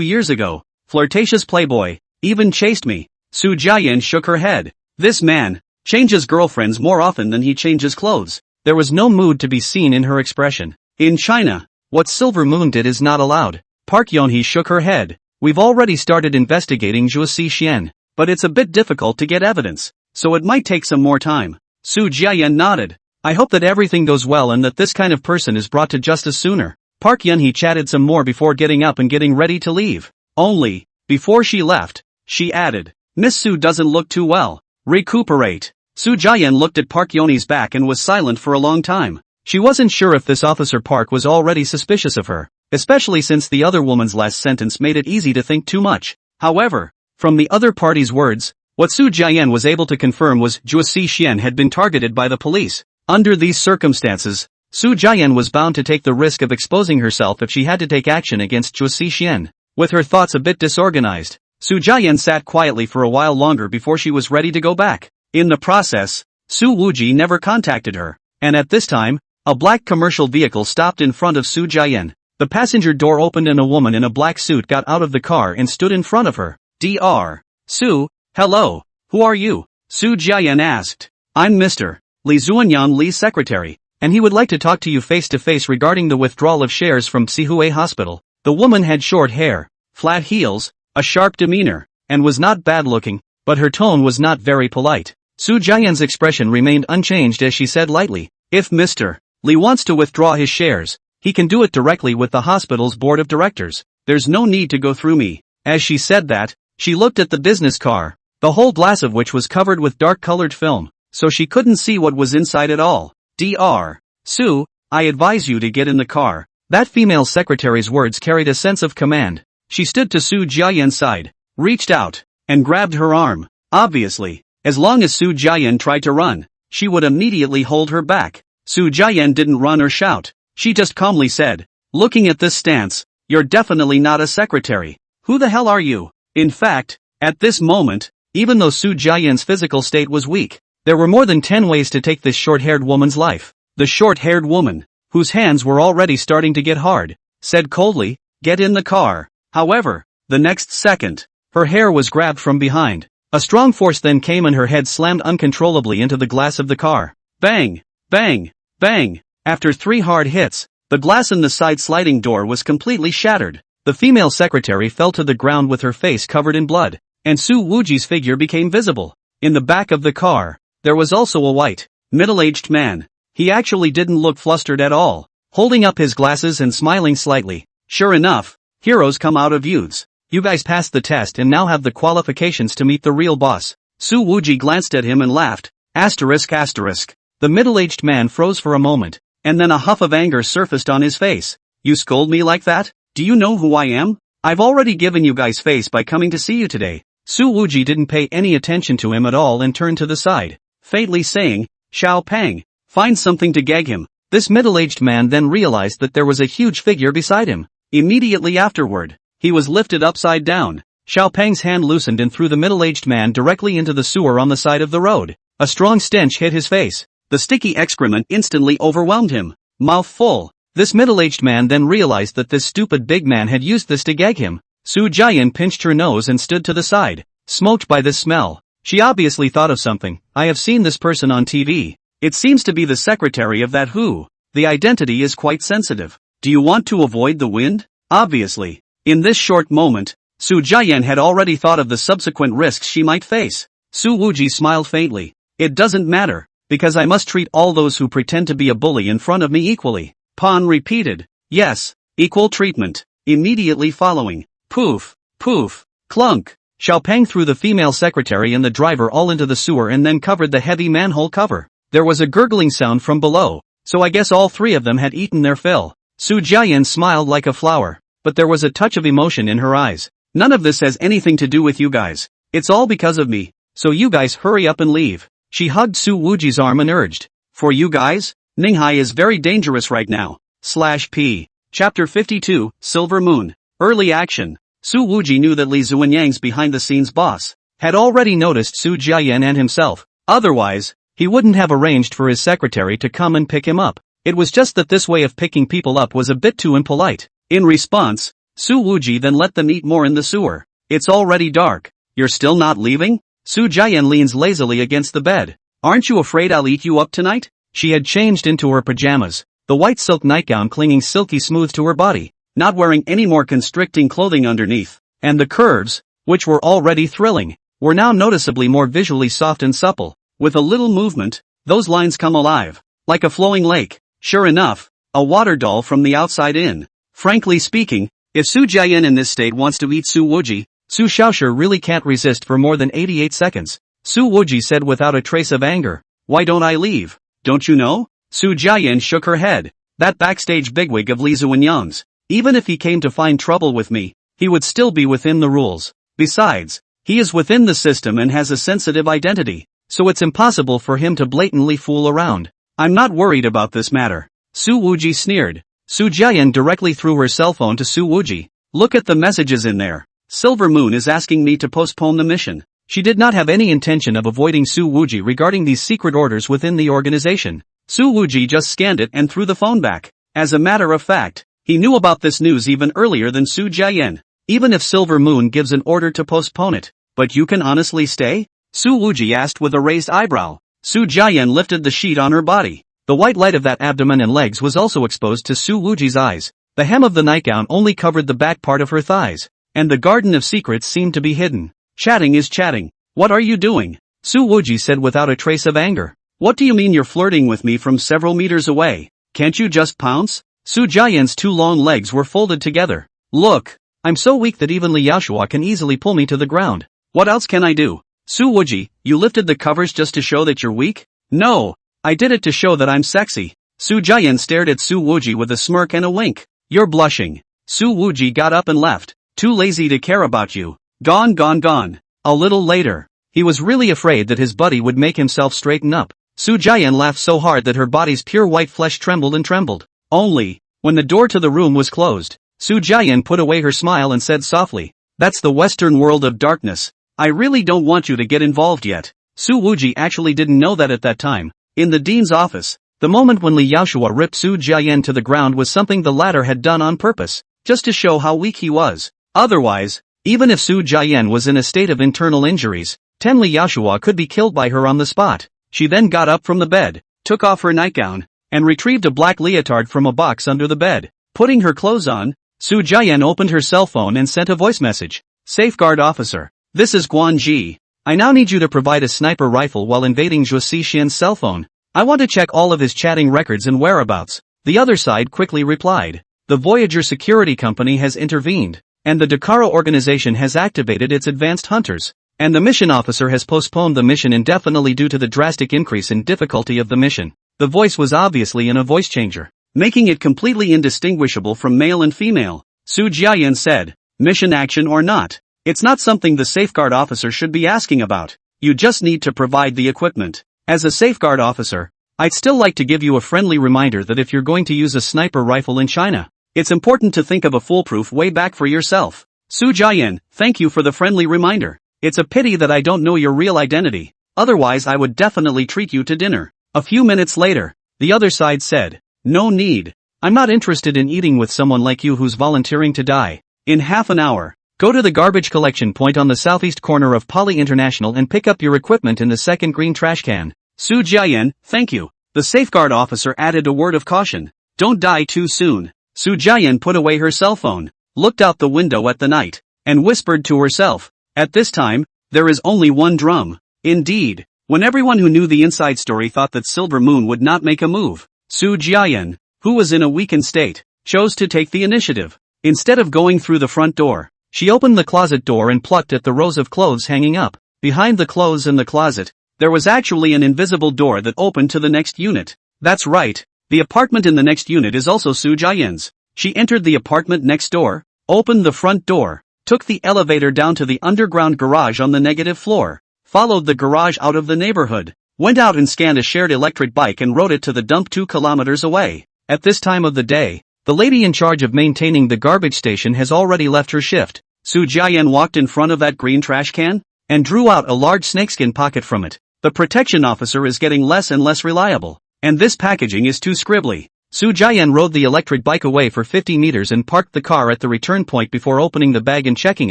years ago. Flirtatious playboy, even chased me. Su Jian shook her head. This man changes girlfriends more often than he changes clothes. There was no mood to be seen in her expression. In China, what Silver Moon did is not allowed. Park Yonhee shook her head. We've already started investigating Zhuo Xixian, but it's a bit difficult to get evidence, so it might take some more time. Su Jian nodded. I hope that everything goes well and that this kind of person is brought to justice sooner. Park Yonhee chatted some more before getting up and getting ready to leave. Only, before she left, she added, Miss Su doesn't look too well. Recuperate. Su Jian looked at Park Yonhee's back and was silent for a long time. She wasn't sure if this Officer Park was already suspicious of her, especially since the other woman's last sentence made it easy to think too much. However, from the other party's words, what Su Jian was able to confirm was Zhuo Xixian had been targeted by the police. Under these circumstances, Su Jian was bound to take the risk of exposing herself if she had to take action against Zhuo Xixian. With her thoughts a bit disorganized, Su Jian sat quietly for a while longer before she was ready to go back. In the process, Su Wuji never contacted her, and at this time, a black commercial vehicle stopped in front of Su Jian. The passenger door opened and a woman in a black suit got out of the car and stood in front of her. Dr. Su, hello, who are you? Su Jian asked. I'm Mr. Li Zuanyan Li's secretary, and he would like to talk to you face to face regarding the withdrawal of shares from Sihue Hospital. The woman had short hair, flat heels, a sharp demeanor, and was not bad looking, but her tone was not very polite. Su Jian's expression remained unchanged as she said lightly, if Mr. Li wants to withdraw his shares, he can do it directly with the hospital's board of directors. There's no need to go through me. As she said that, she looked at the business car, the whole glass of which was covered with dark-colored film, so she couldn't see what was inside at all. Dr. Su, I advise you to get in the car. That female secretary's words carried a sense of command. She stood to Su Jian's side, reached out, and grabbed her arm. Obviously, as long as Su Jian tried to run, she would immediately hold her back. Su Jian didn't run or shout. She just calmly said, looking at this stance, you're definitely not a secretary. Who the hell are you? In fact, at this moment, even though Su Jian's physical state was weak, there were more than 10 ways to take this short-haired woman's life. The short-haired woman, whose hands were already starting to get hard, said coldly, get in the car. However, the next second, her hair was grabbed from behind. A strong force then came and her head slammed uncontrollably into the glass of the car. Bang! Bang! Bang! After 3 hard hits, the glass in the side sliding door was completely shattered. The female secretary fell to the ground with her face covered in blood, and Su Wuji's figure became visible. In the back of the car, there was also a white, middle-aged man. He actually didn't look flustered at all, holding up his glasses and smiling slightly. Sure enough, heroes come out of youths. You guys passed the test and now have the qualifications to meet the real boss. Su Wuji glanced at him and laughed. Asterisk asterisk. The middle-aged man froze for a moment, and then a huff of anger surfaced on his face. You scold me like that? Do you know who I am? I've already given you guys face by coming to see you today. Su Wuji didn't pay any attention to him at all and turned to the side, faintly saying, Xiao Pang, find something to gag him. This middle-aged man then realized that there was a huge figure beside him. Immediately afterward, he was lifted upside down. Xiao Pang's hand loosened and threw the middle-aged man directly into the sewer on the side of the road. A strong stench hit his face. The sticky excrement instantly overwhelmed him. Mouth full. This middle-aged man then realized that this stupid big man had used this to gag him. Su Jian pinched her nose and stood to the side. smoked by this smell. She obviously thought of something. I have seen this person on TV. It seems to be the secretary of that who. The identity is quite sensitive. Do you want to avoid the wind? Obviously. In this short moment, Su Jian had already thought of the subsequent risks she might face. Su Wuji smiled faintly. It doesn't matter, because I must treat all those who pretend to be a bully in front of me equally. Pan repeated. Yes, equal treatment. Immediately following. Poof, poof, clunk. Xiaopeng threw the female secretary and the driver all into the sewer and then covered the heavy manhole cover. There was a gurgling sound from below, so I guess all three of them had eaten their fill. Su Jian smiled like a flower, but there was a touch of emotion in her eyes. None of this has anything to do with you guys. It's all because of me, so you guys hurry up and leave. She hugged Su Wuji's arm and urged. For you guys? Ninghai is very dangerous right now. /P. Chapter 52, Silver Moon. Early action. Su Wuji knew that Li Zuanyang's behind-the-scenes boss had already noticed Su Jian and himself. Otherwise, he wouldn't have arranged for his secretary to come and pick him up. It was just that this way of picking people up was a bit too impolite. In response, Su Wuji then let them eat more in the sewer. It's already dark. You're still not leaving? Su Jian leans lazily against the bed. Aren't you afraid I'll eat you up tonight? She had changed into her pajamas, the white silk nightgown clinging silky smooth to her body, not wearing any more constricting clothing underneath, and the curves, which were already thrilling, were now noticeably more visually soft and supple. With a little movement, those lines come alive, like a flowing lake. Sure enough, a water doll from the outside in. Frankly speaking, if Su Jian in this state wants to eat Su Wuji, Su Xiaoshi really can't resist for more than 88 seconds. Su Wuji said without a trace of anger. Why don't I leave? Don't you know? Su Jian shook her head. That backstage bigwig of Li Zuanyang's. Even if he came to find trouble with me, he would still be within the rules. Besides, he is within the system and has a sensitive identity, so it's impossible for him to blatantly fool around. I'm not worried about this matter. Su Wuji sneered. Su Jian directly threw her cell phone to Su Wuji. Look at the messages in there. Silver Moon is asking me to postpone the mission. She did not have any intention of avoiding Su Wuji regarding these secret orders within the organization. Su Wuji just scanned it and threw the phone back. As a matter of fact, he knew about this news even earlier than Su Jian. Even if Silver Moon gives an order to postpone it. But you can honestly stay? Su Wuji asked with a raised eyebrow. Su Jian lifted the sheet on her body. The white light of that abdomen and legs was also exposed to Su Wuji's eyes. The hem of the nightgown only covered the back part of her thighs, and the garden of secrets seemed to be hidden. Chatting is chatting. What are you doing? Su Wuji said without a trace of anger. What do you mean you're flirting with me from several meters away? Can't you just pounce? Su Jian's two long legs were folded together. Look, I'm so weak that even Li Yaoshua can easily pull me to the ground. What else can I do? Su Wuji, you lifted the covers just to show that you're weak? No, I did it to show that I'm sexy. Su Jian stared at Su Wuji with a smirk and a wink. You're blushing. Su Wuji got up and left. Too lazy to care about you. Gone, gone, gone. A little later, he was really afraid that his buddy would make himself straighten up. Su Jian laughed so hard that her body's pure white flesh trembled and trembled. Only, when the door to the room was closed, Su Jian put away her smile and said softly, that's the Western world of darkness. I really don't want you to get involved yet. Su Wuji actually didn't know that at that time. In the dean's office, the moment when Li Yaoshua ripped Su Jian to the ground was something the latter had done on purpose, just to show how weak he was. Otherwise, even if Su Jian was in a state of internal injuries, Li Yaoshua could be killed by her on the spot. She then got up from the bed, took off her nightgown, and retrieved a black leotard from a box under the bed. Putting her clothes on, Su Jian opened her cell phone and sent a voice message. Safeguard officer, this is Guan Ji. I now need you to provide a sniper rifle while invading Zhuo Xian's cell phone. I want to check all of his chatting records and whereabouts. The other side quickly replied. The Voyager Security Company has intervened, and the Dakara organization has activated its advanced hunters, and the mission officer has postponed the mission indefinitely due to the drastic increase in difficulty of the mission. The voice was obviously in a voice changer, making it completely indistinguishable from male and female. Su Jian said, mission action or not, it's not something the safeguard officer should be asking about. You just need to provide the equipment. As a safeguard officer, I'd still like to give you a friendly reminder that if you're going to use a sniper rifle in China, it's important to think of a foolproof way back for yourself. Su Jian, thank you for the friendly reminder. It's a pity that I don't know your real identity. Otherwise I would definitely treat you to dinner. A few minutes later, the other side said, no need. I'm not interested in eating with someone like you who's volunteering to die. In half an hour, Go to the garbage collection point on the southeast corner of Poly International and pick up your equipment in the second green trash can. Su Jiayan, thank you. The safeguard officer added a word of caution. Don't die too soon. Su Jiayan put away her cell phone, looked out the window at the night, and whispered to herself. At this time, there is only one drum. Indeed, when everyone who knew the inside story thought that Silver Moon would not make a move, Su Jiayan, who was in a weakened state, chose to take the initiative. Instead of going through the front door, she opened the closet door and plucked at the rows of clothes hanging up. Behind the clothes in the closet, there was actually an invisible door that opened to the next unit. That's right, the apartment in the next unit is also Su Jiayan's. She entered the apartment next door, opened the front door, took the elevator down to the underground garage on the negative floor, followed the garage out of the neighborhood, went out and scanned a shared electric bike and rode it to the dump 2 kilometers away. At this time of the day, the lady in charge of maintaining the garbage station has already left her shift. Su Jiayan walked in front of that green trash can and drew out a large snakeskin pocket from it. The protection officer is getting less and less reliable, and this packaging is too scribbly. Su Jiayan rode the electric bike away for 50 meters and parked the car at the return point before opening the bag and checking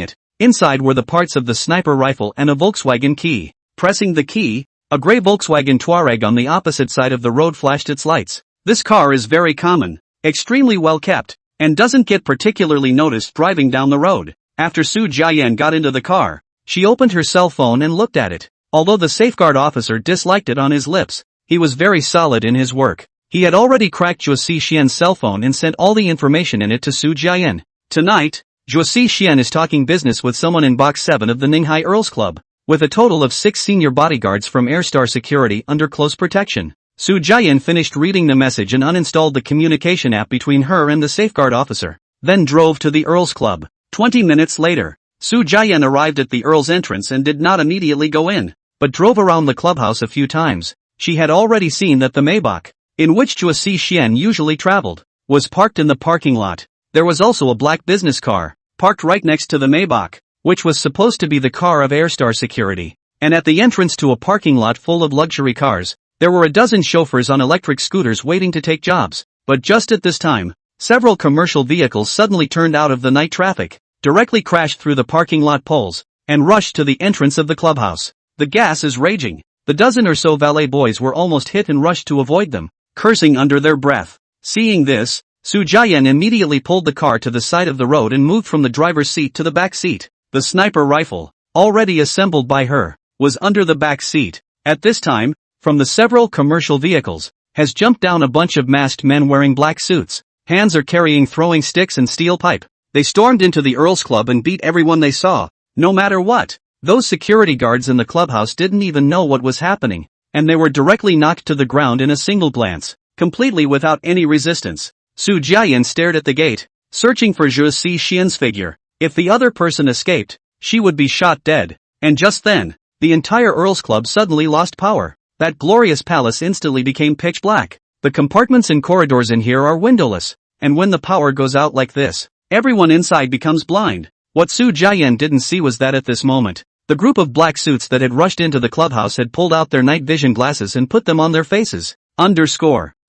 it. Inside were the parts of the sniper rifle and a Volkswagen key. Pressing the key, a gray Volkswagen Touareg on the opposite side of the road flashed its lights. This car is very common, extremely well kept, and doesn't get particularly noticed driving down the road. After Su Jiayan got into the car, she opened her cell phone and looked at it. Although the safeguard officer disliked it on his lips, he was very solid in his work. He had already cracked Zhuo Xian's cell phone and sent all the information in it to Su Jiayan. Tonight, Zhuo Xian is talking business with someone in Box 7 of the Ninghai Earls Club, with a total of 6 senior bodyguards from Airstar Security under close protection. Su Jiayan finished reading the message and uninstalled the communication app between her and the safeguard officer, then drove to the Earls Club. 20 minutes later, Su Jiayan arrived at the Earl's entrance and did not immediately go in, but drove around the clubhouse a few times. She had already seen that the Maybach, in which Zhuo Xian usually traveled, was parked in the parking lot. There was also a black business car, parked right next to the Maybach, which was supposed to be the car of Airstar Security. And at the entrance to a parking lot full of luxury cars, there were a dozen chauffeurs on electric scooters waiting to take jobs. But just at this time, several commercial vehicles suddenly turned out of the night traffic, directly crashed through the parking lot poles, and rushed to the entrance of the clubhouse. The gas is raging. The dozen or so valet boys were almost hit and rushed to avoid them, cursing under their breath. Seeing this, Su Jiayan immediately pulled the car to the side of the road and moved from the driver's seat to the back seat. The sniper rifle, already assembled by her, was under the back seat. At this time, from the several commercial vehicles, has jumped down a bunch of masked men wearing black suits. Hands are carrying throwing sticks and steel pipe. They stormed into the Earls Club and beat everyone they saw, no matter what. Those security guards in the clubhouse didn't even know what was happening, and they were directly knocked to the ground in a single glance, completely without any resistance. Su Jiayan stared at the gate, searching for Zhuo Xian's figure. If the other person escaped, she would be shot dead. And just then, the entire Earls Club suddenly lost power. That glorious palace instantly became pitch black. The compartments and corridors in here are windowless, and when the power goes out like this, everyone inside becomes blind. What Su Jiayan didn't see was that at this moment, the group of black suits that had rushed into the clubhouse had pulled out their night vision glasses and put them on their faces.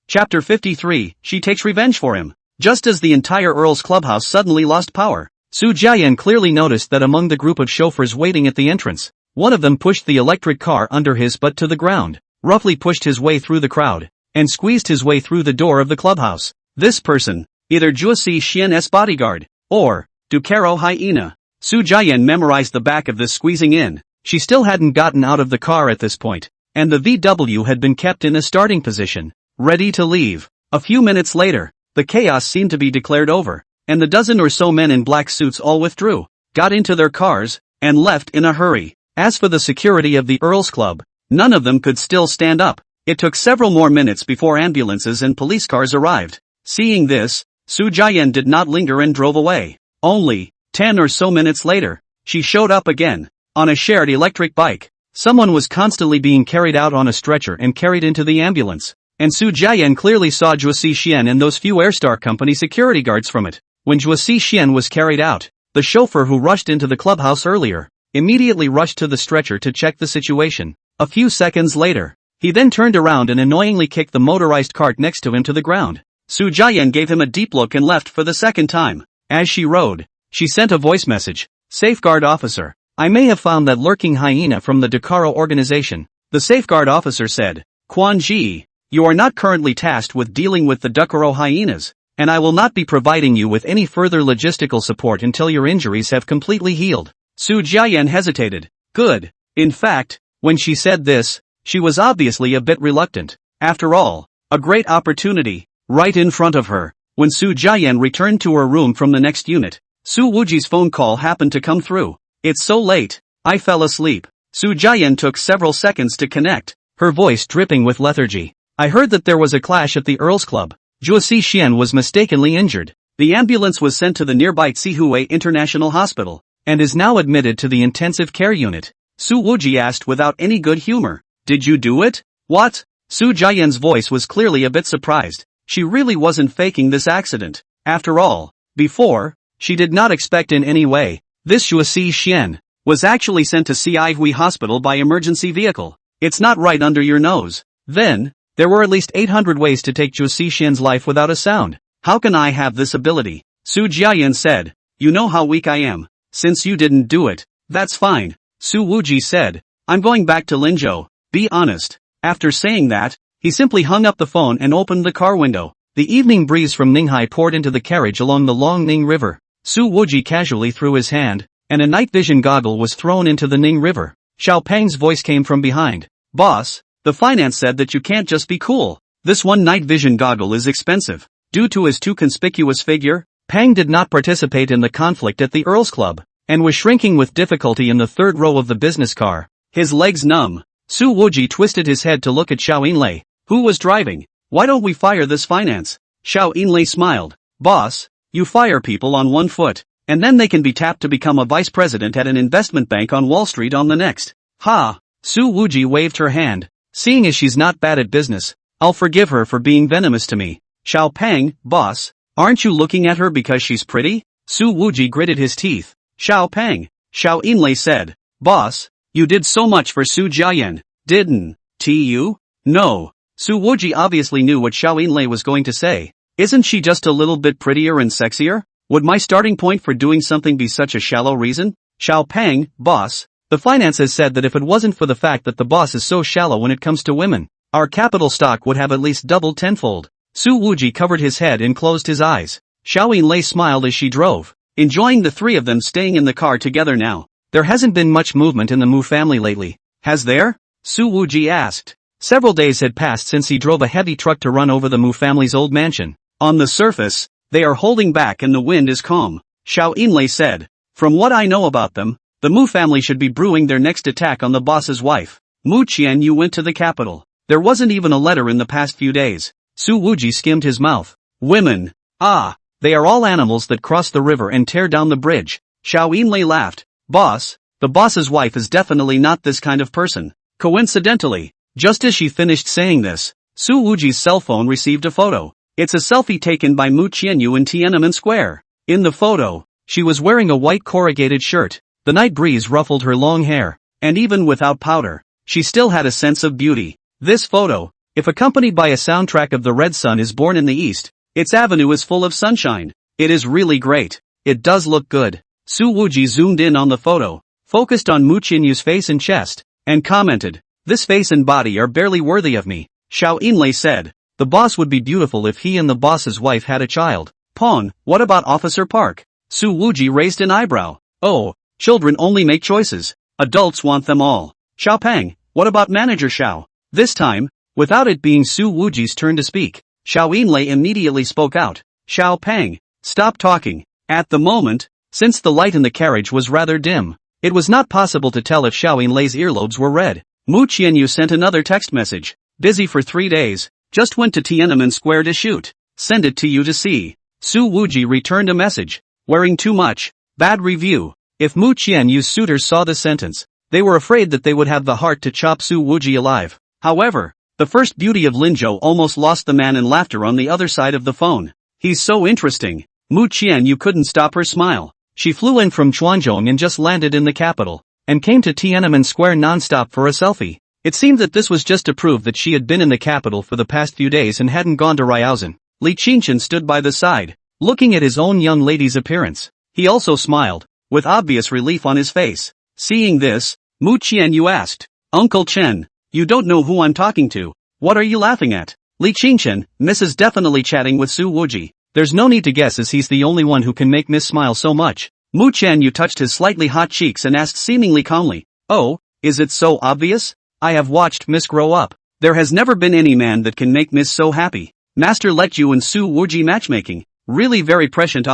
Chapter 53, She Takes Revenge for Him. Just as the entire Earl's clubhouse suddenly lost power, Su Jiayan clearly noticed that among the group of chauffeurs waiting at the entrance, one of them pushed the electric car under his butt to the ground, roughly pushed his way through the crowd, and squeezed his way through the door of the clubhouse. This person, either Zhuo Xian's bodyguard, or Ducaro hyena. Su Jiayan memorized the back of this squeezing in. She still hadn't gotten out of the car at this point, and the VW had been kept in a starting position, ready to leave. A few minutes later, the chaos seemed to be declared over, and the dozen or so men in black suits all withdrew, got into their cars, and left in a hurry. As for the security of the Earls Club, none of them could still stand up. It took several more minutes before ambulances and police cars arrived. Seeing this, Su Jiayan did not linger and drove away. Only 10 or so minutes later, she showed up again, on a shared electric bike. Someone was constantly being carried out on a stretcher and carried into the ambulance, and Su Jiayan clearly saw Zhuo Xian and those few Airstar Company security guards from it. When Zhuo Xian was carried out, the chauffeur who rushed into the clubhouse earlier, immediately rushed to the stretcher to check the situation. A few seconds later, he then turned around and annoyingly kicked the motorized cart next to him to the ground. Su Jiayan gave him a deep look and left for the second time. As she rode, she sent a voice message. Safeguard officer. I may have found that lurking hyena from the Dakaro organization. The safeguard officer said. Quan Ji, you are not currently tasked with dealing with the Dakaro hyenas, and I will not be providing you with any further logistical support until your injuries have completely healed. Su Jiayan hesitated. Good. In fact, when she said this, she was obviously a bit reluctant. After all, a great opportunity, right in front of her. When Su Jiayan returned to her room from the next unit, Su Wuji's phone call happened to come through. It's so late, I fell asleep. Su Jiayan took several seconds to connect, her voice dripping with lethargy. I heard that there was a clash at the Earl's Club. Zhuo Xian was mistakenly injured. The ambulance was sent to the nearby Tsihui International Hospital, and is now admitted to the intensive care unit. Su Wuji asked without any good humor. Did you do it? What? Su Jiayan's voice was clearly a bit surprised. She really wasn't faking this accident. After all, before, she did not expect in any way. This Zhuo Xian was actually sent to Tsihui Hospital by emergency vehicle. It's not right under your nose. Then, there were at least 800 ways to take Zhuo Xian's life without a sound. How can I have this ability? Su Jiayan said. You know how weak I am. Since you didn't do it, that's fine. Su Wuji said. I'm going back to Linzhou. Be honest. After saying that, he simply hung up the phone and opened the car window. The evening breeze from Ninghai poured into the carriage along the long Ning River. Su Wuji casually threw his hand, and a night vision goggle was thrown into the Ning River. Xiao Peng's voice came from behind. Boss, the finance said that you can't just be cool. This one night vision goggle is expensive. Due to his too conspicuous figure, Peng did not participate in the conflict at the Earl's Club, and was shrinking with difficulty in the third row of the business car. His legs numb. Su Wuji twisted his head to look at Xiao Yinlei, who was driving. Why don't we fire this finance? Xiao Yinlei smiled. Boss, you fire people on one foot, and then they can be tapped to become a vice president at an investment bank on Wall Street on the next. Ha! Su Wuji waved her hand. Seeing as she's not bad at business, I'll forgive her for being venomous to me. Xiao Peng, boss, aren't you looking at her because she's pretty? Su Wuji gritted his teeth. Xiao Peng, Xiao Yinlei said. Boss, you did so much for Su Jiayan, didn't you? No. Su Wuji obviously knew what Xiao Yinlei was going to say. Isn't she just a little bit prettier and sexier? Would my starting point for doing something be such a shallow reason? Xiao Peng, boss, the finance has said that if it wasn't for the fact that the boss is so shallow when it comes to women, our capital stock would have at least doubled tenfold. Su Wuji covered his head and closed his eyes. Xiao Yinlei smiled as she drove, enjoying the three of them staying in the car together now. There hasn't been much movement in the Mu family lately, has there? Su Wuji asked. Several days had passed since he drove a heavy truck to run over the Mu family's old mansion. On the surface, they are holding back and the wind is calm, Xiao Yinlei said. From what I know about them, the Mu family should be brewing their next attack on the boss's wife. Mu Qianyu went to the capital. There wasn't even a letter in the past few days. Su Wuji skimmed his mouth. Women. Ah, they are all animals that cross the river and tear down the bridge. Xiao Yinlei laughed. Boss, the boss's wife is definitely not this kind of person. Coincidentally, just as she finished saying this, Su Wuji's cell phone received a photo. It's a selfie taken by Mu Qianyu in Tiananmen Square. In the photo, she was wearing a white corrugated shirt. The night breeze ruffled her long hair, and even without powder, she still had a sense of beauty. This photo, if accompanied by a soundtrack of The Red Sun is Born in the East, its avenue is full of sunshine. It is really great. It does look good. Su Wuji zoomed in on the photo, focused on Mu Qianyu's face and chest, and commented, this face and body are barely worthy of me. Xiao Yinlei said, the boss would be beautiful if he and the boss's wife had a child. Pong, what about Officer Park? Su Wuji raised an eyebrow. Oh, children only make choices. Adults want them all. Xiao Peng, what about Manager Xiao? This time, without it being Su Wuji's turn to speak, Xiao Yinlei immediately spoke out. Xiao Peng, stop talking. At the moment, since the light in the carriage was rather dim, it was not possible to tell if Xiao Yinlei's earlobes were red. Mu Qianyu sent another text message. Busy for 3 days, just went to Tiananmen Square to shoot. Send it to you to see. Su Wuji returned a message. Wearing too much. Bad review. If Mu Qianyu's suitors saw the sentence, they were afraid that they would have the heart to chop Su Wuji alive. However, the first beauty of Linzhou almost lost the man in laughter on the other side of the phone. He's so interesting. Mu Qianyu couldn't stop her smile. She flew in from Chuanzhong and just landed in the capital, and came to Tiananmen Square non-stop for a selfie. It seemed that this was just to prove that she had been in the capital for the past few days and hadn't gone to Ryazan. Li Qingshan stood by the side, looking at his own young lady's appearance. He also smiled. with obvious relief on his face. Seeing this, Mu Qianyu asked, Uncle Chen, you don't know who I'm talking to. What are you laughing at? Li Qingchen, Miss is definitely chatting with Su Wuji. There's no need to guess as he's the only one who can make Miss smile so much. Mu Qianyu touched his slightly hot cheeks and asked seemingly calmly, oh, is it so obvious? I have watched Miss grow up. There has never been any man that can make Miss so happy. Master let you and Su Wuji matchmaking. Really very prescient.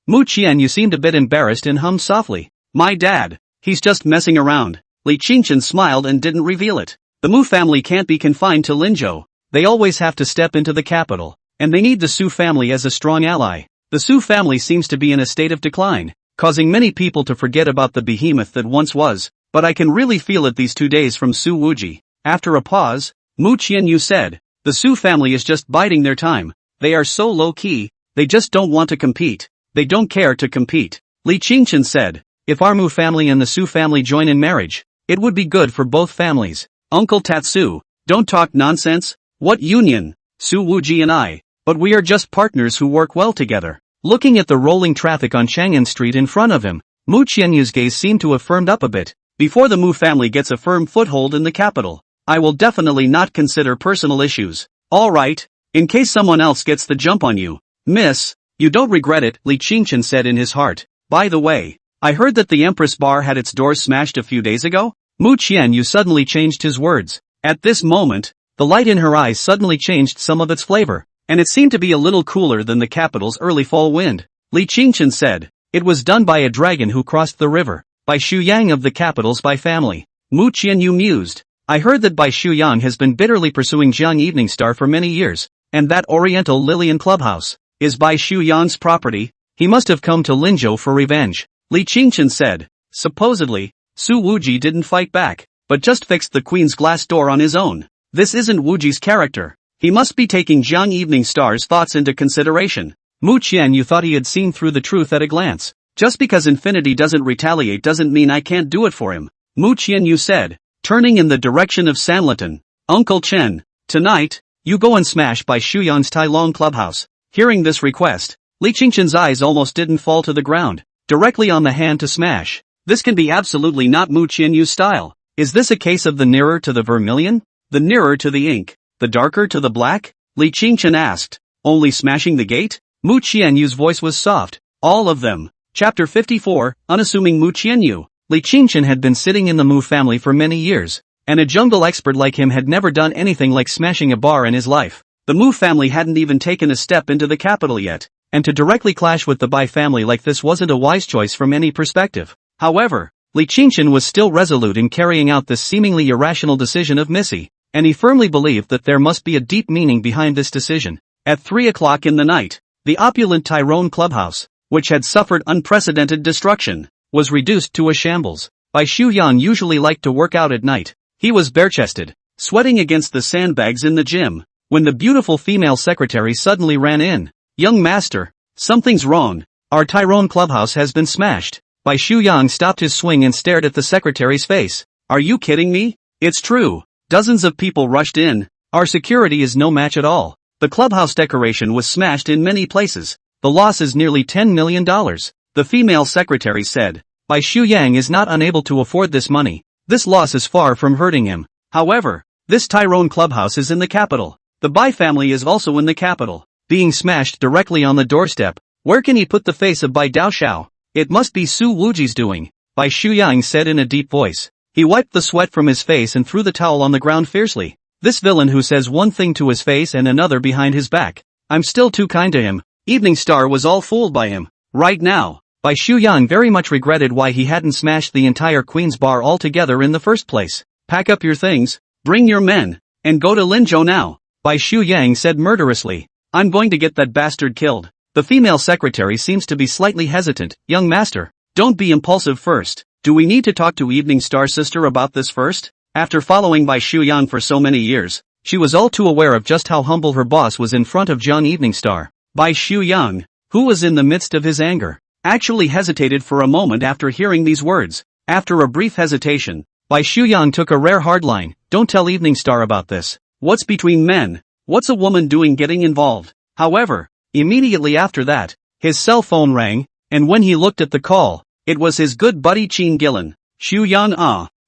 Mu Qianyu seemed a bit embarrassed and hummed softly. My dad. He's just messing around. Li Qingchen smiled and didn't reveal it. The Mu family can't be confined to Linzhou. They always have to step into the capital. And they need the Su family as a strong ally. The Su family seems to be in a state of decline, causing many people to forget about the behemoth that once was. But I can really feel it these 2 days from Su Wuji. After a pause, Mu Qianyu said, the Su family is just biding their time. They are so low-key, they just don't want to compete. They don't care to compete. Li Qingchen said, if our Mu family and the Su family join in marriage, it would be good for both families. Uncle Tatsu, don't talk nonsense. What union? Su Wuji and I. But we are just partners who work well together. Looking at the rolling traffic on Chang'an Street in front of him, Mu Qianyu's gaze seemed to have firmed up a bit. Before the Mu family gets a firm foothold in the capital, I will definitely not consider personal issues. Alright, in case someone else gets the jump on you. Miss, you don't regret it, Li Qingchen said in his heart. By the way, I heard that the Empress Bar had its doors smashed a few days ago? Mu Qianyu suddenly changed his words. At this moment, the light in her eyes suddenly changed some of its flavor, and it seemed to be a little cooler than the capital's early fall wind. Li Qingchen said, it was done by a dragon who crossed the river, by Xu Yang of the capital's Bai family. Mu Qianyu mused. I heard that Bai Xu Yang has been bitterly pursuing Jiang Evening Star for many years, and that Oriental Lilian Clubhouse is Bai Xu Yang's property. He must have come to Linzhou for revenge. Li Qingchen said. Supposedly, Su Wuji didn't fight back, but just fixed the queen's glass door on his own. This isn't Wuji's character. He must be taking Jiang Evening Star's thoughts into consideration. Mu Qianyu thought he had seen through the truth at a glance. Just because infinity doesn't retaliate doesn't mean I can't do it for him. Mu Qianyu said, turning in the direction of Sanlitun. Uncle Chen, tonight, you go and smash Bai Shuyang's Tai Long Clubhouse. Hearing this request, Li Qingchen's eyes almost didn't fall to the ground. Directly on the hand to smash. This can be absolutely not Mu Qianyu's style. Is this a case of the nearer to the vermilion? The nearer to the ink? The darker to the black? Li Qingchen asked. Only smashing the gate? Mu Qianyu's voice was soft. All of them. Chapter 54, Unassuming Mu Qianyu. Li Qingchen had been sitting in the Mu family for many years, and a jungle expert like him had never done anything like smashing a bar in his life. The Mu family hadn't even taken a step into the capital yet, and to directly clash with the Bai family like this wasn't a wise choice from any perspective. However, Li Qingchen was still resolute in carrying out this seemingly irrational decision of Missy, and he firmly believed that there must be a deep meaning behind this decision. At 3 o'clock in the night, the opulent Tyrone Clubhouse, which had suffered unprecedented destruction, was reduced to a shambles. Bai Xu Yang usually liked to work out at night. He was bare-chested, sweating against the sandbags in the gym, when the beautiful female secretary suddenly ran in. Young master, something's wrong. Our Tyrone Clubhouse has been smashed. Bai Xu Yang stopped his swing and stared at the secretary's face. Are you kidding me? It's true. Dozens of people rushed in. Our security is no match at all. The clubhouse decoration was smashed in many places. The loss is nearly $10 million. The female secretary said. Bai Xu Yang is not unable to afford this money. This loss is far from hurting him. However, this Tyrone Clubhouse is in the capital. The Bai family is also in the capital, being smashed directly on the doorstep. Where can he put the face of Bai Daoshao? It must be Su Wuji's doing, Bai Xu Yang said in a deep voice. He wiped the sweat from his face and threw the towel on the ground fiercely. This villain who says one thing to his face and another behind his back. I'm still too kind to him. Evening Star was all fooled by him. Right now, Bai Xu Yang very much regretted why he hadn't smashed the entire Queen's Bar altogether in the first place. Pack up your things, bring your men, and go to Linzhou now, Bai Xu Yang said murderously. I'm going to get that bastard killed. The female secretary seems to be slightly hesitant. Young master, don't be impulsive first. Do we need to talk to Evening Star sister about this first? After following Bai Xu Yang for so many years, she was all too aware of just how humble her boss was in front of Jiang Evening Star. Bai Xu Yang, who was in the midst of his anger, actually hesitated for a moment after hearing these words. After a brief hesitation, Bai Xu Yang took a rare hardline. Don't tell Evening Star about this. What's between men? What's a woman doing getting involved? However, immediately after that, his cell phone rang, and when he looked at the call, It was his good buddy Qin Gillen. Xu Yang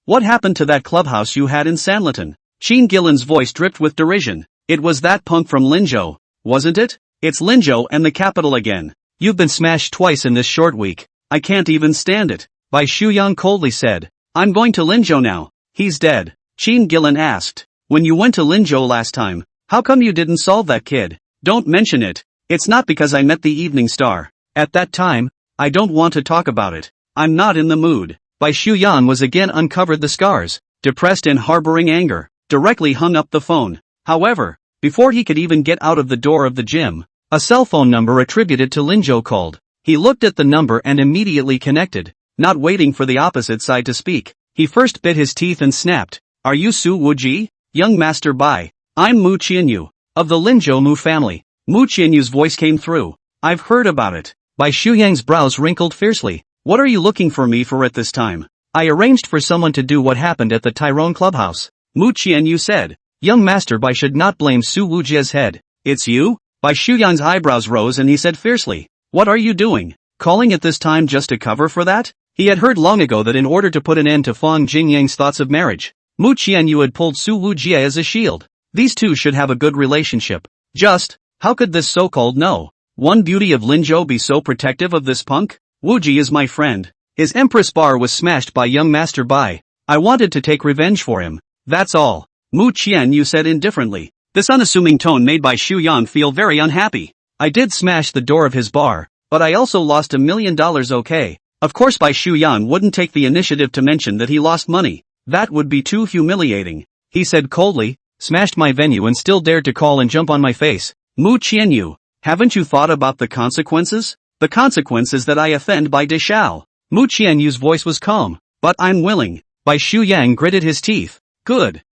what happened to that clubhouse you had in Sanliton? Qin Gillen's voice dripped with derision. It was that punk from Linzhou, wasn't it? It's Linzhou and the capital again. You've been smashed twice in this short week. I can't even stand it. Bai Shuyang coldly said. I'm going to Linzhou now. He's dead. Qin Gillen asked. When you went to Linzhou last time, how come you didn't solve that kid? Don't mention it. It's not because I met the evening star. At that time, I don't want to talk about it. I'm not in the mood. Bai Shuyan was again uncovered the scars, depressed and harboring anger, directly hung up the phone. However, before he could even get out of the door of the gym, a cell phone number attributed to Linzhou called. He looked at the number and immediately connected, not waiting for the opposite side to speak. He first bit his teeth and snapped. Are you Su Wuji? Young Master Bai. I'm Mu Qianyu, of the Linzhou Mu family. Mu Qianyu's voice came through. I've heard about it. Bai Shuyang's brows wrinkled fiercely. What are you looking for me for at this time? I arranged for someone to do what happened at the Tyrone clubhouse. Mu Qianyu said. Young Master Bai should not blame Su Wuji's head. It's you? Bai Shuyang's eyebrows rose and he said fiercely. What are you doing? Calling at this time just to cover for that? He had heard long ago that in order to put an end to Fang Jingyang's thoughts of marriage, Mu Qianyu had pulled Su Wujie as a shield. These two should have a good relationship. Just, how could this so-called one beauty of Linzhou be so protective of this punk? Wuji is my friend. His Empress bar was smashed by young Master Bai. I wanted to take revenge for him. That's all. Mu Qianyu said indifferently. This unassuming tone made Bai Shuyan feel very unhappy. I did smash the door of his bar, but I also lost $1 million. Okay. Of course Bai Shuyan wouldn't take the initiative to mention that he lost money. That would be too humiliating. He said coldly, smashed my venue and still dared to call and jump on my face. Mu Qianyu, haven't you thought about the consequences? The consequence is that I offend Bai Deshao. Mu Qianyu's voice was calm. But I'm willing. Bai Shuyang gritted his teeth. Good.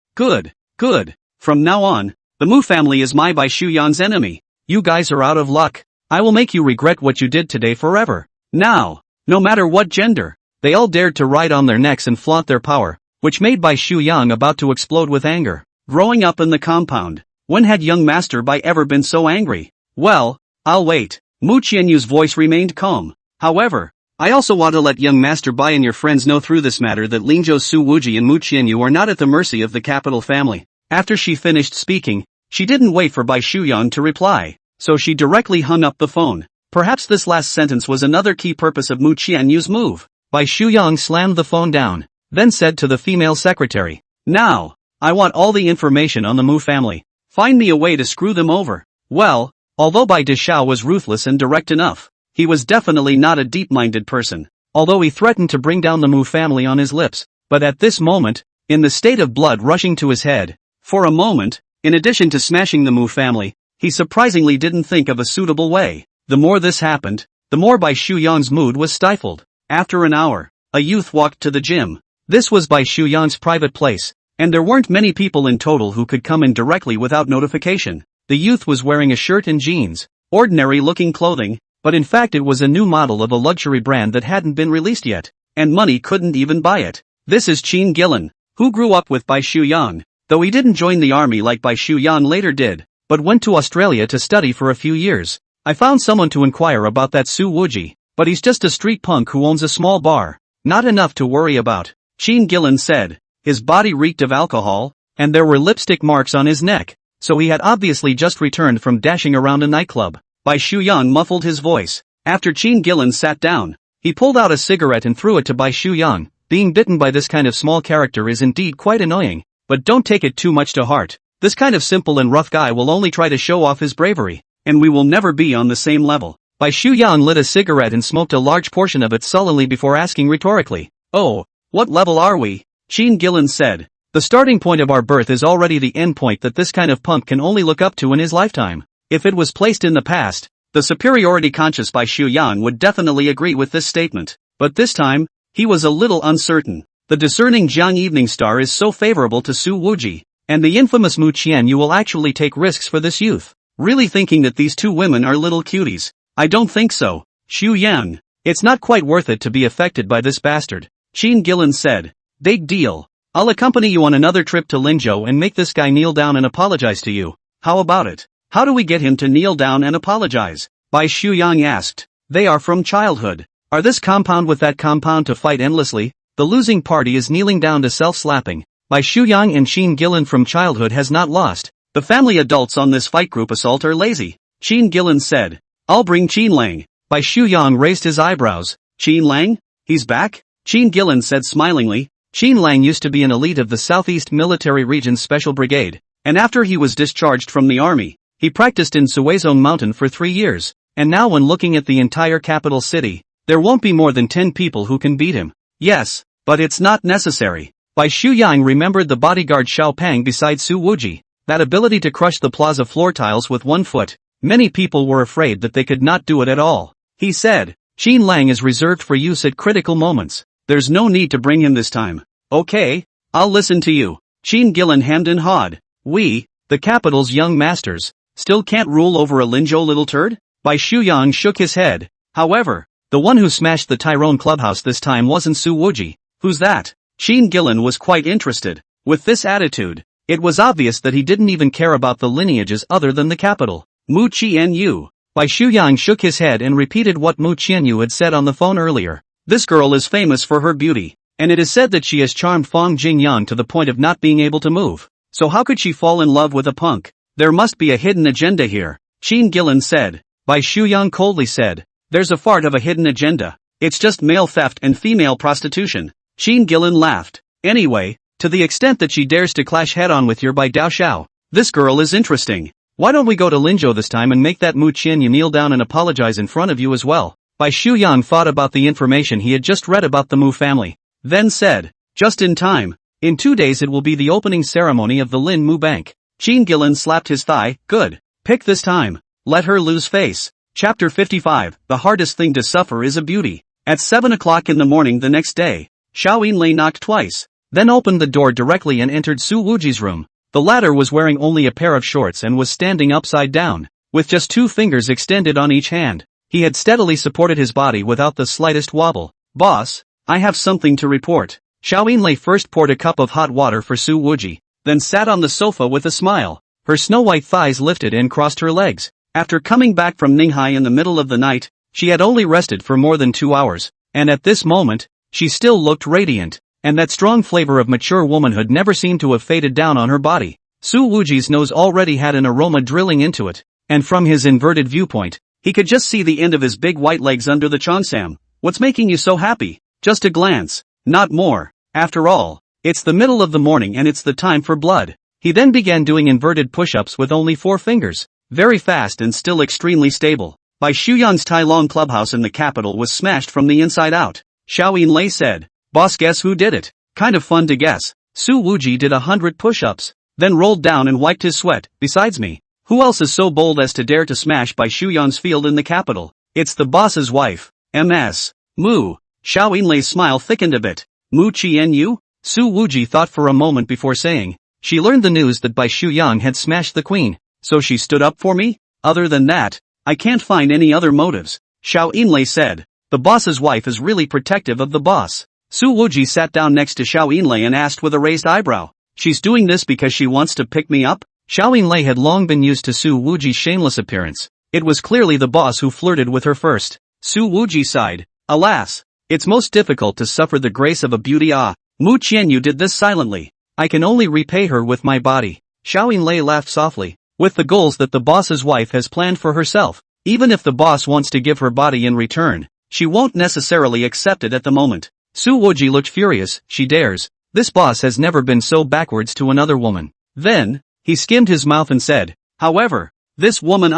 From now on, the Mu family is my Bai Shuyan's enemy. You guys are out of luck. I will make you regret what you did today forever. Now, no matter what gender, they all dared to ride on their necks and flaunt their power, which made Bai Shuyang about to explode with anger. Growing up in the compound, when had young Master Bai ever been so angry? Well, I'll wait. Mu Qianyu's voice remained calm. However, I also want to let young Master Bai and your friends know through this matter that Linzhou Su Wuji and Mu Qianyu are not at the mercy of the capital family. After she finished speaking, she didn't wait for Bai Shuyang to reply, so she directly hung up the phone. Perhaps this last sentence was another key purpose of Mu Qianyu's move. Bai Shuyang slammed the phone down, then said to the female secretary, Now, I want all the information on the Mu family. Find me a way to screw them over. Well, although Bai Deshao was ruthless and direct enough, he was definitely not a deep-minded person, although he threatened to bring down the Mu family on his lips. But at this moment, in the state of blood rushing to his head, for a moment, in addition to smashing the Mu family, he surprisingly didn't think of a suitable way. The more this happened, the more Bai Shuyang's mood was stifled. After an hour, a youth walked to the gym. This was Bai Shuyang's private place, and there weren't many people in total who could come in directly without notification. The youth was wearing a shirt and jeans, ordinary-looking clothing, but in fact it was a new model of a luxury brand that hadn't been released yet, and money couldn't even buy it. This is Qin Gillen, who grew up with Bai Shuyang, though he didn't join the army like Bai Shuyang later did, but went to Australia to study for a few years. I found someone to inquire about that Su Wuji, but he's just a street punk who owns a small bar. Not enough to worry about, Qin Gillen said. His body reeked of alcohol, and there were lipstick marks on his neck, so he had obviously just returned from dashing around a nightclub. Bai Shuyang muffled his voice. After Qin Gillen sat down, he pulled out a cigarette and threw it to Bai Shuyang. Being bitten by this kind of small character is indeed quite annoying, but don't take it too much to heart. This kind of simple and rough guy will only try to show off his bravery, and we will never be on the same level. Bai Shuyang lit a cigarette and smoked a large portion of it sullenly before asking rhetorically, Oh, what level are we? Qin Gillen said, The starting point of our birth is already the end point that this kind of punk can only look up to in his lifetime. If it was placed in the past, the superiority conscious Bai Shuyang would definitely agree with this statement. But this time, he was a little uncertain. The discerning Jiang Evening Star is so favorable to Su Wuji, and the infamous Mu Qianyu will actually take risks for this youth. Really thinking that these two women are little cuties? I don't think so. Xu Yang, it's not quite worth it to be affected by this bastard. Qin Gillen said. Big deal. I'll accompany you on another trip to Linzhou and make this guy kneel down and apologize to you. How about it? How do we get him to kneel down and apologize? Bai Shuyang asked. They are from childhood. Are this compound with that compound to fight endlessly? The losing party is kneeling down to self-slapping. By Xu Yang and Qin Gillen from childhood has not lost. The family adults on this fight group assault are lazy. Qin Gillen said. I'll bring Qin Lang. By Xu Yang raised his eyebrows. Qin Lang? He's back? Qin Gillen said smilingly. Qin Lang used to be an elite of the Southeast Military Region's Special Brigade, and after he was discharged from the army, he practiced in Suizong Mountain for 3 years, and now when looking at the entire capital city, there won't be more than 10 people who can beat him. Yes, but it's not necessary. Bai Shuyang remembered the bodyguard Xiao Pang beside Su Wuji, that ability to crush the plaza floor tiles with 1 foot. Many people were afraid that they could not do it at all. He said, Qin Lang is reserved for use at critical moments. There's no need to bring him this time. Okay, I'll listen to you. Qin Gillen hemmed and hawed. We, the capital's young masters, still can't rule over a Linzhou little turd? Bai Shuyang shook his head. However, the one who smashed the Tyrone clubhouse this time wasn't Su Wuji. Who's that? Qin Gillen was quite interested. With this attitude, it was obvious that he didn't even care about the lineages other than the capital. Mu Qianyu. Bai Shuyang shook his head and repeated what Mu Qianyu had said on the phone earlier. This girl is famous for her beauty, and it is said that she has charmed Fang Jingyan to the point of not being able to move. So how could she fall in love with a punk? There must be a hidden agenda here, Qin Gillen said. Bai Shuyang coldly said, there's a fart of a hidden agenda. It's just male theft and female prostitution. Qin Gillen laughed. Anyway, to the extent that she dares to clash head-on with your Bai Daoxiao, this girl is interesting. Why don't we go to Linzhou this time and make that Mu Qianyu kneel down and apologize in front of you as well? Bai Shuyang thought about the information he had just read about the Mu family, then said, just in time. In 2 days it will be the opening ceremony of the Lin Mu Bank. Qin Gillen slapped his thigh. Good. Pick this time. Let her lose face. Chapter 55. The hardest thing to suffer is a beauty. At 7 o'clock in the morning the next day, Xiao Yinlei knocked twice, then opened the door directly and entered Su Wuji's room. The latter was wearing only a pair of shorts and was standing upside down, with just 2 fingers extended on each hand. He had steadily supported his body without the slightest wobble. Boss, I have something to report. Xiao Yinlei first poured a cup of hot water for Su Wuji, then sat on the sofa with a smile. Her snow-white thighs lifted and crossed her legs. After coming back from Ninghai in the middle of the night, she had only rested for more than 2 hours, and at this moment, she still looked radiant, and that strong flavor of mature womanhood never seemed to have faded down on her body. Su Wuji's nose already had an aroma drilling into it, and from his inverted viewpoint, he could just see the end of his big white legs under the cheongsam. What's making you so happy? Just a glance, not more. After all, it's the middle of the morning and it's the time for blood. He then began doing inverted push-ups with only 4 fingers, very fast and still extremely stable. Bai Shuyang's Tai Long clubhouse in the capital was smashed from the inside out. Xiao Yinlei said, boss, guess who did it? Kind of fun to guess. Su Wuji did 100 push-ups, then rolled down and wiped his sweat. Besides me, who else is so bold as to dare to smash Bai Shuyang's field in the capital? It's the boss's wife. Ms. Mu. Xiao Yinlei's smile thickened a bit. Mu Qianyu? Su Wuji thought for a moment before saying, she learned the news that Bai Shuyang had smashed the queen, so she stood up for me? Other than that, I can't find any other motives. Xiao Yinlei said, the boss's wife is really protective of the boss. Su Wuji sat down next to Xiao Yinlei and asked with a raised eyebrow, she's doing this because she wants to pick me up? Xiao Yinlei had long been used to Su Wuji's shameless appearance. It was clearly the boss who flirted with her first. Su Wuji sighed. Alas, it's most difficult to suffer the grace of a beauty. Mu Qianyu did this silently. I can only repay her with my body. Xiao Yinlei laughed softly. With the goals that the boss's wife has planned for herself, even if the boss wants to give her body in return, she won't necessarily accept it at the moment. Su Wuji looked furious. She dares. This boss has never been so backwards to another woman. Then, he skimmed his mouth and said, however, this woman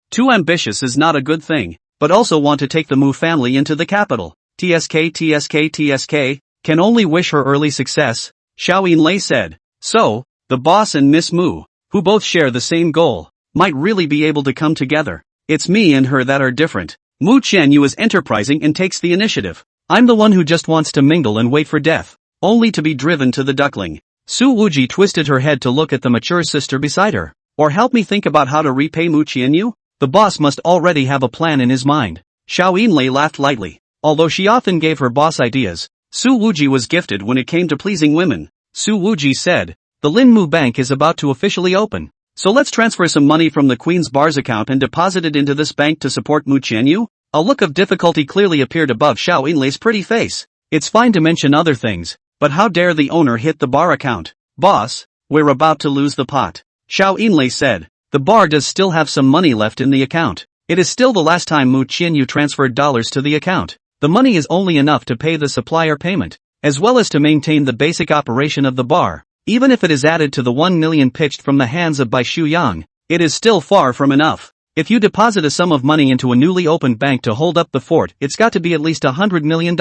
too ambitious is not a good thing, but also want to take the Mu family into the capital. TSK, can only wish her early success, Xiao Yinlei said. So, the boss and Miss Mu, who both share the same goal, might really be able to come together. It's me and her that are different. Mu Qianyu is enterprising and takes the initiative. I'm the one who just wants to mingle and wait for death, only to be driven to the duckling. Su Wuji twisted her head to look at the mature sister beside her. Or help me think about how to repay Mu Qianyu? The boss must already have a plan in his mind. Xiao Yinlei laughed lightly. Although she often gave her boss ideas, Su Wuji was gifted when it came to pleasing women. Su Wuji said, the Lin Mu Bank is about to officially open, so let's transfer some money from the Queen's Bar's account and deposit it into this bank to support Mu Qianyu. A look of difficulty clearly appeared above Xiao Yinlei's pretty face. It's fine to mention other things, but how dare the owner hit the bar account? Boss, we're about to lose the pot. Xiao Yinlei said. The bar does still have some money left in the account. It is still the last time Mu Qianyu transferred dollars to the account. The money is only enough to pay the supplier payment, as well as to maintain the basic operation of the bar. Even if it is added to the 1 million pitched from the hands of Bai Shuyang, it is still far from enough. If you deposit a sum of money into a newly opened bank to hold up the fort, it's got to be at least $100 million,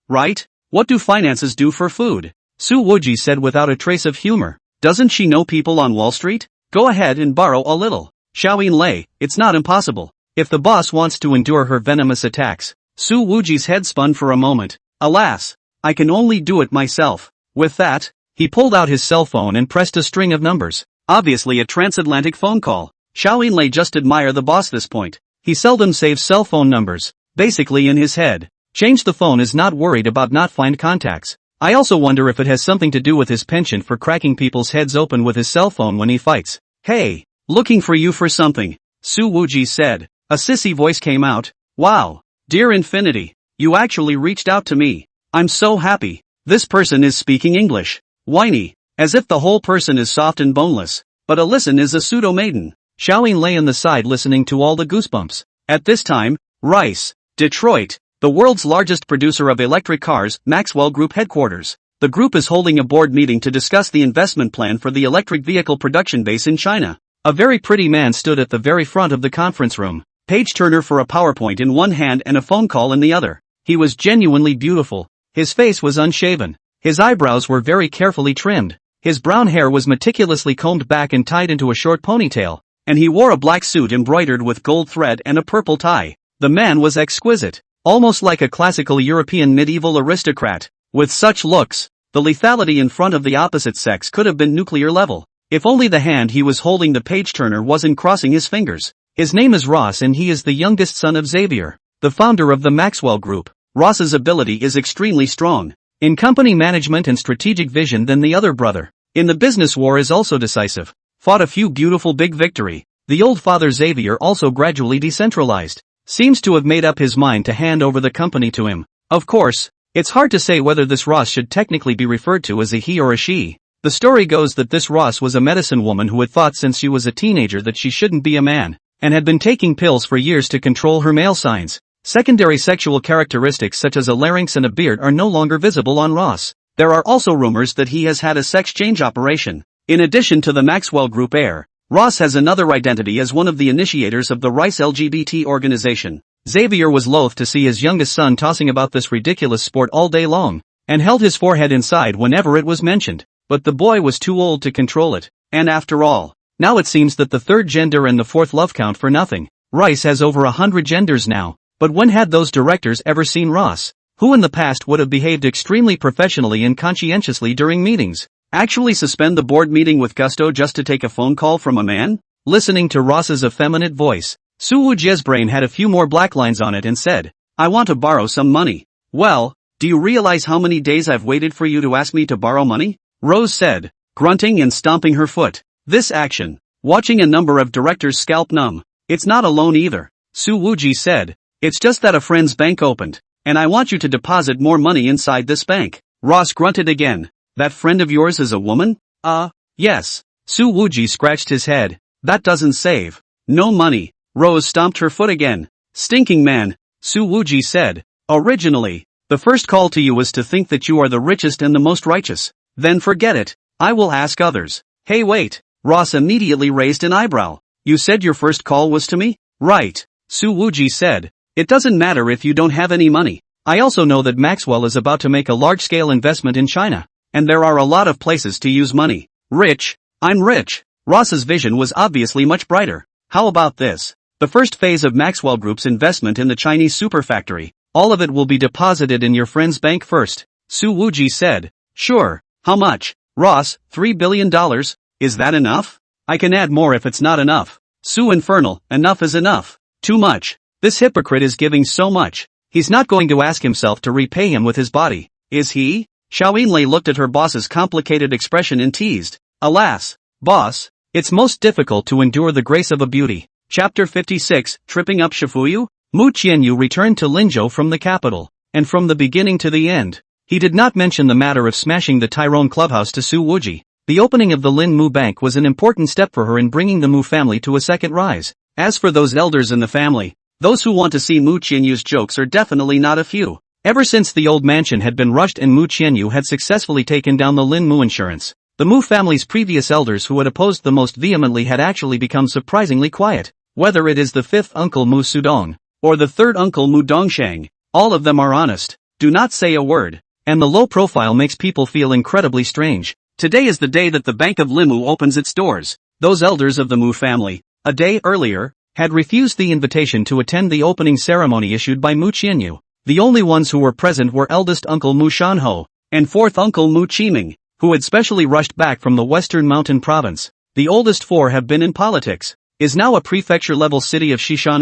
right? What do finances do for food? Su Wuji said without a trace of humor. Doesn't she know people on Wall Street? Go ahead and borrow a little. Xiao Yinlei, it's not impossible. If the boss wants to endure her venomous attacks. Su Wuji's head spun for a moment. Alas, I can only do it myself. With that, he pulled out his cell phone and pressed a string of numbers. Obviously a transatlantic phone call. Xiao Yinlei just admire the boss this point. He seldom saves cell phone numbers. Basically in his head. Change the phone is not worried about not find contacts. I also wonder if it has something to do with his penchant for cracking people's heads open with his cell phone when he fights. Hey, looking for you for something, Su Wuji said. A sissy voice came out. Wow, dear Infinity, you actually reached out to me. I'm so happy. This person is speaking English. Whiny, as if the whole person is soft and boneless. But Alyson is a pseudo-maiden. Xiaoyin lay on the side listening to all the goosebumps. At this time, Rice, Detroit, the world's largest producer of electric cars, Maxwell Group headquarters. The group is holding a board meeting to discuss the investment plan for the electric vehicle production base in China. A very pretty man stood at the very front of the conference room, page turner for a PowerPoint in one hand and a phone call in the other. He was genuinely beautiful. His face was unshaven. His eyebrows were very carefully trimmed. His brown hair was meticulously combed back and tied into a short ponytail, and he wore a black suit embroidered with gold thread and a purple tie. The man was exquisite, almost like a classical European medieval aristocrat. With such looks, the lethality in front of the opposite sex could have been nuclear level. If only the hand he was holding the page turner wasn't crossing his fingers. His name is Ross and he is the youngest son of Xavier, the founder of the Maxwell Group. Ross's ability is extremely strong in company management and strategic vision than the other brother. In the business war is also decisive. Fought a few beautiful big victory. The old father Xavier also gradually decentralized. Seems to have made up his mind to hand over the company to him. Of course, it's hard to say whether this Ross should technically be referred to as a he or a she. The story goes that this Ross was a medicine woman who had thought since she was a teenager that she shouldn't be a man, and had been taking pills for years to control her male signs. Secondary sexual characteristics such as a larynx and a beard are no longer visible on Ross. There are also rumors that he has had a sex change operation. In addition to the Maxwell Group heir, Ross has another identity as one of the initiators of the Rice LGBT organization. Xavier was loath to see his youngest son tossing about this ridiculous sport all day long, and held his forehead inside whenever it was mentioned. But the boy was too old to control it. And after all, now it seems that the third gender and the fourth love count for nothing. Rice has over 100 genders now. But when had those directors ever seen Ross, who in the past would have behaved extremely professionally and conscientiously during meetings, actually suspend the board meeting with gusto just to take a phone call from a man? Listening to Ross's effeminate voice, Su Wuji's brain had a few more black lines on it and said, I want to borrow some money. Well, do you realize how many days I've waited for you to ask me to borrow money? Rose said, grunting and stomping her foot. This action, watching a number of directors scalp numb. It's not a loan either, Su Wuji said. It's just that a friend's bank opened, and I want you to deposit more money inside this bank. Ross grunted again. That friend of yours is a woman? Yes. Su Wuji scratched his head. That doesn't save. No money. Rose stomped her foot again. Stinking man, Su Wuji said. Originally, the first call to you was to think that you are the richest and the most righteous. Then forget it. I will ask others. Hey wait. Ross immediately raised an eyebrow. You said your first call was to me? Right. Su Wuji said. It doesn't matter if you don't have any money. I also know that Maxwell is about to make a large-scale investment in China, and there are a lot of places to use money. Rich. I'm rich. Ross's vision was obviously much brighter. How about this? The first phase of Maxwell Group's investment in the Chinese superfactory, all of it will be deposited in your friend's bank first. Su Wuji said. Sure. How much? Ross, $3 billion. Is that enough? I can add more if it's not enough. Su Infernal, enough is enough. Too much. This hypocrite is giving so much. He's not going to ask himself to repay him with his body, is he? Xiao Yinlei looked at her boss's complicated expression and teased. Alas, boss, it's most difficult to endure the grace of a beauty. Chapter 56, Tripping Up Shifuyu? Mu Qianyu returned to Linzhou from the capital, and from the beginning to the end, he did not mention the matter of smashing the Tyrone clubhouse to sue Wuji. The opening of the Lin Mu Bank was an important step for her in bringing the Mu family to a second rise. As for those elders in the family, those who want to see Mu Qianyu's jokes are definitely not a few. Ever since the old mansion had been rushed and Mu Qianyu had successfully taken down the Lin Mu insurance, the Mu family's previous elders who had opposed the most vehemently had actually become surprisingly quiet. Whether it is the fifth uncle Mu Sudong, or the third uncle Mu Dongshang, all of them are honest, do not say a word, and the low profile makes people feel incredibly strange. Today is the day that the Bank of Limu opens its doors. Those elders of the Mu family, a day earlier, had refused the invitation to attend the opening ceremony issued by Mu Qianyu. The only ones who were present were eldest uncle Mu Shanho, and fourth uncle Mu Qiming, who had specially rushed back from the western mountain province. The oldest four have been in politics, is now a prefecture-level city of Shishan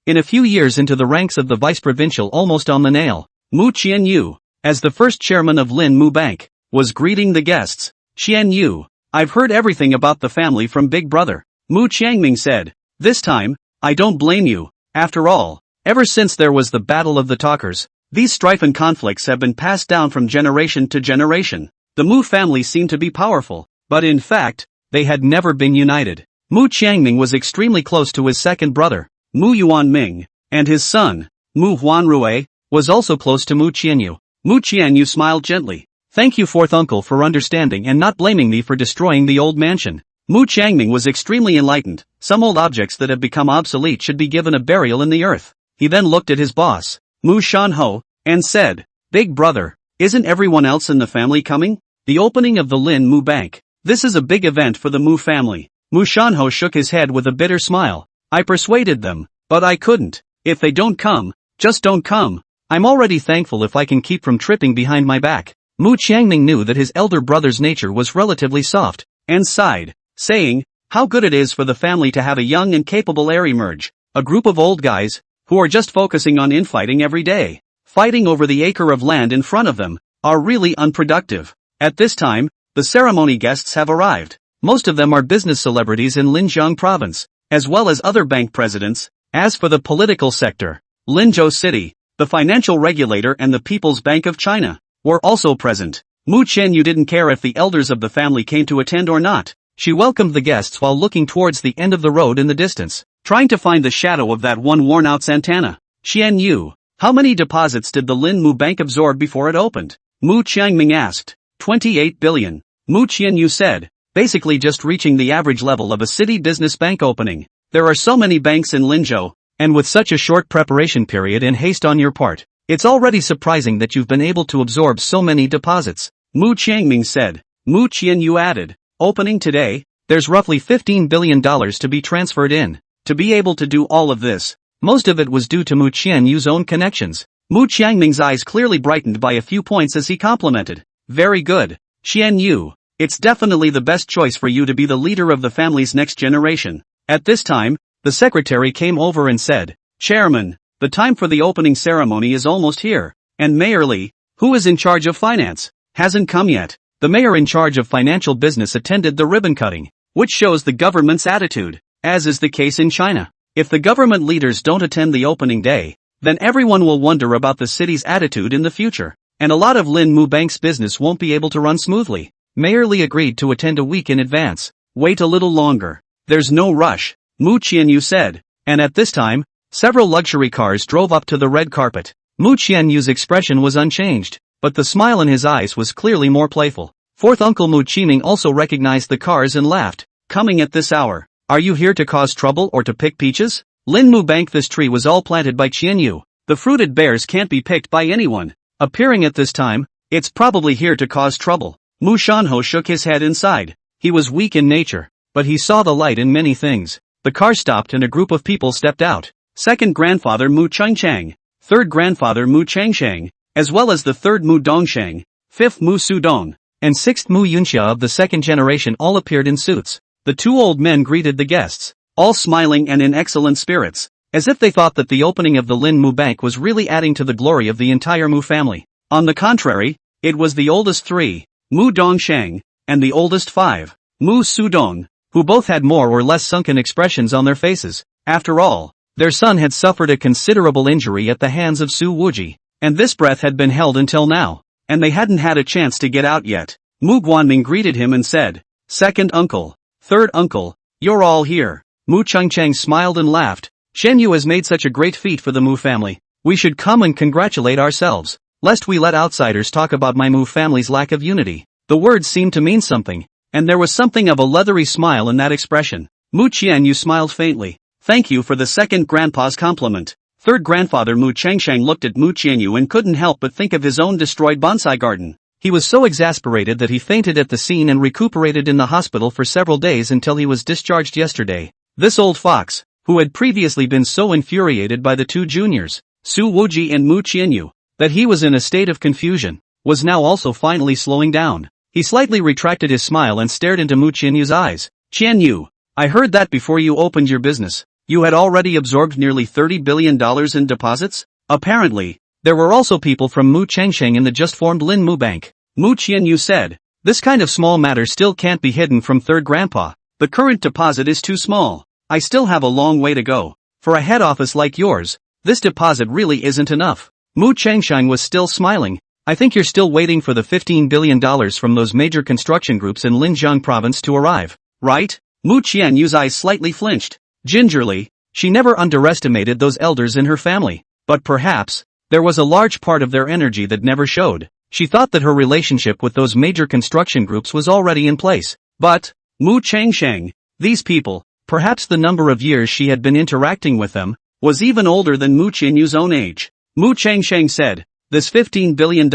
in a few years into the ranks of the vice-provincial almost on the nail. Mu Qianyu, as the first chairman of Lin Mu Bank, was greeting the guests. Qianyu, I've heard everything about the family from Big Brother, Mu Qiangming said. This time, I don't blame you. After all, ever since there was the Battle of the Talkers, these strife and conflicts have been passed down from generation to generation. The Mu family seemed to be powerful, but in fact, they had never been united. Mu Qiangming was extremely close to his second brother, Mu Yuanming, and his son, Mu Huanrui, was also close to Mu Qianyu. Mu Qianyu smiled gently. Thank you fourth uncle for understanding and not blaming me for destroying the old mansion. Mu Qiangming was extremely enlightened. Some old objects that have become obsolete should be given a burial in the earth. He then looked at his boss, Mu Shanho, and said, Big brother, isn't everyone else in the family coming? The opening of the Lin Mu Bank. This is a big event for the Mu family. Mu Shanho shook his head with a bitter smile. I persuaded them, but I couldn't. If they don't come, just don't come. I'm already thankful if I can keep from tripping behind my back. Mu Qiangming knew that his elder brother's nature was relatively soft, and sighed, saying, how good it is for the family to have a young and capable heir emerge. A group of old guys, who are just focusing on infighting every day, fighting over the acre of land in front of them, are really unproductive. At this time, the ceremony guests have arrived. Most of them are business celebrities in Linjiang province, as well as other bank presidents. As for the political sector, Linzhou City, the financial regulator and the People's Bank of China, were also present. Mu Qianyu didn't care if the elders of the family came to attend or not. She welcomed the guests while looking towards the end of the road in the distance, trying to find the shadow of that one worn-out Santana. Qianyu, how many deposits did the Lin Mu Bank absorb before it opened? Mu Qiangming asked. 28 billion. Mu Qianyu said, basically just reaching the average level of a city business bank opening. There are so many banks in Linzhou, and with such a short preparation period and haste on your part, it's already surprising that you've been able to absorb so many deposits. Mu Qiangming said. Mu Qianyu added, opening today, there's roughly $15 billion to be transferred in. To be able to do all of this, most of it was due to Mu Qianyu's own connections. Mu Qiangming's eyes clearly brightened by a few points as he complimented. Very good, Qianyu. It's definitely the best choice for you to be the leader of the family's next generation. At this time, the secretary came over and said, Chairman, the time for the opening ceremony is almost here, and Mayor Li, who is in charge of finance, hasn't come yet. The mayor in charge of financial business attended the ribbon cutting, which shows the government's attitude, as is the case in China. If the government leaders don't attend the opening day, then everyone will wonder about the city's attitude in the future, and a lot of Lin Mu Bank's business won't be able to run smoothly. Mayor Li agreed to attend a week in advance. Wait a little longer. There's no rush, Mu Qianyu said, and at this time, several luxury cars drove up to the red carpet. Mu Qianyu's expression was unchanged, but the smile in his eyes was clearly more playful. Fourth uncle Mu Qiming also recognized the cars and laughed. Coming at this hour, are you here to cause trouble or to pick peaches? Lin Mu Bank. This tree was all planted by Qianyu. The fruited bears can't be picked by anyone. Appearing at this time, it's probably here to cause trouble. Mu Shanho shook his head inside. He was weak in nature, but he saw the light in many things. The car stopped and a group of people stepped out. Second grandfather Mu Changchang, third grandfather Mu Changshang, as well as the third Mu Dongshang, fifth Mu Sudong, and sixth Mu Yunxia of the second generation all appeared in suits. The two old men greeted the guests, all smiling and in excellent spirits, as if they thought that the opening of the Lin Mu Bank was really adding to the glory of the entire Mu family. On the contrary, it was the oldest three, Mu Dongshang, and the oldest five, Mu Sudong, who both had more or less sunken expressions on their faces. After all, Their son had suffered a considerable injury at the hands of Su Wuji, and this breath had been held until now, and they hadn't had a chance to get out yet. Mu Guanming greeted him and said, "Second uncle, third uncle, you're all here." Mu Changcheng smiled and laughed. "Shen Yu has made such a great feat for the Mu family. We should come and congratulate ourselves, lest we let outsiders talk about my Mu family's lack of unity." The words seemed to mean something, and there was something of a leathery smile in that expression. Mu Qianyu smiled faintly. "Thank you for the second grandpa's compliment." Third grandfather Mu Changsheng looked at Mu Qianyu and couldn't help but think of his own destroyed bonsai garden. He was so exasperated that he fainted at the scene and recuperated in the hospital for several days until he was discharged yesterday. This old fox, who had previously been so infuriated by the two juniors, Su Wuji and Mu Qianyu, that he was in a state of confusion, was now also finally slowing down. He slightly retracted his smile and stared into Mu Qianyu's eyes. "Qianyu, I heard that before you opened your business, you had already absorbed nearly $30 billion in deposits?" Apparently, there were also people from Mu Changsheng in the just-formed Lin Mu Bank. Mu Qianyu said, "This kind of small matter still can't be hidden from third grandpa. The current deposit is too small. I still have a long way to go. For a head office like yours, this deposit really isn't enough." Mu Changsheng was still smiling. "I think you're still waiting for the $15 billion from those major construction groups in Linjiang province to arrive, right?" Mu Qianyu's eyes slightly flinched. Gingerly, she never underestimated those elders in her family, but perhaps, there was a large part of their energy that never showed. She thought that her relationship with those major construction groups was already in place. But, Mu Changsheng, these people, perhaps the number of years she had been interacting with them, was even older than Mu Qianyu's own age. Mu Changsheng said, "This $15 billion,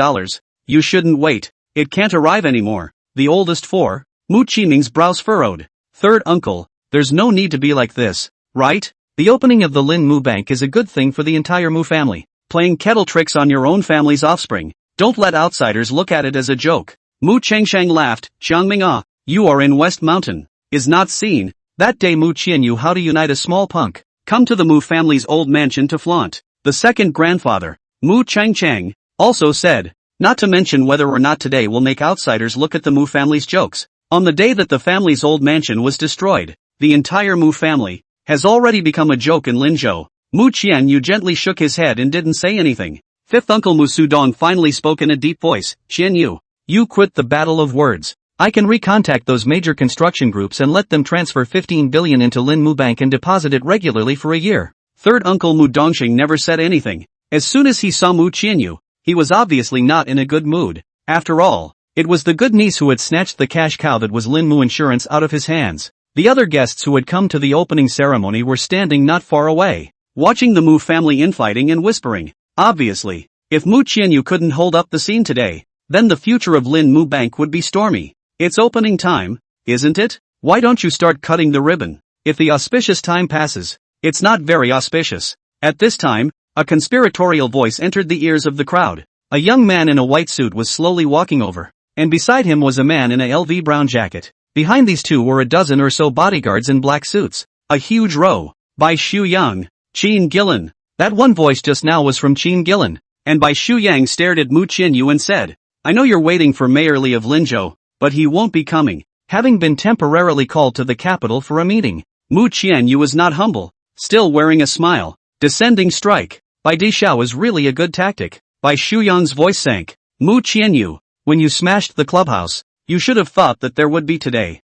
you shouldn't wait, it can't arrive anymore." The oldest four, Mu Qiming's brows furrowed. "Third uncle, there's no need to be like this, right? The opening of the Lin Mu Bank is a good thing for the entire Mu family. Playing kettle tricks on your own family's offspring, don't let outsiders look at it as a joke." Mu Changsheng laughed. "Jiangming ah, you are in West Mountain, is not seen. That day Mu Qianyu how to unite a small punk, come to the Mu family's old mansion to flaunt." The second grandfather, Mu Changcheng, also said, "Not to mention whether or not today will make outsiders look at the Mu family's jokes. On the day that the family's old mansion was destroyed, the entire Mu family has already become a joke in Linzhou." Mu Qianyu gently shook his head and didn't say anything. Fifth uncle Mu Sudong finally spoke in a deep voice. "Qianyu, you quit the battle of words. I can recontact those major construction groups and let them transfer $15 billion into Lin Mu Bank and deposit it regularly for a year." Third uncle Mu Dongxing never said anything. As soon as he saw Mu Qianyu, he was obviously not in a good mood. After all, it was the good niece who had snatched the cash cow that was Lin Mu Insurance out of his hands. The other guests who had come to the opening ceremony were standing not far away, watching the Mu family infighting and whispering. Obviously, if Mu Qianyu couldn't hold up the scene today, then the future of Lin Mu Bank would be stormy. "It's opening time, isn't it? Why don't you start cutting the ribbon? If the auspicious time passes, it's not very auspicious." At this time, a conspiratorial voice entered the ears of the crowd. A young man in a white suit was slowly walking over, and beside him was a man in a LV brown jacket. Behind these two were a dozen or so bodyguards in black suits. A huge row. By Xu Yang, Qin Gillen. That one voice just now was from Qin Gillen, and Bai Xu Yang stared at Mu Qianyu and said, "I know you're waiting for Mayor Li of Linzhou, but he won't be coming, having been temporarily called to the capital for a meeting." Mu Qianyu was not humble, still wearing a smile. "Descending strike by Di Xiao is really a good tactic." Bai Xu Yang's voice sank. "Mu Qianyu, when you smashed the clubhouse, you should have thought that there would be today."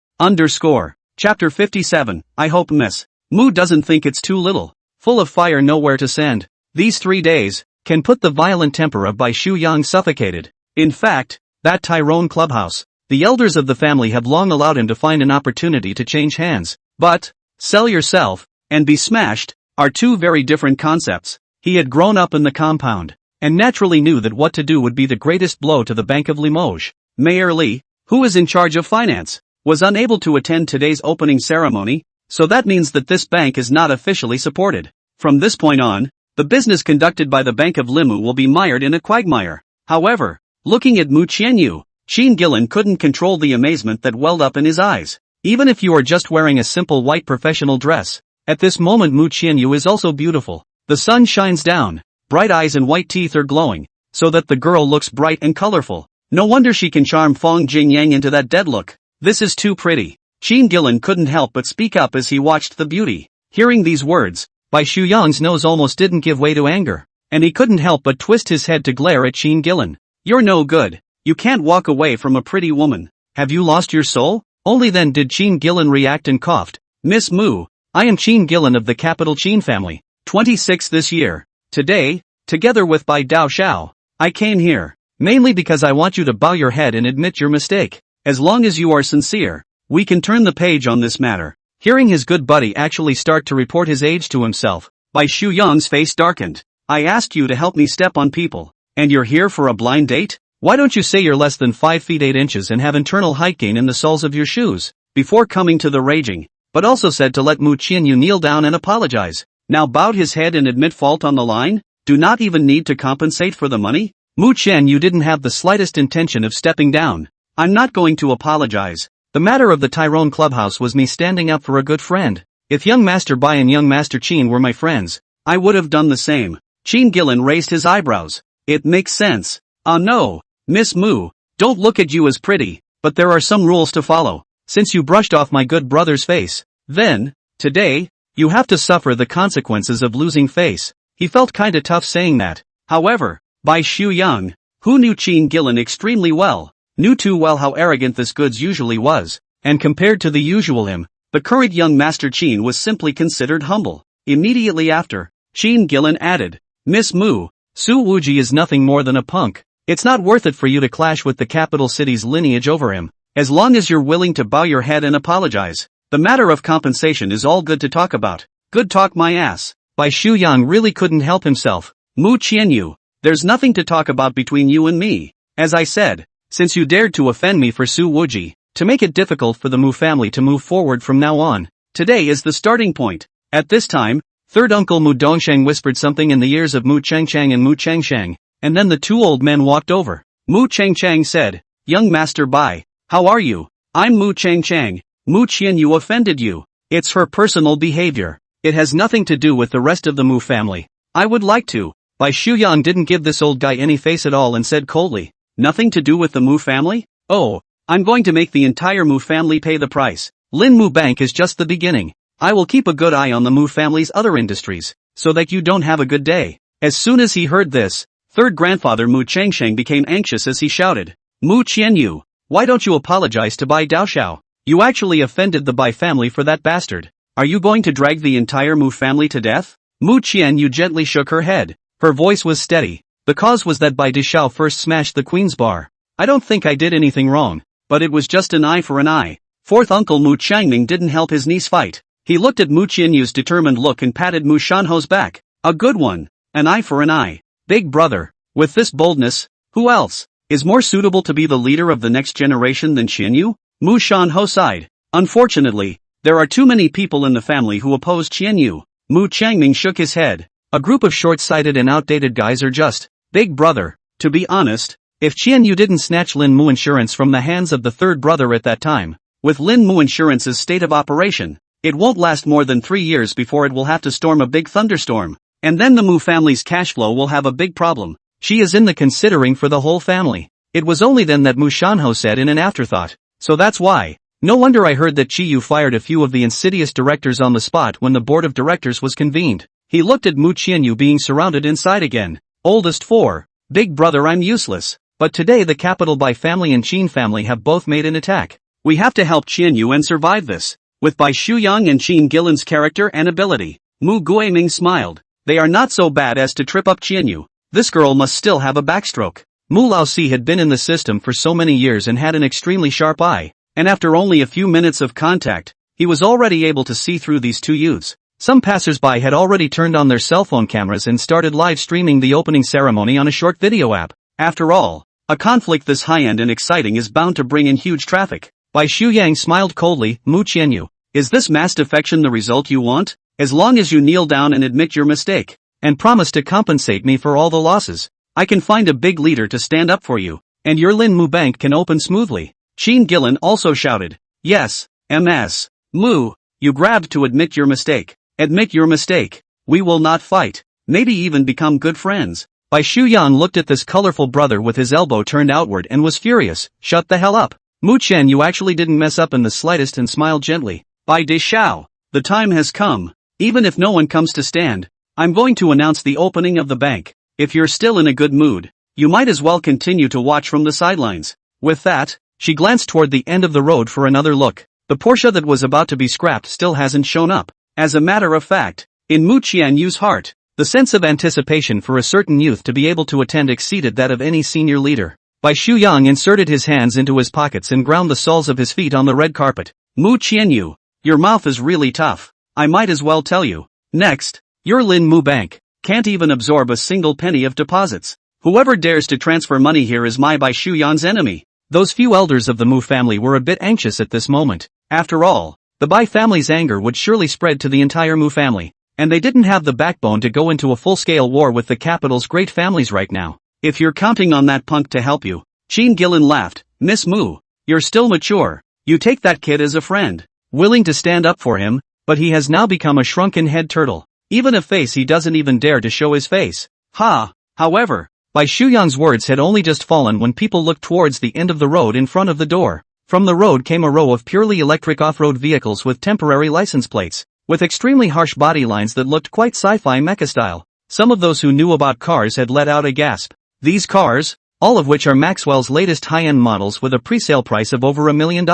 Chapter 57, I hope Miss Mu doesn't think it's too little. Full of fire nowhere to send. These 3 days can put the violent temper of Bai Xu Yang suffocated. In fact, that Tyrone clubhouse, the elders of the family have long allowed him to find an opportunity to change hands. But, sell yourself, and be smashed, are two very different concepts. He had grown up in the compound, and naturally knew that what to do would be the greatest blow to the Bank of Limoges. Mayor Li, who is in charge of finance, was unable to attend today's opening ceremony, so that means that this bank is not officially supported. From this point on, the business conducted by the Bank of Limu will be mired in a quagmire. However, looking at Mu Qianyu, Qin Gillen couldn't control the amazement that welled up in his eyes. Even if you are just wearing a simple white professional dress, at this moment Mu Qianyu is also beautiful. The sun shines down, bright eyes and white teeth are glowing, so that the girl looks bright and colorful. No wonder she can charm Fong Jingyang into that dead look. This is too pretty. Qin Gillen couldn't help but speak up as he watched the beauty. Hearing these words, Bai Shuyang's nose almost didn't give way to anger, and he couldn't help but twist his head to glare at Qin Gillen. You're no good. You can't walk away from a pretty woman. Have you lost your soul? Only then did Qin Gillen react and coughed. Miss Mu, I am Qin Gillen of the capital Qin family, 26 this year. Today, together with Bai Dao Xiao, I came here, mainly because I want you to bow your head and admit your mistake. As long as you are sincere, we can turn the page on this matter. Hearing his good buddy actually start to report his age to himself, Bai Shuyang's face darkened. I asked you to help me step on people, and you're here for a blind date? Why don't you say you're less than 5 feet 8 inches and have internal height gain in the soles of your shoes, before coming to the raging, but also said to let Mu Qianyu kneel down and apologize. Now bowed his head and admit fault on the line? Do not even need to compensate for the money? Mu Qianyu didn't have the slightest intention of stepping down. I'm not going to apologize. The matter of the Tyrone Clubhouse was me standing up for a good friend. If young Master Bai and young Master Qin were my friends, I would have done the same. Qin Gillen raised his eyebrows. It makes sense. No. Miss Mu, don't look at you as pretty, but there are some rules to follow. Since you brushed off my good brother's face, then, today, you have to suffer the consequences of losing face. He felt kinda tough saying that. However, Bai Shuyang, who knew Qin Gillen extremely well, knew too well how arrogant this goods usually was, and compared to the usual him, the current young Master Qin was simply considered humble. Immediately after, Qin Gillen added, Miss Mu, Su Wuji is nothing more than a punk. It's not worth it for you to clash with the capital city's lineage over him, as long as you're willing to bow your head and apologize. The matter of compensation is all good to talk about. Good talk my ass. Bai Shuyang really couldn't help himself. Mu Qianyu, there's nothing to talk about between you and me. As I said, since you dared to offend me for Su Wuji, to make it difficult for the Mu family to move forward from now on, today is the starting point. At this time, third uncle Mu Dongsheng whispered something in the ears of Mu Chengcheng and Mu Chengsheng, and then the two old men walked over. Mu Chengcheng said, Young Master Bai, how are you? I'm Mu Chengcheng. Mu Qianyu offended you. It's her personal behavior. It has nothing to do with the rest of the Mu family. I would like to. Bai Shuyang didn't give this old guy any face at all and said coldly, nothing to do with the Mu family? Oh, I'm going to make the entire Mu family pay the price. Lin Mu Bank is just the beginning. I will keep a good eye on the Mu family's other industries, so that you don't have a good day. As soon as he heard this, third grandfather Mu Chengsheng became anxious as he shouted, Mu Qianyu, why don't you apologize to Bai Daoxiao? You actually offended the Bai family for that bastard. Are you going to drag the entire Mu family to death? Mu Qianyu gently shook her head. Her voice was steady. The cause was that Bai Daoxiao first smashed the queen's bar. I don't think I did anything wrong, but it was just an eye for an eye. Fourth uncle Mu Changming didn't help his niece fight. He looked at Mu Qianyu's determined look and patted Mu Shanho's back. A good one. An eye for an eye. Big brother, with this boldness, who else is more suitable to be the leader of the next generation than Qianyu? Mu Shanho sighed. Unfortunately, there are too many people in the family who oppose Qianyu. Mu Changming shook his head. A group of short-sighted and outdated guys are just, big brother. To be honest, if Qianyu didn't snatch Lin Mu Insurance from the hands of the third brother at that time, with Lin Mu Insurance's state of operation, it won't last more than 3 years before it will have to storm a big thunderstorm. And then the Mu family's cash flow will have a big problem. She is in the considering for the whole family. It was only then that Mu Shanho said in an afterthought. So that's why. No wonder I heard that Qiyu fired a few of the insidious directors on the spot when the board of directors was convened. He looked at Mu Qianyu being surrounded inside again. Oldest 4. Big brother, I'm useless. But today the capital Bai family and Qin family have both made an attack. We have to help Qianyu and survive this. With Bai Shuyang and Qin Gillen's character and ability, Mu Guiming smiled. They are not so bad as to trip up Qianyu. This girl must still have a backstroke. Mu Laosi had been in the system for so many years and had an extremely sharp eye, and after only a few minutes of contact, he was already able to see through these two youths. Some passersby had already turned on their cell phone cameras and started live streaming the opening ceremony on a short video app. After all, a conflict this high-end and exciting is bound to bring in huge traffic. Bai Shuyang smiled coldly. Mu Qianyu, is this mass defection the result you want? As long as you kneel down and admit your mistake, and promise to compensate me for all the losses, I can find a big leader to stand up for you, and your Lin Mu Bank can open smoothly. Qin Gillen also shouted, yes, MS. Mu, you grabbed to admit your mistake. Admit your mistake. We will not fight, maybe even become good friends. Bai Shuyang looked at this colorful brother with his elbow turned outward and was furious. Shut the hell up. Mu Chen, you actually didn't mess up in the slightest and smiled gently. Bai Daoxiao, the time has come. Even if no one comes to stand, I'm going to announce the opening of the bank. If you're still in a good mood, you might as well continue to watch from the sidelines." With that, she glanced toward the end of the road for another look. The Porsche that was about to be scrapped still hasn't shown up. As a matter of fact, in Mu Qianyu's heart, the sense of anticipation for a certain youth to be able to attend exceeded that of any senior leader. Bai Shuyang inserted his hands into his pockets and ground the soles of his feet on the red carpet. "Mu Qianyu, your mouth is really tough. I might as well tell you. Next, your Lin Mu Bank can't even absorb a single penny of deposits. Whoever dares to transfer money here is my Bai Shuyang's enemy." Those few elders of the Mu family were a bit anxious at this moment. After all, the Bai family's anger would surely spread to the entire Mu family, and they didn't have the backbone to go into a full-scale war with the capital's great families right now. "If you're counting on that punk to help you," Qin Gillen laughed, "Miss Mu, you're still mature. You take that kid as a friend, willing to stand up for him, but he has now become a shrunken head turtle. Even a face he doesn't even dare to show his face." However, Bai Shuyang's words had only just fallen when people looked towards the end of the road in front of the door. From the road came a row of purely electric off-road vehicles with temporary license plates, with extremely harsh body lines that looked quite sci-fi mecha style. Some of those who knew about cars had let out a gasp. These cars, all of which are Maxwell's latest high-end models with a pre-sale price of over $1 million,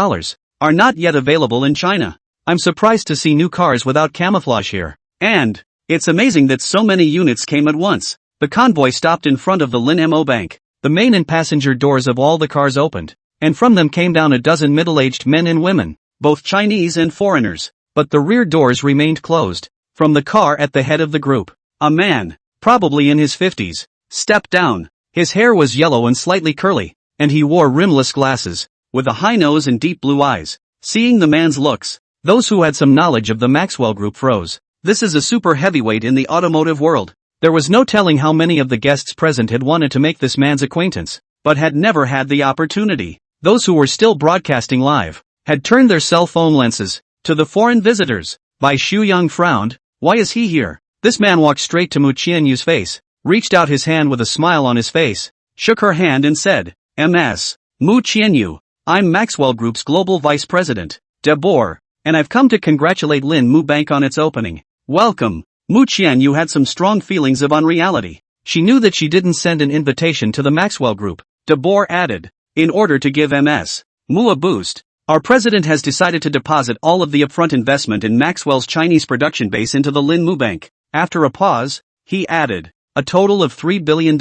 are not yet available in China. I'm surprised to see new cars without camouflage here. And it's amazing that so many units came at once. The convoy stopped in front of the Lin Mo Bank. The main and passenger doors of all the cars opened, and from them came down a dozen middle-aged men and women, both Chinese and foreigners, but the rear doors remained closed. From the car at the head of the group, a man, probably in his 50s, stepped down. His hair was yellow and slightly curly, and he wore rimless glasses, with a high nose and deep blue eyes. Seeing the man's looks, those who had some knowledge of the Maxwell Group froze. This is a super heavyweight in the automotive world. There was no telling how many of the guests present had wanted to make this man's acquaintance, but had never had the opportunity. Those who were still broadcasting live had turned their cell phone lenses to the foreign visitors. Bai Shuyang frowned. Why is he here? This man walked straight to Mu Qianyu's face, reached out his hand with a smile on his face, shook her hand and said, "Ms. Mu Qianyu, I'm Maxwell Group's global vice president, Debor, and I've come to congratulate Lin Mu Bank on its opening. Welcome." Mu Qianyu had some strong feelings of unreality. She knew that she didn't send an invitation to the Maxwell Group. Debor added, "In order to give Ms. Mu a boost, our president has decided to deposit all of the upfront investment in Maxwell's Chinese production base into the Lin Mu Bank." After a pause, he added, "A total of $3 billion.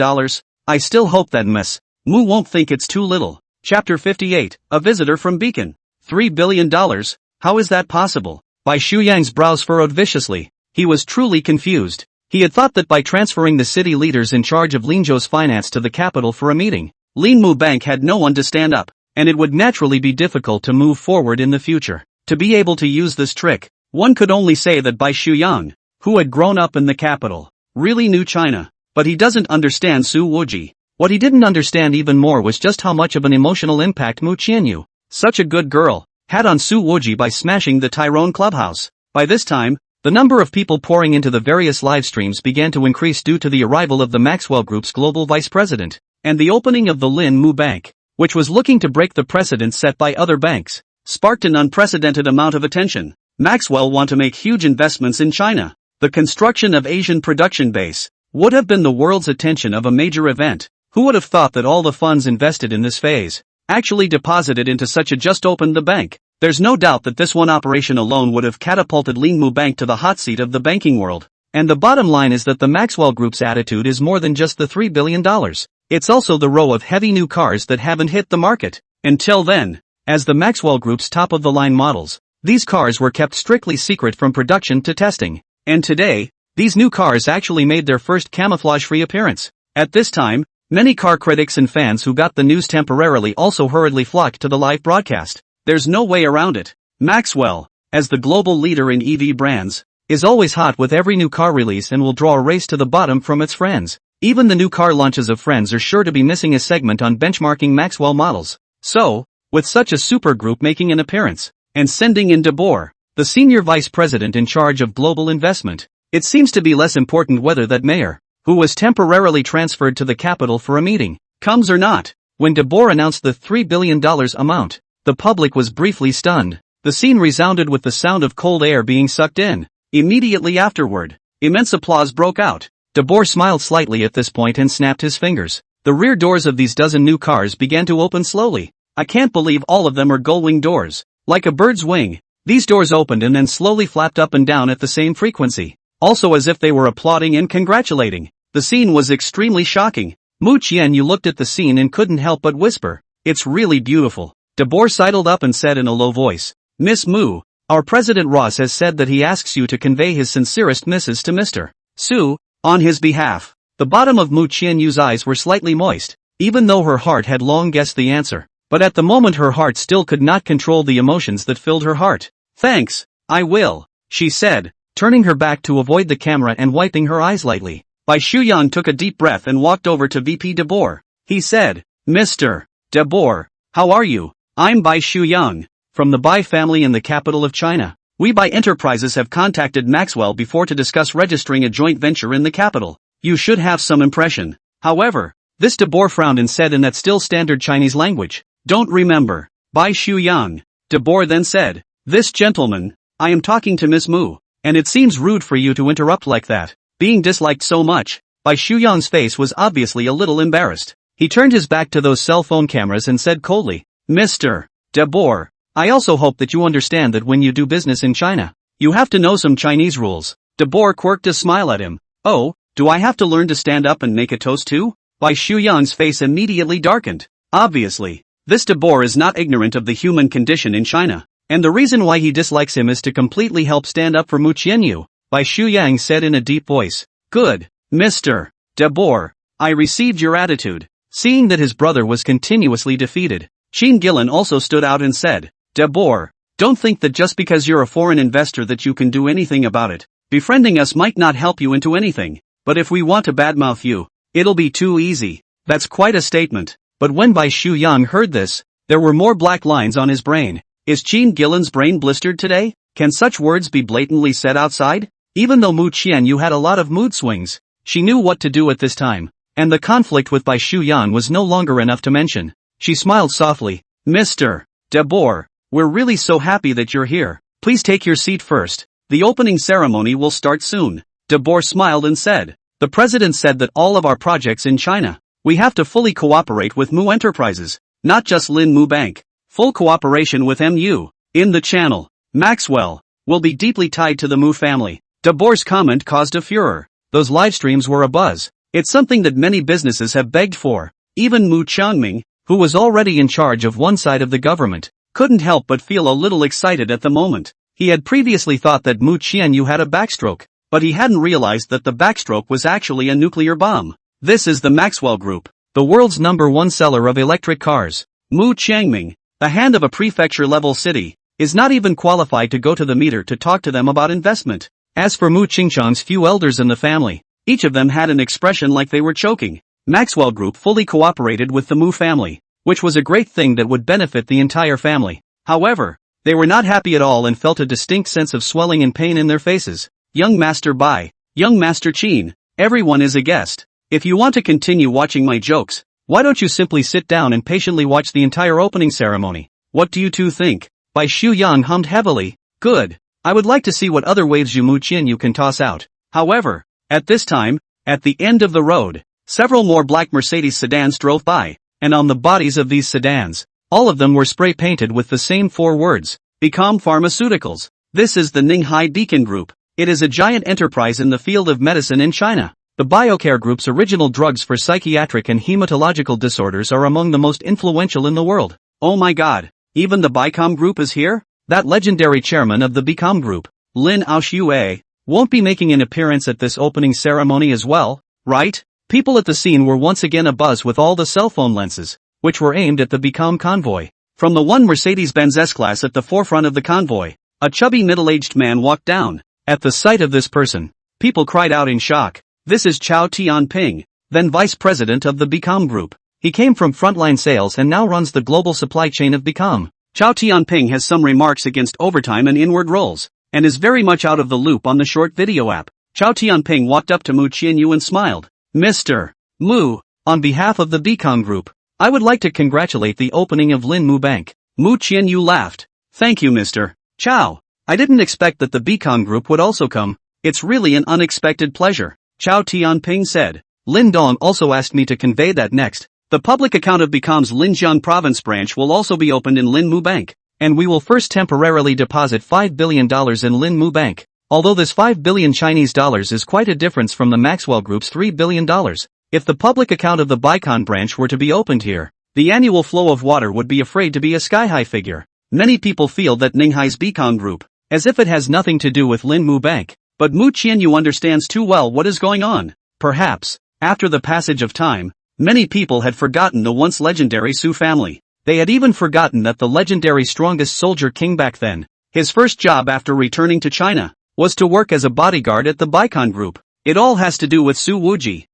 I still hope that Ms. Mu won't think it's too little." Chapter 58, A Visitor from Beacon. $3 billion? How is that possible? Bai Shuyang's brows furrowed viciously. He was truly confused. He had thought that by transferring the city leaders in charge of Linzhou's finance to the capital for a meeting, Lin Mu Bank had no one to stand up, and it would naturally be difficult to move forward in the future. To be able to use this trick, one could only say that Bai Shuyang, who had grown up in the capital, really knew China. But he doesn't understand Su Wuji. What he didn't understand even more was just how much of an emotional impact Mu Qianyu, such a good girl, had on Su Wuji by smashing the Tyrone clubhouse. By this time, the number of people pouring into the various live streams began to increase due to the arrival of the Maxwell Group's global vice president, and the opening of the Lin Mu Bank, which was looking to break the precedent set by other banks, sparked an unprecedented amount of attention. Maxwell want to make huge investments in China. The construction of Asian production base would have been the world's attention of a major event. Who would have thought that all the funds invested in this phase actually deposited into such a just opened the bank? There's no doubt that this one operation alone would have catapulted Lin Mu Bank to the hot seat of the banking world. And the bottom line is that the Maxwell Group's attitude is more than just the $3 billion. It's also the row of heavy new cars that haven't hit the market. Until then, as the Maxwell Group's top-of-the-line models, these cars were kept strictly secret from production to testing. And today, these new cars actually made their first camouflage-free appearance. At this time, many car critics and fans who got the news temporarily also hurriedly flocked to the live broadcast. There's no way around it. Maxwell, as the global leader in EV brands, is always hot with every new car release and will draw a race to the bottom from its friends. Even the new car launches of friends are sure to be missing a segment on benchmarking Maxwell models. So, with such a super group making an appearance, and sending in Debor, the senior vice president in charge of global investment, it seems to be less important whether that mayor, who was temporarily transferred to the capital for a meeting, comes or not. When Debor announced the $3 billion amount, the public was briefly stunned. The scene resounded with the sound of cold air being sucked in. Immediately afterward, immense applause broke out. Debor smiled slightly at this point and snapped his fingers. The rear doors of these dozen new cars began to open slowly. I can't believe all of them are gull-wing doors. Like a bird's wing, these doors opened and then slowly flapped up and down at the same frequency. Also as if they were applauding and congratulating. The scene was extremely shocking. Mu Qianyu looked at the scene and couldn't help but whisper, "It's really beautiful." Debor sidled up and said in a low voice, "Miss Mu, our President Ross has said that he asks you to convey his sincerest misses to Mr. Su, on his behalf." The bottom of Mu Qianyu's eyes were slightly moist, even though her heart had long guessed the answer. But at the moment her heart still could not control the emotions that filled her heart. "Thanks, I will," she said, turning her back to avoid the camera and wiping her eyes lightly. Bai Shuyang took a deep breath and walked over to VP Debor. He said, "Mr. Debor, how are you? I'm Bai Shuyang, from the Bai family in the capital of China. We Bai Enterprises have contacted Maxwell before to discuss registering a joint venture in the capital. You should have some impression." However, this Debor frowned and said in that still standard Chinese language, "Don't remember, Bai Shuyang." Debor then said, "This gentleman, I am talking to Miss Mu, and it seems rude for you to interrupt like that." Being disliked so much, Bai Shuyang's face was obviously a little embarrassed. He turned his back to those cell phone cameras and said coldly, "Mr. Debor, I also hope that you understand that when you do business in China, you have to know some Chinese rules." Debor quirked a smile at him. "Oh, do I have to learn to stand up and make a toast too?" Bai Shuyang's face immediately darkened. Obviously, this Debor is not ignorant of the human condition in China, and the reason why he dislikes him is to completely help stand up for Mu Qianyu. Bai Shuyang said in a deep voice, "Good, Mr. Debor, I received your attitude." Seeing that his brother was continuously defeated, Qin Gillen also stood out and said, "Debor, don't think that just because you're a foreign investor that you can do anything about it. Befriending us might not help you into anything, but if we want to badmouth you, it'll be too easy." That's quite a statement. But when Bai Shuyang heard this, there were more black lines on his brain. Is Qin Gillen's brain blistered today? Can such words be blatantly said outside? Even though Mu Qianyu had a lot of mood swings, she knew what to do at this time, and the conflict with Bai Shuyang was no longer enough to mention. She smiled softly, "Mr. Debor, we're really so happy that you're here. Please take your seat first. The opening ceremony will start soon." Debor smiled and said, "The president said that all of our projects in China, we have to fully cooperate with Mu Enterprises, not just Lin Mu Bank. Full cooperation with MU, in the channel, Maxwell, will be deeply tied to the Mu family." Debor's comment caused a furor. Those live streams were a buzz. It's something that many businesses have begged for. Even Mu Changming, who was already in charge of one side of the government, couldn't help but feel a little excited at the moment. He had previously thought that Mu Qianyu had a backstroke, but he hadn't realized that the backstroke was actually a nuclear bomb. This is the Maxwell Group, the world's #1 seller of electric cars. Mu Changming, the hand of a prefecture-level city, is not even qualified to go to the meter to talk to them about investment. As for Mu Qingchang's few elders in the family, each of them had an expression like they were choking. Maxwell Group fully cooperated with the Mu family, which was a great thing that would benefit the entire family. However, they were not happy at all and felt a distinct sense of swelling and pain in their faces. "Young Master Bai, young Master Qin, everyone is a guest. If you want to continue watching my jokes, why don't you simply sit down and patiently watch the entire opening ceremony? What do you two think?" Bai Shuyang hummed heavily. "Good. I would like to see what other waves Mu Qianyu can toss out." However, at this time, at the end of the road, several more black Mercedes sedans drove by, and on the bodies of these sedans, all of them were spray-painted with the same 4 words, "Become Pharmaceuticals." This is the Ninghai Beacon Group. It is a giant enterprise in the field of medicine in China. The BioCare Group's original drugs for psychiatric and hematological disorders are among the most influential in the world. Oh my god, even the Bicom Group is here? That legendary chairman of the Bicom Group, Lin Aoxue, won't be making an appearance at this opening ceremony as well, right? People at the scene were once again abuzz with all the cell phone lenses, which were aimed at the Bicom convoy. From the one Mercedes-Benz S-Class at the forefront of the convoy, a chubby middle-aged man walked down. At the sight of this person, people cried out in shock. This is Chao Tianping, then vice president of the Bicom Group. He came from frontline sales and now runs the global supply chain of Bicom. Chao Tianping has some remarks against overtime and inward roles, and is very much out of the loop on the short video app. Chao Tianping walked up to Mu Qianyu and smiled. "Mr. Mu, on behalf of the Bicom Group, I would like to congratulate the opening of Lin Mu Bank." Mu Qianyu laughed. "Thank you Mr. Chao. I didn't expect that the Beacon group would also come. It's really an unexpected pleasure, Chao Tianping said. Lin Dong also asked me to convey that next. The public account of Beacon's Linjiang province branch will also be opened in Linmu Bank, and we will first temporarily deposit $5 billion in Linmu Bank. Although this 5 billion Chinese dollars is quite a difference from the Maxwell Group's $3 billion. If the public account of the Beacon branch were to be opened here, the annual flow of water would be afraid to be a sky-high figure. Many people feel that Ninghai's Beacon Group, as if it has nothing to do with Linmu Bank, but Mu Qianyu understands too well what is going on. Perhaps, after the passage of time, many people had forgotten the once legendary Su family. They had even forgotten that the legendary strongest soldier king back then, his first job after returning to China, was to work as a bodyguard at the Beacon Group. It all has to do with Su Wuji.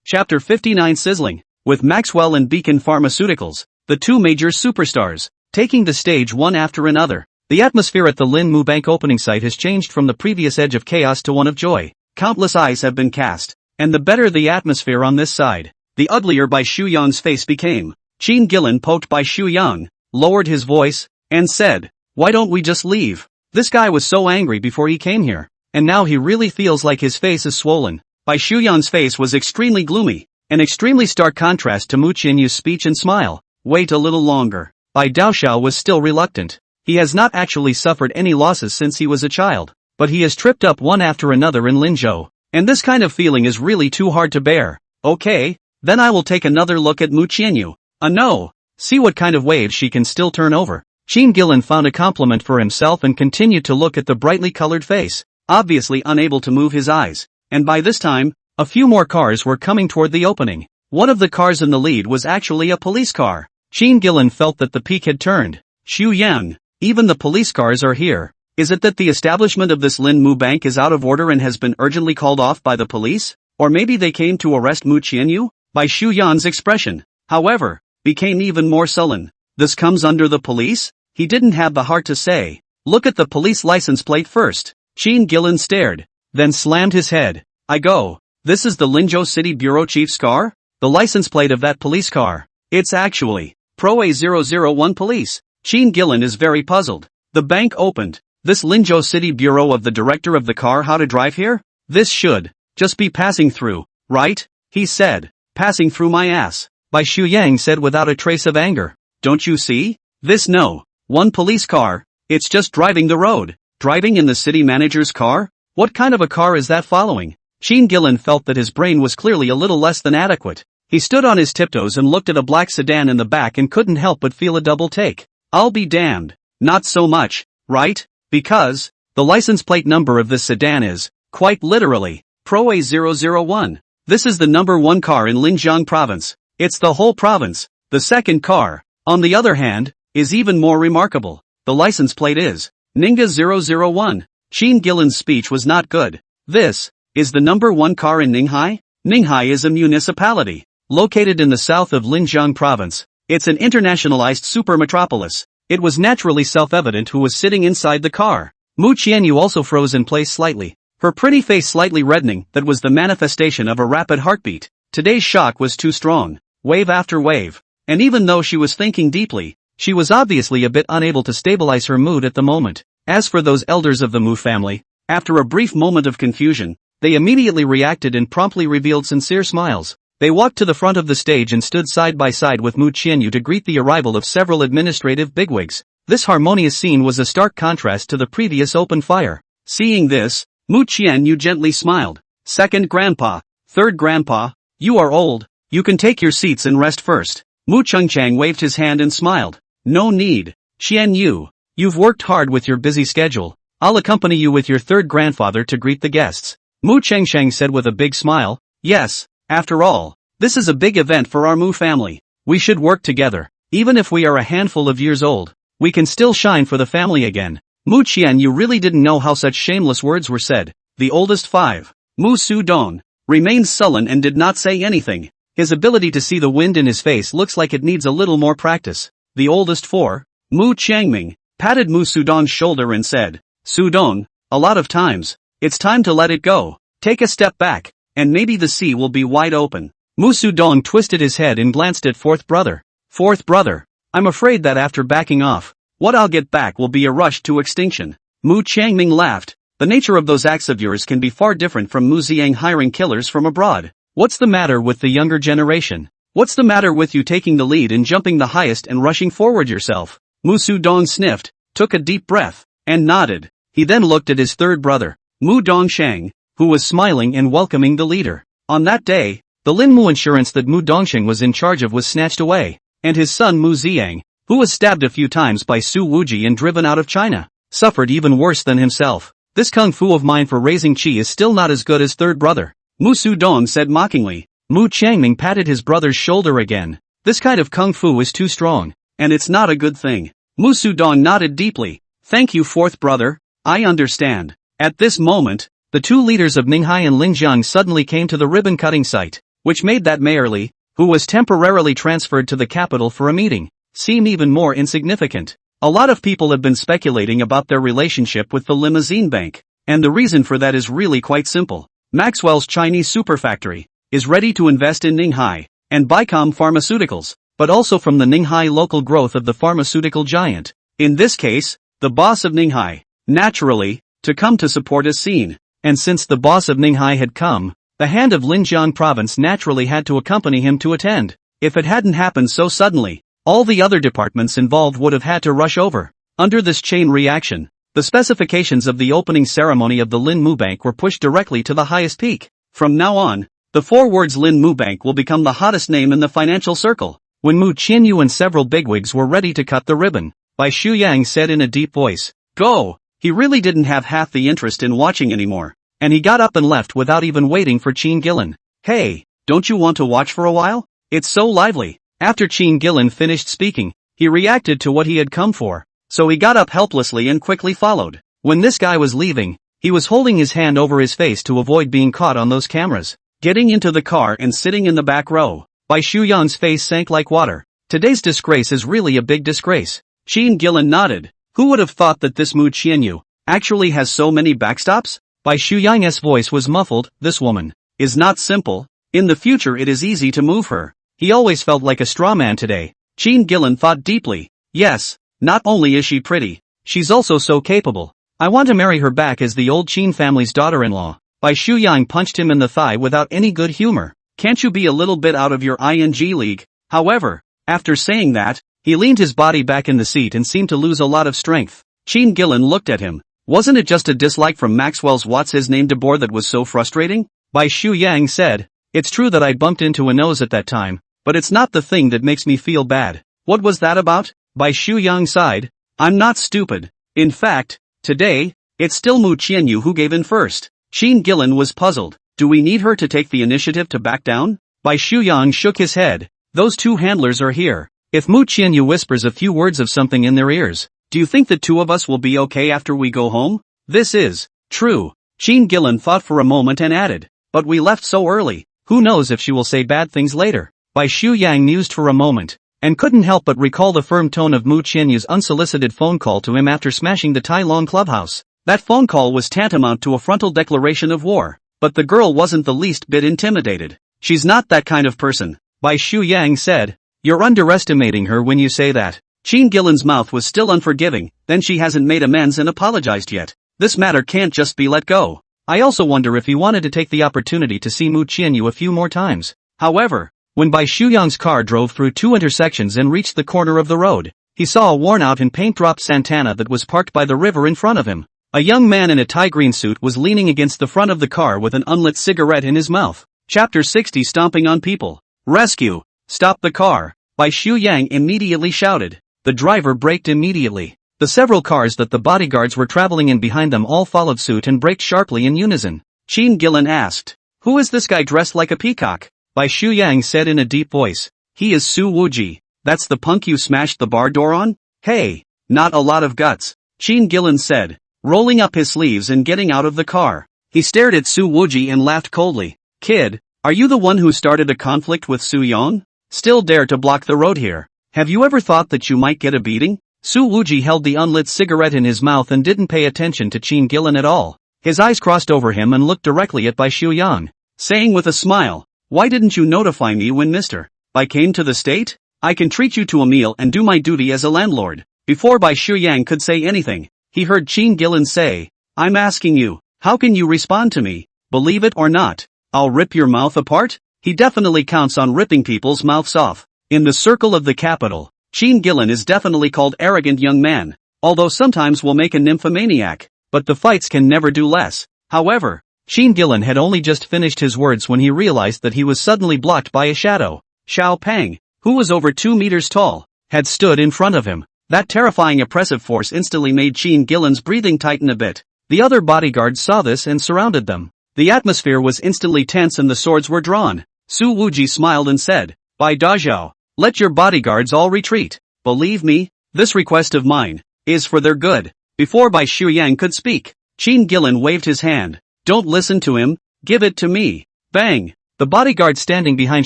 Chapter 59 Sizzling. With Maxwell and Beacon Pharmaceuticals, the two major superstars, taking the stage one after another. The atmosphere at the Linmu Bank opening site has changed from the previous edge of chaos to one of joy. Countless eyes have been cast, and the better the atmosphere on this side, the uglier Bai Shuyang's face became. Qin Gillen, poked by Shuyang, lowered his voice, and said, "Why don't we just leave? This guy was so angry before he came here, and now he really feels like his face is swollen." Bai Shuyang's face was extremely gloomy, an extremely stark contrast to Mu Qianyu's speech and smile. Wait a little longer. Bai Daoxiao was still reluctant. He has not actually suffered any losses since he was a child, but he has tripped up one after another in Linzhou, and this kind of feeling is really too hard to bear. Okay, then I will take another look at Mu Qianyu. No. See what kind of waves she can still turn over. Qin Gillen found a compliment for himself and continued to look at the brightly colored face, obviously unable to move his eyes. And by this time, a few more cars were coming toward the opening. One of the cars in the lead was actually a police car. Qin Gillen felt that the peak had turned. Xu Yang, even the police cars are here. Is it that the establishment of this Linmu Bank is out of order and has been urgently called off by the police? Or maybe they came to arrest Mu Qianyu? Bai Shuyan's expression, however, became even more sullen. This comes under the police? He didn't have the heart to say. Look at the police license plate first. Qin Gillen stared, then slammed his head. I go. This is the Linzhou City Bureau Chief's car? The license plate of that police car. It's actually Pro A001 Police. Qin Gillen is very puzzled. The bank opened. This Linzhou City Bureau of the director of the car how to drive here? This should just be passing through, right? He said. Passing through my ass. Bai Shuyang said without a trace of anger. Don't you see? This no. One police car. It's just driving the road. Driving in the city manager's car? What kind of a car is that following? Qin Gillen felt that his brain was clearly a little less than adequate. He stood on his tiptoes and looked at a black sedan in the back and couldn't help but feel a double take. I'll be damned. Not so much, right? Because the license plate number of this sedan is, quite literally, Pro A001. This is the number one car in Linjiang province. It's the whole province. The second car, on the other hand, is even more remarkable. The license plate is Ninga 001. Qin Gillen's speech was not good. This is the number one car in Ninghai? Ninghai is a municipality located in the south of Linjiang province. It's an internationalized super metropolis. It was naturally self-evident who was sitting inside the car. Mu Qianyu also froze in place slightly, her pretty face slightly reddening. That was the manifestation of a rapid heartbeat. Today's shock was too strong, wave after wave, and even though she was thinking deeply, she was obviously a bit unable to stabilize her mood at the moment. As for those elders of the Mu family, after a brief moment of confusion, they immediately reacted and promptly revealed sincere smiles. They walked to the front of the stage and stood side by side with Mu Qianyu to greet the arrival of several administrative bigwigs. This harmonious scene was a stark contrast to the previous open fire. Seeing this, Mu Qianyu gently smiled. Second grandpa, third grandpa, you are old, you can take your seats and rest first. Mu Chengchang waved his hand and smiled. No need, Qianyu. You've worked hard with your busy schedule. I'll accompany you with your third grandfather to greet the guests. Mu Chengchang said with a big smile. Yes, after all, this is a big event for our Mu family. We should work together. Even if we are a handful of years old, we can still shine for the family again. Mu Qianyu really didn't know how such shameless words were said. The oldest five, Mu Sudong, remained sullen and did not say anything. His ability to see the wind in his face looks like it needs a little more practice. The oldest four, Mu Changming, patted Mu Sudong's shoulder and said, Sudong, a lot of times, it's time to let it go. Take a step back, and maybe the sea will be wide open. Mu Sudong twisted his head and glanced at fourth brother. Fourth brother, I'm afraid that after backing off, What I'll get back will be a rush to extinction. Mu Changming laughed. The nature of those acts of yours can be far different from Mu Ziang hiring killers from abroad. What's the matter with the younger generation? What's the matter with you taking the lead and jumping the highest and rushing forward yourself? Mu Sudong sniffed, took a deep breath, and nodded. He then looked at his third brother, Mu Dongsheng, who was smiling and welcoming the leader. On that day, the Linmu insurance that Mu Dongsheng was in charge of was snatched away, and his son Mu Ziang, who was stabbed a few times by Su Wuji and driven out of China, suffered even worse than himself. This kung fu of mine for raising chi is still not as good as third brother, Mu Sudong said mockingly. Mu Changming patted his brother's shoulder again. This kind of kung fu is too strong, and it's not a good thing. Mu Sudong nodded deeply. Thank you, fourth brother, I understand. At this moment, the two leaders of Ninghai and Linjiang suddenly came to the ribbon-cutting site, which made that Mayor Li, who was temporarily transferred to the capital for a meeting, seem even more insignificant. A lot of people have been speculating about their relationship with the limousine bank, and the reason for that is really quite simple. Maxwell's Chinese super factory is ready to invest in Ninghai and Bicom Pharmaceuticals, but also from the Ninghai local growth of the pharmaceutical giant. In this case, the boss of Ninghai, naturally, to come to support is seen, and since the boss of Ninghai had come, the hand of Linjiang province naturally had to accompany him to attend. If it hadn't happened so suddenly, all the other departments involved would have had to rush over. Under this chain reaction, the specifications of the opening ceremony of the Lin Mu Bank were pushed directly to the highest peak. From now on, the four words Lin Mu Bank will become the hottest name in the financial circle. When Mu Qianyu and several bigwigs were ready to cut the ribbon, Bai Shuyang said in a deep voice, "Go!" He really didn't have half the interest in watching anymore, and he got up and left without even waiting for Qin Gillen. "Hey, don't you want to watch for a while? It's so lively." After Qin Gillen finished speaking, he reacted to what he had come for, so he got up helplessly and quickly followed. When this guy was leaving, he was holding his hand over his face to avoid being caught on those cameras. Getting into the car and sitting in the back row, Bai Shuyang's face sank like water. Today's disgrace is really a big disgrace. Qin Gillen nodded. Who would have thought that this Mu Qianyu actually has so many backstops? Bai Shuyang's voice was muffled. This woman is not simple. In the future it is easy to move her. He always felt like a straw man today. Qin Gillen thought deeply. Yes, not only is she pretty, she's also so capable. I want to marry her back as the old Qin family's daughter-in-law. Bai Shuyang punched him in the thigh without any good humor. Can't you be a little bit out of your ing league? However, after saying that, he leaned his body back in the seat and seemed to lose a lot of strength. Qin Gillen looked at him. Wasn't it just a dislike from Maxwell's what's-his-name DeBoer that was so frustrating? Bai Shuyang said. It's true that I bumped into a nose at that time, but it's not the thing that makes me feel bad. What was that about? Bai Shuyang sighed. I'm not stupid. In fact, today, it's still Mu Qianyu who gave in first. Qin Gillen was puzzled. Do we need her to take the initiative to back down? Bai Shuyang shook his head. Those two handlers are here. If Mu Qianyu whispers a few words of something in their ears, do you think the two of us will be okay after we go home? This is true. Qin Gillen thought for a moment and added. But we left so early. Who knows if she will say bad things later? Bai Shuyang mused for a moment, and couldn't help but recall the firm tone of Mu Qianyu's unsolicited phone call to him after smashing the Tai Long clubhouse. That phone call was tantamount to a frontal declaration of war, but the girl wasn't the least bit intimidated. She's not that kind of person, Bai Shuyang said. You're underestimating her when you say that. Qin Gillen's mouth was still unforgiving. Then she hasn't made amends and apologized yet. This matter can't just be let go. I also wonder if he wanted to take the opportunity to see Mu Qianyu a few more times. However, when Bai Shuyang's car drove through two intersections and reached the corner of the road, he saw a worn-out and paint-dropped Santana that was parked by the river in front of him. A young man in a tie-green suit was leaning against the front of the car with an unlit cigarette in his mouth. Chapter 60 Stomping on People. Rescue! Stop the car! Bai Shuyang immediately shouted. The driver braked immediately. The several cars that the bodyguards were traveling in behind them all followed suit and braked sharply in unison. Qin Gillen asked, "Who is this guy dressed like a peacock?" Bai Shuyang said in a deep voice. "He is Su Wuji. That's the punk you smashed the bar door on?" "Hey, not a lot of guts," Qin Gillen said, rolling up his sleeves and getting out of the car. He stared at Su Wuji and laughed coldly. "Kid, are you the one who started a conflict with Su Yon? Still dare to block the road here? Have you ever thought that you might get a beating?" Su Wuji held the unlit cigarette in his mouth and didn't pay attention to Qin Gillen at all. His eyes crossed over him and looked directly at Bai Shuyang, saying with a smile, "Why didn't you notify me when Mr. Bai came to the state? I can treat you to a meal and do my duty as a landlord." Before Bai Shuyang could say anything, he heard Qin Gillen say, "I'm asking you, how can you respond to me? Believe it or not, I'll rip your mouth apart?" He definitely counts on ripping people's mouths off. In the circle of the capital, Qin Gillen is definitely called arrogant young man, although sometimes will make a nymphomaniac, but the fights can never do less. However, Qin Gillen had only just finished his words when he realized that he was suddenly blocked by a shadow. Xiao Pang, who was over 2 meters tall, had stood in front of him. That terrifying oppressive force instantly made Qin Gillen's breathing tighten a bit. The other bodyguards saw this and surrounded them. The atmosphere was instantly tense and the swords were drawn. Su Wuji smiled and said, "Bai Dazhao, let your bodyguards all retreat. Believe me, this request of mine is for their good." Before Bai Shuyang could speak, Qin Gillen waved his hand. "Don't listen to him, give it to me." Bang! The bodyguard standing behind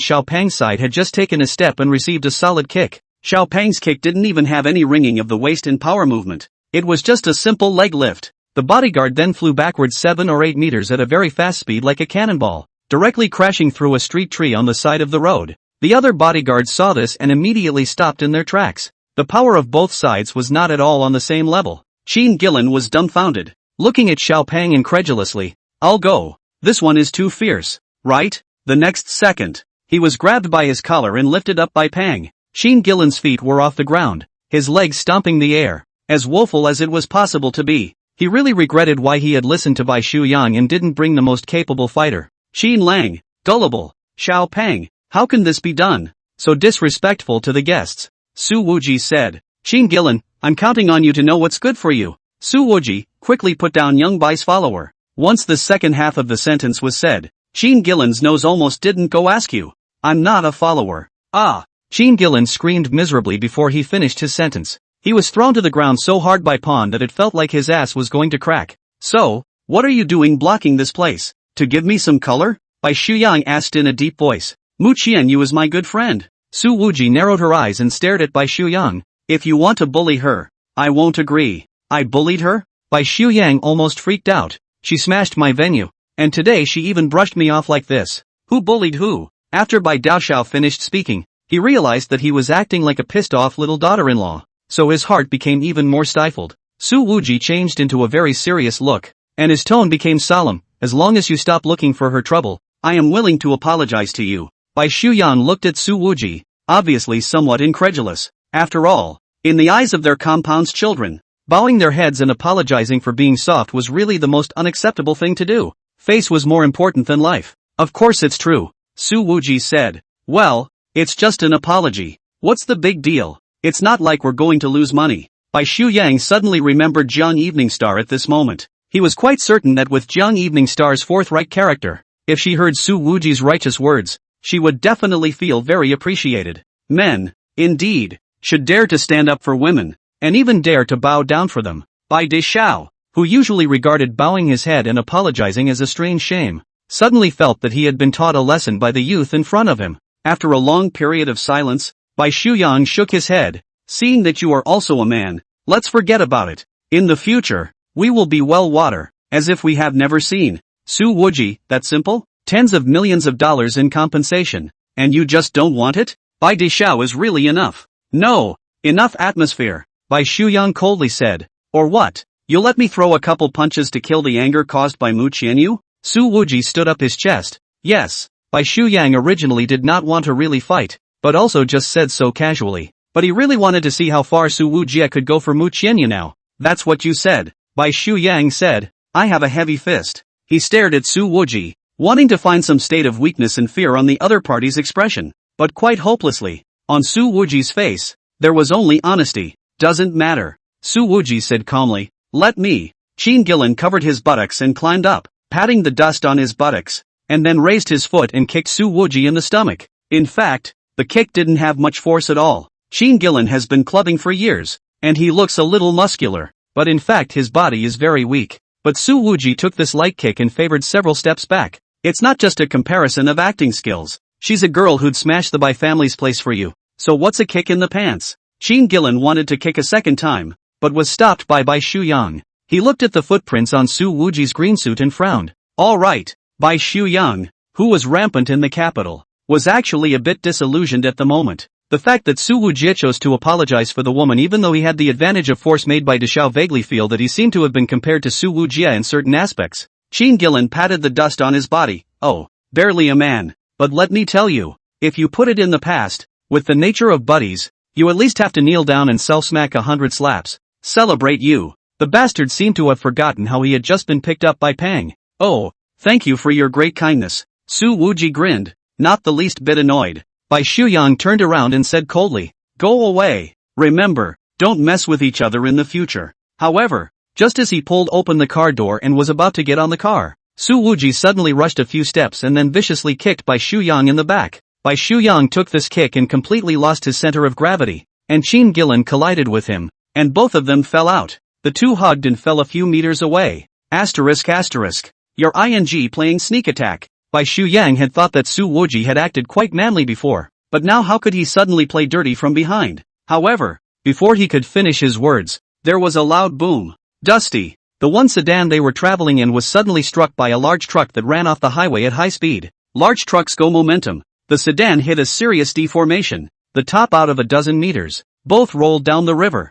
Xiao Pang's side had just taken a step and received a solid kick. Xiao Pang's kick didn't even have any ringing of the waist and power movement. It was just a simple leg lift. The bodyguard then flew backwards 7 or 8 meters at a very fast speed like a cannonball, directly crashing through a street tree on the side of the road. The other bodyguards saw this and immediately stopped in their tracks. The power of both sides was not at all on the same level. Qin Gillen was dumbfounded, looking at Xiao Pang incredulously. "I'll go. This one is too fierce, right?" The next second, he was grabbed by his collar and lifted up by Pang. Qin Gillen's feet were off the ground, his legs stomping the air, as woeful as it was possible to be. He really regretted why he had listened to Bai Shuyang and didn't bring the most capable fighter. Qin Lang, gullible. Xiao Pang, how can this be done? So disrespectful to the guests. Su Wuji said. "Qin Gillen, I'm counting on you to know what's good for you." Su Wuji quickly put down young Bai's follower. Once the second half of the sentence was said, Qin Gillen's nose almost didn't go askew. "I'm not a follower." "Ah!" Qin Gillen screamed miserably before he finished his sentence. He was thrown to the ground so hard by Pon that it felt like his ass was going to crack. "So, what are you doing blocking this place? To give me some color?" Bai Shuyang asked in a deep voice. "Mu Qianyu is my good friend." Su Wuji narrowed her eyes and stared at Bai Shuyang. "If you want to bully her, I won't agree." "I bullied her?" Bai Shuyang almost freaked out. "She smashed my venue, and today she even brushed me off like this." "Who bullied who?" After Bai Daoshao finished speaking, he realized that he was acting like a pissed-off little daughter-in-law, so his heart became even more stifled. Su Wuji changed into a very serious look, and his tone became solemn. "As long as you stop looking for her trouble, I am willing to apologize to you." Bai Shuyang looked at Su Wuji, obviously somewhat incredulous. After all, in the eyes of their compound's children, bowing their heads and apologizing for being soft was really the most unacceptable thing to do. Face was more important than life. "Of course it's true," Su Wuji said. "Well, it's just an apology. What's the big deal? It's not like we're going to lose money." Bai Shuyang suddenly remembered Jiang Evening Star at this moment. He was quite certain that with Jiang Evening Star's forthright character, if she heard Su Wuji's righteous words, she would definitely feel very appreciated. Men, indeed, should dare to stand up for women, and even dare to bow down for them. Bai Deshao, who usually regarded bowing his head and apologizing as a strange shame, suddenly felt that he had been taught a lesson by the youth in front of him. After a long period of silence, Bai Shuyang shook his head. "Seeing that you are also a man, let's forget about it. In the future, we will be well water, as if we have never seen." Su Wuji, that simple? Tens of millions of dollars in compensation, and you just don't want it? Bai Deshao is really enough. "No, enough atmosphere," Bai Shuyang coldly said. "Or what? You'll let me throw a couple punches to kill the anger caused by Mu Qianyu?" Su Wuji stood up his chest. Yes, Bai Shuyang originally did not want to really fight, but also just said so casually. But he really wanted to see how far Su Wuji could go for Mu Qianyu now. "That's what you said," Bai Shuyang said. "I have a heavy fist." He stared at Su Wuji, wanting to find some state of weakness and fear on the other party's expression, but quite hopelessly. On Su Wuji's face, there was only honesty. "Doesn't matter," Su Wuji said calmly. "Let me." Qin Gillen covered his buttocks and climbed up, patting the dust on his buttocks, and then raised his foot and kicked Su Wuji in the stomach. In fact, the kick didn't have much force at all. Qin Gillen has been clubbing for years, and he looks a little muscular, but in fact his body is very weak. But Su Wuji took this light kick and favored several steps back. It's not just a comparison of acting skills. She's a girl who'd smash the Bai family's place for you. So what's a kick in the pants? Qin Gillen wanted to kick a second time, but was stopped by Bai Shuyang. He looked at the footprints on Su Wuji's green suit and frowned. All right, Bai Shuyang, who was rampant in the capital, was actually a bit disillusioned at the moment. The fact that Su Wujie chose to apologize for the woman even though he had the advantage of force made by Deshao vaguely feel that he seemed to have been compared to Su Wujie in certain aspects. Qin Gillen patted the dust on his body. Oh, barely a man. But let me tell you, if you put it in the past, with the nature of buddies, you at least have to kneel down and self-smack 100 slaps. Celebrate you. The bastard seemed to have forgotten how he had just been picked up by Pang. Oh, thank you for your great kindness. Su Wuji grinned, not the least bit annoyed. Bai Shuyang turned around and said coldly, "Go away. Remember, don't mess with each other in the future." However, just as he pulled open the car door and was about to get on the car, Su Wuji suddenly rushed a few steps and then viciously kicked Bai Shuyang in the back. Bai Shuyang took this kick and completely lost his center of gravity, and Qin Gillen collided with him, and both of them fell out. The two hugged and fell a few meters away. Asterisk asterisk. Your ing playing sneak attack. Bai Shuyang had thought that Su Wuji had acted quite manly before, but now how could he suddenly play dirty from behind? However, before he could finish his words, there was a loud boom. Dusty, the one sedan they were traveling in, was suddenly struck by a large truck that ran off the highway at high speed. Large trucks go momentum. The sedan hit a serious deformation, the top out of a dozen meters. Both rolled down the river.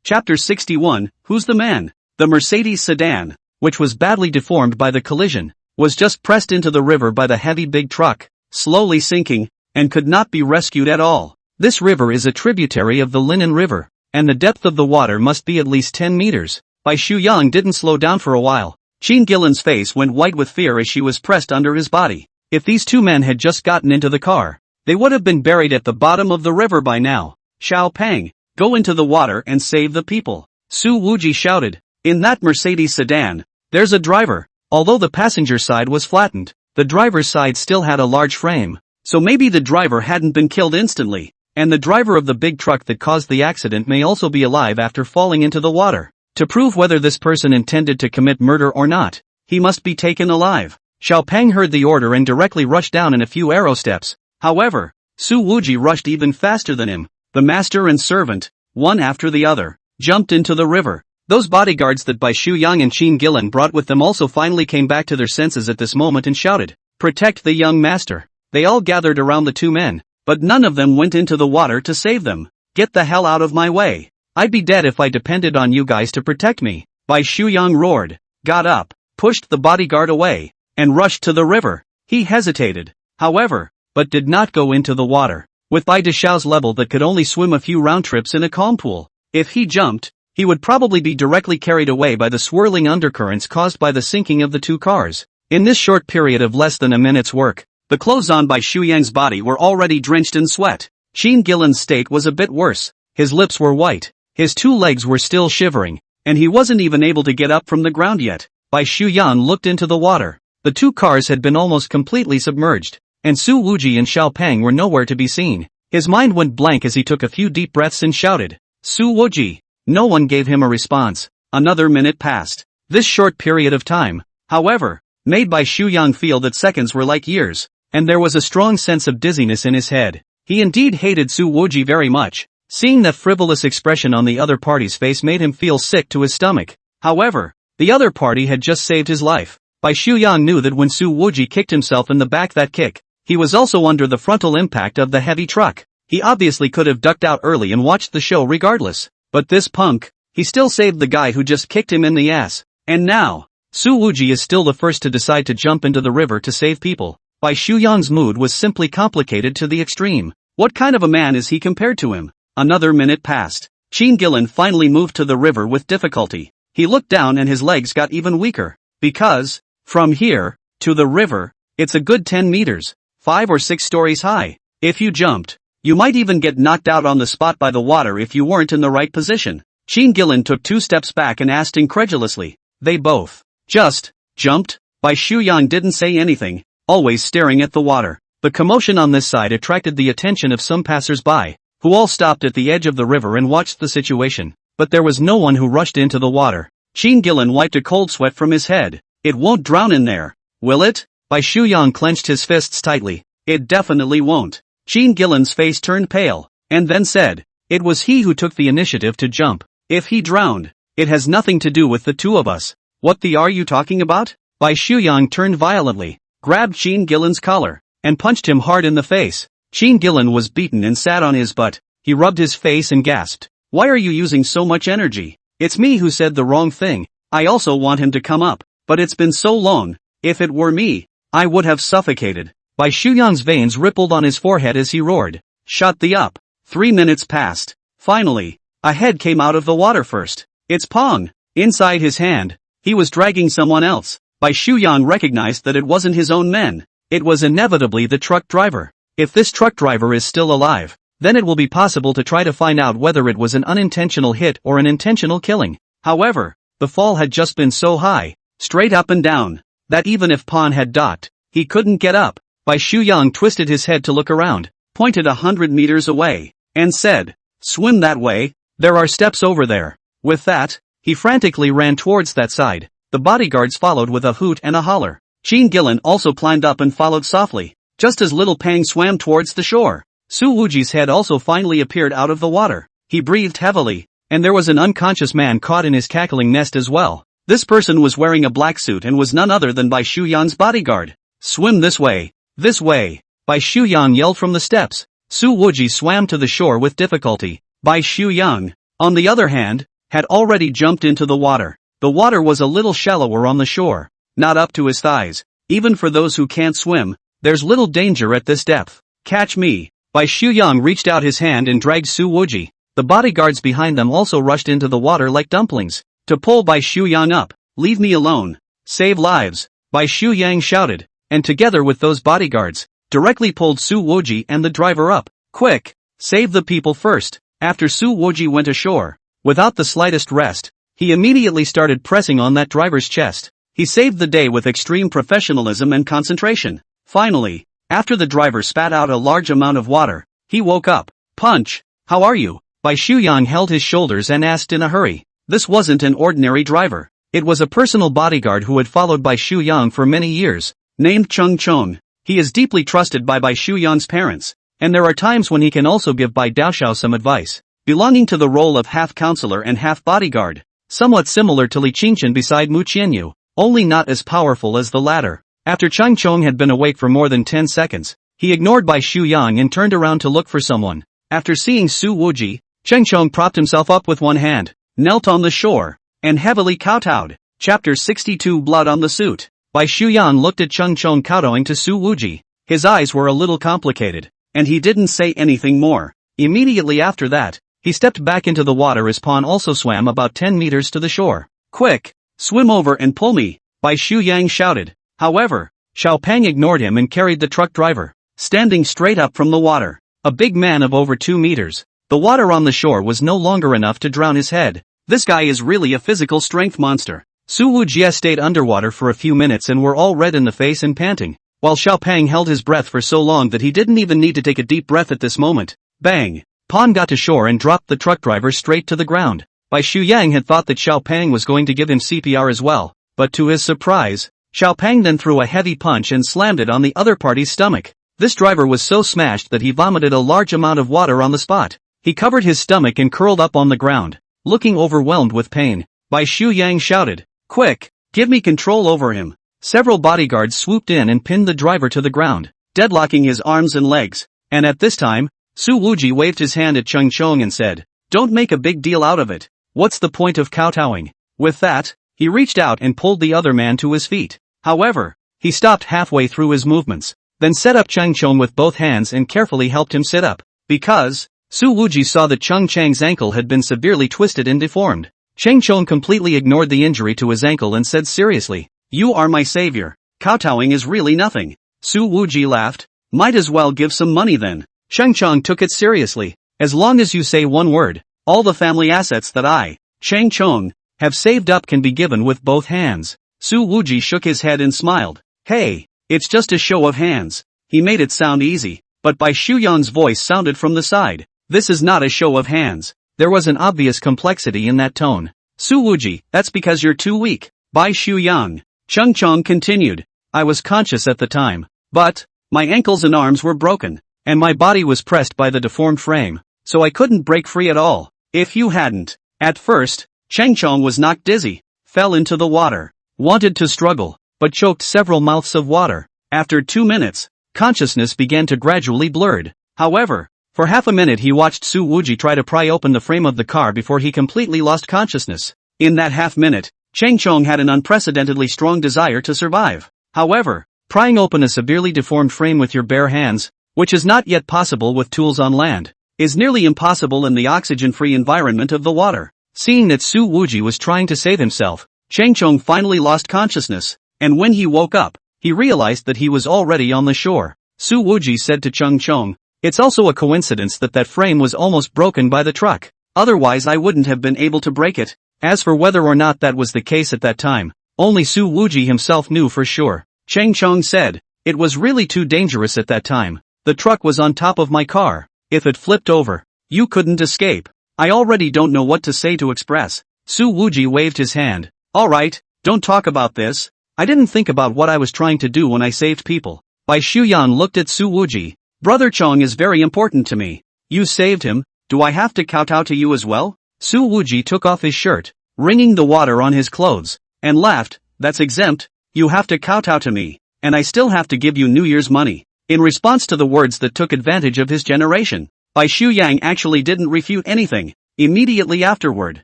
Chapter 61, Who's the Man? The Mercedes sedan, which was badly deformed by the collision, was just pressed into the river by the heavy big truck, slowly sinking, and could not be rescued at all. This river is a tributary of the Linen River, and the depth of the water must be at least 10 meters. Bai Shuyang didn't slow down for a while. Qin Gillen's face went white with fear as she was pressed under his body. If these two men had just gotten into the car, they would have been buried at the bottom of the river by now. Xiao Pang, go into the water and save the people. Su Wuji shouted. In that Mercedes sedan, there's a driver. Although the passenger side was flattened, the driver's side still had a large frame. So maybe the driver hadn't been killed instantly, and the driver of the big truck that caused the accident may also be alive after falling into the water. To prove whether this person intended to commit murder or not, he must be taken alive. Xiao Pang heard the order and directly rushed down in a few arrow steps. However, Su Wuji rushed even faster than him. The master and servant, one after the other, jumped into the river. Those bodyguards that Bai Shuyang and Qin Gillen brought with them also finally came back to their senses at this moment and shouted, "Protect the young master." They all gathered around the two men, but none of them went into the water to save them. Get the hell out of my way. I'd be dead if I depended on you guys to protect me. Bai Shuyang roared, got up, pushed the bodyguard away, and rushed to the river. He hesitated, however, but did not go into the water. With Bai Deshao's level that could only swim a few round trips in a calm pool, if he jumped, he would probably be directly carried away by the swirling undercurrents caused by the sinking of the two cars. In this short period of less than a minute's work, the clothes on Bai Shuyang's body were already drenched in sweat. Qin Gillen's state was a bit worse. His lips were white, his two legs were still shivering, and he wasn't even able to get up from the ground yet. Bai Shuyang looked into the water. The two cars had been almost completely submerged, and Su Wuji and Xiao Pang were nowhere to be seen. His mind went blank as he took a few deep breaths and shouted, "Su Wuji!" No one gave him a response. Another minute passed. This short period of time, however, made Bai Shuyang feel that seconds were like years, and there was a strong sense of dizziness in his head. He indeed hated Su Wuji very much. Seeing that frivolous expression on the other party's face made him feel sick to his stomach. However, the other party had just saved his life. Bai Shuyang knew that when Su Wuji kicked himself in the back that kick, he was also under the frontal impact of the heavy truck. He obviously could have ducked out early and watched the show regardless. But this punk, he still saved the guy who just kicked him in the ass. And now, Su Wuji is still the first to decide to jump into the river to save people. Bai Shuyang's mood was simply complicated to the extreme. What kind of a man is he compared to him? Another minute passed. Qin Gillen finally moved to the river with difficulty. He looked down and his legs got even weaker. Because, from here, to the river, it's a good 10 meters, 5 or 6 stories high. If you jumped, you might even get knocked out on the spot by the water if you weren't in the right position. Qin Gillen took 2 steps back and asked incredulously, "They both just jumped?" Bai Shuyang didn't say anything, always staring at the water. The commotion on this side attracted the attention of some passers-by, who all stopped at the edge of the river and watched the situation, but there was no one who rushed into the water. Qin Gillen wiped a cold sweat from his head. "It won't drown in there, will it?" Bai Shuyang clenched his fists tightly. "It definitely won't." Qin Gillen's face turned pale, and then said, "It was he who took the initiative to jump. If he drowned, it has nothing to do with the two of us." "What the are you talking about?" Bai Shuyang turned violently, grabbed Qin Gillen's collar, and punched him hard in the face. Qin Gillen was beaten and sat on his butt. He rubbed his face and gasped. Why are you using so much energy? It's me who said the wrong thing. I also want him to come up, but it's been so long. If it were me, I would have suffocated. Bai Shuyang's veins rippled on his forehead as he roared. Shut the up. 3 minutes passed. Finally, a head came out of the water first. It's Pong. Inside his hand, he was dragging someone else. Bai Shuyang recognized that it wasn't his own men. It was inevitably the truck driver. If this truck driver is still alive, then it will be possible to try to find out whether it was an unintentional hit or an intentional killing. However, the fall had just been so high, straight up and down, that even if Pon had docked, he couldn't get up. Bai Shuyang twisted his head to look around, pointed 100 meters away, and said, swim that way, there are steps over there. With that, he frantically ran towards that side. The bodyguards followed with a hoot and a holler. Qin Gillen also climbed up and followed softly, just as little Pang swam towards the shore. Su Wuji's head also finally appeared out of the water. He breathed heavily, and there was an unconscious man caught in his cackling nest as well. This person was wearing a black suit and was none other than Bai Shuyang's bodyguard. Swim this way. This way. Bai Shuyang yelled from the steps. Su Wuji swam to the shore with difficulty. Bai Shuyang, on the other hand, had already jumped into the water. The water was a little shallower on the shore, not up to his thighs. Even for those who can't swim, there's little danger at this depth. Catch me. Bai Shuyang reached out his hand and dragged Su Wuji. The bodyguards behind them also rushed into the water like dumplings, to pull Bai Shuyang up. Leave me alone. Save lives. Bai Shuyang shouted, and together with those bodyguards, directly pulled Su Wuji and the driver up. Quick! Save the people first. After Su Wuji went ashore, without the slightest rest, he immediately started pressing on that driver's chest. He saved the day with extreme professionalism and concentration. Finally, after the driver spat out a large amount of water, he woke up. Punch! How are you? Bai Shuyang held his shoulders and asked in a hurry. This wasn't an ordinary driver. It was a personal bodyguard who had followed Bai Shuyang for many years, named Chung Chong. He is deeply trusted by Bai Shuyang's parents, and there are times when he can also give Bai Daoshao some advice, belonging to the role of half counselor and half bodyguard, somewhat similar to Li Qingchen beside Mu Qianyu, only not as powerful as the latter. After Chung Chong had been awake for more than 10 seconds, he ignored Bai Shuyang and turned around to look for someone. After seeing Su Wuji, Chung Chong propped himself up with one hand, knelt on the shore, and heavily kowtowed. Chapter 62 Blood on the Suit. Bai Shuyang looked at Chung Chong kowtowing to Su Wuji. His eyes were a little complicated, and he didn't say anything more. Immediately after that, he stepped back into the water as Pon also swam about 10 meters to the shore. Quick! Swim over and pull me! Bai Shuyang shouted. However, Xiao Pang ignored him and carried the truck driver, standing straight up from the water. A big man of over 2 meters. The water on the shore was no longer enough to drown his head. This guy is really a physical strength monster. Su Wujie stayed underwater for a few minutes and were all red in the face and panting, while Xiao Pang held his breath for so long that he didn't even need to take a deep breath at this moment. Bang! Pon got to shore and dropped the truck driver straight to the ground. Bai Shuyang had thought that Xiao Pang was going to give him CPR as well, but to his surprise, Xiao Pang then threw a heavy punch and slammed it on the other party's stomach. This driver was so smashed that he vomited a large amount of water on the spot. He covered his stomach and curled up on the ground, looking overwhelmed with pain. Bai Shuyang shouted, Quick! Give me control over him! Several bodyguards swooped in and pinned the driver to the ground, deadlocking his arms and legs, and at this time, Su Wuji waved his hand at Chung Chong and said, Don't make a big deal out of it. What's the point of kowtowing? With that, he reached out and pulled the other man to his feet. However, he stopped halfway through his movements, then set up Chung Chong with both hands and carefully helped him sit up. Because, Su Wuji saw that Chung Chang's ankle had been severely twisted and deformed. Chung Chong completely ignored the injury to his ankle and said seriously, You are my savior. Kowtowing is really nothing. Su Wuji laughed. Might as well give some money then. Chung Chong took it seriously. As long as you say one word, all the family assets that I, Chung Chong, have saved up can be given with both hands. Su Wuji shook his head and smiled. Hey, it's just a show of hands. He made it sound easy, but Bai Shuyang's voice sounded from the side. This is not a show of hands. There was an obvious complexity in that tone. Su Wuji, that's because you're too weak. Bai Shuyang. Chung Chong continued. I was conscious at the time, but my ankles and arms were broken, and my body was pressed by the deformed frame, so I couldn't break free at all. If you hadn't. At first, Chung Chong was knocked dizzy, fell into the water, wanted to struggle, but choked several mouths of water. After 2 minutes, consciousness began to gradually blurred. However, for half a minute he watched Su Wuji try to pry open the frame of the car before he completely lost consciousness. In that half minute, Chang Chong had an unprecedentedly strong desire to survive. However, prying open a severely deformed frame with your bare hands, which is not yet possible with tools on land, is nearly impossible in the oxygen-free environment of the water. Seeing that Su Wuji was trying to save himself, Chang Chong finally lost consciousness, and when he woke up, he realized that he was already on the shore. Su Wuji said to Chang Chong, "It's also a coincidence that that frame was almost broken by the truck. Otherwise I wouldn't have been able to break it." As for whether or not that was the case at that time, only Su Wuji himself knew for sure. Chang Chong said, "It was really too dangerous at that time. The truck was on top of my car. If it flipped over, you couldn't escape." I already don't know what to say to express. Su Wuji waved his hand. "Alright, don't talk about this. I didn't think about what I was trying to do when I saved people." Bai Shuyan looked at Su Wuji. "Brother Chong is very important to me. You saved him, do I have to kowtow to you as well?" Su Wuji took off his shirt, wringing the water on his clothes, and laughed. "That's exempt. You have to kowtow to me, and I still have to give you New Year's money." In response to the words that took advantage of his generation, Bai Shuyang actually didn't refute anything. Immediately afterward,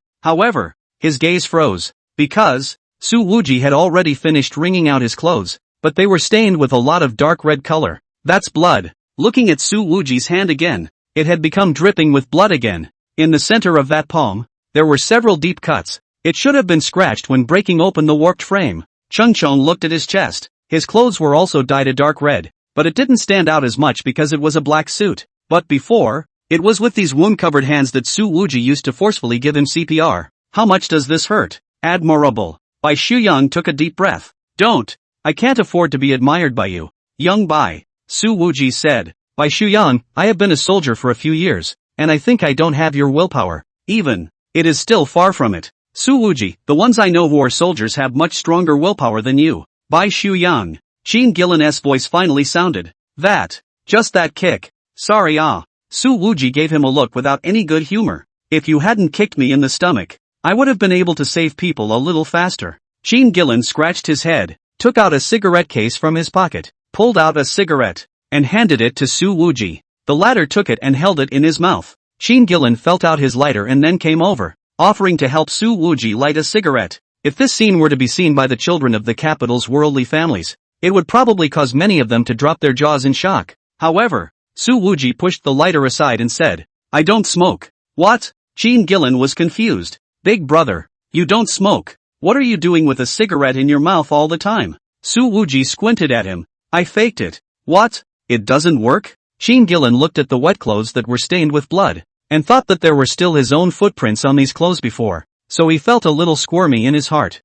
however, his gaze froze, because Su Wuji had already finished wringing out his clothes, but they were stained with a lot of dark red color. "That's blood." Looking at Su Wuji's hand again, it had become dripping with blood again. In the center of that palm, there were several deep cuts. It should have been scratched when breaking open the warped frame. Chung Chong looked at his chest. His clothes were also dyed a dark red, but it didn't stand out as much because it was a black suit. But before, it was with these wound-covered hands that Su Wuji used to forcefully give him CPR. "How much does this hurt?" "Admirable." Bai Shuyang took a deep breath. "Don't. I can't afford to be admired by you, young Bai," Su Wuji said. "Bai Shuyang, I have been a soldier for a few years, and I think I don't have your willpower. Even, it is still far from it. Su Wuji, the ones I know who are soldiers have much stronger willpower than you." Bai Shuyang. Qin Gillen's voice finally sounded. Just that kick. "Sorry Su Wuji gave him a look without any good humor. "If you hadn't kicked me in the stomach, I would have been able to save people a little faster." Qin Gillen scratched his head, took out a cigarette case from his pocket, pulled out a cigarette, and handed it to Su Wuji. The latter took it and held it in his mouth. Qin Gillen felt out his lighter and then came over, offering to help Su Wuji light a cigarette. If this scene were to be seen by the children of the capital's worldly families, it would probably cause many of them to drop their jaws in shock. However, Su Wuji pushed the lighter aside and said, "I don't smoke." "What?" Qin Gillen was confused. "Big brother, you don't smoke. What are you doing with a cigarette in your mouth all the time?" Su Wuji squinted at him. "I faked it." "What? It doesn't work?" Qin Gillen looked at the wet clothes that were stained with blood, and thought that there were still his own footprints on these clothes before, so he felt a little squirmy in his heart.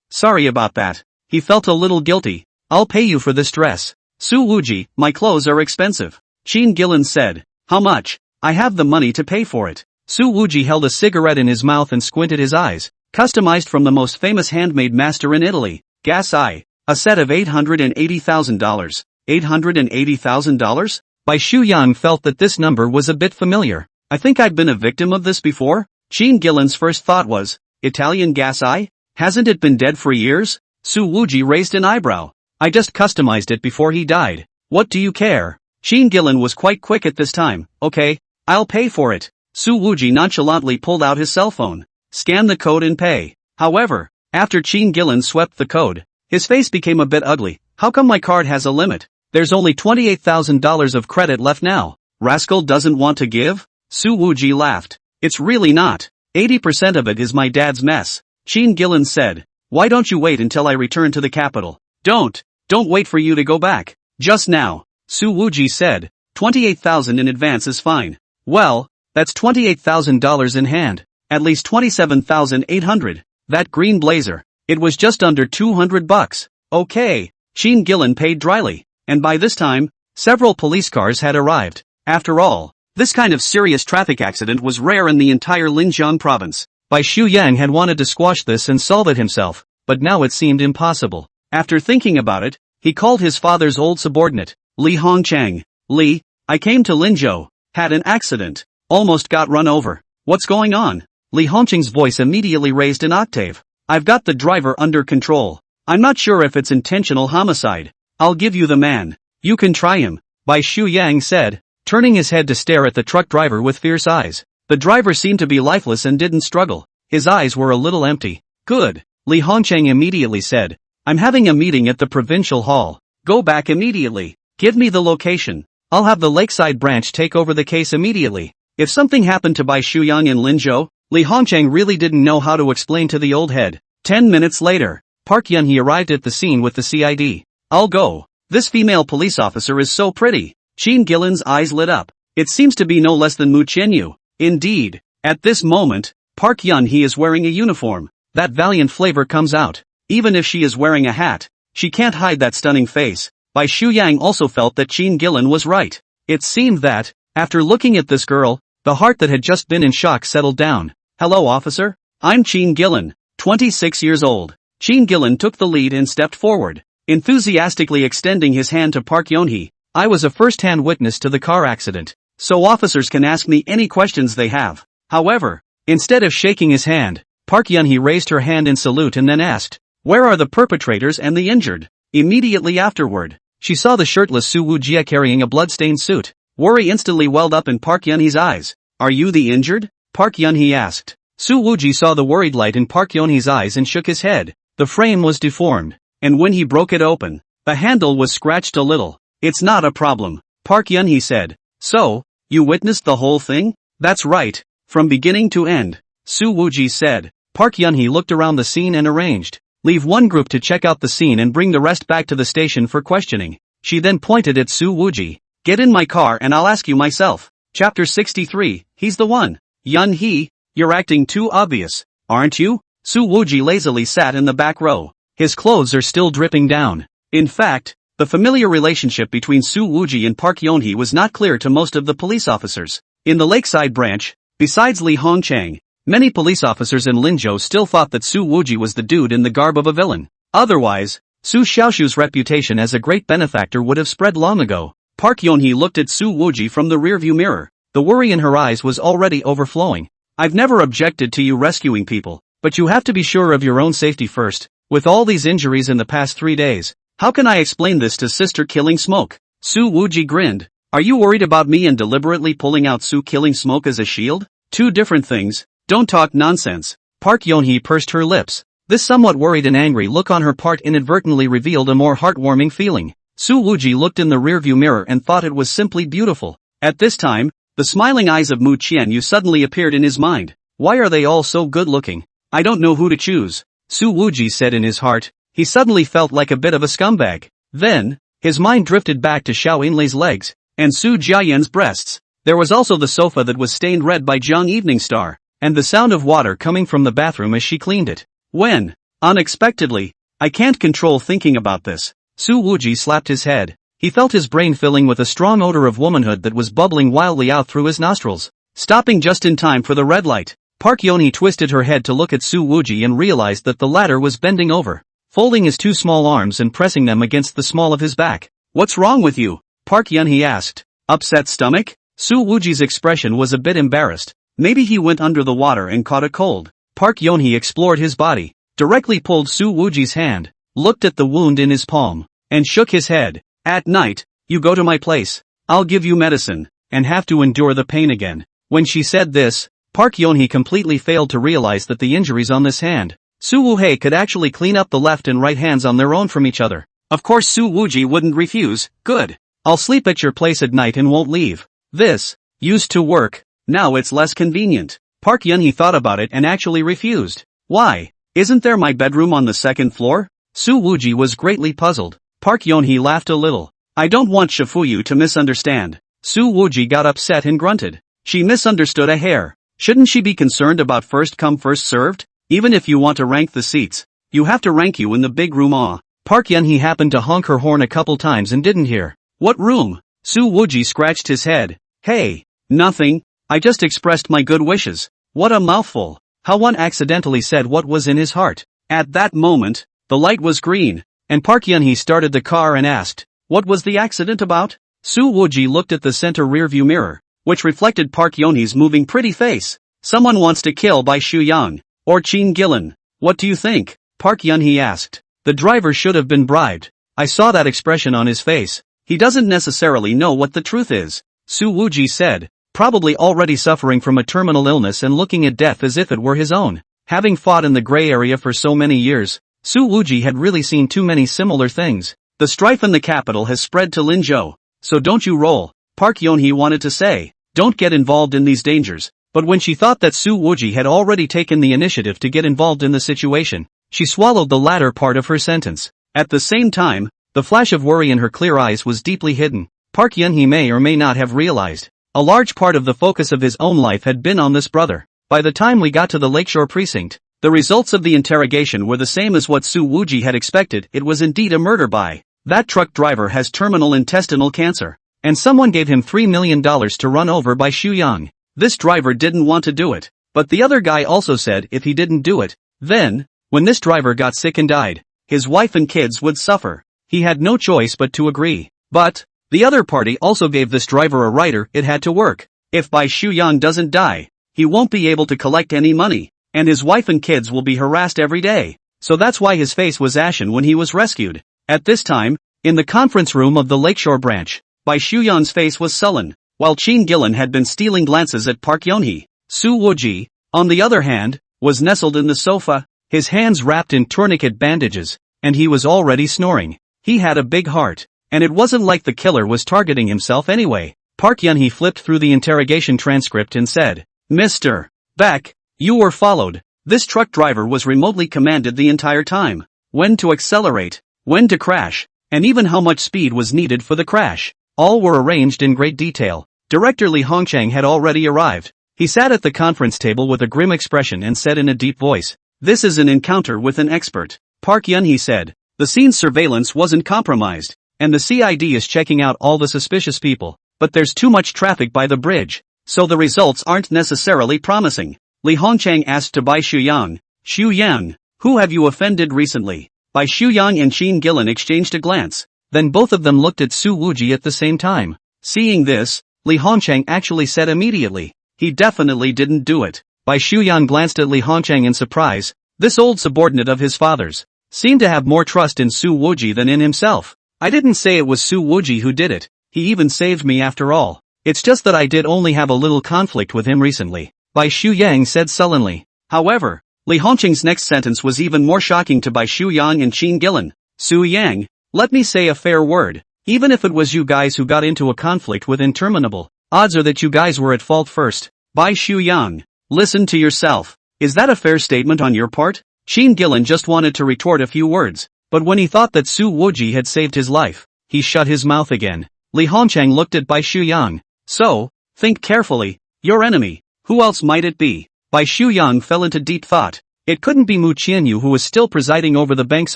Sorry about that. He felt a little guilty. "I'll pay you for this dress." "Su Wuji, my clothes are expensive," Qin Gillen said. "How much?" "I have the money to pay for it." Su Wuji held a cigarette in his mouth and squinted his eyes. "Customized from the most famous handmade master in Italy, Gas Eye. A set of $880,000. $880,000? Bai Shuyang felt that this number was a bit familiar. "I think I've been a victim of this before?" Qin Gillen's first thought was, "Italian Gas Eye? Hasn't it been dead for years?" Su Wuji raised an eyebrow. "I just customized it before he died. What do you care?" Qin Gillen was quite quick at this time. "Okay, I'll pay for it." Su Wuji nonchalantly pulled out his cell phone. "Scan the code and pay." However, after Qin Gillen swept the code, his face became a bit ugly. "How come my card has a limit? There's only $28,000 of credit left now." "Rascal doesn't want to give?" Su Wuji laughed. "It's really not. 80% of it is my dad's mess," Qin Gillen said. "Why don't you wait until I return to the capital?" Don't wait for you to go back. Just now," Su Wuji said. 28,000 in advance is fine." "Well, that's $28,000 in hand. At least 27,800. That green blazer. It was just under $200. "Okay." Qin Gillen paid dryly. And by this time, several police cars had arrived. After all, this kind of serious traffic accident was rare in the entire Linjiang province. Bai Shuyang had wanted to squash this and solve it himself, but now it seemed impossible. After thinking about it, he called his father's old subordinate, Li Hongchang. "Li, I came to Linzhou, had an accident, almost got run over. What's going on?" Li Hongchang's voice immediately raised an octave. "I've got the driver under control. I'm not sure if it's intentional homicide. I'll give you the man. You can try him," Bai Shuyang said. turning his head to stare at the truck driver with fierce eyes. The driver seemed to be lifeless and didn't struggle. His eyes were a little empty. Good, Li Hongcheng immediately said. I'm having a meeting at the provincial hall. Go back immediately. Give me the location. I'll have the Lakeside branch take over the case immediately. If something happened to Bai Shuyang in Linzhou, Li Hongcheng really didn't know how to explain to the old head. 10 minutes later, Park Yun-hee arrived at the scene with the CID. I'll go. This female police officer is so pretty. Qin Gillen's eyes lit up. It seems to be no less than Mu Qianyu. Indeed. At this moment, Park Yun-hee is wearing a uniform. That valiant flavor comes out. Even if she is wearing a hat, she can't hide that stunning face. Bai Shuyang also felt that Qin Gillen was right. It seemed that, after looking at this girl, the heart that had just been in shock settled down. Hello officer, I'm Qin Gillen, 26 years old. Qin Gillen took the lead and stepped forward, enthusiastically extending his hand to Park Yun-hee. I was a first-hand witness to the car accident, so officers can ask me any questions they have. However, instead of shaking his hand, Park Yun-hee raised her hand in salute and then asked, where are the perpetrators and the injured? Immediately afterward, she saw the shirtless Su Wuji carrying a blood-stained suit. Worry instantly welled up in Park Yun-hee's eyes. Are you the injured? Park Yun-hee asked. Su Wuji saw the worried light in Park Yun-hee's eyes and shook his head. The frame was deformed, and when he broke it open, the handle was scratched a little. It's not a problem, Park Yun-hee said. So, you witnessed the whole thing? That's right, from beginning to end, Su Wuji said. Park Yun-hee looked around the scene and arranged. Leave one group to check out the scene and bring the rest back to the station for questioning. She then pointed at Su Wuji. Get in my car and I'll ask you myself. Chapter 63, he's the one. Yun-hee, you're acting too obvious, aren't you? Su Wuji lazily sat in the back row. His clothes are still dripping down. In fact, the familiar relationship between Su Wuji and Park Yun-hee was not clear to most of the police officers. In the Lakeside branch, besides Li Hongcheng, many police officers in Linzhou still thought that Su Wuji was the dude in the garb of a villain. Otherwise, Su Xiaoshu's reputation as a great benefactor would have spread long ago. Park Yun-hee looked at Su Wuji from the rearview mirror. The worry in her eyes was already overflowing. I've never objected to you rescuing people, but you have to be sure of your own safety first. With all these injuries in the past 3 days, how can I explain this to Sister Killing Smoke? Su Wuji grinned. Are you worried about me and deliberately pulling out Su Killing Smoke as a shield? Two different things. Don't talk nonsense. Park Yun-hee pursed her lips. This somewhat worried and angry look on her part inadvertently revealed a more heartwarming feeling. Su Wuji looked in the rearview mirror and thought it was simply beautiful. At this time, the smiling eyes of Mu Qianyu suddenly appeared in his mind. Why are they all so good-looking? I don't know who to choose, Su Wuji said in his heart. He suddenly felt like a bit of a scumbag. Then, his mind drifted back to Xiao Yinlei's legs, and Su Jiayan's breasts. There was also the sofa that was stained red by Jiang Evening Star, and the sound of water coming from the bathroom as she cleaned it. When, unexpectedly, I can't control thinking about this. Su Wuji slapped his head. He felt his brain filling with a strong odor of womanhood that was bubbling wildly out through his nostrils. Stopping just in time for the red light, Park Yun-hee twisted her head to look at Su Wuji and realized that the latter was bending over, folding his two small arms and pressing them against the small of his back. What's wrong with you? Park Yun-hee asked. Upset stomach? Su Wuji's expression was a bit embarrassed. Maybe he went under the water and caught a cold. Park Yun-hee explored his body, directly pulled Su Wuji's hand, looked at the wound in his palm, and shook his head. At night, you go to my place. I'll give you medicine, and have to endure the pain again. When she said this, Park Yun-hee completely failed to realize that the injuries on this hand, Su Wu-hei could actually clean up the left and right hands on their own from each other. Of course Su Wuji wouldn't refuse. Good. I'll sleep at your place at night and won't leave. This used to work. Now it's less convenient. Park Yun-hee thought about it and actually refused. Why? Isn't there my bedroom on the second floor? Su Wuji was greatly puzzled. Park Yun-hee laughed a little. I don't want Shifuyu to misunderstand. Su Wuji got upset and grunted. She misunderstood a hair. Shouldn't she be concerned about first come first served? Even if you want to rank the seats, you have to rank you in the big room. Park Yun-hee happened to honk her horn a couple times and didn't hear. What room? Su Wuji scratched his head. Hey, nothing. I just expressed my good wishes. What a mouthful. How one accidentally said what was in his heart. At that moment, the light was green, and Park Yun-hee started the car and asked, what was the accident about? Su Wuji looked at the center rearview mirror, which reflected Park Yun-hee's moving pretty face. Someone wants to kill Bai Shuyang, or Qin Gillen. What do you think? Park Yun-hee asked. The driver should have been bribed. I saw that expression on his face. He doesn't necessarily know what the truth is. Su Wuji said, probably already suffering from a terminal illness and looking at death as if it were his own. Having fought in the gray area for so many years, Su Wuji had really seen too many similar things. The strife in the capital has spread to Linzhou, so don't you roll, Park Yonhee wanted to say. Don't get involved in these dangers, but when she thought that Su Wuji had already taken the initiative to get involved in the situation, she swallowed the latter part of her sentence. At the same time, the flash of worry in her clear eyes was deeply hidden. Park Yonhee may or may not have realized, a large part of the focus of his own life had been on this brother. By the time we got to the Lakeshore precinct, the results of the interrogation were the same as what Su Wuji had expected. It was indeed a murder by that truck driver has terminal intestinal cancer, and someone gave him $3 million to run over by Xu Yang. This driver didn't want to do it, but the other guy also said if he didn't do it, then, when this driver got sick and died, his wife and kids would suffer. He had no choice but to agree. But the other party also gave this driver a rider. It had to work. If Bai Shuyang doesn't die, he won't be able to collect any money, and his wife and kids will be harassed every day. So that's why his face was ashen when he was rescued. At this time, in the conference room of the Lakeshore branch, Bai Shuyang's face was sullen, while Qin Gillen had been stealing glances at Park Yonhee. Su Wuji, on the other hand, was nestled in the sofa, his hands wrapped in tourniquet bandages, and he was already snoring. He had a big heart, and it wasn't like the killer was targeting himself anyway. Park Yonhee flipped through the interrogation transcript and said, Mr. Beck, you were followed. This truck driver was remotely commanded the entire time. When to accelerate, when to crash, and even how much speed was needed for the crash. All were arranged in great detail. Director Li Hongchang had already arrived. He sat at the conference table with a grim expression and said in a deep voice, This is an encounter with an expert. Park Yonhee said, the scene's surveillance wasn't compromised, and the CID is checking out all the suspicious people, but there's too much traffic by the bridge, so the results aren't necessarily promising. Li Hongchang asked to Bai Shuyang, Xu Yang, who have you offended recently? Bai Shuyang and Qin Gillen exchanged a glance, then both of them looked at Su Wuji at the same time. Seeing this, Li Hongchang actually said immediately, he definitely didn't do it. Bai Shuyang glanced at Li Hongchang in surprise. This old subordinate of his father's seemed to have more trust in Su Wuji than in himself. I didn't say it was Su Wuji who did it, he even saved me after all. It's just that I did only have a little conflict with him recently, Bai Shuyang said sullenly. However, Li Hongchang's next sentence was even more shocking to Bai Shuyang and Qin Gillen. Su Yang, let me say a fair word. Even if it was you guys who got into a conflict with interminable, odds are that you guys were at fault first. Bai Shuyang, listen to yourself. Is that a fair statement on your part? Qin Gillen just wanted to retort a few words, but when he thought that Su Wuji had saved his life, he shut his mouth again. Li Hongchang looked at Bai Shuyang. So, think carefully, your enemy, who else might it be? Bai Shuyang fell into deep thought. It couldn't be Mu Qianyu who was still presiding over the bank's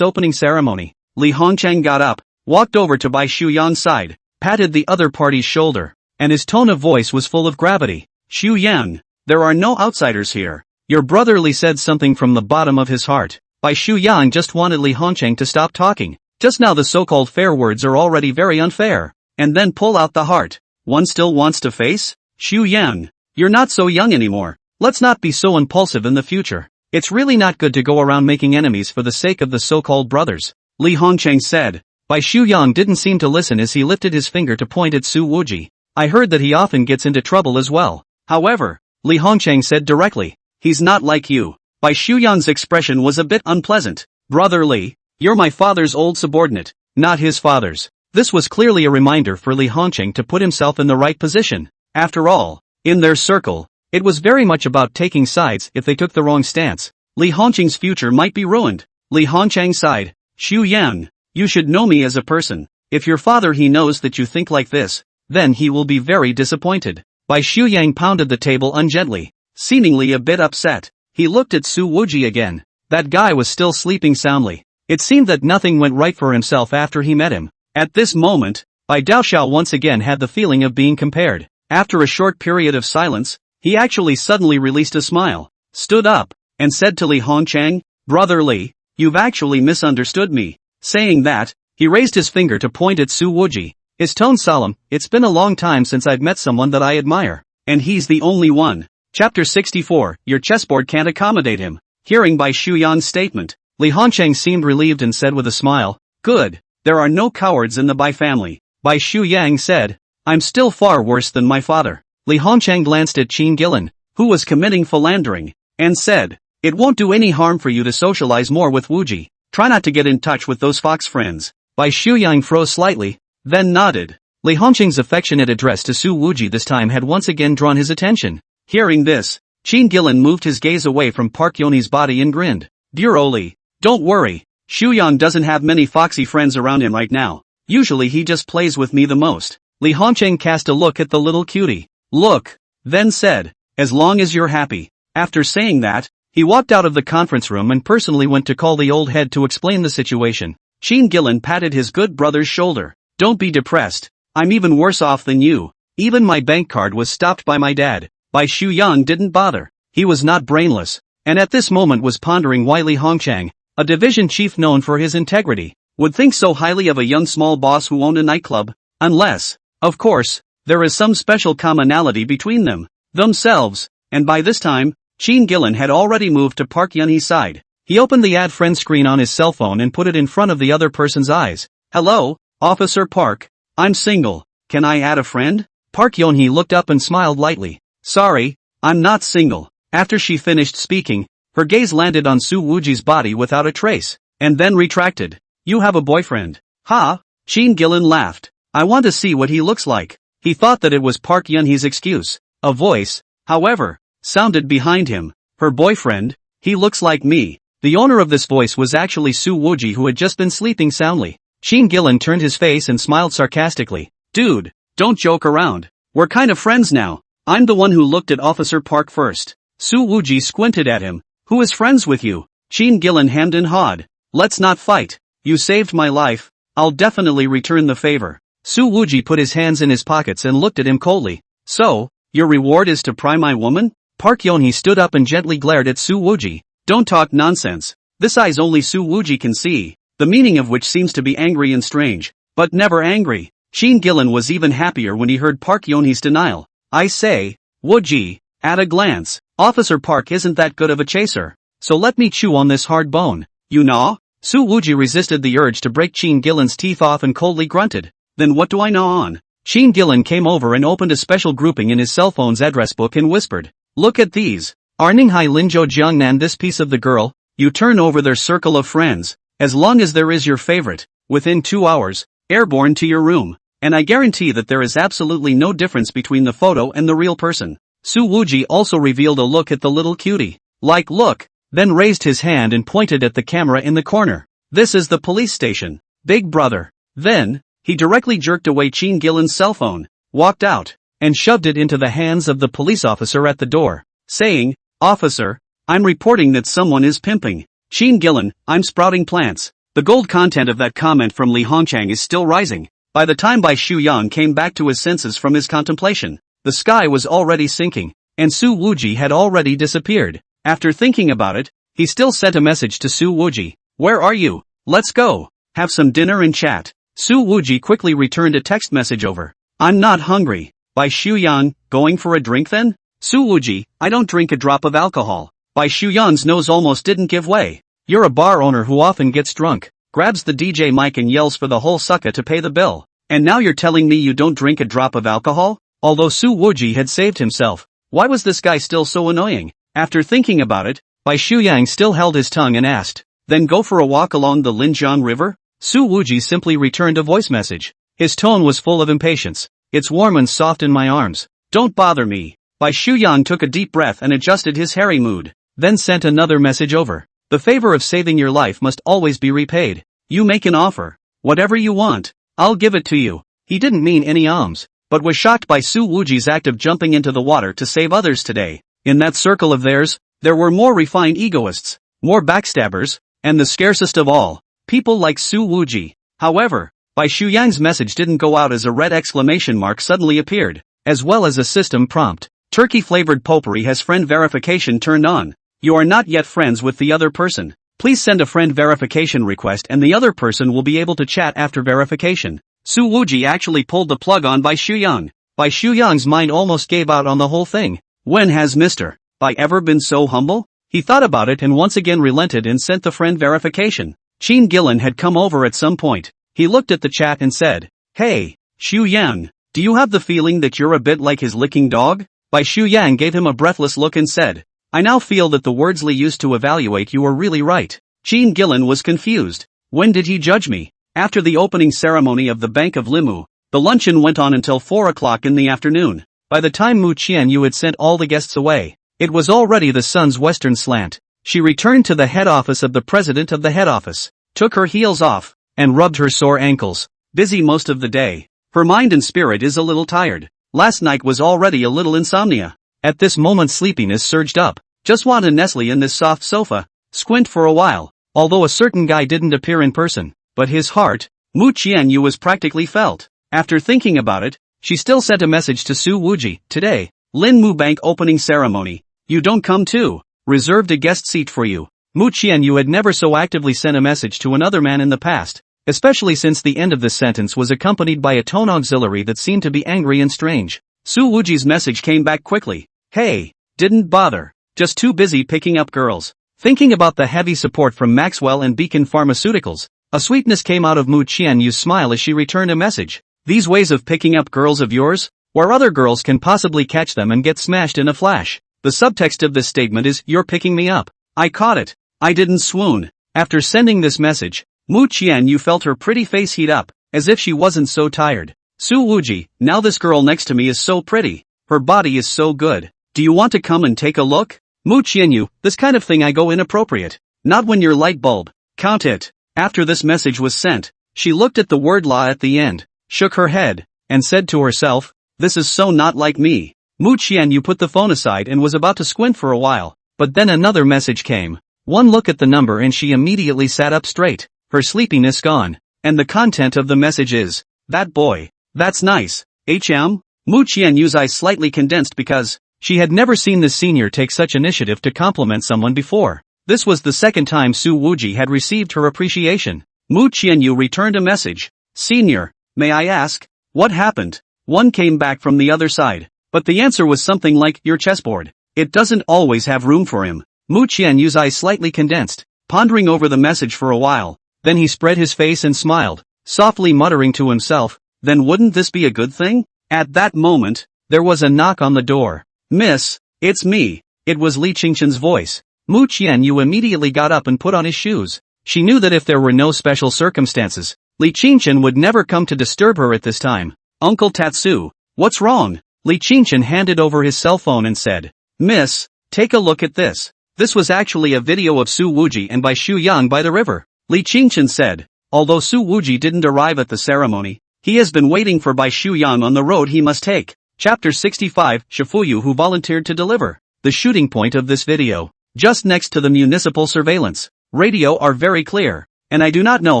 opening ceremony. Li Hongchang got up, walked over to Bai Shuyang's side, patted the other party's shoulder, and his tone of voice was full of gravity. Xu Yang, there are no outsiders here. Your brother Li said something from the bottom of his heart. Bai Shuyang just wanted Li Hongchang to stop talking. Just now the so-called fair words are already very unfair. And then pull out the heart. One still wants to face? Xu Yang, you're not so young anymore. Let's not be so impulsive in the future. It's really not good to go around making enemies for the sake of the so-called brothers. Li Hongchang said. Bai Shuyang didn't seem to listen as he lifted his finger to point at Su Wuji. I heard that he often gets into trouble as well. However, Li Hongchang said directly, he's not like you. Bai Shuyang's expression was a bit unpleasant. Brother Li, you're my father's old subordinate, not his father's. This was clearly a reminder for Li Hongchang to put himself in the right position. After all, in their circle, it was very much about taking sides. If they took the wrong stance, Li Hongchang's future might be ruined. Li Hongchang sighed. Xu Yang, you should know me as a person. If your father he knows that you think like this, then he will be very disappointed. Bai Shuyang pounded the table ungently, seemingly a bit upset. He looked at Su Wuji again. That guy was still sleeping soundly. It seemed that nothing went right for himself after he met him. At this moment, Bai Daoxiao once again had the feeling of being compared. After a short period of silence, he actually suddenly released a smile, stood up, and said to Li Hongchang, Brother Li, you've actually misunderstood me. Saying that, he raised his finger to point at Su Wuji. His tone solemn, it's been a long time since I've met someone that I admire. And he's the only one. Chapter 64, your chessboard can't accommodate him. Hearing Bai Shuyang's statement, Li Hongchang seemed relieved and said with a smile, good, there are no cowards in the Bai family. Bai Shuyang said, I'm still far worse than my father. Li Hongchang glanced at Qin Gillen, who was committing philandering, and said, it won't do any harm for you to socialize more with Wuji. Try not to get in touch with those fox friends. Bai Shuyang froze slightly, then nodded. Li Hongchang's affectionate address to Su Wuji this time had once again drawn his attention. Hearing this, Qin Gillen moved his gaze away from Park Yoni's body and grinned. Dear Oli, don't worry, Shuyang doesn't have many foxy friends around him right now. Usually he just plays with me the most. Li Hongchang cast a look at the little cutie. Look, then said, as long as you're happy. After saying that, he walked out of the conference room and personally went to call the old head to explain the situation. Qin Gillen patted his good brother's shoulder. Don't be depressed. I'm even worse off than you. Even my bank card was stopped by my dad. Bai Shuyang didn't bother. He was not brainless, and at this moment was pondering why Li Hongchang, a division chief known for his integrity, would think so highly of a young small boss who owned a nightclub, unless, of course, there is some special commonality between them, themselves, and by this time, Qin Gillen had already moved to Park Yunhee's side. He opened the add friend screen on his cell phone and put it in front of the other person's eyes. Hello, Officer Park. I'm single. Can I add a friend? Park Yunhee looked up and smiled lightly. Sorry, I'm not single. After she finished speaking, her gaze landed on Su Wuji's body without a trace, and then retracted. You have a boyfriend. Ha! Qin Gillen laughed. I want to see what he looks like. He thought that it was Park Yunhee's excuse. A voice, however, sounded behind him. Her boyfriend? He looks like me. The owner of this voice was actually Su Wuji, who had just been sleeping soundly. Qin Gillen turned his face and smiled sarcastically. Dude, don't joke around. We're kind of friends now. I'm the one who looked at Officer Park first. Su Wuji squinted at him. Who is friends with you? Qin Gillen hemmed and hawed. Let's not fight. You saved my life. I'll definitely return the favor. Su Wuji put his hands in his pockets and looked at him coldly. So, your reward is to pry my woman? Park Yonhee stood up and gently glared at Su Wuji. Don't talk nonsense. This eyes only Su Wuji can see, the meaning of which seems to be angry and strange, but never angry. Qin Gillen was even happier when he heard Park Yonhee's denial. I say, Wuji, at a glance, Officer Park isn't that good of a chaser, so let me chew on this hard bone. You gnaw? Su Wuji resisted the urge to break Qin Gillen's teeth off and coldly grunted. Then what do I gnaw on? Qin Gillen came over and opened a special grouping in his cell phone's address book and whispered. Look at these. Arninghai Linzhou Jiangnan, this piece of the girl, you turn over their circle of friends, as long as there is your favorite, within 2 hours, airborne to your room, and I guarantee that there is absolutely no difference between the photo and the real person. Su Wuji also revealed a look at the little cutie. Like look, then raised his hand and pointed at the camera in the corner. This is the police station. Big brother. Then, he directly jerked away Qin Gillen's cell phone, walked out, and shoved it into the hands of the police officer at the door, saying, Officer, I'm reporting that someone is pimping. Qin Gillen, I'm sprouting plants. The gold content of that comment from Li Hongchang is still rising. By the time Bai Shuyang came back to his senses from his contemplation, the sky was already sinking, and Su Wuji had already disappeared. After thinking about it, he still sent a message to Su Wuji. Where are you? Let's go. Have some dinner and chat. Su Wuji quickly returned a text message over. I'm not hungry. Bai Shuyang, going for a drink then? Su Wuji, I don't drink a drop of alcohol. Bai Shuyang's nose almost didn't give way. You're a bar owner who often gets drunk, grabs the DJ mic and yells for the whole sucka to pay the bill. And now you're telling me you don't drink a drop of alcohol? Although Su Wuji had saved himself, why was this guy still so annoying? After thinking about it, Bai Shuyang still held his tongue and asked, then go for a walk along the Linjiang River? Su Wuji simply returned a voice message. His tone was full of impatience. It's warm and soft in my arms. Don't bother me. Bai Shuyang took a deep breath and adjusted his hairy mood, then sent another message over. The favor of saving your life must always be repaid. You make an offer. Whatever you want, I'll give it to you. He didn't mean any alms, but was shocked by Su Wuji's act of jumping into the water to save others today. In that circle of theirs, there were more refined egoists, more backstabbers, and the scarcest of all, people like Su Wuji. However, Bai Shuyang's message didn't go out as a red exclamation mark suddenly appeared, as well as a system prompt. Turkey-flavored potpourri has friend verification turned on. You are not yet friends with the other person. Please send a friend verification request and the other person will be able to chat after verification. Su Wuji actually pulled the plug on Bai Shuyang. Bai Shuyang's mind almost gave out on the whole thing. When has Mr. Bai ever been so humble? He thought about it and once again relented and sent the friend verification. Qin Gillen had come over at some point. He looked at the chat and said, Hey, Shuyang, Do you have the feeling that you're a bit like his licking dog? Bai Shuyang gave him a breathless look and said, I now feel that the words Li used to evaluate you were really right. Qin Gillen was confused. When did he judge me? After the opening ceremony of the Bank of Limu, the luncheon went on until 4 o'clock in the afternoon. By the time Mu Qianyu had sent all the guests away, it was already the sun's western slant. She returned to the head office of the president of the head office, took her heels off, and rubbed her sore ankles. Busy most of the day. Her mind and spirit is a little tired. Last night was already a little insomnia. At this moment sleepiness surged up. Just want to nestle in this soft sofa, squint for a while. Although a certain guy didn't appear in person, but his heart, Mu Qianyu was practically felt. After thinking about it, she still sent a message to Su Wuji. Today, Lin Mu Bank opening ceremony. You don't come too. Reserved a guest seat for you. Mu Qianyu had never so actively sent a message to another man in the past, especially since the end of this sentence was accompanied by a tone auxiliary that seemed to be angry and strange. Su Wuji's message came back quickly. Hey, didn't bother. Just too busy picking up girls. Thinking about the heavy support from Maxwell and Beacon Pharmaceuticals, a sweetness came out of Mu Qianyu's smile as she returned a message. These ways of picking up girls of yours? Where other girls can possibly catch them and get smashed in a flash. The subtext of this statement is, you're picking me up. I caught it. I didn't swoon. After sending this message, Mu Qianyu felt her pretty face heat up, as if she wasn't so tired. Su Wuji, now this girl next to me is so pretty. Her body is so good. Do you want to come and take a look? Mu Qianyu, this kind of thing I go inappropriate. Not when you're light bulb. Count it. After this message was sent, she looked at the word la at the end, shook her head, and said to herself, this is so not like me. Mu Qianyu put the phone aside and was about to squint for a while, but then another message came. One look at the number and she immediately sat up straight, her sleepiness gone. And the content of the message is, that boy. That's nice. HM? Mu Qianyu's eyes slightly condensed because she had never seen this senior take such initiative to compliment someone before. This was the second time Su Wuji had received her appreciation. Mu Qianyu returned a message. Senior, may I ask, what happened? One came back from the other side, but the answer was something like, your chessboard. It doesn't always have room for him. Mu Qianyu's eyes slightly condensed, pondering over the message for a while. Then he spread his face and smiled, softly muttering to himself, then wouldn't this be a good thing? At that moment, there was a knock on the door. Miss, it's me. It was Li Qingqian's voice. Mu Qianyu immediately got up and put on his shoes. She knew that if there were no special circumstances, Li Qingqian would never come to disturb her at this time. Uncle Tatsu, what's wrong? Li Qingqian handed over his cell phone and said, Miss, take a look at this. This was actually a video of Su Wuji and Bai Shuyang by the river. Li Qingqian said, although Su Wuji didn't arrive at the ceremony, he has been waiting for Bai Shuyang on the road he must take. Chapter 65, Shifuyu who volunteered to deliver. The shooting point of this video, just next to the municipal surveillance radio are very clear, and I do not know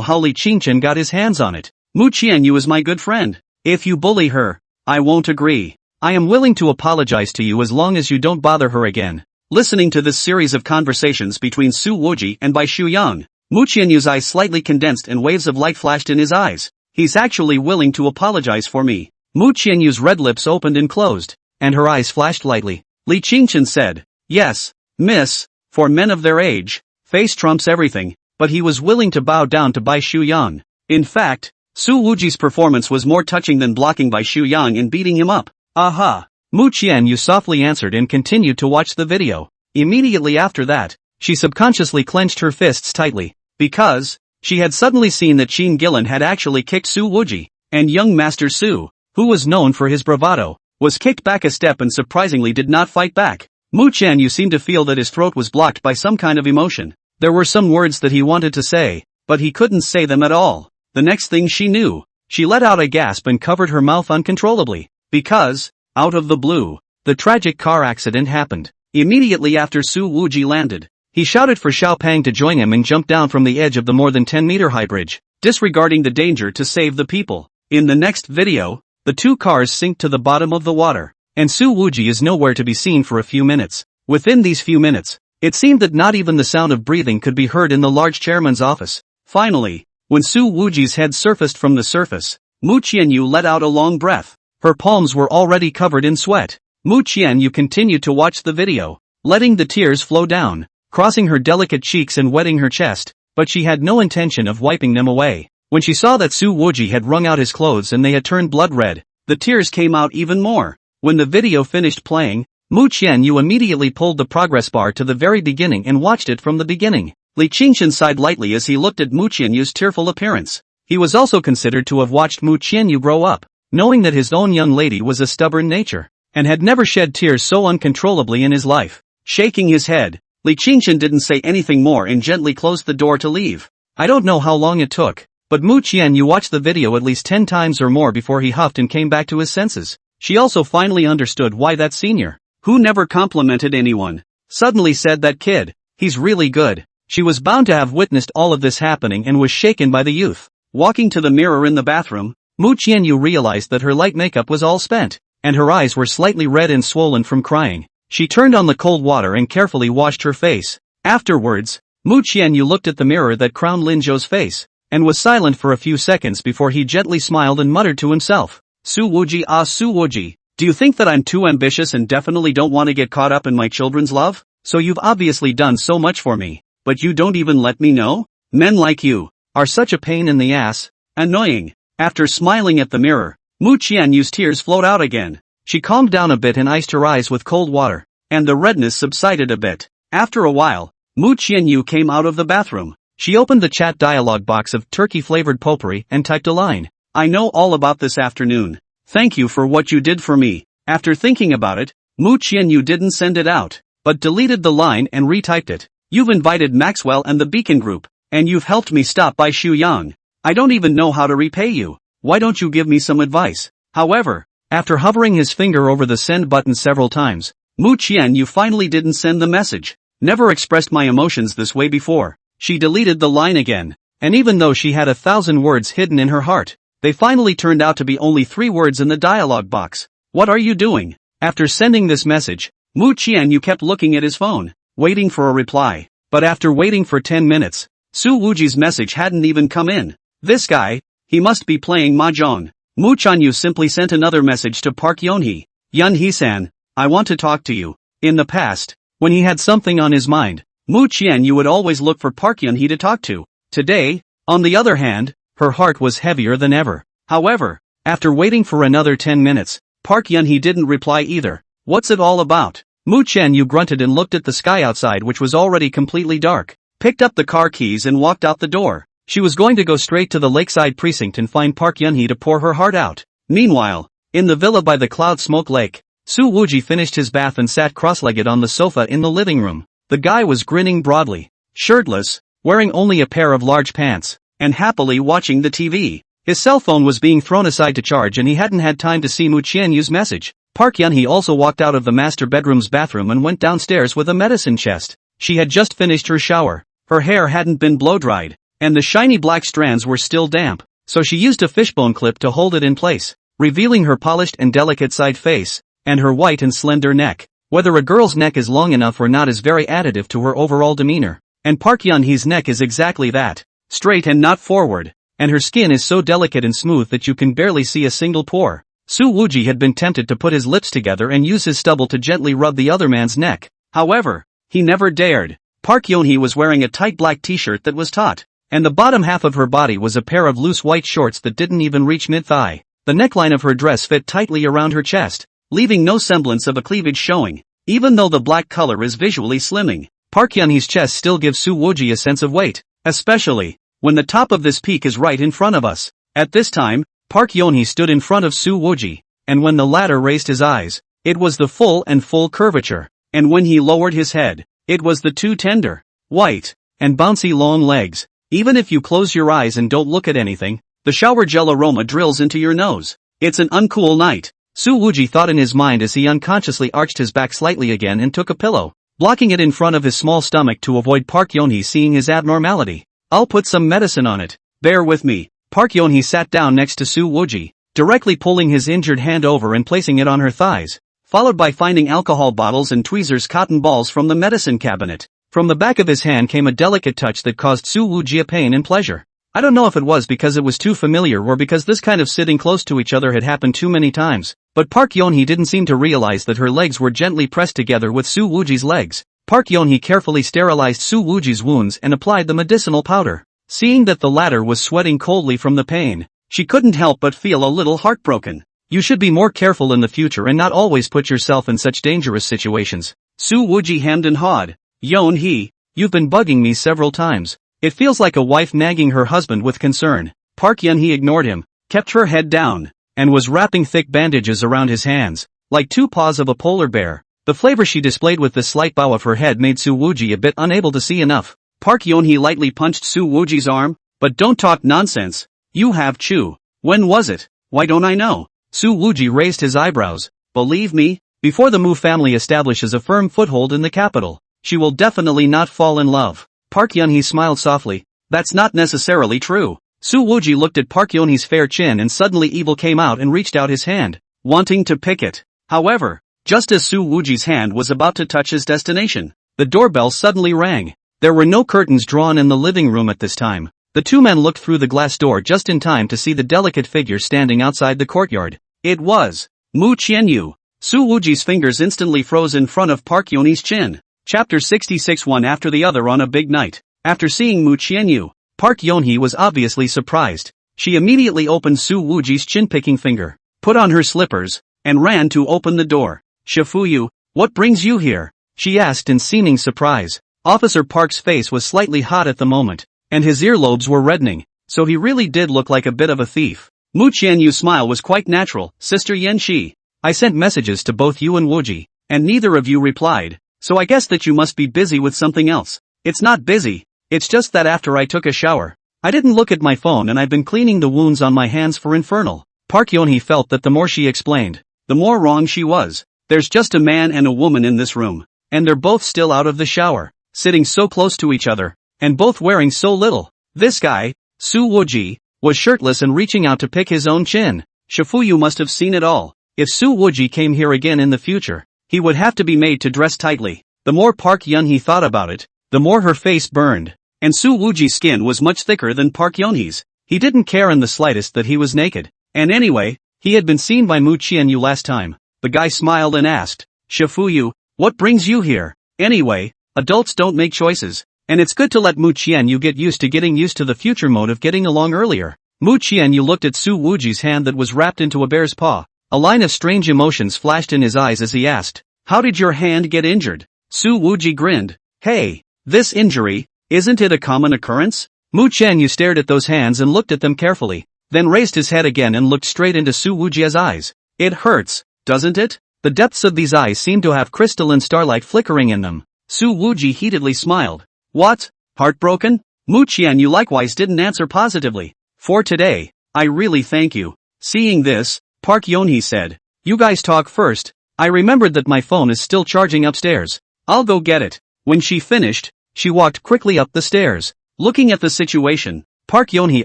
how Li Qingqian got his hands on it. Mu Qianyu is my good friend. If you bully her, I won't agree. I am willing to apologize to you as long as you don't bother her again. Listening to this series of conversations between Su Wuji and Bai Shuyang, Mu Qianyu's eyes slightly condensed and waves of light flashed in his eyes. He's actually willing to apologize for me. Mu Qianyu's red lips opened and closed, and her eyes flashed lightly. Li Qingqian said, yes, miss, for men of their age, face trumps everything, but he was willing to bow down to Bai Shuyang. In fact, Su Wuji's performance was more touching than blocking Bai Shuyang and beating him up. Aha! Mu Qianyu softly answered and continued to watch the video. Immediately after that, she subconsciously clenched her fists tightly, because she had suddenly seen that Qin Gillen had actually kicked Su Wuji, and young Master Su, who was known for his bravado, was kicked back a step and surprisingly did not fight back. Mu Qianyu seemed to feel that his throat was blocked by some kind of emotion. There were some words that he wanted to say, but he couldn't say them at all. The next thing she knew, she let out a gasp and covered her mouth uncontrollably, because, out of the blue, the tragic car accident happened. Immediately after Su Wuji landed, he shouted for Xiao Pang to join him and jumped down from the edge of the more than 10-meter high bridge, disregarding the danger to save the people. In the next video, the two cars sink to the bottom of the water, and Su Wuji is nowhere to be seen for a few minutes. Within these few minutes, it seemed that not even the sound of breathing could be heard in the large chairman's office. Finally, when Su Wuji's head surfaced from the surface, Mu Qianyu let out a long breath. Her palms were already covered in sweat. Mu Qianyu continued to watch the video, letting the tears flow down, crossing her delicate cheeks and wetting her chest, but she had no intention of wiping them away. When she saw that Su Wuji had wrung out his clothes and they had turned blood red, the tears came out even more. When the video finished playing, Mu Qianyu immediately pulled the progress bar to the very beginning and watched it from the beginning. Li Qingshan sighed lightly as he looked at Mu Qianyu's tearful appearance. He was also considered to have watched Mu Qianyu grow up, knowing that his own young lady was a stubborn nature, and had never shed tears so uncontrollably in his life. Shaking his head, Li Qingshan didn't say anything more and gently closed the door to leave. I don't know how long it took, but Mu Qianyu watched the video at least 10 times or more before he huffed and came back to his senses. She also finally understood why that senior, who never complimented anyone, suddenly said that kid, he's really good. She was bound to have witnessed all of this happening and was shaken by the youth. Walking to the mirror in the bathroom, Mu Qianyu realized that her light makeup was all spent, and her eyes were slightly red and swollen from crying. She turned on the cold water and carefully washed her face. Afterwards, Mu Qianyu looked at the mirror that crowned Lin Zhou's face, and was silent for a few seconds before he gently smiled and muttered to himself, Su Wuji, Su Wuji, do you think that I'm too ambitious and definitely don't want to get caught up in my children's love? So you've obviously done so much for me, but you don't even let me know? Men like you are such a pain in the ass. Annoying. After smiling at the mirror, Mu Qianyu's tears flowed out again. She calmed down a bit and iced her eyes with cold water, and the redness subsided a bit. After a while, Mu Qianyu came out of the bathroom. She opened the chat dialog box of turkey-flavored potpourri and typed a line. I know all about this afternoon. Thank you for what you did for me. After thinking about it, Mu Qianyu didn't send it out, but deleted the line and retyped it. You've invited Maxwell and the Beacon Group, and you've helped me stop by Xu Yang. I don't even know how to repay you. Why don't you give me some advice? However, after hovering his finger over the send button several times, Mu Qianyu finally didn't send the message. Never expressed my emotions this way before. She deleted the line again, and even though she had 1,000 words hidden in her heart, they finally turned out to be only 3 words in the dialog box. What are you doing? After sending this message, Mu Qianyu kept looking at his phone, waiting for a reply. But after waiting for 10 minutes, Su Wuji's message hadn't even come in. This guy, he must be playing mahjong. Mu Qianyu simply sent another message to Park Yonhee. Yun Hee-san, I want to talk to you. In the past, when he had something on his mind, Mu Qianyu would always look for Park Yonhee to talk to. Today, on the other hand, her heart was heavier than ever. However, after waiting for another 10 minutes, Park Yonhee didn't reply either. What's it all about? Mu Qianyu grunted and looked at the sky outside, which was already completely dark, picked up the car keys and walked out the door. She was going to go straight to the lakeside precinct and find Park Yonhee to pour her heart out. Meanwhile, in the villa by the cloud smoke lake, Su Wuji finished his bath and sat cross-legged on the sofa in the living room. The guy was grinning broadly, shirtless, wearing only a pair of large pants, and happily watching the TV. His cell phone was being thrown aside to charge and he hadn't had time to see Mu Qianyu's message. Park Yonhee also walked out of the master bedroom's bathroom and went downstairs with a medicine chest. She had just finished her shower. Her hair hadn't been blow-dried, and the shiny black strands were still damp, so she used a fishbone clip to hold it in place, revealing her polished and delicate side face, and her white and slender neck. Whether a girl's neck is long enough or not is very additive to her overall demeanor, and Park Yonhee's neck is exactly that, straight and not forward, and her skin is so delicate and smooth that you can barely see a single pore. Su Wuji had been tempted to put his lips together and use his stubble to gently rub the other man's neck. However, he never dared. Park Yonhee was wearing a tight black t-shirt that was taut, and the bottom half of her body was a pair of loose white shorts that didn't even reach mid-thigh. The neckline of her dress fit tightly around her chest, leaving no semblance of a cleavage showing. Even though the black color is visually slimming, Park Yonhee's chest still gives Su Wuji a sense of weight, especially when the top of this peak is right in front of us. At this time, Park Yonhee stood in front of Su Wuji, and when the latter raised his eyes, it was the full curvature, and when he lowered his head, it was the two tender, white, and bouncy long legs. Even if you close your eyes and don't look at anything, the shower gel aroma drills into your nose. It's an uncool night, Su Wuji thought in his mind as he unconsciously arched his back slightly again and took a pillow, blocking it in front of his small stomach to avoid Park Yonhee seeing his abnormality. I'll put some medicine on it. Bear with me. Park Yonhee sat down next to Su Wuji, directly pulling his injured hand over and placing it on her thighs, followed by finding alcohol bottles and tweezers cotton balls from the medicine cabinet. From the back of his hand came a delicate touch that caused Su Wuji a pain and pleasure. I don't know if it was because it was too familiar or because this kind of sitting close to each other had happened too many times, but Park Yonhee didn't seem to realize that her legs were gently pressed together with Su Wuji's legs. Park Yonhee carefully sterilized Su Wuji's wounds and applied the medicinal powder. Seeing that the latter was sweating coldly from the pain, she couldn't help but feel a little heartbroken. You should be more careful in the future and not always put yourself in such dangerous situations. Su Wuji hemmed and hawed. Yeon Hee, you've been bugging me several times. It feels like a wife nagging her husband with concern. Park Yeon Hee ignored him, kept her head down, and was wrapping thick bandages around his hands, like two paws of a polar bear. The flavor she displayed with this slight bow of her head made Su Wuji a bit unable to see enough. Park Yeon Hee lightly punched Su Wuji's arm. But don't talk nonsense. You have Chu. When was it? Why don't I know? Su Wuji raised his eyebrows. Believe me, before the Mu family establishes a firm foothold in the capital, she will definitely not fall in love. Park Yeon Hee smiled softly. That's not necessarily true. Su Wuji looked at Park Yeon Hee's fair chin and suddenly evil came out and reached out his hand, wanting to pick it. However, just as Su Wuji's hand was about to touch his destination, the doorbell suddenly rang. There were no curtains drawn in the living room at this time. The two men looked through the glass door just in time to see the delicate figure standing outside the courtyard. It was Mu Qianyu. Su Wuji's fingers instantly froze in front of Park Yeon Hee's chin. Chapter 66. One after the other on a big night. After seeing Mu Qianyu, Park Yeon Hee was obviously surprised. She immediately opened Su Wuji's chin-picking finger, put on her slippers, and ran to open the door. Shifuyu, what brings you here? She asked in seeming surprise. Officer Park's face was slightly hot at the moment, and his earlobes were reddening, so he really did look like a bit of a thief. Mu Qianyu's smile was quite natural. Sister Yan Shi, I sent messages to both you and Wuji, and neither of you replied, so I guess that you must be busy with something else. It's not busy, it's just that after I took a shower, I didn't look at my phone and I've been cleaning the wounds on my hands for Infernal. Park Yeon Hee felt that the more she explained, the more wrong she was. There's just a man and a woman in this room, and they're both still out of the shower, sitting so close to each other, and both wearing so little. This guy, Su Wuji, was shirtless and reaching out to pick his own chin. Shifuyu must have seen it all. If Su Wuji came here again in the future, he would have to be made to dress tightly. The more Park Yeon Hee thought about it, the more her face burned. And Su Wuji's skin was much thicker than Park Yeon Hee's. He didn't care in the slightest that he was naked. And anyway, he had been seen by Mu Qianyu last time. The guy smiled and asked, Shifuyu, what brings you here? Anyway, adults don't make choices. And it's good to let Mu Qianyu get used to the future mode of getting along earlier. Mu Qianyu looked at Su Wuji's hand that was wrapped into a bear's paw. A line of strange emotions flashed in his eyes as he asked, how did your hand get injured? Su Wuji grinned. Hey, this injury, isn't it a common occurrence? Mu Qianyu stared at those hands and looked at them carefully, then raised his head again and looked straight into Su Wuji's eyes. It hurts, doesn't it? The depths of these eyes seemed to have crystalline starlight flickering in them. Su Wuji heatedly smiled. What? Heartbroken? Mu Qianyu likewise didn't answer positively. For today, I really thank you. Seeing this, Park Yeon Hee said, you guys talk first. I remembered that my phone is still charging upstairs. I'll go get it. When she finished, she walked quickly up the stairs. Looking at the situation, Park Yeon Hee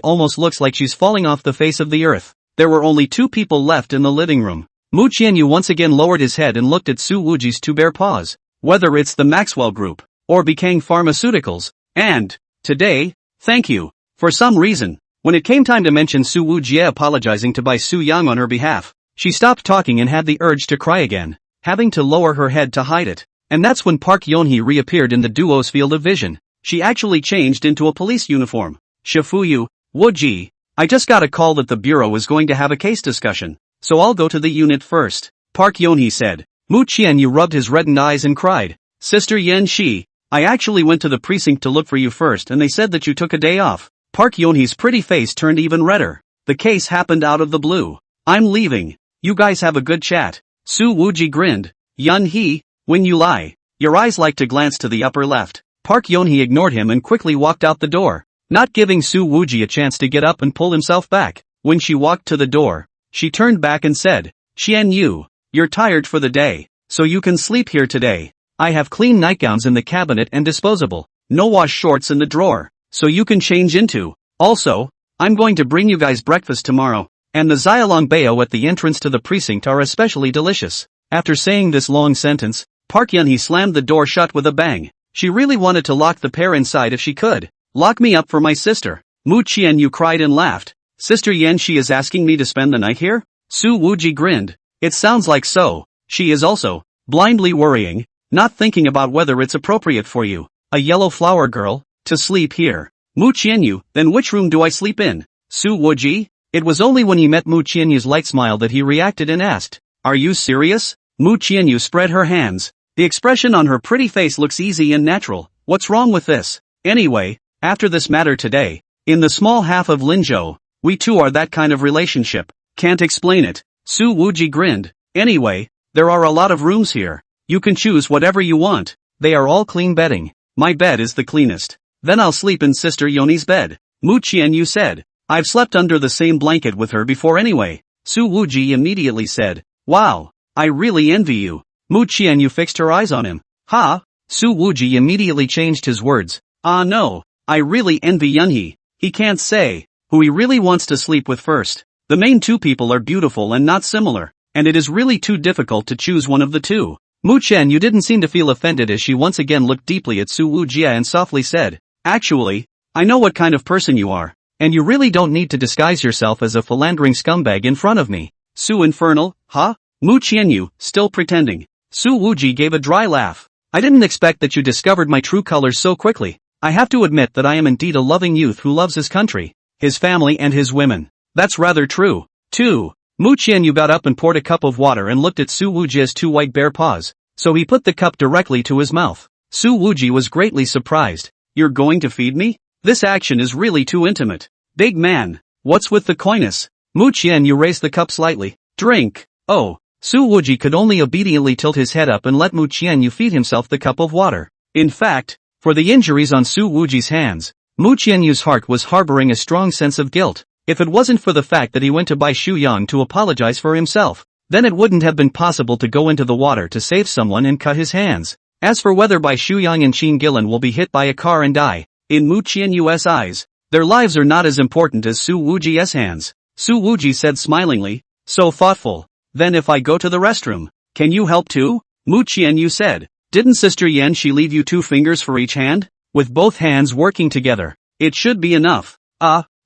almost looks like she's falling off the face of the earth. There were only two people left in the living room. Mu Qianyu once again lowered his head and looked at Su Wuji's two bare paws. Whether it's the Maxwell Group, or Bekang Pharmaceuticals, and, today, thank you. For some reason, when it came time to mention Su Wuji apologizing to Bai Su Yang on her behalf, she stopped talking and had the urge to cry again, having to lower her head to hide it. And that's when Park Yeon Hee reappeared in the duo's field of vision. She actually changed into a police uniform. Shifuyu, Wuji, I just got a call that the bureau is going to have a case discussion, so I'll go to the unit first. Park Yeon Hee said. Mu Qianyu rubbed his reddened eyes and cried, Sister Yan Shi, I actually went to the precinct to look for you first and they said that you took a day off. Park Yeon Hee's pretty face turned even redder. The case happened out of the blue. I'm leaving. You guys have a good chat. Su Wuji grinned. Yan Hee, when you lie, your eyes like to glance to the upper left. Park Yeon Hee ignored him and quickly walked out the door, not giving Su Wuji a chance to get up and pull himself back. When she walked to the door, she turned back and said, Qian Yu, you're tired for the day, so you can sleep here today. I have clean nightgowns in the cabinet and disposable, no wash shorts in the drawer, so you can change into. Also, I'm going to bring you guys breakfast tomorrow, and the Xiaolong Bao at the entrance to the precinct are especially delicious. After saying this long sentence, Park Yeon Hee slammed the door shut with a bang. She really wanted to lock the pair inside if she could. Lock me up for my sister. Mu Qianyu cried and laughed. Sister Yan Shi is asking me to spend the night here? Su Wuji grinned. It sounds like so. She is also blindly worrying, not thinking about whether it's appropriate for you, a yellow flower girl, to sleep here. Mu Qianyu, then which room do I sleep in? Su Wuji, It was only when he met Mu Qianyu's light smile that he reacted and asked, "Are you serious?" Mu Qianyu spread her hands. The expression on her pretty face looks easy and natural. What's wrong with this? Anyway, after this matter today, in the small half of Linzhou, we two are that kind of relationship. Can't explain it. Su Wuji grinned. Anyway, there are a lot of rooms here. You can choose whatever you want. They are all clean bedding. My bed is the cleanest. Then I'll sleep in Sister Yoni's bed. Mu Qianyu said. I've slept under the same blanket with her before anyway. Su Wuji immediately said. Wow, I really envy you. Mu Qianyu fixed her eyes on him. Ha? Su Wuji immediately changed his words. Ah no, I really envy Yunhe. He can't say who he really wants to sleep with first. The main two people are beautiful and not similar, and it is really too difficult to choose one of the two. Mu Qianyu didn't seem to feel offended as she once again looked deeply at Su Wujia and softly said, Actually, I know what kind of person you are, and you really don't need to disguise yourself as a philandering scumbag in front of me. Su Infernal, huh? Mu Qianyu, still pretending. Su Wuji gave a dry laugh. I didn't expect that you discovered my true colors so quickly. I have to admit that I am indeed a loving youth who loves his country, his family and his women. That's rather true, too. Mu Qianyu got up and poured a cup of water and looked at Su Wuji's two white bare paws, so he put the cup directly to his mouth. Su Wuji was greatly surprised. You're going to feed me? This action is really too intimate. Big man, what's with the coyness? Mu Qianyu raised the cup slightly. Drink. Oh, Su Wuji could only obediently tilt his head up and let Mu Qianyu feed himself the cup of water. In fact, for the injuries on Su Wuji's hands, Mu Qianyu's heart was harboring a strong sense of guilt. If it wasn't for the fact that he went to Bai Shuyang to apologize for himself, then it wouldn't have been possible to go into the water to save someone and cut his hands. As for whether Bai Shuyang and Qin Gillan will be hit by a car and die, in Mu Qianyu's eyes, their lives are not as important as Su Wuji's hands. Su Wuji said smilingly, so thoughtful. Then if I go to the restroom, can you help too? Mu Qianyu said. Didn't Sister Yan Shi leave you 2 fingers for each hand? With both hands working together, it should be enough.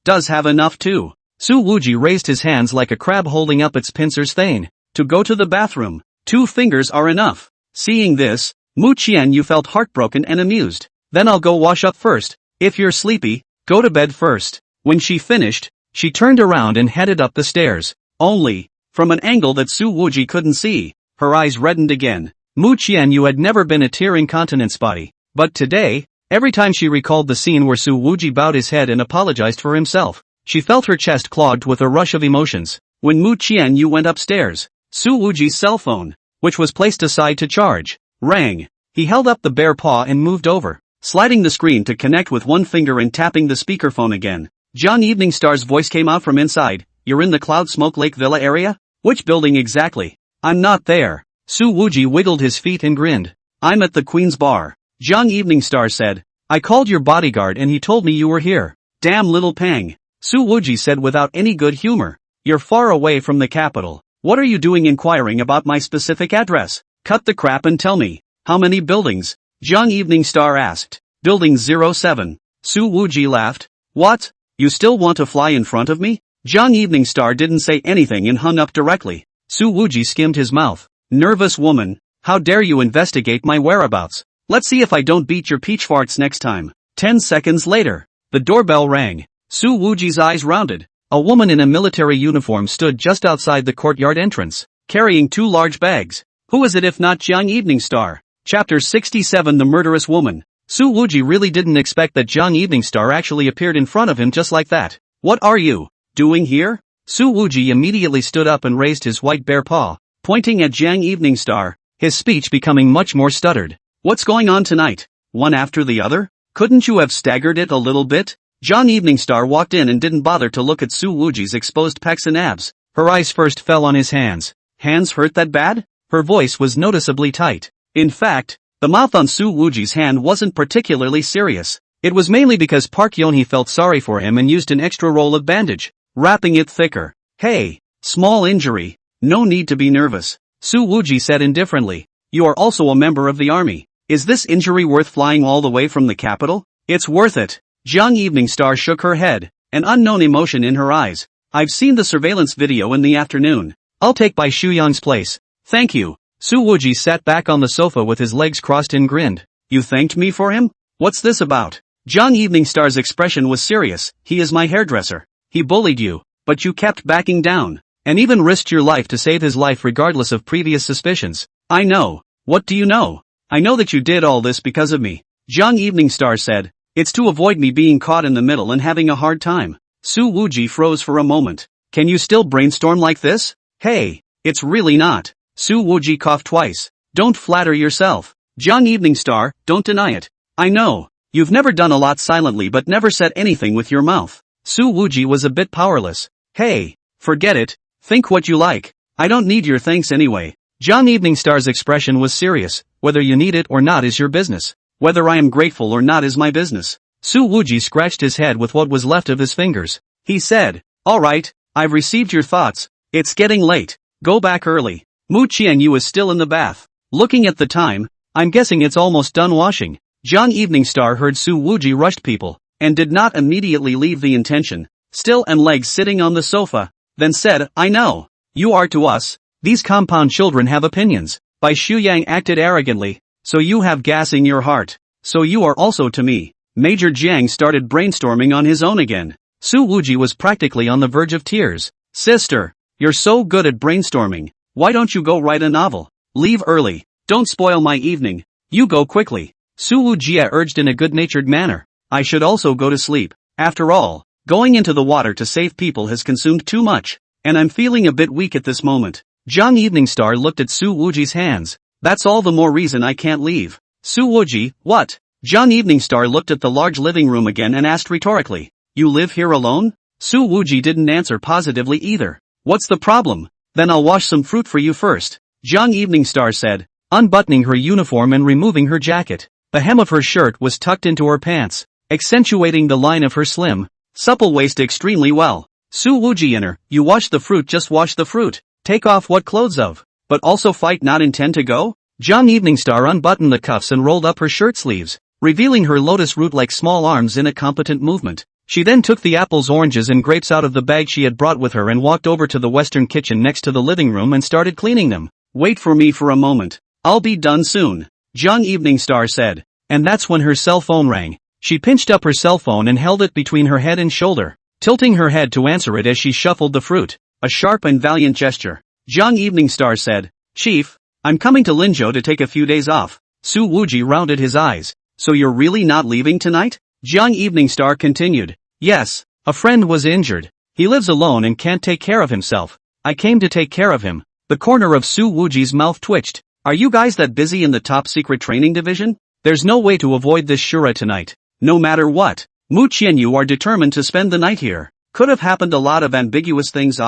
Does have enough too. Su Wuji raised his hands like a crab holding up its pincers thane. To go to the bathroom, 2 fingers are enough. Seeing this, Mu Qianyu felt heartbroken and amused. Then I'll go wash up first. If you're sleepy, go to bed first. When she finished, she turned around and headed up the stairs. Only, from an angle that Su Wuji couldn't see, her eyes reddened again. Mu Qianyu had never been a tear incontinent spotty, but today, every time she recalled the scene where Su Wuji bowed his head and apologized for himself, she felt her chest clogged with a rush of emotions. When Mu Qianyu went upstairs, Su Wuji's cell phone, which was placed aside to charge, rang. He held up the bare paw and moved over, sliding the screen to connect with one finger and tapping the speakerphone again. Jiang Evening Star's voice came out from inside. You're in the Cloud Smoke Lake Villa area? Which building exactly? I'm not there. Su Wuji wiggled his feet and grinned. I'm at the Queen's Bar. Jiang Evening Star said. I called your bodyguard and he told me you were here. Damn little pang. Su Wuji said without any good humor. You're far away from the capital. What are you doing inquiring about my specific address? Cut the crap and tell me. How many buildings? Jiang Evening Star asked. Building 07. Su Wuji laughed. What? You still want to fly in front of me? Jiang Evening Star didn't say anything and hung up directly. Su Wuji skimmed his mouth. Nervous woman, how dare you investigate my whereabouts? Let's see if I don't beat your peach farts next time. 10 seconds later, the doorbell rang. Su Wuji's eyes rounded. A woman in a military uniform stood just outside the courtyard entrance, carrying 2 large bags. Who is it if not Jiang Evening Star? Chapter 67 The Murderous Woman. Su Wuji really didn't expect that Jiang Evening Star actually appeared in front of him just like that. What are you doing here? Su Wuji immediately stood up and raised his white bare paw, pointing at Jiang Evening Star, his speech becoming much more stuttered. What's going on tonight? One after the other? Couldn't you have staggered it a little bit? Jiang Evening Star walked in and didn't bother to look at Su Wuji's exposed pecs and abs. Her eyes first fell on his hands. Hands hurt that bad? Her voice was noticeably tight. In fact, the mouth on Su Wuji's hand wasn't particularly serious. It was mainly because Park Yonhee felt sorry for him and used an extra roll of bandage, wrapping it thicker. Hey, small injury. No need to be nervous. Su Wuji said indifferently. You are also a member of the army. Is this injury worth flying all the way from the capital? It's worth it. Jiang Evening Star shook her head, an unknown emotion in her eyes. I've seen the surveillance video in the afternoon. I'll take Bai Shuyang's place. Thank you. Su Wuji sat back on the sofa with his legs crossed and grinned. You thanked me for him? What's this about? Jiang Evening Star's expression was serious. He is my hairdresser. He bullied you, but you kept backing down, and even risked your life to save his life regardless of previous suspicions. I know. What do you know? I know that you did all this because of me. Young Evening Star said. It's to avoid me being caught in the middle and having a hard time. Su Wuji froze for a moment. Can you still brainstorm like this? Hey, it's really not. Su Wuji coughed twice. Don't flatter yourself. Young Evening Star, don't deny it. I know. You've never done a lot silently but never said anything with your mouth. Su Wuji was a bit powerless. Hey, forget it. Think what you like. I don't need your thanks anyway. Young Evening Star's expression was serious. Whether you need it or not is your business. Whether I am grateful or not is my business. Su Wuji scratched his head with what was left of his fingers. He said, alright, I've received your thoughts. It's getting late. Go back early. Mu Qianyu is still in the bath. Looking at the time, I'm guessing it's almost done washing. Young Evening Star heard Su Wuji rushed people, and did not immediately leave the intention, still and legs sitting on the sofa, then said, I know. You are to us. These compound children have opinions. Bai Shuyang acted arrogantly. So you have gas in your heart. So you are also to me. Major Jiang started brainstorming on his own again. Su Wuji was practically on the verge of tears. Sister, you're so good at brainstorming. Why don't you go write a novel? Leave early. Don't spoil my evening. You go quickly. Su Wujia urged in a good-natured manner. I should also go to sleep. After all, going into the water to save people has consumed too much, and I'm feeling a bit weak at this moment. Young Evening Star looked at Su Wuji's hands. That's all the more reason I can't leave. Su Wuji, what? Young Evening Star looked at the large living room again and asked rhetorically. You live here alone? Su Wuji didn't answer positively either. What's the problem? Then I'll wash some fruit for you first. Young Evening Star said, unbuttoning her uniform and removing her jacket. The hem of her shirt was tucked into her pants, accentuating the line of her slim, supple waist extremely well. Su Wuji inner, you wash the fruit, just wash the fruit. Take off what clothes of. But also fight, not intend to go? Young Evening Star unbuttoned the cuffs and rolled up her shirt sleeves, revealing her lotus root-like small arms in a competent movement. She then took the apples, oranges and grapes out of the bag she had brought with her and walked over to the western kitchen next to the living room and started cleaning them. Wait for me for a moment. I'll be done soon. Young Evening Star said. And that's when her cell phone rang. She pinched up her cell phone and held it between her head and shoulder, tilting her head to answer it as she shuffled the fruit. A sharp and valiant gesture. Young Evening Star said, Chief, I'm coming to Linzhou to take a few days off. Su Wuji rounded his eyes. So you're really not leaving tonight? Young Evening Star continued. Yes, a friend was injured. He lives alone and can't take care of himself. I came to take care of him. The corner of Su Wuji's mouth twitched. Are you guys that busy in the top secret training division? There's no way to avoid this Shura tonight. No matter what. Mu Qianyu are determined to spend the night here. Could have happened a lot of ambiguous things,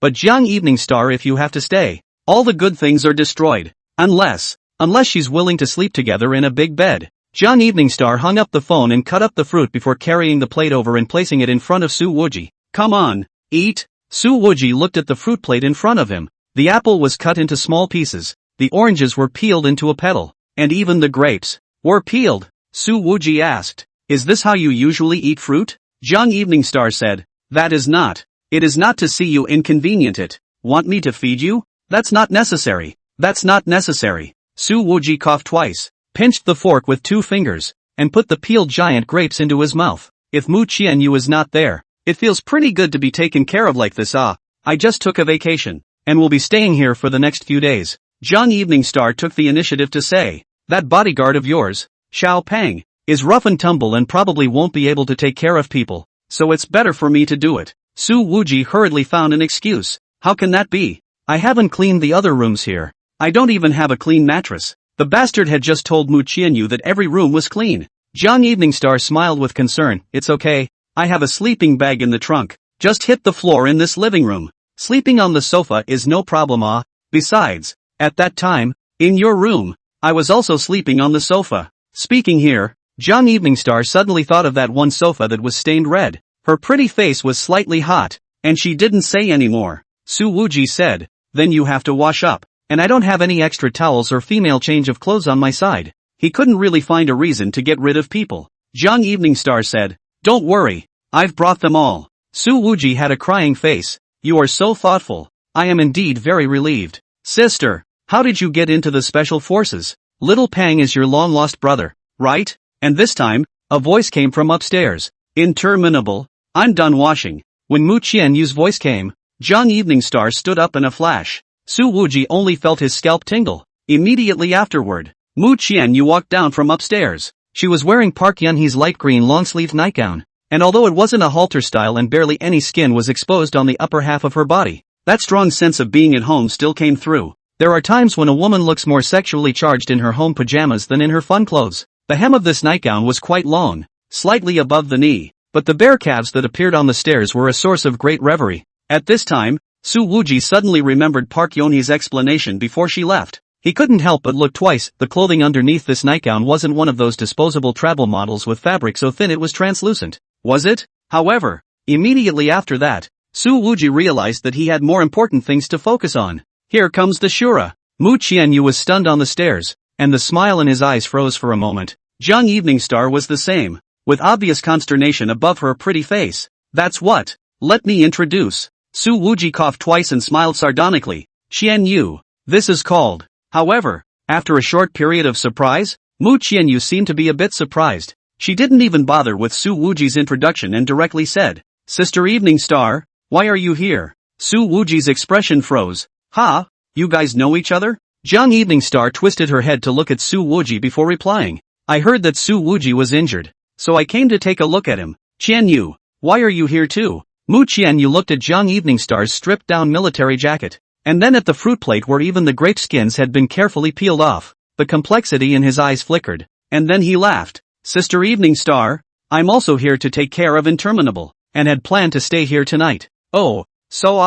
but Young Evening Star, if you have to stay, all the good things are destroyed. Unless she's willing to sleep together in a big bed. Young Evening Star hung up the phone and cut up the fruit before carrying the plate over and placing it in front of Su Wuji. Come on, eat. Su Wuji looked at the fruit plate in front of him. The apple was cut into small pieces, the oranges were peeled into a petal, and even the grapes were peeled. Su Wuji asked, is this how you usually eat fruit? Young Evening Star said, that is not. It is not to see you inconvenient it. Want me to feed you? That's not necessary. That's not necessary. Su Wuji coughed twice, pinched the fork with 2 fingers, and put the peeled giant grapes into his mouth. If Mu Qianyu is not there, it feels pretty good to be taken care of like this. I just took a vacation, and will be staying here for the next few days. Young Evening Star took the initiative to say, that bodyguard of yours, Xiao Peng, is rough and tumble and probably won't be able to take care of people, so it's better for me to do it. Su Wuji hurriedly found an excuse. How can that be? I haven't cleaned the other rooms here. I don't even have a clean mattress. The bastard had just told Mu Qianyu that every room was clean. Young Evening Star smiled with concern. It's okay. I have a sleeping bag in the trunk. Just hit the floor in this living room. Sleeping on the sofa is no problem. Besides, at that time, in your room, I was also sleeping on the sofa. Speaking here, Young Evening Star suddenly thought of that one sofa that was stained red. Her pretty face was slightly hot, and she didn't say any more. Su Wuji said, then you have to wash up, and I don't have any extra towels or female change of clothes on my side. He couldn't really find a reason to get rid of people. Young Evening Star said, don't worry, I've brought them all. Su Wuji had a crying face. You are so thoughtful. I am indeed very relieved. Sister, how did you get into the special forces? Little Pang is your long-lost brother, right? And this time, a voice came from upstairs. Interminable. I'm done washing. When Mu Qianyu's voice came, Jiang Evening Star stood up in a flash. Su Wuji only felt his scalp tingle. Immediately afterward, Mu Qianyu walked down from upstairs. She was wearing Park Yunhee's light green long-sleeved nightgown, and although it wasn't a halter style and barely any skin was exposed on the upper half of her body, that strong sense of being at home still came through. There are times when a woman looks more sexually charged in her home pajamas than in her fun clothes. The hem of this nightgown was quite long, slightly above the knee, but the bare calves that appeared on the stairs were a source of great reverie. At this time, Su Wuji suddenly remembered Park Yunhee's explanation before she left. He couldn't help but look twice. The clothing underneath this nightgown wasn't one of those disposable travel models with fabric so thin it was translucent, was it? However, immediately after that, Su Wuji realized that he had more important things to focus on. Here comes the Shura. Mu Qianyu was stunned on the stairs, and the smile in his eyes froze for a moment. Jiang Evening Star was the same, with obvious consternation above her pretty face. That's what. Let me introduce. Su Wuji coughed twice and smiled sardonically. Qianyu. This is called. However, after a short period of surprise, Mu Qianyu seemed to be a bit surprised. She didn't even bother with Su Wuji's introduction and directly said, Sister Evening Star, why are you here? Su Wuji's expression froze. Ha? You guys know each other? Jiang Evening Star twisted her head to look at Su Wuji before replying. I heard that Su Wuji was injured, so I came to take a look at him. Qianyu, why are you here too? Mu Qianyu looked at Jiang Evening Star's stripped-down military jacket, and then at the fruit plate where even the grape skins had been carefully peeled off. The complexity in his eyes flickered, and then he laughed. Sister Evening Star, I'm also here to take care of Interminable, and had planned to stay here tonight. Oh, so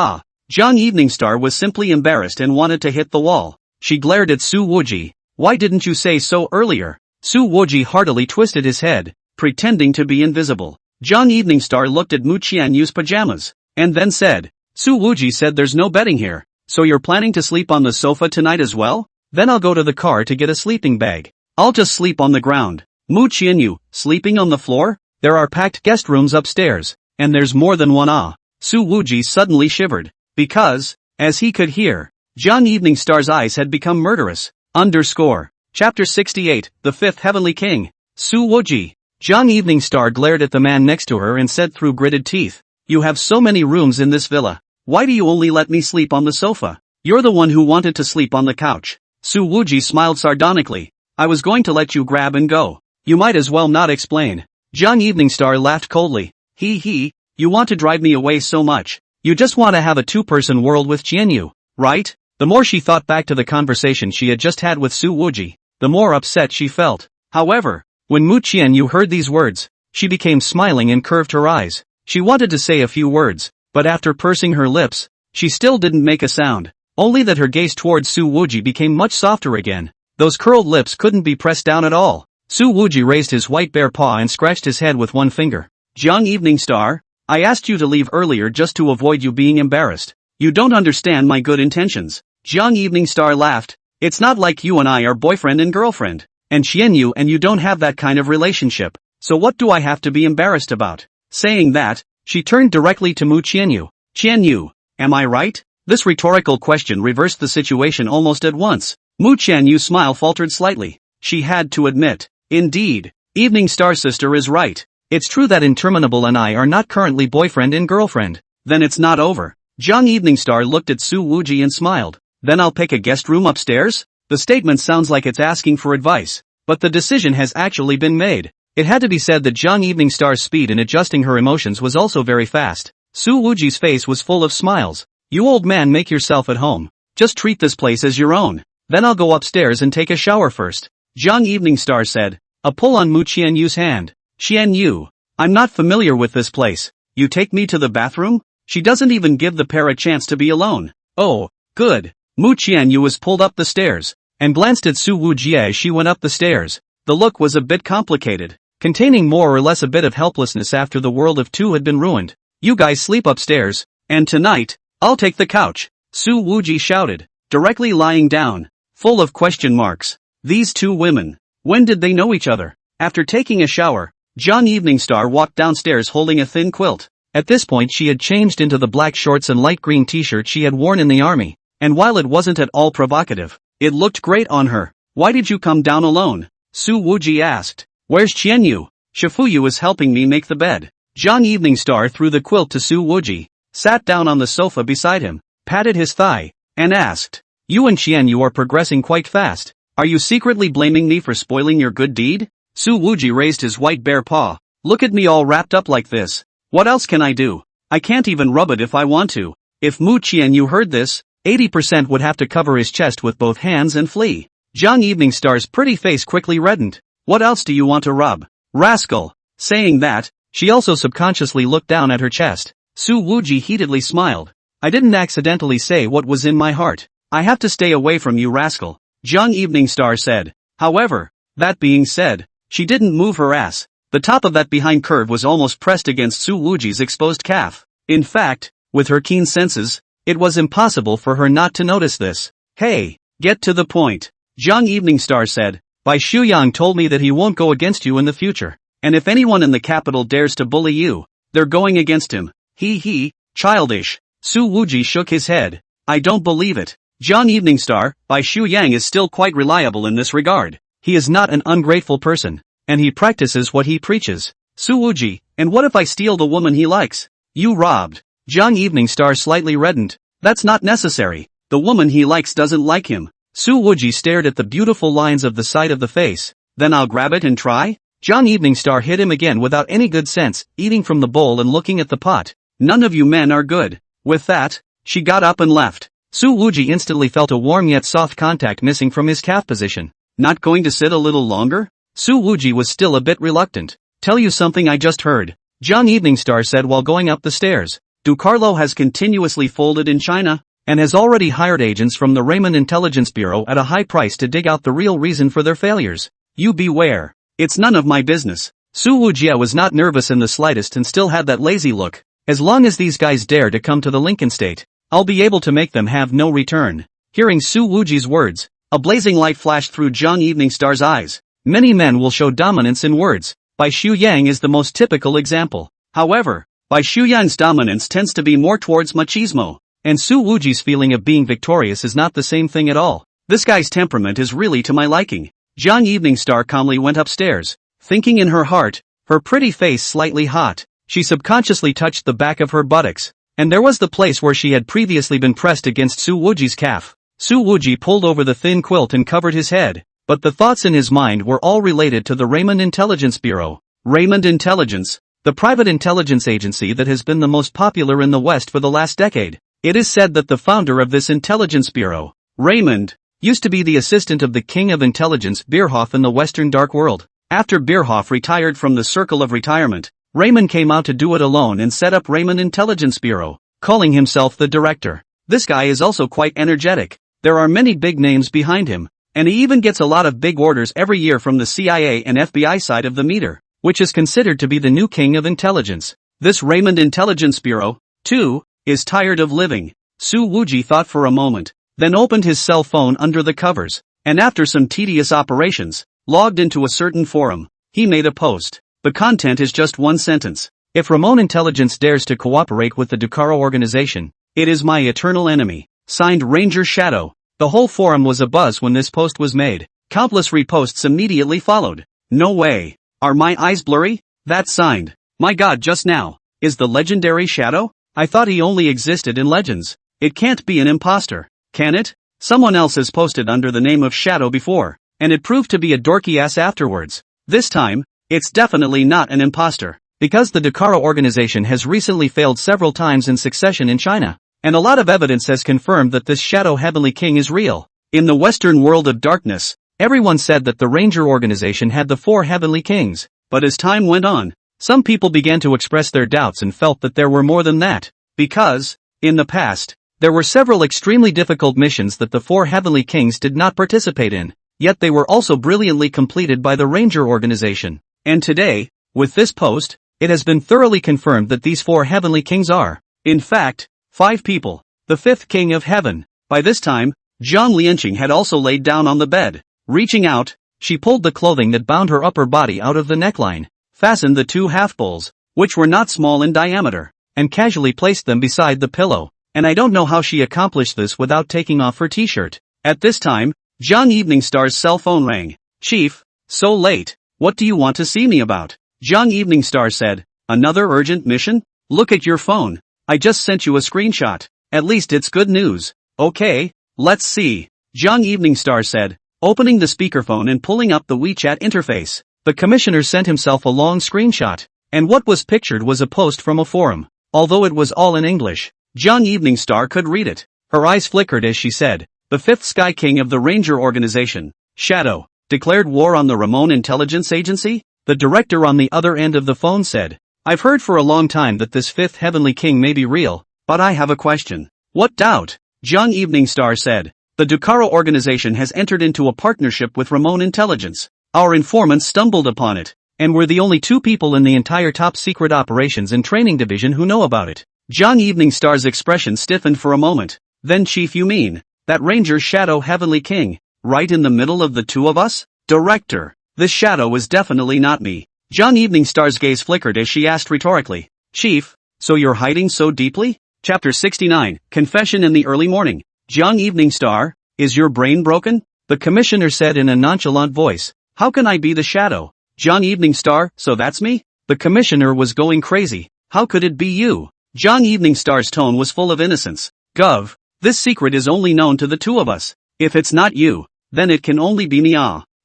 Jiang Evening Star was simply embarrassed and wanted to hit the wall. She glared at Su Wuji. Why didn't you say so earlier? Su Wuji heartily twisted his head, pretending to be invisible. Jiang Evening Star looked at Mu Qianyu's pajamas, and then said, Su Wuji said there's no bedding here, so you're planning to sleep on the sofa tonight as well? Then I'll go to the car to get a sleeping bag. I'll just sleep on the ground. Mu Qianyu, sleeping on the floor? There are packed guest rooms upstairs, and there's more than one. Su Wuji suddenly shivered, because, as he could hear, Jiang Evening Star's eyes had become murderous. Chapter 68, The Fifth Heavenly King. Su Wuji. Jiang Evening Star glared at the man next to her and said through gritted teeth, You have so many rooms in this villa. Why do you only let me sleep on the sofa? You're the one who wanted to sleep on the couch. Su Wuji smiled sardonically. I was going to let you grab and go. You might as well not explain. Jiang Evening Star laughed coldly. He, you want to drive me away so much. You just want to have a two-person world with Qianyu, right? The more she thought back to the conversation she had just had with Su Wuji, the more upset she felt. However, when Mu Qianyu heard these words, she became smiling and curved her eyes. She wanted to say a few words, but after pursing her lips, she still didn't make a sound, only that her gaze towards Su Wuji became much softer again. Those curled lips couldn't be pressed down at all. Su Wuji raised his white bare paw and scratched his head with one finger. Jiang Evening Star, I asked you to leave earlier just to avoid you being embarrassed. You don't understand my good intentions. Jiang Evening Star laughed. It's not like you and I are boyfriend and girlfriend. And Qianyu and you don't have that kind of relationship, so what do I have to be embarrassed about? Saying that, she turned directly to Mu Qianyu. Qianyu, am I right? This rhetorical question reversed the situation almost at once. Mu Qianyu's smile faltered slightly. She had to admit, indeed, Evening Star Sister is right. It's true that Interminable and I are not currently boyfriend and girlfriend. Then it's not over. Jiang Evening Star looked at Su Wuji and smiled. Then I'll pick a guest room upstairs? The statement sounds like it's asking for advice, but the decision has actually been made. It had to be said that Jiang Evening Star's speed in adjusting her emotions was also very fast. Su Wuji's face was full of smiles. You old man, make yourself at home. Just treat this place as your own. Then I'll go upstairs and take a shower first. Jiang Evening Star said. A pull on Mu Qianyu's hand. Qianyu, I'm not familiar with this place. You take me to the bathroom? She doesn't even give the pair a chance to be alone. Oh, good. Mu Qianyu was pulled up the stairs, and glanced at Su Wuji as she went up the stairs. The look was a bit complicated, containing more or less a bit of helplessness after the world of two had been ruined. You guys sleep upstairs, and tonight, I'll take the couch, Su Wuji shouted, directly lying down, full of question marks. These two women, when did they know each other? After taking a shower, Jiang Evening Star walked downstairs holding a thin quilt. At this point she had changed into the black shorts and light green t-shirt she had worn in the army, and while it wasn't at all provocative, it looked great on her. Why did you come down alone? Su Wuji asked. Where's Qianyu? Shifuyu is helping me make the bed. Jiang Evening Star threw the quilt to Su Wuji, sat down on the sofa beside him, patted his thigh, and asked, "You and Qian, you are progressing quite fast. Are you secretly blaming me for spoiling your good deed?" Su Wuji raised his white bare paw. "Look at me all wrapped up like this. What else can I do? I can't even rub it if I want to." If Mu Qian you heard this, 80% would have to cover his chest with both hands and flee. Jiang Evening Star's pretty face quickly reddened. "What else do you want to rub? Rascal." Saying that, she also subconsciously looked down at her chest. Su Wuji heatedly smiled. "I didn't accidentally say what was in my heart. I have to stay away from you, rascal," Jiang Evening Star said. However, that being said, she didn't move her ass. The top of that behind curve was almost pressed against Su Wuji's exposed calf. In fact, with her keen senses, it was impossible for her not to notice this. "Hey, get to the point," Jiang Evening Star said. "Bai Shuyang told me that he won't go against you in the future. And if anyone in the capital dares to bully you, they're going against him." He, childish. Su Wuji shook his head. "I don't believe it. Jiang Evening Star, Bai Shuyang is still quite reliable in this regard. He is not an ungrateful person, and he practices what he preaches." Su Wuji, "And what if I steal the woman he likes?" "You robbed." Jiang Evening Star slightly reddened. "That's not necessary. The woman he likes doesn't like him." Su Wuji stared at the beautiful lines of the side of the face. "Then I'll grab it and try?" Jiang Evening Star hit him again without any good sense, eating from the bowl and looking at the pot. "None of you men are good." With that, she got up and left. Su Wuji instantly felt a warm yet soft contact missing from his calf position. "Not going to sit a little longer?" Su Wuji was still a bit reluctant. "Tell you something I just heard," Jiang Evening Star said while going up the stairs. "Ducarlo has continuously folded in China, and has already hired agents from the Raymond Intelligence Bureau at a high price to dig out the real reason for their failures. You beware. It's none of my business." Su Wujia was not nervous in the slightest and still had that lazy look. "As long as these guys dare to come to the Lincoln State, I'll be able to make them have no return." Hearing Su Wuji's words, a blazing light flashed through Jiang Evening Star's eyes. Many men will show dominance in words. Bai Shuyang is the most typical example. However, Bai Shuyang's dominance tends to be more towards machismo, and Su Wuji's feeling of being victorious is not the same thing at all. This guy's temperament is really to my liking. Jiang Evening Star calmly went upstairs, thinking in her heart, her pretty face slightly hot. She subconsciously touched the back of her buttocks, and there was the place where she had previously been pressed against Su Wuji's calf. Su Wuji pulled over the thin quilt and covered his head, but the thoughts in his mind were all related to the Raymond Intelligence Bureau. Raymond Intelligence, the private intelligence agency that has been the most popular in the West for the last decade. It is said that the founder of this intelligence bureau, Raymond, used to be the assistant of the king of intelligence Bierhoff in the Western Dark World. After Bierhoff retired from the circle of retirement, Raymond came out to do it alone and set up Raymond Intelligence Bureau, calling himself the director. This guy is also quite energetic. There are many big names behind him, and he even gets a lot of big orders every year from the CIA and FBI side of the meter, which is considered to be the new king of intelligence. This Raymond Intelligence Bureau, too, is tired of living. Su Wuji thought for a moment, then opened his cell phone under the covers, and after some tedious operations, logged into a certain forum. He made a post. The content is just one sentence. "If Ramon Intelligence dares to cooperate with the Ducaro organization, it is my eternal enemy." Signed Ranger Shadow. The whole forum was abuzz when this post was made. Countless reposts immediately followed. "No way. Are my eyes blurry? That's signed. My god, just now. Is the legendary Shadow? I thought he only existed in legends. It can't be an imposter, can it? Someone else has posted under the name of Shadow before, and it proved to be a dorky ass afterwards. This time, it's definitely not an imposter, because the Ducaro organization has recently failed several times in succession in China, and a lot of evidence has confirmed that this Shadow Heavenly King is real. In the Western world of darkness, everyone said that the Ranger organization had the 4 Heavenly Kings, but as time went on, some people began to express their doubts and felt that there were more than that, because, in the past, there were several extremely difficult missions that the 4 Heavenly Kings did not participate in, yet they were also brilliantly completed by the Ranger organization. And today, with this post, it has been thoroughly confirmed that these 4 Heavenly Kings are, in fact, 5 people. The 5th King of Heaven. By this time, Zhang Lianqing had also laid down on the bed. Reaching out, she pulled the clothing that bound her upper body out of the neckline, fastened the 2 half bowls, which were not small in diameter, and casually placed them beside the pillow. And I don't know how she accomplished this without taking off her t-shirt. At this time, Jiang Evening Star's cell phone rang. "Chief, so late. What do you want to see me about?" Jiang Evening Star said. Another urgent mission? Look at your phone. I just sent you a screenshot. At least it's good news. Okay, let's see. Jung Evening Star said, opening the speakerphone and pulling up the WeChat interface. The commissioner sent himself a long screenshot, and what was pictured was a post from a forum. Although it was all in English, Jung Evening Star could read it. Her eyes flickered as she said, the fifth Sky King of the Ranger organization, Shadow, declared war on the Ramon Intelligence Agency? The director on the other end of the phone said, I've heard for a long time that this fifth Heavenly King may be real, but I have a question. What doubt? Jung Evening Star said, the Ducaro organization has entered into a partnership with Ramon Intelligence. Our informants stumbled upon it, and we're the only two people in the entire top secret operations and training division who know about it. Jung Evening Star's expression stiffened for a moment. Then Chief, you mean that Ranger Shadow Heavenly King, right in the middle of the two of us? Director, this Shadow is definitely not me. Jung Evening Star's gaze flickered as she asked rhetorically, Chief, so you're hiding so deeply? Chapter 69, Confession in the Early Morning. Jung Evening Star, is your brain broken? The commissioner said in a nonchalant voice. How can I be the Shadow? Jung Evening Star, so that's me? The commissioner was going crazy. How could it be you? Jung Evening Star's tone was full of innocence. Gov, this secret is only known to the two of us. If it's not you, then it can only be me.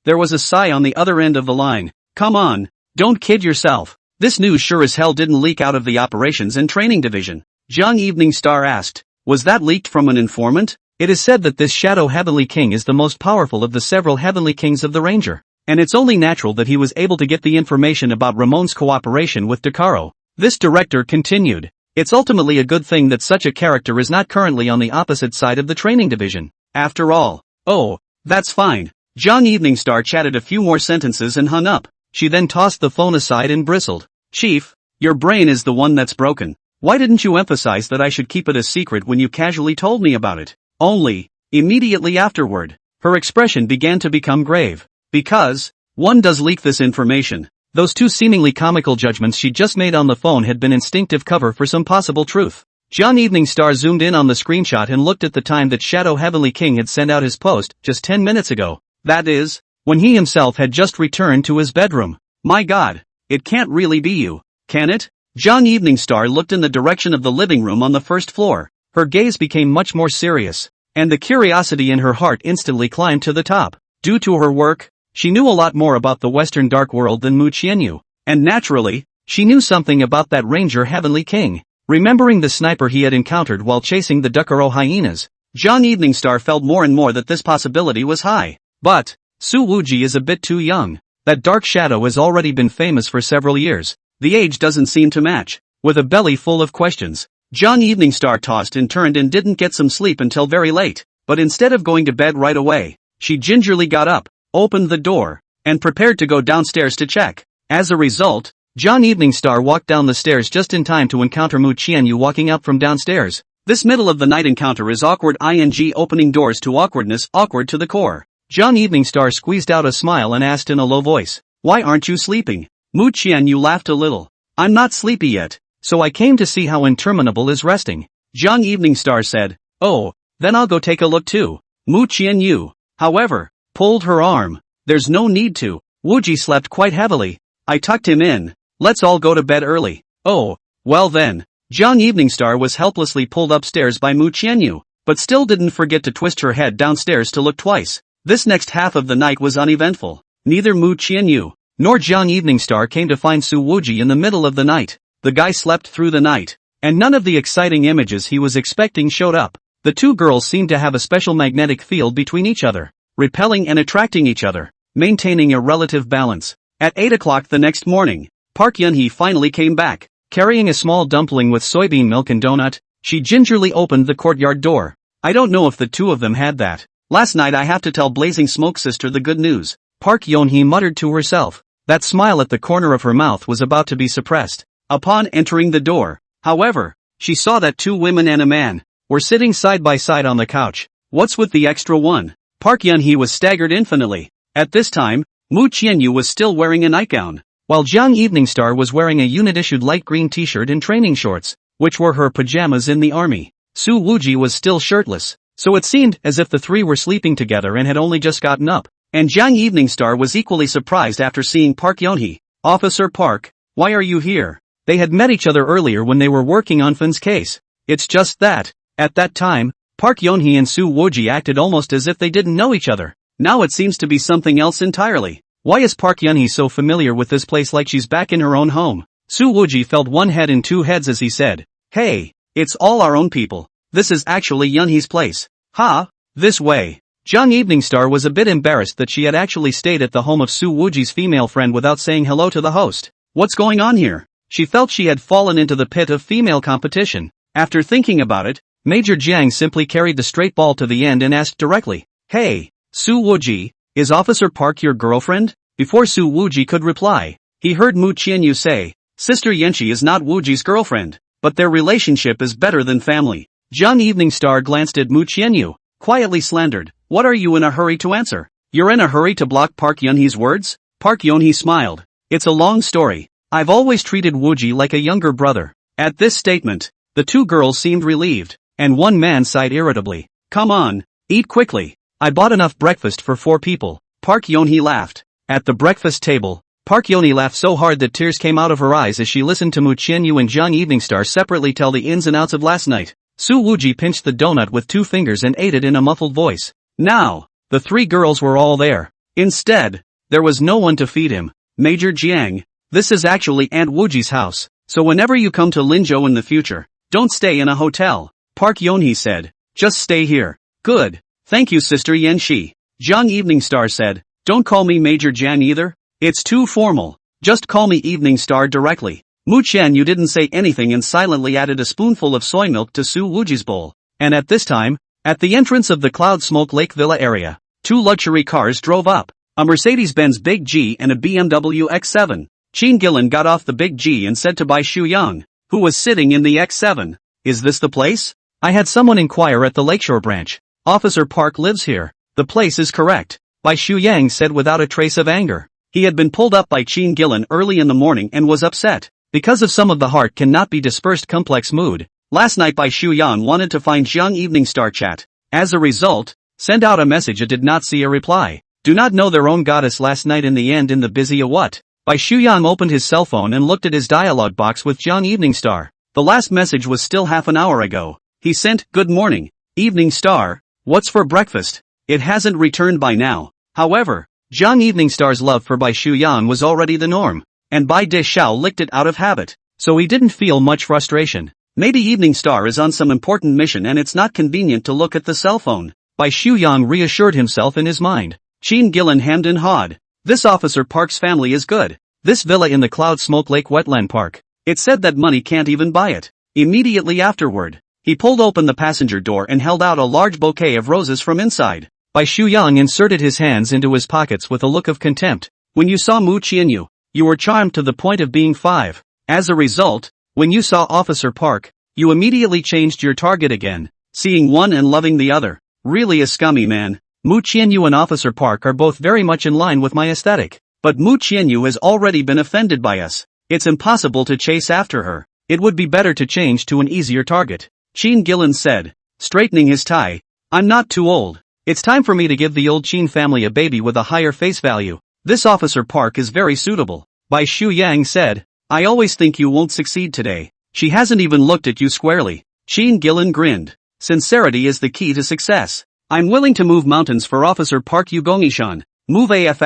There was a sigh on the other end of the line. Come on. Don't kid yourself. This news sure as hell didn't leak out of the Operations and Training Division. Jung Evening Star asked, was that leaked from an informant? It is said that this Shadow Heavenly King is the most powerful of the several Heavenly Kings of the Ranger, and it's only natural that he was able to get the information about Ramon's cooperation with Ducaro. This director continued, it's ultimately a good thing that such a character is not currently on the opposite side of the Training Division. After all. Oh, that's fine. Jung Evening Star chatted a few more sentences and hung up. She then tossed the phone aside and bristled. Chief, your brain is the one that's broken. Why didn't you emphasize that I should keep it a secret when you casually told me about it? Only, immediately afterward, her expression began to become grave. Because, one does leak this information. Those two seemingly comical judgments she just made on the phone had been instinctive cover for some possible truth. Jung Evening Star zoomed in on the screenshot and looked at the time that Shadow Heavenly King had sent out his post, just 10 minutes ago. That is, when he himself had just returned to his bedroom. My God, it can't really be you, can it? Jung Evening Star looked in the direction of the living room on the first floor. Her gaze became much more serious, and the curiosity in her heart instantly climbed to the top. Due to her work, she knew a lot more about the Western Dark World than Mu Qianyu, and naturally, she knew something about that Ranger Heavenly King. Remembering the sniper he had encountered while chasing the Ducaro hyenas, Jung Evening Star felt more and more that this possibility was high. But, Su Wuji is a bit too young. That dark shadow has already been famous for several years. The age doesn't seem to match. With a belly full of questions, Jung Evening Star tossed and turned and didn't get some sleep until very late. But instead of going to bed right away, she gingerly got up, opened the door, and prepared to go downstairs to check. As a result, Jung Evening Star walked down the stairs just in time to encounter Mu Qianyu walking up from downstairs. This middle of the night encounter is awkward, opening doors to awkwardness, awkward to the core. Jung Evening Star squeezed out a smile and asked in a low voice, why aren't you sleeping? Mu Qianyu laughed a little. I'm not sleepy yet, so I came to see how interminable is resting. Jung Evening Star said, oh, then I'll go take a look too. Mu Qianyu, however, pulled her arm. There's no need to. Wuji slept quite heavily. I tucked him in. Let's all go to bed early. Oh, well then. Jung Evening Star was helplessly pulled upstairs by Mu Qianyu, but still didn't forget to twist her head downstairs to look twice. This next half of the night was uneventful. Neither Mu Qianyu nor Jung Evening Star came to find Su Wuji in the middle of the night. The guy slept through the night, and none of the exciting images he was expecting showed up. The two girls seemed to have a special magnetic field between each other, repelling and attracting each other, maintaining a relative balance. At 8 o'clock the next morning, Park Yunhee finally came back, carrying a small dumpling with soybean milk and donut. She gingerly opened the courtyard door. I don't know if the two of them had that. Last night I have to tell Blazing Smoke Sister the good news. Park Yunhee muttered to herself. That smile at the corner of her mouth was about to be suppressed. Upon entering the door, however, she saw that two women and a man were sitting side by side on the couch. What's with the extra one? Park Yunhee was staggered infinitely. At this time, Mu Qianyu was still wearing a nightgown, while Jung Evening Star was wearing a unit-issued light green t-shirt and training shorts, which were her pajamas in the army. Su Wuji was still shirtless, so it seemed as if the three were sleeping together and had only just gotten up. And Jung Evening Star was equally surprised after seeing Park Yunhee. Officer Park, why are you here? They had met each other earlier when they were working on Fin's case. It's just that, at that time, Park Yeonhee and Soo Wuji acted almost as if they didn't know each other. Now it seems to be something else entirely. Why is Park Yeonhee so familiar with this place like she's back in her own home? Soo Wuji felt one head in two heads as he said, "Hey, it's all our own people. This is actually Yeonhee's place." "Ha? This way." Jung Evening Star was a bit embarrassed that she had actually stayed at the home of Soo Wuji's female friend without saying hello to the host. What's going on here? She felt she had fallen into the pit of female competition. After thinking about it, Major Jiang simply carried the straight ball to the end and asked directly, "Hey, Soo Wuji, is Officer Park your girlfriend?" Before Soo Wuji could reply, he heard Mu Qianyu say, "Sister Yenshi is not Wuji's girlfriend, but their relationship is better than family." Jung Evening Star glanced at Mu Qianyu, quietly slandered, "What are you in a hurry to answer? You're in a hurry to block Park Yeonhee's words?" Park Yeonhee smiled. "It's a long story. I've always treated Wuji like a younger brother." At this statement, the two girls seemed relieved, and one man sighed irritably. "Come on, eat quickly. I bought enough breakfast for 4 people. Park Yeonhee laughed. At the breakfast table, Park Yeonhee laughed so hard that tears came out of her eyes as she listened to Mu Qianyu and Jung Evening Star separately tell the ins and outs of last night. Soo Wuji pinched the donut with 2 fingers and ate it in a muffled voice. Now, the 3 girls were all there. Instead, there was no one to feed him. "Major Jiang, this is actually Aunt Wuji's house, so whenever you come to Linzhou in the future, don't stay in a hotel," Park Yeonhee said. "Just stay here." "Good. Thank you, Sister Yenshi." Jung Evening Star said. "Don't call me Major Jiang either. It's too formal. Just call me Evening Star directly." Mu Qianyu didn't say anything and silently added a spoonful of soy milk to Soo Wuji's bowl. And at this time, at the entrance of the Cloud Smoke Lake Villa area, 2 luxury cars drove up. A Mercedes-Benz Big G and a BMW X7. Qin Gillen got off the Big G and said to Bai Shuyang, who was sitting in the X7, "Is this the place? I had someone inquire at the Lakeshore branch. Officer Park lives here. The place is correct," Bai Shuyang said without a trace of anger. He had been pulled up by Qin Gillen early in the morning and was upset. Because of some of the heart cannot be dispersed complex mood, last night Bai Shuyang wanted to find Jung Evening Star chat. As a result, send out a message and did not see a reply. Do not know their own goddess last night in the end in the busy a what? Bai Shuyang opened his cell phone and looked at his dialogue box with Jung Evening Star. The last message was still half an hour ago. He sent, "Good morning, Evening Star, what's for breakfast?" It hasn't returned by now. However, Jung Evening Star's love for Bai Shuyang was already the norm, and Bai De Xiao licked it out of habit, so he didn't feel much frustration. Maybe Evening Star is on some important mission and it's not convenient to look at the cell phone. Bai Shuyang reassured himself in his mind. Qin Gillen hemmed and hawed. This Officer Park's family is good. This villa in the Cloud Smoke Lake Wetland Park. It said that money can't even buy it. Immediately afterward, he pulled open the passenger door and held out a large bouquet of roses from inside. Bai Shuyang inserted his hands into his pockets with a look of contempt. "When you saw Mu Qianyu, you were charmed to the point of being 5. As a result, when you saw Officer Park, you immediately changed your target again, seeing one and loving the other. Really a scummy man. Mu Qianyu and Officer Park are both very much in line with my aesthetic. But Mu Qianyu has already been offended by us. It's impossible to chase after her. It would be better to change to an easier target," Qin Gillen said, straightening his tie. "I'm not too old. It's time for me to give the old Qin family a baby with a higher face value. This Officer Park is very suitable," Bai Shuyang said. "I always think you won't succeed today. She hasn't even looked at you squarely." Qin Gillen grinned. "Sincerity is the key to success. I'm willing to move mountains for Officer Park Yugongishan. Move AF**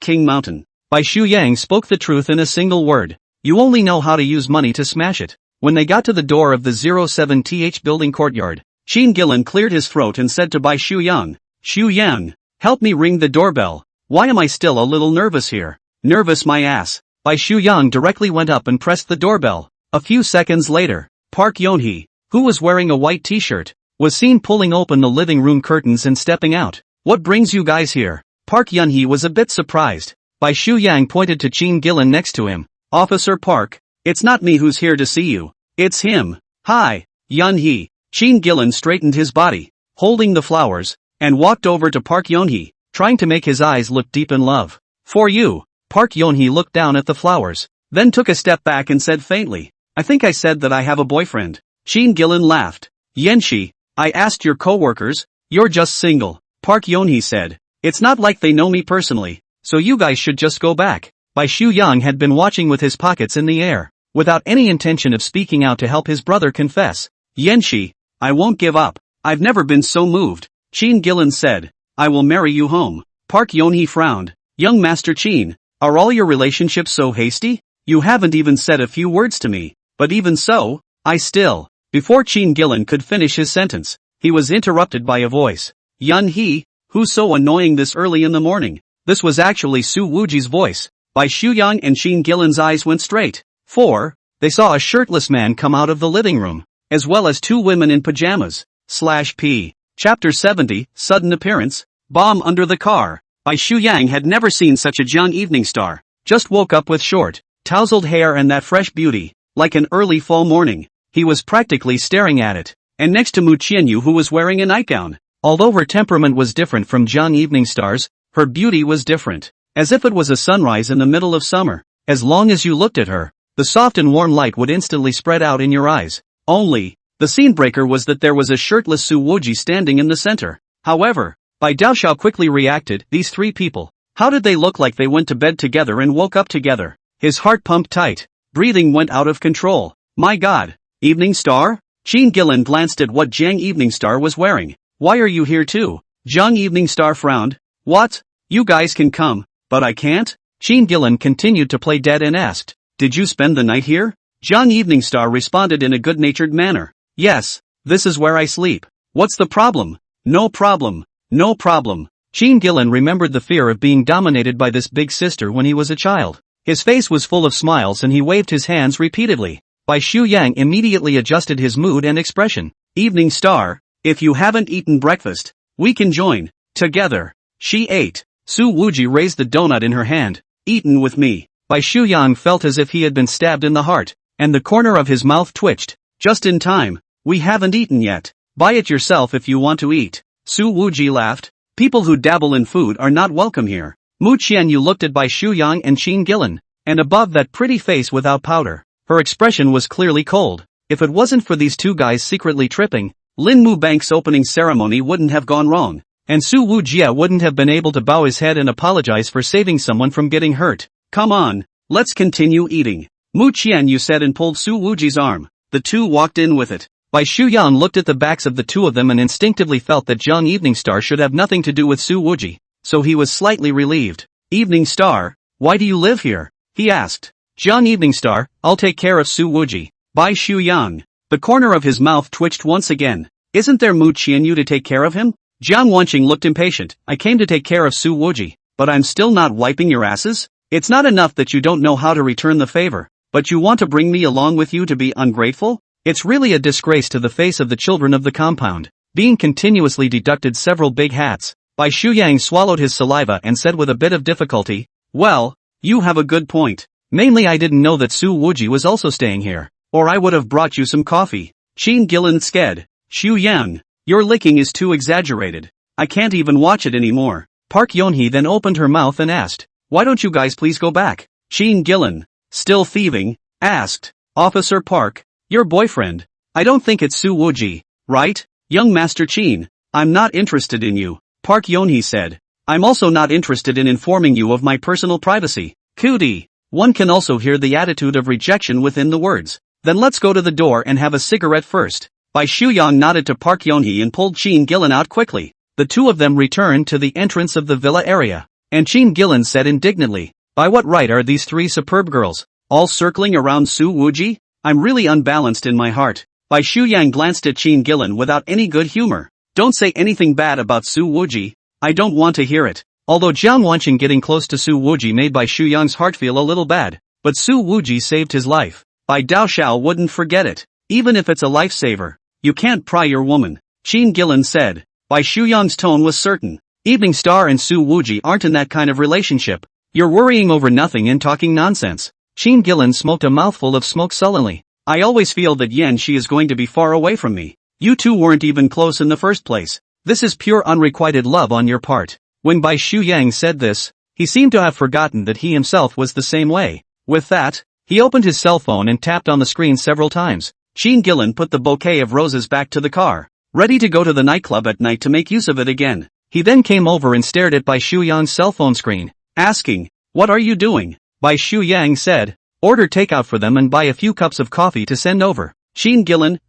King Mountain." Bai Shuyang spoke the truth in a single word. You only know how to use money to smash it. When they got to the door of the 07th building courtyard, Qin Gillen cleared his throat and said to Bai Shuyang, "Shuyang, help me ring the doorbell. Why am I still a little nervous here?" "Nervous my ass." Bai Shuyang directly went up and pressed the doorbell. A few seconds later, Park Yeonhee, who was wearing a white t-shirt, was seen pulling open the living room curtains and stepping out. "What brings you guys here?" Park Yeonhee was a bit surprised. Bai Shuyang pointed to Qin Gillen next to him. "Officer Park, it's not me who's here to see you. It's him." "Hi, Yeonhee." Qin Gillen straightened his body, holding the flowers, and walked over to Park Yeonhee, trying to make his eyes look deep in love. "For you." Park Yeonhee looked down at the flowers, then took a step back and said faintly, "I think I said that I have a boyfriend." Qin Gillen laughed. "Yenshi, I asked your co-workers, you're just single." Park Yeonhee said, "It's not like they know me personally, so you guys should just go back." Bai Shuyang had been watching with his pockets in the air. without any intention of speaking out to help his brother confess. Yenshi, I won't give up. I've never been so moved. Chin Gillen said. I will marry you home. Park Yonhee frowned. Young Master Chin, are all your relationships so hasty? You haven't even said a few words to me. But even so, I still. Before Chin Gillen could finish his sentence, he was interrupted by a voice. Yun Hee, who's so annoying this early in the morning? This was actually Su Wuji's voice. Bai Shuyang and Chin Gillen's eyes went straight. For, they saw a shirtless man come out of the living room, as well as two women in pajamas. /P. Chapter 70, Sudden Appearance, Bomb Under the Car. Bai Shuyang had never seen such a young evening star. Just woke up with short, tousled hair and that fresh beauty, like an early fall morning. He was practically staring at it. And next to Mu Qianyu, who was wearing a nightgown. Although her temperament was different from young evening stars, her beauty was different. As if it was a sunrise in the middle of summer. As long as you looked at her, the soft and warm light would instantly spread out in your eyes. Only, the scene breaker was that there was a shirtless Su Wuji standing in the center. However, Bai Daoxiao quickly reacted. These three people, how did they look like they went to bed together and woke up together? His heart pumped tight. Breathing went out of control. My God. Evening Star? Chin Gillen glanced at what Jiang Evening Star was wearing. Why are you here too? Jiang Evening Star frowned. What? You guys can come, but I can't? Chin Gillen continued to play dead and asked. Did you spend the night here? Jiang Evening Star responded in a good-natured manner. Yes, this is where I sleep. What's the problem? No problem. No problem. Chin Gillen remembered the fear of being dominated by this big sister when he was a child. His face was full of smiles and he waved his hands repeatedly. Bai Shuyang immediately adjusted his mood and expression. Evening Star, if you haven't eaten breakfast, we can join. Together. She ate. Su Wuji raised the donut in her hand. Eaten with me. Bai Shuyang felt as if he had been stabbed in the heart, and the corner of his mouth twitched. Just in time. We haven't eaten yet. Buy it yourself if you want to eat. Su Wuji laughed. People who dabble in food are not welcome here. Mu Qianyu looked at Bai Shuyang and Chin Gillen, and above that pretty face without powder, her expression was clearly cold. If it wasn't for these two guys secretly tripping, Lin Mu Bank's opening ceremony wouldn't have gone wrong, and Su Wujia wouldn't have been able to bow his head and apologize for saving someone from getting hurt. Come on, let's continue eating. Mu Qianyu said and pulled Su Wuji's arm. The two walked in with it. Bai Shuyang looked at the backs of the two of them and instinctively felt that Jiang Evening Star should have nothing to do with Su Wuji, so he was slightly relieved. Evening Star, why do you live here? He asked. Jiang Evening Star, I'll take care of Su Wuji. Bai Shuyang. The corner of his mouth twitched once again. Isn't there Mu Qianyu to take care of him? Jiang Wanqing looked impatient. I came to take care of Su Wuji, but I'm still not wiping your asses? It's not enough that you don't know how to return the favor, but you want to bring me along with you to be ungrateful? It's really a disgrace to the face of the children of the compound. Being continuously deducted several big hats. Bai Shuyang swallowed his saliva and said with a bit of difficulty, well, you have a good point. Mainly I didn't know that Su Wuji was also staying here, or I would have brought you some coffee. Chin Gillen sked. Shuyang, your licking is too exaggerated. I can't even watch it anymore. Park Yonhee then opened her mouth and asked, why don't you guys please go back? Chin Gillen, still thieving, asked, Officer Park, your boyfriend. I don't think it's Su Wuji, right? Young Master Chin, I'm not interested in you. Park Yonhee said. I'm also not interested in informing you of my personal privacy. Cootie. One can also hear the attitude of rejection within the words. Then let's go to the door and have a cigarette first. Bai Shuyang nodded to Park Yonhee and pulled Chin Gillen out quickly. The two of them returned to the entrance of the villa area. And Chin Gillen said indignantly, by what right are these three superb girls, all circling around Su Wuji? I'm really unbalanced in my heart. Bai Shuyang glanced at Chin Gillen without any good humor. Don't say anything bad about Su Wuji. I don't want to hear it. Although Jiang Wanqing getting close to Su Wuji made Bai Shuyang's heart feel a little bad, but Su Wuji saved his life. Bai Daoxiao wouldn't forget it, even if it's a lifesaver. You can't pry your woman, Chin Gillen said. Bai Shuyang's tone was certain. Evening Star and Su Wuji aren't in that kind of relationship. You're worrying over nothing and talking nonsense. Chin Gillen smoked a mouthful of smoke sullenly. I always feel that She is going to be far away from me. You two weren't even close in the first place. This is pure unrequited love on your part. When Bai Shuyang said this, he seemed to have forgotten that he himself was the same way. With that, he opened his cell phone and tapped on the screen several times. Chin Gillen put the bouquet of roses back to the car, ready to go to the nightclub at night to make use of it again. He then came over and stared at Bai Shuyang's cell phone screen, asking, what are you doing? Bai Shuyang said, Order takeout for them and buy a few cups of coffee to send over. Sheen Gillen, ***.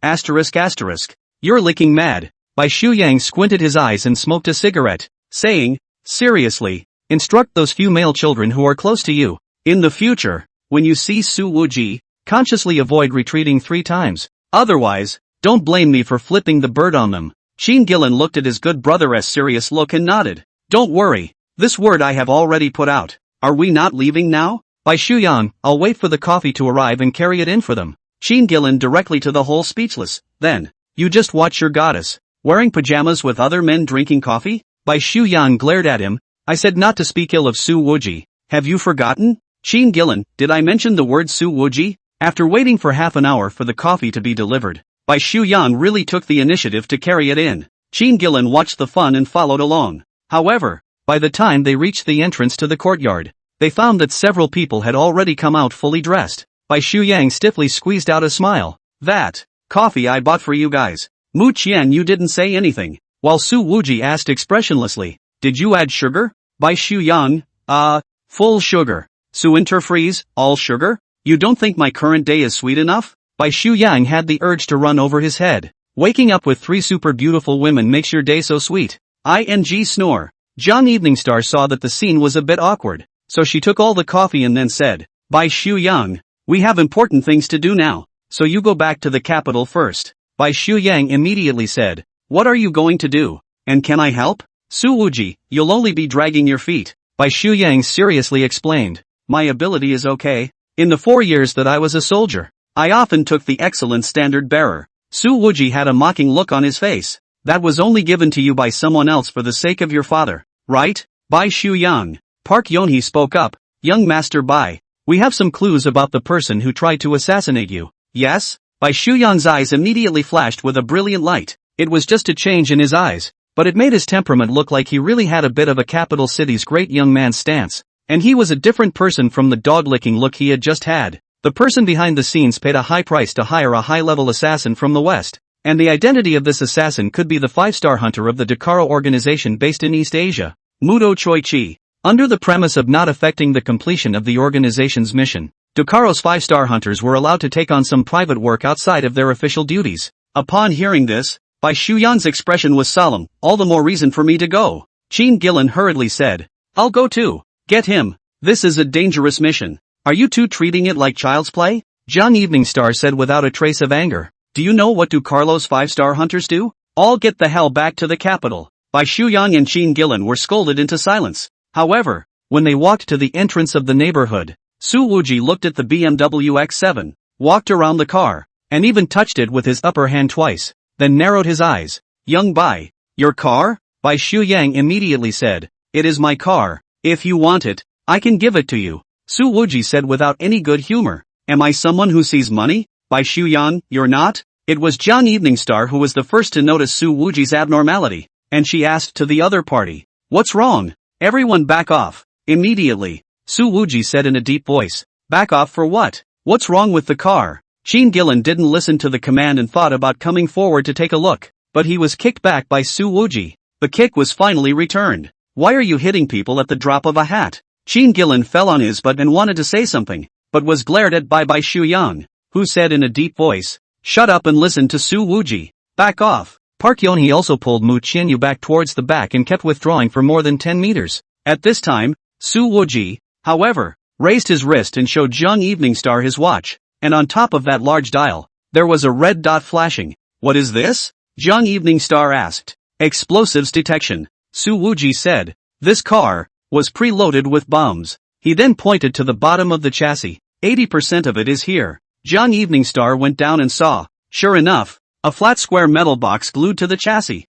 You're licking mad. Bai Shuyang squinted his eyes and smoked a cigarette, saying, seriously, instruct those few male children who are close to you. In the future, when you see Su Wuji, consciously avoid retreating 3 times. Otherwise, don't blame me for flipping the bird on them. Sheen Gillen looked at his good brother's serious look and nodded. Don't worry, this word I have already put out. Are we not leaving now? Bai Shuyang, I'll wait for the coffee to arrive and carry it in for them. Sheen Gillen directly to the whole speechless. Then, you just watch your goddess, wearing pajamas with other men drinking coffee? Bai Shuyang glared at him. I said not to speak ill of Su Wuji. Have you forgotten? Sheen Gillen, did I mention the word Su Wuji? After waiting for half an hour for the coffee to be delivered, Bai Shuyang really took the initiative to carry it in. Sheen Gillen watched the fun and followed along. However, by the time they reached the entrance to the courtyard, they found that several people had already come out fully dressed. Bai Shuyang stiffly squeezed out a smile. That coffee I bought for you guys. Mu Qian, you didn't say anything. While Su Wuji asked expressionlessly, did you add sugar? Bai Shuyang, full sugar. Su interfreeze, all sugar? You don't think my current day is sweet enough? Bai Shuyang had the urge to run over his head. Waking up with 3 super beautiful women makes your day so sweet. ING snore. Jiang Eveningstar saw that the scene was a bit awkward, so she took all the coffee and then said, Bai Shuyang, we have important things to do now, so you go back to the capital first. Bai Shuyang immediately said, what are you going to do? And can I help? Su Wuji, you'll only be dragging your feet. Bai Shuyang seriously explained, my ability is okay. In the 4 years that I was a soldier, I often took the excellent standard bearer. Su Wuji had a mocking look on his face. That was only given to you by someone else for the sake of your father, right? Bai Shuyang. Park Yonhee spoke up, young Master Bai, we have some clues about the person who tried to assassinate you. Yes? Bai Shuyang's eyes immediately flashed with a brilliant light. It was just a change in his eyes, but it made his temperament look like he really had a bit of a capital city's great young man's stance. And he was a different person from the dog-licking look he had just had. The person behind the scenes paid a high price to hire a high-level assassin from the West. And the identity of this assassin could be the 5-star hunter of the Dakaro organization based in East Asia, Mudo Choi Chi. Under the premise of not affecting the completion of the organization's mission, Dakaro's 5-star hunters were allowed to take on some private work outside of their official duties. Upon hearing this, Bai Shuyang's expression was solemn. All the more reason for me to go. Sheen Gillen hurriedly said, I'll go too. Get him. This is a dangerous mission. Are you two treating it like child's play? Jiang Eveningstar said without a trace of anger. Do you know what Carlo's 5-star hunters do? All get the hell back to the capital. Bai Shuyang and Sheen Gillen were scolded into silence. However, when they walked to the entrance of the neighborhood, Su Wuji looked at the BMW X7, walked around the car, and even touched it with his upper hand twice, then narrowed his eyes. Young Bai, your car? Bai Shuyang immediately said, it is my car. If you want it, I can give it to you. Su Wuji said without any good humor. Am I someone who sees money? Bai Shuyang, you're not? It was Jiang Eveningstar who was the first to notice Su Wuji's abnormality, and she asked to the other party, what's wrong? Everyone back off. Immediately, Su Wuji said in a deep voice, back off for what? What's wrong with the car? Sheen Gillen didn't listen to the command and thought about coming forward to take a look, but he was kicked back by Su Wuji. The kick was finally returned. Why are you hitting people at the drop of a hat? Sheen Gillen fell on his butt and wanted to say something, but was glared at by Bai Shuyang, who said in a deep voice, shut up and listen to Su Wuji. Back off. Park Yonhee also pulled Mu Qianyu back towards the back and kept withdrawing for more than 10 meters. At this time, Su Wuji, however, raised his wrist and showed Jiang Eveningstar his watch, and on top of that large dial, there was a red dot flashing. What is this? Jiang Eveningstar asked. Explosives detection. Su Wuji said. This car was preloaded with bombs. He then pointed to the bottom of the chassis. 80% of it is here. Jiang Eveningstar went down and saw, sure enough, a flat square metal box glued to the chassis.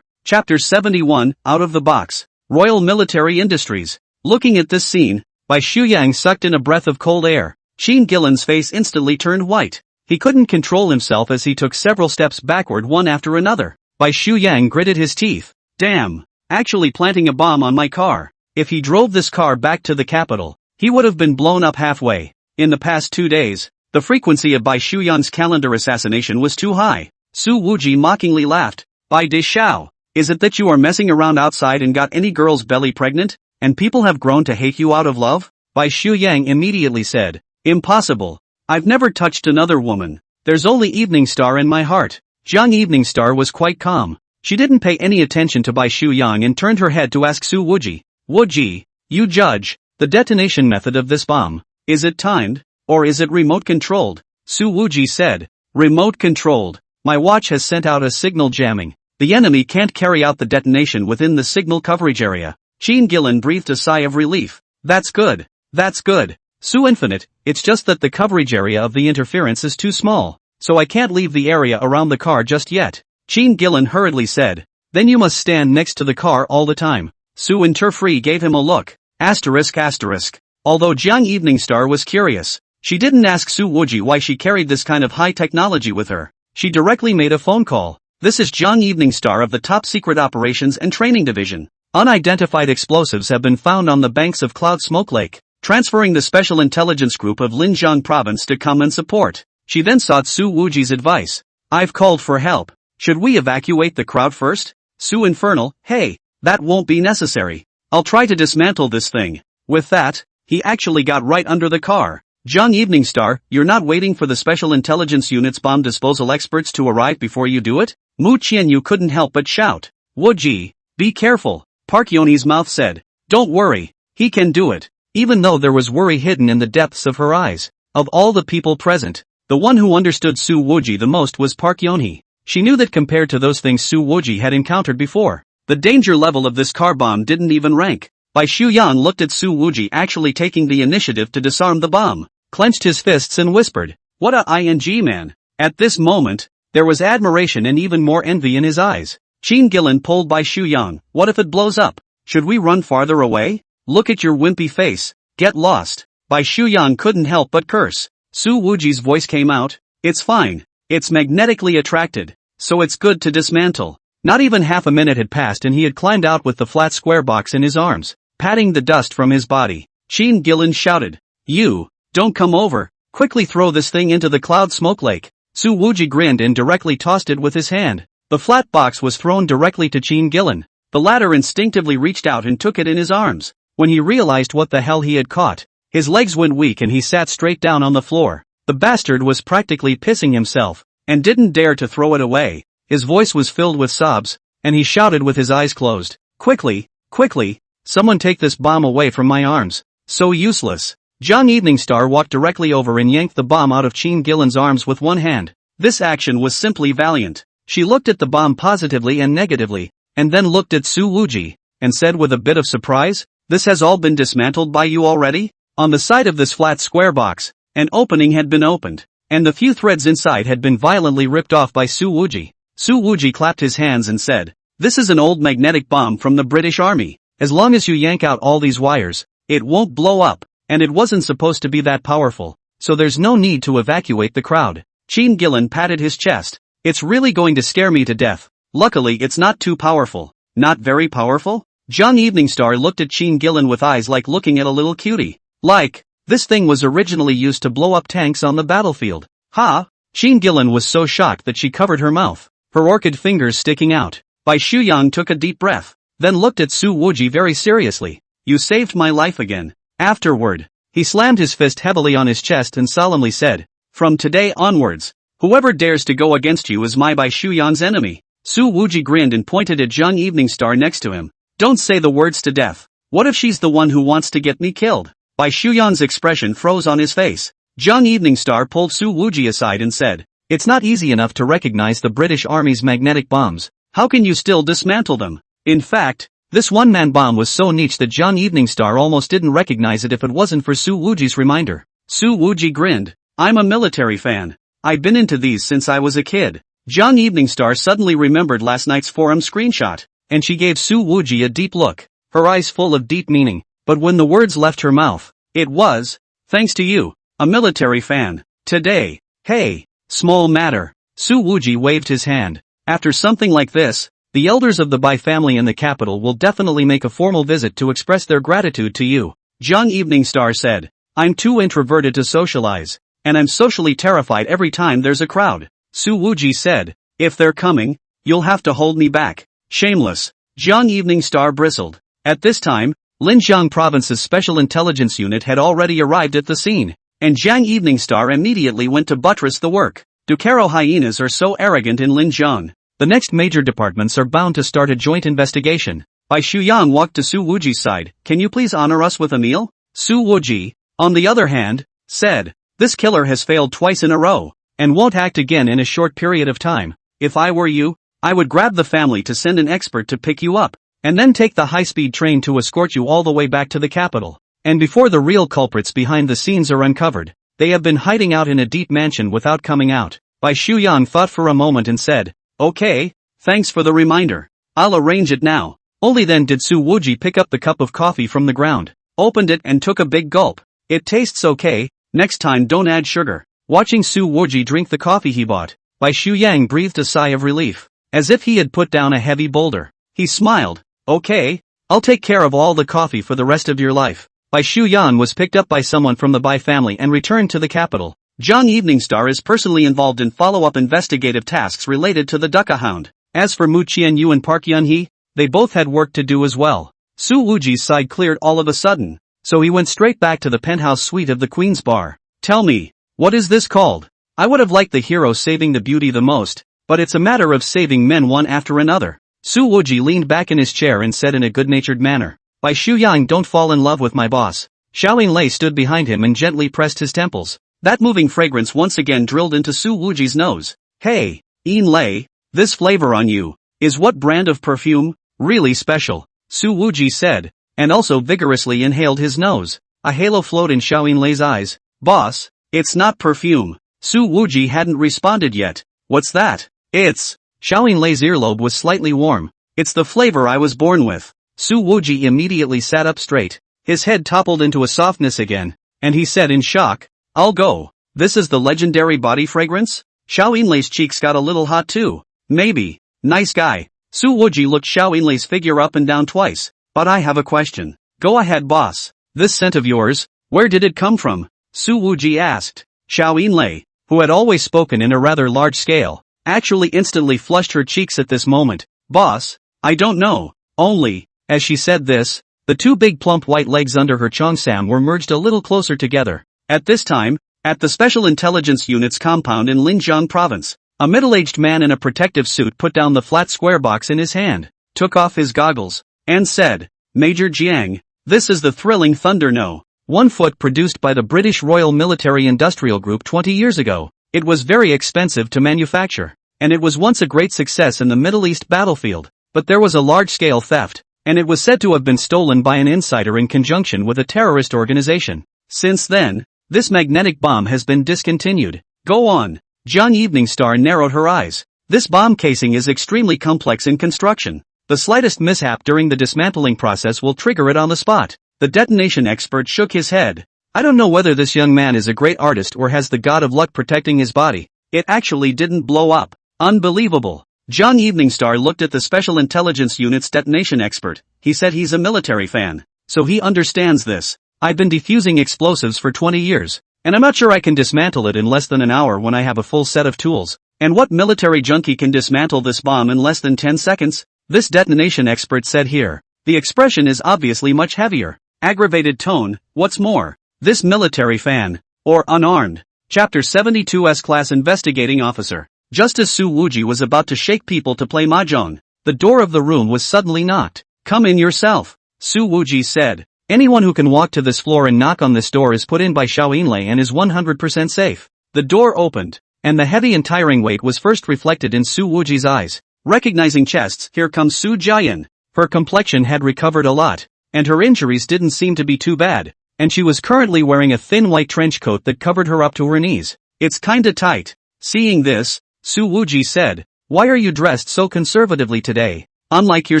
Chapter 71, Out of the Box. Royal Military Industries. Looking at this scene, Bai Shuyang sucked in a breath of cold air. Sheen Gillen's face instantly turned white. He couldn't control himself as he took several steps backward one after another. Bai Shuyang gritted his teeth. Damn, actually planting a bomb on my car. If he drove this car back to the capital, he would have been blown up halfway. In the past 2 days, the frequency of Bai Shuyang's calendar assassination was too high. Su Wuji mockingly laughed. Bai De Xiao, is it that you are messing around outside and got any girl's belly pregnant, and people have grown to hate you out of love? Bai Shuyang immediately said. Impossible. I've never touched another woman. There's only Evening Star in my heart. Young Evening Star was quite calm. She didn't pay any attention to Bai Shuyang and turned her head to ask Su Wuji. Wuji, you judge the detonation method of this bomb. Is it timed, or is it remote-controlled? Su Wuji said. Remote-controlled. My watch has sent out a signal jamming. The enemy can't carry out the detonation within the signal coverage area. Qin Gillen breathed a sigh of relief. That's good. That's good. Su Infinite, it's just that the coverage area of the interference is too small, so I can't leave the area around the car just yet. Qin Gillen hurriedly said. Then you must stand next to the car all the time. Su Interfree gave him a look. Asterisk asterisk. Although Jiang Evening Star was curious, she didn't ask Su Wuji why she carried this kind of high technology with her. She directly made a phone call. This is Jiang Evening Star of the Top Secret Operations and Training Division. Unidentified explosives have been found on the banks of Cloud Smoke Lake, transferring the Special Intelligence Group of Linjiang Province to come and support. She then sought Su Wuji's advice. I've called for help. Should we evacuate the crowd first? Su Infernal, hey, that won't be necessary. I'll try to dismantle this thing. With that, he actually got right under the car. Jiang Evening Star, you're not waiting for the Special Intelligence Unit's bomb disposal experts to arrive before you do it? Mu Qianyu couldn't help but shout. Wuji, be careful, Park Yoni's mouth said. Don't worry, he can do it. Even though there was worry hidden in the depths of her eyes. Of all the people present, the one who understood Su Wuji the most was Park Yonhee. She knew that compared to those things Su Wuji had encountered before, the danger level of this car bomb didn't even rank. Bai Shuyang looked at Su Wuji actually taking the initiative to disarm the bomb, clenched his fists and whispered, what a ing man. At this moment, there was admiration and even more envy in his eyes. Qin Gillen pulled Bai Shuyang. What if it blows up? Should we run farther away? Look at your wimpy face. Get lost. Bai Shuyang couldn't help but curse. Su Wuji's voice came out. It's fine. It's magnetically attracted, so it's good to dismantle. Not even half a minute had passed and he had climbed out with the flat square box in his arms, patting the dust from his body. Qin Gillen shouted. You, don't come over. Quickly throw this thing into the Cloud Smoke Lake. Su Wuji grinned and directly tossed it with his hand. The flat box was thrown directly to Qin Gillen. The latter instinctively reached out and took it in his arms. When he realized what the hell he had caught, his legs went weak and he sat straight down on the floor. The bastard was practically pissing himself, and didn't dare to throw it away. His voice was filled with sobs, and he shouted with his eyes closed. Quickly, quickly, someone take this bomb away from my arms. So useless. Jiang Evening Star walked directly over and yanked the bomb out of Qin Gillen's arms with one hand. This action was simply valiant. She looked at the bomb positively and negatively, and then looked at Su Wuji, and said with a bit of surprise, this has all been dismantled by you already? On the side of this flat square box, an opening had been opened, and the few threads inside had been violently ripped off by Su Wuji. Su Wuji clapped his hands and said, this is an old magnetic bomb from the British Army. As long as you yank out all these wires, it won't blow up, and it wasn't supposed to be that powerful, so there's no need to evacuate the crowd. Qin Gillen patted his chest. It's really going to scare me to death. Luckily it's not too powerful. Not very powerful? Jiang Evening Star looked at Qin Gillen with eyes like looking at a little cutie. Like, this thing was originally used to blow up tanks on the battlefield. Ha! Qin Gillen was so shocked that she covered her mouth, her orchid fingers sticking out. Bai Shuyang took a deep breath, then looked at Su Wuji very seriously. You saved my life again. Afterward, he slammed his fist heavily on his chest and solemnly said, from today onwards, whoever dares to go against you is my Bai Shuyang's enemy. Su Wuji grinned and pointed at Jiang Evening Star next to him. Don't say the words to death. What if she's the one who wants to get me killed? Bai Shuyang's expression froze on his face. Jiang Evening Star pulled Su Wuji aside and said, it's not easy enough to recognize the British Army's magnetic bombs. How can you still dismantle them? In fact, this one-man bomb was so niche that Jiang Evening Star almost didn't recognize it if it wasn't for Su Wuji's reminder. Su Wuji grinned. I'm a military fan. I've been into these since I was a kid. Jiang Evening Star suddenly remembered last night's forum screenshot, and she gave Su Wuji a deep look, her eyes full of deep meaning. But when the words left her mouth, it was, thanks to you, a military fan. Today, hey, small matter. Su Wuji waved his hand. After something like this, the elders of the Bai family in the capital will definitely make a formal visit to express their gratitude to you. Jiang Evening Star said, I'm too introverted to socialize, and I'm socially terrified every time there's a crowd. Su Wuji said, if they're coming, you'll have to hold me back. Shameless. Jiang Evening Star bristled. At this time, Linjiang Province's Special Intelligence Unit had already arrived at the scene. and Jiang Evening Star immediately went to buttress the work. Ducaro hyenas are so arrogant in Linjiang. The next major departments are bound to start a joint investigation. Bai Shuyang walked to Su Wuji's side. Can you please honor us with a meal? Su Wuji, on the other hand, said, this killer has failed twice in a row, and won't act again in a short period of time. If I were you, I would grab the family to send an expert to pick you up, and then take the high-speed train to escort you all the way back to the capital. And before the real culprits behind the scenes are uncovered, they have been hiding out in a deep mansion without coming out. Bai Shuyang thought for a moment and said, okay, thanks for the reminder. I'll arrange it now. Only then did Su Wuji pick up the cup of coffee from the ground, opened it and took a big gulp. It tastes okay, next time don't add sugar. Watching Su Wuji drink the coffee he bought, Bai Shuyang breathed a sigh of relief, as if he had put down a heavy boulder. He smiled, okay, I'll take care of all the coffee for the rest of your life. Bai Shuyang was picked up by someone from the Bai family and returned to the capital. Jiang Evening Star is personally involved in follow-up investigative tasks related to the Dukkha Hound. As for Mu Qianyu and Park Yunhee, they both had work to do as well. Su Wuji's side cleared all of a sudden, so he went straight back to the penthouse suite of the Queen's Bar. Tell me, what is this called? I would have liked the hero saving the beauty the most, but it's a matter of saving men one after another. Su Wuji leaned back in his chair and said in a good-natured manner, Bai Shuyang, don't fall in love with my boss. Xiaoyin Lei stood behind him and gently pressed his temples. That moving fragrance once again drilled into Su Wuji's nose. Hey, Yin Lei, this flavor on you, is what brand of perfume? Really special, Su Wuji said, and also vigorously inhaled his nose. A halo flowed in Xiaoyin Lei's eyes. Boss, it's not perfume. Su Wuji hadn't responded yet. What's that? It's... Xiaoyin Lei's earlobe was slightly warm. It's the flavor I was born with. Su Wuji immediately sat up straight. His head toppled into a softness again, and he said in shock, I'll go. This is the legendary body fragrance? Xiaoyin Lei's cheeks got a little hot too. Maybe. Nice guy. Su Wuji looked Xiaoyin Lei's figure up and down twice. But I have a question. Go ahead, boss. This scent of yours, where did it come from? Su Wuji asked. Xiaoyin Lei, who had always spoken in a rather large scale, actually instantly flushed her cheeks at this moment. Boss, I don't know. Only, as she said this, the two big plump white legs under her cheongsam were merged a little closer together. At this time, at the Special Intelligence Unit's compound in Linjiang Province, a middle-aged man in a protective suit put down the flat square box in his hand, took off his goggles, and said, Major Jiang, this is the thrilling Thunder No. 1 foot produced by the British Royal Military Industrial Group 20 years ago. It was very expensive to manufacture, and it was once a great success in the Middle East battlefield, but there was a large-scale theft, and it was said to have been stolen by an insider in conjunction with a terrorist organization. Since then, this magnetic bomb has been discontinued. Go on. Jiang Evening Star narrowed her eyes. This bomb casing is extremely complex in construction. The slightest mishap during the dismantling process will trigger it on the spot. The detonation expert shook his head. I don't know whether this young man is a great artist or has the god of luck protecting his body. It actually didn't blow up. Unbelievable. Jiang Evening Star looked at the Special Intelligence Unit's detonation expert. He said he's a military fan, so he understands this. I've been defusing explosives for 20 years, and I'm not sure I can dismantle it in less than an hour when I have a full set of tools. And what military junkie can dismantle this bomb in less than 10 seconds? This detonation expert said here. The expression is obviously much heavier. Aggravated tone, what's more, this military fan, or unarmed. Chapter 72 S-Class Investigating Officer. Just as Su Wuji was about to shake people to play mahjong, the door of the room was suddenly knocked. Come in yourself, Su Wuji said. Anyone who can walk to this floor and knock on this door is put in by Xiaoyin Lei and is 100% safe. The door opened, and the heavy and tiring weight was first reflected in Su Wuji's eyes. Recognizing chests, here comes Su Jiayan. Her complexion had recovered a lot, and her injuries didn't seem to be too bad, and she was currently wearing a thin white trench coat that covered her up to her knees. It's kinda tight. Seeing this, Su Wuji said, why are you dressed so conservatively today? Unlike your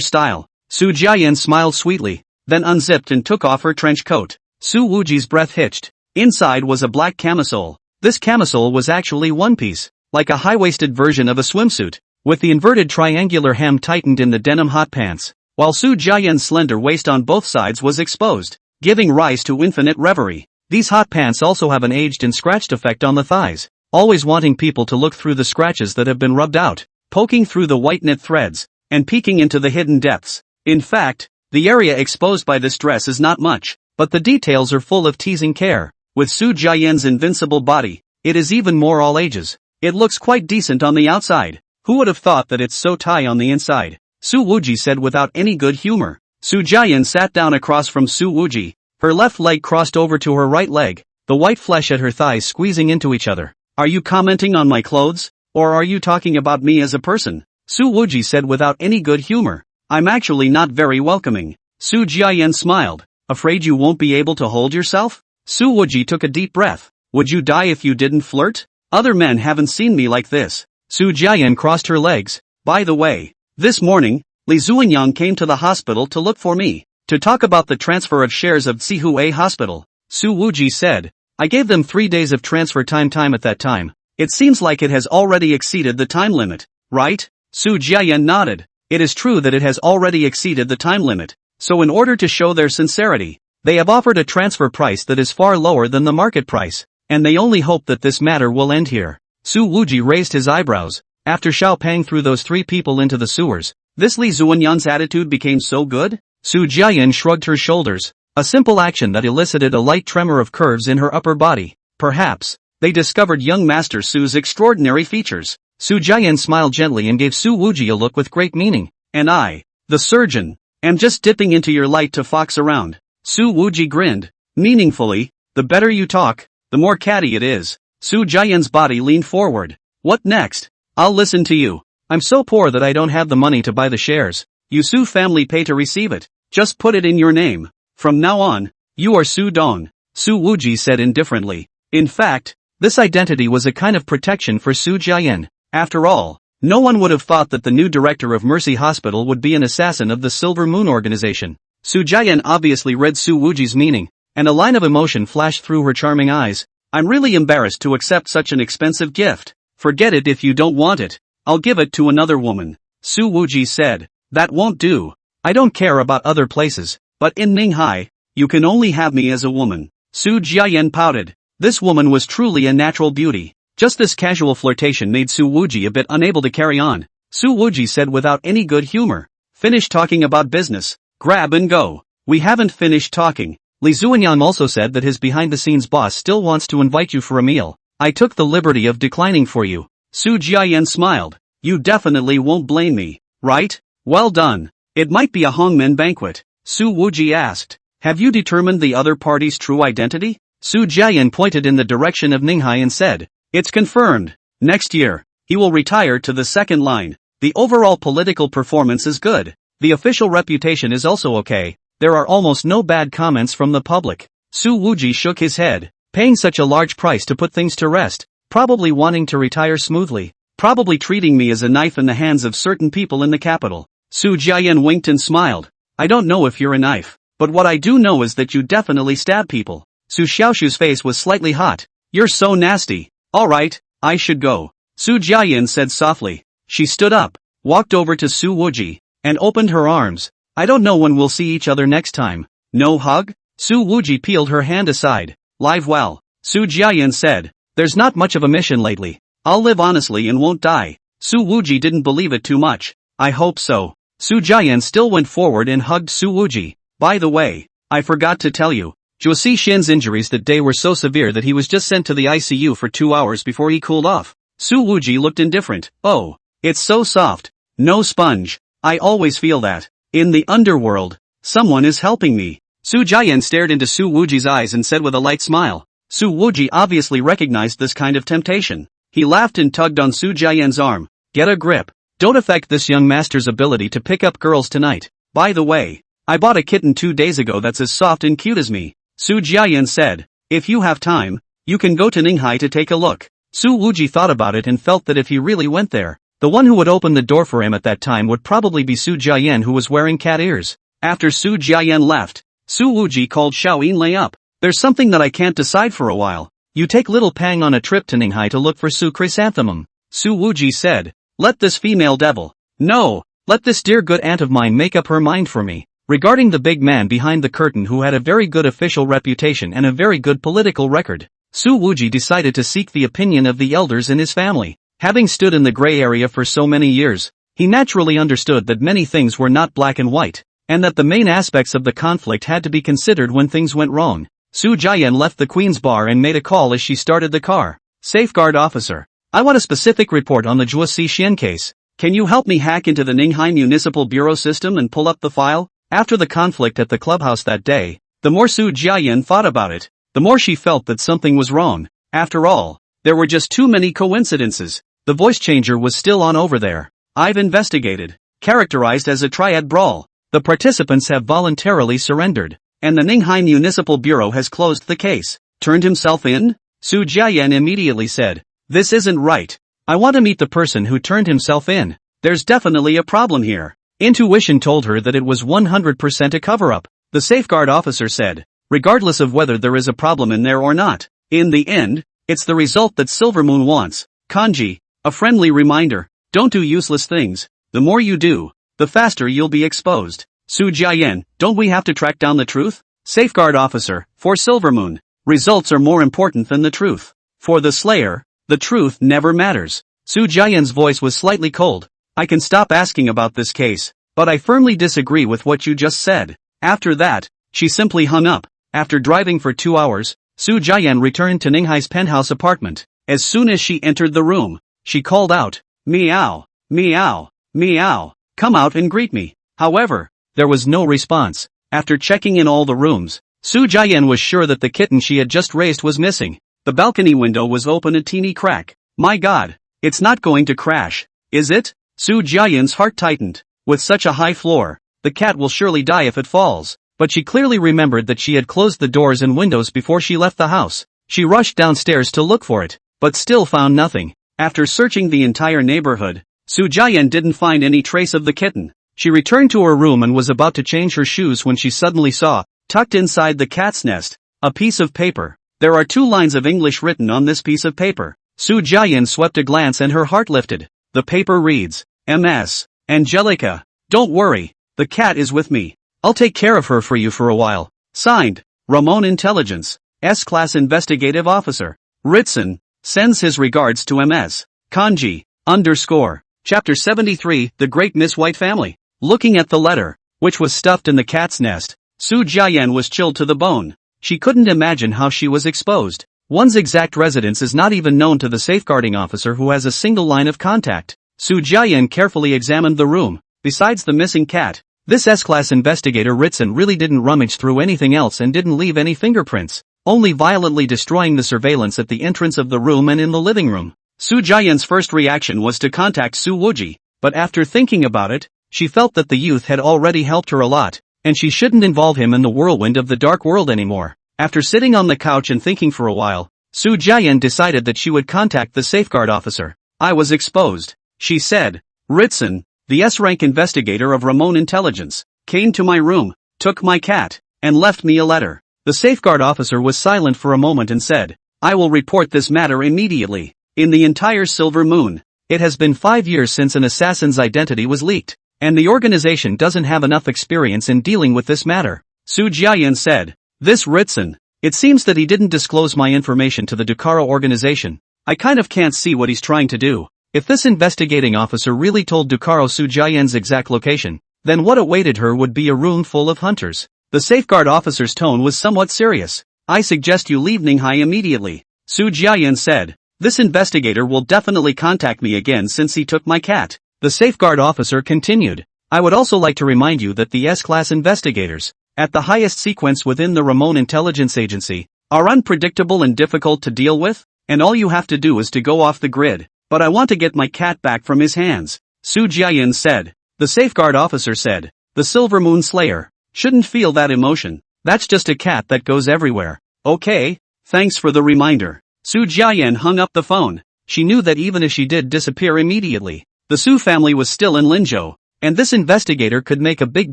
style. Su Jiayan smiled sweetly, then unzipped and took off her trench coat. Su Wuji's breath hitched. Inside was a black camisole. This camisole was actually one piece, like a high-waisted version of a swimsuit, with the inverted triangular hem tightened in the denim hot pants, while Su Jiayan's slender waist on both sides was exposed, giving rise to infinite reverie. These hot pants also have an aged and scratched effect on the thighs, always wanting people to look through the scratches that have been rubbed out, poking through the white knit threads, and peeking into the hidden depths. In fact, the area exposed by this dress is not much, but the details are full of teasing care. With Su Jiayan's invincible body, it is even more all ages. It looks quite decent on the outside. Who would have thought that it's so tight on the inside? Su Wuji said without any good humor. Su Jiayan sat down across from Su Wuji, her left leg crossed over to her right leg, the white flesh at her thighs squeezing into each other. Are you commenting on my clothes? Or are you talking about me as a person? Su Wuji said without any good humor. I'm actually not very welcoming. Su Jiayan smiled. Afraid you won't be able to hold yourself? Su Wuji took a deep breath. Would you die if you didn't flirt? Other men haven't seen me like this. Su Jiayan crossed her legs. By the way, this morning, Li Zuanyang came to the hospital to look for me, to talk about the transfer of shares of Zihue Hospital. Su Wuji said. I gave them 3 days of transfer time at that time. It seems like it has already exceeded the time limit, right? Su Jiayan nodded. It is true that it has already exceeded the time limit, so in order to show their sincerity, they have offered a transfer price that is far lower than the market price, and they only hope that this matter will end here. Su Wuji raised his eyebrows. After Xiao Pang threw those 3 people into the sewers, this Li Zuanyang's attitude became so good? Su Jiayan shrugged her shoulders, a simple action that elicited a light tremor of curves in her upper body. Perhaps, they discovered young Master Su's extraordinary features. Su Jiayan smiled gently and gave Su Wuji a look with great meaning. And I, the surgeon, am just dipping into your light to fox around. Su Wuji grinned. Meaningfully, the better you talk, the more catty it is. Su Jiayan's body leaned forward. What next? I'll listen to you. I'm so poor that I don't have the money to buy the shares. You Su family pay to receive it. Just put it in your name. From now on, you are Su Dong. Su Wuji said indifferently. In fact, this identity was a kind of protection for Su Jiayan. After all, no one would have thought that the new director of Mercy Hospital would be an assassin of the Silver Moon organization. Su Jiayan obviously read Su Wuji's meaning, and a line of emotion flashed through her charming eyes. I'm really embarrassed to accept such an expensive gift. Forget it if you don't want it. I'll give it to another woman. Su Wuji said. That won't do. I don't care about other places, but in Ninghai, you can only have me as a woman. Su Jiayan pouted. This woman was truly a natural beauty. Just this casual flirtation made Su Wuji a bit unable to carry on. Su Wuji said without any good humor. Finish talking about business. Grab and go. We haven't finished talking. Li Zuanyang also said that his behind-the-scenes boss still wants to invite you for a meal. I took the liberty of declining for you. Su Jiayan smiled. You definitely won't blame me, right? Well done. It might be a hongmen banquet. Su Wuji asked. Have you determined the other party's true identity? Su Jiayan pointed in the direction of Ninghai and said. It's confirmed. Next year, he will retire to the second line. The overall political performance is good. The official reputation is also okay. There are almost no bad comments from the public. Su Wuji shook his head. Paying such a large price to put things to rest. Probably wanting to retire smoothly. Probably treating me as a knife in the hands of certain people in the capital. Su Jiayan winked and smiled. I don't know if you're a knife, but what I do know is that you definitely stab people. Su Xiaoshu's face was slightly hot. You're so nasty. Alright, I should go. Su Jiayan said softly. She stood up, walked over to Su Wuji, and opened her arms. I don't know when we'll see each other next time. No hug? Su Wuji peeled her hand aside. Live well. Su Jiayan said. There's not much of a mission lately. I'll live honestly and won't die. Su Wuji didn't believe it too much. I hope so. Su Jiayan still went forward and hugged Su Wuji. By the way, I forgot to tell you. Zhuo Xin's injuries that day were so severe that he was just sent to the ICU for 2 hours before he cooled off. Su Wuji looked indifferent. Oh, it's so soft. No sponge. I always feel that. In the underworld, someone is helping me. Su Jiayan stared into Su Wuji's eyes and said with a light smile. Su Wuji obviously recognized this kind of temptation. He laughed and tugged on Su Jiayan's arm. Get a grip. Don't affect this young master's ability to pick up girls tonight. By the way, I bought a kitten 2 days ago that's as soft and cute as me. Su Jiayan said. If you have time, you can go to Ninghai to take a look. Su Wuji thought about it and felt that if he really went there, the one who would open the door for him at that time would probably be Su Jiayan, who was wearing cat ears. After Su Jiayan left, Su Wuji called Xiao Yinlei up. There's something that I can't decide for a while. You take little Pang on a trip to Ninghai to look for Su Chrysanthemum. Su Wuji said. Let this female devil. No, let this dear good aunt of mine make up her mind for me. Regarding the big man behind the curtain who had a very good official reputation and a very good political record, Su Wuji decided to seek the opinion of the elders in his family. Having stood in the gray area for so many years, he naturally understood that many things were not black and white, and that the main aspects of the conflict had to be considered when things went wrong. Su Jian left the Queen's bar and made a call as she started the car. Safeguard officer. I want a specific report on the Zhuo Xian case. Can you help me hack into the Ninghai Municipal Bureau system and pull up the file? After the conflict at the clubhouse that day, the more Su Jian thought about it, the more she felt that something was wrong. After all, there were just too many coincidences. The voice changer was still on over there. I've investigated. Characterized as a triad brawl. The participants have voluntarily surrendered, and the Ninghai Municipal Bureau has closed the case. Turned himself in? Su Jian immediately said, "This isn't right. I want to meet the person who turned himself in. There's definitely a problem here." Intuition told her that it was 100% a cover-up. The safeguard officer said, regardless of whether there is a problem in there or not, in the end, it's the result that Silvermoon wants. Kanji, a friendly reminder, don't do useless things. The more you do, the faster you'll be exposed. Su Jian, don't we have to track down the truth? Safeguard officer, for Silvermoon, results are more important than the truth. For the Slayer, the truth never matters. Su Jian's voice was slightly cold. I can stop asking about this case, but I firmly disagree with what you just said. After that, she simply hung up. After driving for 2 hours, Su Jian returned to Ninghai's penthouse apartment. As soon as she entered the room, she called out, "Meow, meow, meow, come out and greet me." However, there was no response. After checking in all the rooms, Su Jian was sure that the kitten she had just raised was missing. The balcony window was open a teeny crack. My god, it's not going to crash, is it? Su Jian's heart tightened. With such a high floor, the cat will surely die if it falls. But she clearly remembered that she had closed the doors and windows before she left the house. She rushed downstairs to look for it, but still found nothing. After searching the entire neighborhood, Su Jian didn't find any trace of the kitten. She returned to her room and was about to change her shoes when she suddenly saw, tucked inside the cat's nest, a piece of paper. There are 2 lines of English written on this piece of paper. Su Jian swept a glance and her heart lifted. The paper reads, "M.S. Angelica, don't worry, the cat is with me. I'll take care of her for you for a while." Signed, Ramon Intelligence, S-Class Investigative Officer. Ritson, sends his regards to M.S. Kanji, _ Chapter 73, The Great Miss White Family. Looking at the letter, which was stuffed in the cat's nest, Su Jian was chilled to the bone. She couldn't imagine how she was exposed. One's exact residence is not even known to the safeguarding officer who has a single line of contact. Su Jian carefully examined the room. Besides the missing cat, this S-Class investigator Ritson really didn't rummage through anything else and didn't leave any fingerprints, only violently destroying the surveillance at the entrance of the room and in the living room. Su Jian's first reaction was to contact Su Wuji, but after thinking about it, she felt that the youth had already helped her a lot, and she shouldn't involve him in the whirlwind of the dark world anymore. After sitting on the couch and thinking for a while, Su Jian decided that she would contact the safeguard officer. I was exposed, she said. Ritson, the S-rank investigator of Ramon Intelligence, came to my room, took my cat, and left me a letter. The safeguard officer was silent for a moment and said, I will report this matter immediately. In the entire Silver Moon, it has been 5 years since an assassin's identity was leaked, and the organization doesn't have enough experience in dealing with this matter. Su Jian said, this Ritson, it seems that he didn't disclose my information to the Ducaro organization. I kind of can't see what he's trying to do. If this investigating officer really told Ducaro Su Jian's exact location, then what awaited her would be a room full of hunters. The safeguard officer's tone was somewhat serious. I suggest you leave Ninghai immediately, Su Jian said. This investigator will definitely contact me again since he took my cat. The safeguard officer continued. I would also like to remind you that the S-class investigators, at the highest sequence within the Ramon Intelligence Agency, are unpredictable and difficult to deal with, and all you have to do is to go off the grid. But I want to get my cat back from his hands, Su Jian said. The safeguard officer said, the Silver Moon Slayer shouldn't feel that emotion. That's just a cat that goes everywhere. Okay, thanks for the reminder. Su Jian hung up the phone. She knew that even if she did disappear immediately, the Su family was still in Linzhou, and this investigator could make a big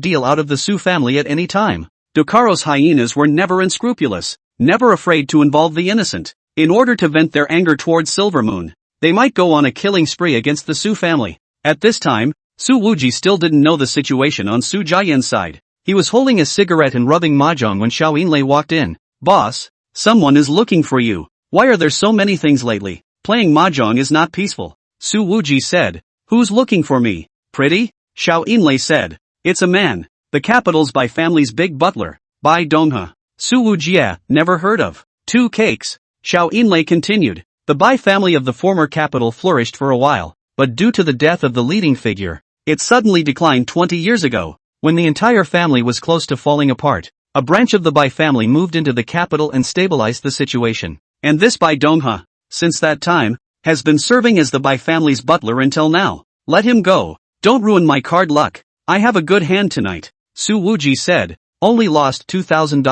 deal out of the Su family at any time. Ducaro's hyenas were never unscrupulous, never afraid to involve the innocent. In order to vent their anger towards Silver Moon, they might go on a killing spree against the Su family. At this time, Su Wuji still didn't know the situation on Su Jian's side. He was holding a cigarette and rubbing mahjong when Xiao Yinlei walked in. Boss, someone is looking for you. Why are there so many things lately? Playing mahjong is not peaceful. Su Wuji said. Who's looking for me? Pretty? Xiao Yinlei said. It's a man. The capital's by family's big butler, Bai Donghe. Su Wujia, never heard of. 2 cakes. Xiao Yinlei continued. The Bai family of the former capital flourished for a while, but due to the death of the leading figure, it suddenly declined 20 years ago. When the entire family was close to falling apart, a branch of the Bai family moved into the capital and stabilized the situation. And this Bai Donghua, since that time, has been serving as the Bai family's butler until now. Let him go. Don't ruin my card luck. I have a good hand tonight, Su Wuji said. Only lost $2,000.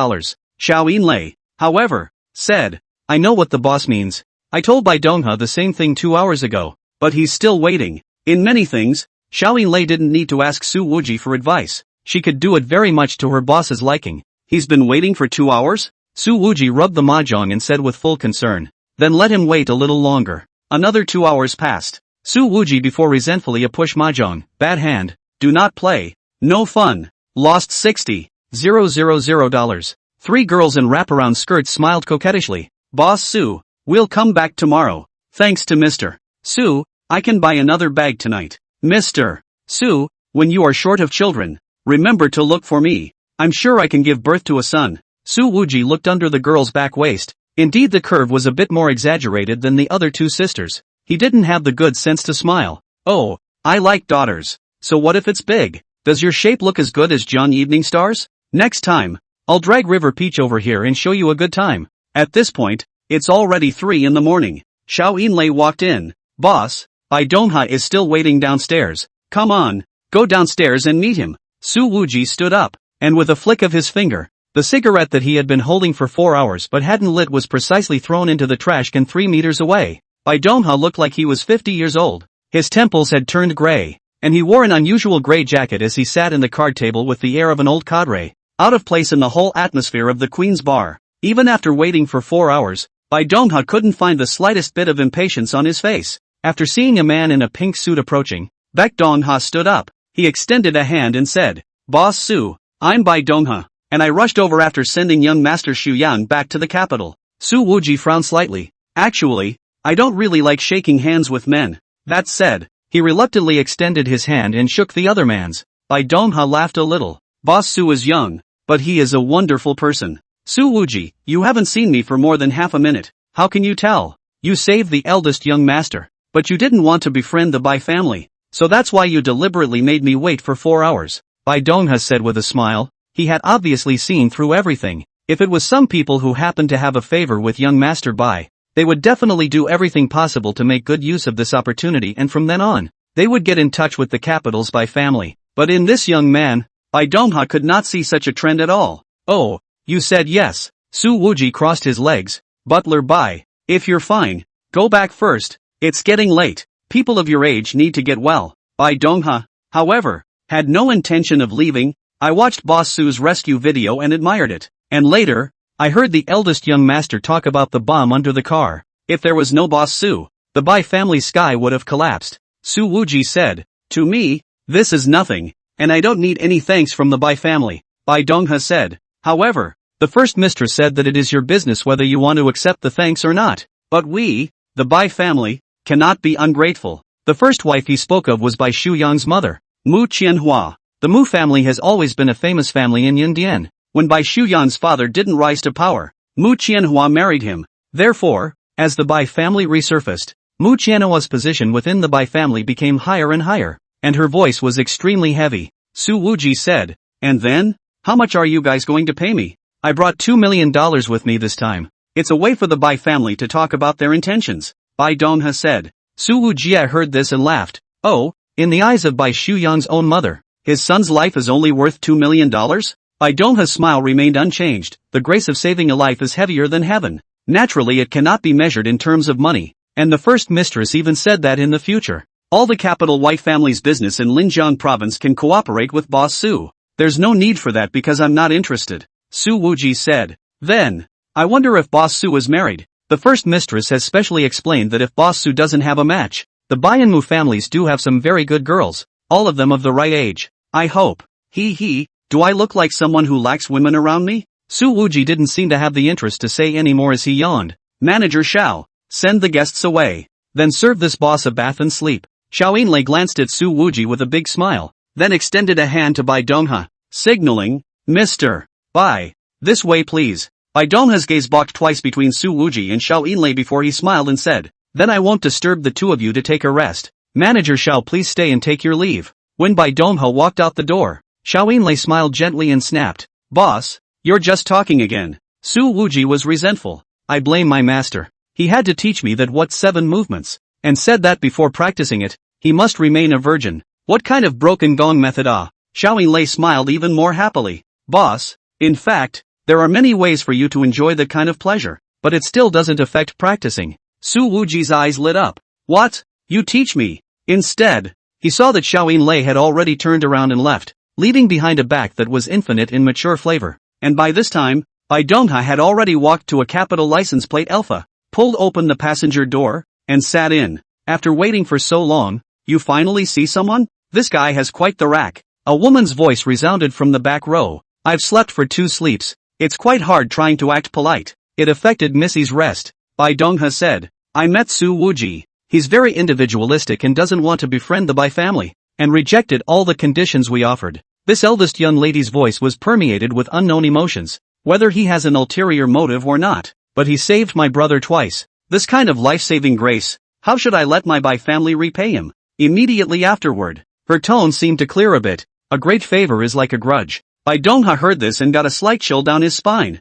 Xiao Yinlei, however, said, I know what the boss means. I told Bai Donghua the same thing 2 hours ago, but he's still waiting. In many things, Xiao Yinlei didn't need to ask Su Wuji for advice. She could do it very much to her boss's liking. He's been waiting for 2 hours? Su Wuji rubbed the mahjong and said with full concern. Then let him wait a little longer. Another 2 hours passed. Su Wuji before resentfully a push mahjong. Bad hand. Do not play. No fun. Lost $60,000. 3 girls in wraparound skirts smiled coquettishly. Boss Su, we'll come back tomorrow. Thanks to Mr. Su, I can buy another bag tonight. Mr. Su, when you are short of children, remember to look for me. I'm sure I can give birth to a son. Su Wuji looked under the girl's back waist. Indeed the curve was a bit more exaggerated than the other 2 sisters. He didn't have the good sense to smile. Oh, I like daughters. So what if it's big? Does your shape look as good as John Evening Stars? Next time, I'll drag River Peach over here and show you a good time. At this point, it's already 3 in the morning. Xiao Yinlei walked in. Boss, Bai Donghua is still waiting downstairs. Come on, go downstairs and meet him. Su Wuji stood up, and with a flick of his finger, the cigarette that he had been holding for 4 hours but hadn't lit was precisely thrown into the trash can 3 meters away. Bai Donghua looked like he was 50 years old. His temples had turned gray, and he wore an unusual gray jacket as he sat in the card table with the air of an old cadre, out of place in the whole atmosphere of the Queen's Bar. Even after waiting for 4 hours, Bai Donghua couldn't find the slightest bit of impatience on his face. After seeing a man in a pink suit approaching, Bai Donghua stood up. He extended a hand and said, Boss Su, I'm Bai Donghua, and I rushed over after sending young Master Xu Yang back to the capital. Su Wuji frowned slightly. Actually, I don't really like shaking hands with men. That said, he reluctantly extended his hand and shook the other man's. Bai Donghua laughed a little. Boss Su is young, but he is a wonderful person. Su Wuji, you haven't seen me for more than half a minute. How can you tell? You saved the eldest young master, but you didn't want to befriend the Bai family, so that's why you deliberately made me wait for 4 hours. Bai Donghua said with a smile. He had obviously seen through everything. If it was some people who happened to have a favor with young Master Bai, they would definitely do everything possible to make good use of this opportunity, and from then on, they would get in touch with the capital's Bai family. But in this young man, Bai Donghua could not see such a trend at all. Oh, you said yes. Su Wuji crossed his legs. Butler Bai, if you're fine, go back first. It's getting late. People of your age need to get well. Bai Donghua, however, had no intention of leaving. I watched Boss Su's rescue video and admired it. And later, I heard the eldest young master talk about the bomb under the car. If there was no Boss Su, the Bai family sky would have collapsed. Su Wuji said, to me, this is nothing, and I don't need any thanks from the Bai family. Bai Donghua said, however, the first mistress said that it is your business whether you want to accept the thanks or not. But we, the Bai family, cannot be ungrateful. The first wife he spoke of was Bai Xu Yang's mother, Mu Qianhua. The Mu family has always been a famous family in Yundian. When Bai Xu Yang's father didn't rise to power, Mu Qianhua married him. Therefore, as the Bai family resurfaced, Mu Qianhua's position within the Bai family became higher and higher, and her voice was extremely heavy. Su Wuji said, and then? How much are you guys going to pay me? I brought $2 million with me this time. It's a way for the Bai family to talk about their intentions. Bai Donghua said. Su Wujia heard this and laughed. Oh, in the eyes of Bai Xu Yang's own mother, his son's life is only worth $2 million? Bai Dongha's smile remained unchanged. The grace of saving a life is heavier than heaven. Naturally it cannot be measured in terms of money, and the first mistress even said that in the future. All the capital White family's business in Linjiang province can cooperate with Boss Su. There's no need for that because I'm not interested. Su Wuji said. Then, I wonder if Boss Su is married. The first mistress has specially explained that if Boss Su doesn't have a match, the Bai and Mu families do have some very good girls, all of them of the right age. I hope. Do I look like someone who lacks women around me? Su Wuji didn't seem to have the interest to say any more as he yawned. Manager Xiao, send the guests away. Then serve this boss a bath and sleep. Xiao Yinlei glanced at Su Wuji with a big smile, then extended a hand to Bai Donghua, signaling, Mr. Bai. This way please. Bai Dongha's gaze balked twice between Su Wuji and Xiao Yinlei before he smiled and said, then I won't disturb the two of you to take a rest. Manager Xiao, please stay and take your leave. When Bai Dongha walked out the door, Xiao Yinlei smiled gently and snapped, boss, you're just talking again. Su Wuji was resentful. I blame my master. He had to teach me that what 7 movements, and said that before practicing it, he must remain a virgin. What kind of broken gong method ah? Xiao Yinlei smiled even more happily. Boss, in fact, there are many ways for you to enjoy that kind of pleasure, but it still doesn't affect practicing. Su Wuji's eyes lit up. What? You teach me? Instead, he saw that Xiao Yinlei had already turned around and left, leaving behind a back that was infinite in mature flavor. And by this time, Bai Dongha had already walked to a capital license plate Alpha, pulled open the passenger door, and sat in. After waiting for so long, you finally see someone? This guy has quite the rack. A woman's voice resounded from the back row. I've slept for 2 sleeps. It's quite hard trying to act polite. It affected Missy's rest. Bai Dongha said, I met Su Wuji. He's very individualistic and doesn't want to befriend the Bai family, and rejected all the conditions we offered. This eldest young lady's voice was permeated with unknown emotions, whether he has an ulterior motive or not. But he saved my brother twice. This kind of life-saving grace, how should I let my Bai family repay him? Immediately afterward, her tone seemed to clear a bit. A great favor is like a grudge. Bai Dongha heard this and got a slight chill down his spine.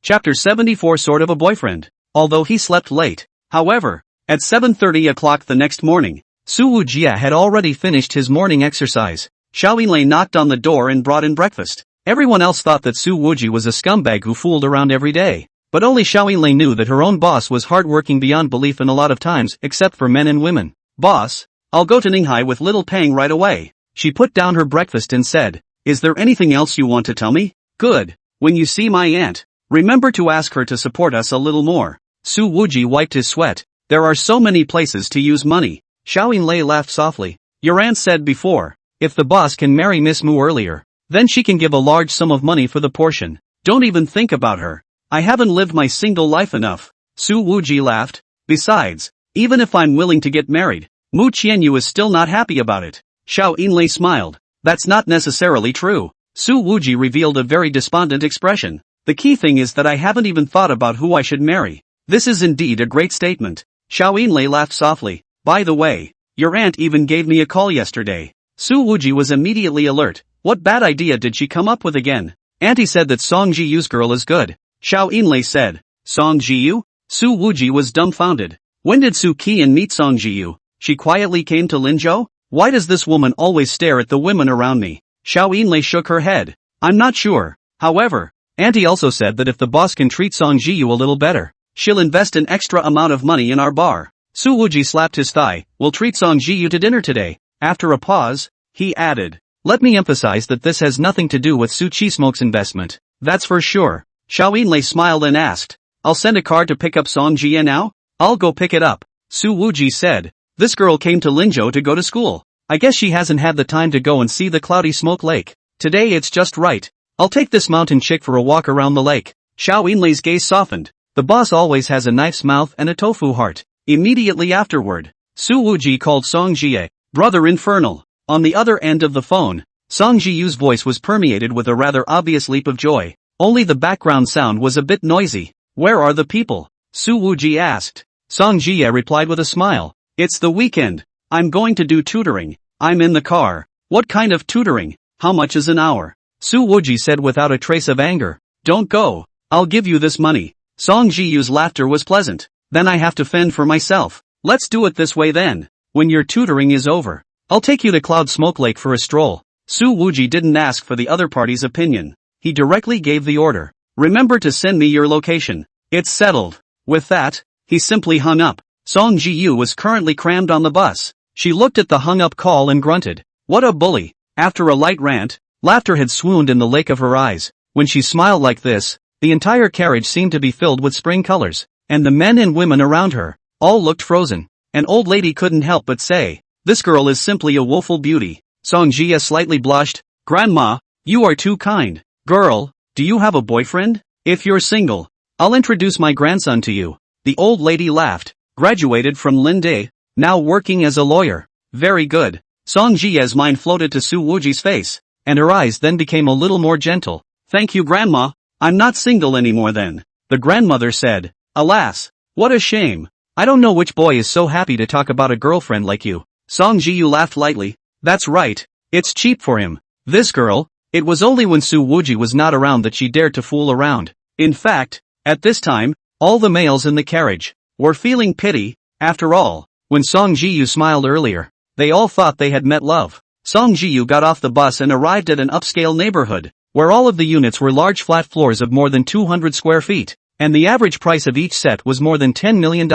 Chapter 74 Sort of a boyfriend. Although he slept late, however, at 7:30 o'clock the next morning, Su Wujia had already finished his morning exercise. Xiao Yinlei knocked on the door and brought in breakfast. Everyone else thought that Su Wuji was a scumbag who fooled around every day. But only Xiao Yinlei knew that her own boss was hardworking beyond belief and a lot of times except for men and women. Boss, I'll go to Ninghai with little Pang right away. She put down her breakfast and said, is there anything else you want to tell me? Good. When you see my aunt, remember to ask her to support us a little more. Su Wuji wiped his sweat. There are so many places to use money. Xiao Yinlei laughed softly. Your aunt said before, if the boss can marry Miss Mu earlier, then she can give a large sum of money for the portion. Don't even think about her. I haven't lived my single life enough. Su Wuji laughed. Besides, even if I'm willing to get married, Mu Qianyu is still not happy about it. Xiao Yinlei smiled. That's not necessarily true. Su Wuji revealed a very despondent expression. The key thing is that I haven't even thought about who I should marry. This is indeed a great statement. Xiao Yinlei laughed softly. By the way, your aunt even gave me a call yesterday. Su Wuji was immediately alert. What bad idea did she come up with again? Auntie said that Song Jiyu's girl is good. Xiao Yinlei said. Song Jiyu? Su Wuji was dumbfounded. When did Su Qian meet Song Jiyu? She quietly came to Linzhou? Why does this woman always stare at the women around me? Xiao Yinlei shook her head. I'm not sure. However, Auntie also said that if the boss can treat Song Jiyu a little better, she'll invest an extra amount of money in our bar. Su Wuji slapped his thigh. We'll treat Song Jiyu to dinner today. After a pause, he added. Let me emphasize that this has nothing to do with Su Chi Smoke's investment. That's for sure. Xiao Yinlei smiled and asked. I'll send a car to pick up Song Jia now? I'll go pick it up. Su Wuji said. This girl came to Linzhou to go to school. I guess she hasn't had the time to go and see the cloudy smoke lake. Today it's just right. I'll take this mountain chick for a walk around the lake. Xiao Yinlei's gaze softened. The boss always has a knife's mouth and a tofu heart. Immediately afterward, Su Wuji called Song Jie, brother infernal. On the other end of the phone, Song Jiyu's voice was permeated with a rather obvious leap of joy. Only the background sound was a bit noisy. Where are the people? Su Wuji asked. Song Jie replied with a smile. It's the weekend. I'm going to do tutoring. I'm in the car. What kind of tutoring? How much is an hour? Su Wuji said without a trace of anger. Don't go. I'll give you this money. Song Jiyu's laughter was pleasant. Then I have to fend for myself. Let's do it this way then. When your tutoring is over, I'll take you to Cloud Smoke Lake for a stroll. Su Wuji didn't ask for the other party's opinion. He directly gave the order. Remember to send me your location. It's settled. With that, he simply hung up. Song Jiyu was currently crammed on the bus. She looked at the hung-up call and grunted. What a bully. After a light rant, laughter had swooned in the lake of her eyes. When she smiled like this, the entire carriage seemed to be filled with spring colors, and the men and women around her all looked frozen. An old lady couldn't help but say, this girl is simply a woeful beauty. Song Jia slightly blushed. Grandma, you are too kind. Girl, do you have a boyfriend? If you're single, I'll introduce my grandson to you. The old lady laughed. Graduated from Linde, now working as a lawyer. Very good. Song Jia's mind floated to Su Wuji's face, and her eyes then became a little more gentle. Thank you, Grandma. I'm not single anymore then. The grandmother said. Alas, what a shame. I don't know which boy is so happy to talk about a girlfriend like you. Song Ji-yu laughed lightly. That's right. It's cheap for him. This girl. It was only when Su Wuji was not around that she dared to fool around. In fact, at this time, all the males in the carriage were feeling pity. After all, when Song Ji-yu smiled earlier, they all thought they had met love. Song Ji-yu got off the bus and arrived at an upscale neighborhood, where all of the units were large flat floors of more than 200 square feet, and the average price of each set was more than $10 million.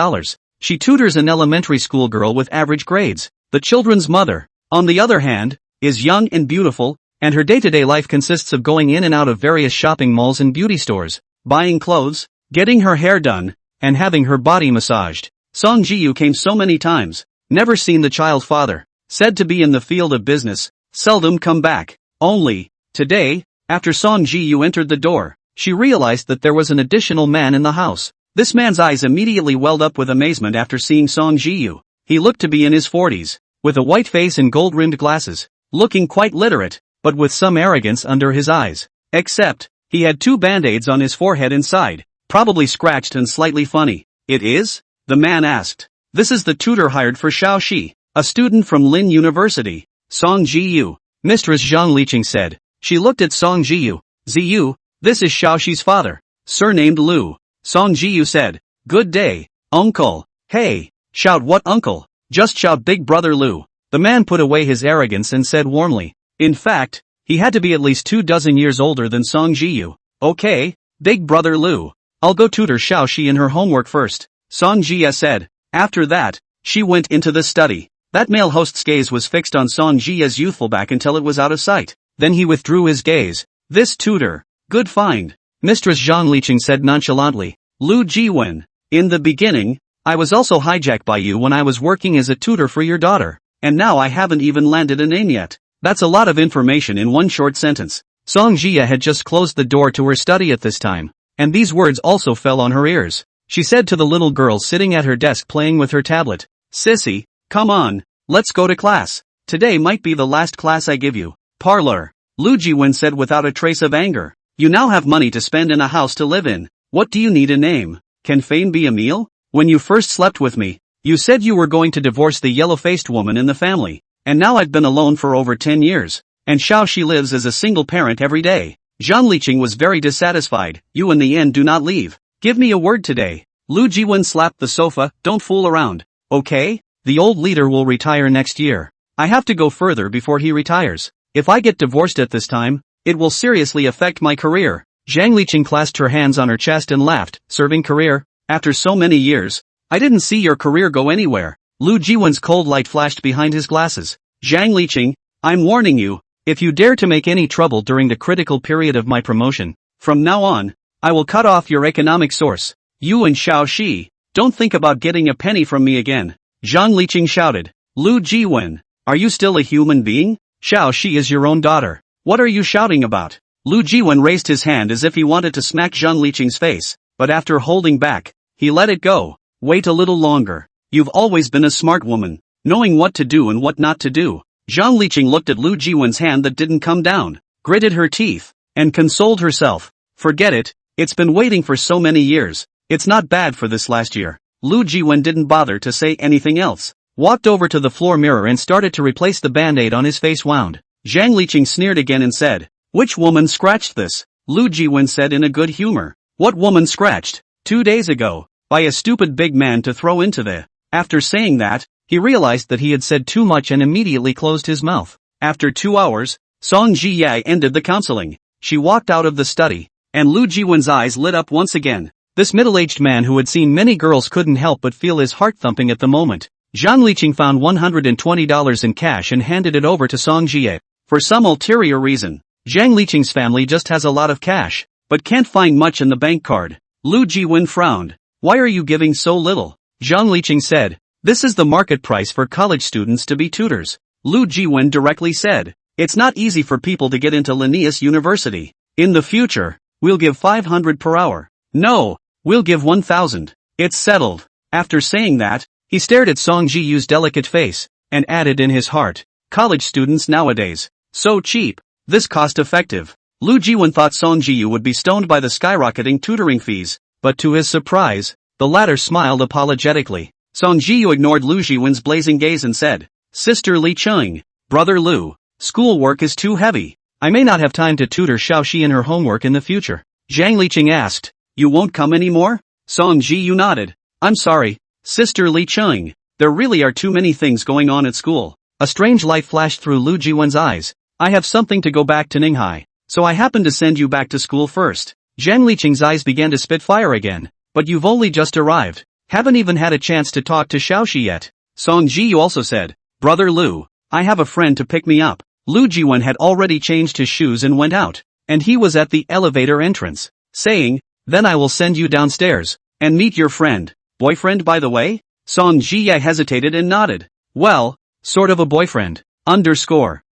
She tutors an elementary school girl with average grades. The children's mother, on the other hand, is young and beautiful, and her day-to-day life consists of going in and out of various shopping malls and beauty stores, buying clothes, getting her hair done, and having her body massaged. Song Ji-yu came so many times, never seen the child father, said to be in the field of business, seldom come back. Only, today, after Song Ji-yu entered the door, she realized that there was an additional man in the house. This man's eyes immediately welled up with amazement after seeing Song Ji-yu. He looked to be in his 40s, with a white face and gold-rimmed glasses, looking quite literate, but with some arrogance under his eyes. Except, he had 2 band-aids on his forehead and side, probably scratched and slightly funny. It is? The man asked. This is the tutor hired for Xiao Shi, a student from Lin University. Song Ji-yu. Mistress Zhang Liqing said. She looked at Song Ji-yu. Ziyu, this is Xiao Shi's father, surnamed Lu. Song Ji-yu said. Good day, uncle. Hey, shout what uncle? Just shout big brother Lu. The man put away his arrogance and said warmly. In fact, he had to be at least 24 years older than Song Ji-yu. Okay, big brother Lu. I'll go tutor Xiao Shi in her homework first, Song Ji-ya said. After that, she went into the study. That male host's gaze was fixed on Song Ji-ya's youthful back until it was out of sight. Then he withdrew his gaze. This tutor. Good find. Mistress Zhang Liqing said nonchalantly. Lu Jiwen. In the beginning, I was also hijacked by you when I was working as a tutor for your daughter. And now I haven't even landed a name yet. That's a lot of information in one short sentence. Song Ji-ya had just closed the door to her study at this time, and these words also fell on her ears. She said to the little girl sitting at her desk playing with her tablet, Sissy, come on, let's go to class. Today might be the last class I give you. Parlor. Lu Jiwen said without a trace of anger. You now have money to spend and a house to live in. What do you need a name? Can fame be a meal? When you first slept with me, you said you were going to divorce the yellow-faced woman in the family. And now I've been alone for over 10 years. And Xiao Shi lives as a single parent every day. Zhang Liqing was very dissatisfied. You in the end do not leave. Give me a word today. Lu Jiwen slapped the sofa. Don't fool around. Okay? The old leader will retire next year. I have to go further before he retires. If I get divorced at this time, it will seriously affect my career. Zhang Liqing clasped her hands on her chest and laughed. Serving career? After so many years, I didn't see your career go anywhere. Lu Jiwen's cold light flashed behind his glasses. Zhang Liqing, I'm warning you, if you dare to make any trouble during the critical period of my promotion, from now on, I will cut off your economic source. You and Xiao Shi, don't think about getting a penny from me again. Zhang Liqing shouted. Lu Jiwen, are you still a human being? Xiao Shi is your own daughter. What are you shouting about? Lu Jiwen raised his hand as if he wanted to smack Zhang Liqing's face, but after holding back, he let it go. Wait a little longer. You've always been a smart woman, knowing what to do and what not to do. Zhang Liqing looked at Lu Jiwen's hand that didn't come down, gritted her teeth, and consoled herself. Forget it, it's been waiting for so many years. It's not bad for this last year. Lu Jiwen didn't bother to say anything else, walked over to the floor mirror and started to replace the band-aid on his face wound. Zhang Liqing sneered again and said, Which woman scratched this? Lu Jiwen said in a good humor. What woman scratched? 2 days ago, by a stupid big man to throw into the... After saying that, he realized that he had said too much and immediately closed his mouth. After 2 hours, Song Ji-ya ended the counseling. She walked out of the study, and Lu Jiwen's eyes lit up once again. This middle-aged man who had seen many girls couldn't help but feel his heart thumping at the moment. Zhang Liqing found $120 in cash and handed it over to Song Ji-ya. For some ulterior reason, Zhang Liqing's family just has a lot of cash, but can't find much in the bank card. Lu Jiwen frowned. Why are you giving so little? Zhang Liqing said. This is the market price for college students to be tutors. Lu Jiwen directly said. It's not easy for people to get into Linnaeus University. In the future, we'll give 500 per hour. No, we'll give 1,000. It's settled. After saying that, he stared at Song Ji-yu's delicate face, and added in his heart, college students nowadays, so cheap, this cost-effective. Lu Jiwen thought Song Jiyu would be stoned by the skyrocketing tutoring fees, but to his surprise, the latter smiled apologetically. Song Jiyu ignored Lu Jiwen's blazing gaze and said, "Sister Li Cheng, brother Lu, schoolwork is too heavy. I may not have time to tutor Xiaoxi in her homework in the future." Zhang Liqing asked, "You won't come anymore?" Song Jiyu nodded. "I'm sorry, Sister Li Cheng. There really are too many things going on at school." A strange light flashed through Lu Jiwen's eyes. "I have something to go back to Ninghai, so I happen to send you back to school first." Zhang Liqing's eyes began to spit fire again. "But you've only just arrived. Haven't even had a chance to talk to Xiaoxi yet." Song Jiyu also said, "Brother Lu, I have a friend to pick me up." Lu Jiwen had already changed his shoes and went out, and he was at the elevator entrance, saying, "Then I will send you downstairs, and meet your friend." "Boyfriend by the way?" Song Jiye hesitated and nodded. "Well, sort of a boyfriend."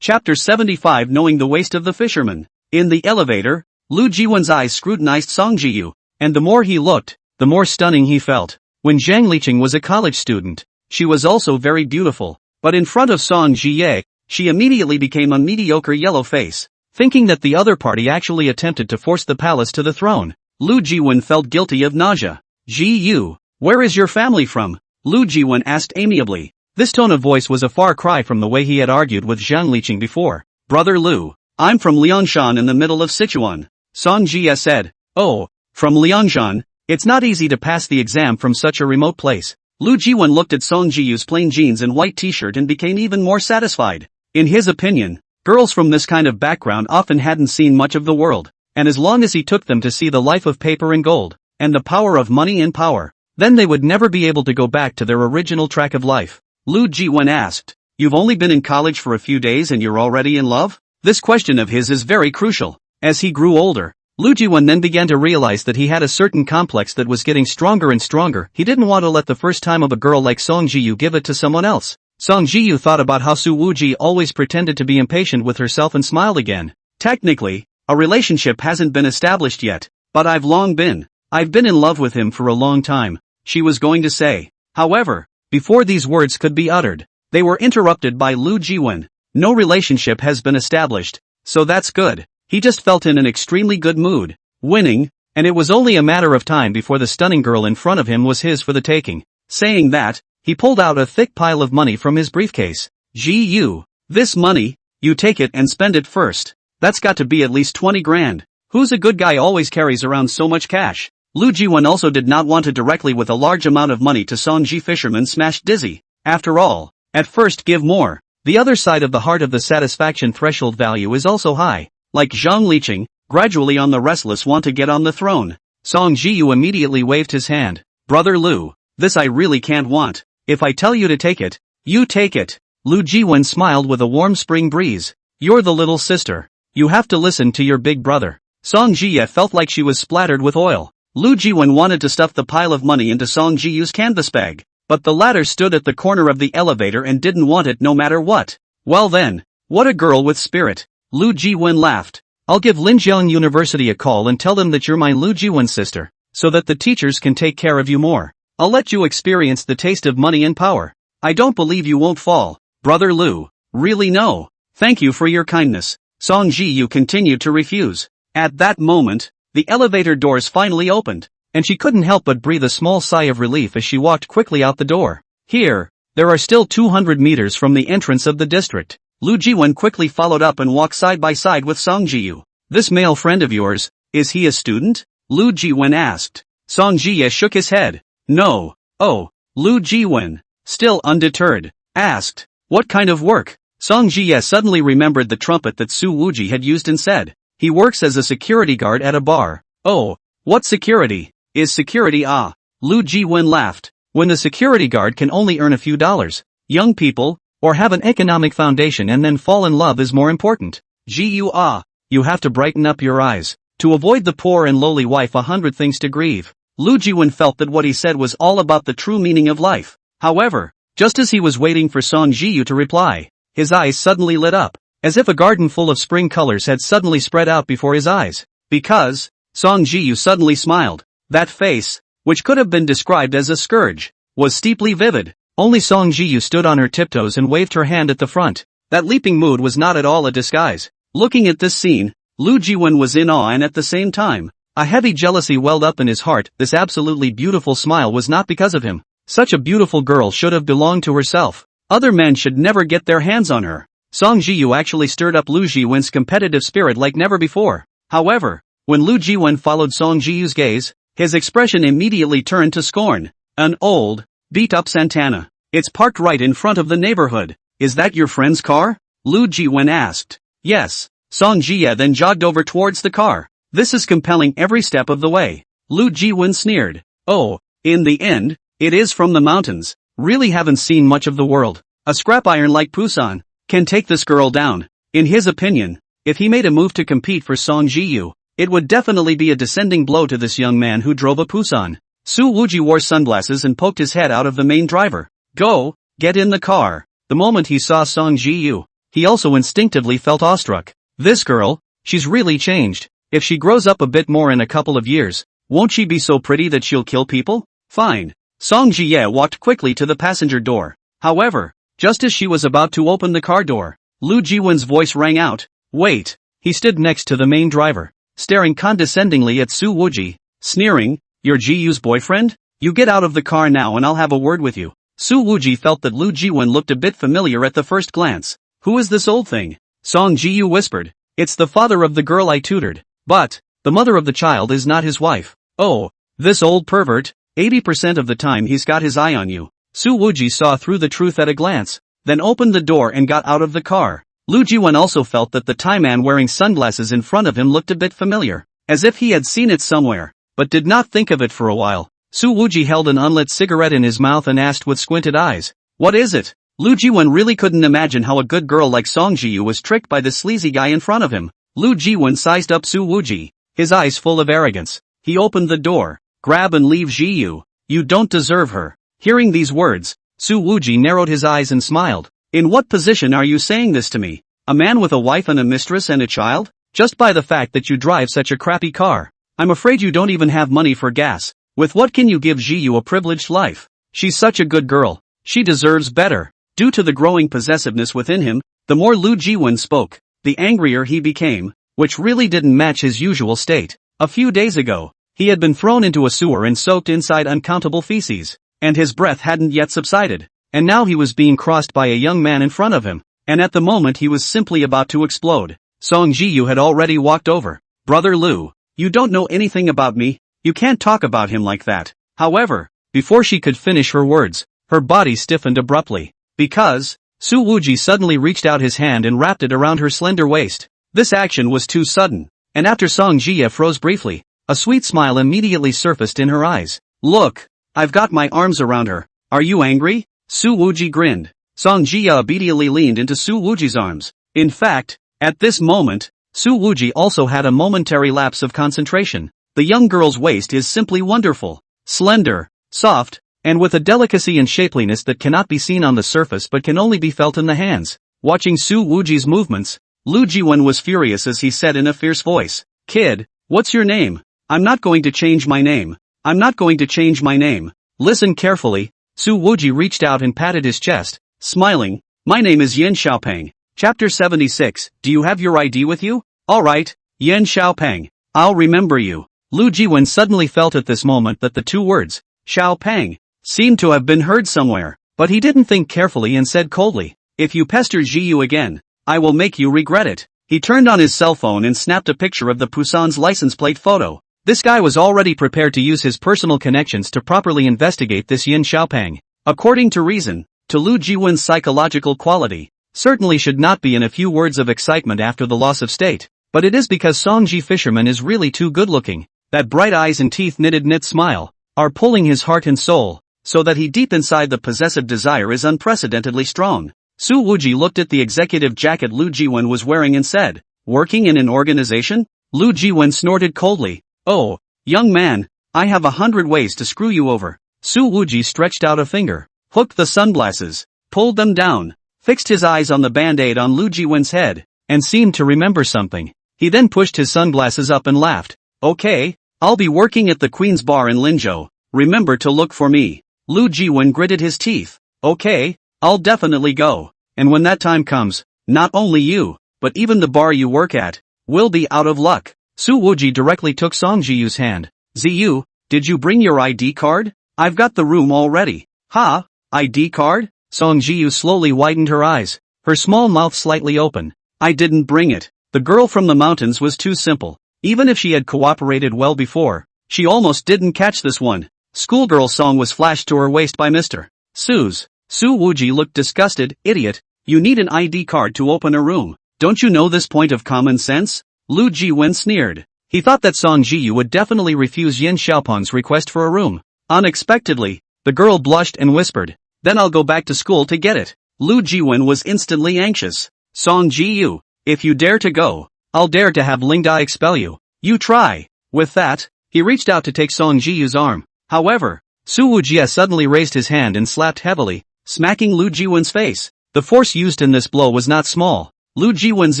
Chapter 75 Knowing the Waist of the Fisherman. In the elevator, Lu Jiwen's eyes scrutinized Song Jiyu, and the more he looked, the more stunning he felt. When Zhang Liqing was a college student, she was also very beautiful, but in front of Song Jiye, she immediately became a mediocre yellow face. Thinking that the other party actually attempted to force the palace to the throne, Lu Jiwen felt guilty of nausea. "Ji Yu, where is your family from?" Lu Jiwen asked amiably. This tone of voice was a far cry from the way he had argued with Zhang Liqing before. "Brother Lu, I'm from Liangshan in the middle of Sichuan," Song Jie said. "Oh, from Liangshan? It's not easy to pass the exam from such a remote place." Lu Jiwen looked at Song Jiyu's plain jeans and white t-shirt and became even more satisfied. In his opinion, girls from this kind of background often hadn't seen much of the world, and as long as he took them to see the life of paper and gold, and the power of money and power, then they would never be able to go back to their original track of life. Lu Jiwen asked, "You've only been in college for a few days and you're already in love?" This question of his is very crucial. As he grew older, Lu Jiwen then began to realize that he had a certain complex that was getting stronger and stronger. He didn't want to let the first time of a girl like Song Jiyu give it to someone else. Song Jiyu thought about how Su Wuji always pretended to be impatient with herself and smiled again. "Technically, a relationship hasn't been established yet, but I've been in love with him for a long time," she was going to say. However, before these words could be uttered, they were interrupted by Lu Jiwen. "No relationship has been established, so that's good." He just felt in an extremely good mood, winning, and it was only a matter of time before the stunning girl in front of him was his for the taking. Saying that, he pulled out a thick pile of money from his briefcase. "Ji Yu, this money, you take it and spend it first. That's got to be at least 20 grand. Who's a good guy always carries around so much cash?" Lu Jiwen also did not want to directly with a large amount of money to Song Ji fisherman smashed dizzy. After all, at first give more. The other side of the heart of the satisfaction threshold value is also high. Like Zhang Liqing, gradually on the restless want to get on the throne. Song Jiyu immediately waved his hand. "Brother Lu, this I really can't want. If I tell you to take it, you take it." Lu Jiwen smiled with a warm spring breeze. "You're the little sister. You have to listen to your big brother." Song Jiye felt like she was splattered with oil. Lu Jiwen wanted to stuff the pile of money into Song Jiyu's canvas bag, but the latter stood at the corner of the elevator and didn't want it no matter what. "Well then, what a girl with spirit." Lu Jiwen laughed. "I'll give Linjiang University a call and tell them that you're my Lu Jiwen's sister, so that the teachers can take care of you more. I'll let you experience the taste of money and power. I don't believe you won't fall, Brother Lu. Really no. Thank you for your kindness." Song Jiyu continued to refuse. At that moment, the elevator doors finally opened, and she couldn't help but breathe a small sigh of relief as she walked quickly out the door. Here, there are still 200 meters from the entrance of the district. Lu Jiwen quickly followed up and walked side by side with Song Jiyu. "This male friend of yours, is he a student?" Lu Jiwen asked. Song Jiye shook his head. "No." "Oh." Lu Jiwen, still undeterred, asked, "What kind of work?" Song Jiye suddenly remembered the trumpet that Su Wuji had used and said, "He works as a security guard at a bar." "Oh, what security? Is security ah?" Lu Jiwen laughed. "When the security guard can only earn a few dollars, young people, or have an economic foundation and then fall in love is more important. Gu ah, you have to brighten up your eyes. To avoid the poor and lowly wife 100 things to grieve." Lu Jiwen felt that what he said was all about the true meaning of life. However, just as he was waiting for Song Jiyu to reply, his eyes suddenly lit up, as if a garden full of spring colors had suddenly spread out before his eyes. Because, Song Jiyu suddenly smiled. That face, which could have been described as a scourge, was steeply vivid. Only Song Jiyu stood on her tiptoes and waved her hand at the front. That leaping mood was not at all a disguise. Looking at this scene, Lu Jiwen was in awe and at the same time, a heavy jealousy welled up in his heart. This absolutely beautiful smile was not because of him. Such a beautiful girl should have belonged to herself. Other men should never get their hands on her. Song Jiyu actually stirred up Lu Jiwen's competitive spirit like never before. However, when Lu Jiwen followed Song Jiyu's gaze, his expression immediately turned to scorn. An old, beat-up Santana. It's parked right in front of the neighborhood. Is that your friend's car? Lu Jiwen asked. Yes. Song Jia then jogged over towards the car. This is compelling every step of the way. Lu Jiwen sneered. Oh, in the end, it is from the mountains. Really haven't seen much of the world. A scrap iron like Pusan can take this girl down. In his opinion, if he made a move to compete for Song Jiyu, it would definitely be a descending blow to this young man who drove a Pusan. Su Wuji wore sunglasses and poked his head out of the main driver. Go, get in the car. The moment he saw Song Jiyu, he also instinctively felt awestruck. This girl, she's really changed. If she grows up a bit more in a couple of years, won't she be so pretty that she'll kill people? Fine. Song Jie walked quickly to the passenger door. However, just as she was about to open the car door, Lu Jiwen's voice rang out. Wait. He stood next to the main driver, staring condescendingly at Su Wuji, sneering, You're Jiyu's boyfriend? You get out of the car now and I'll have a word with you. Su Wuji felt that Lu Jiwen looked a bit familiar at the first glance. Who is this old thing? Song Jiyu whispered. It's the father of the girl I tutored. But, the mother of the child is not his wife. Oh, this old pervert, 80% of the time he's got his eye on you. Su Wuji saw through the truth at a glance, then opened the door and got out of the car. Lu Jiwen also felt that the Thai man wearing sunglasses in front of him looked a bit familiar, as if he had seen it somewhere, but did not think of it for a while. Su Wuji held an unlit cigarette in his mouth and asked with squinted eyes, What is it? Lu Jiwen really couldn't imagine how a good girl like Song Jiyu was tricked by this sleazy guy in front of him. Lu Jiwen sized up Su Wuji, his eyes full of arrogance. He opened the door. Grab and leave Jiyu. You don't deserve her. Hearing these words, Su Wuji narrowed his eyes and smiled. In what position are you saying this to me? A man with a wife and a mistress and a child? Just by the fact that you drive such a crappy car. I'm afraid you don't even have money for gas. With what can you give Jiyu a privileged life? She's such a good girl. She deserves better. Due to the growing possessiveness within him, the more Lu Jiwen spoke, the angrier he became, which really didn't match his usual state. A few days ago, he had been thrown into a sewer and soaked inside uncountable feces, and his breath hadn't yet subsided, and now he was being crossed by a young man in front of him, and at the moment he was simply about to explode. Song Jiyu had already walked over. Brother Lu, you don't know anything about me, you can't talk about him like that. However, before she could finish her words, her body stiffened abruptly. Because, Su Wuji suddenly reached out his hand and wrapped it around her slender waist. This action was too sudden, and after Song Jia froze briefly, a sweet smile immediately surfaced in her eyes. Look, I've got my arms around her. Are you angry? Su Wuji grinned. Song Jia obediently leaned into Su Wuji's arms. In fact, at this moment, Su Wuji also had a momentary lapse of concentration. The young girl's waist is simply wonderful. Slender, soft, and with a delicacy and shapeliness that cannot be seen on the surface but can only be felt in the hands. Watching Su Wuji's movements, Lu Jiwen was furious as he said in a fierce voice, Kid, what's your name? I'm not going to change my name. I'm not going to change my name. Listen carefully. Su Wuji reached out and patted his chest, smiling. My name is Yin Xiaopeng. Chapter 76. Do you have your ID with you? Alright, Yin Xiaopeng. I'll remember you. Lu Jiwen suddenly felt at this moment that the two words, Xiaopeng, seemed to have been heard somewhere, but he didn't think carefully and said coldly, If you pester Jiyu again, I will make you regret it. He turned on his cell phone and snapped a picture of the Pusan's license plate photo. This guy was already prepared to use his personal connections to properly investigate this Yin Xiaopeng. According to reason, to Lu Jiwen's psychological quality, certainly should not be in a few words of excitement after the loss of state, but it is because Songji Fisherman is really too good looking, that bright eyes and teeth knit smile, are pulling his heart and soul, so that he deep inside the possessive desire is unprecedentedly strong. Su Wuji looked at the executive jacket Lu Jiwen was wearing and said, Working in an organization? Lu Jiwen snorted coldly. Oh, young man, I have 100 ways to screw you over. Su Wuji stretched out a finger, hooked the sunglasses, pulled them down, fixed his eyes on the band-aid on Lu Jiwen's head, and seemed to remember something. He then pushed his sunglasses up and laughed. Okay, I'll be working at the Queen's Bar in Linzhou. Remember to look for me. Lu Jiwen gritted his teeth. Okay, I'll definitely go. And when that time comes, not only you, but even the bar you work at, we'll be out of luck. Su Wuji directly took Song Jiyu's hand. Ziyu, did you bring your ID card? I've got the room already. Ha, ID card? Song Jiyu slowly widened her eyes, her small mouth slightly open. I didn't bring it. The girl from the mountains was too simple. Even if she had cooperated well before, she almost didn't catch this one. Schoolgirl song was flashed to her waist by Mr. Su's. Su Wuji looked disgusted. Idiot, you need an ID card to open a room. Don't you know this point of common sense? Lu Jiwen sneered. He thought that Song Jiyu would definitely refuse Yin Xiaopeng's request for a room. Unexpectedly, the girl blushed and whispered, then I'll go back to school to get it. Lu Jiwen was instantly anxious. Song Jiyu, if you dare to go, I'll dare to have Lingdai expel you. You try. With that, he reached out to take Song Jiyu's arm. However, Su Wujie suddenly raised his hand and slapped heavily, smacking Lu Jiwen's face. The force used in this blow was not small. Lu Jiwen's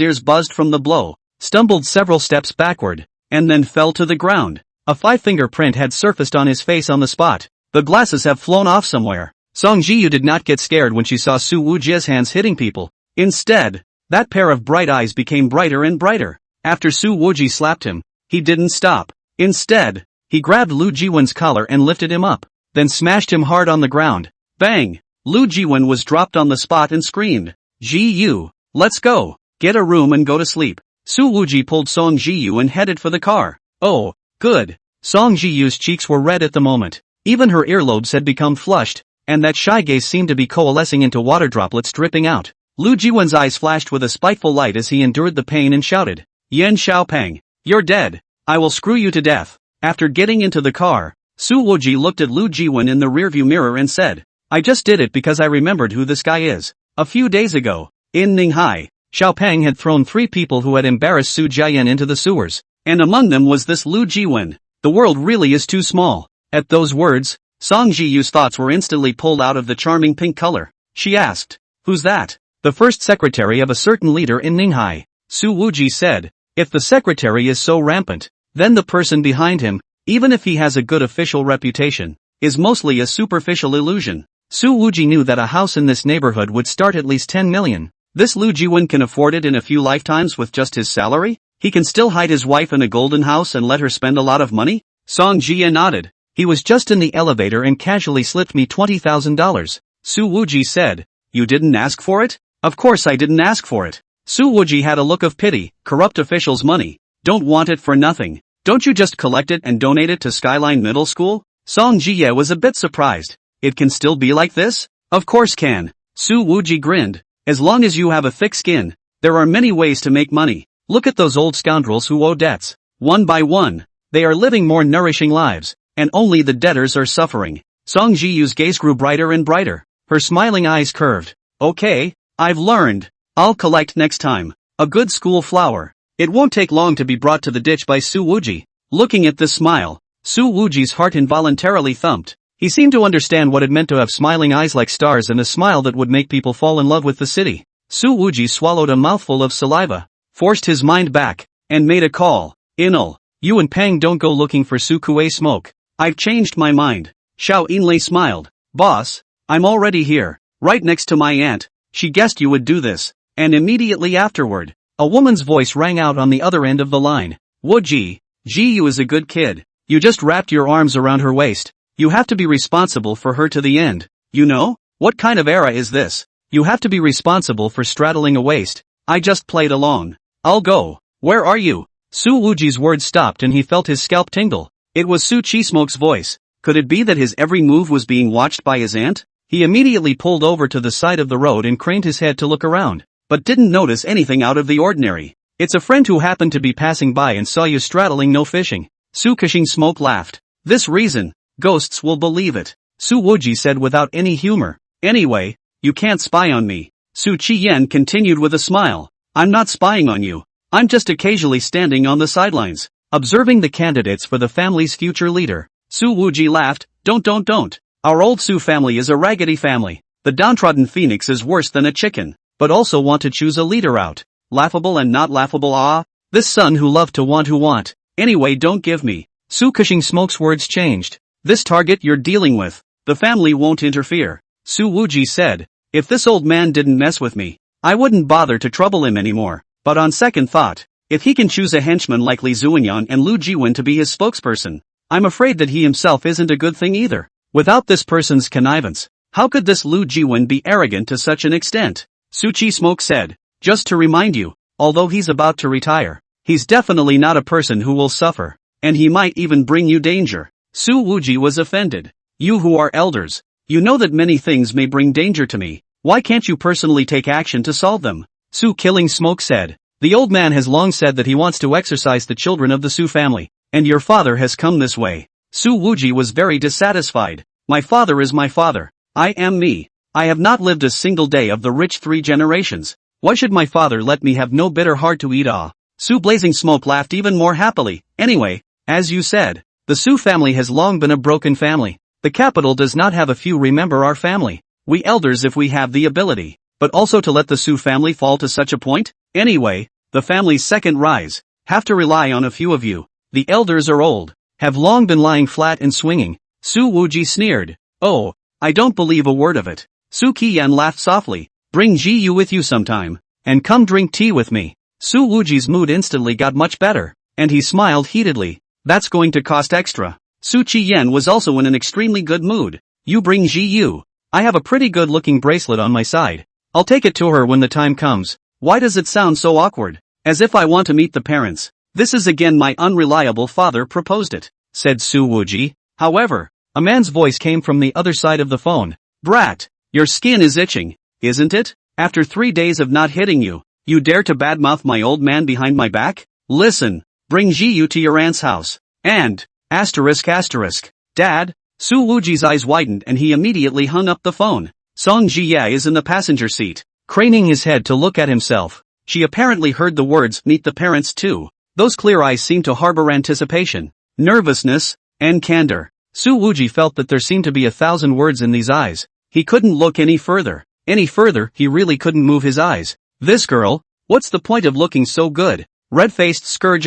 ears buzzed from the blow, stumbled several steps backward, and then fell to the ground. A 5-finger print had surfaced on his face on the spot. The glasses have flown off somewhere. Song Jiyu did not get scared when she saw Su Wujie's hands hitting people. Instead, that pair of bright eyes became brighter and brighter. After Su Wujie slapped him, he didn't stop. Instead, he grabbed Lu Jiwen's collar and lifted him up, then smashed him hard on the ground. Bang! Lu Jiwen was dropped on the spot and screamed, Jiyu, let's go, get a room and go to sleep. Su Wujie pulled Song Jiyu and headed for the car. Oh, good. Song Jiyu's cheeks were red at the moment. Even her earlobes had become flushed, and that shy gaze seemed to be coalescing into water droplets dripping out. Lu Jiwen's eyes flashed with a spiteful light as he endured the pain and shouted, Yin Xiaopeng, you're dead. I will screw you to death. After getting into the car, Su Wujie looked at Lu Jiwen in the rearview mirror and said, I just did it because I remembered who this guy is. A few days ago, in Ninghai, Xiaopeng had thrown 3 people who had embarrassed Su Jiayan into the sewers, and among them was this Lu Jiwen. The world really is too small. At those words, Song Jiyu's thoughts were instantly pulled out of the charming pink color. She asked, who's that? The first secretary of a certain leader in Ninghai. Su Wujie said, if the secretary is so rampant, then the person behind him, even if he has a good official reputation, is mostly a superficial illusion. Su Wujie knew that a house in this neighborhood would start at least 10 million. This Lu Jiwen can afford it in a few lifetimes with just his salary? He can still hide his wife in a golden house and let her spend a lot of money? Song Jia nodded. He was just in the elevator and casually slipped me $20,000. Su Wujie said, you didn't ask for it? Of course I didn't ask for it. Su Wujie had a look of pity. Corrupt officials' money. Don't want it for nothing. Don't you just collect it and donate it to Skyline Middle School? Song Jia was a bit surprised. It can still be like this? Of course can. Su Wujie grinned. As long as you have a thick skin, there are many ways to make money. Look at those old scoundrels who owe debts. One by one, they are living more nourishing lives, and only the debtors are suffering. Song Jiyu's gaze grew brighter and brighter. Her smiling eyes curved. Okay, I've learned. I'll collect next time. A good school flower. It won't take long to be brought to the ditch by Su Wujie. Looking at this smile, Su Wujie's heart involuntarily thumped. He seemed to understand what it meant to have smiling eyes like stars and a smile that would make people fall in love with the city. Su Wujie swallowed a mouthful of saliva, forced his mind back, and made a call. Inul, you and Pang don't go looking for Su Kuei smoke. I've changed my mind. Xiao Inlei smiled. Boss, I'm already here, right next to my aunt. She guessed you would do this. And immediately afterward, a woman's voice rang out on the other end of the line. Wuji, Jiyu is a good kid. You just wrapped your arms around her waist. You have to be responsible for her to the end. You know? What kind of era is this? You have to be responsible for straddling a waist. I just played along. I'll go. Where are you? Su Wujie's words stopped and he felt his scalp tingle. It was Su Chi-smoke's voice. Could it be that his every move was being watched by his aunt? He immediately pulled over to the side of the road and craned his head to look around, but didn't notice anything out of the ordinary. It's a friend who happened to be passing by and saw you straddling no fishing. Su Chi-smoke laughed. This reason, ghosts will believe it. Su Wujie said without any humor. Anyway, you can't spy on me. Su Chi-yen continued with a smile. I'm not spying on you. I'm just occasionally standing on the sidelines, observing the candidates for the family's future leader. Su Wujie laughed. Don't. Our old Su family is a raggedy family. The downtrodden phoenix is worse than a chicken, but also want to choose a leader out. Laughable and not laughable. Ah, this son who loved to want who want. Anyway, don't give me. Su Chi-smoke's words changed. This target you're dealing with, the family won't interfere. Su Wujie said, if this old man didn't mess with me, I wouldn't bother to trouble him anymore. But on second thought, If he can choose a henchman like Li Zuanyan and Lu Jiwen to be his spokesperson, I'm afraid that he himself isn't a good thing either. Without this person's connivance, how could this Lu Jiwen be arrogant to such an extent? Su Chi Smoke said, just to remind you, although he's about to retire, he's definitely not a person who will suffer, and he might even bring you danger. Su Wuji was offended. You who are elders, you know that many things may bring danger to me, why can't you personally take action to solve them? Su Killing Smoke said, the old man has long said that he wants to exorcise the children of the Su family, and your father has come this way. Su Wuji was very dissatisfied. My father is my father. I am me. I have not lived a single day of the rich 3 generations. Why should my father let me have no bitter heart to eat? Su Blazing Smoke laughed even more happily. Anyway, as you said, the Su family has long been a broken family. The capital does not have a few remember our family. We elders if we have the ability, but also to let the Su family fall to such a point? Anyway, the family's second rise, have to rely on a few of you. The elders are old, have long been lying flat and swinging. Su Wuji sneered. Oh, I don't believe a word of it. Su Qiyan laughed softly. Bring Ji Yu with you sometime, and come drink tea with me. Su Wuji's mood instantly got much better, and he smiled heatedly. That's going to cost extra. Su Qiyan was also in an extremely good mood. You bring Ji Yu. I have a pretty good looking bracelet on my side. I'll take it to her when the time comes. Why does it sound so awkward? As if I want to meet the parents. This is again my unreliable father proposed it, said Su Wuji. However, a man's voice came from the other side of the phone. Brat, your skin is itching, isn't it? After 3 days of not hitting you, you dare to badmouth my old man behind my back? Listen, bring Ji Yu to your aunt's house. And, Dad? Su Wuji's eyes widened and he immediately hung up the phone. Song Jie is in the passenger seat, craning his head to look at himself. She apparently heard the words meet the parents too. Those clear eyes seemed to harbor anticipation, nervousness, and candor. Su Wuji felt that there seemed to be 1,000 words in these eyes. He couldn't look any further. He really couldn't move his eyes. This girl, what's the point of looking so good? Red-faced scourge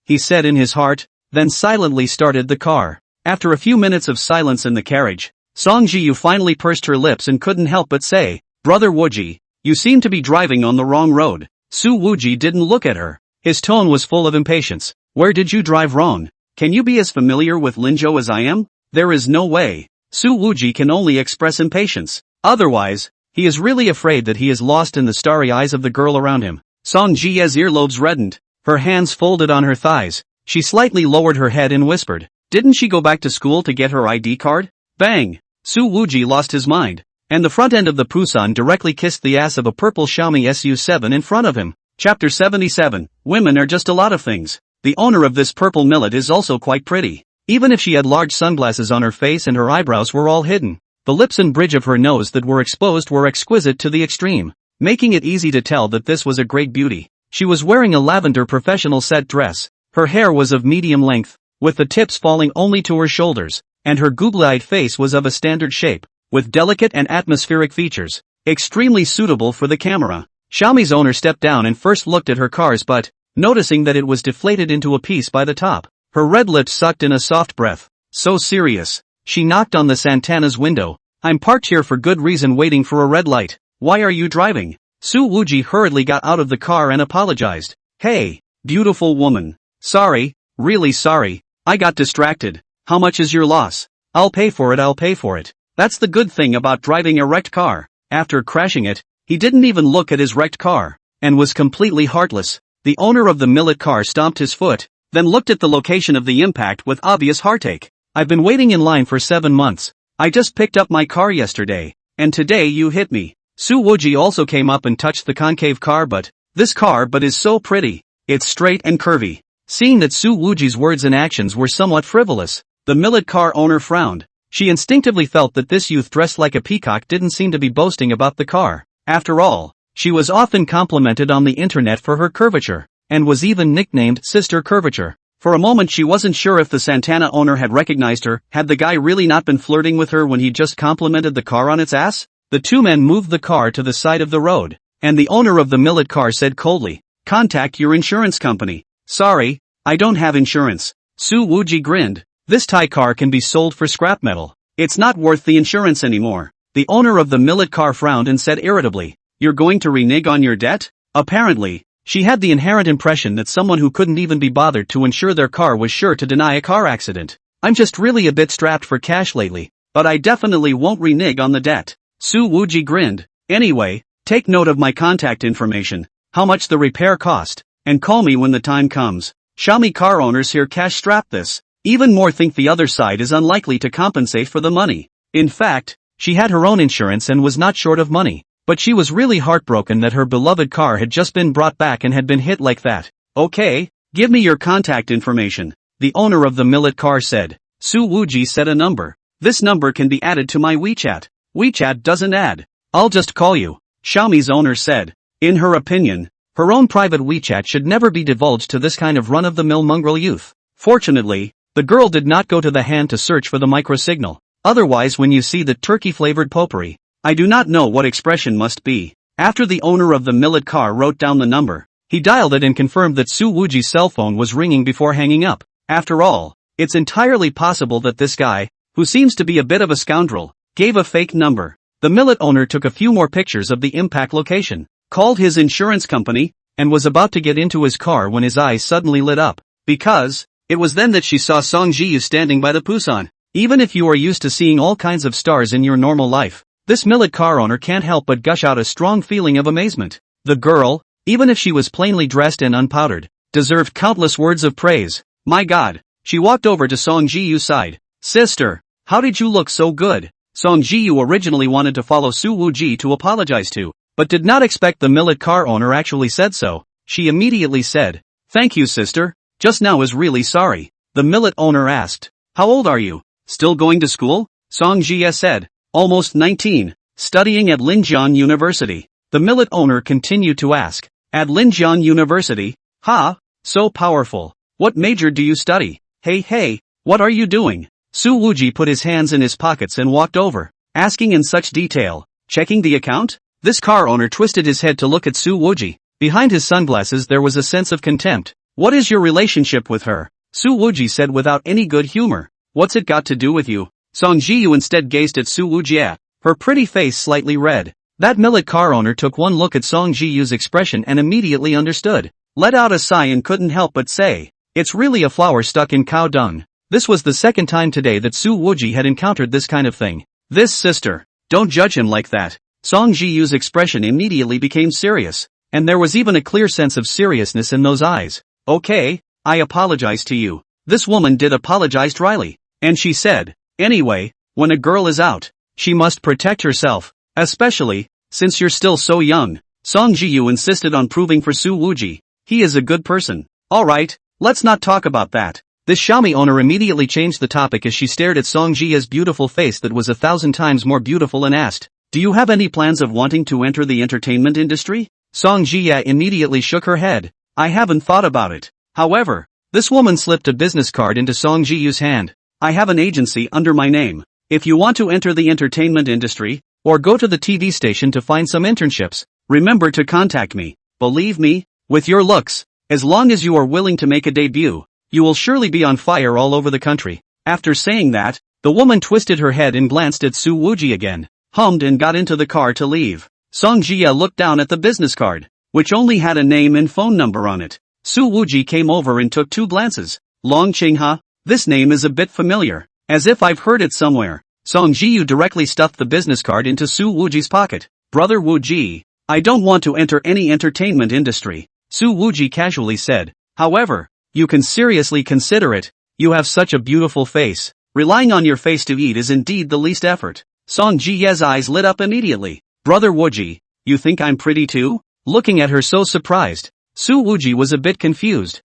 he said in his heart, then silently started the car. After a few minutes of silence in the carriage, Song Jiyu finally pursed her lips and couldn't help but say, Brother Wuji, you seem to be driving on the wrong road. Su Wuji didn't look at her. His tone was full of impatience. Where did you drive wrong? Can you be as familiar with Linzhou as I am? There is no way. Su Wuji can only express impatience. Otherwise, he is really afraid that he is lost in the starry eyes of the girl around him. Song Jie's earlobes reddened. Her hands folded on her thighs. She slightly lowered her head and whispered, didn't she go back to school to get her ID card? Bang! Su Wuji lost his mind, and the front end of the Pusan directly kissed the ass of a purple Xiaomi SU7 in front of him. Chapter 77, Women are just a lot of things. The owner of this purple millet is also quite pretty. Even if she had large sunglasses on her face and her eyebrows were all hidden, the lips and bridge of her nose that were exposed were exquisite to the extreme, making it easy to tell that this was a great beauty. She was wearing a lavender professional set dress. Her hair was of medium length, with the tips falling only to her shoulders, and her googly-eyed face was of a standard shape, with delicate and atmospheric features, extremely suitable for the camera. Xiaomi's owner stepped down and first looked at her cars but, noticing that it was deflated into a piece by the top, her red lips sucked in a soft breath. So serious. She knocked on the Santana's window. I'm parked here for good reason waiting for a red light. Why are you driving? Su Wuji hurriedly got out of the car and apologized. Hey, beautiful woman. Sorry, really sorry. I got distracted. How much is your loss? I'll pay for it. That's the good thing about driving a wrecked car. After crashing it, he didn't even look at his wrecked car, and was completely heartless. The owner of the millet car stomped his foot, then looked at the location of the impact with obvious heartache. I've been waiting in line for 7 months. I just picked up my car yesterday, and today you hit me. Su Wuji also came up and touched the concave car this car is so pretty. It's straight and curvy. Seeing that Su Wuji's words and actions were somewhat frivolous, the millet car owner frowned. She instinctively felt that this youth dressed like a peacock didn't seem to be boasting about the car. After all, she was often complimented on the internet for her curvature, and was even nicknamed Sister Curvature. For a moment she wasn't sure if the Santana owner had recognized her. Had the guy really not been flirting with her when he just complimented the car on its ass? The two men moved the car to the side of the road, and the owner of the millet car said coldly, contact your insurance company. Sorry, I don't have insurance. Su Wuji grinned. This Thai car can be sold for scrap metal. It's not worth the insurance anymore. The owner of the millet car frowned and said irritably, you're going to renege on your debt? Apparently, She had the inherent impression that someone who couldn't even be bothered to insure their car was sure to deny a car accident. I'm just really a bit strapped for cash lately, but I definitely won't renege on the debt. Wuji grinned. Anyway, take note of my contact information, how much the repair cost, and call me when the time comes. Xiaomi car owners here cash strap this. Even more think the other side is unlikely to compensate for the money. In fact, she had her own insurance and was not short of money, but she was really heartbroken that her beloved car had just been brought back and had been hit like that. Okay, give me your contact information, the owner of the millet car said. Wuji said a number. This number can be added to my WeChat. WeChat doesn't add. I'll just call you, Xiaomi's owner said. In her opinion, her own private WeChat should never be divulged to this kind of run-of-the-mill mongrel youth. Fortunately, the girl did not go to the hand to search for the microsignal. Otherwise, when you see the turkey-flavored potpourri, I do not know what expression must be. After the owner of the millet car wrote down the number, he dialed it and confirmed that Wuji's cell phone was ringing before hanging up. After all, it's entirely possible that this guy, who seems to be a bit of a scoundrel, gave a fake number. The millet owner took a few more pictures of the impact location, called his insurance company, and was about to get into his car when his eyes suddenly lit up. Because, it was then that she saw Song Jiyu standing by the Busan. Even if you are used to seeing all kinds of stars in your normal life, this millet car owner can't help but gush out a strong feeling of amazement. The girl, even if she was plainly dressed and unpowdered, deserved countless words of praise. My God, she walked over to Song Jiyu's side. Sister, how did you look so good? Song Jiyu originally wanted to follow Wuji to apologize to, but did not expect the millet car owner actually said so. She immediately said, Thank you sister, just now is really sorry. The millet owner asked, How old are you? Still going to school? Song Jie said, Almost 19, studying at Linjiang University. The millet owner continued to ask, At Linjiang University? Ha, so powerful. What major do you study? Hey, what are you doing? Wuji put his hands in his pockets and walked over, asking in such detail, Checking the account? This car owner twisted his head to look at Wuji. Behind his sunglasses there was a sense of contempt. What is your relationship with her? Wuji said without any good humor. What's it got to do with you? Song Jiyu instead gazed at Wuji, her pretty face slightly red. That millet car owner took one look at Song Jiyu's expression and immediately understood. Let out a sigh and couldn't help but say, It's really a flower stuck in cow dung. This was the second time today that Wuji had encountered this kind of thing. This sister, don't judge him like that. Song Jiyu's expression immediately became serious, and there was even a clear sense of seriousness in those eyes. Okay, I apologize to you. This woman did apologize dryly, and she said, Anyway, when a girl is out, she must protect herself, especially, since you're still so young. Song Jiyu insisted on proving for Wuji, he is a good person. Alright, let's not talk about that. This Xiaomi owner immediately changed the topic as she stared at Song Jia's beautiful face that was 1,000 times more beautiful and asked, Do you have any plans of wanting to enter the entertainment industry? Song Jia immediately shook her head. I haven't thought about it. However, this woman slipped a business card into Song Jiyu's hand. I have an agency under my name. If you want to enter the entertainment industry, or go to the TV station to find some internships, remember to contact me. Believe me, with your looks, as long as you are willing to make a debut, you will surely be on fire all over the country. After saying that, the woman twisted her head and glanced at Wuji again, hummed and got into the car to leave. Song Jia looked down at the business card, which only had a name and phone number on it. Wuji came over and took 2 glances. Long Qingha, this name is a bit familiar, as if I've heard it somewhere. Song Jiyu directly stuffed the business card into Wuji's pocket. Brother Wuji, I don't want to enter any entertainment industry, Wuji casually said. However, you can seriously consider it. You have such a beautiful face. Relying on your face to eat is indeed the least effort. Song Jiye's eyes lit up immediately. Brother Wuji, you think I'm pretty too? Looking at her so surprised, Wuji was a bit confused.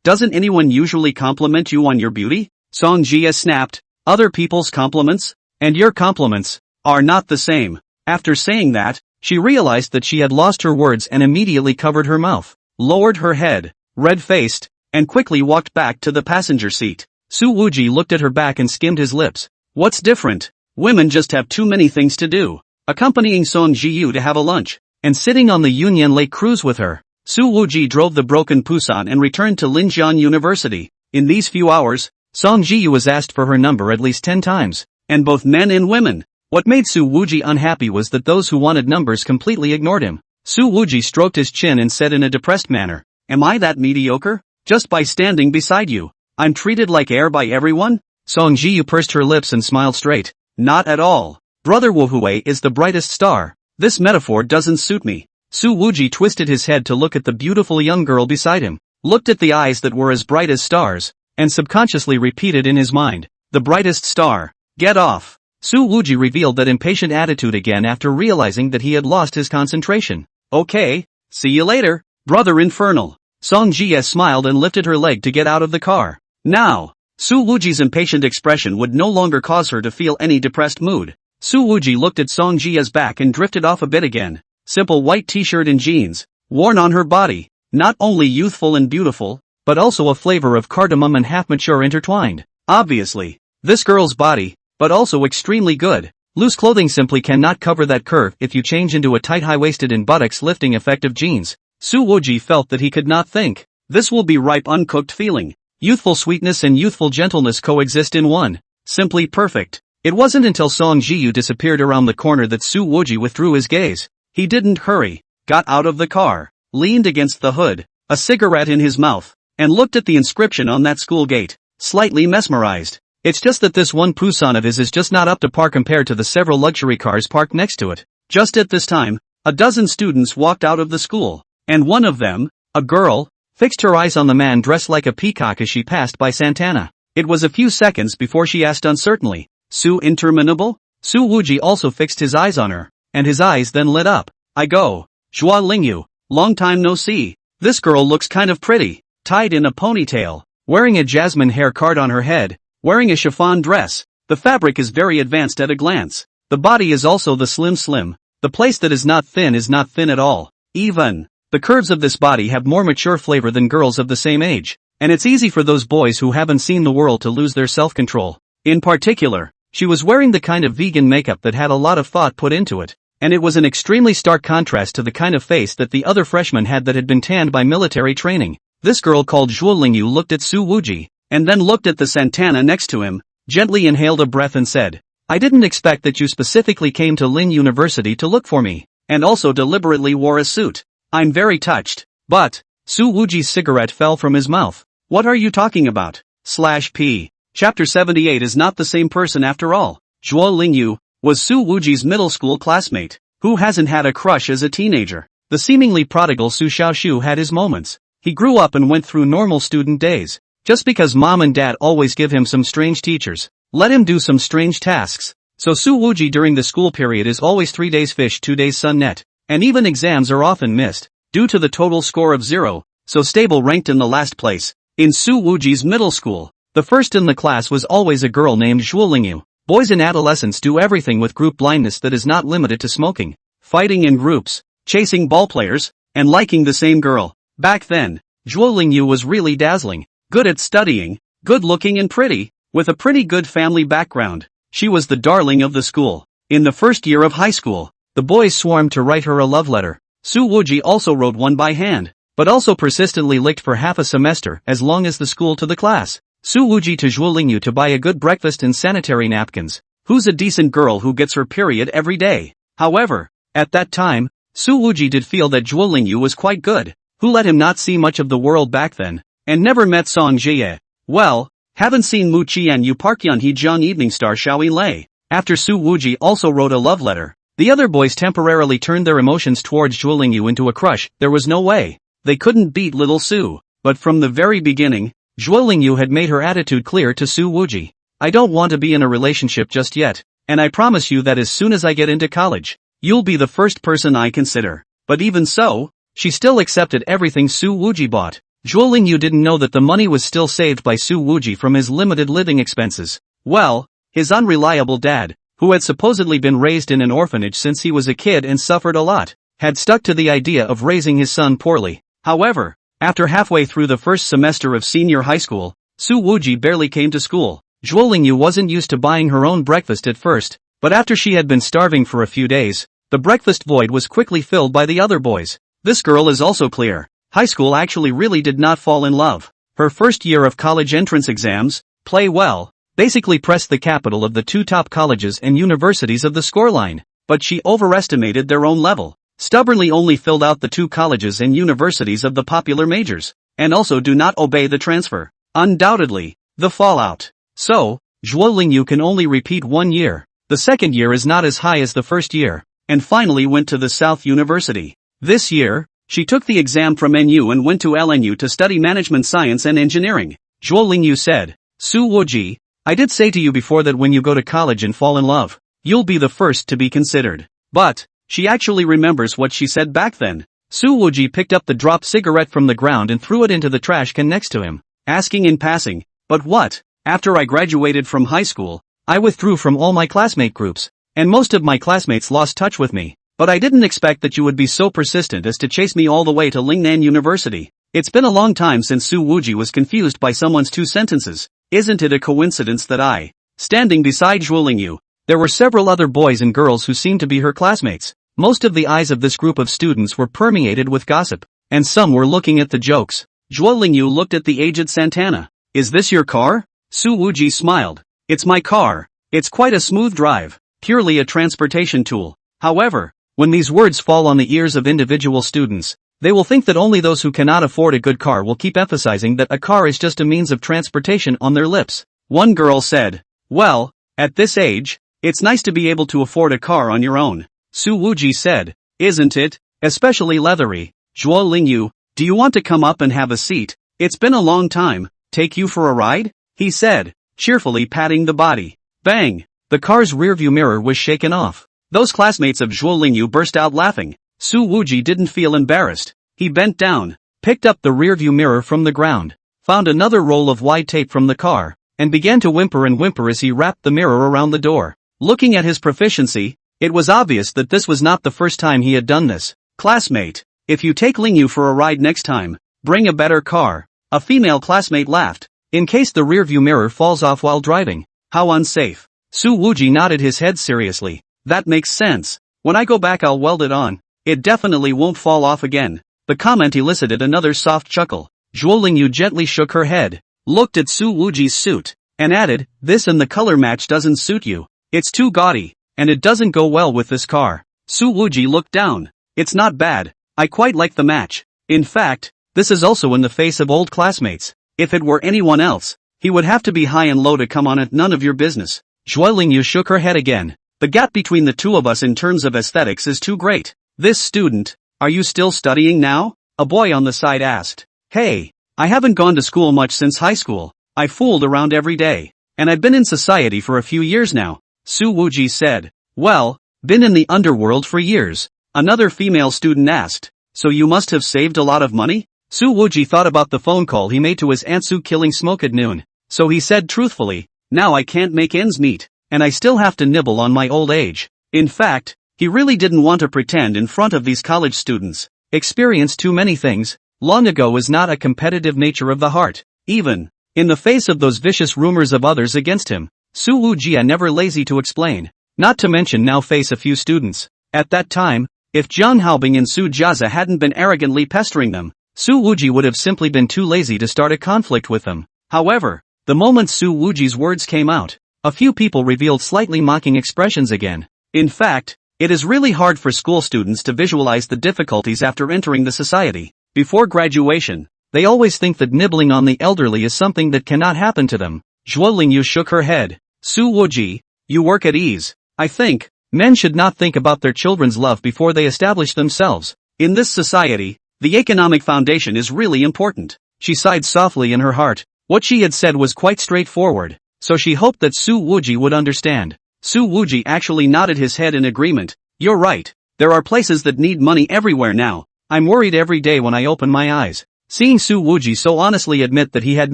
Doesn't anyone usually compliment you on your beauty? Song Jiye snapped. Other people's compliments, and your compliments, are not the same. After saying that, she realized that she had lost her words and immediately covered her mouth, lowered her head, red-faced, and quickly walked back to the passenger seat. Wuji looked at her back and skimmed his lips. What's different? Women just have too many things to do. Accompanying Song Jiyu to have a lunch, and sitting on the Yunyan Lake cruise with her, Wuji drove the broken Busan and returned to Linjiang University. In these few hours, Song Jiyu was asked for her number at least 10 times, and both men and women. What made Wuji unhappy was that those who wanted numbers completely ignored him. Su Wuji stroked his chin and said in a depressed manner, "Am I that mediocre? Just by standing beside you, I'm treated like air by everyone?" Song Jiyu pursed her lips and smiled straight. "Not at all. Brother Wuhui is the brightest star. This metaphor doesn't suit me." Su Wuji twisted his head to look at the beautiful young girl beside him, looked at the eyes that were as bright as stars, and subconsciously repeated in his mind, "The brightest star. Get off." Su Wuji revealed that impatient attitude again after realizing that he had lost his concentration. "Okay, see you later, brother infernal." Song Jie smiled and lifted her leg to get out of the car. Now, Su Wuji's impatient expression would no longer cause her to feel any depressed mood. Su Wuji looked at Song Jie's back and drifted off a bit again. Simple white t-shirt and jeans, worn on her body, not only youthful and beautiful, but also a flavor of cardamom and half-mature intertwined. Obviously, this girl's body, but also extremely good. Loose clothing simply cannot cover that curve if you change into a tight high-waisted and buttocks-lifting effective jeans. Su Wuji felt that he could not think. This will be ripe uncooked feeling. Youthful sweetness and youthful gentleness coexist in one. Simply perfect. It wasn't until Song Jiyu disappeared around the corner that Su Wuji withdrew his gaze. He didn't hurry, got out of the car, leaned against the hood, a cigarette in his mouth, and looked at the inscription on that school gate, slightly mesmerized. It's just that this one Pusan of his is just not up to par compared to the several luxury cars parked next to it. Just at this time, a dozen students walked out of the school, and one of them, a girl, fixed her eyes on the man dressed like a peacock as she passed by Santana. It was a few seconds before she asked uncertainly, "Su Interminable?" Su Wuji also fixed his eyes on her, and his eyes then lit up. "I go. Zhua Lingyu, long time no see. This girl looks kind of pretty, tied in a ponytail, wearing a jasmine hair card on her head, wearing a chiffon dress. The fabric is very advanced at a glance. The body is also the slim. The place that is not thin at all. Even, the curves of this body have more mature flavor than girls of the same age, and it's easy for those boys who haven't seen the world to lose their self-control. In particular, she was wearing the kind of vegan makeup that had a lot of thought put into it, and it was an extremely stark contrast to the kind of face that the other freshmen had that had been tanned by military training. This girl called Zhuo Lingyu looked at Su Wuji, and then looked at the Santana next to him, gently inhaled a breath and said, "I didn't expect that you specifically came to Lin University to look for me, and also deliberately wore a suit. I'm very touched." But, Su Wuji's cigarette fell from his mouth. "What are you talking about? /p. Chapter 78 is not the same person after all. Zhuo Lingyu was Su Wuji's middle school classmate. Who hasn't had a crush as a teenager? The seemingly prodigal Su Xiaoshu had his moments. He grew up and went through normal student days. Just because mom and dad always give him some strange teachers, let him do some strange tasks. So Su Wuji during the school period is always 3 days fish 2 days sun net, and even exams are often missed, due to the total score of 0, so stable ranked in the last place. In Su Wuji's middle school, the first in the class was always a girl named Zhuo Lingyu. Boys in adolescence do everything with group blindness that is not limited to smoking, fighting in groups, chasing ballplayers, and liking the same girl. Back then, Zhuo Lingyu was really dazzling. Good at studying, good looking and pretty, with a pretty good family background. She was the darling of the school. In the first year of high school, the boys swarmed to write her a love letter. Su Wuji also wrote one by hand, but also persistently licked for half a semester as long as the school to the class. Su Wuji to Zhuo Lingyu to buy a good breakfast and sanitary napkins. Who's a decent girl who gets her period every day? However, at that time, Su Wuji did feel that Zhuo Lingyu was quite good. Who let him not see much of the world back then? And never met Song Jie. Well, haven't seen Mu Qian Yu Parkyan He Jiang Evening Star Xiaoyi Lei. After Su Wuji also wrote a love letter, the other boys temporarily turned their emotions towards Zhuo Lingyu into a crush. There was no way they couldn't beat little Su. But from the very beginning, Zhuo Lingyu had made her attitude clear to Su Wuji. "I don't want to be in a relationship just yet, and I promise you that as soon as I get into college, you'll be the first person I consider." But even so, she still accepted everything Su Wuji bought. Zhuo Lingyu didn't know that the money was still saved by Su Wuji from his limited living expenses. Well, his unreliable dad, who had supposedly been raised in an orphanage since he was a kid and suffered a lot, had stuck to the idea of raising his son poorly. However, after halfway through the first semester of senior high school, Su Wuji barely came to school. Zhuo Lingyu wasn't used to buying her own breakfast at first, but after she had been starving for a few days, the breakfast void was quickly filled by the other boys. This girl is also clear. High school actually really did not fall in love. Her first year of college entrance exams, play well, basically pressed the capital of the 2 top colleges and universities of the scoreline, but she overestimated their own level. stubbornly only filled out the 2 colleges and universities of the popular majors, and also do not obey the transfer. Undoubtedly, the fallout. So, Zhuo Lingyu can only repeat 1 year. The second year is not as high as the first year, and finally went to the South University. This year, she took the exam from NU and went to LNU to study management science and engineering. Zhuo Lingyu said, Su Wuji, I did say to you before that when you go to college and fall in love, you'll be the first to be considered. But, she actually remembers what she said back then. Su Wuji picked up the dropped cigarette from the ground and threw it into the trash can next to him, asking in passing, but what? After I graduated from high school, I withdrew from all my classmate groups, and most of my classmates lost touch with me. But I didn't expect that you would be so persistent as to chase me all the way to Lingnan University. It's been a long time since Su Wuji was confused by someone's 2 sentences. Isn't it a coincidence that standing beside Zhuo Lingyu, there were several other boys and girls who seemed to be her classmates. Most of the eyes of this group of students were permeated with gossip, and some were looking at the jokes. Zhuo Lingyu looked at the aged Santana. Is this your car? Su Wuji smiled. It's my car. It's quite a smooth drive, purely a transportation tool. However, when these words fall on the ears of individual students, they will think that only those who cannot afford a good car will keep emphasizing that a car is just a means of transportation on their lips. One girl said, well, at this age, it's nice to be able to afford a car on your own. Su Wuji said, isn't it? Especially leathery. Zhuo Lingyu, do you want to come up and have a seat? It's been a long time. Take you for a ride? He said, cheerfully patting the body. Bang! The car's rearview mirror was shaken off. Those classmates of Zhuo Lingyu burst out laughing. Su Wuji didn't feel embarrassed. He bent down, picked up the rearview mirror from the ground, found another roll of wide tape from the car, and began to whimper and whimper as he wrapped the mirror around the door. Looking at his proficiency, it was obvious that this was not the first time he had done this. Classmate, if you take Lingyu for a ride next time, bring a better car. A female classmate laughed. In case the rearview mirror falls off while driving. How unsafe. Su Wuji nodded his head seriously. That makes sense. When I go back I'll weld it on. It definitely won't fall off again. The comment elicited another soft chuckle. Zhuo Lingyu gently shook her head, looked at Su Wuji's suit, and added, this and the color match doesn't suit you. It's too gaudy, and it doesn't go well with this car. Su Wuji looked down. It's not bad. I quite like the match. In fact, this is also in the face of old classmates. If it were anyone else, he would have to be high and low to come on it. None of your business. Zhuo Lingyu shook her head again. The gap between the two of us in terms of aesthetics is too great. This student, are you still studying now? A boy on the side asked. Hey, I haven't gone to school much since high school. I fooled around every day. And I've been in society for a few years now. Su Wuji said. Well, been in the underworld for years. Another female student asked. So you must have saved a lot of money? Su Wuji thought about the phone call he made to his Aunt Su killing Smoke at noon. So he said truthfully, now I can't make ends meet, and I still have to nibble on my old age. In fact, he really didn't want to pretend in front of these college students. Experienced too many things, long ago is not a competitive nature of the heart, even in the face of those vicious rumors of others against him. Su Wuji never lazy to explain, not to mention now face a few students. At that time, if Jiang Haobing and Su Jiazi hadn't been arrogantly pestering them, Su Wuji would have simply been too lazy to start a conflict with them. However, the moment Su Wuji's words came out, a few people revealed slightly mocking expressions again. In fact, it is really hard for school students to visualize the difficulties after entering the society. Before graduation, they always think that nibbling on the elderly is something that cannot happen to them. Zhuo Lingyu shook her head. Su Wuji, you work at ease. I think men should not think about their children's love before they establish themselves. In this society, the economic foundation is really important. She sighed softly in her heart. What she had said was quite straightforward, so she hoped that Su Wuji would understand. Su Wuji actually nodded his head in agreement. You're right. There are places that need money everywhere now. I'm worried every day when I open my eyes. Seeing Su Wuji so honestly admit that he had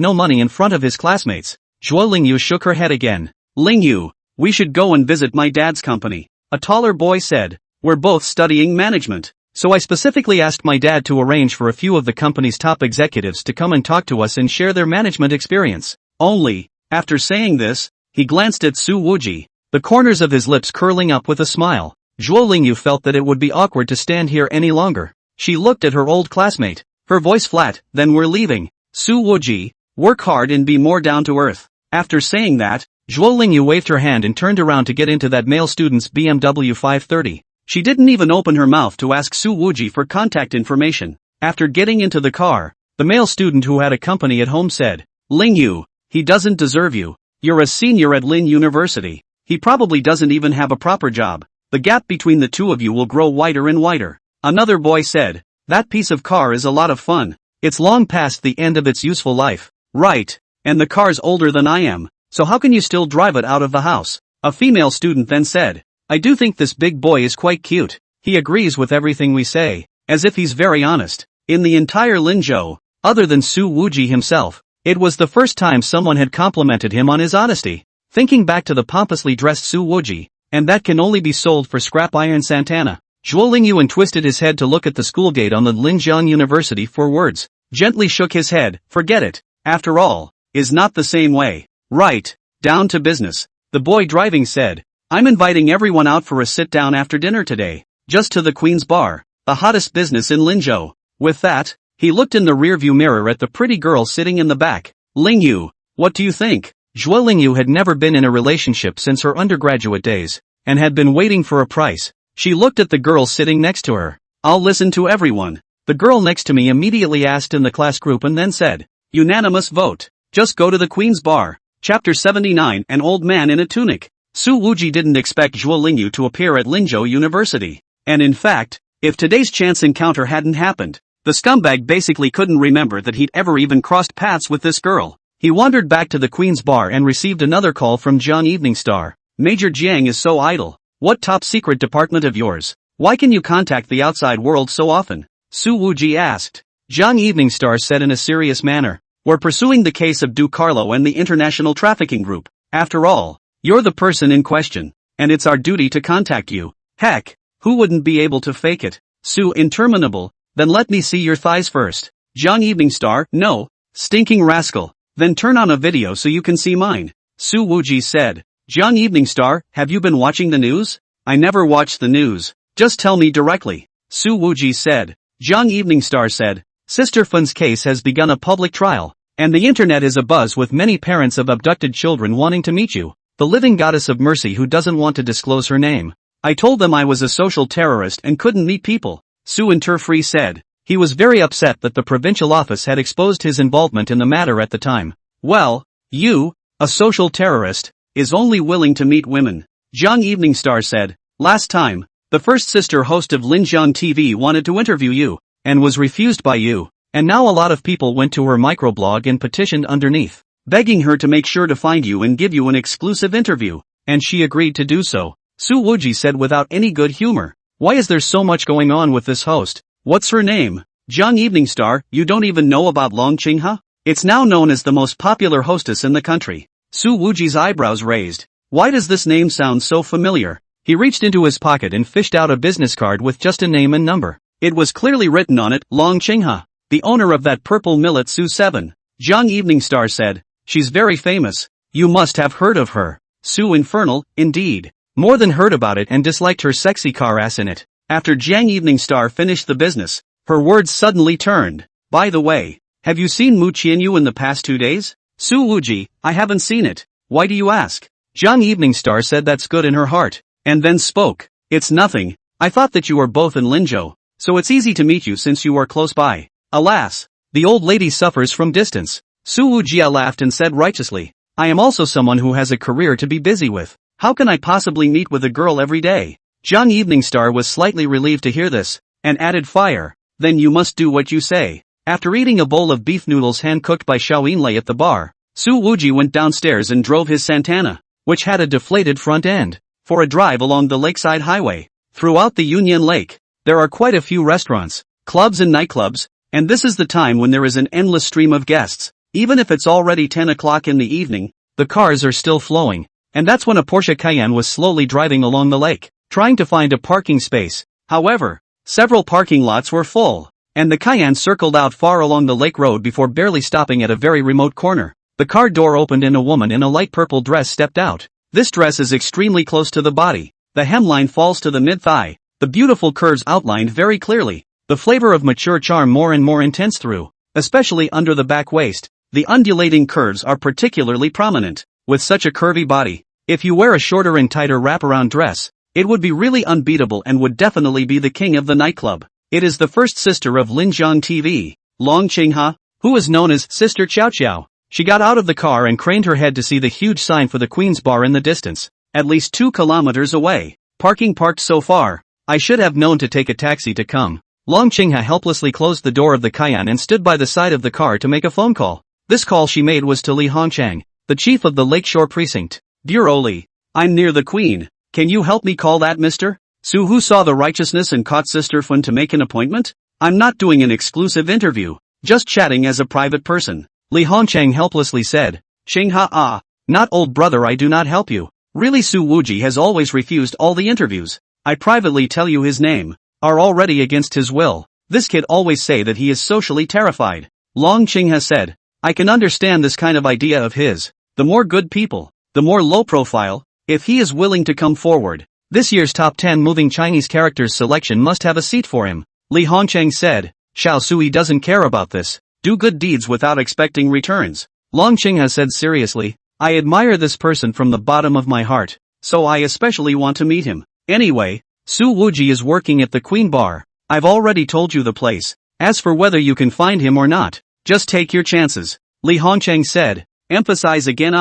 no money in front of his classmates, Zhuo Lingyu shook her head again. Lingyu, we should go and visit my dad's company. A taller boy said. We're both studying management. So I specifically asked my dad to arrange for a few of the company's top executives to come and talk to us and share their management experience. Only, after saying this, he glanced at Su Wuji, the corners of his lips curling up with a smile. Zhuo Lingyu felt that it would be awkward to stand here any longer. She looked at her old classmate, her voice flat. Then we're leaving. Su Wuji, work hard and be more down to earth. After saying that, Zhuo Lingyu waved her hand and turned around to get into that male student's BMW 530. She didn't even open her mouth to ask Su Wuji for contact information. After getting into the car, the male student who had a company at home said, "Ling Yu, he doesn't deserve you. You're a senior at Lin University. He probably doesn't even have a proper job. The gap between the two of you will grow wider and wider." Another boy said, "That piece of car is a lot of fun. It's long past the end of its useful life." "Right, and the car's older than I am, so how can you still drive it out of the house?" A female student then said, "I do think this big boy is quite cute. He agrees with everything we say, as if he's very honest." In the entire Linzhou, other than Su Wuji himself, it was the first time someone had complimented him on his honesty. Thinking back to the pompously dressed Su Wuji, and that can only be sold for scrap iron Santana, Zhuo Lingyuan twisted his head to look at the school gate on the Linjiang University for words, gently shook his head. "Forget it. After all, is not the same way. Right, down to business." The boy driving said, "I'm inviting everyone out for a sit-down after dinner today, just to the Queen's Bar, the hottest business in Linzhou." With that, he looked in the rearview mirror at the pretty girl sitting in the back. "Lingyu, what do you think?" Zhuo Lingyu had never been in a relationship since her undergraduate days, and had been waiting for a price. She looked at the girl sitting next to her. "I'll listen to everyone." The girl next to me immediately asked in the class group and then said, "Unanimous vote. Just go to the Queen's Bar." Chapter 79 An Old Man in a Tunic. Su Wuji didn't expect Zhuo Lingyu to appear at Linzhou University. And in fact, if today's chance encounter hadn't happened, the scumbag basically couldn't remember that he'd ever even crossed paths with this girl. He wandered back to the Queen's Bar and received another call from Jiang Evening Star. "Major Jiang is so idle. What top secret department of yours? Why can you contact the outside world so often?" Su Wuji asked. Jiang Evening Star said in a serious manner, "We're pursuing the case of Du Carlo and the international trafficking group. After all, you're the person in question, and it's our duty to contact you." "Heck, who wouldn't be able to fake it?" Su Interminable. "Then let me see your thighs first." Jiang Evening Star, "No, stinking rascal. Then turn on a video so you can see mine." Su Wuji said. Jiang Evening Star, "Have you been watching the news?" "I never watch the news. Just tell me directly." Su Wuji said. Jiang Evening Star said, "Sister Fun's case has begun a public trial, and the internet is abuzz with many parents of abducted children wanting to meet you, the living goddess of mercy who doesn't want to disclose her name. I told them I was a social terrorist and couldn't meet people." Su Interfree said. He was very upset that the provincial office had exposed his involvement in the matter at the time. "Well, you, a social terrorist, is only willing to meet women." Jiang Evening Star said. "Last time, the first sister host of Linjiang TV wanted to interview you, and was refused by you, and now a lot of people went to her microblog and petitioned underneath, begging her to make sure to find you and give you an exclusive interview, and she agreed to do so." Su Wuji said without any good humor. "Why is there so much going on with this host? What's her name?" Jiang Evening Star, "You don't even know about Long Qinghe? It's now known as the most popular hostess in the country." Su Wuji's eyebrows raised. Why does this name sound so familiar? He reached into his pocket and fished out a business card with just a name and number. It was clearly written on it, Long Qinghe, the owner of that purple mill at Su 7. Jiang Evening Star said, "She's very famous. You must have heard of her." Su Infernal, indeed. More than heard about it and disliked her sexy car ass in it. After Jiang Evening Star finished the business, her words suddenly turned. "By the way, have you seen Mu Qianyu in the past 2 days?" Su Wuji, "I haven't seen it. Why do you ask?" Jiang Evening Star said that's good in her heart, and then spoke. "It's nothing. I thought that you were both in Linzhou, so it's easy to meet you since you are close by." Alas, the old lady suffers from distance. Su Wujia laughed and said righteously, "I am also someone who has a career to be busy with. How can I possibly meet with a girl every day?" Jiang Evening Star was slightly relieved to hear this, and added fire. "Then you must do what you say." After eating a bowl of beef noodles hand-cooked by Xiao Yinlei at the bar, Su Wuji went downstairs and drove his Santana, which had a deflated front end, for a drive along the lakeside highway. Throughout the Union Lake, there are quite a few restaurants, clubs and nightclubs, and this is the time when there is an endless stream of guests. Even if it's already 10 o'clock in the evening, the cars are still flowing, and that's when a Porsche Cayenne was slowly driving along the lake, trying to find a parking space. However, several parking lots were full, and the Cayenne circled out far along the lake road before barely stopping at a very remote corner. The car door opened and a woman in a light purple dress stepped out. This dress is extremely close to the body. The hemline falls to the mid-thigh, the beautiful curves outlined very clearly, the flavor of mature charm more and more intense through, especially under the back waist. The undulating curves are particularly prominent. With such a curvy body, if you wear a shorter and tighter wraparound dress, It would be really unbeatable and would definitely be the king of the nightclub. It is the first sister of Linjiang TV, Long Qinghe, who is known as Sister Chow Chow. She got out of the car and craned her head to see the huge sign for the Queen's Bar in the distance, at least 2 kilometers away. Parking parked so far. I should have known to take a taxi to come. Long Qinghe helplessly closed the door of the Cayenne and stood by the side of the car to make a phone call. This call she made was to Li Hongchang, the chief of the Lakeshore Precinct. Dear Oli, I'm near the Queen. Can you help me call that mister? Su who saw the righteousness and caught Sister Fun to make an appointment? I'm not doing an exclusive interview, just chatting as a private person. Li Hongchang helplessly said. Qinghe not old brother, I do not help you. Really, Su Wuji has always refused all the interviews. I privately tell you his name, are already against his will. This kid always say that he is socially terrified. Long Qinghe said. I can understand this kind of idea of his. The more good people, the more low profile, if he is willing to come forward. This year's top 10 moving Chinese characters selection must have a seat for him. Li Hongchang said. Xiao Sui doesn't care about this. Do good deeds without expecting returns. Long Qinghe said seriously. I admire this person from the bottom of my heart, so I especially want to meet him. Anyway, Su Wuji is working at the Queen Bar. I've already told you the place. As for whether you can find him or not, just take your chances. Li Hongchang said. Emphasize again,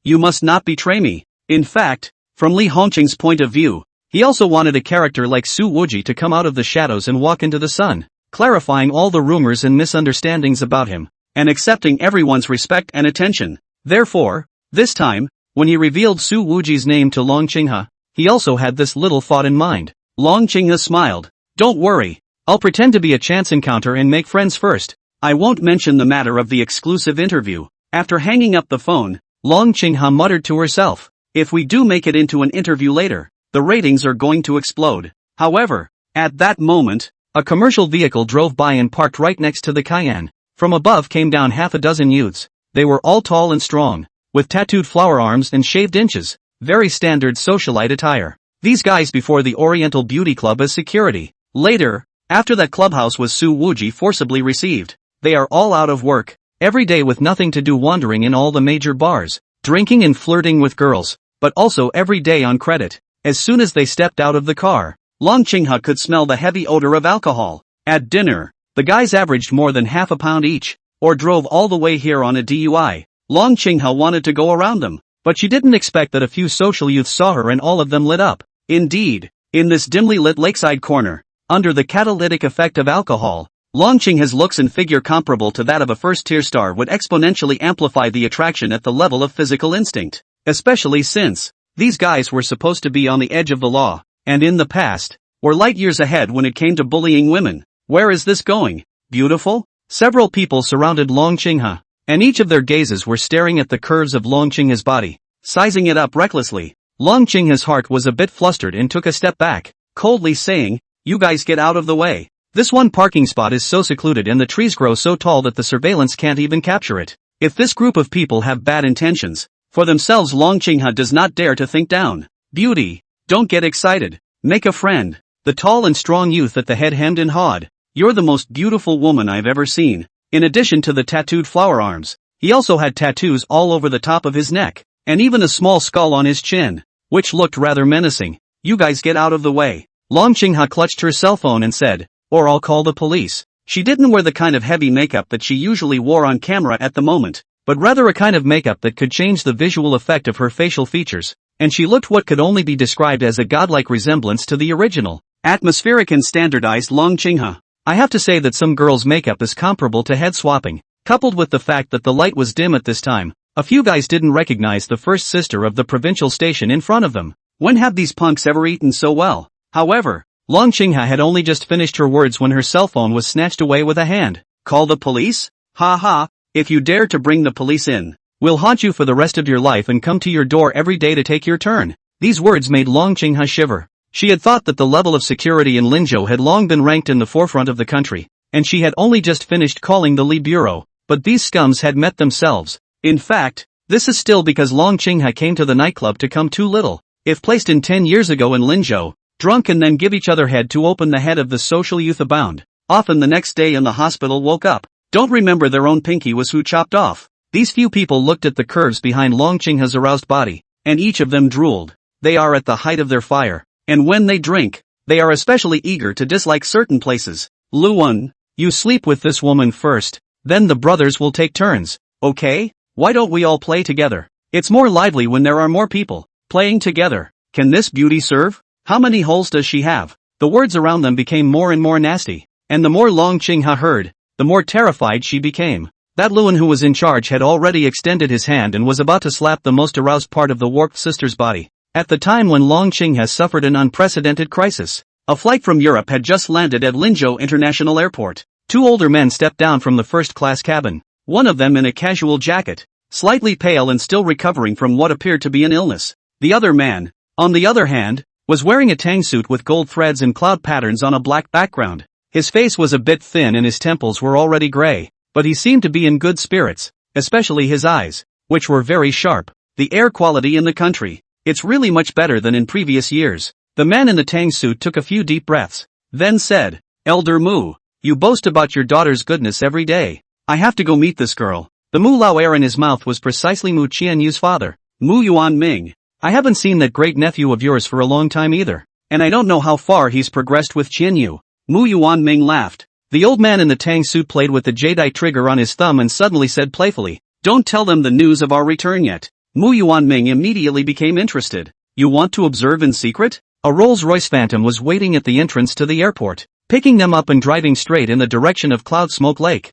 you must not betray me. In fact, from Li Hongchang's point of view, he also wanted a character like Su Wuji to come out of the shadows and walk into the sun, clarifying all the rumors and misunderstandings about him, and accepting everyone's respect and attention. Therefore, this time, when he revealed Su Wuji's name to Long Qinghe, he also had this little thought in mind. Long Qinghe smiled. Don't worry, I'll pretend to be a chance encounter and make friends first. I won't mention the matter of the exclusive interview. After hanging up the phone, Long Qinghe muttered to herself. If we do make it into an interview later, the ratings are going to explode. However, at that moment, a commercial vehicle drove by and parked right next to the Cayenne. From above came down half a dozen youths. They were all tall and strong, with tattooed flower arms and shaved inches, very standard socialite attire. These guys before the Oriental Beauty Club as security. Later, after that clubhouse was Su Wuji forcibly received. They are all out of work, every day with nothing to do, wandering in all the major bars, drinking and flirting with girls, but also every day on credit. As soon as they stepped out of the car, Long Qinghe could smell the heavy odor of alcohol. At dinner, the guys averaged more than half a pound each, or drove all the way here on a DUI. Long Qinghe wanted to go around them, but she didn't expect that a few social youths saw her and all of them lit up. Indeed, in this dimly lit lakeside corner, under the catalytic effect of alcohol, Long Qinghe's looks and figure comparable to that of a first-tier star would exponentially amplify the attraction at the level of physical instinct, especially since these guys were supposed to be on the edge of the law, and in the past, were light years ahead when it came to bullying women. Where is this going? Beautiful? Several people surrounded Long Qinghe, and each of their gazes were staring at the curves of Long Qinghe's body, sizing it up recklessly. Long Qinghe's heart was a bit flustered and took a step back, coldly saying, "You guys get out of the way. This one parking spot is so secluded and the trees grow so tall that the surveillance can't even capture it. If this group of people have bad intentions for themselves, Long Qinghe does not dare to think down. Beauty, don't get excited. Make a friend." The tall and strong youth at the head hemmed and hawed. "You're the most beautiful woman I've ever seen." In addition to the tattooed flower arms, he also had tattoos all over the top of his neck, and even a small skull on his chin, which looked rather menacing. "You guys get out of the way." Long Qinghe clutched her cell phone and said, "Or I'll call the police." She didn't wear the kind of heavy makeup that she usually wore on camera at the moment, but rather a kind of makeup that could change the visual effect of her facial features, and she looked what could only be described as a godlike resemblance to the original. Atmospheric and standardized Long Qinghe. I have to say that some girls' makeup is comparable to head swapping, coupled with the fact that the light was dim at this time. A few guys didn't recognize the first sister of the provincial station in front of them. When have these punks ever eaten so well? However, Long Qinghe had only just finished her words when her cell phone was snatched away with a hand. "Call the police? Ha ha, if you dare to bring the police in, we'll haunt you for the rest of your life and come to your door every day to take your turn." These words made Long Qinghe shiver. She had thought that the level of security in Linzhou had long been ranked in the forefront of the country, and she had only just finished calling the Li Bureau, but these scums had met themselves. In fact, this is still because Long Qinghe came to the nightclub to come too little. If placed in 10 years ago in Linzhou, drunk and then give each other head to open the head of the social youth abound. Often the next day in the hospital woke up, don't remember their own pinky was who chopped off. These few people looked at the curves behind Long Qinghe's aroused body, and each of them drooled. They are at the height of their fire, and when they drink, they are especially eager to dislike certain places. Luan, you sleep with this woman first, then the brothers will take turns, okay? Why don't we all play together? It's more lively when there are more people playing together. Can this beauty serve? How many holes does she have? The words around them became more and more nasty, and the more Long Qingha heard, the more terrified she became. That Luan who was in charge had already extended his hand and was about to slap the most aroused part of the warped sister's body. At the time when Long Qingha suffered an unprecedented crisis, a flight from Europe had just landed at Linzhou International Airport. Two older men stepped down from the first-class cabin, one of them in a casual jacket, slightly pale and still recovering from what appeared to be an illness. The other man, on the other hand, was wearing a tang suit with gold threads and cloud patterns on a black background. His face was a bit thin and his temples were already gray, but he seemed to be in good spirits, especially his eyes, which were very sharp. The air quality in the country, it's really much better than in previous years. The man in the tang suit took a few deep breaths, then said, Elder Mu, you boast about your daughter's goodness every day. I have to go meet this girl. The Mu Lao air in his mouth was precisely Mu Qianyu's father, Mu Yuanming. I haven't seen that great nephew of yours for a long time either, and I don't know how far he's progressed with Qianyu. Mu Yuanming laughed. The old man in the tang suit played with the jadeite trigger on his thumb and suddenly said playfully, Don't tell them the news of our return yet. Mu Yuanming immediately became interested. You want to observe in secret? A Rolls-Royce Phantom was waiting at the entrance to the airport, picking them up and driving straight in the direction of Cloud Smoke Lake.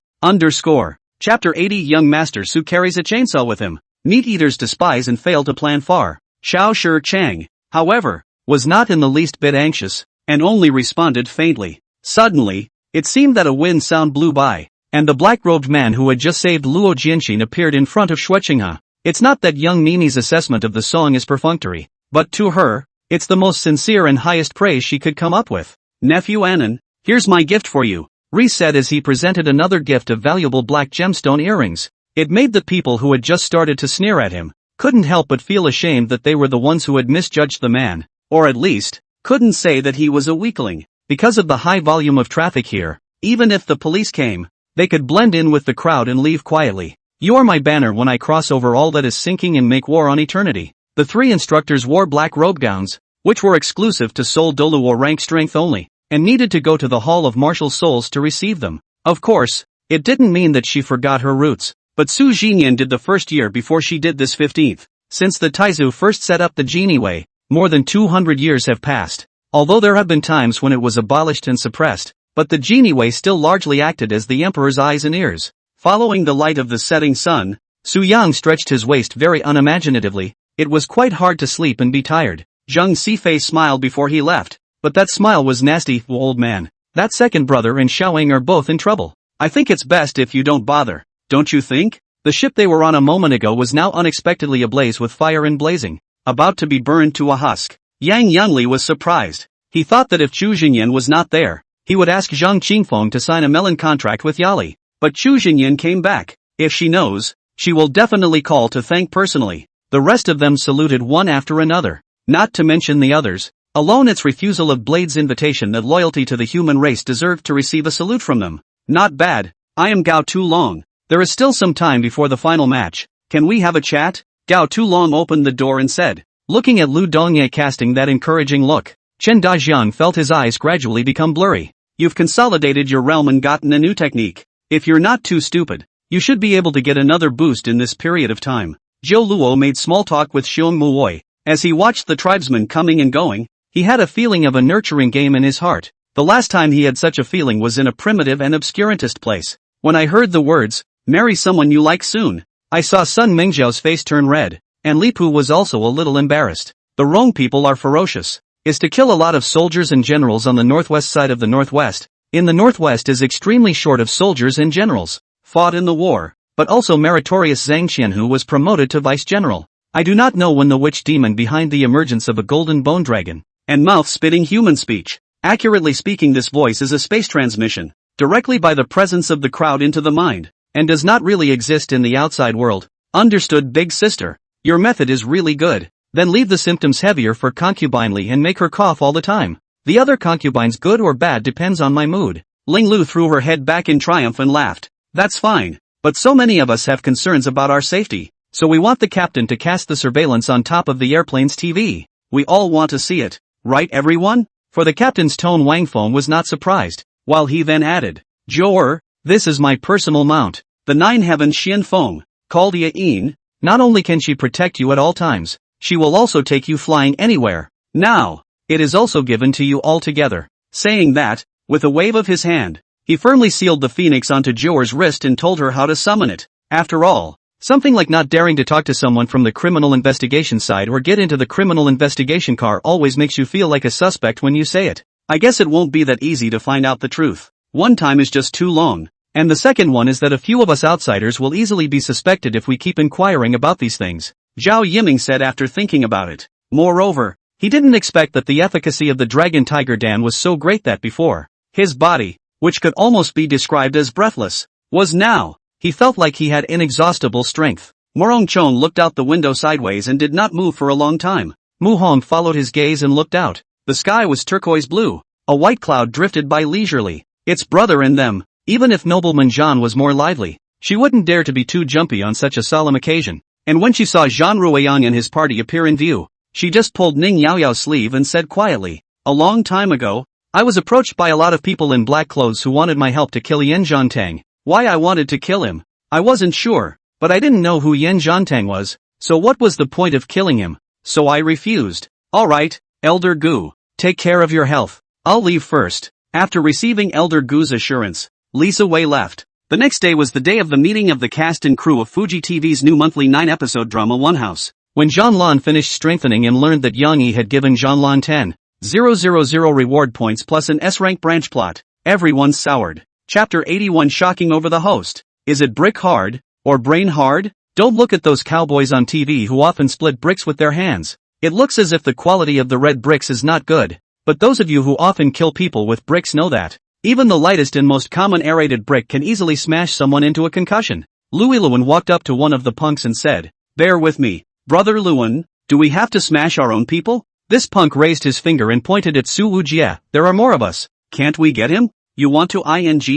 Chapter 80 Young Master Su carries a chainsaw with him. Meat-eaters despise and fail to plan far. Xiao Shi Chang, however, was not in the least bit anxious, and only responded faintly. Suddenly, it seemed that a wind sound blew by, and the black-robed man who had just saved Luo Jianxin appeared in front of Shuqingha. It's not that young Mimi's assessment of the song is perfunctory, but to her, it's the most sincere and highest praise she could come up with. Nephew Anan, here's my gift for you, Rhys said as he presented another gift of valuable black gemstone earrings. It made the people who had just started to sneer at him, couldn't help but feel ashamed that they were the ones who had misjudged the man, or at least, couldn't say that he was a weakling. Because of the high volume of traffic here, even if the police came, they could blend in with the crowd and leave quietly. You are my banner when I cross over all that is sinking and make war on eternity. The three instructors wore black robe gowns, which were exclusive to Soul Doluo rank strength only, and needed to go to the Hall of Martial Souls to receive them. Of course, it didn't mean that she forgot her roots, but Su Jinyan did the first year before she did this 15th. Since the Taizu first set up the Genie Way, more than 200 years have passed. Although there have been times when it was abolished and suppressed, but the Genie Way still largely acted as the emperor's eyes and ears. Following the light of the setting sun, Su Yang stretched his waist very unimaginatively. It was quite hard to sleep and be tired. Zheng Sifei smiled before he left, but that smile was nasty. Old man, that second brother and Xiaoying are both in trouble. I think it's best if you don't bother, don't you think? The ship they were on a moment ago was now unexpectedly ablaze with fire and blazing, about to be burned to a husk. Yang Yunli was surprised. He thought that if Chu Xingyan was not there, he would ask Zhang Qingfeng to sign a melon contract with Yali. But Chu Xingyan came back. If she knows, she will definitely call to thank personally. The rest of them saluted one after another, not to mention the others. Alone its refusal of Blade's invitation that loyalty to the human race deserved to receive a salute from them. Not bad. I am Gao Tulong. There is still some time before the final match. Can we have a chat? Gao Tulong opened the door and said, looking at Lu Dongye casting that encouraging look. Chen Dajiang felt his eyes gradually become blurry. You've consolidated your realm and gotten a new technique. If you're not too stupid, you should be able to get another boost in this period of time. Zhou Luo made small talk with Xiong Muoi. As he watched the tribesmen coming and going, he had a feeling of a nurturing game in his heart. The last time he had such a feeling was in a primitive and obscurantist place. When I heard the words, marry someone you like soon, I saw Sun Mingzhao's face turn red, and Li Pu was also a little embarrassed. The Rong people are ferocious. Is to kill a lot of soldiers and generals on the northwest side of the northwest. In the northwest is extremely short of soldiers and generals, fought in the war, but also meritorious Zhang Qianhu was promoted to vice general. I do not know when the witch demon behind the emergence of a golden bone dragon, and mouth-spitting human speech. Accurately speaking, this voice is a space transmission, directly by the presence of the crowd into the mind, and does not really exist in the outside world. Understood, big sister? Your method is really good. Then leave the symptoms heavier for concubinely and make her cough all the time. The other concubines, good or bad, depends on my mood. Ling Lu threw her head back in triumph and laughed. That's fine, but so many of us have concerns about our safety, so we want the captain to cast the surveillance on top of the airplane's TV. We all want to see it. right everyone? For the captain's tone Wang Feng was not surprised, while he then added, Zhou, this is my personal mount, the Nine Heaven Xian Feng, called Ye Yin. Not only can she protect you at all times, she will also take you flying anywhere. Now, it is also given to you altogether. Saying that, with a wave of his hand, he firmly sealed the phoenix onto Zhou's wrist and told her how to summon it. After all, something like not daring to talk to someone from the criminal investigation side or get into the criminal investigation car always makes you feel like a suspect when you say it. I guess it won't be that easy to find out the truth. One time is just too long. And the second one is that a few of us outsiders will easily be suspected if we keep inquiring about these things, Zhao Yiming said after thinking about it. Moreover, he didn't expect that the efficacy of the Dragon Tiger Dan was so great that before, his body, which could almost be described as breathless, was now, he felt like he had inexhaustible strength. Morong Chon looked out the window sideways and did not move for a long time. Mu Hong followed his gaze and looked out. The sky was turquoise blue. A white cloud drifted by leisurely. Its brother in them. Even if nobleman Zhan was more lively, she wouldn't dare to be too jumpy on such a solemn occasion. And when she saw Zhan Ruiyang and his party appear in view, she just pulled Ning Yaoyao's sleeve and said quietly, a long time ago, I was approached by a lot of people in black clothes who wanted my help to kill Yan Zhantang. Why I wanted to kill him, I wasn't sure, but I didn't know who Yan Zhantang was, so what was the point of killing him? So I refused. Alright, Elder Gu, take care of your health. I'll leave first. After receiving Elder Gu's assurance, Lisa Wei left. The next day was the day of the meeting of the cast and crew of Fuji TV's new monthly 9-episode drama One House. When Zhan Lan finished strengthening and learned that Yang Yi had given Zhan Lan 10,000 reward points plus an S-rank branch plot, everyone soured. Chapter 81 Shocking over the host. Is it brick hard, or brain hard? Don't look at those cowboys on TV who often split bricks with their hands. It looks as if the quality of the red bricks is not good, but those of you who often kill people with bricks know that. Even the lightest and most common aerated brick can easily smash someone into a concussion. Louis Luan walked up to one of the punks and said, bear with me, brother Luan, do we have to smash our own people? This punk raised his finger and pointed at Su Wujie. There are more of us. Can't we get him? You want to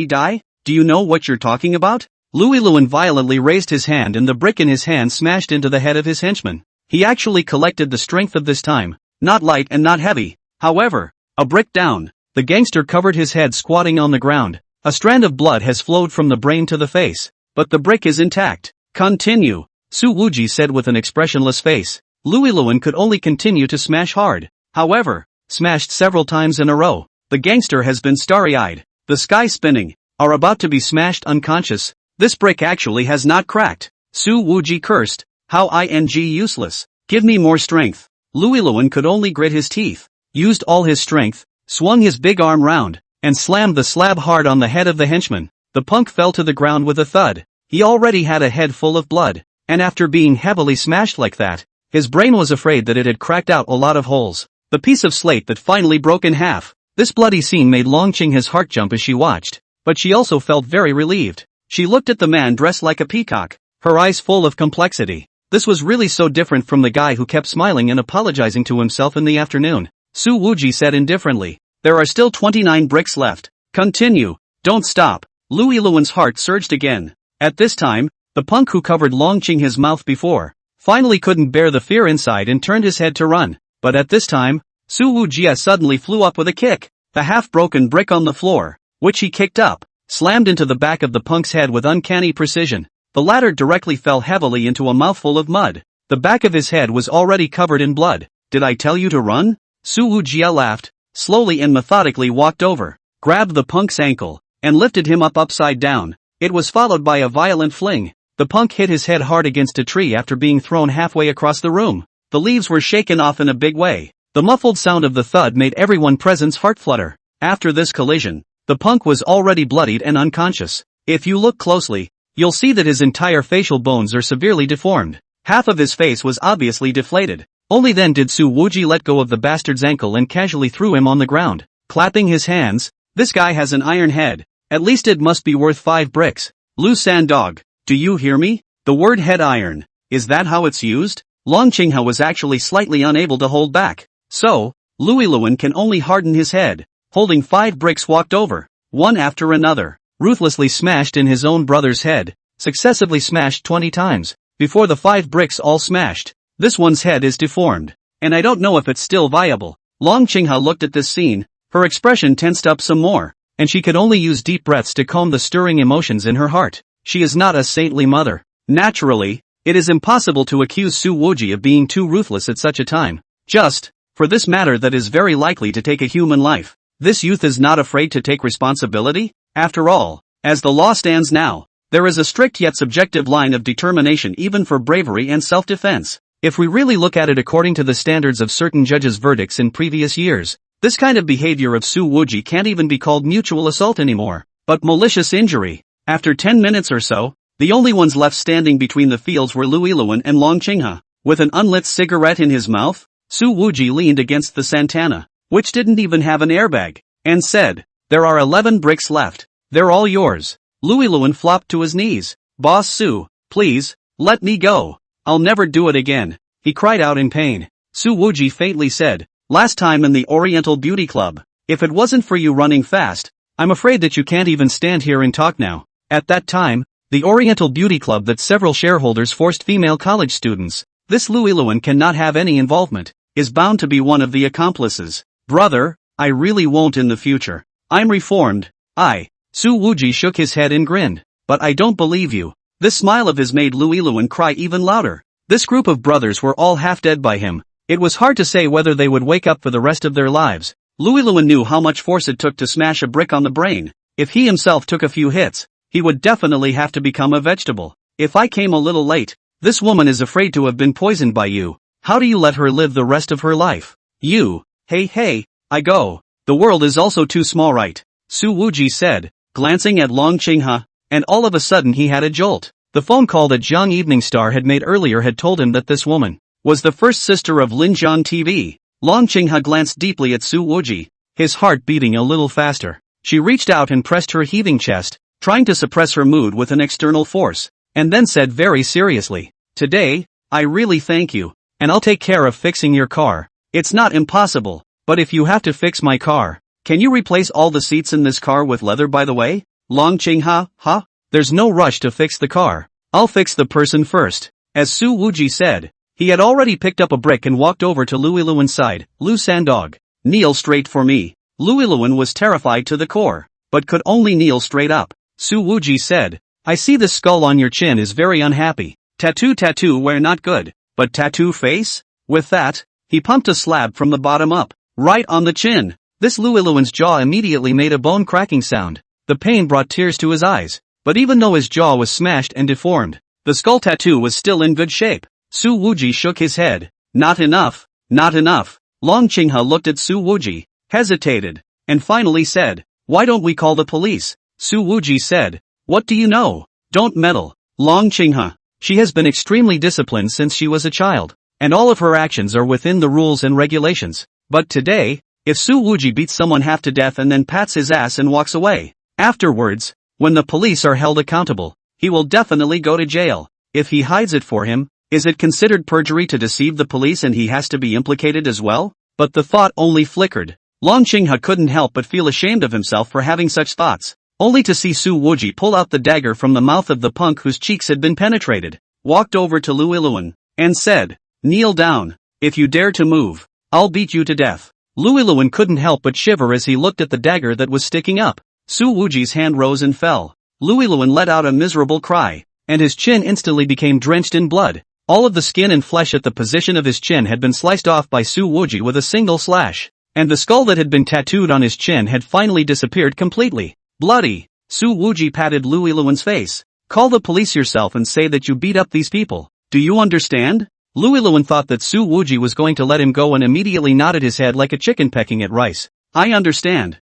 die? Do you know what you're talking about? Louis Luan violently raised his hand and the brick in his hand smashed into the head of his henchman. He actually collected the strength of this time, not light and not heavy. However, a brick down, the gangster covered his head squatting on the ground. A strand of blood has flowed from the brain to the face, but the brick is intact. Continue, Su Wuji said with an expressionless face. Louis Luan could only continue to smash hard. However, smashed several times in a row. The gangster has been starry-eyed. The sky spinning, are about to be smashed unconscious. This brick actually has not cracked. Su Wuji cursed. How useless. Give me more strength. Louis Luan could only grit his teeth, used all his strength, swung his big arm round, and slammed the slab hard on the head of the henchman. The punk fell to the ground with a thud. He already had a head full of blood, and after being heavily smashed like that, his brain was afraid that it had cracked out a lot of holes. The piece of slate that finally broke in half. This bloody scene made Longqing heart jump as she watched, but she also felt very relieved. She looked at the man dressed like a peacock, her eyes full of complexity. This was really so different from the guy who kept smiling and apologizing to himself in the afternoon. Su Wuji said indifferently, there are still 29 bricks left. Continue, don't stop. Louis Luan's heart surged again. At this time, the punk who covered Longqing mouth before, finally couldn't bear the fear inside and turned his head to run. But at this time, Su Wujie suddenly flew up with a kick. The half-broken brick on the floor, which he kicked up, slammed into the back of the punk's head with uncanny precision. The latter directly fell heavily into a mouthful of mud. The back of his head was already covered in blood. Did I tell you to run? Su Wujie laughed, slowly and methodically walked over, grabbed the punk's ankle, and lifted him up upside down. It was followed by a violent fling. The punk hit his head hard against a tree after being thrown halfway across the room. The leaves were shaken off in a big way. The muffled sound of the thud made everyone present's heart flutter. After this collision, the punk was already bloodied and unconscious. If you look closely, you'll see that his entire facial bones are severely deformed. Half of his face was obviously deflated. Only then did Su Wuji let go of the bastard's ankle and casually threw him on the ground, clapping his hands. This guy has an iron head. At least it must be worth 5 bricks. Lu Sandog, do you hear me? The word head iron, is that how it's used? Longqing was actually slightly unable to hold back. So, Louis Luan can only harden his head. Holding 5 bricks walked over, one after another, ruthlessly smashed in his own brother's head, successively smashed 20 times, before the 5 bricks all smashed. This one's head is deformed, and I don't know if it's still viable. Long Qinghe looked at this scene, her expression tensed up some more, and she could only use deep breaths to calm the stirring emotions in her heart. She is not a saintly mother. Naturally, it is impossible to accuse Su Wuji of being too ruthless at such a time. Just, for this matter that is very likely to take a human life. This youth is not afraid to take responsibility? After all, as the law stands now, there is a strict yet subjective line of determination even for bravery and self-defense. If we really look at it according to the standards of certain judges' verdicts in previous years, this kind of behavior of Su Wuji can't even be called mutual assault anymore, but malicious injury. After 10 minutes or so, the only ones left standing between the fields were Luiluen and Long Qinghe. With an unlit cigarette in his mouth, Su Wuji leaned against the Santana, which didn't even have an airbag, and said, "There are 11 bricks left. They're all yours." Luiluen flopped to his knees. "Boss Su, please, let me go. I'll never do it again," he cried out in pain. Su Wuji faintly said, "Last time in the Oriental Beauty Club, if it wasn't for you running fast, I'm afraid that you can't even stand here and talk now." At that time, the Oriental Beauty Club that several shareholders forced female college students, this Luiluen cannot have any involvement, is bound to be one of the accomplices. "Brother, I really won't in the future. I'm reformed, Su Wuji shook his head and grinned. "But I don't believe you." This smile of his made Luiluen cry even louder. This group of brothers were all half dead by him. It was hard to say whether they would wake up for the rest of their lives. Luiluen knew how much force it took to smash a brick on the brain. If he himself took a few hits, he would definitely have to become a vegetable. "If I came a little late, this woman is afraid to have been poisoned by you. How do you let her live the rest of her life? You, hey, I go. The world is also too small, right?" Su Wuji said, glancing at Long Qinghe, and all of a sudden he had a jolt. The phone call that Jiang Evening Star had made earlier had told him that this woman was the first sister of Lin Jiang TV. Long Qinghe glanced deeply at Su Wuji, his heart beating a little faster. She reached out and pressed her heaving chest, trying to suppress her mood with an external force, and then said very seriously, "Today, I really thank you, and I'll take care of fixing your car. It's not impossible, but if you have to fix my car, can you replace all the seats in this car with leather by the way?" Long Qinghe, "Huh? There's no rush to fix the car. I'll fix the person first." As Su Wuji said, he had already picked up a brick and walked over to Luiluen's side. "Lu Sandog, kneel straight for me." Luiluen was terrified to the core, but could only kneel straight up. Su Wuji said, "I see this skull on your chin is very unhappy. Tattoo where not good, but tattoo face?" With that, he pumped a slab from the bottom up, right on the chin. This Luiluen's jaw immediately made a bone-cracking sound. The pain brought tears to his eyes, but even though his jaw was smashed and deformed, the skull tattoo was still in good shape. Su Wuji shook his head. "Not enough, not enough." Long Qinghe looked at Su Wuji, hesitated, and finally said, "Why don't we call the police?" Su Wuji said, "What do you know? Don't meddle." Long Qinghe, she has been extremely disciplined since she was a child, and all of her actions are within the rules and regulations. But today, if Su Wuji beats someone half to death and then pats his ass and walks away, afterwards, when the police are held accountable, he will definitely go to jail. If he hides it for him, is it considered perjury to deceive the police and he has to be implicated as well? But the thought only flickered. Long Qinghe couldn't help but feel ashamed of himself for having such thoughts, only to see Su Wuji pull out the dagger from the mouth of the punk whose cheeks had been penetrated, walked over to Luiluen, and said, "Kneel down. If you dare to move, I'll beat you to death." Luiluen couldn't help but shiver as he looked at the dagger that was sticking up. Su Wuji's hand rose and fell. Luiluen let out a miserable cry, and his chin instantly became drenched in blood. All of the skin and flesh at the position of his chin had been sliced off by Su Wuji with a single slash, and the skull that had been tattooed on his chin had finally disappeared completely. Bloody, Su Wuji patted Luiluen's face. "Call the police yourself and say that you beat up these people. Do you understand?" Luiluen thought that Su Wuji was going to let him go and immediately nodded his head like a chicken pecking at rice. I understand.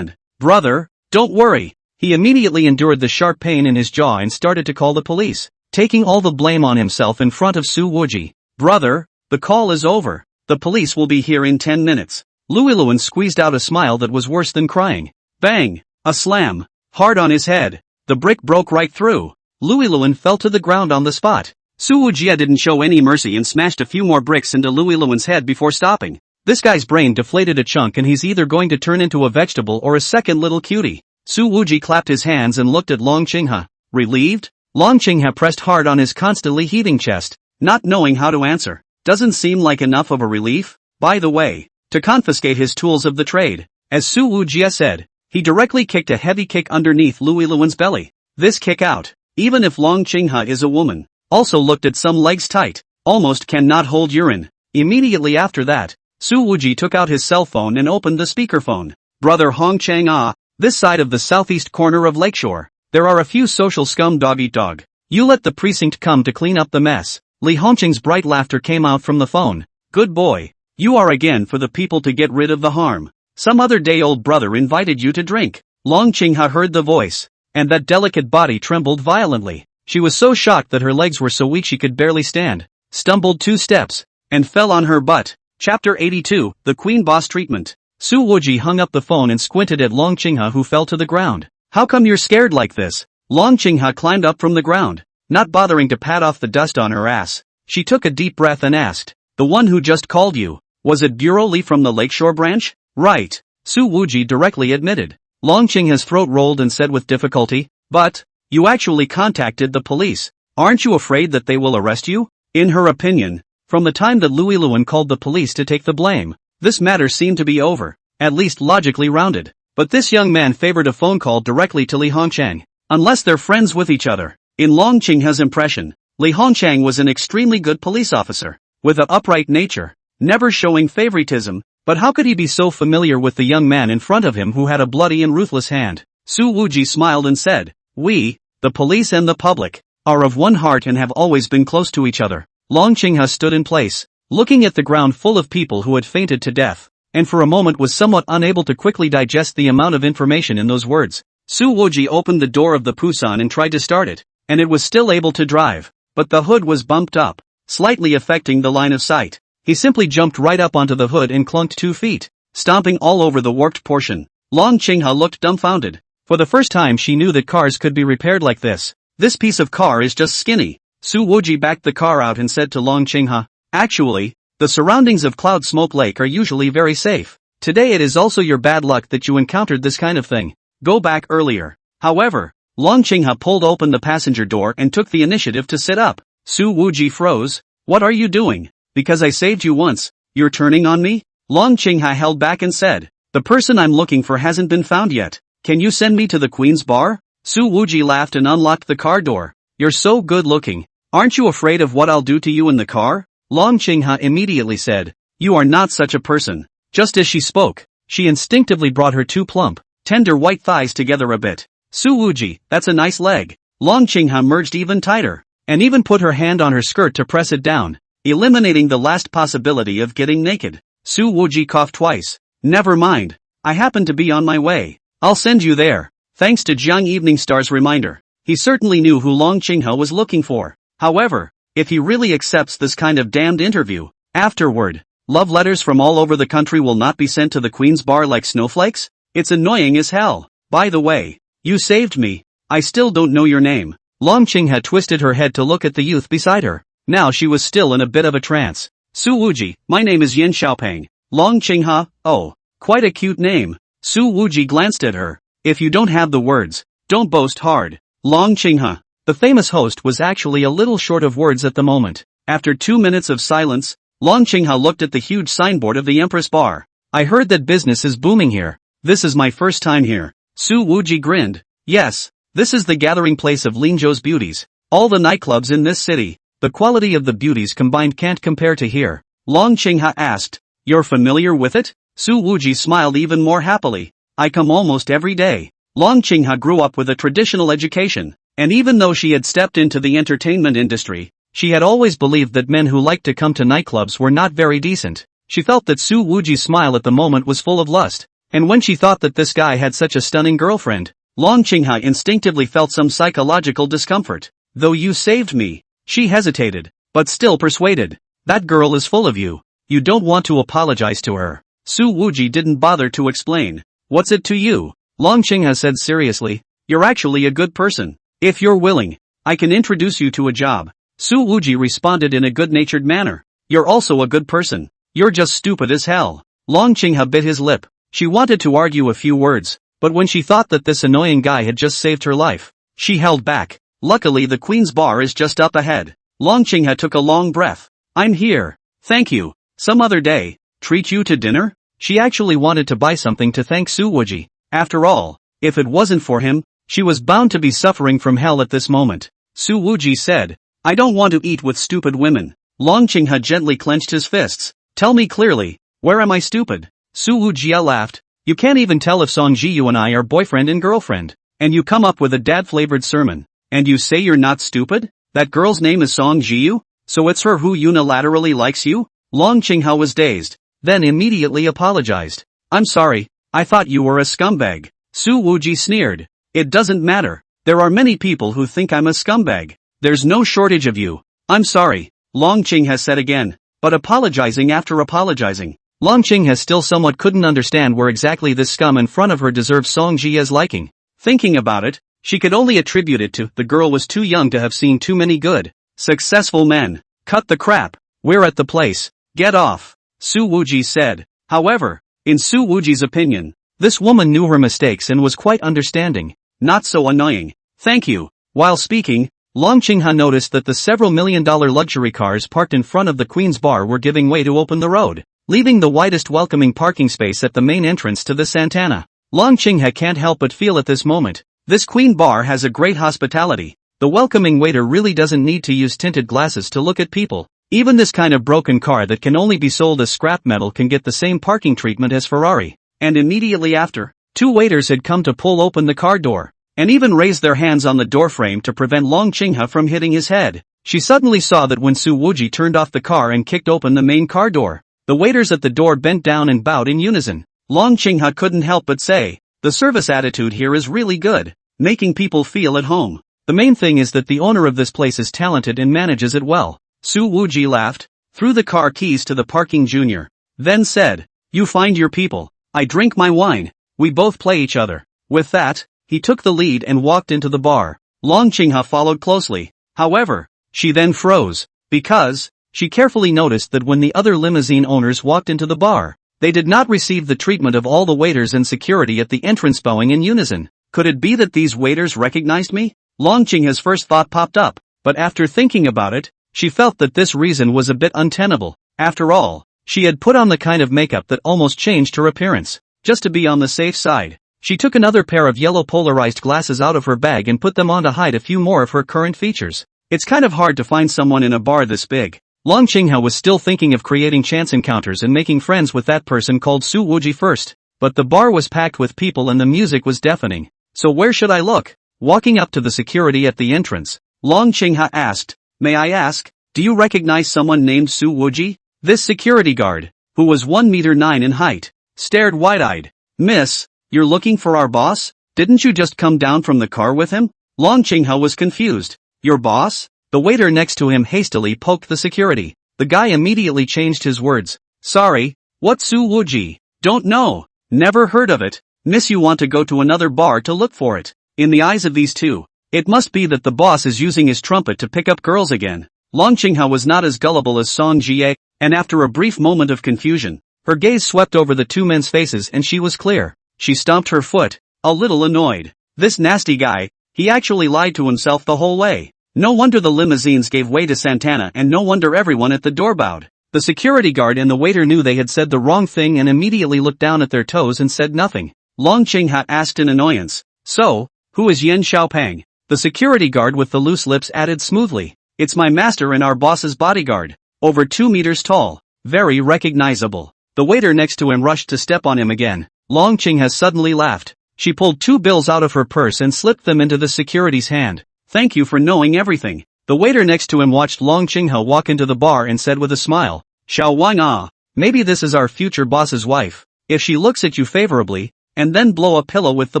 Brother, don't worry." He immediately endured the sharp pain in his jaw and started to call the police, taking all the blame on himself in front of Su Wuji. "Brother, the call is over. The police will be here in 10 minutes. Luiluen squeezed out a smile that was worse than crying. Bang! A slam, hard on his head. The brick broke right through. Luiluen fell to the ground on the spot. Su Wuji didn't show any mercy and smashed a few more bricks into Luiluen's head before stopping. This guy's brain deflated a chunk and he's either going to turn into a vegetable or a second little cutie. Su Wuji clapped his hands and looked at Long Qinghe. Relieved? Long Qinghe pressed hard on his constantly heaving chest, not knowing how to answer. Doesn't seem like enough of a relief. By the way, to confiscate his tools of the trade. As Su Wujie said, he directly kicked a heavy kick underneath Louis Luan's belly. This kick out, even if Long Qinghe is a woman, also looked at some legs tight, almost cannot hold urine. Immediately after that, Su Wuji took out his cell phone and opened the speakerphone. Brother Hong Chang this side of the southeast corner of Lakeshore, there are a few social scum dog eat dog. You let the precinct come to clean up the mess. Li Hongqing's bright laughter came out from the phone. Good boy. You are again for the people to get rid of the harm. Some other day old brother invited you to drink. Long Qinghe heard the voice, and that delicate body trembled violently. She was so shocked that her legs were so weak she could barely stand, stumbled 2 steps, and fell on her butt. Chapter 82, The Queen Boss Treatment. Su Wuji hung up the phone and squinted at Long Qinghe, who fell to the ground. How come you're scared like this? Long Qinghe climbed up from the ground, not bothering to pat off the dust on her ass. She took a deep breath and asked, the one who just called you, was it Bureau Li from the Lakeshore branch? Right, Su Wuji directly admitted. Long Qinghe's throat rolled and said with difficulty, but, you actually contacted the police. Aren't you afraid that they will arrest you? In her opinion, from the time that Louis Luan called the police to take the blame, this matter seemed to be over, at least logically rounded. But this young man favored a phone call directly to Li Hongchang, unless they're friends with each other. In Long Qinghe's impression, Li Hongchang was an extremely good police officer, with an upright nature, never showing favoritism, but how could he be so familiar with the young man in front of him who had a bloody and ruthless hand? Su Wuji smiled and said, we, the police and the public, are of one heart and have always been close to each other. Long Qinghe stood in place, looking at the ground full of people who had fainted to death, and for a moment was somewhat unable to quickly digest the amount of information in those words. Su Wuji opened the door of the Pusan and tried to start it, and it was still able to drive, but the hood was bumped up, slightly affecting the line of sight. He simply jumped right up onto the hood and clunked 2 feet, stomping all over the warped portion. Long Qinghe looked dumbfounded. For the first time she knew that cars could be repaired like this. This piece of car is just skinny. Su Wuji backed the car out and said to Long Qinghe, actually, the surroundings of Cloud Smoke Lake are usually very safe. Today it is also your bad luck that you encountered this kind of thing. Go back earlier. However, Long Qinghe pulled open the passenger door and took the initiative to sit up. Su Wuji froze. What are you doing? Because I saved you once, you're turning on me? Long Qinghe held back and said, the person I'm looking for hasn't been found yet. Can you send me to the Queen's bar? Su Wuji laughed and unlocked the car door. You're so good looking. Aren't you afraid of what I'll do to you in the car? Long Qinghe immediately said, you are not such a person. Just as she spoke, she instinctively brought her 2 plump, tender white thighs together a bit. Su Wuji, that's a nice leg. Long Qinghe merged even tighter, and even put her hand on her skirt to press it down, eliminating the last possibility of getting naked. Su Wuji coughed twice. Never mind. I happen to be on my way. I'll send you there. Thanks to Jiang Evening Star's reminder. He certainly knew who Long Qinghe was looking for. However, if he really accepts this kind of damned interview, afterward, love letters from all over the country will not be sent to the Queen's bar like snowflakes? It's annoying as hell. By the way, you saved me. I still don't know your name. Long Qinghe twisted her head to look at the youth beside her. Now she was still in a bit of a trance. Su Wuji, my name is Yin Xiaopeng. Long Qinghe, oh, quite a cute name. Su Wuji glanced at her. If you don't have the words, don't boast hard. Long Qinghe. The famous host was actually a little short of words at the moment. After 2 minutes of silence, Long Qinghe looked at the huge signboard of the Empress Bar. I heard that business is booming here. This is my first time here. Su Wuji grinned. Yes, this is the gathering place of Lingzhou's beauties. All the nightclubs in this city. The quality of the beauties combined can't compare to here. Long Qinghe asked, you're familiar with it? Su Wuji smiled even more happily. I come almost every day. Long Qinghe grew up with a traditional education, and even though she had stepped into the entertainment industry, she had always believed that men who liked to come to nightclubs were not very decent. She felt that Su Wuji's smile at the moment was full of lust, and when she thought that this guy had such a stunning girlfriend, Long Qinghe instinctively felt some psychological discomfort. Though you saved me, she hesitated, but still persuaded. That girl is full of you. You don't want to apologize to her. Su Wuji didn't bother to explain. What's it to you? Long Qinghe said seriously. You're actually a good person. If you're willing, I can introduce you to a job. Su Wuji responded in a good-natured manner. You're also a good person. You're just stupid as hell. Long Qinghe bit his lip. She wanted to argue a few words, but when she thought that this annoying guy had just saved her life, she held back. Luckily the Queen's bar is just up ahead. Long Qinghe took a long breath. I'm here. Thank you. Some other day. Treat you to dinner? She actually wanted to buy something to thank Su Wuji. After all, if it wasn't for him, she was bound to be suffering from hell at this moment. Su Wuji said, I don't want to eat with stupid women. Long Qinghe gently clenched his fists. Tell me clearly, where am I stupid? Su Wuji laughed. You can't even tell if Song Jiyu and I are boyfriend and girlfriend. And you come up with a dad-flavored sermon. And you say you're not stupid? That girl's name is Song Jiyu? So it's her who unilaterally likes you? Long Qinghe was dazed, then immediately apologized. I'm sorry, I thought you were a scumbag. Su Wuji sneered. It doesn't matter. There are many people who think I'm a scumbag. There's no shortage of you. I'm sorry, Long Qinghe said again, but apologizing after apologizing. Long Qinghe still somewhat couldn't understand where exactly this scum in front of her deserved Song Jiye's liking. Thinking about it, she could only attribute it to the girl was too young to have seen too many good, successful men. Cut the crap. We're at the place. Get off. Su Wuji said. However, in Su Wuji's opinion, this woman knew her mistakes and was quite understanding. Not so annoying. Thank you. While speaking, Long Qinghe noticed that the several million-dollar luxury cars parked in front of the Queen's Bar were giving way to open the road, leaving the widest welcoming parking space at the main entrance to the Santana. Long Qinghe can't help but feel at this moment, this Queen Bar has a great hospitality. The welcoming waiter really doesn't need to use tinted glasses to look at people. Even this kind of broken car that can only be sold as scrap metal can get the same parking treatment as Ferrari. And immediately after, two waiters had come to pull open the car door, and even raised their hands on the doorframe to prevent Long Qinghe from hitting his head. She suddenly saw that when Su Wuji turned off the car and kicked open the main car door, the waiters at the door bent down and bowed in unison. Long Qinghe couldn't help but say, the service attitude here is really good, making people feel at home. The main thing is that the owner of this place is talented and manages it well. Su Wuji laughed, threw the car keys to the parking junior, then said, you find your people, I drink my wine, we both play each other. With that, he took the lead and walked into the bar. Long Qinghe followed closely. However, she then froze, because she carefully noticed that when the other limousine owners walked into the bar, they did not receive the treatment of all the waiters and security at the entrance bowing in unison. Could it be that these waiters recognized me? Long Qinghe's first thought popped up, but after thinking about it, she felt that this reason was a bit untenable. After all, she had put on the kind of makeup that almost changed her appearance. Just to be on the safe side, she took another pair of yellow polarized glasses out of her bag and put them on to hide a few more of her current features. It's kind of hard to find someone in a bar this big. Long Qinghe was still thinking of creating chance encounters and making friends with that person called Su Wuji first, but the bar was packed with people and the music was deafening. So where should I look? Walking up to the security at the entrance, Long Qinghe asked, may I ask, do you recognize someone named Su Wuji? This security guard, who was 1 meter 9 in height, stared wide-eyed. Miss, you're looking for our boss? Didn't you just come down from the car with him? Long Qinghe was confused. Your boss? The waiter next to him hastily poked the security. The guy immediately changed his words. Sorry, what Su Wuji? Don't know. Never heard of it. Miss, you want to go to another bar to look for it. In the eyes of these two, it must be that the boss is using his trumpet to pick up girls again. Long Qinghe was not as gullible as Song Jiye, and after a brief moment of confusion, her gaze swept over the two men's faces and she was clear. She stomped her foot, a little annoyed. This nasty guy, he actually lied to himself the whole way. No wonder the limousines gave way to Santana and no wonder everyone at the door bowed. The security guard and the waiter knew they had said the wrong thing and immediately looked down at their toes and said nothing. Long Qinghe asked in annoyance, so, who is Yen Xiaopeng? The security guard with the loose lips added smoothly, it's my master and our boss's bodyguard. Over 2 meters tall, very recognizable. The waiter next to him rushed to step on him again. Long Qinghe suddenly laughed. She pulled 2 bills out of her purse and slipped them into the security's hand. Thank you for knowing everything. The waiter next to him watched Long Qinghe walk into the bar and said with a smile, Xiao Wang ah, maybe this is our future boss's wife. If she looks at you favorably, and then blow a pillow with the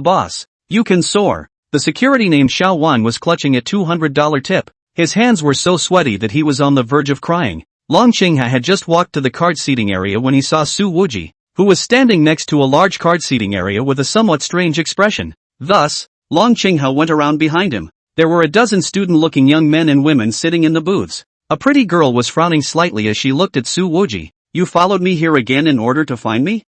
boss, you can soar. The security named Xiao Wan was clutching a $200 tip. His hands were so sweaty that he was on the verge of crying. Long Qinghe had just walked to the card seating area when he saw Su Wuji, who was standing next to a large card seating area with a somewhat strange expression. Thus, Long Qinghe went around behind him. There were a dozen student-looking young men and women sitting in the booths. A pretty girl was frowning slightly as she looked at Su Wuji. You followed me here again in order to find me?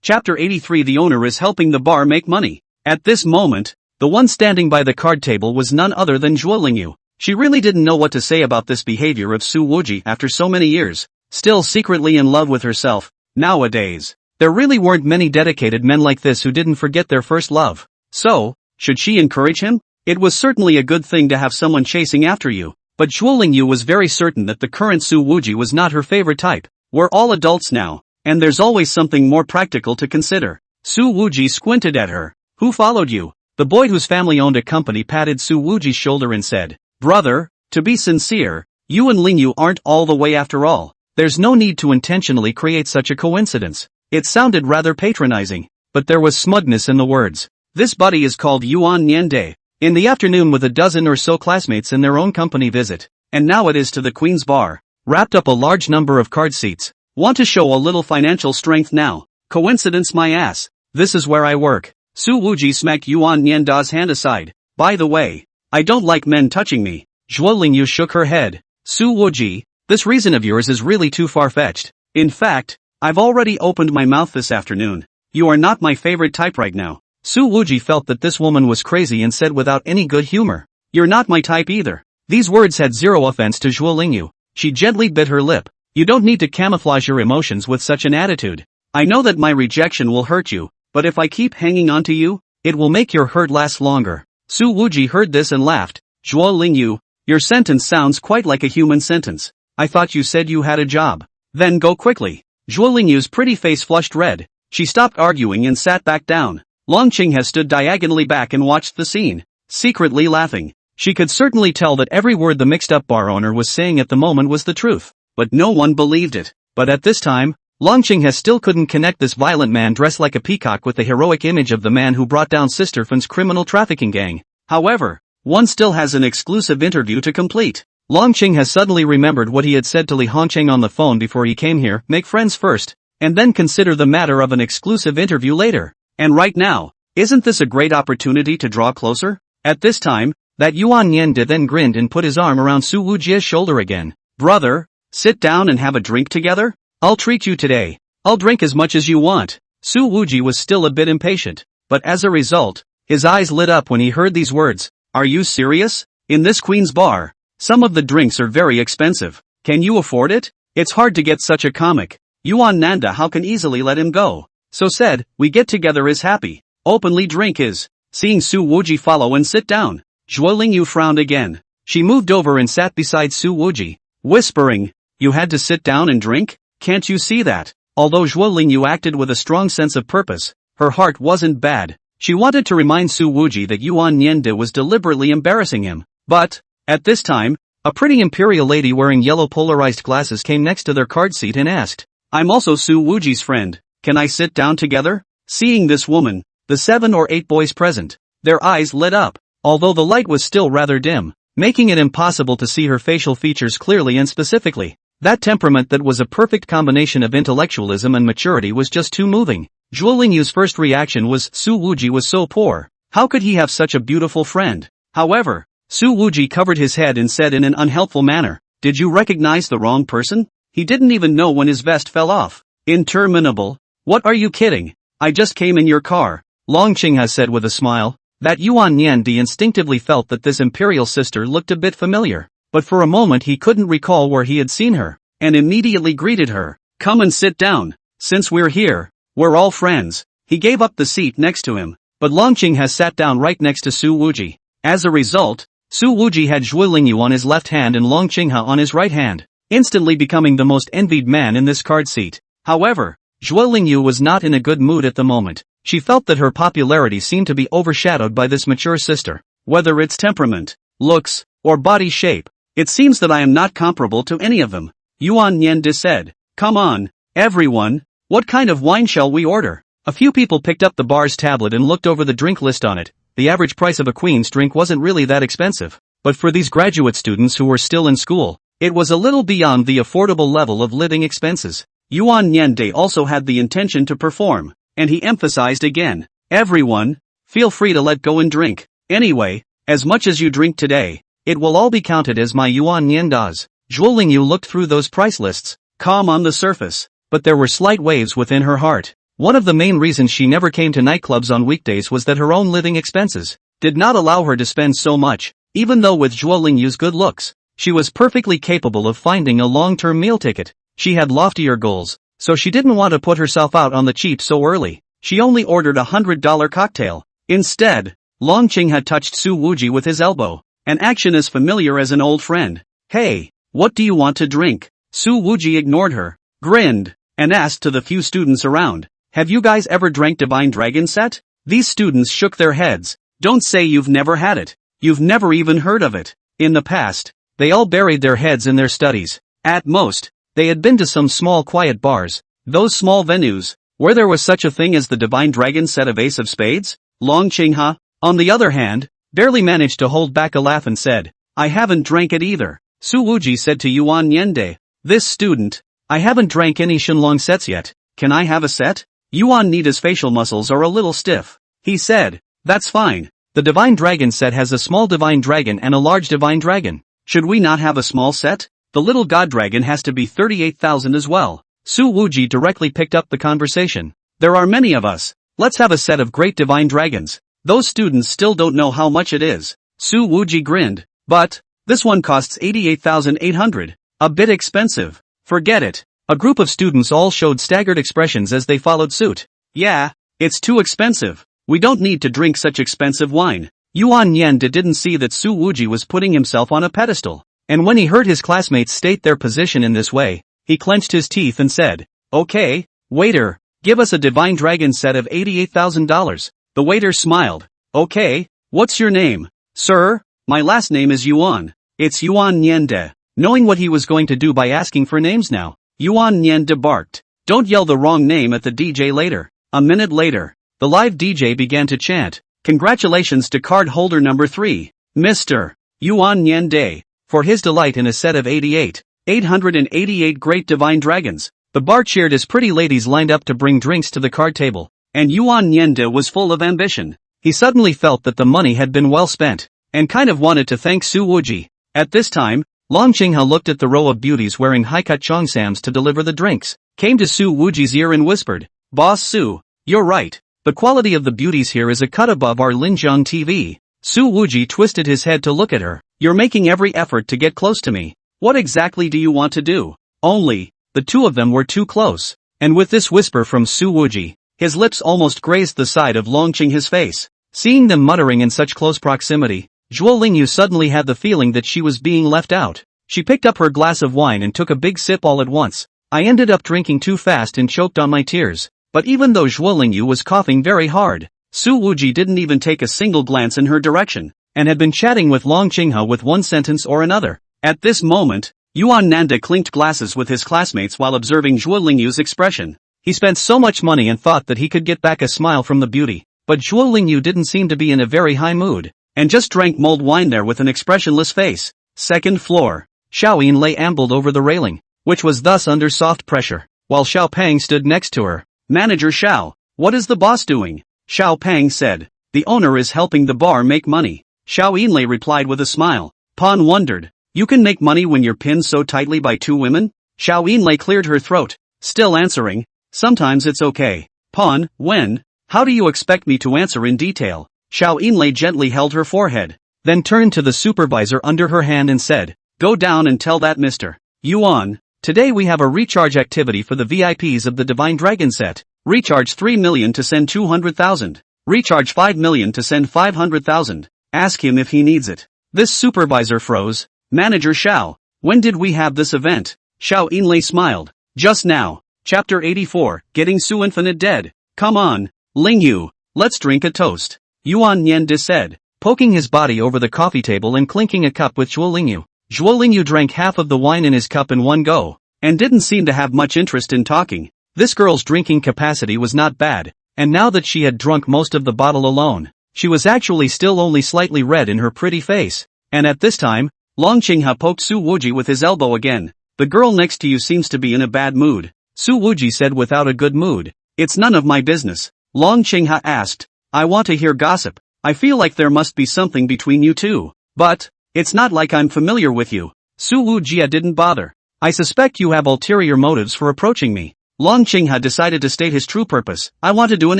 Chapter 83. The owner is helping the bar make money. At this moment, the one standing by the card table was none other than Zhuo Lingyu. She really didn't know what to say about this behavior of Su Wuji after so many years. Still secretly in love with herself, Nowadays, there really weren't many dedicated men like this who didn't forget their first love. So, should she encourage him? It was certainly a good thing to have someone chasing after you, but Zhuo Lingyu was very certain that the current Su Wuji was not her favorite type. We're all adults now, and there's always something more practical to consider. Su Wuji squinted at her. Who followed you? The boy whose family owned a company patted Su Wuji's shoulder and said, Brother, to be sincere, you and Lingyu aren't all the way after all. There's no need to intentionally create such a coincidence. It sounded rather patronizing, but there was smugness in the words. This buddy is called Yuan Niande. In the afternoon with a dozen or so classmates in their own company visit, and now it is to the Queen's Bar. Wrapped up a large number of card seats. Want to show a little financial strength now. Coincidence my ass. This is where I work. Su Wuji smacked Yuan Nianda's hand aside. By the way, I don't like men touching me. Zhuo Lingyu shook her head. Su Wuji, this reason of yours is really too far-fetched. In fact, I've already opened my mouth this afternoon. You are not my favorite type right now. Su Wuji felt that this woman was crazy and said without any good humor. You're not my type either. These words had zero offense to Zhuo Lingyu. She gently bit her lip. You don't need to camouflage your emotions with such an attitude. I know that my rejection will hurt you, but if I keep hanging on to you, it will make your hurt last longer. Su Wuji heard this and laughed. Zhuo Lingyu, your sentence sounds quite like a human sentence. I thought you said you had a job. Then go quickly. Zhuo Lingyu's pretty face flushed red. She stopped arguing and sat back down. Long Qinghe stood diagonally back and watched the scene, secretly laughing. She could certainly tell that every word the mixed-up bar owner was saying at the moment was the truth, but no one believed it. But at this time, Long Qinghe still couldn't connect this violent man dressed like a peacock with the heroic image of the man who brought down Sister Fan's criminal trafficking gang. However, one still has an exclusive interview to complete. Long Qinghe suddenly remembered what he had said to Li Hongqing on the phone before he came here, make friends first, and then consider the matter of an exclusive interview later. And right now, isn't this a great opportunity to draw closer? At this time, that Yuan Niande then grinned and put his arm around Su Wuji's shoulder again. Brother, sit down and have a drink together? I'll treat you today. I'll drink as much as you want. Su Wuji was still a bit impatient, but as a result, his eyes lit up when he heard these words. Are you serious? In this Queen's Bar, some of the drinks are very expensive. Can you afford it? It's hard to get such a comic. Yuan Nanda how can easily let him go. So said, we get together is happy. Openly drink is. Seeing Su Wuji follow and sit down, Zhuo Lingyu frowned again. She moved over and sat beside Su Wuji, whispering, you had to sit down and drink? Can't you see that? Although Zhuo Lingyu acted with a strong sense of purpose, her heart wasn't bad. She wanted to remind Su Wuji that Yuan Niande was deliberately embarrassing him. But, at this time, a pretty imperial lady wearing yellow polarized glasses came next to their card seat and asked, I'm also Su Wuji's friend. Can I sit down together? Seeing this woman, the 7 or 8 boys present, their eyes lit up, although the light was still rather dim, making it impossible to see her facial features clearly and specifically. That temperament that was a perfect combination of intellectualism and maturity was just too moving. Zhuo Lingyu's first reaction was, Su Wuji was so poor. How could he have such a beautiful friend? However, Su Wuji covered his head and said in an unhelpful manner, did you recognize the wrong person? He didn't even know when his vest fell off. Interminable. What are you kidding? I just came in your car. Long Qinghe said with a smile. That Yuan Niande instinctively felt that this imperial sister looked a bit familiar, but for a moment he couldn't recall where he had seen her, and immediately greeted her. Come and sit down. Since we're here, we're all friends. He gave up the seat next to him, but Long Qinghe sat down right next to Su Wuji. As a result, Su Wuji had Zhuo Lingyu on his left hand and Long Qinghe on his right hand, instantly becoming the most envied man in this card seat. However, Zhuo Lingyu was not in a good mood at the moment. She felt that her popularity seemed to be overshadowed by this mature sister. Whether it's temperament, looks, or body shape, it seems that I am not comparable to any of them. Yuan Niande said. Come on, everyone, what kind of wine shall we order? A few people picked up the bar's tablet and looked over the drink list on it. The average price of a queen's drink wasn't really that expensive, but for these graduate students who were still in school, it was a little beyond the affordable level of living expenses. Yuan Niande also had the intention to perform, and he emphasized again, everyone, feel free to let go and drink. Anyway, as much as you drink today, it will all be counted as my Yuan Nianda's. Zhuo Lingyu looked through those price lists, calm on the surface, but there were slight waves within her heart. One of the main reasons she never came to nightclubs on weekdays was that her own living expenses did not allow her to spend so much, even though with Zhuo Lingyu's good looks, she was perfectly capable of finding a long-term meal ticket. She had loftier goals, so she didn't want to put herself out on the cheap so early. She only ordered $100 cocktail. Instead, Longqing had touched Su Wuji with his elbow, an action as familiar as an old friend. Hey, what do you want to drink? Su Wuji ignored her, grinned, and asked to the few students around, have you guys ever drank Divine Dragon set? These students shook their heads. Don't say you've never had it. You've never even heard of it. In the past, they all buried their heads in their studies. At most, they had been to some small quiet bars, those small venues, where there was such a thing as the Divine Dragon set of Ace of Spades. Longqing, on the other hand, barely managed to hold back a laugh and said, I haven't drank it either. Su Wuji said to Yuan Niende, this student, I haven't drank any Shenlong sets yet, can I have a set? Yuan Nida's facial muscles are a little stiff. He said, that's fine, the Divine Dragon set has a small Divine Dragon and a large Divine Dragon. Should we not have a small set? The little God Dragon has to be 38,000 as well. Su Wuji directly picked up the conversation. There are many of us. Let's have a set of great Divine Dragons. Those students still don't know how much it is. Su Wuji grinned. But, this one costs 88,800. A bit expensive. Forget it. A group of students all showed staggered expressions as they followed suit. Yeah, it's too expensive. We don't need to drink such expensive wine. Yuan Niende didn't see that Su Wuji was putting himself on a pedestal. And when he heard his classmates state their position in this way, he clenched his teeth and said, okay, waiter, give us a Divine Dragon set of $88,000. The waiter smiled. Okay, what's your name? Sir, my last name is Yuan. It's Yuan Niende. Knowing what he was going to do by asking for names now, Yuan Niende barked. Don't yell the wrong name at the DJ later. A minute later, the live DJ began to chant, congratulations to card holder number 3, Mr. Yuan Niende, for his delight in a set of 888 great Divine Dragons. The bar cheered as pretty ladies lined up to bring drinks to the card table, and Yuan Niende was full of ambition. He suddenly felt that the money had been well spent, and kind of wanted to thank Su Wuji. At this time, Longqing looked at the row of beauties wearing high-cut cheongsams to deliver the drinks, came to Su Wuji's ear and whispered, Boss Su, you're right. The quality of the beauties here is a cut above our Linjiang TV. Su Wuji twisted his head to look at her. You're making every effort to get close to me. What exactly do you want to do? Only, the two of them were too close. And with this whisper from Su Wuji, his lips almost grazed the side of Longqing's face. Seeing them muttering in such close proximity, Zhuo Lingyu suddenly had the feeling that she was being left out. She picked up her glass of wine and took a big sip all at once. I ended up drinking too fast and choked on my tears. But even though Zhuo Lingyu was coughing very hard, Su Wuji didn't even take a single glance in her direction, and had been chatting with Longqing with one sentence or another. At this moment, Yuan Nanda clinked glasses with his classmates while observing Zhuo Lingyu's expression. He spent so much money and thought that he could get back a smile from the beauty, but Zhuo Lingyu didn't seem to be in a very high mood, and just drank mulled wine there with an expressionless face. Second floor. Xiao Yinlei ambled over the railing, which was thus under soft pressure, while Xiao Pang stood next to her. Manager Xiao, what is the boss doing? Xiao Pang said. The owner is helping the bar make money. Xiao Yinlei replied with a smile. Pan wondered, you can make money when you're pinned so tightly by two women? Xiao Yinlei cleared her throat, still answering, sometimes it's okay. Pan, when? How do you expect me to answer in detail? Xiao Yinlei gently held her forehead, then turned to the supervisor under her hand and said, go down and tell that Mr. Yuan, today we have a recharge activity for the VIPs of the Divine Dragon set. Recharge 3 million to send 200,000. Recharge 5 million to send 500,000. Ask him if he needs it. This supervisor froze. Manager Xiao, when did we have this event? Xiao Yinlei smiled. Just now. Chapter 84, Getting Su Infinite Dead. Come on, Lingyu, let's drink a toast. Yuan Niende said, poking his body over the coffee table and clinking a cup with Zhuo Lingyu. Zhuo Lingyu drank half of the wine in his cup in one go, and didn't seem to have much interest in talking. This girl's drinking capacity was not bad, and now that she had drunk most of the bottle alone, she was actually still only slightly red in her pretty face. And at this time, Longqing poked Su Wuji with his elbow again. The girl next to you seems to be in a bad mood. Su Wuji said without a good mood. It's none of my business. Longqing asked, I want to hear gossip. I feel like there must be something between you two. But, it's not like I'm familiar with you. Su Wuji didn't bother. I suspect you have ulterior motives for approaching me. Longqing decided to state his true purpose. I want to do an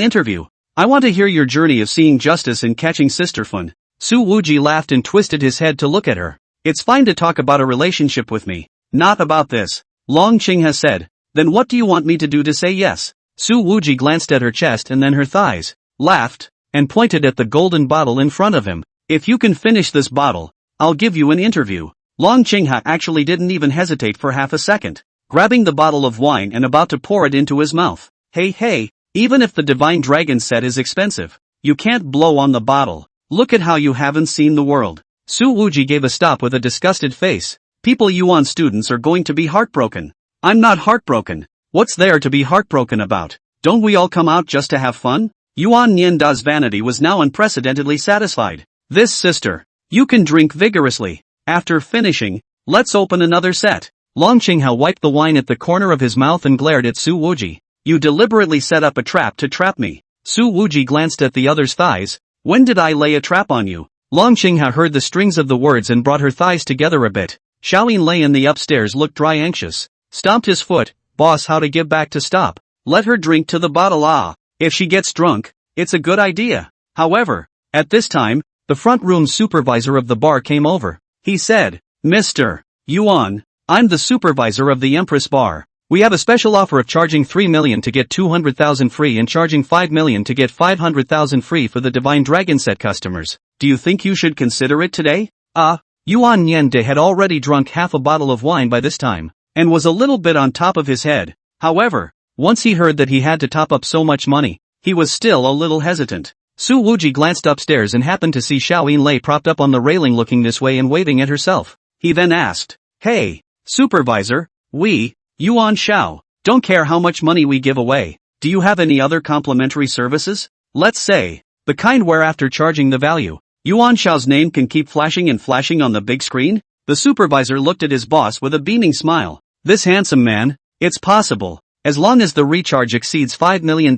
interview. I want to hear your journey of seeing justice and catching Sister Fun. Su Wuji laughed and twisted his head to look at her. It's fine to talk about a relationship with me. Not about this. Longqing said. Then what do you want me to do to say yes? Su Wuji glanced at her chest and then her thighs, laughed, and pointed at the golden bottle in front of him. If you can finish this bottle, I'll give you an interview. Long Qingha actually didn't even hesitate for half a second, grabbing the bottle of wine and about to pour it into his mouth. Hey, even if the divine dragon set is expensive, you can't blow on the bottle. Look at how you haven't seen the world. Su Wuji gave a stop with a disgusted face. People Yuan students are going to be heartbroken. I'm not heartbroken. What's there to be heartbroken about? Don't we all come out just to have fun? Yuan Nianda's vanity was now unprecedentedly satisfied. This sister, you can drink vigorously. After finishing, let's open another set. Long Qingha wiped the wine at the corner of his mouth and glared at Su Wuji. You deliberately set up a trap to trap me. Su Wuji glanced at the other's thighs. When did I lay a trap on you? Long Qingha heard the strings of the words and brought her thighs together a bit. Xiaoyin lay in the upstairs looked dry anxious. Stomped his foot. Boss, how to give back to stop. Let her drink to the bottle. If she gets drunk, it's a good idea. However, at this time, the front room supervisor of the bar came over. He said, Mr. Yuan, I'm the supervisor of the Empress Bar. We have a special offer of charging 3 million to get 200,000 free and charging 5 million to get 500,000 free for the Divine Dragon set customers. Do you think you should consider it today? Yuan Niande had already drunk half a bottle of wine by this time, and was a little bit on top of his head. However, once he heard that he had to top up so much money, he was still a little hesitant. Su Wuji glanced upstairs and happened to see Xiaoyin Lei propped up on the railing looking this way and waving at herself. He then asked, Hey, supervisor, Yuan Xiao, don't care how much money we give away. Do you have any other complimentary services? Let's say, the kind where after charging the value, Yuan Xiao's name can keep flashing and flashing on the big screen? The supervisor looked at his boss with a beaming smile. This handsome man, it's possible. As long as the recharge exceeds $5 million,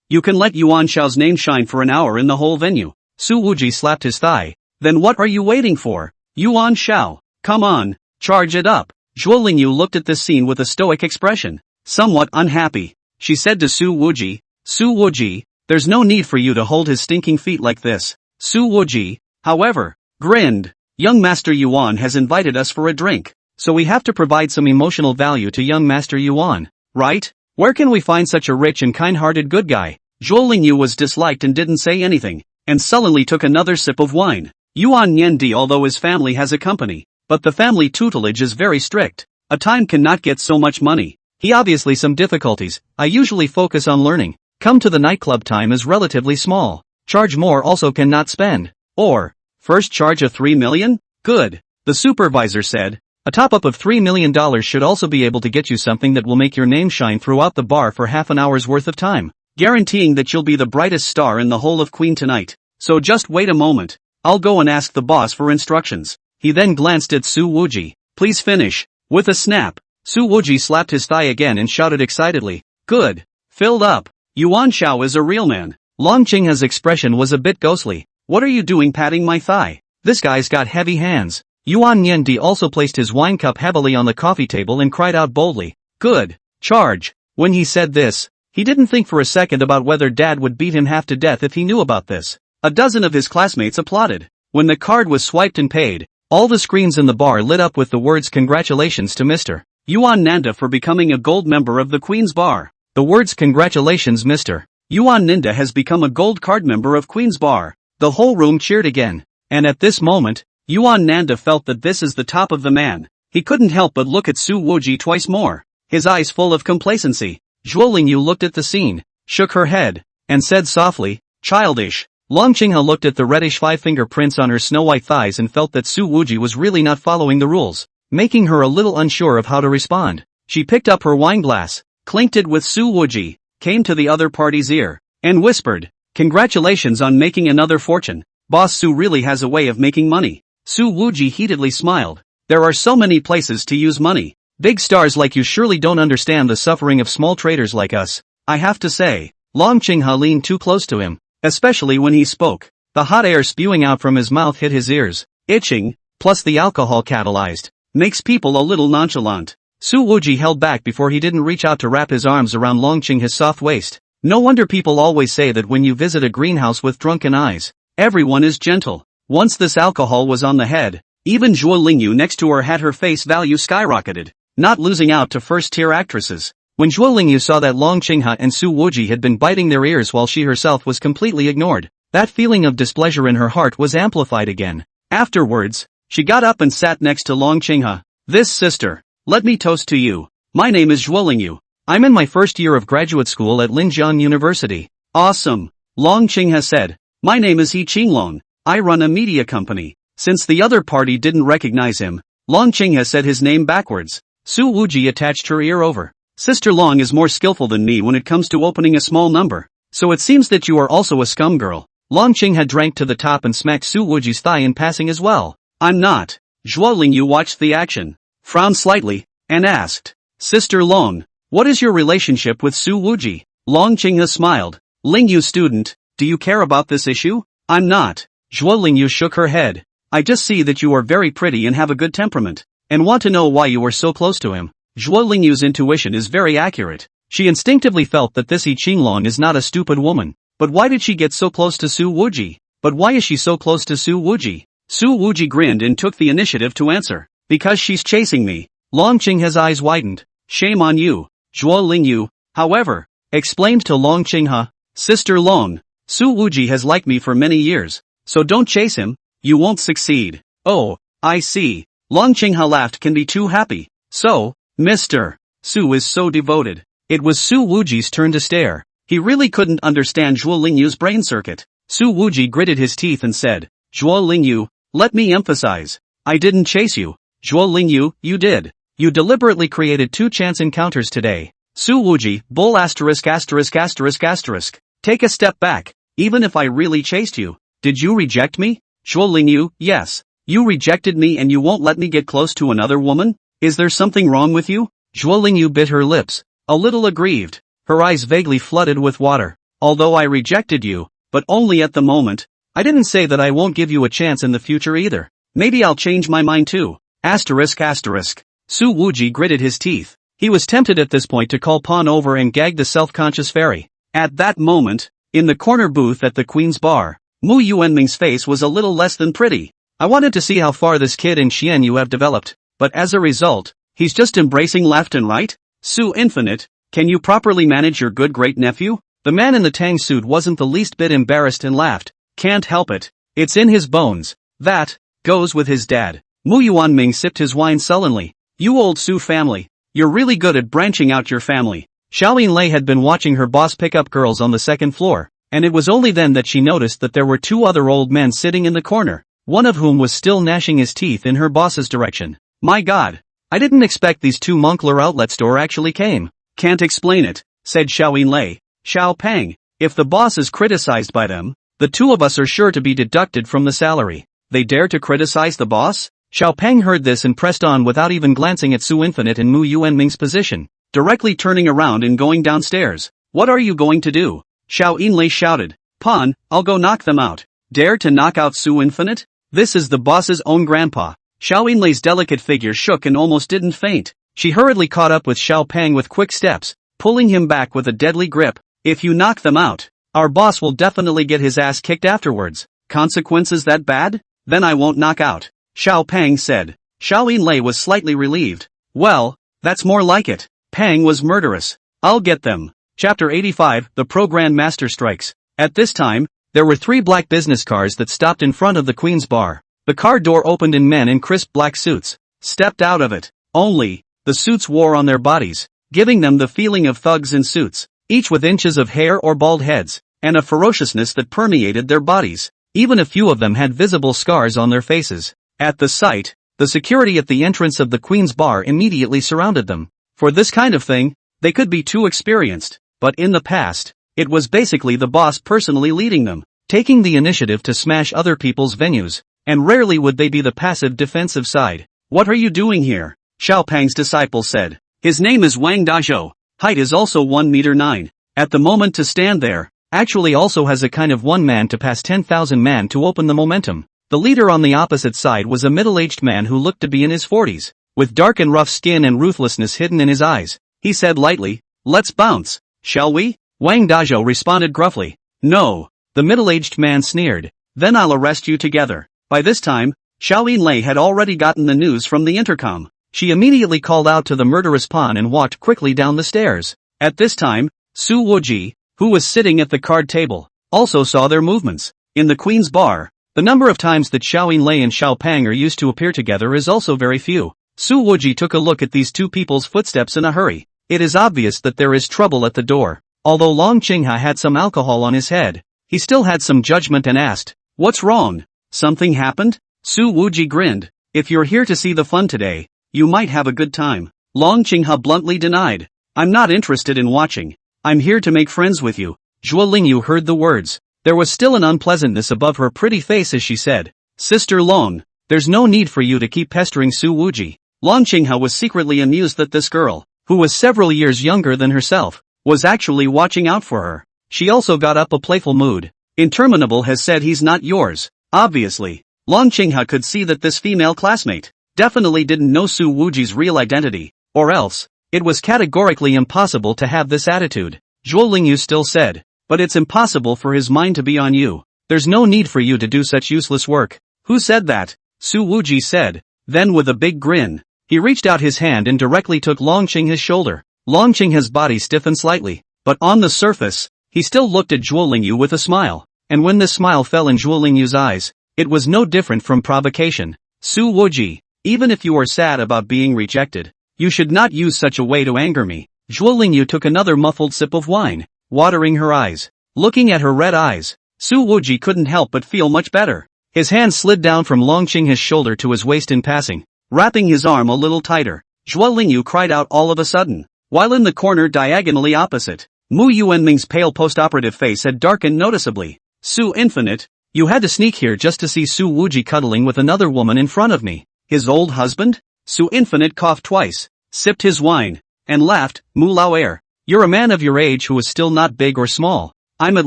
you can let Yuan Xiao's name shine for an hour in the whole venue. Su Wuji slapped his thigh. Then what are you waiting for? Yuan Xiao, come on, charge it up. Zhuo Lingyu looked at this scene with a stoic expression. Somewhat unhappy, she said to Su Wuji, there's no need for you to hold his stinking feet like this. Su Wuji, however, grinned. Young Master Yuan has invited us for a drink, so we have to provide some emotional value to young Master Yuan, right? Where can we find such a rich and kind-hearted good guy? Zhuo Lingyu was disliked and didn't say anything, and sullenly took another sip of wine. Yuan Niandi, although his family has a company, but the family tutelage is very strict. A time cannot get so much money. He obviously some difficulties. I usually focus on learning. Come to the nightclub, time is relatively small. Charge more, also cannot spend. Or, first charge a 3 million? Good. The supervisor said. A top-up of $3 million should also be able to get you something that will make your name shine throughout the bar for half an hour's worth of time, guaranteeing that you'll be the brightest star in the whole of Queen tonight. So just wait a moment. I'll go and ask the boss for instructions. He then glanced at Su Wuji. Please finish. With a snap, Su Wuji slapped his thigh again and shouted excitedly. Good. Filled up. Yuan Xiao is a real man. Long Qingha's expression was a bit ghostly. What are you doing patting my thigh? This guy's got heavy hands. Yuan Niandi also placed his wine cup heavily on the coffee table and cried out boldly. Good. Charge. When he said this, he didn't think for a second about whether Dad would beat him half to death if he knew about this. A dozen of his classmates applauded. When the card was swiped and paid, all the screens in the bar lit up with the words congratulations to Mr. Yuan Nanda for becoming a gold member of the Queen's Bar. The words congratulations Mr. Yuan Nanda has become a gold card member of Queen's Bar. The whole room cheered again. And at this moment, Yuan Nanda felt that this is the top of the man. He couldn't help but look at Su Wuji twice more, his eyes full of complacency. Zhuo Lingyu looked at the scene, shook her head, and said softly, childish. Long Qingha looked at the reddish five-finger prints on her snow-white thighs and felt that Su Wuji was really not following the rules, making her a little unsure of how to respond. She picked up her wine glass, clinked it with Su Wuji, came to the other party's ear, and whispered, congratulations on making another fortune. Boss Su really has a way of making money. Su Wuji heatedly smiled. There are so many places to use money. Big stars like you surely don't understand the suffering of small traders like us. I have to say. Long Qingha leaned too close to him, especially when he spoke. The hot air spewing out from his mouth hit his ears, itching, plus the alcohol catalyzed, makes people a little nonchalant. Su Wuji held back before he didn't reach out to wrap his arms around Long Qingha's soft waist. No wonder people always say that when you visit a greenhouse with drunken eyes, everyone is gentle. Once this alcohol was on the head, even Zhuo Lingyu next to her had her face value skyrocketed, not losing out to first-tier actresses. When Zhuo Lingyu saw that Long Qinghe and Su Wuji had been biting their ears while she herself was completely ignored, that feeling of displeasure in her heart was amplified again. Afterwards, she got up and sat next to Long Qinghe. "This sister, let me toast to you. My name is Zhuo Lingyu. I'm in my first year of graduate school at Linjiang University." "Awesome," Long Qinghe said. "My name is He Qinglong. I run a media company." Since the other party didn't recognize him, Long Qinghe said his name backwards. Su Wuji attached her ear over. "Sister Long is more skillful than me when it comes to opening a small number. So it seems that you are also a scum girl." Long Qinghe drank to the top and smacked Su Wuji's thigh in passing as well. "I'm not." Zhuo Lingyu watched the action, frowned slightly, and asked, "Sister Long, what is your relationship with Su Wuji?" Long Qinghe smiled. "Lingyu student, do you care about this issue?" "I'm not." Zhuo Lingyu shook her head. "I just see that you are very pretty and have a good temperament, and want to know why you are so close to him." Zhuo Lingyu's intuition is very accurate. She instinctively felt that this He Qinglong is not a stupid woman. But why did she get so close to Su Wuji? But why is she so close to Su Wuji? Su Wuji grinned and took the initiative to answer. "Because she's chasing me." Long Qinghe's eyes widened. "Shame on you." Zhuo Lingyu, however, explained to Long Qinghe, "Sister Long, Su Wuji has liked me for many years, so don't chase him, you won't succeed." "Oh, I see." Long Qinghe laughed. "Can be too happy. So, Mr. Su is so devoted." It was Su Wuji's turn to stare. He really couldn't understand Zhuo Lingyu's brain circuit. Su Wuji gritted his teeth and said, "Zhuo Lingyu, let me emphasize. I didn't chase you. Zhuo Lingyu, you did. You deliberately created 2 chance encounters today." Su Wuji, bull asterisk asterisk asterisk asterisk. "Take a step back. Even if I really chased you, did you reject me?" Zhuo Lingyu, "Yes. You rejected me and you won't let me get close to another woman? Is there something wrong with you?" Zhuo Lingyu bit her lips, a little aggrieved. Her eyes vaguely flooded with water. "Although I rejected you, but only at the moment, I didn't say that I won't give you a chance in the future either. Maybe I'll change my mind too." Asterisk asterisk. Su Wuji gritted his teeth. He was tempted at this point to call Pawn over and gag the self-conscious fairy. At that moment, in the corner booth at the Queen's bar, Mu Yuanming's face was a little less than pretty. "I wanted to see how far this kid in Xianyu have developed, but as a result, he's just embracing left and right? Su Infinite, can you properly manage your good great-nephew?" The man in the tang suit wasn't the least bit embarrassed and laughed. "Can't help it. It's in his bones. That goes with his dad." Mu Yuanming sipped his wine sullenly. "You old Su family, you're really good at branching out your family." Xiaoyin Lei had been watching her boss pick up girls on the second floor, and it was only then that she noticed that there were 2 other old men sitting in the corner, one of whom was still gnashing his teeth in her boss's direction. "My God, I didn't expect these 2 Moncler outlet store actually came." "Can't explain it," said Xiaoyin Lei. "Xiao Peng, if the boss is criticized by them, the 2 of us are sure to be deducted from the salary." "They dare to criticize the boss?" Xiao Peng heard this and pressed on without even glancing at Su Infinite and Mu Yuanming's position, directly turning around and going downstairs. "What are you going to do?" Xiao Yinlei shouted. "Pawn, I'll go knock them out." "Dare to knock out Su Infinite? This is the boss's own grandpa." Xiao Yinlei's delicate figure shook and almost didn't faint. She hurriedly caught up with Xiao Peng with quick steps, pulling him back with a deadly grip. "If you knock them out, our boss will definitely get his ass kicked afterwards." "Consequences that bad? Then I won't knock out," Xiao Peng said. Xiao Yinlei was slightly relieved. "Well, that's more like it." Peng was murderous. "I'll get them." Chapter 85, The Pro-Grand Master Strikes. At this time, there were 3 black business cars that stopped in front of the Queen's bar. The car door opened and men in crisp black suits stepped out of it. Only, the suits wore on their bodies, giving them the feeling of thugs in suits, each with inches of hair or bald heads, and a ferociousness that permeated their bodies. Even a few of them had visible scars on their faces. At the sight, the security at the entrance of the Queen's bar immediately surrounded them. For this kind of thing, they could be too experienced, but in the past, it was basically the boss personally leading them, taking the initiative to smash other people's venues, and rarely would they be the passive defensive side. "What are you doing here?" Xiao Peng's disciple said. "His name is Wang Dazhou. Height is also 1 meter 9. At the moment to stand there, actually also has a kind of 1 man to pass 10,000 man to open the momentum." The leader on the opposite side was a middle-aged man who looked to be in his 40s, with dark and rough skin and ruthlessness hidden in his eyes. He said lightly, "Let's bounce, shall we?" Wang Dazhou responded gruffly. "No." The middle-aged man sneered. "Then I'll arrest you together." By this time, Xiao Yinlei had already gotten the news from the intercom. She immediately called out to the murderous pawn and walked quickly down the stairs. At this time, Su Wuji, who was sitting at the card table, also saw their movements. In the Queen's bar, the number of times that Xiao Yinlei and Xiao Pang are used to appear together is also very few. Su Wuji took a look at these two people's footsteps in a hurry. It is obvious that there is trouble at the door. Although Long Qinghe had some alcohol on his head, he still had some judgment and asked, "What's wrong? Something happened?" Su Wuji grinned. "If you're here to see the fun today, you might have a good time." Long Qinghe bluntly denied. "I'm not interested in watching. I'm here to make friends with you." Zhuo Lingyu heard the words. There was still an unpleasantness above her pretty face as she said, "Sister Long, there's no need for you to keep pestering Su Wuji." Long Qinghe was secretly amused that this girl, who was several years younger than herself, was actually watching out for her. She also got up a playful mood. "Interminable has said he's not yours." Obviously, Long Qinghe could see that this female classmate definitely didn't know Su Wuji's real identity, or else, it was categorically impossible to have this attitude. Zhuo Lingyu still said, "But it's impossible for his mind to be on you. There's no need for you to do such useless work." "Who said that?" Su Wuji said. Then with a big grin, he reached out his hand and directly took Long Qinghe's shoulder. Long Qinghe's body stiffened slightly, but on the surface, he still looked at Zhuo Lingyu with a smile. And when this smile fell in Zhuo Lingyu's eyes, it was no different from provocation. "Su Wuji, even if you are sad about being rejected, you should not use such a way to anger me." Zhuo Lingyu took another muffled sip of wine, watering her eyes. Looking at her red eyes, Su Wuji couldn't help but feel much better. His hand slid down from Long Qinghe's shoulder to his waist in passing, wrapping his arm a little tighter. Zhuo Lingyu cried out all of a sudden, while in the corner diagonally opposite, Mu Yuanming's pale post-operative face had darkened noticeably. "Su Infinite, you had to sneak here just to see Su Wuji cuddling with another woman in front of me. His old husband?" Su Infinite coughed twice, sipped his wine, and laughed. "Mu Lao Er, you're a man of your age who is still not big or small. I'm at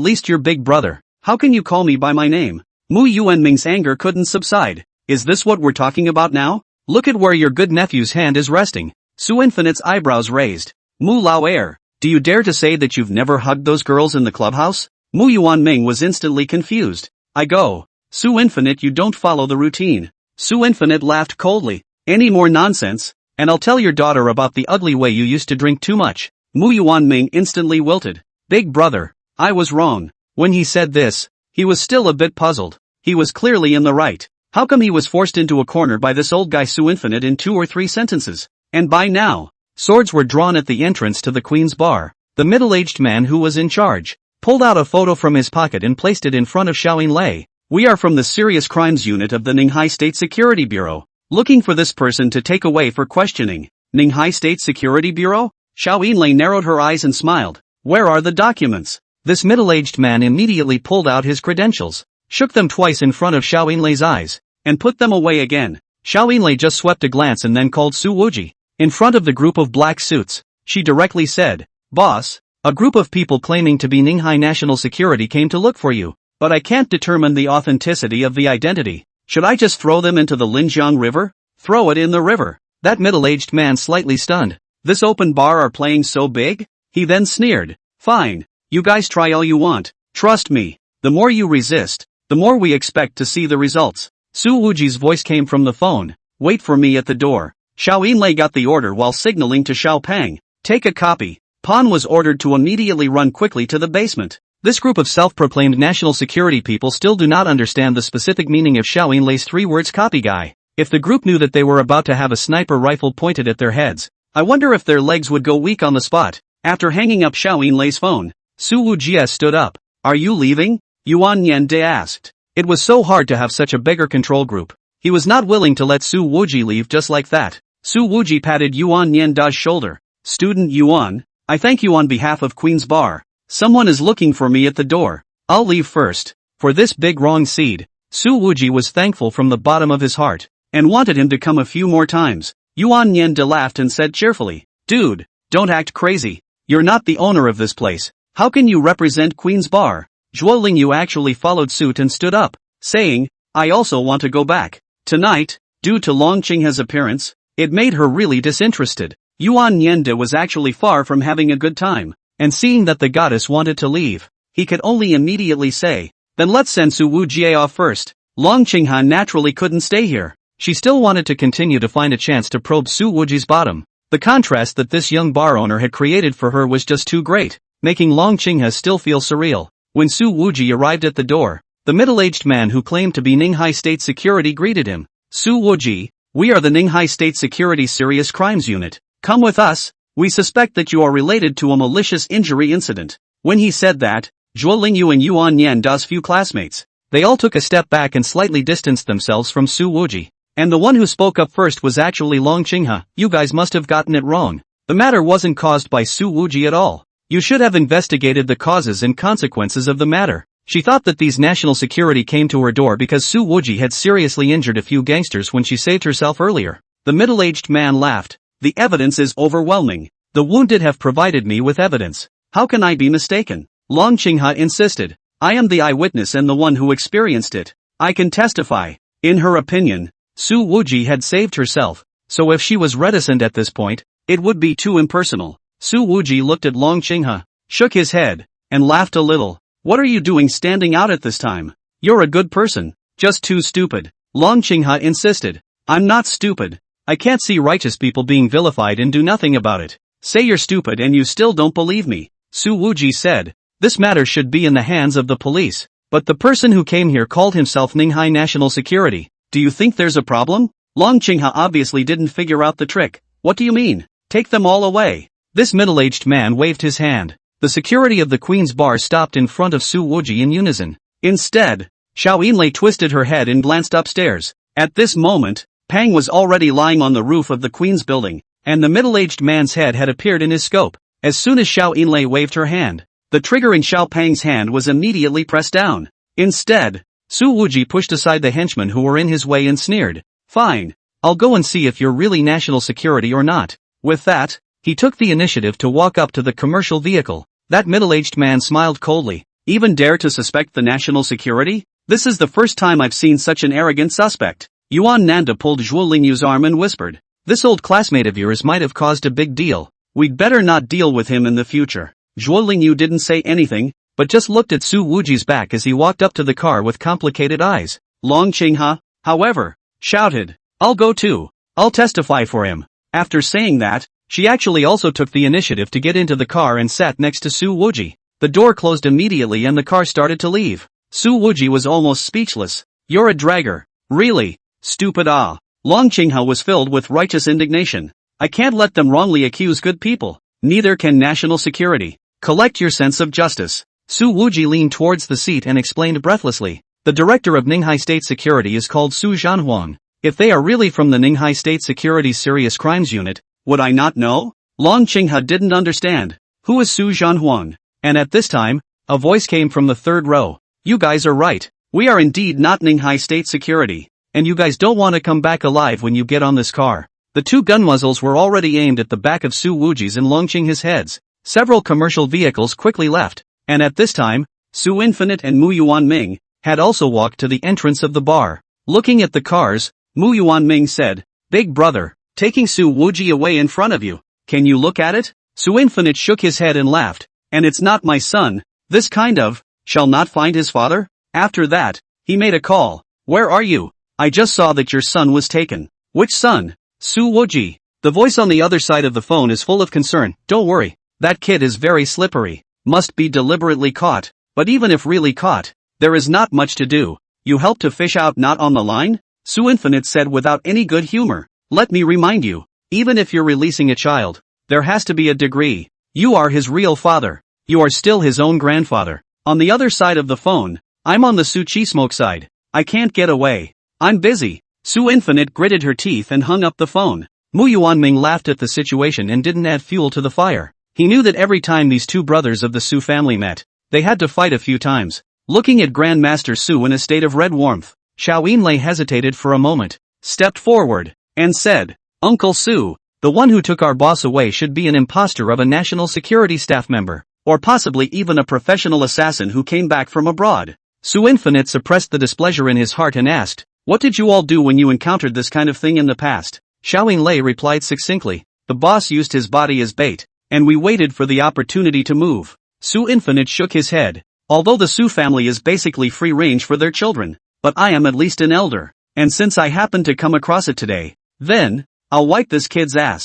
least your big brother. How can you call me by my name?" Mu Yuanming's anger couldn't subside. "Is this what we're talking about now? Look at where your good nephew's hand is resting." Su Infinite's eyebrows raised. "Mu Lao Er, do you dare to say that you've never hugged those girls in the clubhouse?" Mu Yuanming was instantly confused. "I go. Su Infinite, you don't follow the routine." Su Infinite laughed coldly. "Any more nonsense, and I'll tell your daughter about the ugly way you used to drink too much." Mu Yuanming instantly wilted. "Big brother, I was wrong." When he said this, he was still a bit puzzled. He was clearly in the right. How come he was forced into a corner by this old guy Su Infinite in 2 or 3 sentences? And by now, swords were drawn at the entrance to the Queen's bar. The middle-aged man who was in charge pulled out a photo from his pocket and placed it in front of Xiao Yinlei. "We are from the Serious Crimes Unit of the Ninghai State Security Bureau, looking for this person to take away for questioning." "Ninghai State Security Bureau?" Xiao Yinlei narrowed her eyes and smiled. "Where are the documents?" This middle-aged man immediately pulled out his credentials, shook them twice in front of Xiao Yinlei's eyes, and put them away again. Xiao Yinlei just swept a glance and then called Su Wuji. In front of the group of black suits, she directly said, "Boss, a group of people claiming to be Ninghai National Security came to look for you, but I can't determine the authenticity of the identity. Should I just throw them into the Linjiang River?" "Throw it in the river." That middle-aged man slightly stunned. "This open bar are playing so big?" He then sneered. "Fine, you guys try all you want. Trust me, the more you resist, the more we expect to see the results." Su Wuji's voice came from the phone. "Wait for me at the door." Xiao Yinlei got the order while signaling to Xiao Pang. "Take a copy." Pan was ordered to immediately run quickly to the basement. This group of self-proclaimed national security people still do not understand the specific meaning of Xiao Yinlei's 3 words "copy guy." If the group knew that they were about to have a sniper rifle pointed at their heads, I wonder if their legs would go weak on the spot. After hanging up Xiao Yinlei's phone, Su Wujie stood up. "Are you leaving?" Yuan Yende asked. It was so hard to have such a bigger control group. He was not willing to let Su Wuji leave just like that. Su Wuji patted Yuan Yenda's shoulder. "Student Yuan, I thank you on behalf of Queen's Bar. Someone is looking for me at the door. I'll leave first." For this big wrong seed, Su Wuji was thankful from the bottom of his heart, and wanted him to come a few more times. Yuan Yende laughed and said cheerfully, "Dude, don't act crazy. You're not the owner of this place. How can you represent Queen's Bar?" Zhuo Lingyu actually followed suit and stood up, saying, "I also want to go back." Tonight, due to Long Qinghe's appearance, it made her really disinterested. Yuan Yende was actually far from having a good time, and seeing that the goddess wanted to leave, he could only immediately say, "Then let's send Su Wujie off first." Long Qinghe naturally couldn't stay here. She still wanted to continue to find a chance to probe Su Wuji's bottom. The contrast that this young bar owner had created for her was just too great, making Long Qinghe still feel surreal. When Su Wuji arrived at the door, the middle-aged man who claimed to be Ninghai State Security greeted him. Su Wuji, we are the Ninghai State Security Serious Crimes Unit. Come with us. We suspect that you are related to a malicious injury incident. When he said that, Zhuo Lingyu and Yuan Yanda's few classmates, they all took a step back and slightly distanced themselves from Su Wuji. And the one who spoke up first was actually Long Qinghe. You guys must have gotten it wrong. The matter wasn't caused by Su Wuji at all. You should have investigated the causes and consequences of the matter. She thought that these national security came to her door because Su Wuji had seriously injured a few gangsters when she saved herself earlier. The middle-aged man laughed. The evidence is overwhelming. The wounded have provided me with evidence. How can I be mistaken? Long Qinghe insisted. I am the eyewitness and the one who experienced it. I can testify. In her opinion, Su Wuji had saved herself, so if she was reticent at this point, it would be too impersonal. Su Wuji looked at Long Qinghe, shook his head, and laughed a little. What are you doing standing out at this time? You're a good person, just too stupid. Long Qinghe insisted. I'm not stupid. I can't see righteous people being vilified and do nothing about it. Say you're stupid and you still don't believe me. Su Wuji said. This matter should be in the hands of the police, but the person who came here called himself Ninghai National Security. Do you think there's a problem? Long Qinghe obviously didn't figure out the trick. What do you mean? Take them all away. This middle-aged man waved his hand. The security of the Queen's Bar stopped in front of Su Wuji in unison. Instead, Xiao Yinlei twisted her head and glanced upstairs. At this moment, Pang was already lying on the roof of the Queen's building, and the middle-aged man's head had appeared in his scope. As soon as Xiao Yinlei waved her hand, the trigger in Xiao Pang's hand was immediately pressed down. Instead, Su Wuji pushed aside the henchmen who were in his way and sneered. Fine. I'll go and see if you're really national security or not. With that, he took the initiative to walk up to the commercial vehicle. That middle-aged man smiled coldly. Even dare to suspect the national security? This is the first time I've seen such an arrogant suspect. Yuan Nanda pulled Zhuo Lingyu's arm and whispered. This old classmate of yours might have caused a big deal. We'd better not deal with him in the future. Zhuo Lingyu didn't say anything, but just looked at Su Wuji's back as he walked up to the car with complicated eyes. Long Qinghe, however, shouted, I'll go too. I'll testify for him. After saying that, she actually also took the initiative to get into the car and sat next to Su Wuji. The door closed immediately and the car started to leave. Su Wuji was almost speechless. You're a dragger. Really? Stupid ah. Long Qinghe was filled with righteous indignation. I can't let them wrongly accuse good people. Neither can national security. Collect your sense of justice. Su Wuji leaned towards the seat and explained breathlessly. The director of Ninghai State Security is called Su Zhanhuang. If they are really from the Ninghai State Security's Serious Crimes Unit, would I not know? Long Qinghe didn't understand. Who is Su Zhanhuang? And at this time, a voice came from the third row. You guys are right. We are indeed not Ninghai State Security. And you guys don't want to come back alive when you get on this car. The two gun muzzles were already aimed at the back of Su Wuji's and Long Qinghe's heads. Several commercial vehicles quickly left. And at this time, Su Infinite and Mu Yuanming had also walked to the entrance of the bar. Looking at the cars, Mu Yuanming said, Big brother, taking Su Wuji away in front of you. Can you look at it? Su Infinite shook his head and laughed. And it's not my son. This kind of, shall not find his father? After that, he made a call. Where are you? I just saw that your son was taken. Which son? Su Wuji. The voice on the other side of the phone is full of concern. Don't worry. That kid is very slippery. Must be deliberately caught. But even if really caught, there is not much to do. You help to fish out not on the line? Su Infinite said without any good humor. Let me remind you, even if you're releasing a child, there has to be a degree. You are his real father. You are still his own grandfather. On the other side of the phone, I'm on the Su Chi Smoke side. I can't get away. I'm busy. Su Infinite gritted her teeth and hung up the phone. Mu Yuanming laughed at the situation and didn't add fuel to the fire. He knew that every time these two brothers of the Su family met, they had to fight a few times. Looking at Grandmaster Su in a state of red warmth, Xiao Yinlei hesitated for a moment, stepped forward, and said, Uncle Su, the one who took our boss away should be an imposter of a national security staff member, or possibly even a professional assassin who came back from abroad. Su Infinite suppressed the displeasure in his heart and asked, What did you all do when you encountered this kind of thing in the past? Xiao Yinlei replied succinctly, The boss used his body as bait, and we waited for the opportunity to move. Su Infinite shook his head. Although the Su family is basically free range for their children, but I am at least an elder. And since I happened to come across it today, then, I'll wipe this kid's ass.